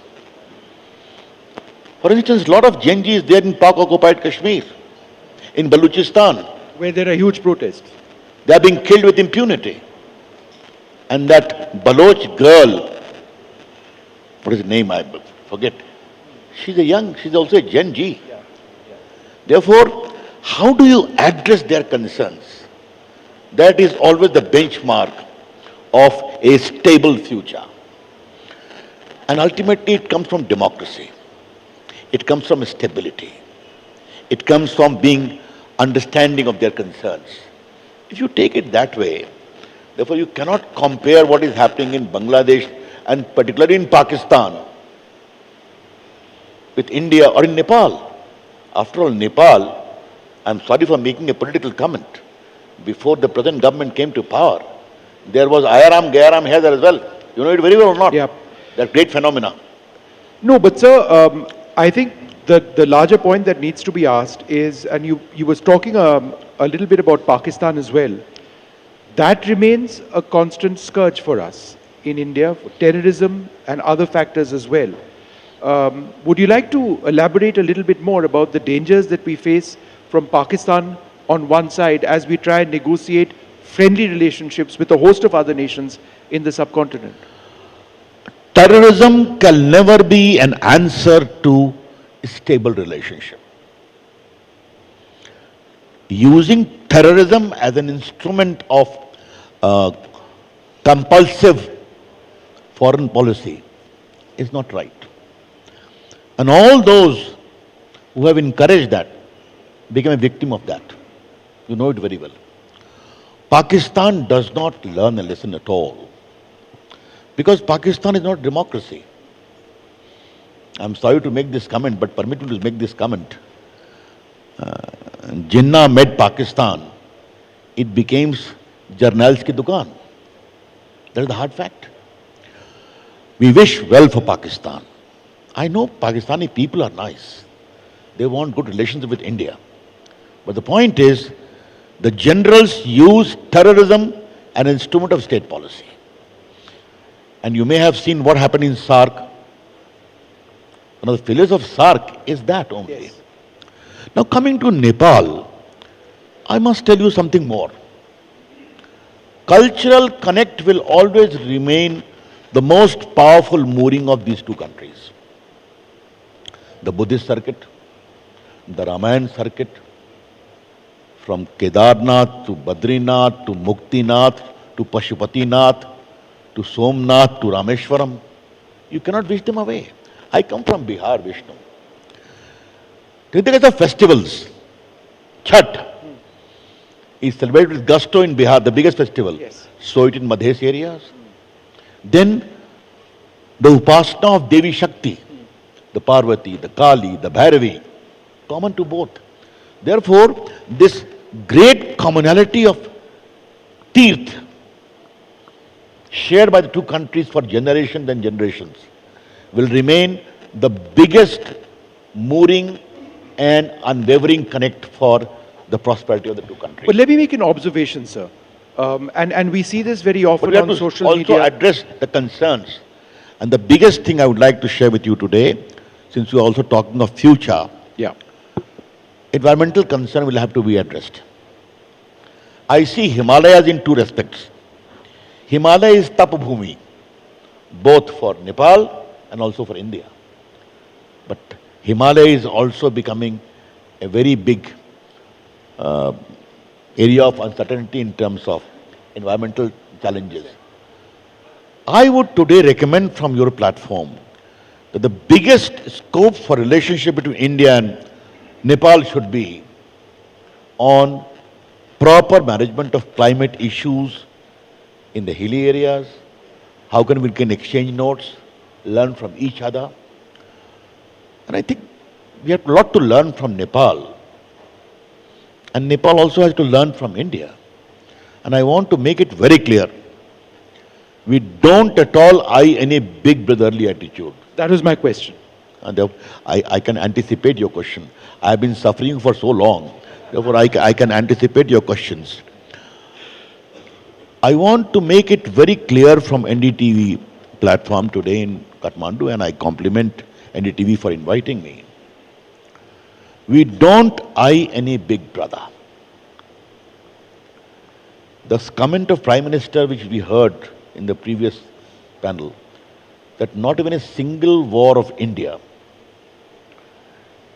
For instance, a lot of Gen Z is there in Pak-occupied Kashmir, in Baluchistan, where there are huge protests. They are being killed with impunity. And that Baloch girl, what is the name? I forget. She's also a Gen G. Therefore, how do you address their concerns? That is always the benchmark of a stable future. And ultimately, it comes from democracy. It comes from stability. It comes from being understanding of their concerns. If you take it that way, therefore you cannot compare what is happening in Bangladesh and particularly in Pakistan with India or in Nepal. After all, Nepal, I'm sorry for making a political comment, before the present government came to power, there was Ayaram, Gayaram here there as well. You know it very well or not? Yeah. That great phenomena. No, but sir, I think the larger point that needs to be asked is, and you was talking a little bit about Pakistan as well, that remains a constant scourge for us in India, for terrorism and other factors as well. Would you like to elaborate a little bit more about the dangers that we face from Pakistan on one side as we try and negotiate friendly relationships with a host of other nations in the subcontinent? Terrorism can never be an answer to a stable relationship. Using terrorism as an instrument of compulsive foreign policy is not right. And all those who have encouraged that became a victim of that. You know it very well. Pakistan does not learn a lesson at all. Because Pakistan is not democracy. I'm sorry to make this comment, but permit me to make this comment. Jinnah met Pakistan, it became Jarnail's ki dukaan. That is the hard fact. We wish well for Pakistan. I know Pakistani people are nice. They want good relations with India. But the point is, the generals use terrorism as an instrument of state policy. And you may have seen what happened in SARC. One of the failures of SARC is that only. Yes. Now coming to Nepal, I must tell you something more. Cultural connect will always remain the most powerful mooring of these two countries. The Buddhist circuit, the Ramayana circuit, from Kedarnath to Badrinath to Muktinath to Pashupatinath to Somnath to Rameshwaram, you cannot wish them away. I come from Bihar, Vishnu. Take the case of festivals. Chhat is celebrated with gusto in Bihar, the biggest festival. Yes. So it in Madhesh areas. Then the Upasana of Devi Shakti, the Parvati, the Kali, the Bhairavi, common to both. Therefore, this great commonality of Tirth shared by the two countries for generations and generations will remain the biggest mooring and unwavering connect for the prosperity of the two countries. But let me make an observation, sir. And we see this very often on social media. Also address the concerns. And the biggest thing I would like to share with you today, since we are also talking of future, environmental concern will have to be addressed. I see Himalayas in two respects. Himalaya is Tapabhumi, both for Nepal and also for India. But Himalaya is also becoming a very big area of uncertainty in terms of environmental challenges. I would today recommend from your platform that the biggest scope for relationship between India and Nepal should be on proper management of climate issues in the hilly areas, how we can exchange notes, learn from each other. And I think we have a lot to learn from Nepal. And Nepal also has to learn from India. And I want to make it very clear, we don't at all eye any big brotherly attitude. That was my question. And I can anticipate your question. I have been suffering for so long, therefore I can anticipate your questions. I want to make it very clear from NDTV platform today in Kathmandu, and I compliment NDTV for inviting me. We don't eye any big brother. The comment of Prime Minister which we heard in the previous panel, that not even a single war of India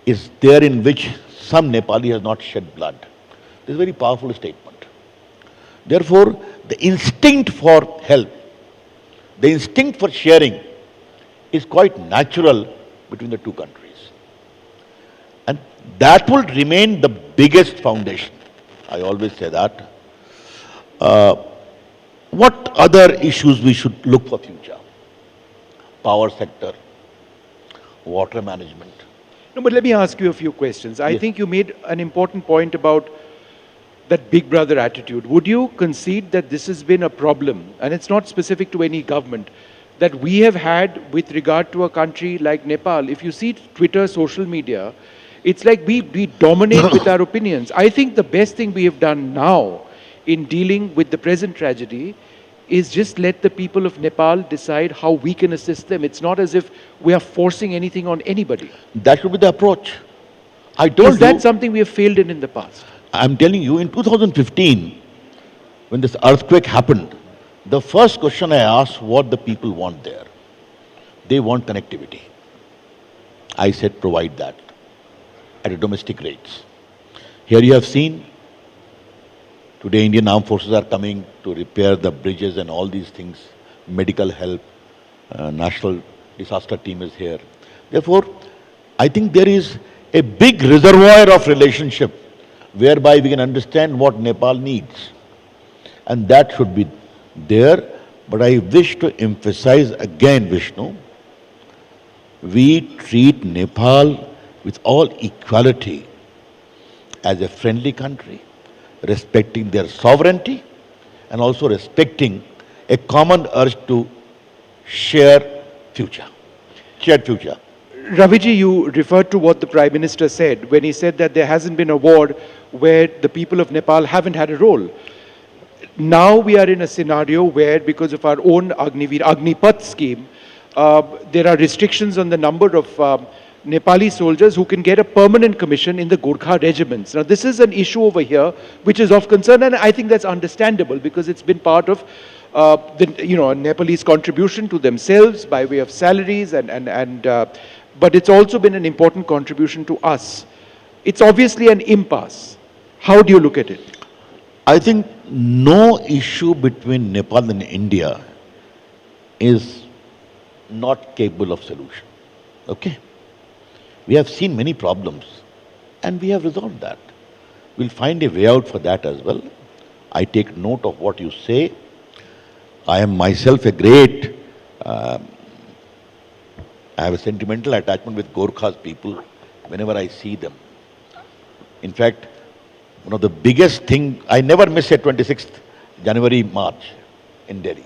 is there in which some Nepali has not shed blood. This is a very powerful statement. Therefore, the instinct for help, the instinct for sharing is quite natural between the two countries. And that will remain the biggest foundation. I always say that. What other issues we should look for future? Power sector, water management. No, but let me ask you a few questions. I think you made an important point about that big brother attitude. Would you concede that this has been a problem, and it's not specific to any government, that we have had with regard to a country like Nepal? If you see Twitter, social media, it's like we dominate with our opinions. I think the best thing we have done now in dealing with the present tragedy is just let the people of Nepal decide how we can assist them. It's not as if we are forcing anything on anybody. That should be the approach. I told Is that something we have failed in the past? I'm telling you, in 2015, when this earthquake happened, the first question I asked what the people want there. They want connectivity. I said provide that at a domestic rates. Here you have seen, today Indian Armed Forces are coming to repair the bridges and all these things, medical help, national disaster team is here. Therefore, I think there is a big reservoir of relationship whereby we can understand what Nepal needs. And that should be there. But I wish to emphasize again, Vishnu, we treat Nepal with all equality as a friendly country, respecting their sovereignty and also respecting a common urge to share future, shared future. Raviji, you referred to what the Prime Minister said when he said that there hasn't been a war where the people of Nepal haven't had a role. Now we are in a scenario where, because of our own Agnipath scheme, there are restrictions on the number of Nepali soldiers who can get a permanent commission in the Gorkha regiments. Now this is an issue over here which is of concern, and I think that's understandable because it's been part of Nepalese contribution to themselves by way of salaries but it's also been an important contribution to us. It's obviously an impasse. How do you look at it? I think no issue between Nepal and India is not capable of solution. Okay? We have seen many problems and we have resolved that. We'll find a way out for that as well. I take note of what you say. I am myself a great I have a sentimental attachment with Gorkhas people whenever I see them. In fact, one of the biggest thing, I never miss a 26th January march in Delhi.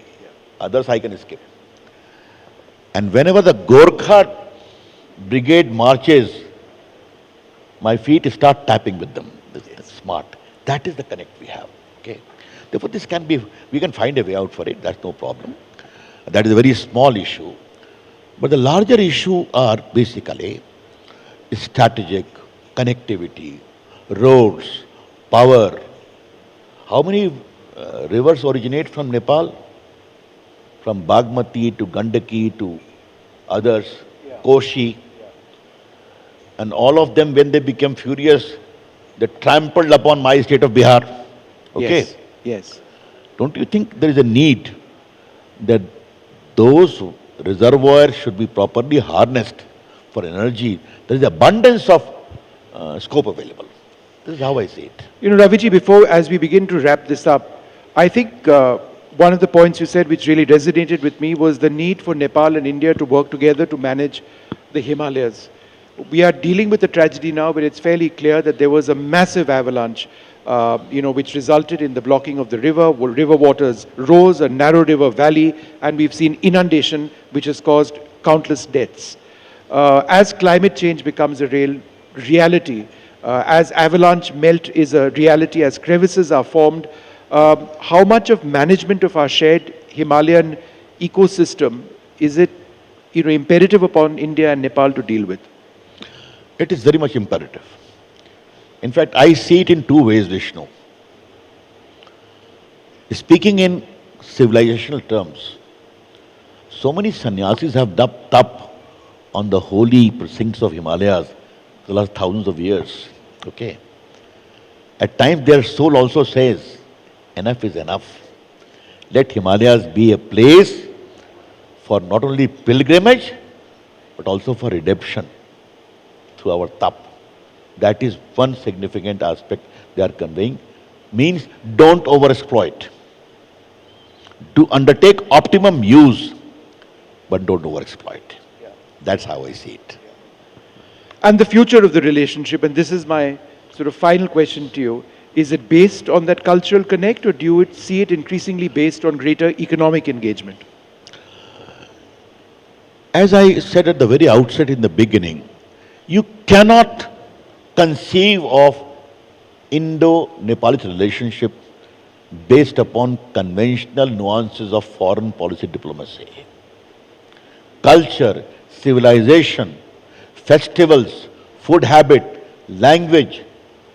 Others I can skip. And whenever the Gorkha brigade marches, my feet start tapping with them. That's smart. That is the connect we have. Okay. Therefore, this can be, we can find a way out for it. That's no problem. That is a very small issue. But the larger issue are basically strategic, connectivity, roads, power. How many rivers originate from Nepal? From Bagmati to Gandaki to others, Koshi. And all of them, when they became furious, they trampled upon my state of Bihar. Okay? Yes. Yes. Don't you think there is a need that those reservoirs should be properly harnessed for energy? There is abundance of scope available. This is how I see it. You know, Raviji, as we begin to wrap this up, I think one of the points you said which really resonated with me was the need for Nepal and India to work together to manage the Himalayas. We are dealing with a tragedy now, but it's fairly clear that there was a massive avalanche which resulted in the blocking of the river. River waters rose, a narrow river valley, and we've seen inundation, which has caused countless deaths. As climate change becomes a real reality, as avalanche melt is a reality, as crevices are formed, how much of management of our shared Himalayan ecosystem is it imperative upon India and Nepal to deal with? It is very much imperative. In fact, I see it in two ways, Vishnu. Speaking in civilizational terms, so many sannyasis have dubbed up on the holy precincts of Himalayas the last thousands of years. Okay. At times their soul also says, enough is enough. Let Himalayas be a place for not only pilgrimage, but also for redemption through our tap. That is one significant aspect they are conveying. Means don't overexploit. Do undertake optimum use, but don't overexploit. That's how I see it. And the future of the relationship, and this is my sort of final question to you, is it based on that cultural connect, or do you see it increasingly based on greater economic engagement? As I said at the very outset in the beginning, you cannot conceive of Indo-Nepalese relationship based upon conventional nuances of foreign policy diplomacy. Culture, civilization, festivals, food habit, language,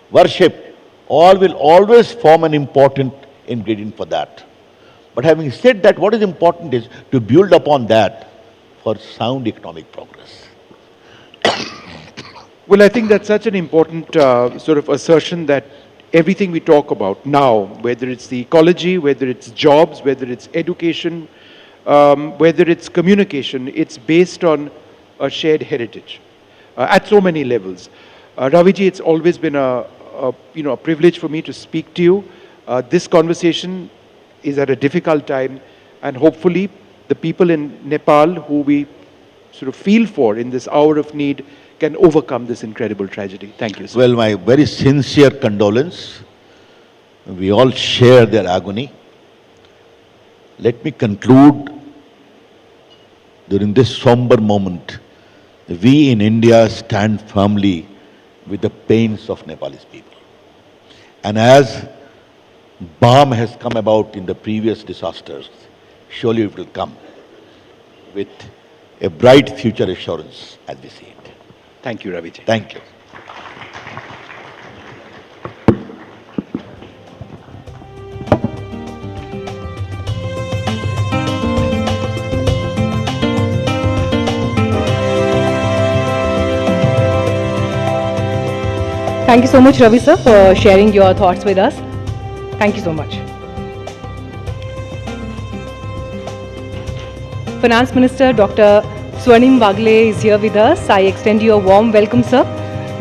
worship, all will always form an important ingredient for that. But having said that, what is important is to build upon that for sound economic progress. Well, I think that's such an important sort of assertion that everything we talk about now, whether it's the ecology, whether it's jobs, whether it's education, whether it's communication, it's based on a shared heritage at so many levels. Raviji, it's always been a privilege for me to speak to you. This conversation is at a difficult time, and hopefully the people in Nepal who we sort of feel for in this hour of need can overcome this incredible tragedy. Thank you, sir. Well, my very sincere condolence. We all share their agony. Let me conclude during this somber moment. We in India stand firmly with the pains of Nepalese people. And as balm has come about in the previous disasters, surely it will come with a bright future assurance as we see it. Thank you, Raviji. Thank you. Thank you so much, Ravi sir, for sharing your thoughts with us. Thank you so much. Finance Minister Dr. Swarnim Wagle is here with us. I extend you a warm welcome, sir.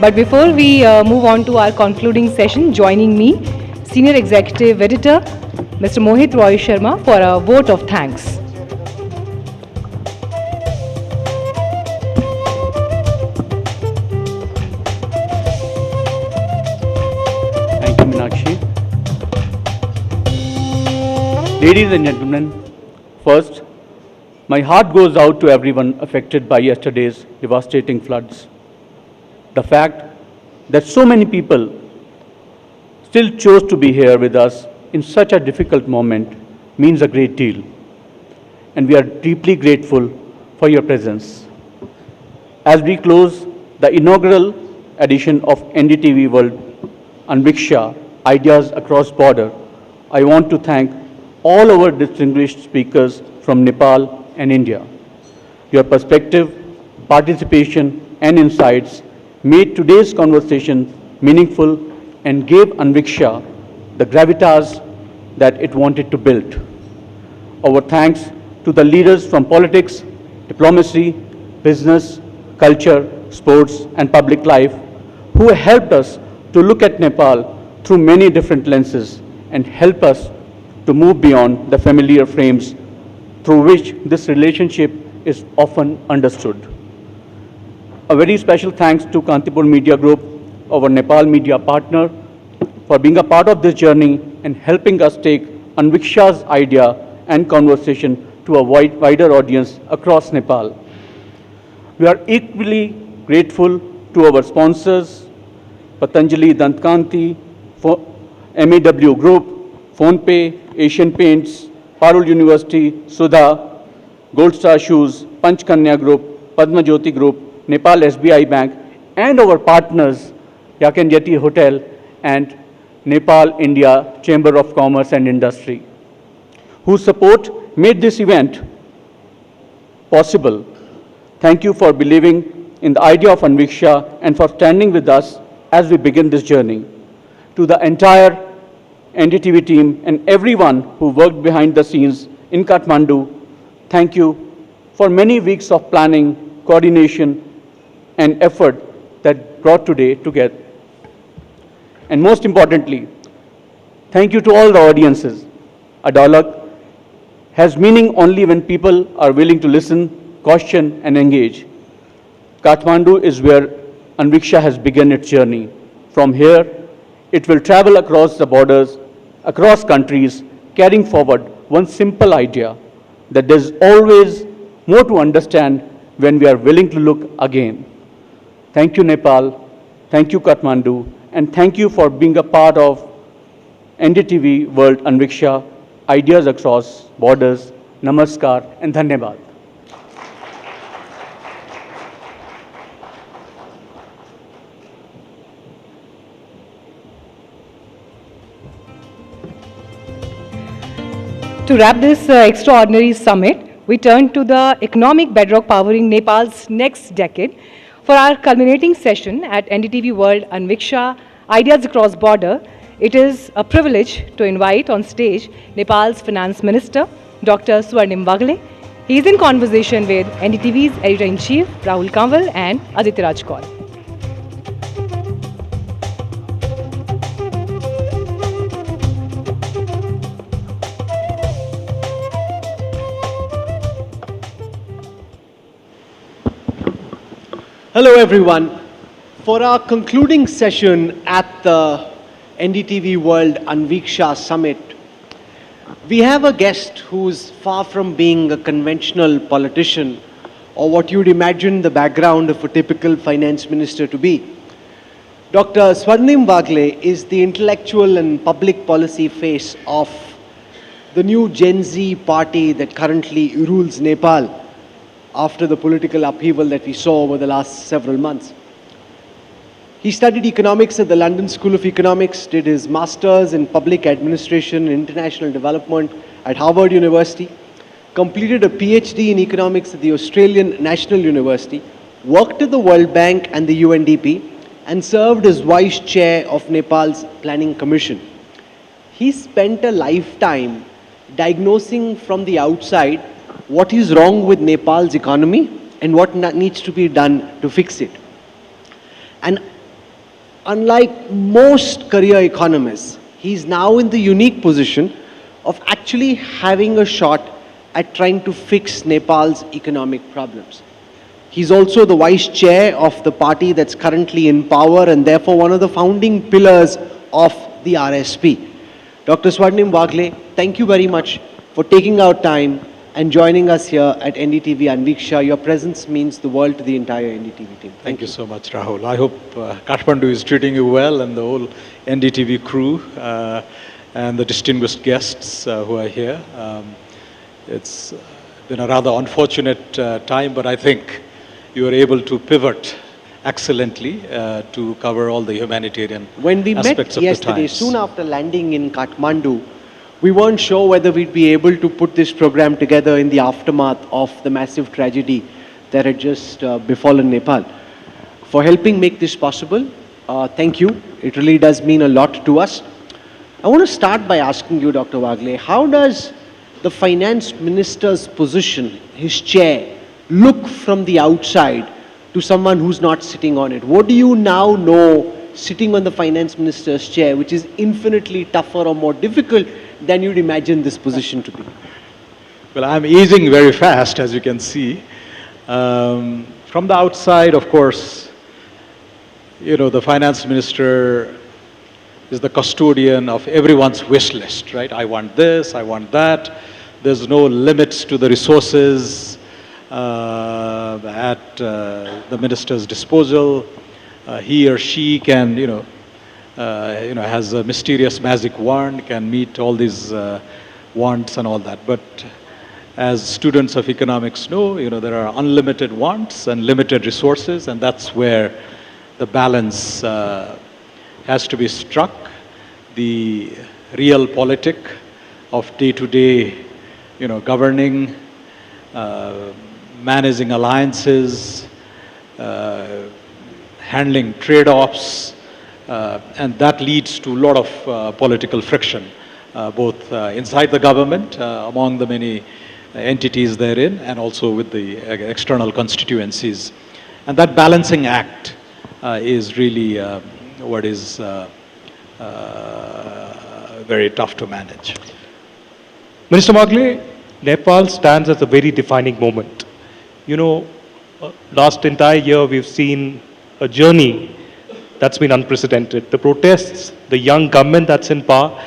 But before we move on to our concluding session, joining me, Senior Executive Editor, Mr. Mohit Roy Sharma, for a vote of thanks. Thank you, Meenakshi. Ladies and gentlemen, first, my heart goes out to everyone affected by yesterday's devastating floods. The fact that so many people still chose to be here with us in such a difficult moment means a great deal. And we are deeply grateful for your presence. As we close the inaugural edition of NDTV World Anviksha Ideas Across Border, I want to thank all our distinguished speakers from Nepal and India. Your perspective, participation, and insights made today's conversation meaningful and gave Anviksha the gravitas that it wanted to build. Our thanks to the leaders from politics, diplomacy, business, culture, sports, and public life who helped us to look at Nepal through many different lenses and help us to move beyond the familiar frames through which this relationship is often understood. A very special thanks to Kantipur Media Group, our Nepal media partner, for being a part of this journey and helping us take Anviksha's idea and conversation to a wider audience across Nepal. We are equally grateful to our sponsors, Patanjali Dantkanti, MEW Group, PhonePe, Asian Paints, Parul University, Sudha, Gold Star Shoes, Panchkanya Group, Padma Jyoti Group, Nepal SBI Bank, and our partners, Yakan Yeti Hotel and Nepal India Chamber of Commerce and Industry, whose support made this event possible. Thank you for believing in the idea of Anviksha and for standing with us as we begin this journey. To the entire NDTV team and everyone who worked behind the scenes in Kathmandu, thank you for many weeks of planning, coordination, and effort that brought today together. And most importantly, thank you to all the audiences. A dialogue has meaning only when people are willing to listen, question, and engage. Kathmandu is where Anviksha has begun its journey. From here, it will travel across the borders, across countries, carrying forward one simple idea that there's always more to understand when we are willing to look again. Thank you, Nepal. Thank you, Kathmandu. And thank you for being a part of NDTV World Anviksha, Ideas Across Borders. Namaskar and Dhanyabad. To wrap this extraordinary summit, we turn to the economic bedrock powering Nepal's next decade for our culminating session at NDTV World Anviksha, Ideas Across Border. It is a privilege to invite on stage Nepal's Finance Minister, Dr. Swarnim Bagle. He is in conversation with NDTV's Editor-in-Chief, Rahul Kanwal and Aditya Raj Kaur. Hello everyone. For our concluding session at the NDTV World Anviksha Summit, we have a guest who's far from being a conventional politician or what you'd imagine the background of a typical finance minister to be. Dr. Swarnim Bagle is the intellectual and public policy face of the new Gen Z party that currently rules Nepal after the political upheaval that we saw over the last several months. He studied economics at the London School of Economics, did his master's in public administration and international development at Harvard University, completed a PhD in economics at the Australian National University, worked at the World Bank and the UNDP, and served as vice chair of Nepal's Planning Commission. He spent a lifetime diagnosing from the outside what is wrong with Nepal's economy and what needs to be done to fix it. And unlike most career economists, he's now in the unique position of actually having a shot at trying to fix Nepal's economic problems. He's also the vice chair of the party that's currently in power and therefore one of the founding pillars of the RSP. Dr. Swarnim Bagle, thank you very much for taking out time and joining us here at NDTV Anviksha. Your presence means the world to the entire NDTV team. Thank you so much, Rahul. I hope Kathmandu is treating you well and the whole NDTV crew and the distinguished guests who are here. It's been a rather unfortunate time, but I think you were able to pivot excellently to cover all the humanitarian When we aspects met yesterday, of the soon after landing in Kathmandu, we weren't sure whether we'd be able to put this program together in the aftermath of the massive tragedy that had just befallen Nepal. For helping make this possible, thank you. It really does mean a lot to us. I want to start by asking you, Dr. Bagle, how does the finance minister's position, his chair, look from the outside to someone who's not sitting on it? What do you now know sitting on the finance minister's chair, which is infinitely tougher or more difficult than you'd imagine this position to be? Well, I'm aging very fast, as you can see. From the outside, of course, you know, the finance minister is the custodian of everyone's wish list, right? I want this, I want that. There's no limits to the resources at the minister's disposal. He or she can, has a mysterious magic wand, can meet all these wants and all that. But as students of economics know, there are unlimited wants and limited resources, and that's where the balance has to be struck. The real politic of day-to-day, governing, managing alliances, handling trade-offs, and that leads to a lot of political friction, both inside the government, among the many entities therein, and also with the external constituencies. And that balancing act is really what is very tough to manage. Minister Magle, Nepal stands as a very defining moment. You know, last entire year we've seen a journey that's been unprecedented. The protests, the young government that's in power,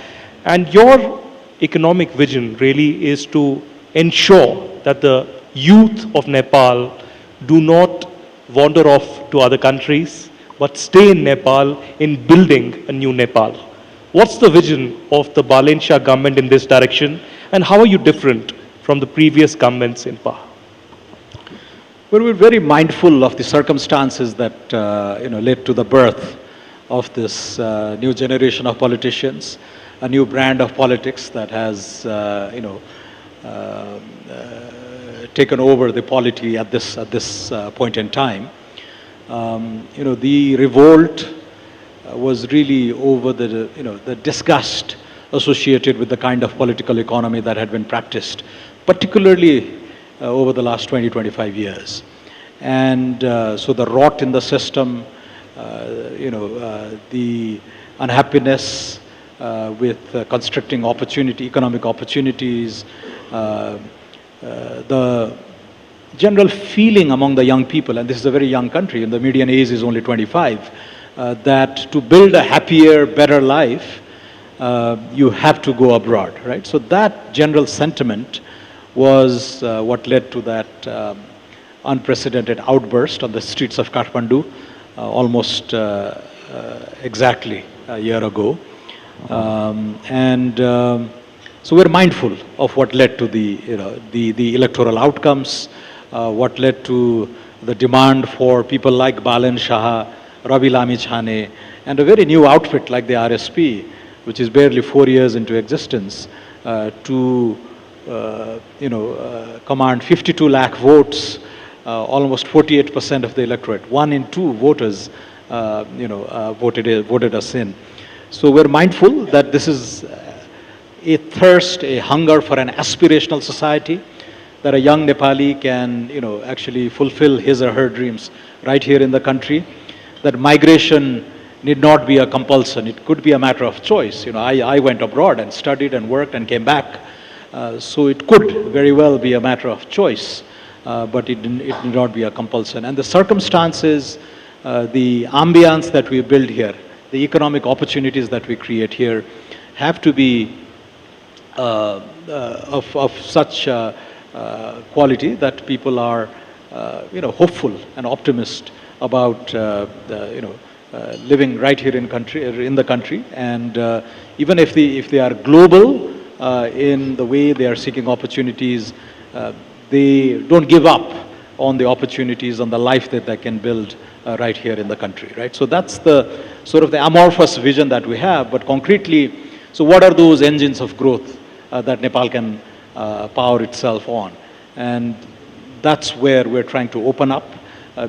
and your economic vision really is to ensure that the youth of Nepal do not wander off to other countries, but stay in Nepal in building a new Nepal. What's the vision of the Balen Shah government in this direction, and how are you different from the previous governments in power? Well, we're very mindful of the circumstances that led to the birth of this new generation of politicians, a new brand of politics that has taken over the polity at this point in time. The revolt was really over the disgust associated with the kind of political economy that had been practiced, particularly over the last 20-25 years. And so the rot in the system, the unhappiness with constricting economic opportunities, the general feeling among the young people, and this is a very young country, and the median age is only 25, that to build a happier, better life, you have to go abroad, right? So that general sentiment was what led to that unprecedented outburst on the streets of Kathmandu almost exactly a year ago. So we're mindful of what led to the electoral outcomes, what led to the demand for people like Balen Shah, Ravi Lami Chhane, and a very new outfit like the RSP, which is barely 4 years into existence, to command 52 lakh votes, almost 48% of the electorate. 1 in 2 voters, voted us in. So we're mindful that this is a thirst, a hunger for an aspirational society, that a young Nepali can, actually fulfill his or her dreams right here in the country. That migration need not be a compulsion; it could be a matter of choice. I went abroad and studied and worked and came back, so it could very well be a matter of choice, but it need not be a compulsion. And the circumstances, the ambience that we build here, the economic opportunities that we create here, have to be of such quality that people are, hopeful and optimist about, living right here in the country, and even if they are global in the way they are seeking opportunities, they don't give up on the opportunities, on the life that they can build right here in the country, right? So that's the sort of the amorphous vision that we have, but concretely, so what are those engines of growth that Nepal can power itself on? And that's where we're trying to open up,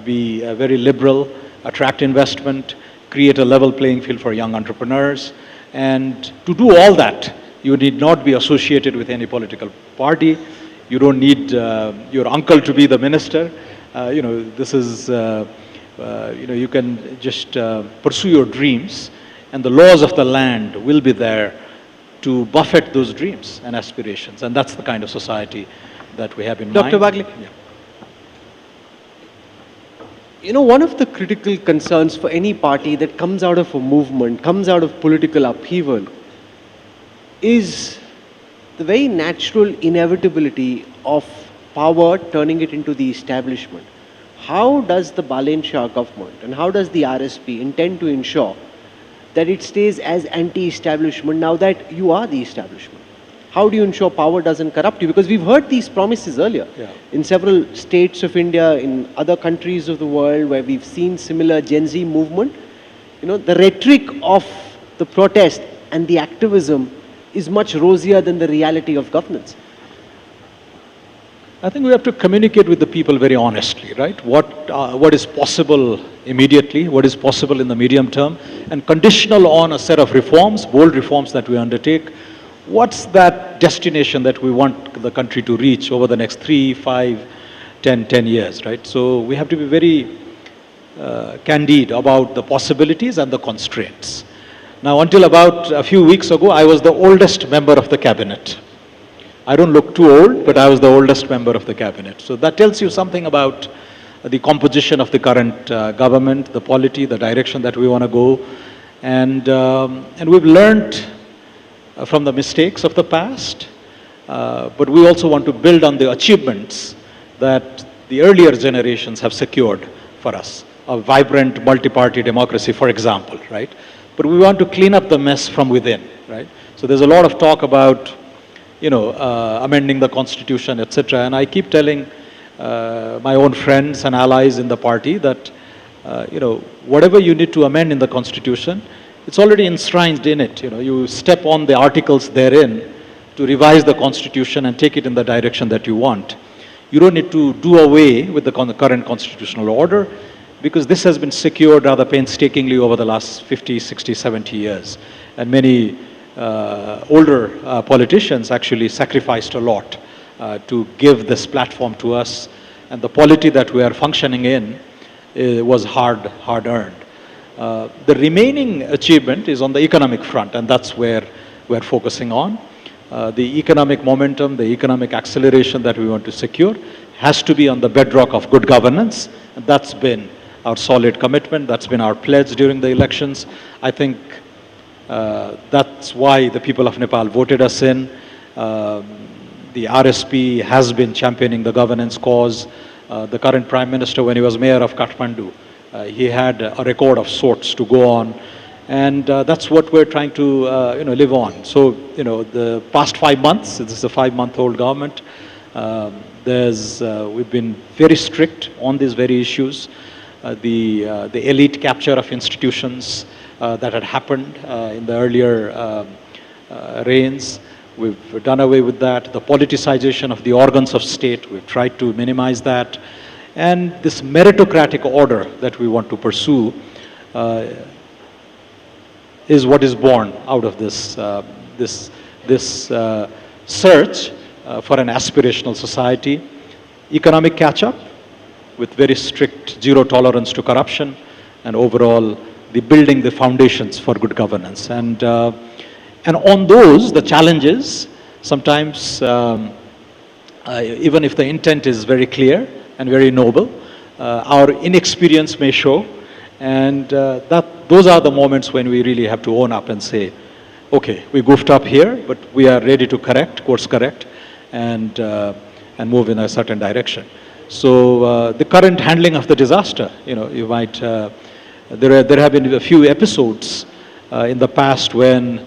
be very liberal, attract investment, create a level playing field for young entrepreneurs. And to do all that, you need not be associated with any political party. You don't need your uncle to be the minister. This is, you can just pursue your dreams, and the laws of the land will be there to buffet those dreams and aspirations. And that's the kind of society that we have in mind. Dr. Bagley. Yeah. One of the critical concerns for any party that comes out of a movement, comes out of political upheaval, is the very natural inevitability of power turning it into the establishment. How does the Balen Shah government and how does the RSP intend to ensure that it stays as anti-establishment now that you are the establishment? How do you ensure power doesn't corrupt you? Because we've heard these promises earlier in several states of India, in other countries of the world where we've seen similar Gen Z movement. The rhetoric of the protest and the activism is much rosier than the reality of governance. I think we have to communicate with the people very honestly, right? What is possible immediately, what is possible in the medium term, and conditional on a set of reforms, bold reforms that we undertake. What's that destination that we want the country to reach over the next 3, 5, 10 years, right? So we have to be very candid about the possibilities and the constraints. Now, until about a few weeks ago, I was the oldest member of the cabinet. I don't look too old, but I was the oldest member of the cabinet. So that tells you something about the composition of the current government, the polity, the direction that we want to go. And we've learned from the mistakes of the past, but we also want to build on the achievements that the earlier generations have secured for us. A vibrant multi-party democracy, for example, right? But we want to clean up the mess from within, right? So there's a lot of talk about, amending the constitution, etc. And I keep telling my own friends and allies in the party that, whatever you need to amend in the constitution, it's already enshrined in it. You step on the articles therein to revise the constitution and take it in the direction that you want. You don't need to do away with the current constitutional order, because this has been secured rather painstakingly over the last 50, 60, 70 years. And many older politicians actually sacrificed a lot to give this platform to us. And the polity that we are functioning in was hard-earned. The remaining achievement is on the economic front, and that's where we're focusing on. The economic momentum, the economic acceleration that we want to secure has to be on the bedrock of good governance. And that's been our solid commitment. That's been our pledge during the elections. I think that's why the people of Nepal voted us in. The RSP has been championing the governance cause. The current Prime Minister, when he was Mayor of Kathmandu, he had a record of sorts to go on. And that's what we're trying to live on. So, the past 5 months, this is a 5-month-old government, we've been very strict on these very issues. The elite capture of institutions that had happened in the earlier reigns, we've done away with that. The politicization of the organs of state, we've tried to minimize that. And this meritocratic order that we want to pursue is what is born out of this search for an aspirational society. Economic catch-up with very strict zero tolerance to corruption, and overall building the foundations for good governance. And on those, the challenges, sometimes even if the intent is very clear and very noble, our inexperience may show. And those are the moments when we really have to own up and say, okay, we goofed up here, but we are ready to course correct, and move in a certain direction. So the current handling of the disaster, you might, there have been a few episodes in the past when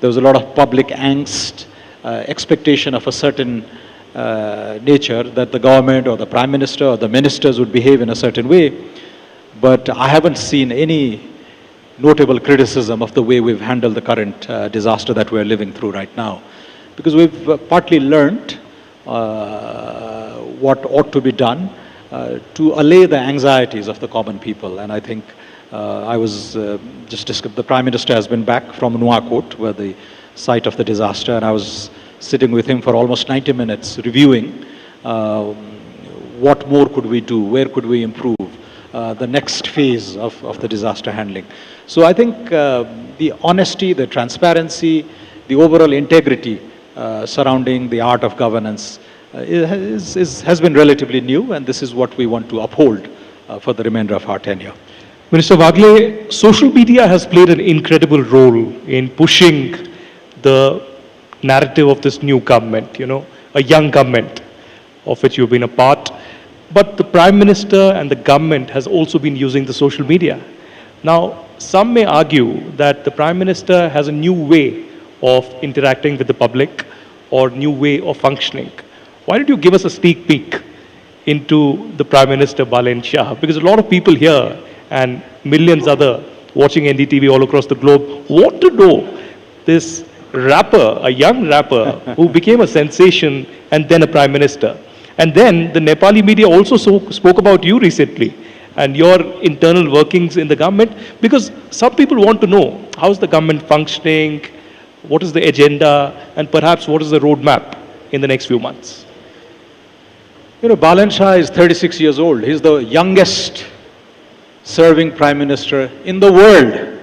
there was a lot of public angst, expectation of a certain nature that the government or the Prime Minister or the ministers would behave in a certain way. But I haven't seen any notable criticism of the way we've handled the current disaster that we're living through right now. Because we've partly learned what ought to be done to allay the anxieties of the common people. And I think the Prime Minister has been back from Nuwakot, where the site of the disaster, and I was sitting with him for almost 90 minutes reviewing what more could we do, where could we improve, the next phase of the disaster handling. So I think the honesty, the transparency, the overall integrity surrounding the art of governance has been relatively new, and this is what we want to uphold for the remainder of our tenure. Minister Wagle, social media has played an incredible role in pushing the narrative of this new government, a young government of which you've been a part. But the Prime Minister and the government has also been using the social media. Now, some may argue that the Prime Minister has a new way of interacting with the public or new way of functioning. Why don't you give us a sneak peek into the Prime Minister Balen Shah? Because a lot of people here and millions other watching NDTV all across the globe want to know this rapper, a young rapper who became a sensation and then a Prime Minister. And then the Nepali media also spoke about you recently and your internal workings in the government, because some people want to know how's the government functioning, what is the agenda, and perhaps what is the roadmap in the next few months. You know, Balan Shah is 36 years old. He's the youngest serving prime minister in the world.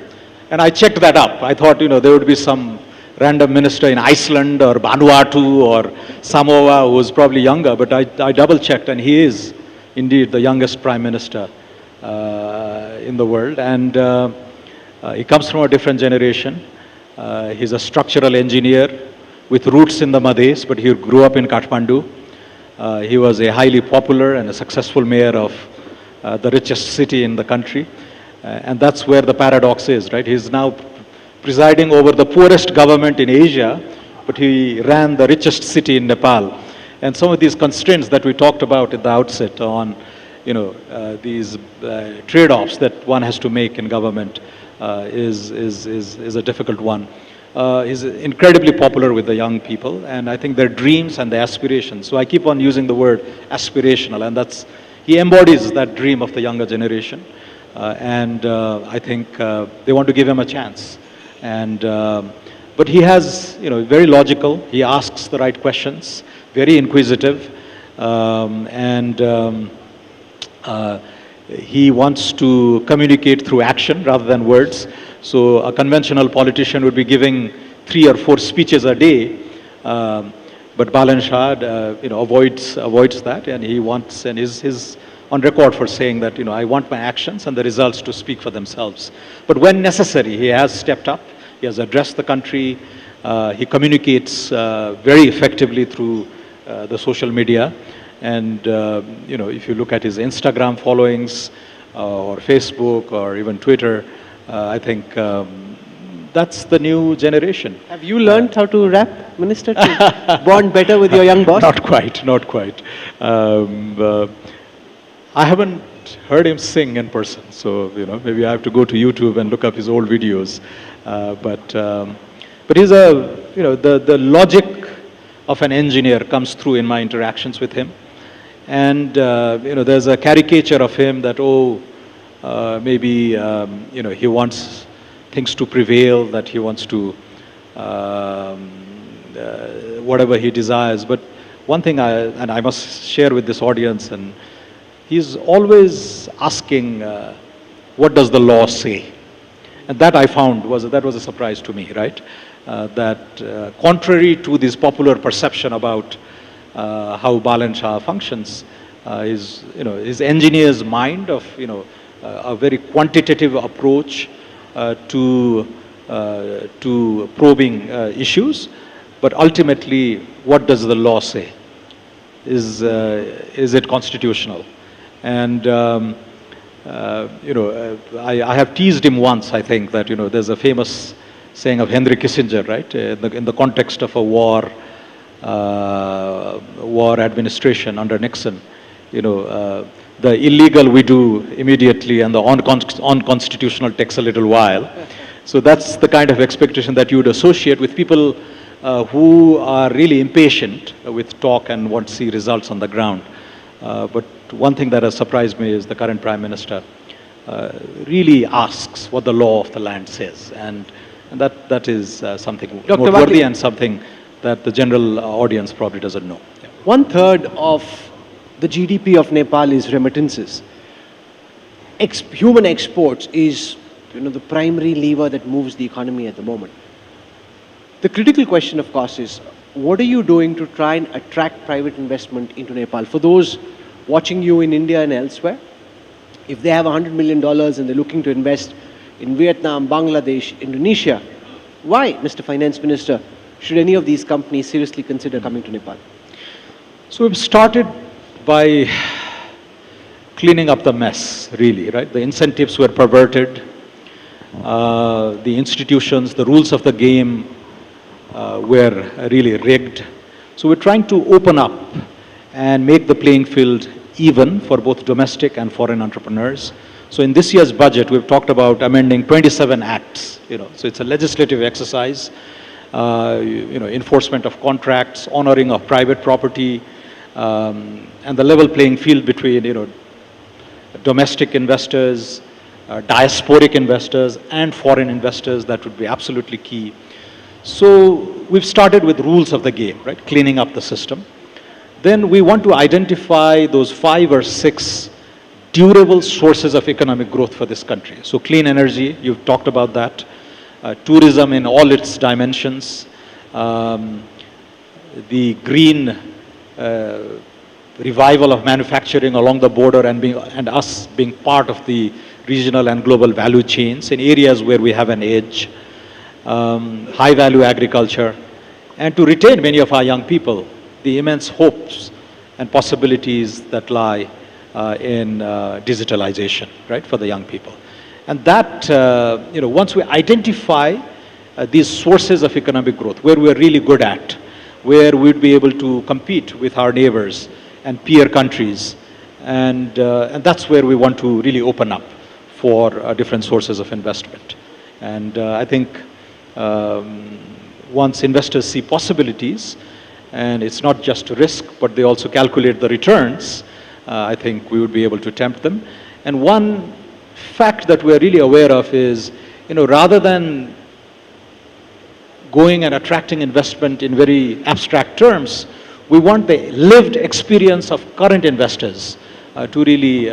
And I checked that up. I thought, you know, there would be some random minister in Iceland or Vanuatu or Samoa who was probably younger, but I double checked and he is indeed the youngest prime minister in the world. And he comes from a different generation. He's a structural engineer with roots in the Madhes, but he grew up in Kathmandu. He was a highly popular and a successful mayor of the richest city in the country. And that's where the paradox is, right? He's now presiding over the poorest government in Asia, but he ran the richest city in Nepal. And some of these constraints that we talked about at the outset on, you know, these trade-offs that one has to make in government is a difficult one. He's incredibly popular with the young people, and I think their dreams and their aspirations. So I keep on using the word aspirational, and he embodies that dream of the younger generation. I think they want to give him a chance. But he has, you know, very logical. He asks the right questions, very inquisitive, he wants to communicate through action rather than words. So a conventional politician would be giving 3 or 4 speeches a day, but Balan Shah, you know, avoids that, and he wants, and is on record for saying that, you know, I want my actions and the results to speak for themselves. But when necessary, he has stepped up. He has addressed the country. He communicates very effectively through the social media. And, you know, if you look at his Instagram followings or Facebook or even Twitter, I think that's the new generation. Have you learned how to rap, Minister, to bond better with your young boss? Not quite. I haven't heard him sing in person, so, you know, maybe I have to go to YouTube and look up his old videos. But he's you know, the logic of an engineer comes through in my interactions with him. And, you know, there's a caricature of him that, maybe, you know, he wants things to prevail, that he wants to, whatever he desires. But one thing I must share with this audience, and he's always asking, what does the law say? And that I found was a surprise to me, right? That contrary to this popular perception about how Balan Shah functions, his engineer's mind of, you know, a very quantitative approach to probing issues, but ultimately, what does the law say? Is it constitutional? And you know, I have teased him once. I think that, you know, there's a famous saying of Henry Kissinger, right? In the context of a war administration under Nixon, you know, the illegal we do immediately and the unconstitutional takes a little while. So that's the kind of expectation that you would associate with people who are really impatient with talk and want to see results on the ground. But one thing that has surprised me is the current Prime Minister really asks what the law of the land says. And that is something noteworthy and something that the general audience probably doesn't know. Yeah. 1/3 of the GDP of Nepal is remittances. Human exports is, you know, the primary lever that moves the economy at the moment. The critical question, of course, is what are you doing to try and attract private investment into Nepal? For those watching you in India and elsewhere, if they have $100 million and they're looking to invest in Vietnam, Bangladesh, Indonesia, why, Mr. Finance Minister, should any of these companies seriously consider coming to Nepal? So we've started by cleaning up the mess, really, right? The incentives were perverted. The institutions, the rules of the game were really rigged. So we're trying to open up and make the playing field even for both domestic and foreign entrepreneurs. So in this year's budget, we've talked about amending 27 acts, you know, so it's a legislative exercise, you know, enforcement of contracts, honoring of private property, and the level playing field between, domestic investors, diasporic investors, and foreign investors, that would be absolutely key. So we've started with rules of the game, right? Cleaning up the system. Then we want to identify those 5 or 6 durable sources of economic growth for this country. So clean energy, you've talked about that. Tourism in all its dimensions. The green revival of manufacturing along the border and us being part of the regional and global value chains in areas where we have an edge. High value agriculture, and to retain many of our young people, the immense hopes and possibilities that lie in digitalization, right, for the young people. And that, once we identify these sources of economic growth, where we're really good at, where we'd be able to compete with our neighbors and peer countries, and that's where we want to really open up for different sources of investment. And I think once investors see possibilities, and it's not just risk, but they also calculate the returns, I think we would be able to tempt them. And one fact that we're really aware of is, rather than going and attracting investment in very abstract terms, we want the lived experience of current investors to really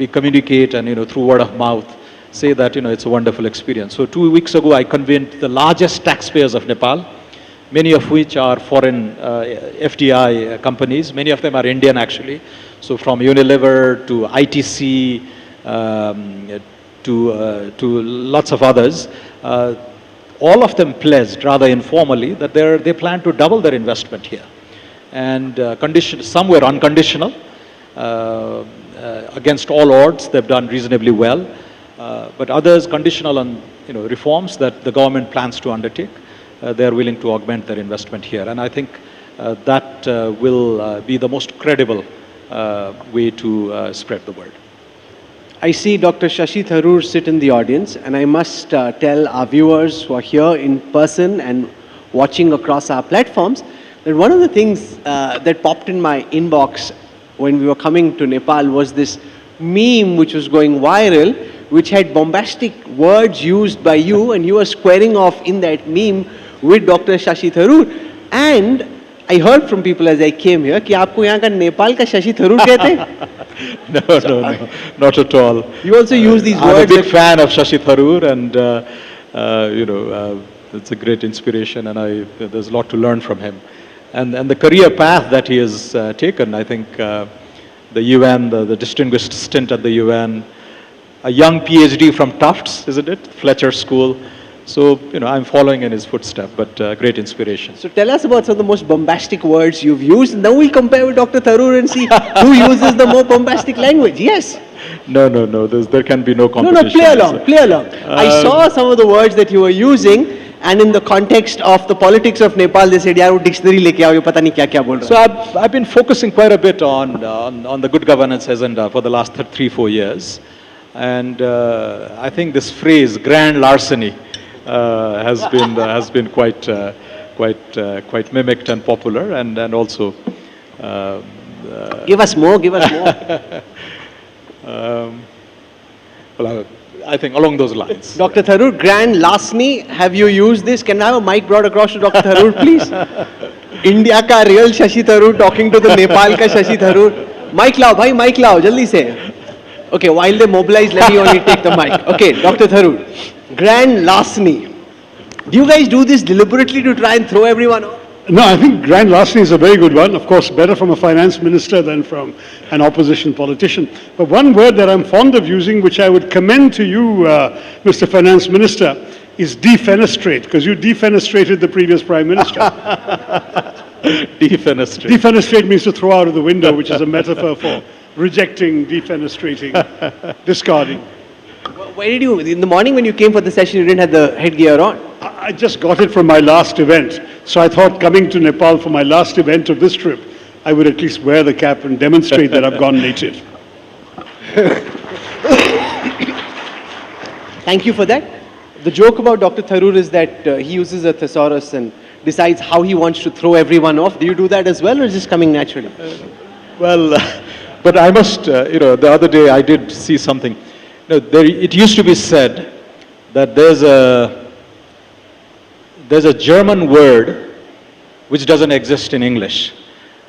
communicate and, through word of mouth, say that, it's a wonderful experience. So 2 weeks ago, I convened the largest taxpayers of Nepal, many of which are foreign FDI companies. Many of them are Indian, actually. So from Unilever to ITC to lots of others. All of them pledged, rather informally, that they plan to double their investment here. And some were unconditional. Against all odds, they've done reasonably well. But others conditional on reforms that the government plans to undertake. They're willing to augment their investment here. And I think that will be the most credible way to spread the word. I see Dr. Shashi Tharoor sit in the audience, and I must tell our viewers who are here in person and watching across our platforms that one of the things that popped in my inbox when we were coming to Nepal was this meme which was going viral, which had bombastic words used by you, and you were squaring off in that meme with Dr. Shashi Tharoor. And I heard from people as I came here कि आपको यहाँ का नेपाल का शशि थरूर कहते हैं? No, not at all. You also use these words. I'm a big fan of Shashi Tharoor, and it's a great inspiration, and there's a lot to learn from him. And the career path that he has taken, I think the UN, the distinguished stint at the UN, a young PhD from Tufts, isn't it? Fletcher School. So, I'm following in his footsteps, but great inspiration. So tell us about some of the most bombastic words you've used. Now we'll compare with Dr. Tharoor and see who uses the more bombastic language. Yes. No. There can be no competition. No, play along. I saw some of the words that you were using, and in the context of the politics of Nepal, they said, "Yaar, wo dictionary leke aao, ye pata nahi kya bol raha." So I've been focusing quite a bit on the good governance agenda for the last 3-4 years. And I think this phrase, grand larceny, has been quite mimicked and popular, and also give us more. Well, I think along those lines. Dr. Tharoor, grand larceny, have you used this? Can I have a mic brought across to Dr. Tharoor, please? India ka real Shashi Tharoor talking to the Nepal ka Shashi Tharoor. Mic lao, bhai, mic lao, jaldi se. Okay, while they mobilize, let me only take the mic. Okay, Dr. Tharoor, grand larceny. Do you guys do this deliberately to try and throw everyone off? No, I think grand larceny is a very good one. Of course, better from a finance minister than from an opposition politician. But one word that I'm fond of using, which I would commend to you, Mr. Finance Minister, is defenestrate, because you defenestrated the previous Prime Minister. Defenestrate. Defenestrate means to throw out of the window, which is a metaphor for rejecting, defenestrating, discarding. Where did you, in the morning when you came for the session, you didn't have the headgear on? I just got it from my last event. So I thought coming to Nepal for my last event of this trip, I would at least wear the cap and demonstrate that I've gone native. Thank you for that. The joke about Dr. Tharoor is that he uses a thesaurus and decides how he wants to throw everyone off. Do you do that as well, or is this coming naturally? Well, but I must, the other day I did see something. It used to be said that there's a German word which doesn't exist in English,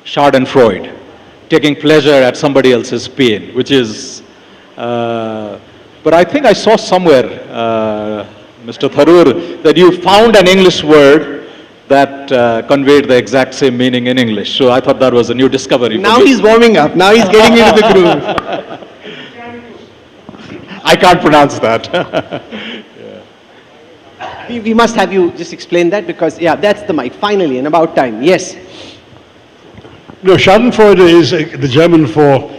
Schadenfreude, taking pleasure at somebody else's pain, which is, but I think I saw somewhere, Mr. Tharoor, that you found an English word that conveyed the exact same meaning in English. So I thought that was a new discovery. Now he's warming up. Now he's getting into the groove. I can't pronounce that. We must have you just explain that because, yeah, that's the mic. Finally, and about time. Yes. No, Schadenfreude is the German for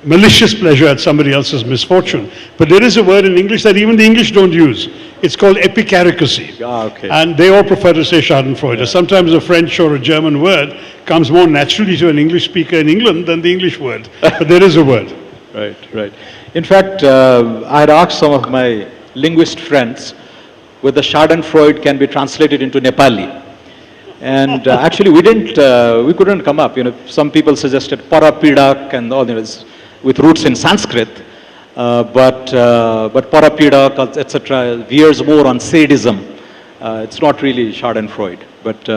malicious pleasure at somebody else's misfortune. But there is a word in English that even the English don't use. It's called epicaricacy. Okay. And they all prefer to say Schadenfreude. Sometimes a French or a German word comes more naturally to an English speaker in England than the English word. But there is a word. Right. In fact, I had asked some of my linguist friends whether the Schadenfreude can be translated into Nepali. And actually we couldn't come up. Some people suggested parapidak and all this with roots in Sanskrit. But parapidak, etc., veers more on sadism. It's not really Schadenfreude. But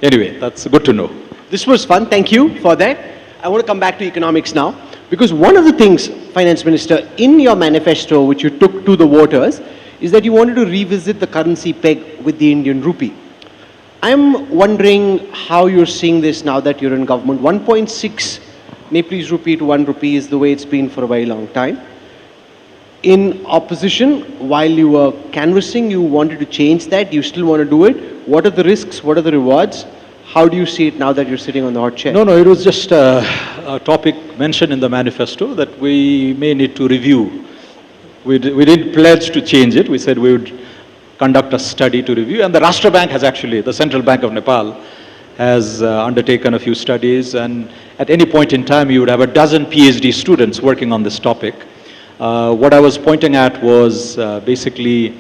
anyway, that's good to know. This was fun. Thank you for that. I want to come back to economics now. Because one of the things, Finance Minister, in your manifesto, which you took to the voters, is that you wanted to revisit the currency peg with the Indian rupee. I'm wondering how you're seeing this now that you're in government. 1.6 Nepalese rupee to 1 rupee is the way it's been for a very long time. In opposition, while you were canvassing, you wanted to change that. You still want to do it. What are the risks? What are the rewards? How do you see it now that you're sitting on the hot chair? No, it was just a topic mentioned in the manifesto that we may need to review. We didn't pledge to change it. We said we would conduct a study to review. And the Rashtra Bank has actually, the Central Bank of Nepal, has undertaken a few studies. And at any point in time, you would have a dozen PhD students working on this topic. What I was pointing at was basically,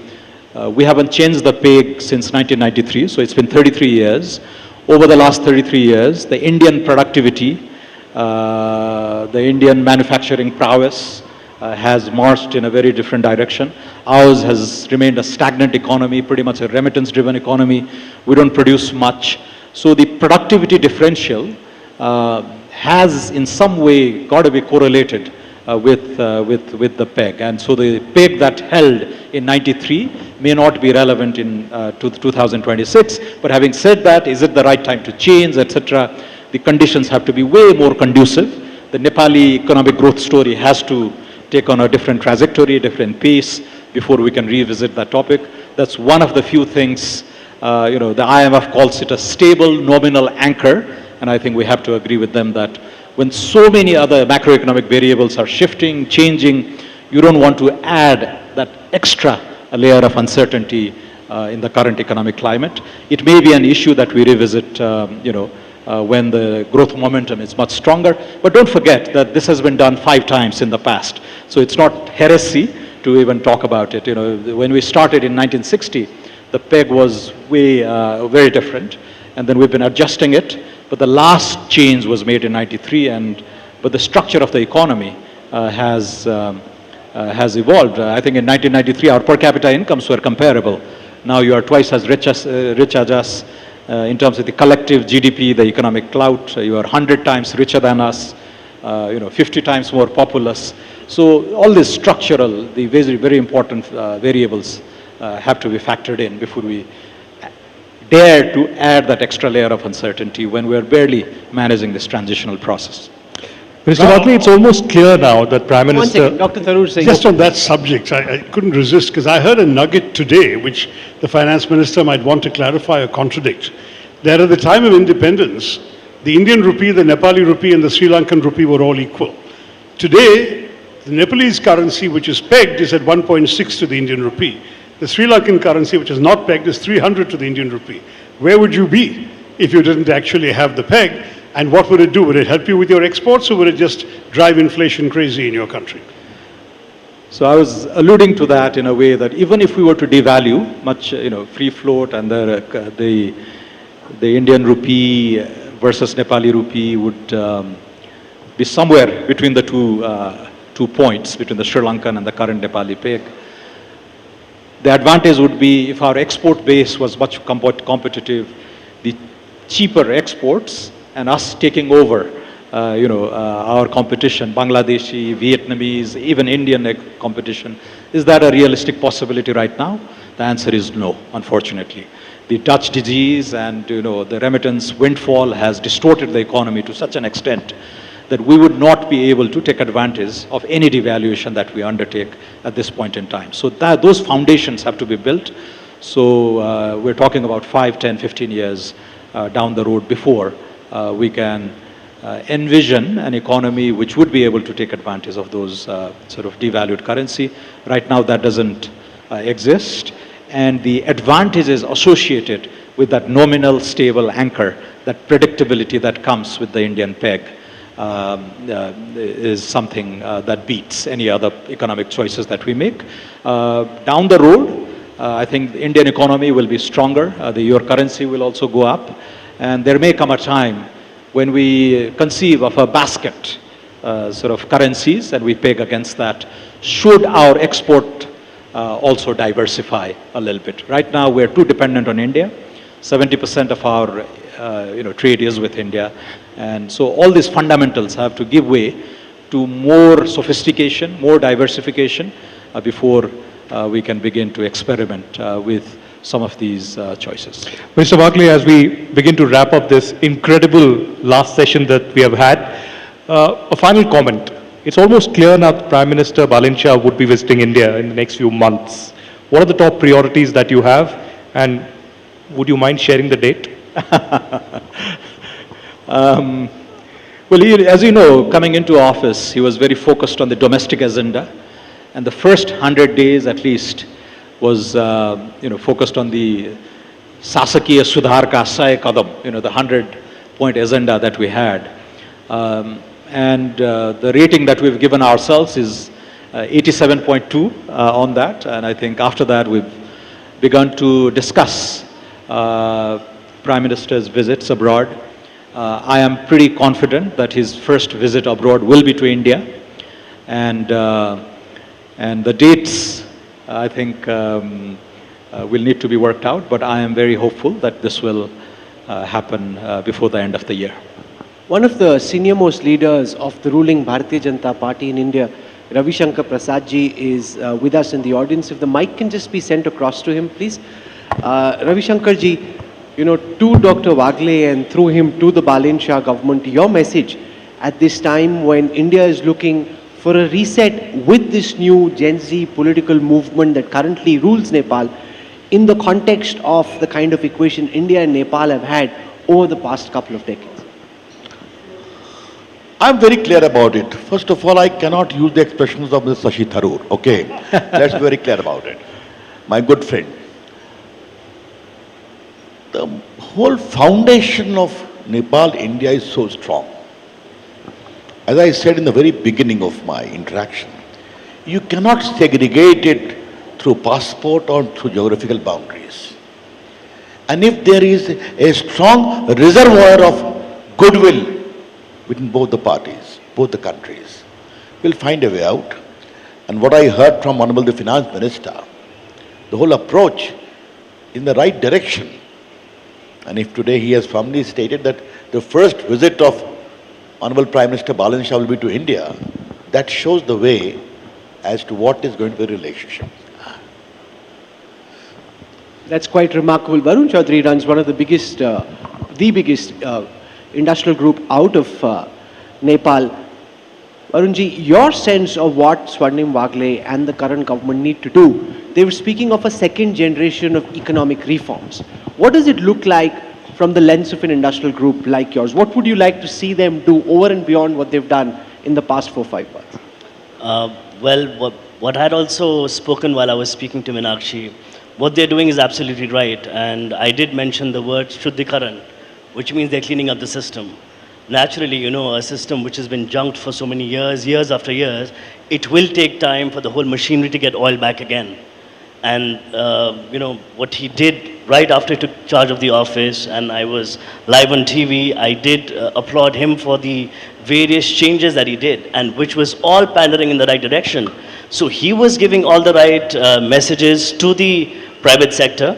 we haven't changed the peg since 1993. So it's been 33 years. Over the last 33 years, the Indian productivity, the Indian manufacturing prowess has marched in a very different direction. Ours has remained a stagnant economy, pretty much a remittance-driven economy. We don't produce much. So the productivity differential has in some way got to be correlated with the peg. And so the peg that held in 93 may not be relevant in 2026. But having said that, is it the right time to change, etc.? The conditions have to be way more conducive. The Nepali economic growth story has to take on a different trajectory, a different pace before we can revisit that topic. That's one of the few things, the IMF calls it a stable nominal anchor. And I think we have to agree with them that when so many other macroeconomic variables are shifting, changing, you don't want to add that extra layer of uncertainty in the current economic climate. It may be an issue that we revisit, when the growth momentum is much stronger. But don't forget that this has been done 5 times in the past. So it's not heresy to even talk about it. When we started in 1960, the peg was very different. And then we've been adjusting it. But the last change was made in 93, but the structure of the economy has evolved. I think in 1993, our per capita incomes were comparable. Now you are twice as rich as us. In terms of the collective GDP, the economic clout, you are 100 times richer than us, 50 times more populous. So all these structural, the very, very important variables have to be factored in before we dare to add that extra layer of uncertainty when we're barely managing this transitional process. Mr. Watley, it's almost clear now that Prime Minister... One second, Dr. Tharoor saying... Just on that subject, I couldn't resist because I heard a nugget today which the Finance Minister might want to clarify or contradict. That at the time of independence, the Indian rupee, the Nepali rupee and the Sri Lankan rupee were all equal. Today, the Nepalese currency, which is pegged, is at 1.6 to the Indian rupee. The Sri Lankan currency, which is not pegged, is 300 to the Indian rupee. Where would you be if you didn't actually have the peg? And what would it do? Would it help you with your exports or would it just drive inflation crazy in your country? So I was alluding to that in a way that even if we were to devalue much, free float, and the Indian rupee versus Nepali rupee would be somewhere between the two points, between the Sri Lankan and the current Nepali peg. The advantage would be if our export base was much competitive, the cheaper exports and us taking over, our competition, Bangladeshi, Vietnamese, even Indian competition. Is that a realistic possibility right now? The answer is no, unfortunately. The Dutch disease and the remittance windfall has distorted the economy to such an extent that we would not be able to take advantage of any devaluation that we undertake at this point in time. So those foundations have to be built. So we're talking about 5, 10, 15 years down the road before we can envision an economy which would be able to take advantage of those sort of devalued currency. Right now that doesn't exist. And the advantages associated with that nominal stable anchor, that predictability that comes with the Indian peg, is something that beats any other economic choices that we make. Down the road, I think the Indian economy will be stronger. Your currency will also go up. And there may come a time when we conceive of a basket sort of currencies and we peg against that, should our export also diversify a little bit. Right now we're too dependent on India. 70% of our trade is with India. And so all these fundamentals have to give way to more sophistication, more diversification before we can begin to experiment with some of these choices. Mr. Wagle, as we begin to wrap up this incredible last session that we have had, a final comment. It's almost clear now that Prime Minister Balin Shah would be visiting India in the next few months. What are the top priorities that you have, and would you mind sharing the date? Well, as you know, coming into office, he was very focused on the domestic agenda, and the first 100 days at least was focused on the Sasakiya Sudhar Ka Sai Kadam, the 100-point agenda that we had. And the rating that we've given ourselves is 87.2 on that. And I think after that we've begun to discuss Prime Minister's visits abroad. I am pretty confident that his first visit abroad will be to India. And the dates, I think, will need to be worked out. But I am very hopeful that this will happen before the end of the year. One of the senior-most leaders of the ruling Bharatiya Janata Party in India, Ravi Shankar Prasad ji, is with us in the audience. If the mic can just be sent across to him, please. Ravi Shankar ji, to Dr. Wagle and through him to the Balin Shah government, your message at this time when India is looking for a reset with this new Gen Z political movement that currently rules Nepal, in the context of the kind of equation India and Nepal have had over the past couple of decades. I'm very clear about it. First of all, I cannot use the expressions of Mr. Shashi Tharoor, okay? Let's be very clear about it. My good friend. The whole foundation of Nepal-India is so strong. As I said in the very beginning of my interaction, you cannot segregate it through passport or through geographical boundaries. And if there is a strong reservoir of goodwill between both the parties, both the countries, we'll find a way out. And what I heard from Honorable the Finance Minister, the whole approach in the right direction. And if today he has firmly stated that the first visit of Honorable Prime Minister Balin Shah will be to India, that shows the way as to what is going to be the relationship. That's quite remarkable. Varun Chaudhary runs one of the biggest industrial group out of Nepal. Varunji, your sense of what Swarnim Wagle and the current government need to do, they were speaking of a second generation of economic reforms. What does it look like from the lens of an industrial group like yours? What would you like to see them do over and beyond what they've done in the past 4-5 months? Well, what I had also spoken while I was speaking to Meenakshi, what they're doing is absolutely right. And I did mention the word Shuddhikaran, which means they're cleaning up the system. naturally, you know, a system which has been junked for so many years, years after years, it will take time for the whole machinery to get oil back again. And, you know, what he did right after he took charge of the office, and I was live on TV, I did applaud him for the various changes that he did, and which was all pandering in the right direction. So he was giving all the right messages to the private sector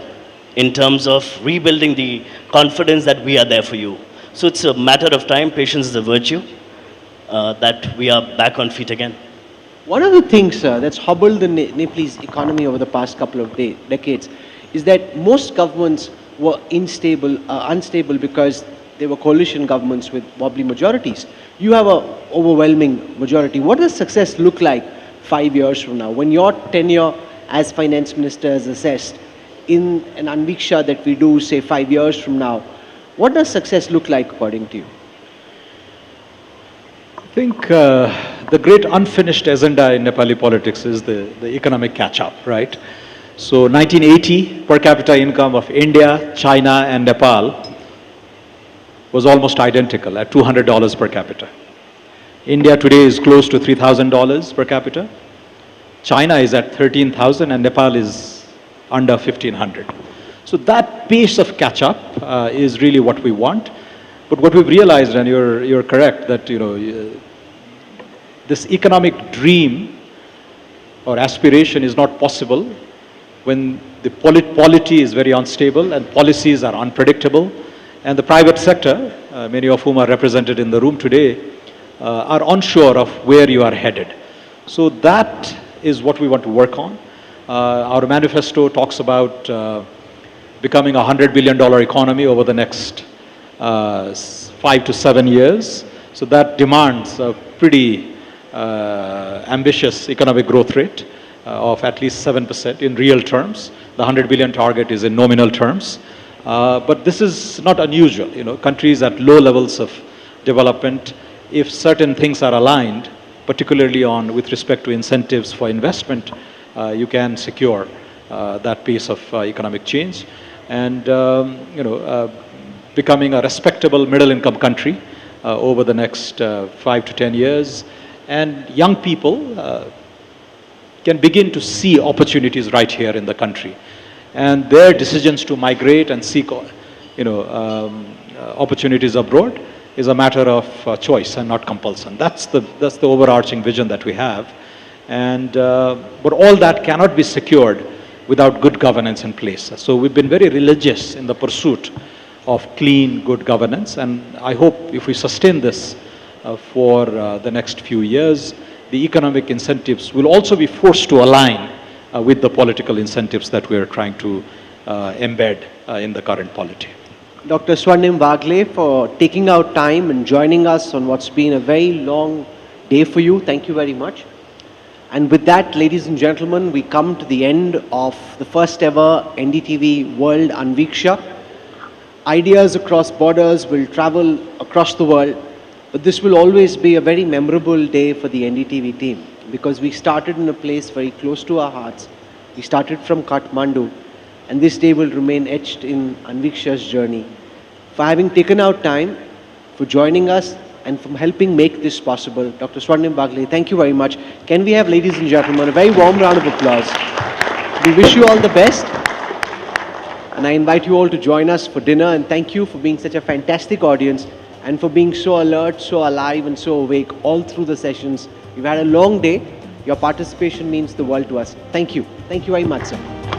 in terms of rebuilding the confidence that we are there for you. So it's a matter of time, patience is a virtue, that we are back on feet again. One of the things that's hobbled the Nepalese economy over the past couple of decades is that most governments were unstable because they were coalition governments with wobbly majorities. You have an overwhelming majority. What does success look like 5 years from now? When your tenure as finance minister is assessed in an Anviksha that we do, say, 5 years from now, what does success look like according to you? I think the great unfinished agenda in Nepali politics is the economic catch-up, right? So 1980, per capita income of India, China and Nepal was almost identical at $200 per capita. India today is close to $3,000 per capita. China is at 13,000 and Nepal is under 1,500. So that pace of catch-up is really what we want. But what we've realized, and you're correct, that this economic dream or aspiration is not possible when the polity is very unstable and policies are unpredictable, and the private sector, many of whom are represented in the room today, are unsure of where you are headed. So that is what we want to work on. Our manifesto talks about becoming a $100 billion economy over the next 5 to 7 years. So that demands a pretty ambitious economic growth rate of at least 7% in real terms. The 100 billion target is in nominal terms. But this is not unusual. Countries at low levels of development, if certain things are aligned, particularly with respect to incentives for investment, you can secure that pace of economic change. And becoming a respectable middle-income country over the next 5 to 10 years. And young people can begin to see opportunities right here in the country. And their decisions to migrate and seek opportunities abroad is a matter of choice and not compulsion. That's the overarching vision that we have. And but all that cannot be secured without good governance in place. So we've been very religious in the pursuit of clean, good governance. And I hope if we sustain this for the next few years, the economic incentives will also be forced to align with the political incentives that we are trying to embed in the current polity. Dr. Swarnim Wagle, for taking out time and joining us on what's been a very long day for you. Thank you very much. And with that, ladies and gentlemen, we come to the end of the first ever NDTV World Anviksha. Ideas across borders will travel across the world, but this will always be a very memorable day for the NDTV team because we started in a place very close to our hearts. We started from Kathmandu, and this day will remain etched in Anviksha's journey. For having taken out time, for joining us, and from helping make this possible, Dr. Swarnim Wagle, thank you very much. Can we have, ladies and gentlemen, a very warm round of applause. We wish you all the best. And I invite you all to join us for dinner, and thank you for being such a fantastic audience and for being so alert, so alive and so awake all through the sessions. We've had a long day. Your participation means the world to us. Thank you. Thank you very much, sir.